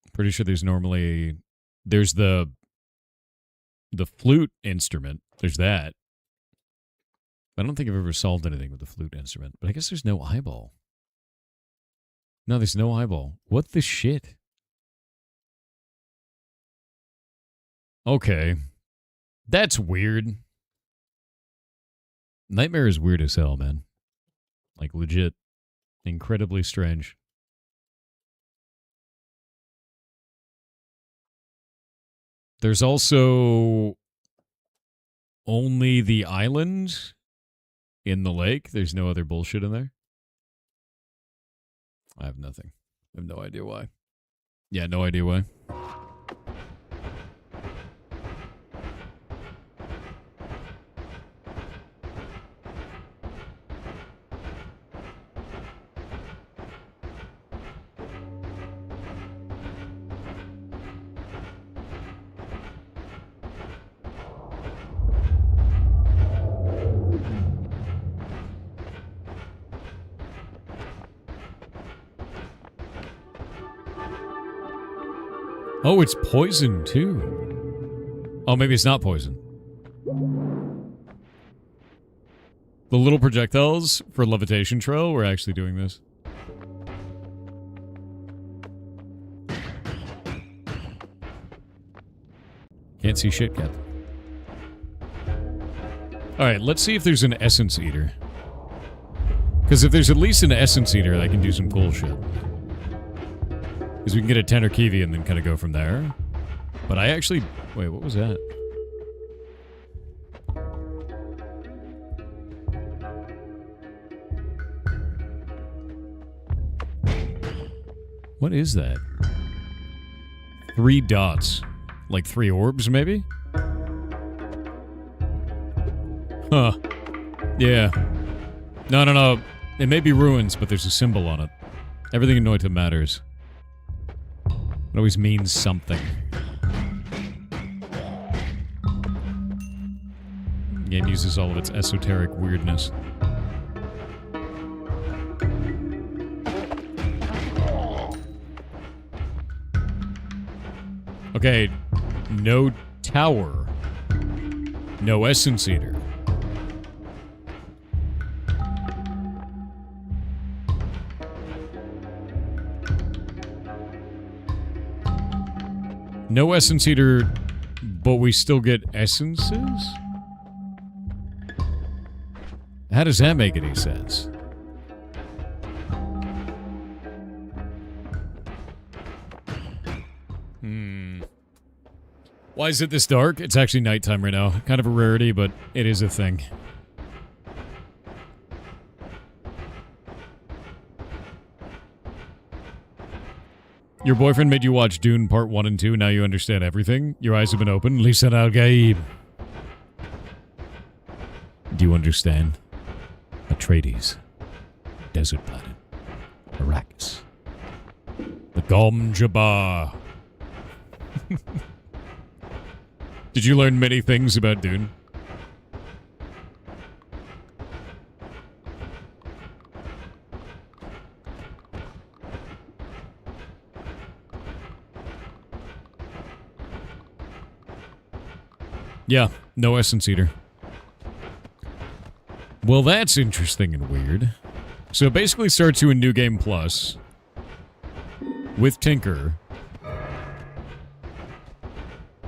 I'm pretty sure there's normally... There's the flute instrument. There's that. I don't think I've ever solved anything with the flute instrument. But I guess there's no eyeball. No, there's no eyeball. What the shit? Okay. That's weird. Nightmare is weird as hell, man. Like, legit. Incredibly strange. There's also only the island in the lake. There's no other bullshit in there. I have nothing. I have no idea why. Yeah, no idea why. Oh, it's poison, too. Oh, maybe it's not poison. The little projectiles for levitation trail were actually doing this. Can't see shit, Captain. Alright, let's see if there's an essence eater. Because if there's at least an essence eater, that can do some cool shit. Because we can get a Tanner Kiwi and then kind of go from there. But I actually... Wait, what was that? What is that? 3 dots. Like 3 orbs, maybe? Huh. Yeah. No. It may be ruins, but there's a symbol on it. Everything in Noita matters. It always means something. The game uses all of its esoteric weirdness. Okay, no tower. No essence eater. No essence eater, but we still get essences? How does that make any sense? Why is it this dark? It's actually nighttime right now. Kind of a rarity, but it is a thing. Your boyfriend made you watch Dune Part 1 and 2. Now you understand everything. Your eyes have been opened. Lisan al-Gaib. Do you understand? Atreides. Desert planet. Arrakis. The Gom Jabbar. Did you learn many things about Dune? Yeah, no Essence Eater. Well, that's interesting and weird. So it basically starts you in New Game Plus with Tinker.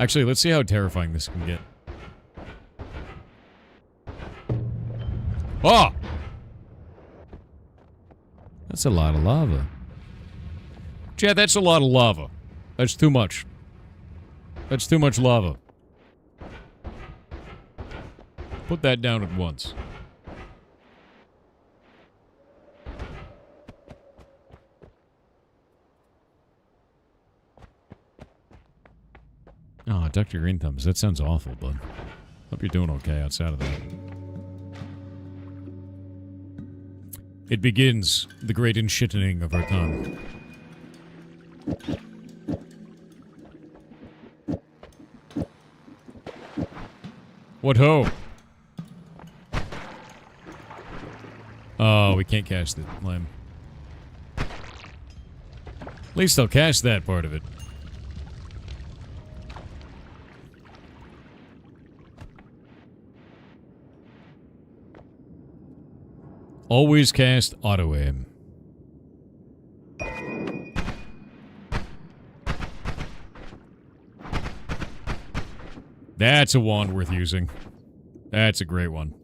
Actually, let's see how terrifying this can get. Oh! That's a lot of lava. Chad, that's a lot of lava. That's too much. That's too much lava. Put that down at once. Oh, Dr. Green Thumbs. That sounds awful, bud. Hope you're doing okay outside of that. It begins the great enshittening of our tongue. What ho? Oh, we can't cash the lime. At least I'll cash that part of it. Always cast auto aim. That's a wand worth using. That's a great one.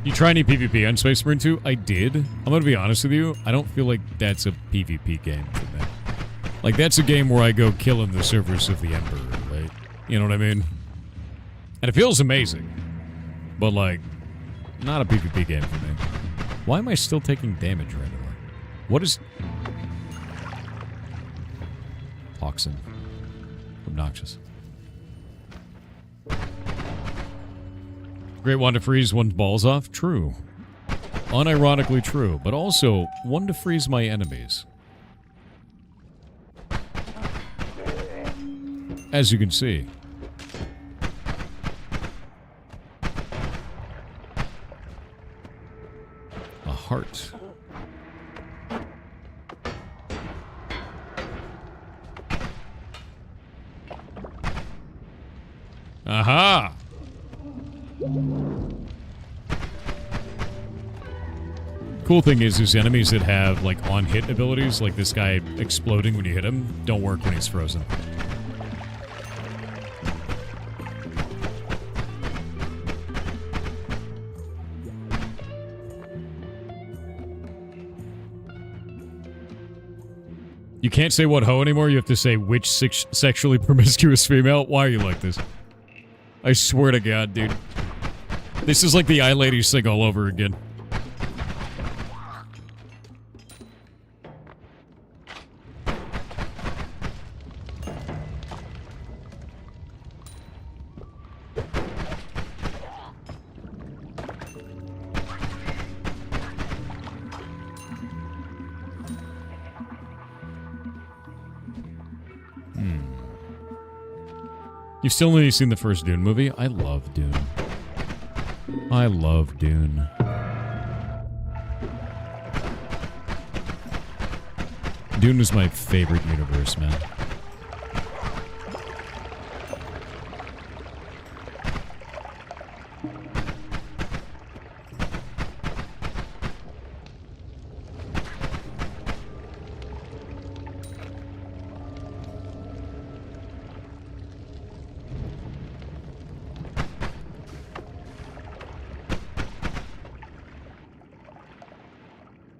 You try any PvP on Space Marine 2? I did. I'm gonna be honest with you. I don't feel like that's a PvP game for me. Like, that's a game where I go killing the servers of the Emperor, right? You know what I mean? And it feels amazing. But, like, not a PvP game for me. Why am I still taking damage right away? What is... Oxen. Obnoxious. Great one to freeze one's balls off? True. Unironically true, but also one to freeze my enemies. As you can see. A heart. Aha! Cool thing is enemies that have, like, on-hit abilities, like this guy exploding when you hit him, don't work when he's frozen. You can't say what ho anymore, you have to say which sexually promiscuous female. Why are you like this? I swear to God, dude. This is like the eye ladies thing all over again. You've still only seen the first Dune movie? I love Dune. I love Dune. Dune is my favorite universe, man.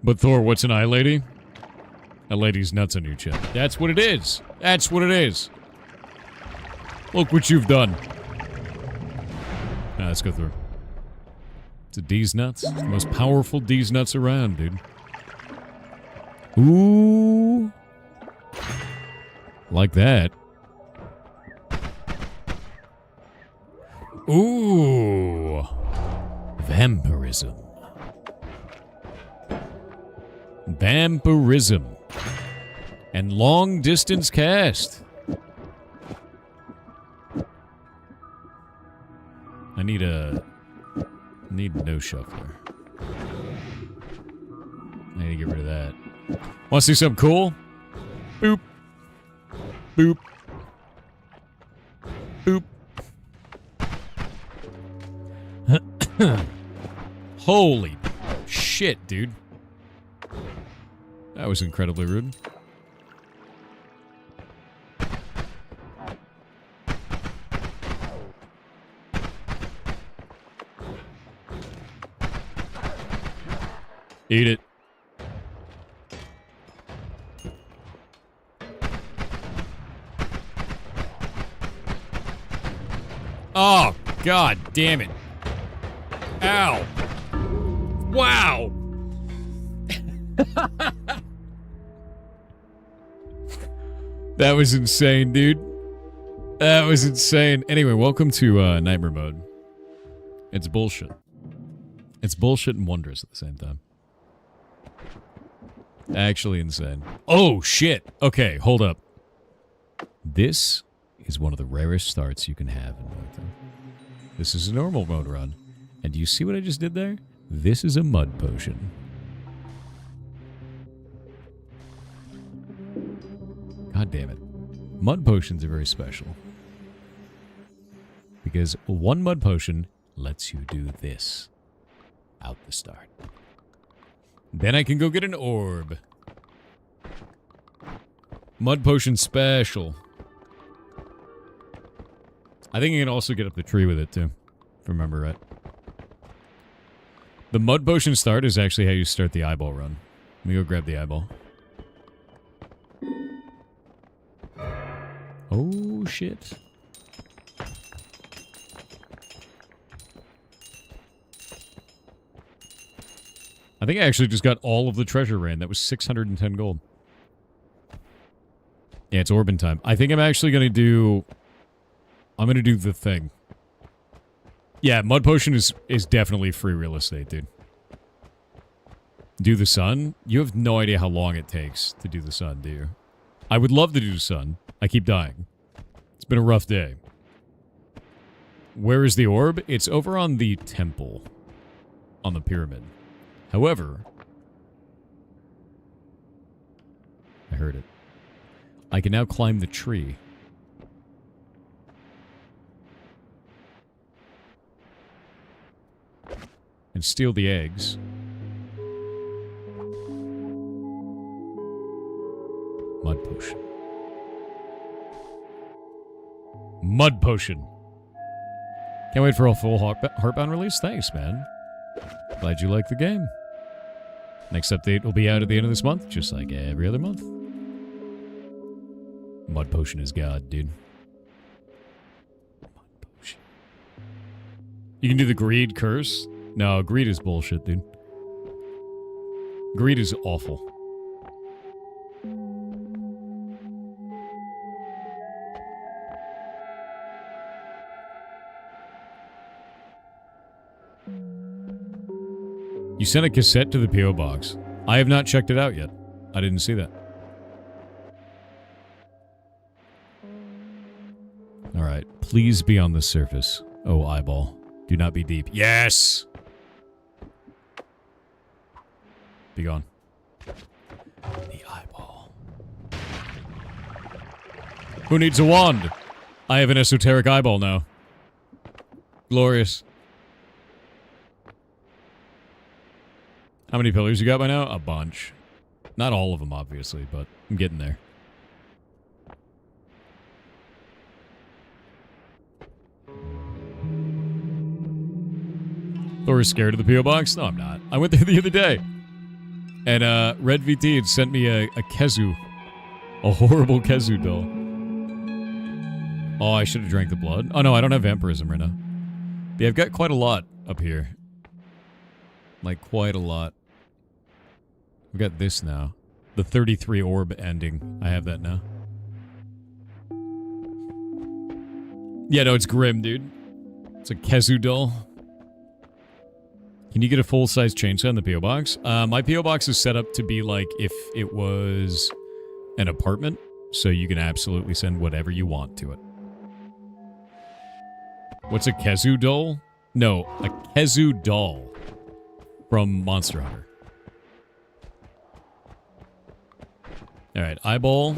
But Thor, what's an eye lady? A lady's nuts on your chin. That's what it is. That's what it is. Look what you've done. Now, let's go through. It's a D's nuts. It's the most powerful D's nuts around, dude. Ooh. Like that. Ooh. Vampirism. Vampirism. And long distance cast. I need no shuffler. I need to get rid of that. Want to see something cool? Boop. Boop. Boop. Holy shit, dude. That was incredibly rude. Eat it. Oh, god damn it. Ow. Wow. That was insane, dude. That was insane. Anyway, welcome to Nightmare Mode. It's bullshit. It's bullshit and wondrous at the same time. Actually insane. Oh, shit. Okay, hold up. This is one of the rarest starts you can have in Noita. This is a normal mode run. And do you see what I just did there? This is a mud potion. God damn it. Mud potions are very special. Because one mud potion lets you do this out the start. Then I can go get an orb. Mud potion special. I think you can also get up the tree with it too, if I remember right. The mud potion start is actually how you start the eyeball run. Let me go grab the eyeball. Oh, shit. I think I actually just got all of the treasure rain. That was 610 gold. Yeah, it's Orbin time. I think I'm actually going to do... I'm going to do the thing. Yeah, mud potion is definitely free real estate, dude. Do the sun? You have no idea how long it takes to do the sun, do you? I would love to do the sun. I keep dying. It's been a rough day. Where is the orb? It's over on the temple. On the pyramid. However... I heard it. I can now climb the tree. And steal the eggs. Mud potion. Mud potion. Can't wait for a full Heartbound release. Thanks, man. Glad you like the game. Next update will be out at the end of this month, just like every other month. Mud potion is God, dude. Mud potion. You can do the greed curse. No, greed is bullshit, dude. Greed is awful. You sent a cassette to the P.O. box. I have not checked it out yet. I didn't see that. Alright, please be on the surface. Oh, eyeball. Do not be deep. Yes! Be gone. The eyeball. Who needs a wand? I have an esoteric eyeball now. Glorious. How many pillars you got by now? A bunch. Not all of them, obviously, but I'm getting there. Thor is scared of the P.O. box? No, I'm not. I went there the other day. And Red VT had sent me a Kezu. A horrible Kezu doll. Oh, I should have drank the blood. Oh no, I don't have vampirism right now. Yeah, I've got quite a lot up here. Like, quite a lot. We've got this now. The 33 orb ending. I have that now. Yeah, no, it's grim, dude. It's a Kezu doll. Can you get a full-size chainsaw in the P.O. box? My P.O. box is set up to be like if it was an apartment, so you can absolutely send whatever you want to it. What's a Kezu doll? No, a Kezu doll from Monster Hunter. Alright, eyeball.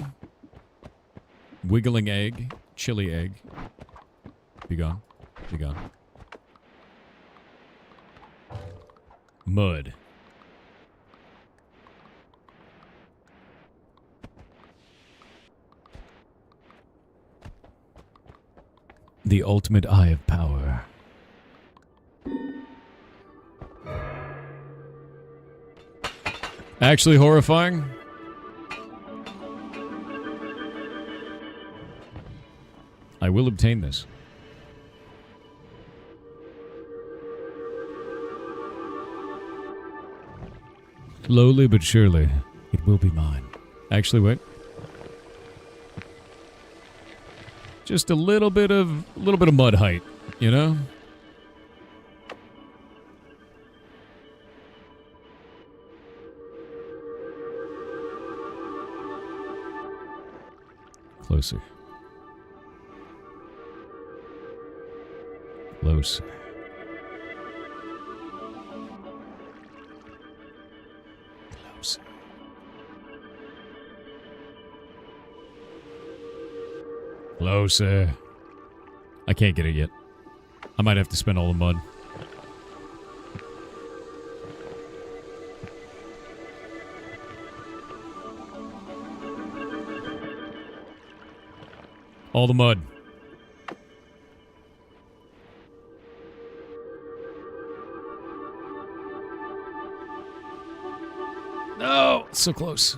Wiggling egg. Chili egg. Be gone. Be gone. Mud. The ultimate eye of power. Actually horrifying. I will obtain this. Slowly but surely, it will be mine. Actually, wait. Just a little bit of mud height, you know? Closer. Closer. Closer. Closer. I can't get it yet. I might have to spend all the mud. All the mud. No! So close.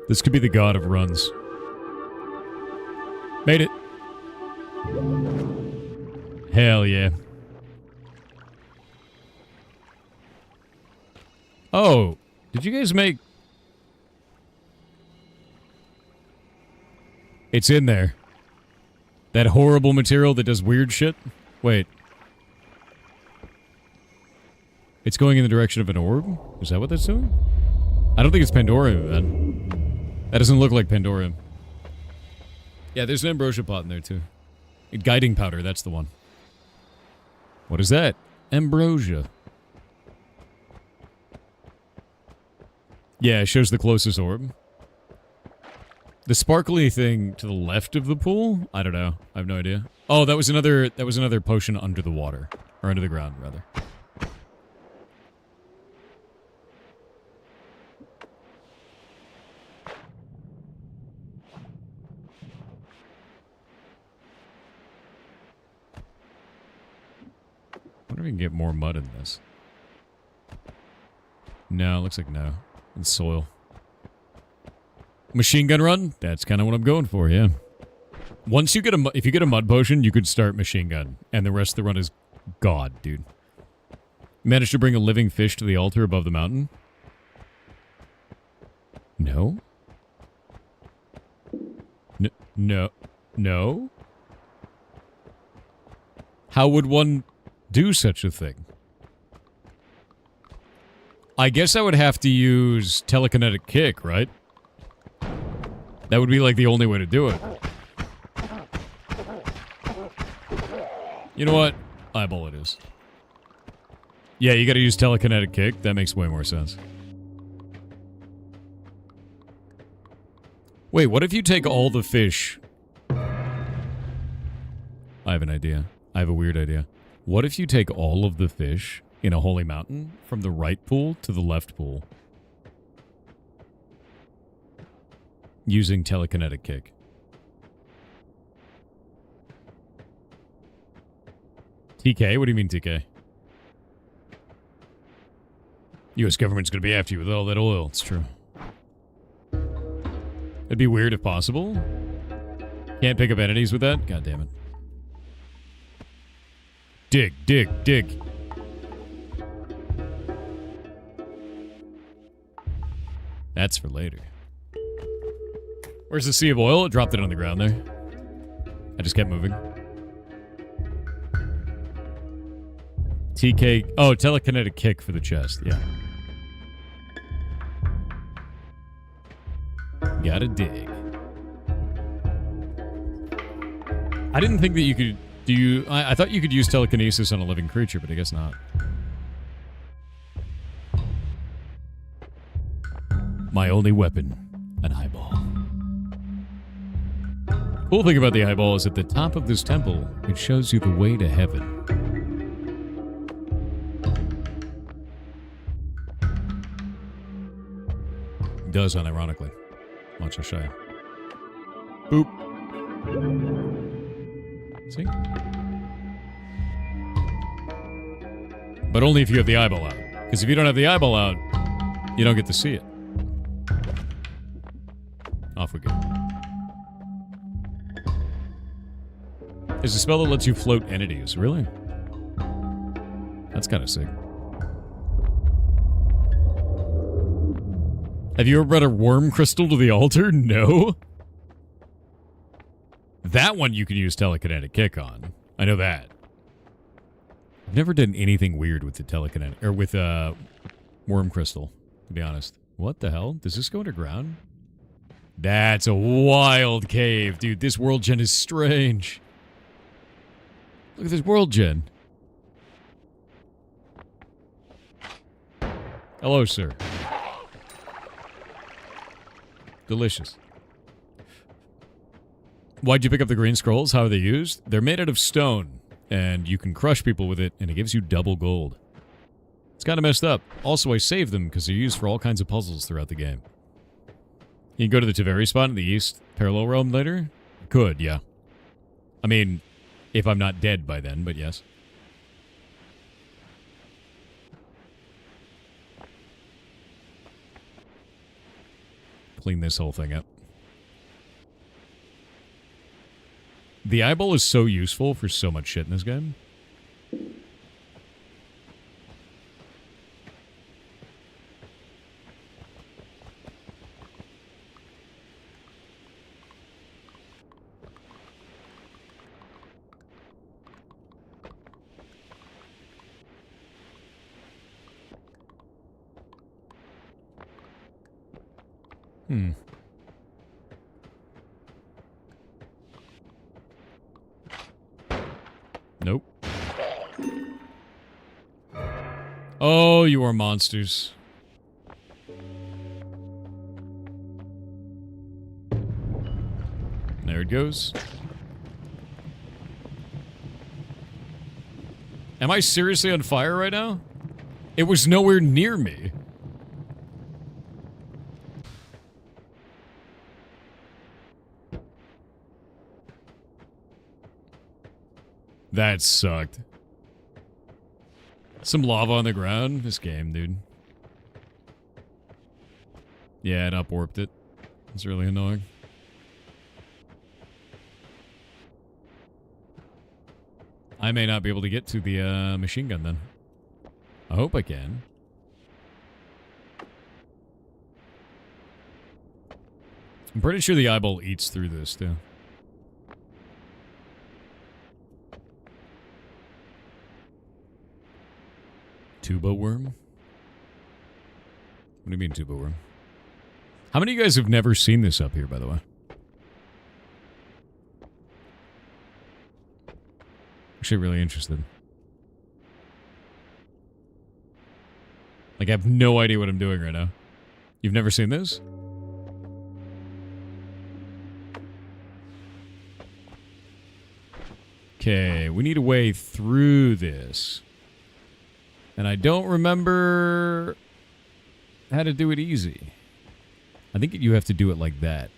This could be the god of runs. Made it. Hell yeah. Oh, did you guys make... It's in there. That horrible material that does weird shit? Wait. It's going in the direction of an orb? Is that what that's doing? I don't think it's Pandorium, man. That doesn't look like Pandorium. Yeah, there's an ambrosia pot in there, too. Guiding powder, that's the one. What is that? Ambrosia. Yeah, it shows the closest orb. The sparkly thing to the left of the pool? I don't know. I have no idea. Oh, that was another potion under the water. Or under the ground, rather. I wonder if we can get more mud in this. No, looks like no. And soil. Machine gun run? That's kind of what I'm going for, yeah. Once you get if you get a mud potion, you could start machine gun. And the rest of the run is God, dude. Managed to bring a living fish to the altar above the mountain? No? No. No? How would one do such a thing? I guess I would have to use telekinetic kick, right? That would be like the only way to do it. You know what? Eyeball it is. Yeah, you gotta use telekinetic kick. That makes way more sense. Wait, what if you take all the fish? I have an idea. I have a weird idea. What if you take all of the fish in a holy mountain from the right pool to the left pool? using telekinetic kick. TK? What do you mean, TK? U.S. government's going to be after you with all that oil. It's true. It'd be weird if possible. Can't pick up entities with that? God damn it. Dig, dig, dig. That's for later. Where's the sea of oil? It dropped it on the ground there. I just kept moving. TK. Oh, telekinetic kick for the chest. Yeah. Gotta dig. I didn't think that you could do. I thought you could use telekinesis on a living creature, but I guess not. My only weapon, an eyeball. Cool thing about the eyeball is at the top of this temple, it shows you the way to heaven. It does, unironically. Watch, I'll show you. Boop. See? But only if you have the eyeball out. Because if you don't have the eyeball out, you don't get to see it. Off we go. There's a spell that lets you float entities. Really? That's kind of sick. Have you ever brought a worm crystal to the altar? No. That one you can use telekinetic kick on. I know that. I've never done anything weird with the telekinetic or with worm crystal, to be honest. What the hell? Does this go underground? That's a wild cave, dude. This world gen is strange. Look at this world gen. Hello, sir. Delicious. Why'd you pick up the green scrolls? How are they used? They're made out of stone, and you can crush people with it, and it gives you double gold. It's kind of messed up. Also, I saved them because they're used for all kinds of puzzles throughout the game. You can go to the Taveri spot in the east parallel realm later? Could, yeah. I mean, if I'm not dead by then, but yes. Clean this whole thing up. The eyeball is so useful for so much shit in this game. Nope. Oh, you are monsters. There it goes. Am I seriously on fire right now? It was nowhere near me. That sucked. Some lava on the ground. This game, dude. Yeah, it up-warped it. It's really annoying. I may not be able to get to the machine gun then. I hope I can. I'm pretty sure the eyeball eats through this, too. Tuba worm? What do you mean tuba worm? How many of you guys have never seen this up here, by the way? Actually really interested. Like, I have no idea what I'm doing right now. You've never seen this? Okay, we need a way through this. And I don't remember how to do it easy. I think you have to do it like that.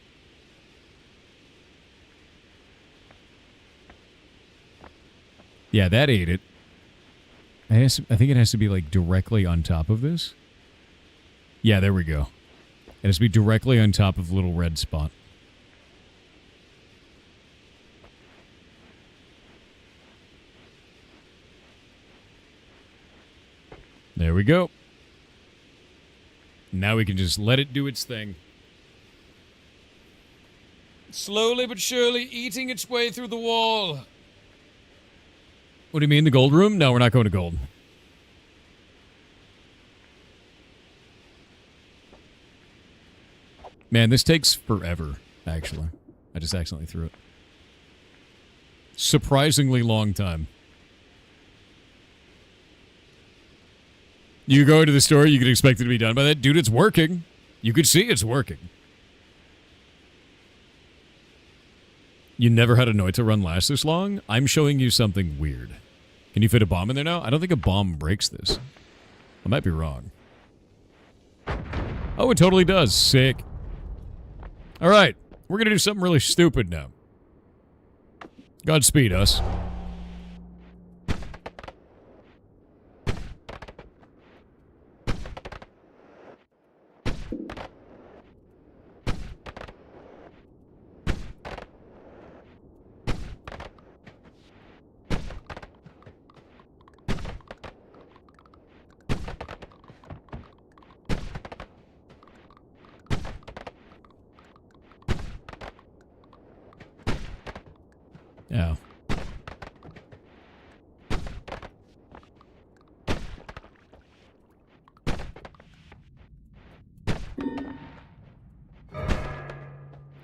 Yeah, that ate it. I think it has to be, like, directly on top of this. Yeah, there we go. It has to be directly on top of the little red spot. There we go. Now we can just let it do its thing. Slowly but surely eating its way through the wall. What do you mean, the gold room? No, we're not going to gold. Man, this takes forever, actually. I just accidentally threw it. Surprisingly long time. You go to the store, you could expect it to be done by that. Dude, it's working. You could see it's working. You never had a Noita run last this long? I'm showing you something weird. Can you fit a bomb in there now? I don't think a bomb breaks this. I might be wrong. Oh, it totally does. Sick. All right. We're going to do something really stupid now. Godspeed us. Yeah.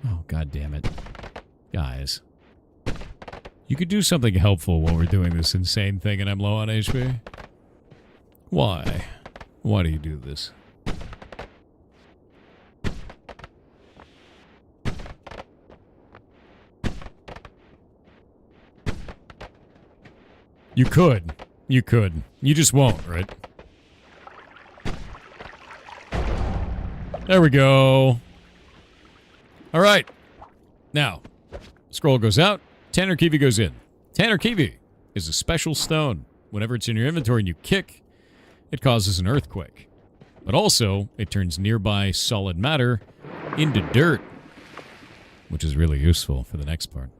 Oh, God damn it. Guys. You could do something helpful while we're doing this insane thing and I'm low on HP. Why? Why do you do this? You could. You could. You just won't, right? There we go. All right. Now, scroll goes out. Tanner Kiwi goes in. Tanner Kiwi is a special stone. Whenever it's in your inventory and you kick, it causes an earthquake. But also, it turns nearby solid matter into dirt, which is really useful for the next part.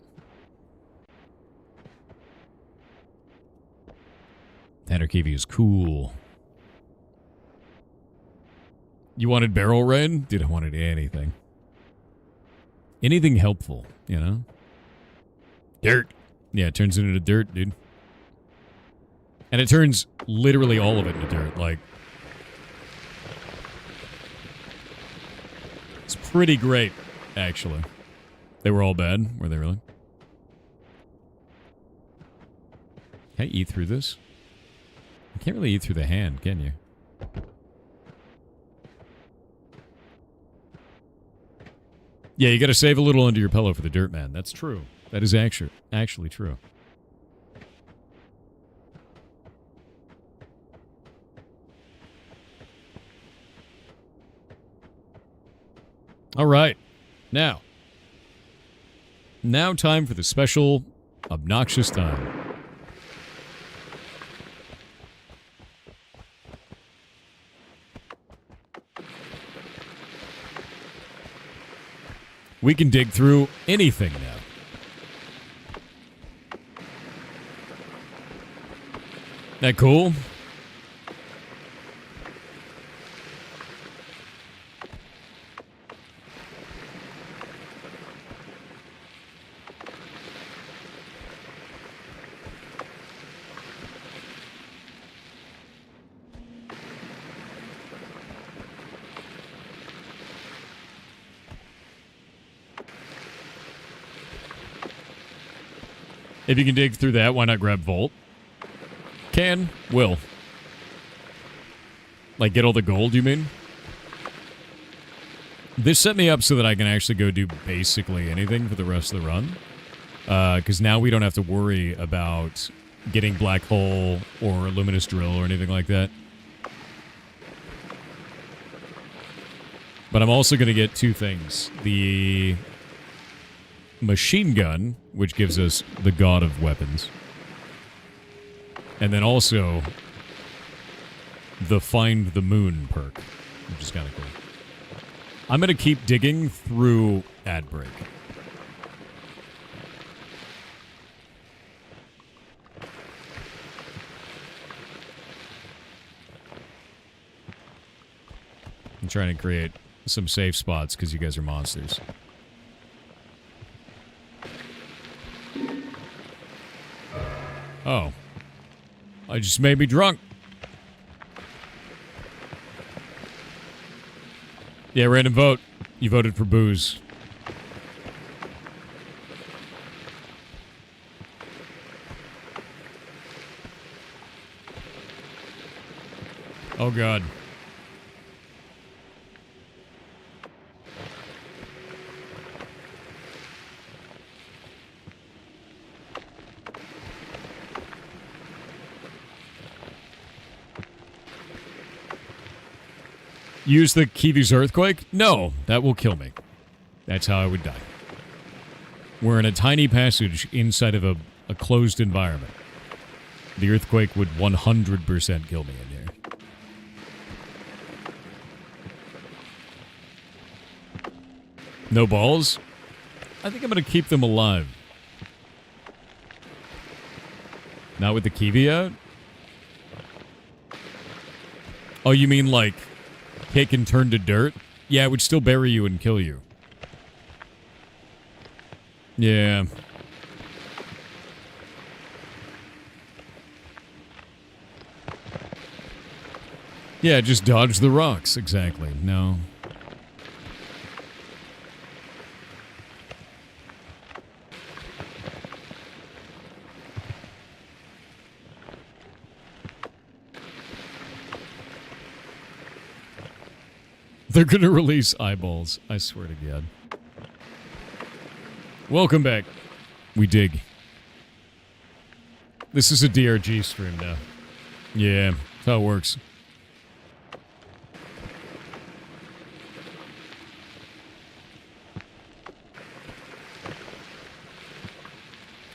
Tanner Kiwi is cool. You wanted barrel rain? Dude, I wanted anything. Anything helpful, you know? Dirt. Yeah, it turns into dirt, dude. And it turns literally all of it into dirt. Like, it's pretty great, actually. They were all bad, were they really? Can I eat through this? You can't really eat through the hand, can you? Yeah, you gotta save a little under your pillow for the dirt man. That's true. That is actually true. All right. Now time for the special obnoxious time. We can dig through anything now. That cool? If you can dig through that, why not grab Volt? Can, will. Like, get all the gold, you mean? This set me up so that I can actually go do basically anything for the rest of the run. Because now we don't have to worry about getting Black Hole or Luminous Drill or anything like that. But I'm also going to get two things. The machine gun, which gives us the god of weapons. And then also the Find the Moon perk, which is kind of cool. I'm going to keep digging through ad break. I'm trying to create some safe spots because you guys are monsters. Oh. I just made me drunk. Yeah, random vote. You voted for booze. Oh, God. Use the Kiwi's earthquake? No, that will kill me. That's how I would die. We're in a tiny passage inside of a closed environment. The earthquake would 100% kill me in here. No balls? I think I'm going to keep them alive. Not with the Kiwi out? Oh, you mean like kick and turn to dirt? Yeah, it would still bury you and kill you. Yeah. Yeah, just dodge the rocks. Exactly. No. They're gonna release eyeballs. I swear to God. Welcome back. We dig. This is a DRG stream now. Yeah, that's how it works.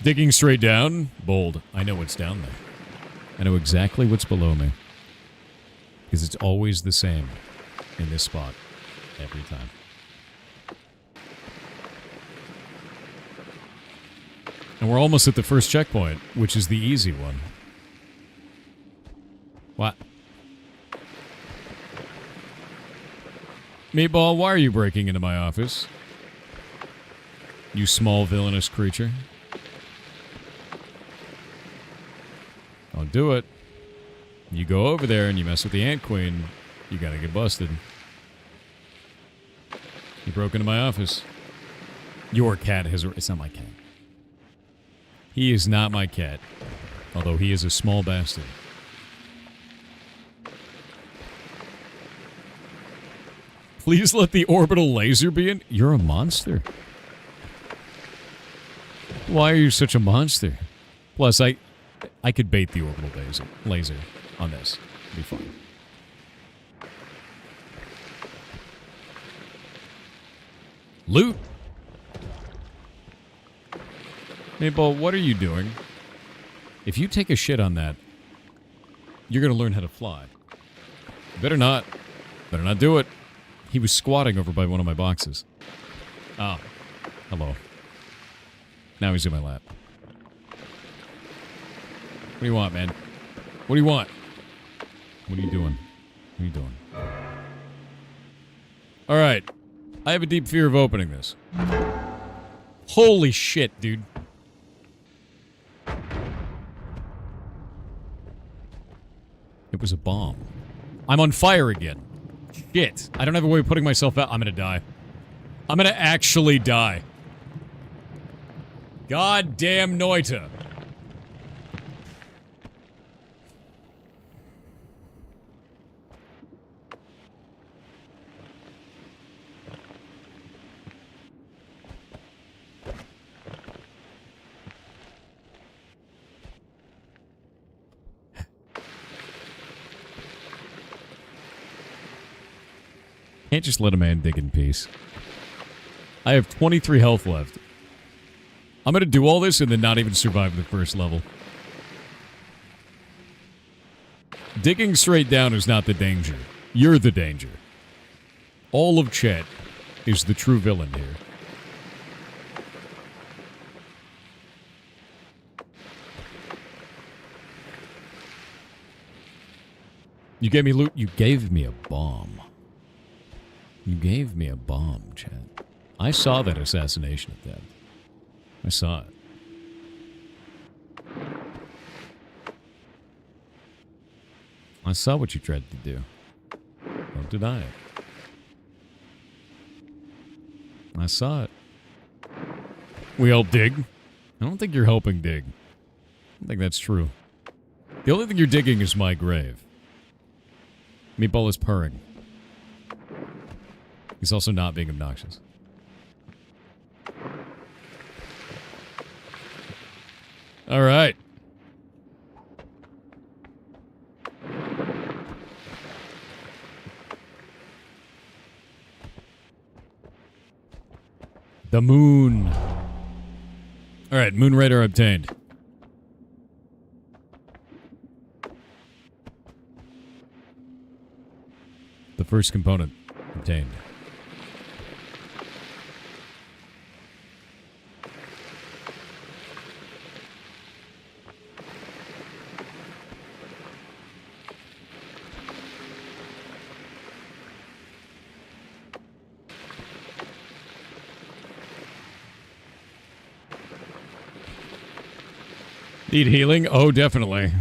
Digging straight down? Bold. I know what's down there. I know exactly what's below me. Because it's always the same in this spot. Every time. And we're almost at the first checkpoint, which is the easy one. What? Meatball, why are you breaking into my office? You small villainous creature. Don't do it. You go over there and you mess with the Ant Queen, you gotta get busted. You broke into my office. Your cat has... It's not my cat. He is not my cat. Although he is a small bastard. Please let the orbital laser be in... You're a monster. Why are you such a monster? Plus, I could bait the orbital laser on this. It'd be fun. Loot! Maple, what are you doing? If you take a shit on that, you're gonna learn how to fly. Better not. Better not do it. He was squatting over by one of my boxes. Oh. Hello. Now he's in my lap. What do you want, man? What do you want? What are you doing? What are you doing? Alright. I have a deep fear of opening this. Holy shit, dude. It was a bomb. I'm on fire again. Shit. I don't have a way of putting myself out. I'm gonna die. I'm gonna actually die. Goddamn Noita. Can't just let a man dig in peace. I have 23 health left. I'm gonna do all this and then not even survive the first level. Digging straight down is not the danger. You're the danger. All of Chet is the true villain here. You gave me loot. You gave me a bomb. You gave me a bomb, Chet. I saw that assassination attempt. I saw it. I saw what you tried to do. Don't deny it. I saw it. We help dig. I don't think you're helping dig. I don't think that's true. The only thing you're digging is my grave. Meatball is purring. He's also not being obnoxious. All right. The moon. All right, moon radar obtained. The first component obtained. Need healing? Oh, definitely.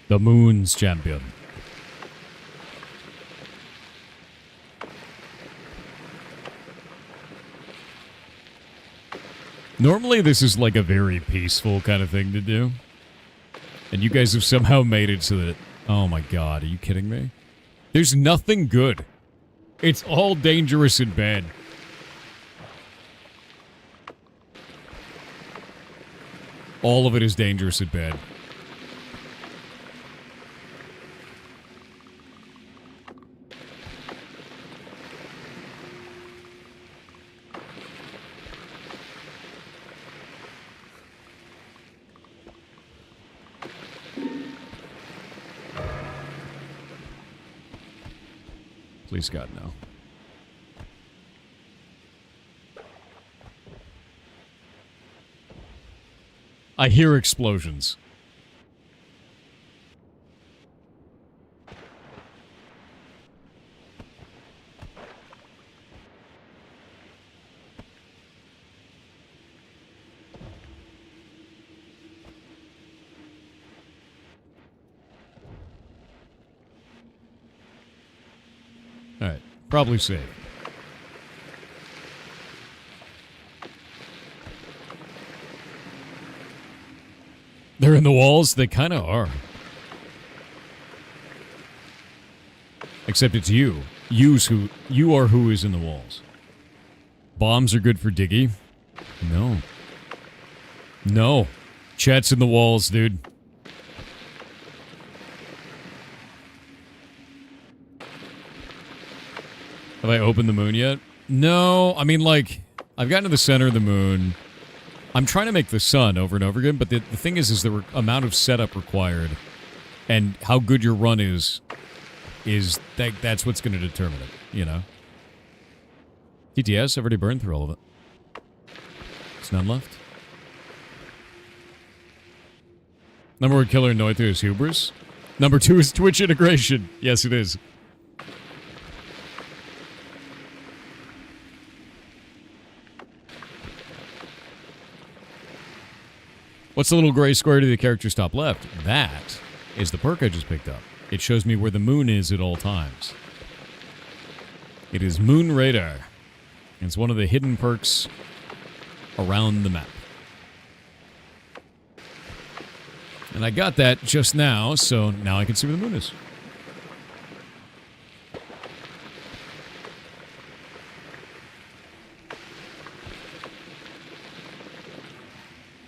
The moon's champion. Normally this is like a very peaceful kind of thing to do. And you guys have somehow made it so that... Oh my god, are you kidding me? There's nothing good. It's all dangerous and bad. All of it is dangerous and bad. Please God, no. I hear explosions. Alright, probably safe. They're in the walls? They kind of are. Except it's you. You are who is in the walls. Bombs are good for Diggy. No. No. Chat's in the walls, dude. Have I opened the moon yet? No. I mean, like, I've gotten to the center of the moon. I'm trying to make the sun over and over again, but the thing is the amount of setup required and how good your run is that's what's going to determine it, you know? TTS, I've already burned through all of it. There's none left. Number one killer in Noita is hubris. Number two is Twitch integration. Yes, it is. What's the little gray square to the character's top left? That is the perk I just picked up. It shows me where the moon is at all times. It is Moon Radar. It's one of the hidden perks around the map. And I got that just now, so now I can see where the moon is.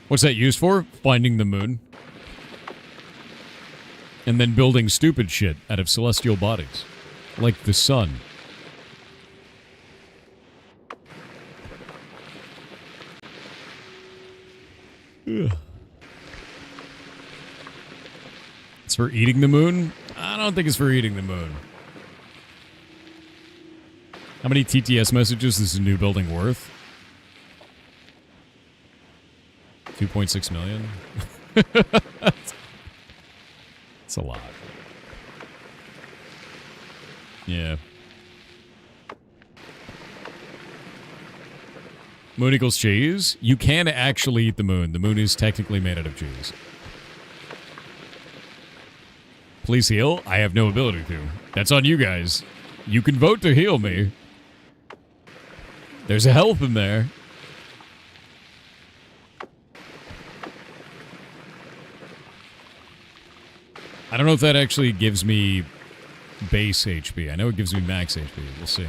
What's that used for? Finding the moon. And then building stupid shit out of celestial bodies. Like the sun. It's for eating the moon? I don't think it's for eating the moon. How many TTS messages is a new building worth? 2.6 million? It's a lot. Yeah. Moon equals cheese? You can actually eat the moon. The moon is technically made out of cheese. Please heal? I have no ability to. That's on you guys. You can vote to heal me. There's a health in there. I don't know if that actually gives me base HP. I know it gives me max HP. We'll see.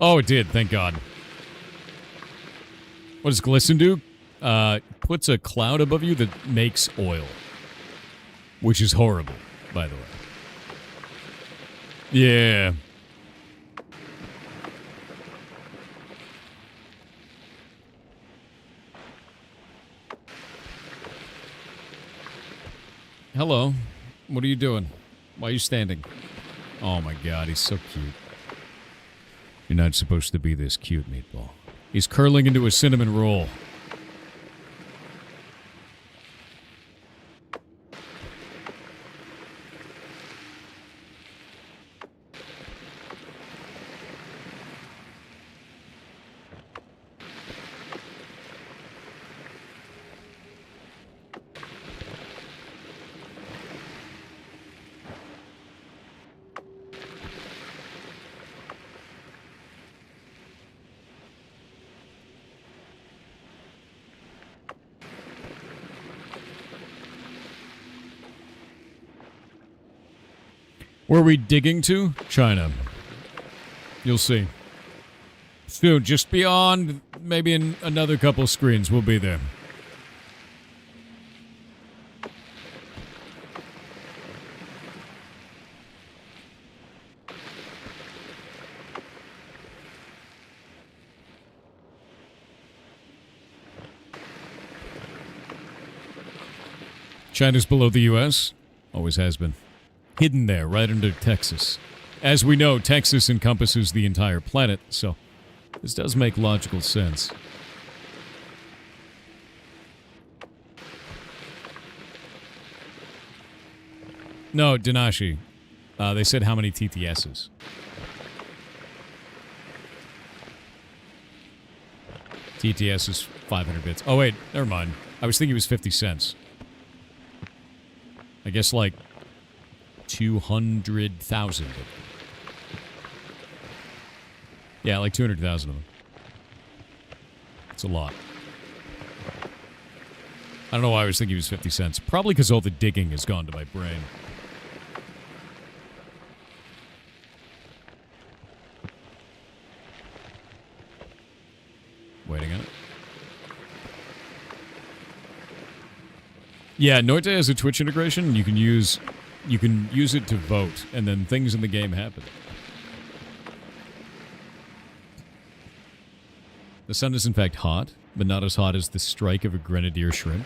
Oh, it did. Thank God. What does glisten do? Puts a cloud above you that makes oil. Which is horrible, by the way. Yeah. Hello. What are you doing? Why are you standing? Oh my God, he's so cute. You're not supposed to be this cute, Meatball. He's curling into a cinnamon roll. Where are we digging to? China. You'll see. Soon, just beyond, maybe in another couple screens, we'll be there. China's below the U.S. Always has been. Hidden there, right under Texas. As we know, Texas encompasses the entire planet, so this does make logical sense. No, Dinashi. They said how many TTSs. TTS is 500 bits. Oh, wait, never mind. I was thinking it was 50 cents. I guess, like, 200,000 of them. Yeah, like 200,000 of them. It's a lot. I don't know why I was thinking it was 50 cents. Probably because all the digging has gone to my brain. Waiting on it. Yeah, Noita has a Twitch integration. You can use it to vote, and then things in the game happen. The sun is in fact hot, but not as hot as the strike of a grenadier shrimp.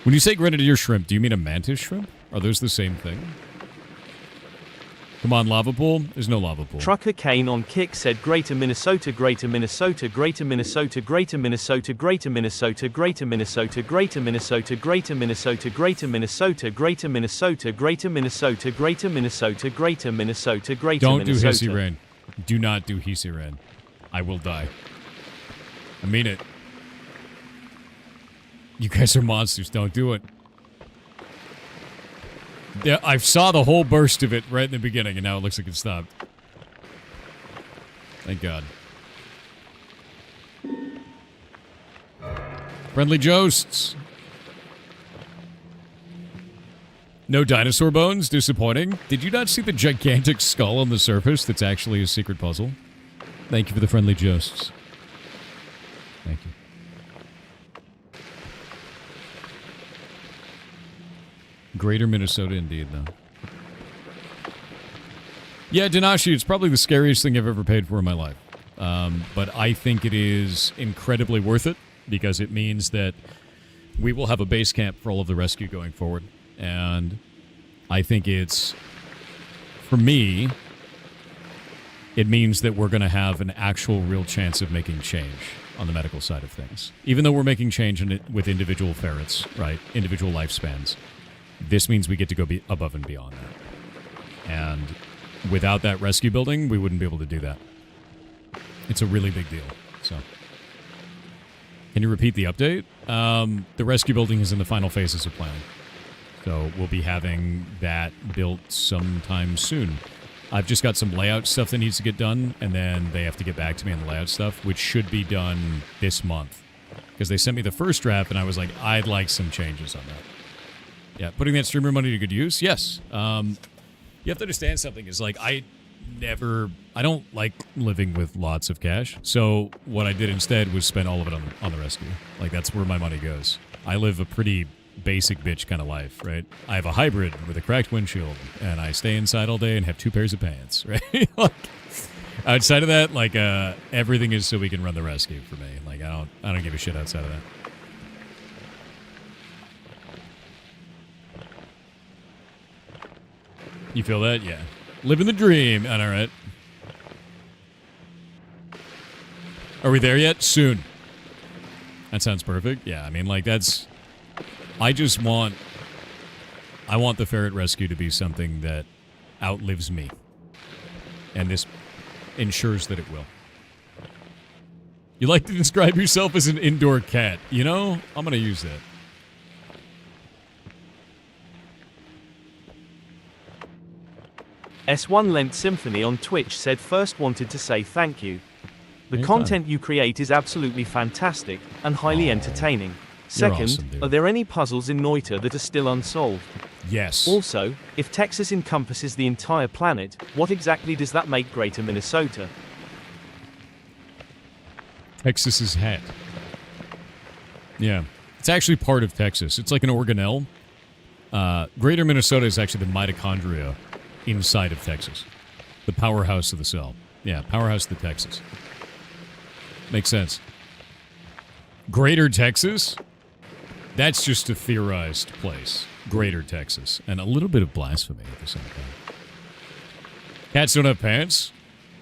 When you say grenadier shrimp, do you mean a mantis shrimp? Are those the same thing? Come on, lava pool? There's no lava pool. Trucker Kane on Kick said Greater Minnesota, Greater Minnesota, Greater Minnesota, Greater Minnesota, Greater Minnesota, Greater Minnesota, Greater Minnesota, Greater Minnesota, Greater Minnesota, Greater Minnesota, Greater Minnesota, Greater Minnesota, Greater Minnesota, Greater Don't do Minnesota. Hissy Rain. Do not do Hissy Rain. I will die. I mean it. You guys are monsters. Don't do it. Yeah, I saw the whole burst of it right in the beginning, and now it looks like it stopped. Thank God. Friendly Joasts. No dinosaur bones? Disappointing. Did you not see the gigantic skull on the surface that's actually a secret puzzle? Thank you for the friendly Joasts. Thank you. Greater Minnesota, indeed, though. Yeah, Dinashi, it's probably the scariest thing I've ever paid for in my life. But I think it is incredibly worth it because it means that we will have a base camp for all of the rescue going forward. And I think it's, for me, it means that we're going to have an actual real chance of making change on the medical side of things. Even though we're making change in it with individual ferrets, right? Individual lifespans. This means we get to go above and beyond that. And without that rescue building, we wouldn't be able to do that. It's a really big deal. So, can you repeat the update? The rescue building is in the final phases of planning. So we'll be having that built sometime soon. I've just got some layout stuff that needs to get done, and then they have to get back to me on the layout stuff, which should be done this month. Because they sent me the first draft, and I was like, I'd like some changes on that. Yeah, putting that streamer money to good use? Yes. You have to understand something is like, I don't like living with lots of cash. So what I did instead was spend all of it on the rescue. Like, that's where my money goes. I live a pretty basic bitch kind of life, right? I have a hybrid with a cracked windshield, and I stay inside all day and have 2 pairs of pants, right? Like, outside of that, like, everything is so we can run the rescue for me. Like, I don't give a shit outside of that. You feel that? Yeah. Living the dream. All right. Are we there yet? Soon. That sounds perfect. Yeah, I mean, like, that's... I want the ferret rescue to be something that outlives me. And this ensures that it will. You like to describe yourself as an indoor cat. You know, I'm going to use that. S1 Lent Symphony on Twitch said first wanted to say thank you. The Anytime. content you create is absolutely fantastic and highly entertaining. Second, awesome, dude. are there any puzzles in Noita that are still unsolved? Yes. Also, if Texas encompasses the entire planet, what exactly does that make Greater Minnesota? Texas's hat. Yeah. It's actually part of Texas. It's like an organelle. Greater Minnesota is actually the mitochondria inside of Texas. The powerhouse of the cell. Yeah, powerhouse of the Texas. Makes sense. Greater Texas? That's just a theorized place. Greater Texas. And a little bit of blasphemy at the same time. Cats don't have pants?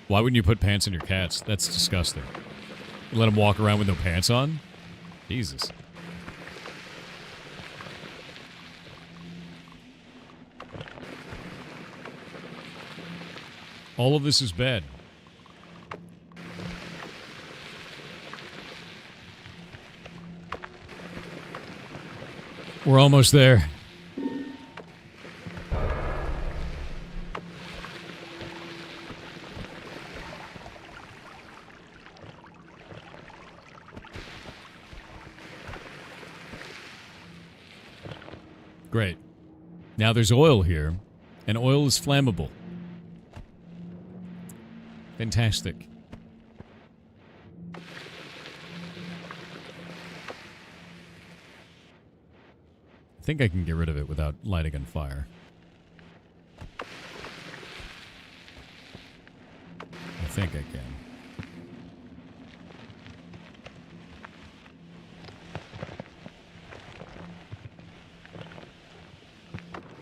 Why wouldn't you put pants on your cats? That's disgusting. You let them walk around with no pants on? Jesus. All of this is bad. We're almost there. Great. Now there's oil here, and oil is flammable. Fantastic. I think I can get rid of it without lighting on fire. I think I can.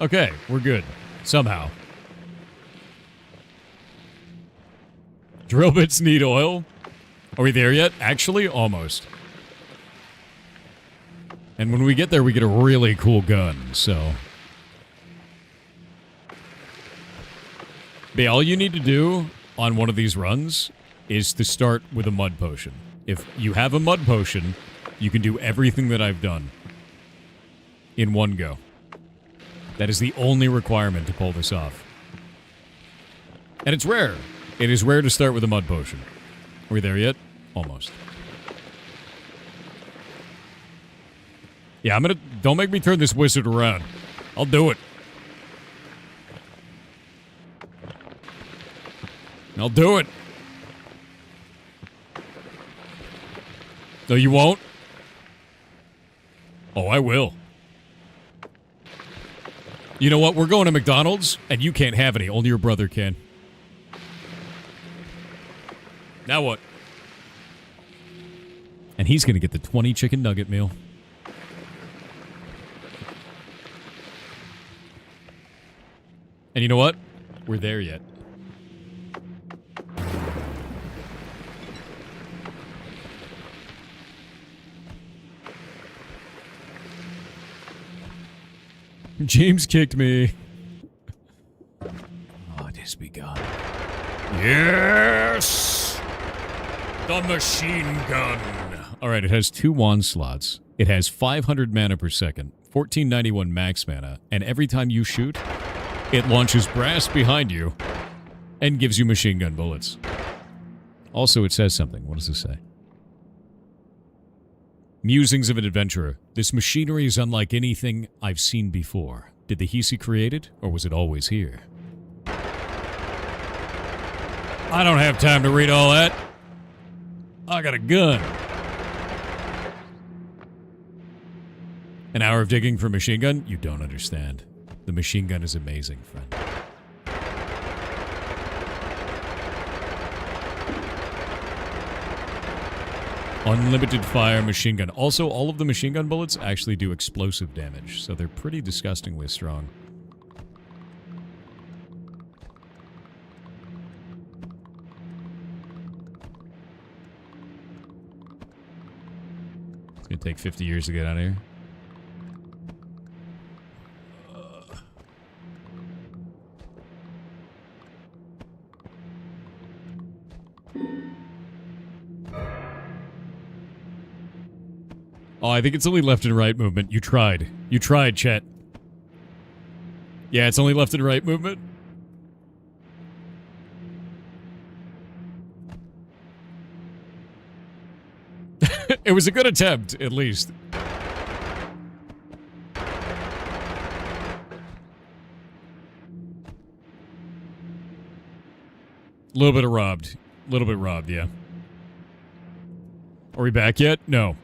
Okay, we're good. Somehow. Drill bits need oil? Are we there yet? Actually, almost. And when we get there, we get a really cool gun, so... But all you need to do on one of these runs is to start with a mud potion. If you have a mud potion, you can do everything that I've done in one go. That is the only requirement to pull this off. And it's rare. It is rare to start with a mud potion. Are we there yet? Almost. Yeah, I'm gonna... Don't make me turn this wizard around. I'll do it. I'll do it. No, you won't? Oh, I will. You know what? We're going to McDonald's, and you can't have any. Only your brother can. Now what? And he's going to get the 20 chicken nugget meal. And you know what? We're there yet. James kicked me. Oh, it has begun. Yes! The machine gun. All right, it has 2 wand slots. It has 500 mana per second, 1491 max mana, and every time you shoot, it launches brass behind you and gives you machine gun bullets. Also, it says something. What does it say? Musings of an adventurer. This machinery is unlike anything I've seen before. Did the Hisi create it, or was it always here? I don't have time to read all that. I got a gun. An hour of digging for a machine gun? You don't understand. The machine gun is amazing, friend. Unlimited fire machine gun. Also, all of the machine gun bullets actually do explosive damage, so they're pretty disgustingly strong. It's gonna take 50 years to get out of here. Oh, I think it's only left and right movement. You tried. You tried, Chet. Yeah, it's only left and right movement. It was a good attempt, at least. A little bit of robbed. A little bit robbed, yeah. Are we back yet? No.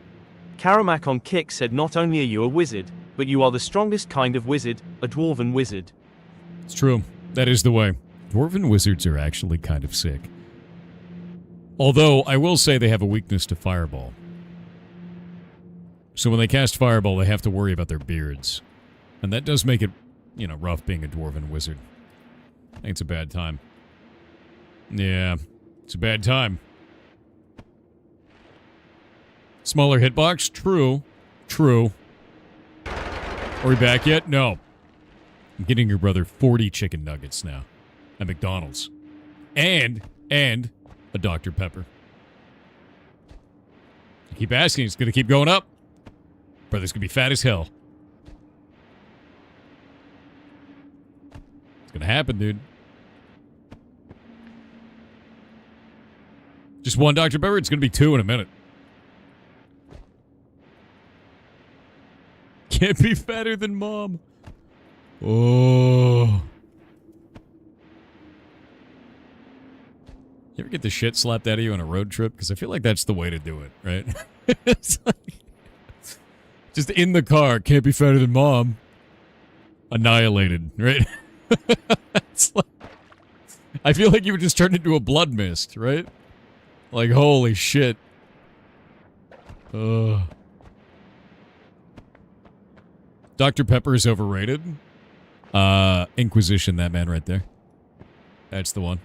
Karamak on Kick said not only are you a wizard, but you are the strongest kind of wizard, a dwarven wizard. It's true. That is the way. Dwarven wizards are actually kind of sick. Although, I will say they have a weakness to Fireball. So when they cast Fireball, they have to worry about their beards. And that does make it, you know, rough being a Dwarven wizard. I think it's a bad time. Yeah, it's a bad time. Smaller hitbox? True. True. Are we back yet? No. I'm getting your brother 40 chicken nuggets now. At McDonald's. And a Dr. Pepper. I keep asking, it's gonna keep going up. Brother's gonna be fat as hell. It's gonna happen, dude. Just one Dr. Pepper? It's gonna be 2 in a minute. Can't be fatter than mom. Oh. You ever get the shit slapped out of you on a road trip? Because I feel like that's the way to do it, right? It's like, just in the car, can't be fatter than mom. Annihilated, right? It's like, I feel like you would just turn into a blood mist, right? Like, holy shit. Ugh. Dr. Pepper is overrated. Inquisition, that man right there. That's the one.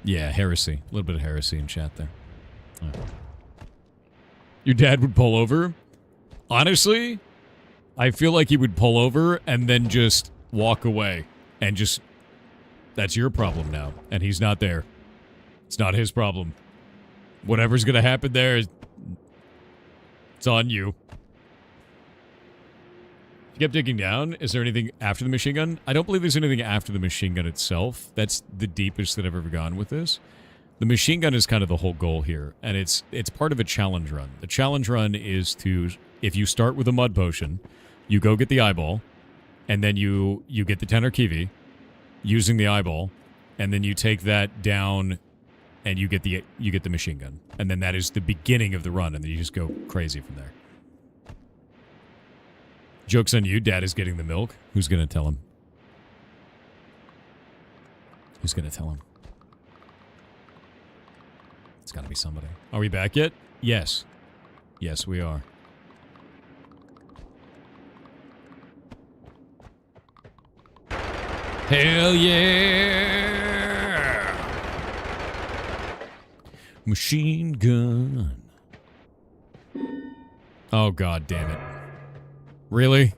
Yeah, heresy. A little bit of heresy in chat there. Oh. Your dad would pull over? Honestly, I feel like he would pull over and then just walk away. And just... That's your problem now. And he's not there. It's not his problem. Whatever's gonna happen there, it's on you. You kept digging down. Is there anything after the machine gun? I don't believe there's anything after the machine gun itself. That's the deepest that I've ever gone with this. The machine gun is kind of the whole goal here, and it's part of a challenge run. The challenge run is to, if you start with a mud potion, you go get the eyeball, and then you get the Tenor Kiwi using the eyeball, and then you take that down and you get the machine gun. And then that is the beginning of the run, and then you just go crazy from there. Joke's on you, Dad is getting the milk. Who's gonna tell him? Who's gonna tell him? It's gotta be somebody. Are we back yet? Yes. Yes, we are. Hell yeah! Machine gun. Oh, god damn it. Really?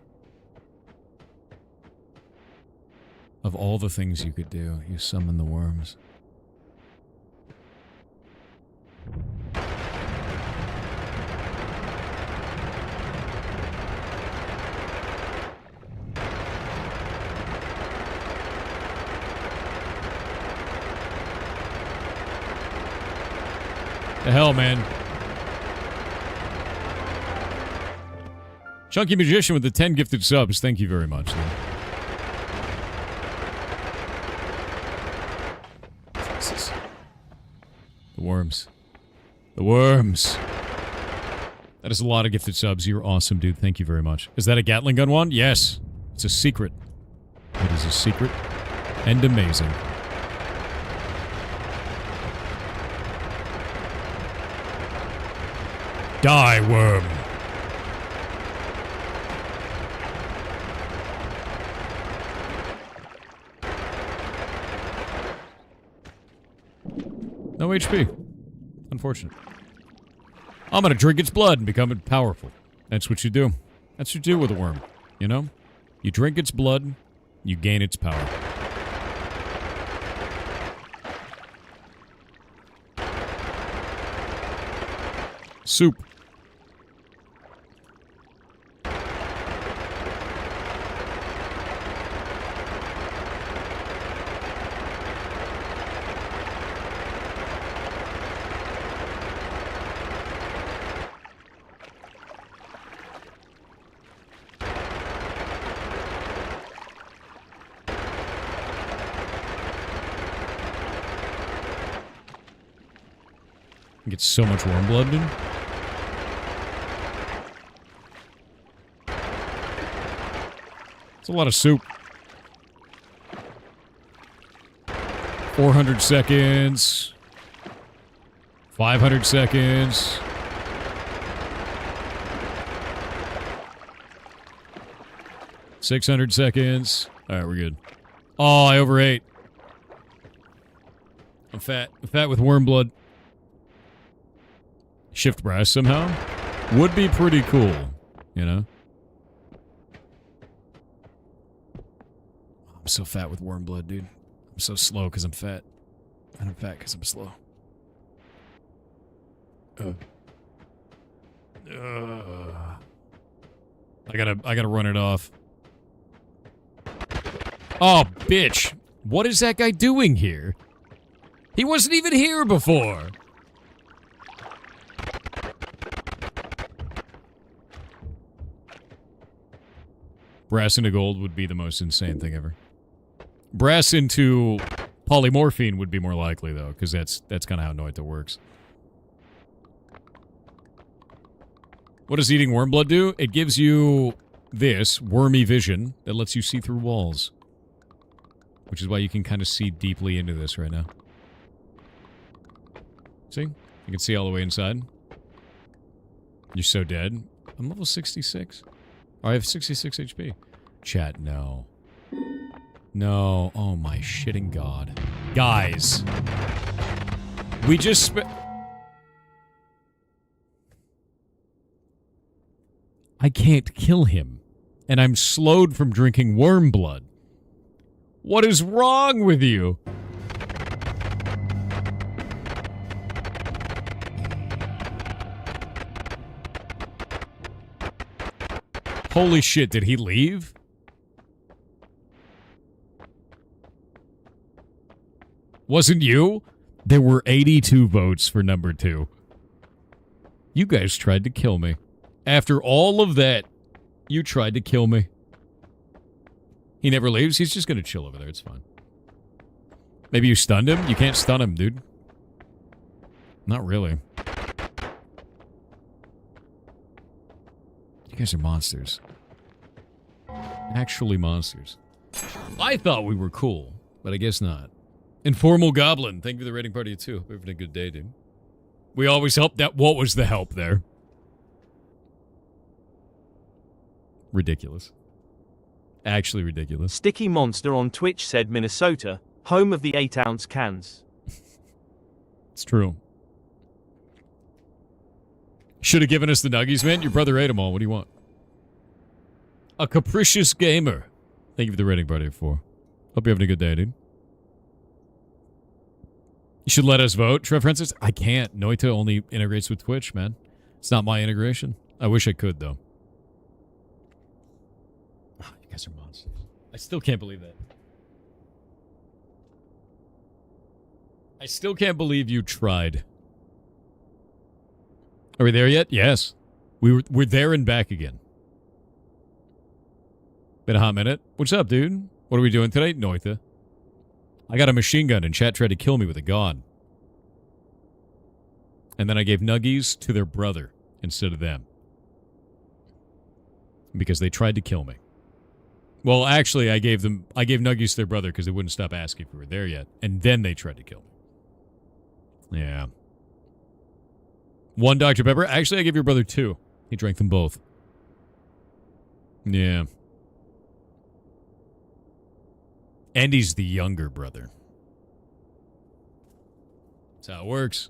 Of all the things you could do, you summon the worms. The hell, man. Chunky Magician with the 10 gifted subs. Thank you very much. Jesus. The worms. The worms. That is a lot of gifted subs. You're awesome, dude. Thank you very much. Is that a Gatling gun one? Yes. It's a secret. It is a secret and amazing. Die, worm. No HP. Unfortunate. I'm gonna drink its blood and become powerful. That's what you do. That's what you do with a worm. You know? You drink its blood, you gain its power. Soup. Get so much worm blood, dude. It's a lot of soup. 400 seconds. 500 seconds. $600 seconds. Alright, we're good. Oh, I overate. I'm fat. I'm fat with worm blood. Shift brass somehow? Would be pretty cool, you know? I'm so fat with worm blood, dude. I'm so slow because I'm fat. And I'm fat because I'm slow. I gotta run it off. Oh, bitch. What is that guy doing here? He wasn't even here before. Brass into gold would be the most insane thing ever. Brass into polymorphine would be more likely, though, because that's kind of how Noita works. What does eating worm blood do? It gives you this wormy vision that lets you see through walls. Which is why you can kind of see deeply into this right now. See? You can see all the way inside. You're so dead. I'm level 66. Oh, I have 66 HP. Chat, no. No. Oh my shitting god. Guys. We just I can't kill him. And I'm slowed from drinking worm blood. What is wrong with you? Holy shit, did he leave? Wasn't you? There were 82 votes for number 2. You guys tried to kill me. After all of that, you tried to kill me. He never leaves? He's just gonna chill over there, it's fine. Maybe you stunned him? You can't stun him, dude. Not really. You guys are monsters. Actually monsters. I thought we were cool, but I guess not. Informal Goblin, thank you for the rating party too. Hope you're having a good day, dude. We always help that. What was the help there? Ridiculous. Actually ridiculous. Sticky Monster on Twitch said Minnesota, home of the 8-ounce cans. It's true. Should have given us the nuggies, man. Your brother ate them all. What do you want? A capricious gamer. Thank you for the rating party of 4. Hope you're having a good day, dude. You should let us vote, Trev Francis. I can't. Noita only integrates with Twitch, man. It's not my integration. I wish I could, though. Oh, you guys are monsters. I still can't believe that. I still can't believe you tried. Are we there yet? Yes. We're there and back again. Been a hot minute. What's up, dude? What are we doing today? Noita. I got a machine gun and chat tried to kill me with a gun. And then I gave nuggies to their brother instead of them. Because they tried to kill me. Well, actually, I gave nuggies to their brother because they wouldn't stop asking if we were there yet. And then they tried to kill me. Yeah. 1 Dr. Pepper. Actually, I gave your brother 2. He drank them both. Yeah. And he's the younger brother. That's how it works.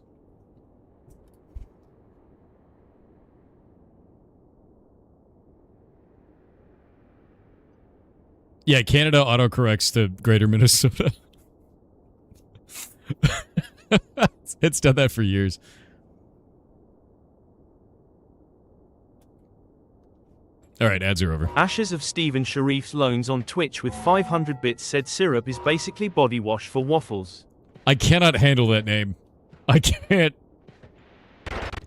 Yeah, Canada autocorrects to Greater Minnesota. It's done that for years. All right, ads are over. Ashes of Stephen Sharif's loans on Twitch with 500 bits said syrup is basically body wash for waffles. I cannot handle that name. I can't.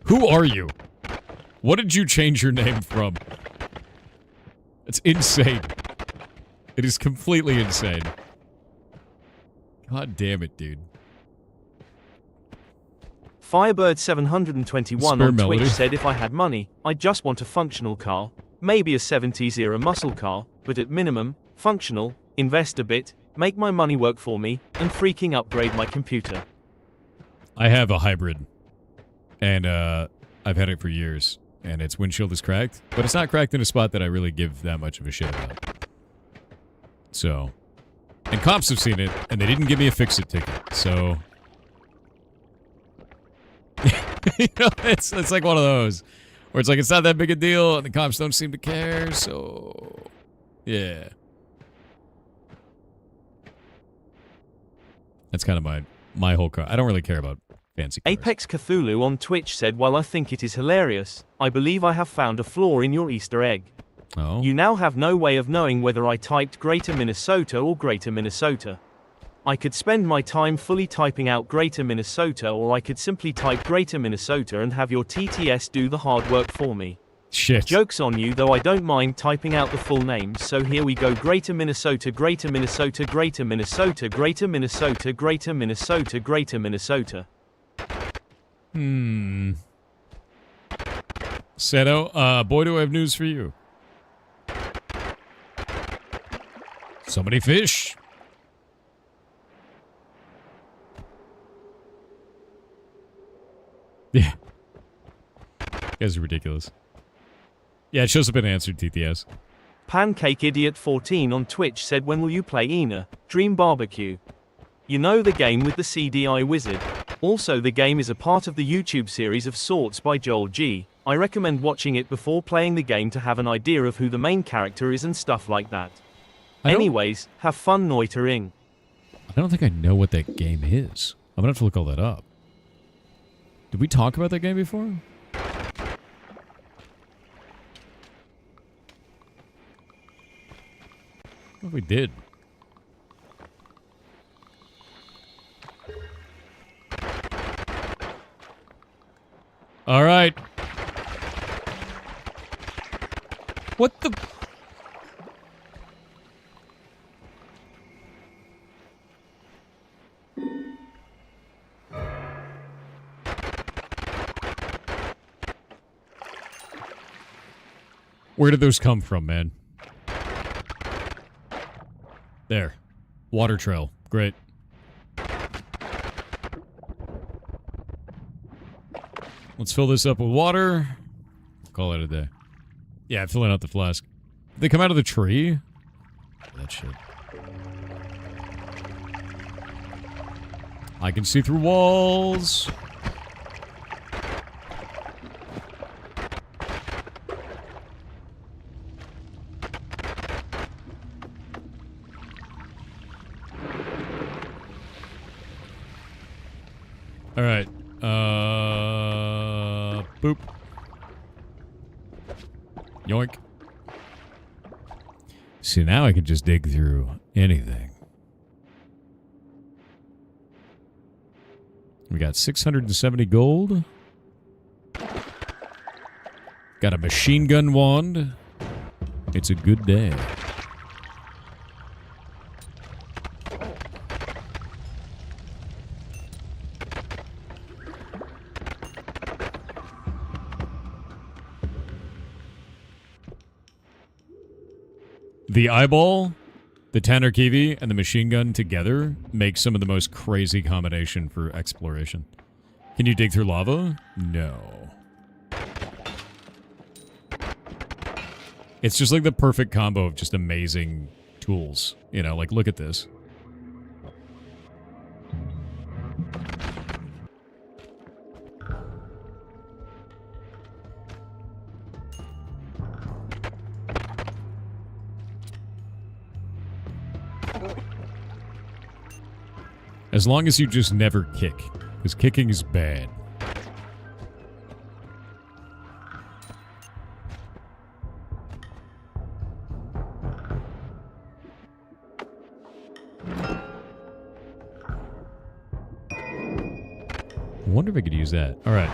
Who are you? What did you change your name from? It's insane. It is completely insane. God damn it, dude. Firebird721 on Twitch said if I had money, I'd just want a functional car. Maybe a 70s era muscle car, but at minimum, functional, invest a bit, make my money work for me, and freaking upgrade my computer. I have a hybrid. And I've had it for years. And its windshield is cracked. But it's not cracked in a spot that I really give that much of a shit about. So. And cops have seen it, and they didn't give me a fix-it ticket. So. You know, it's like one of those. Where it's like, it's not that big a deal, and the cops don't seem to care, so... Yeah. That's kind of my whole car. I don't really care about fancy cars. Apex Cthulhu on Twitch said, while I think it is hilarious, I believe I have found a flaw in your Easter egg. Oh? You now have no way of knowing whether I typed Greater Minnesota or Greater Minnesota. I could spend my time fully typing out Greater Minnesota, or I could simply type Greater Minnesota and have your TTS do the hard work for me. Shit. Joke's on you, though I don't mind typing out the full names, so here we go. Greater Minnesota, Greater Minnesota, Greater Minnesota, Greater Minnesota, Greater Minnesota, Greater Minnesota. Seto, boy, do I have news for you. So many fish. Yeah. You guys are ridiculous. Yeah, it shows up in answered TTS. Pancake Idiot 14 on Twitch said, when will you play Ena, Dream Barbecue? You know, the game with the CDI wizard. Also, the game is a part of the YouTube series of sorts by Joel G. I recommend watching it before playing the game to have an idea of who the main character is and stuff like that. Anyways, have fun, Noitering. I don't think I know what that game is. I'm gonna have to look all that up. Did we talk about that game before? What if we did? All right. What the... Where did those come from, man? There. Water trail. Great. Let's fill this up with water. Call it a day. Yeah, filling out the flask. Did they come out of the tree? That shit. I can see through walls. All right. Boop. Yoink. See, now I can just dig through anything. We got 670 gold. Got a machine gun wand. It's a good day. The eyeball, the Tanner Kiwi, and the machine gun together make some of the most crazy combination for exploration. Can you dig through lava? No. It's just like the perfect combo of just amazing tools. You know, like, look at this. As long as you just never kick, because kicking is bad. I wonder if I could use that. All right.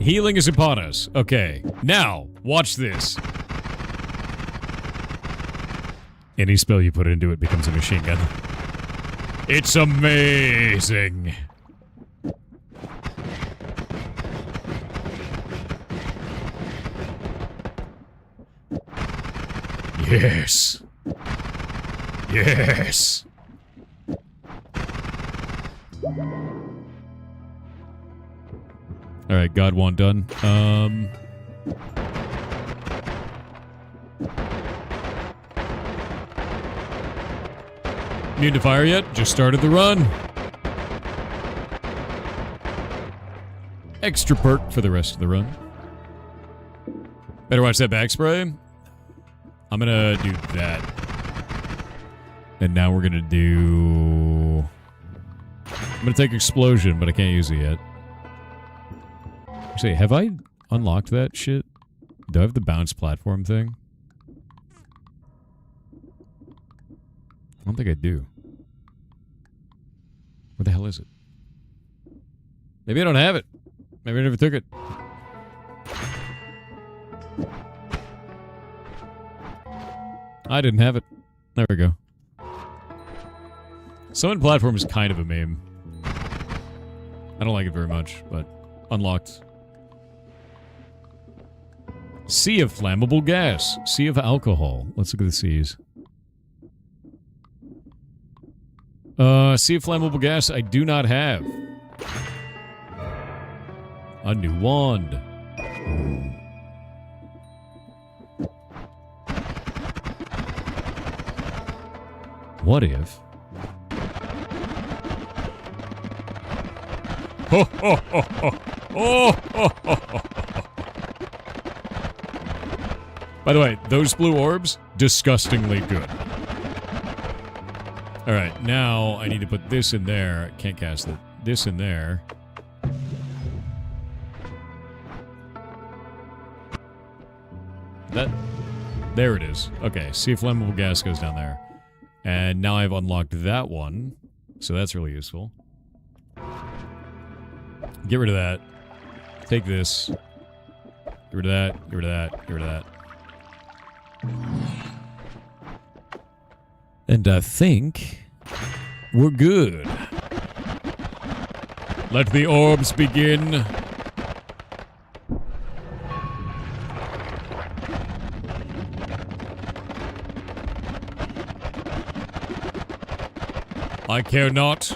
Healing is upon us. Okay. Now, watch this. Any spell you put into it becomes a machine gun. It's amazing. Yes. Yes. All right, God wand done. Immune to fire yet? Just started the run. Extra perk for the rest of the run. Better watch that back spray. I'm gonna do that. And now we're gonna do... I'm gonna take explosion, but I can't use it yet. Actually, have I unlocked that shit? Do I have the bounce platform thing? I don't think I do. Where the hell is it? Maybe I don't have it. Maybe I never took it. I didn't have it. There we go. Summon platform is kind of a meme. I don't like it very much, but unlocked. Sea of flammable gas. Sea of alcohol. Let's look at the seas. Sea of flammable gas I do not have. A new wand. What if... Ho, ho, ho, ho. Oh, ho, ho, ho. By the way, those blue orbs, disgustingly good. Alright, now I need to put this in there. I can't cast it. This in there. That... There it is. Okay, see if flammable gas goes down there. And now I've unlocked that one. So that's really useful. Get rid of that. Take this. Get rid of that. Get rid of that. Get rid of that. And I think we're good. Let the orbs begin. I care not.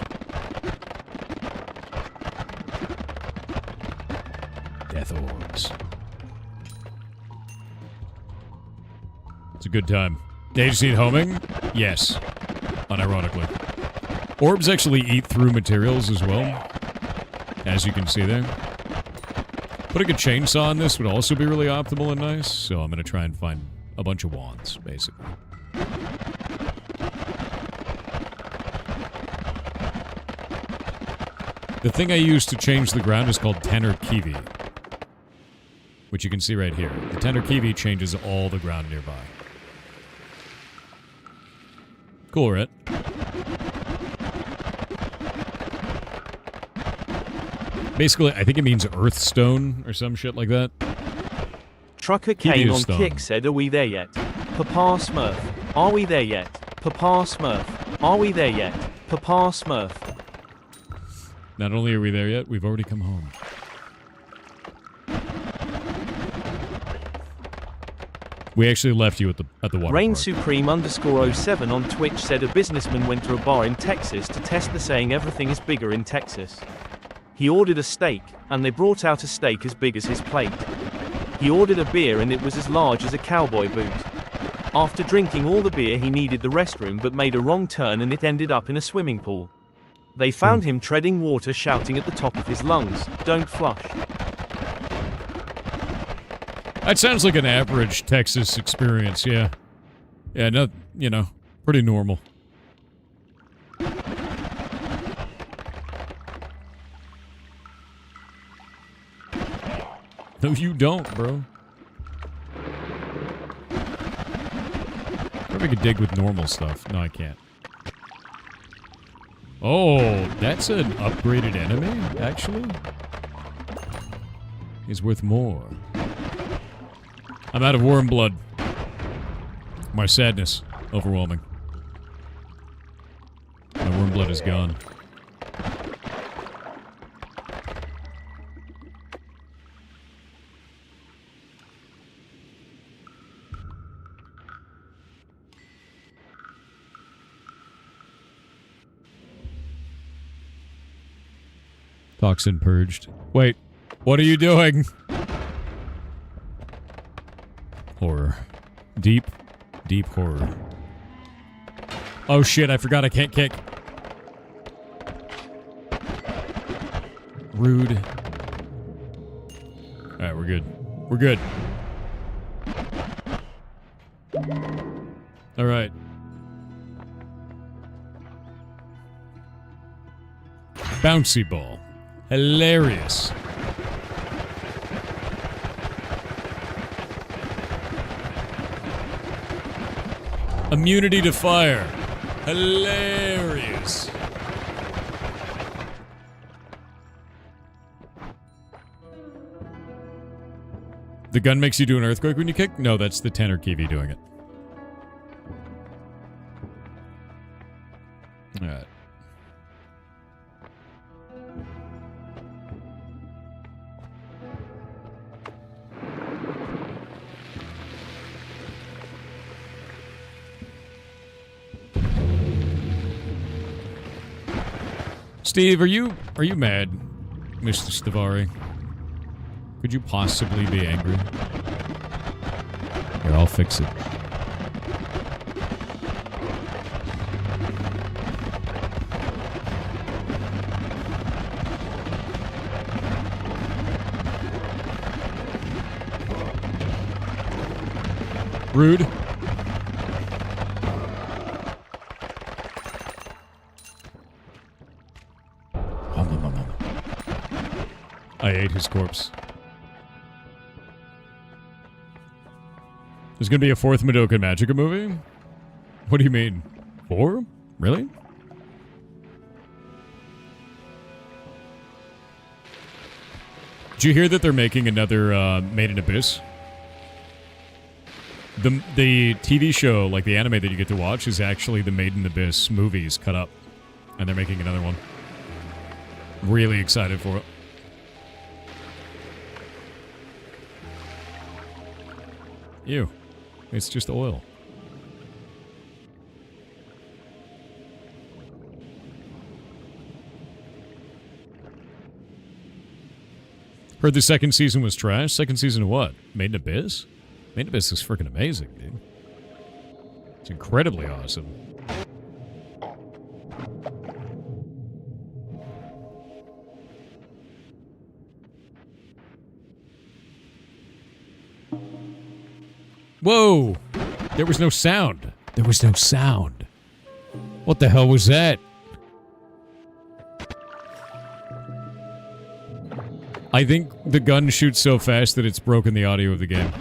Death orbs. It's a good time. Dave seen homing? Yes. Unironically. Orbs actually eat through materials as well, as you can see there. Putting a chainsaw on this would also be really optimal and nice, so I'm going to try and find a bunch of wands, basically. The thing I use to change the ground is called Tenor Kiwi, which you can see right here. The Tenor Kiwi changes all the ground nearby. Cool, right? Basically, I think it means Earthstone or some shit like that. Trucker Kane on Stone. Kick said, "Are we there yet? Papa Smurf. Are we there yet? Papa Smurf. Are we there yet? Papa Smurf." Not only are we there yet, we've already come home. We actually left you at the water Rain park. Supreme _07 on Twitch said a businessman went to a bar in Texas to test the saying everything is bigger in Texas. He ordered a steak, and they brought out a steak as big as his plate. He ordered a beer and it was as large as a cowboy boot. After drinking all the beer he needed the restroom but made a wrong turn and it ended up in a swimming pool. They found him treading water shouting at the top of his lungs, "Don't flush." That sounds like an average Texas experience, yeah. Yeah, no, you know, pretty normal. No, you don't, bro. Maybe I could dig with normal stuff. No, I can't. Oh, that's an upgraded enemy, actually? He's worth more. I'm out of worm blood. My sadness, overwhelming. My worm blood is gone. Toxin purged. Wait, what are you doing? Horror. Deep, deep horror. Oh shit, I forgot I can't kick. Rude. Alright, we're good. We're good. Alright. Bouncy ball. Hilarious. Immunity to fire. Hilarious. The gun makes you do an earthquake when you kick? No, that's the Tenor Kiwi doing it. Alright. Steve, are you mad, Mr. Stavari? Could you possibly be angry? Here, I'll fix it. Rude. I ate his corpse. There's gonna be a fourth Madoka Magica movie? What do you mean? 4? Really? Did you hear that they're making another Made in Abyss? The TV show, like the anime that you get to watch, is actually the Made in Abyss movies cut up. And they're making another one. Really excited for it. Ew. It's just oil. Heard the second season was trash. Second season of what? Made in Abyss? Made in Abyss is freaking amazing, dude. It's incredibly awesome. Whoa! There was no sound. There was no sound. What the hell was that? I think the gun shoots so fast that it's broken the audio of the game.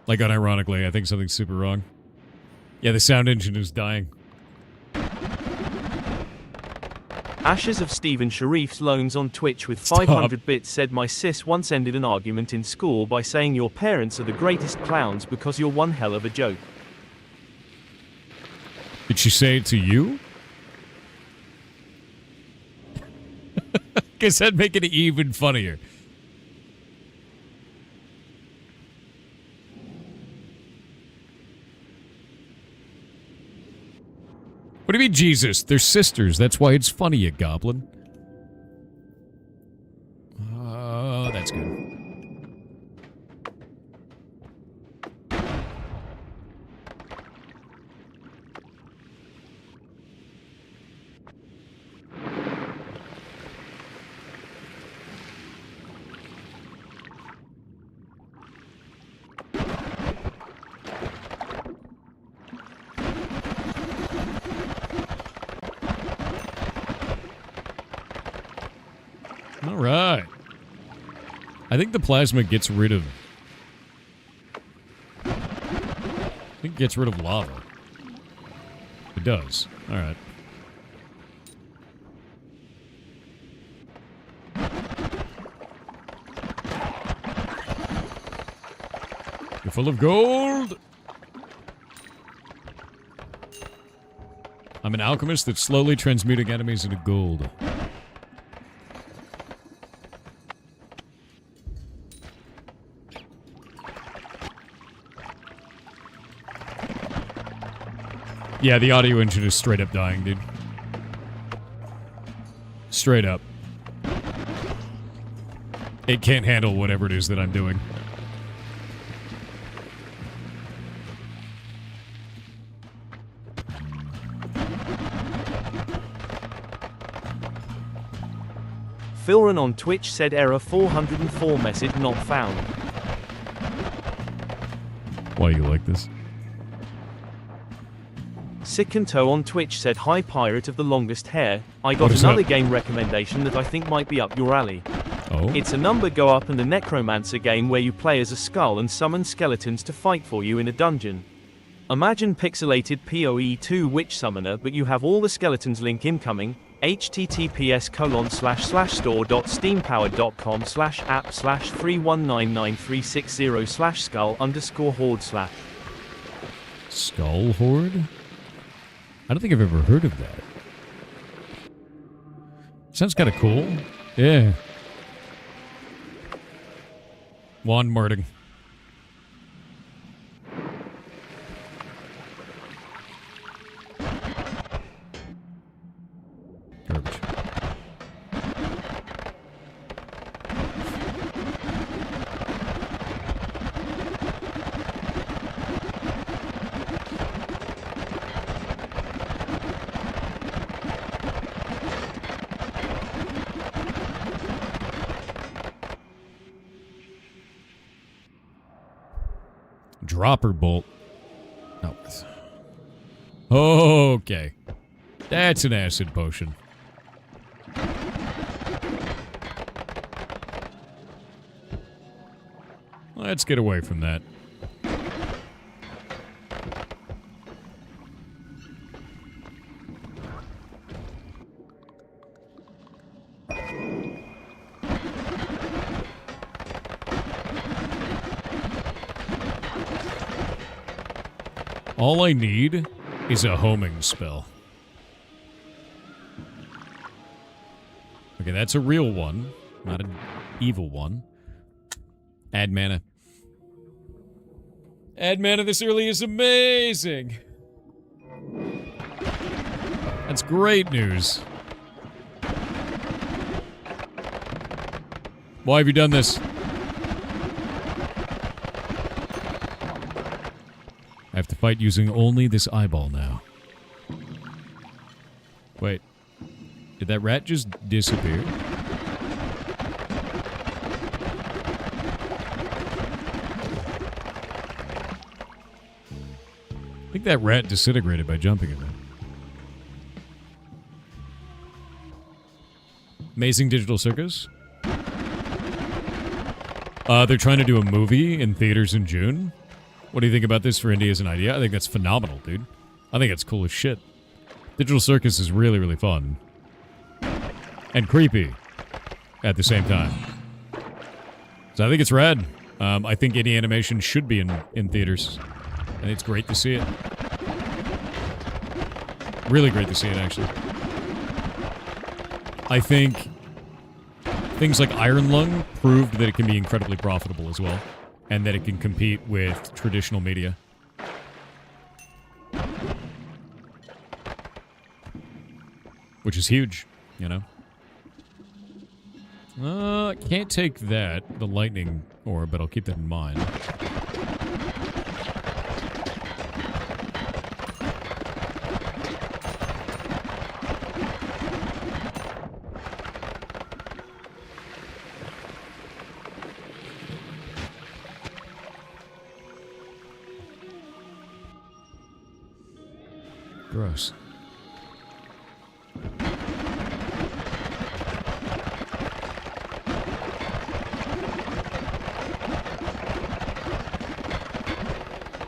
Like, unironically, I think something's super wrong. Yeah, the sound engine is dying. Ashes of Stephen Sharif's loans on Twitch with 500 bits said my sis once ended an argument in school by saying your parents are the greatest clowns because you're one hell of a joke. Did she say it to you? Guess that'd make it even funnier. What do you mean, Jesus? They're sisters. That's why it's funny, you goblin. Oh, that's good. All right. I think the plasma gets rid of... it gets rid of lava. It does. All right. You're full of gold! I'm an alchemist that's slowly transmuting enemies into gold. Yeah, the audio engine is straight up dying, dude. Straight up. It can't handle whatever it is that I'm doing. Philron on Twitch said error 404 message not found. Why you like this? Sikanto on Twitch said hi pirate of the longest hair, I got What is another up? game recommendation that I think might be up your alley. Oh? It's a number go up and the necromancer game where you play as a skull and summon skeletons to fight for you in a dungeon. Imagine pixelated PoE2 Witch Summoner but you have all the skeletons link incoming, https://store.steampower.com/app/3199360/skull_horde/. Skull Horde? I don't think I've ever heard of that. Sounds kind of cool. Yeah. Juan Marting. Garbage. Dropper bolt. No. Okay. That's an acid potion. Let's get away from that. All I need is a homing spell. Okay, that's a real one, not an evil one. Add mana. Add mana this early is amazing! That's great news. Why have you done this? I have to fight using only this eyeball now. Wait. Did that rat just disappear? I think that rat disintegrated by jumping in there. Amazing Digital Circus. They're trying to do a movie in theaters in June. What do you think about this for India as an idea? I think that's phenomenal, dude. I think it's cool as shit. Digital Circus is really, really fun. And creepy at the same time. So I think it's rad. I think any animation should be in theaters. And it's great to see it. Really great to see it, actually. I think things like Iron Lung proved that it can be incredibly profitable as well. And that it can compete with traditional media. Which is huge, you know? Can't take that, the lightning orb, but I'll keep that in mind. Gross.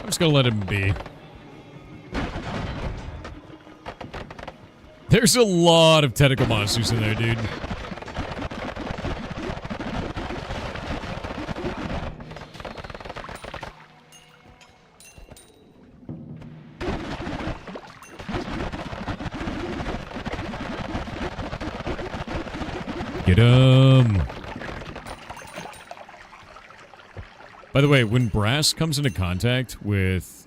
I'm just gonna let him be. There's a lot of tentacle monsters in there, dude. Get him! By the way, when brass comes into contact with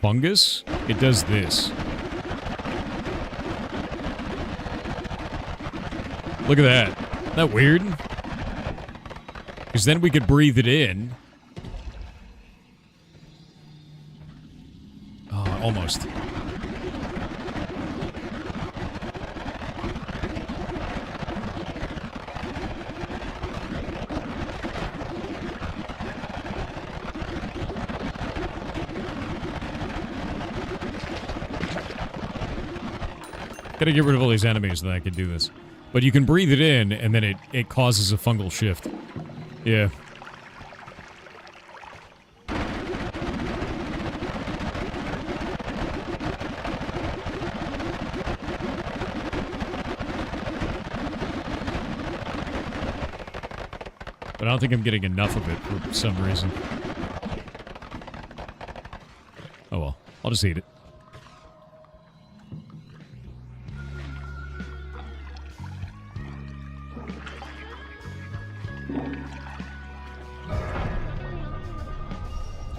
fungus, it does this. Look at that. Isn't that weird? Because then we could breathe it in. Oh, almost. Gotta get rid of all these enemies so that I can do this. But you can breathe it in, and then it causes a fungal shift. Yeah. But I don't think I'm getting enough of it for some reason. Oh well. I'll just eat it.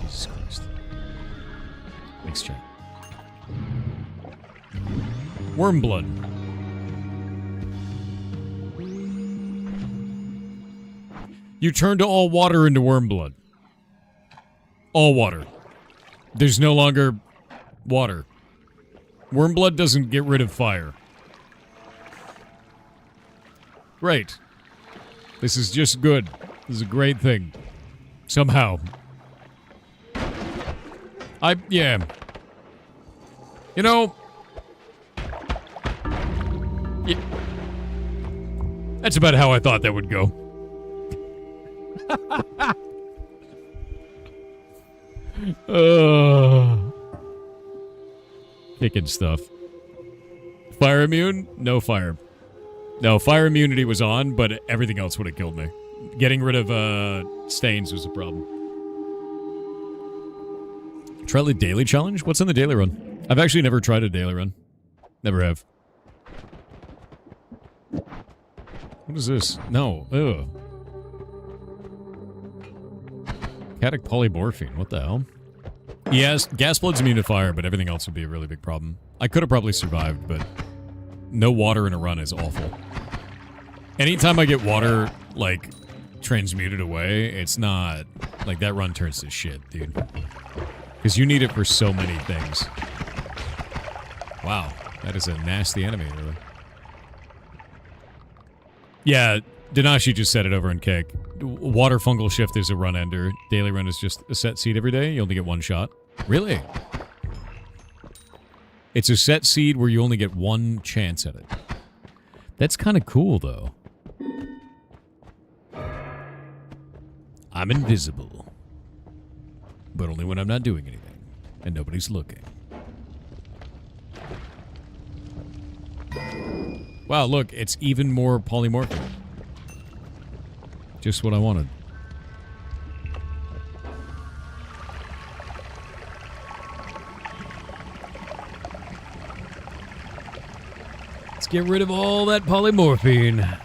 Jesus Christ. Thanks, chat. Worm blood. You turn to all water into worm blood. All water. There's no longer water. Worm blood doesn't get rid of fire. Great. This is just good. This is a great thing. Somehow. Yeah. You know... Yeah. That's about how I thought that would go. Kicking stuff. Fire immune? No fire. No, fire immunity was on, but everything else would have killed me. Getting rid of stains was a problem. Try the daily challenge? What's in the daily run? I've actually never tried a daily run. Never have. What is this? No. Ugh. Catic polymorphine. What the hell? Yes, gas blood's immune to fire, but everything else would be a really big problem. I could have probably survived, but no water in a run is awful. Anytime I get water, like, transmuted away, it's not... Like, that run turns to shit, dude. Because you need it for so many things. Wow. That is a nasty enemy, really. Yeah, Danashi just said it over in Keg. Water Fungal Shift is a run ender. Daily run is just a set seed every day. You only get one shot. Really? It's a set seed where you only get one chance at it. That's kind of cool, though. I'm invisible. But only when I'm not doing anything. And nobody's looking. Wow, look, it's even more polymorphic. Just what I wanted. Let's get rid of all that polymorphine.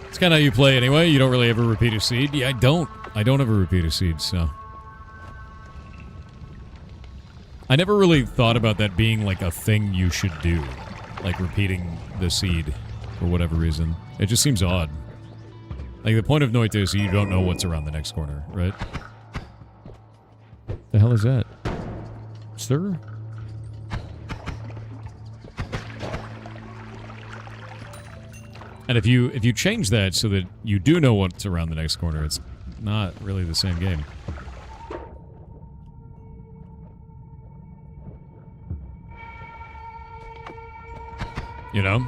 It's kind of how you play anyway. You don't really ever repeat a seed. Yeah, I don't. I don't ever repeat a seed, so... I never really thought about that being like a thing you should do. Like repeating the seed for whatever reason. It just seems odd. Like the point of Noita is you don't know what's around the next corner, right? The hell is that? Sir? And if you change that so that you do know what's around the next corner, it's not really the same game. You know?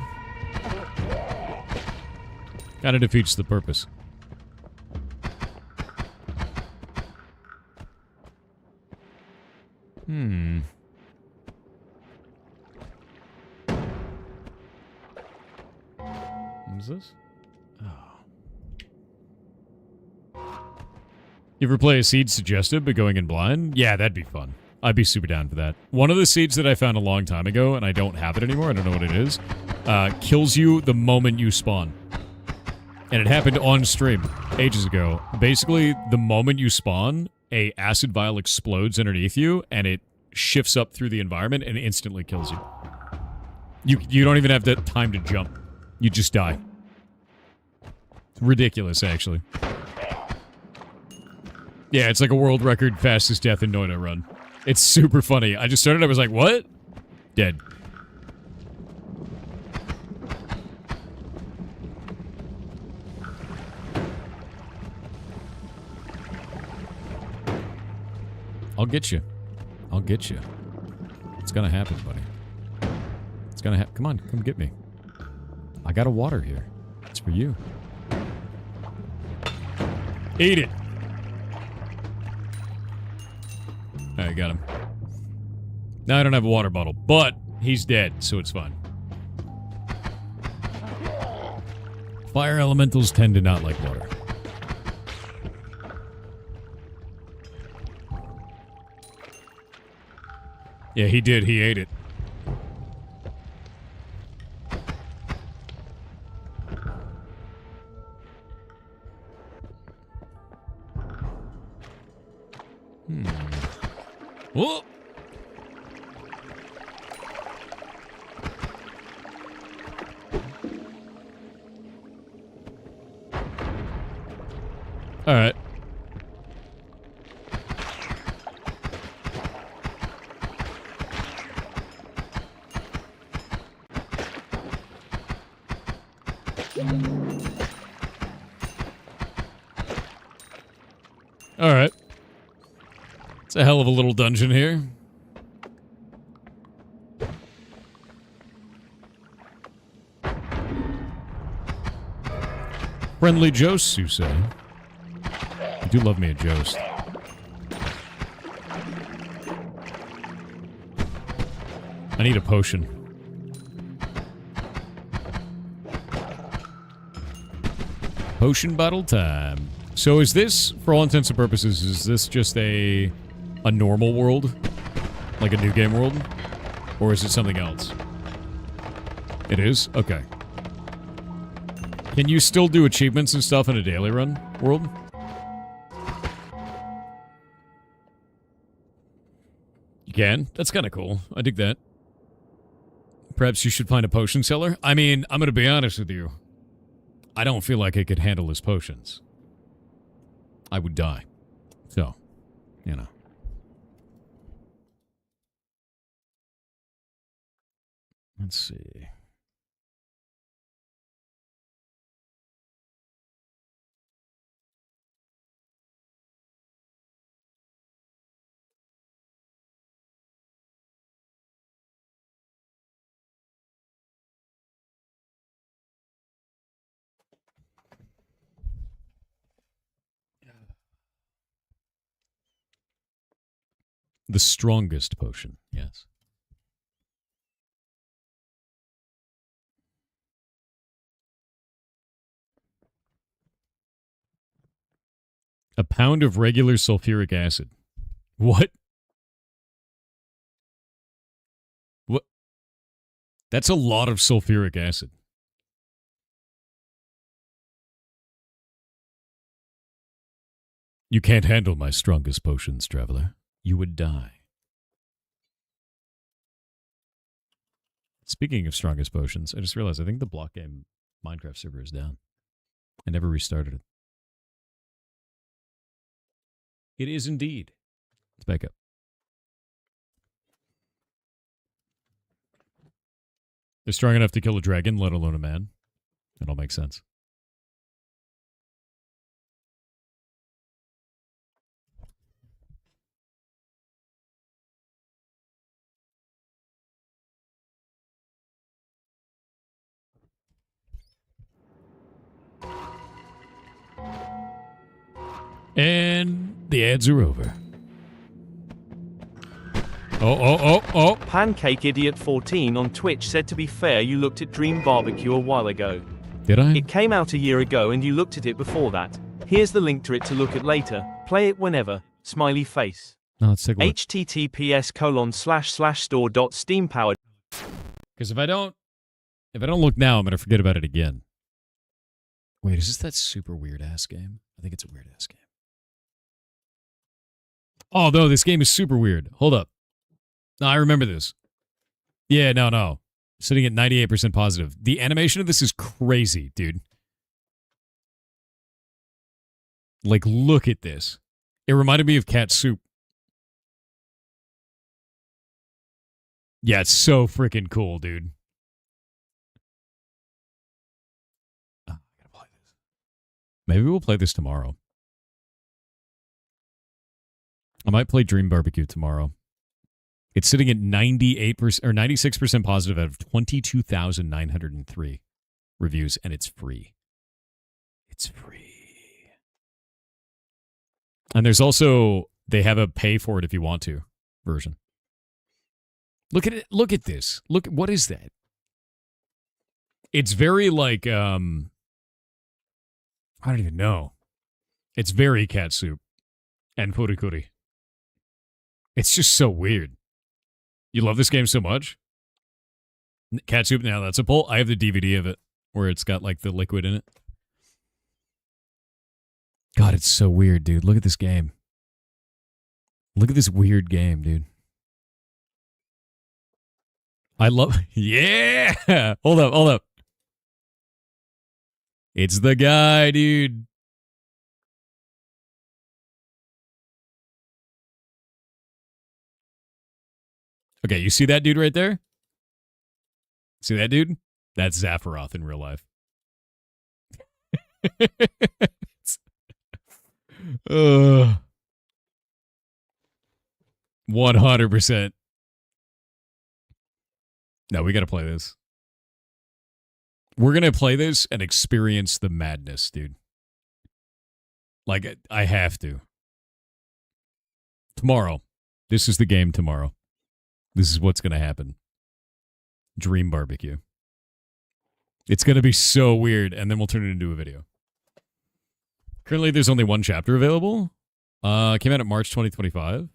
Kinda defeats the purpose. What is this? Oh. You ever play a seed suggested but going in blind? Yeah, that'd be fun. I'd be super down for that. One of the seeds that I found a long time ago, and I don't have it anymore, I don't know what it is, kills you the moment you spawn. And it happened on stream ages ago. Basically, the moment you spawn, a acid vial explodes underneath you, and it shifts up through the environment and instantly kills you. You don't even have the time to jump. You just die. It's ridiculous, actually. Yeah, it's like a world record fastest death in Noita run. It's super funny. I just started, I was like, what? Dead. I'll get you. I'll get you. It's gonna happen, buddy. It's gonna happen. Come on, come get me. I got a water here. It's for you. Eat it. Alright, got him. Now I don't have a water bottle, but he's dead, so it's fine. Fire elementals tend to not like water. Yeah, he did. He ate it. Whoa! All right. All right. It's a hell of a little dungeon here. Friendly Jost, you say? I do love me a Jost. I need a potion. Potion bottle time. So is this, for all intents and purposes, is this just a normal world? Like a new game world? Or is it something else? It is? Okay. Can you still do achievements and stuff in a daily run world? You can? That's kind of cool. I dig that. Perhaps you should find a potion seller. I mean, I'm going to be honest with you. I don't feel like I could handle his potions. I would die. So, you know. Let's see. The strongest potion, yes. A pound of regular sulfuric acid. What? What? That's a lot of sulfuric acid. You can't handle my strongest potions, traveler. You would die. Speaking of strongest potions, I just realized I think the block game Minecraft server is down. I never restarted it. It is indeed. Let's back up. They're strong enough to kill a dragon, let alone a man. That all makes sense. And the ads are over. Oh. Pancake Idiot 14 on Twitch said, to be fair, you looked at Dream Barbecue a while ago. Did I? It came out a year ago and you looked at it before that. Here's the link to it to look at later. Play it whenever. Smiley face. No, let's take a look. https://store.steampowered. Because if I don't look now, I'm going to forget about it again. Wait, is this that super weird ass game? I think it's a weird ass game. Oh, no, this game is super weird. Hold up. No, I remember this. Yeah, no. Sitting at 98% positive. The animation of this is crazy, dude. Like, look at this. It reminded me of Cat Soup. Yeah, it's so freaking cool, dude. Oh, I gotta play this. Maybe we'll play this tomorrow. I might play Dream Barbecue tomorrow. It's sitting at 98% or 96% positive out of 22,903 reviews, and it's free. It's free. And there's also, they have a pay for it if you want to version. Look at it. Look at this. Look, what is that? It's very like, I don't even know. It's very Cat Soup and Furikuri. It's just so weird. You love this game so much? Cat Soup, now that's a pull. I have the DVD of it where it's got like the liquid in it. God, it's so weird, dude. Look at this game. Look at this weird game, dude. I love... Yeah! Hold up. It's the guy, dude. Okay, you see that dude right there? See that dude? That's Zaphiroth in real life. 100%. No, we gotta play this. We're gonna play this and experience the madness, dude. Like, I have to. Tomorrow. This is the game tomorrow. This is what's gonna happen. Dream Barbecue. It's gonna be so weird, and then we'll turn it into a video. Currently, there's only one chapter available. Came out in March 2025.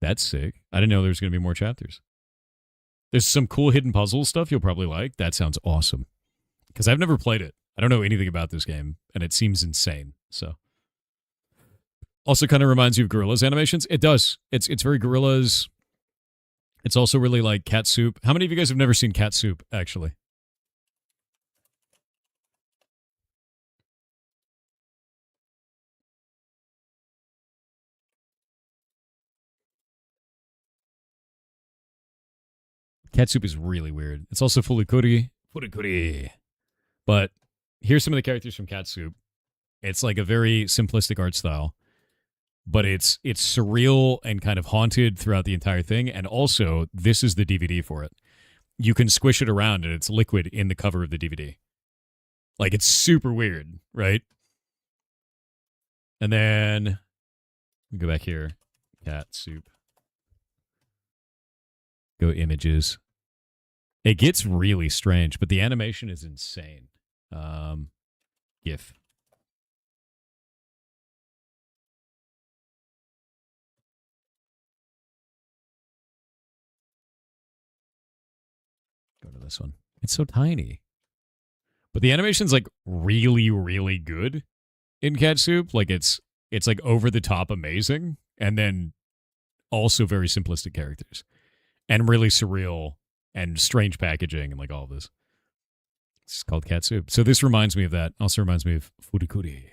That's sick. I didn't know there was gonna be more chapters. There's some cool hidden puzzle stuff you'll probably like. That sounds awesome. Because I've never played it. I don't know anything about this game, and it seems insane. So, also kind of reminds you of Gorillaz animations. It does. It's very Gorillaz. It's also really like Cat Soup. How many of you guys have never seen Cat Soup, actually? Cat Soup is really weird. It's also furikuri. Furikuri. But here's some of the characters from Cat Soup. It's like a very simplistic art style, but it's surreal and kind of haunted throughout the entire thing. And also, this is the DVD for it. You can squish it around and it's liquid in the cover of the DVD. Like, it's super weird, right? And then we go back here. Cat Soup. Go images. It gets really strange, but the animation is insane. GIF. Go to this one. It's so tiny. But the animation's like really, really good in Cat Soup. Like it's like over the top amazing, and then also very simplistic characters. And really surreal and strange packaging and like all of this. It's called Cat Soup. So this reminds me of that. Also reminds me of Furikuri.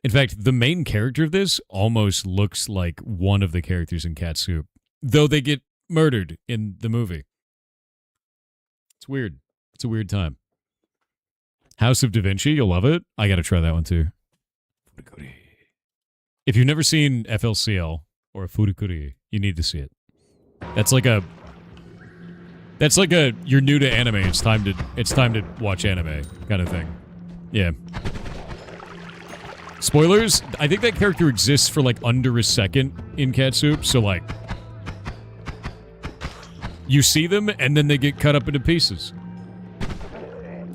In fact, the main character of this almost looks like one of the characters in Cat Soup, though they get murdered in the movie. It's weird. It's a weird time. House of Da Vinci, you'll love it. I got to try that one too. Furikuri. If you've never seen FLCL or Furikuri, you need to see it. That's like a you're new to anime. It's time to watch anime kind of thing. Yeah. Spoilers, I think that character exists for like under a second in Cat Soup, so like you see them and then they get cut up into pieces.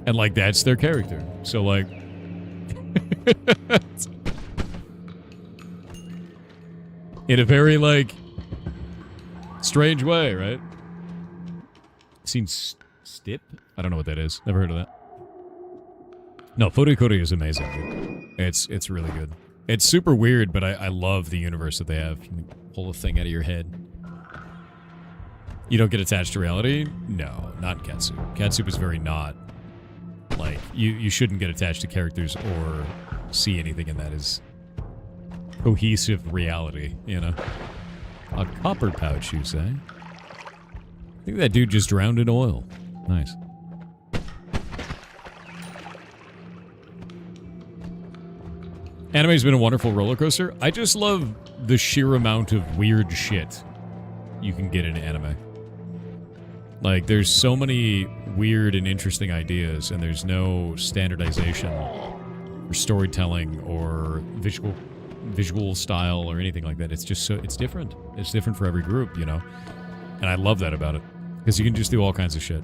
And like that's their character. So like in a very like strange way, right? Seen Stip? I don't know what that is. Never heard of that. No, Furikuri is amazing, dude. It's really good. It's super weird, but I love the universe that they have. You can pull a thing out of your head. You don't get attached to reality? No, not in Cat Soup. Cat Soup is very not. Like, you shouldn't get attached to characters or see anything in that as cohesive reality, you know? A copper pouch, you say? I think that dude just drowned in oil. Nice. Anime's been a wonderful roller coaster. I just love the sheer amount of weird shit you can get in anime. Like, there's so many weird and interesting ideas, and there's no standardization for storytelling or visual style or anything like that. It's just so, it's different. It's different for every group, you know? And I love that about it. Because you can just do all kinds of shit.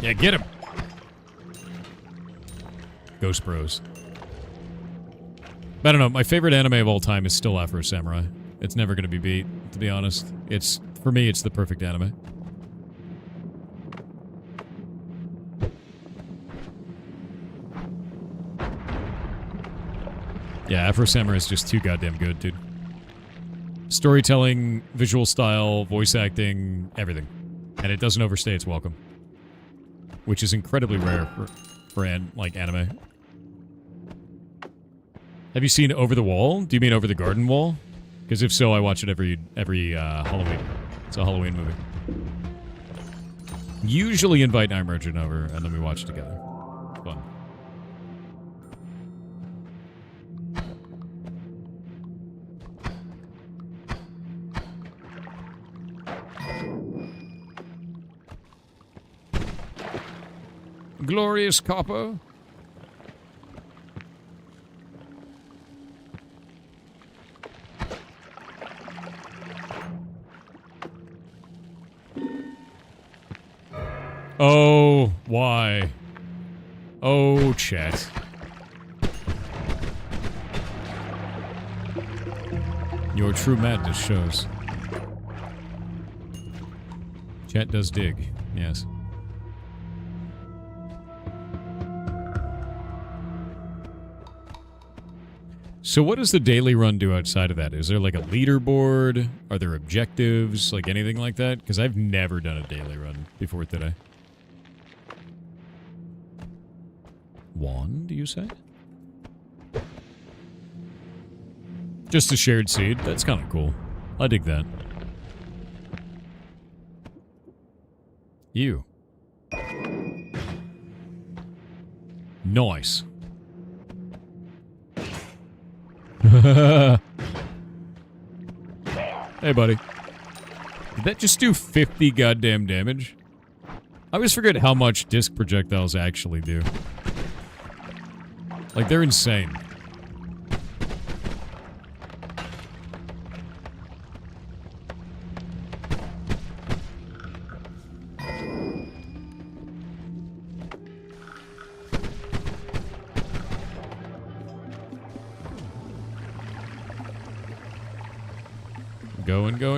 Yeah, get him! Ghost Bros. I don't know, my favorite anime of all time is still Afro Samurai. It's never gonna be beat, to be honest. It's, for me, it's the perfect anime. Yeah, Afro Samurai is just too goddamn good, dude. Storytelling, visual style, voice acting, everything. And it doesn't overstay its welcome. Which is incredibly rare for anime. Have you seen Over the Wall? Do you mean Over the Garden Wall? Because if so, I watch it every Halloween. It's a Halloween movie. Usually invite Nightmerchant over, and then we watch it together. Fun. Glorious copper. Oh, why? Oh, chat. Your true madness shows. Chat does dig, yes. So what does the daily run do outside of that? Is there like a leaderboard? Are there objectives? Like anything like that? Because I've never done a daily run before today. Wand, you say? Just a shared seed. That's kind of cool. I dig that. You. Nice. Hey, buddy. Did that just do 50 goddamn damage? I always forget how much disc projectiles actually do. Like, they're insane.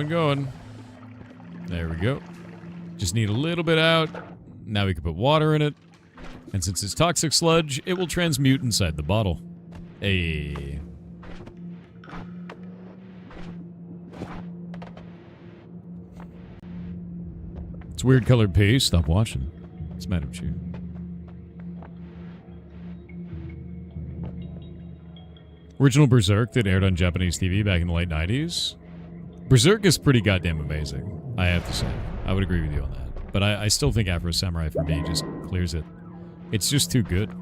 Going. There we go. Just need a little bit out. Now we can put water in it. And since it's toxic sludge, it will transmute inside the bottle. Hey. It's weird colored pee. Stop watching. What's the matter with you? Original Berserk that aired on Japanese TV back in the late 90s. Berserk is pretty goddamn amazing, I have to say. I would agree with you on that. But I still think Afro Samurai for me just clears it. It's just too good.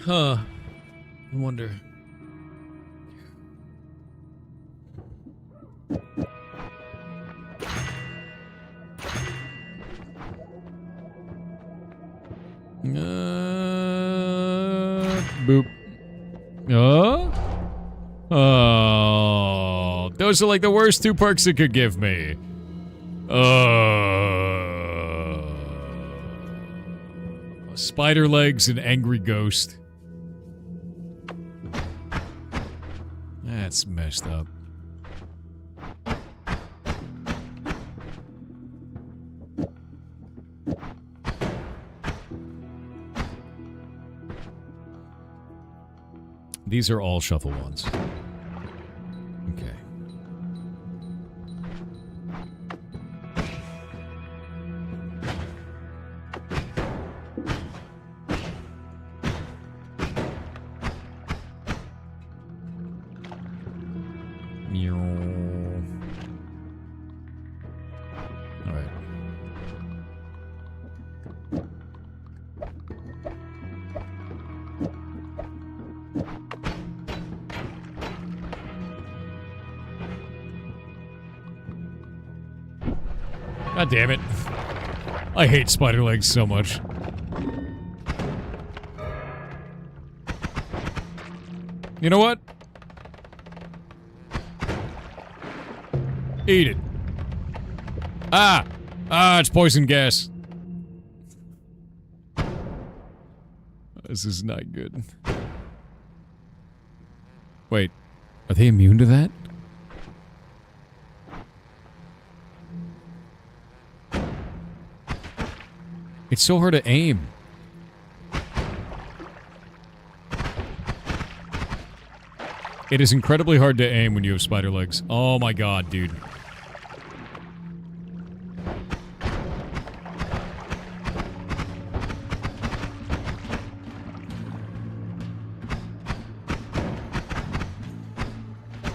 Huh. I wonder. Boop. Oh, those are like the worst two perks it could give me. Spider legs and angry ghost. That's messed up. These are all shuffle ones. Okay. All right. God damn it. I hate spider legs so much. You know what? Eat it. It's poison gas. This is not good. Wait, are they immune to that? It's so hard to aim. It is incredibly hard to aim when you have spider legs. Oh my god, dude.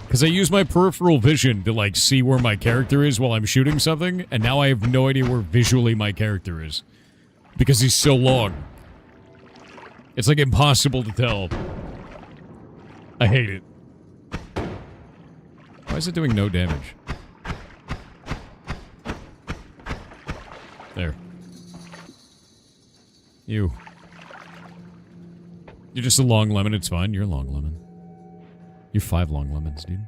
Because I use my peripheral vision to, like, see where my character is while I'm shooting something, and now I have no idea where visually my character is. Because he's so long. It's, like, impossible to tell. I hate it. Why is it doing no damage? There. You. You're just a long lemon, it's fine. You're a long lemon. You're 5 long lemons, dude.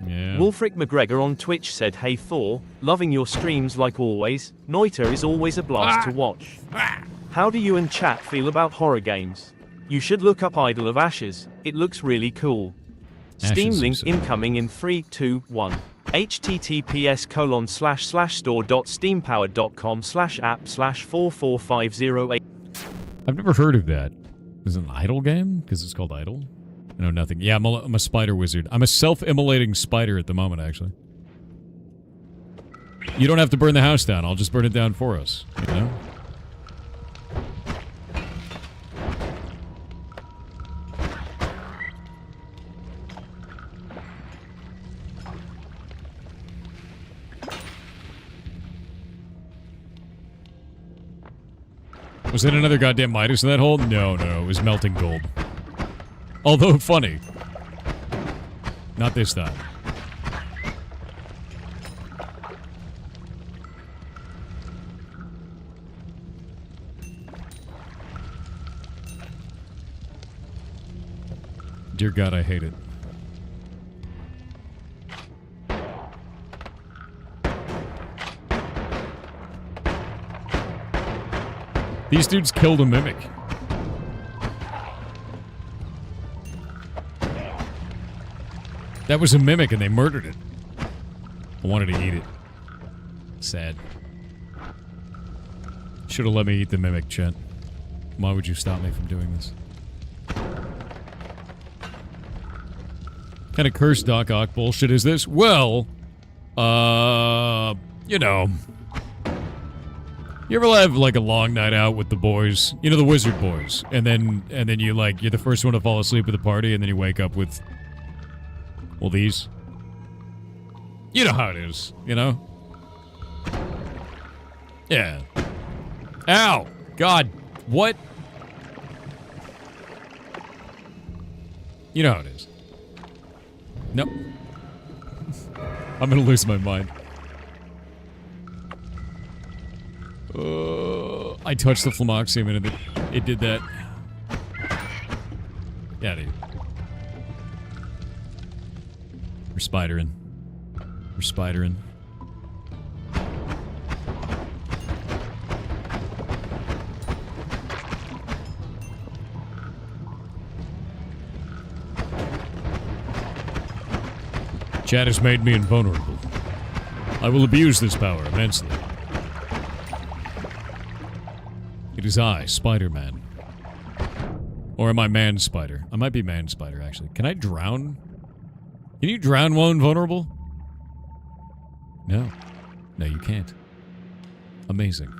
Yeah. Wolfric McGregor on Twitch said, "Hey Thor, loving your streams like always. Noita is always a blast to watch. How do you and chat feel about horror games? You should look up Idol of Ashes. It looks really cool. Steam Ashes link so. incoming in 3, 2, 1. https://store.steampowered.com/app/44508 I've never heard of that. Is it an idle game? Because it's called Idle? I know nothing. Yeah, I'm a spider wizard. I'm a self-immolating spider at the moment, actually. You don't have to burn the house down. I'll just burn it down for us. You know? Was that another goddamn Midas in that hole? No, it was melting gold. Although funny. Not this time. Dear God, I hate it. These dudes killed a mimic. That was a mimic and they murdered it. I wanted to eat it. Sad. Should have let me eat the mimic, Chet. Why would you stop me from doing this? Kind of cursed Doc Ock bullshit is this? Well, you know. You ever have like a long night out with the boys? You know, the wizard boys. And then you're the first one to fall asleep at the party and then you wake up with, well, these. You know how it is, you know? Yeah. Ow! God, what? You know how it is. Nope. I'm gonna lose my mind. I touched the Flamoxium and it did that. Yeah, dude. We're spidering. We're spidering. Chat has made me invulnerable. I will abuse this power immensely. It is I, Spider-Man. Or am I Man-Spider? I might be Man-Spider, actually. Can I drown? Can you drown while invulnerable? No. No, you can't. Amazing.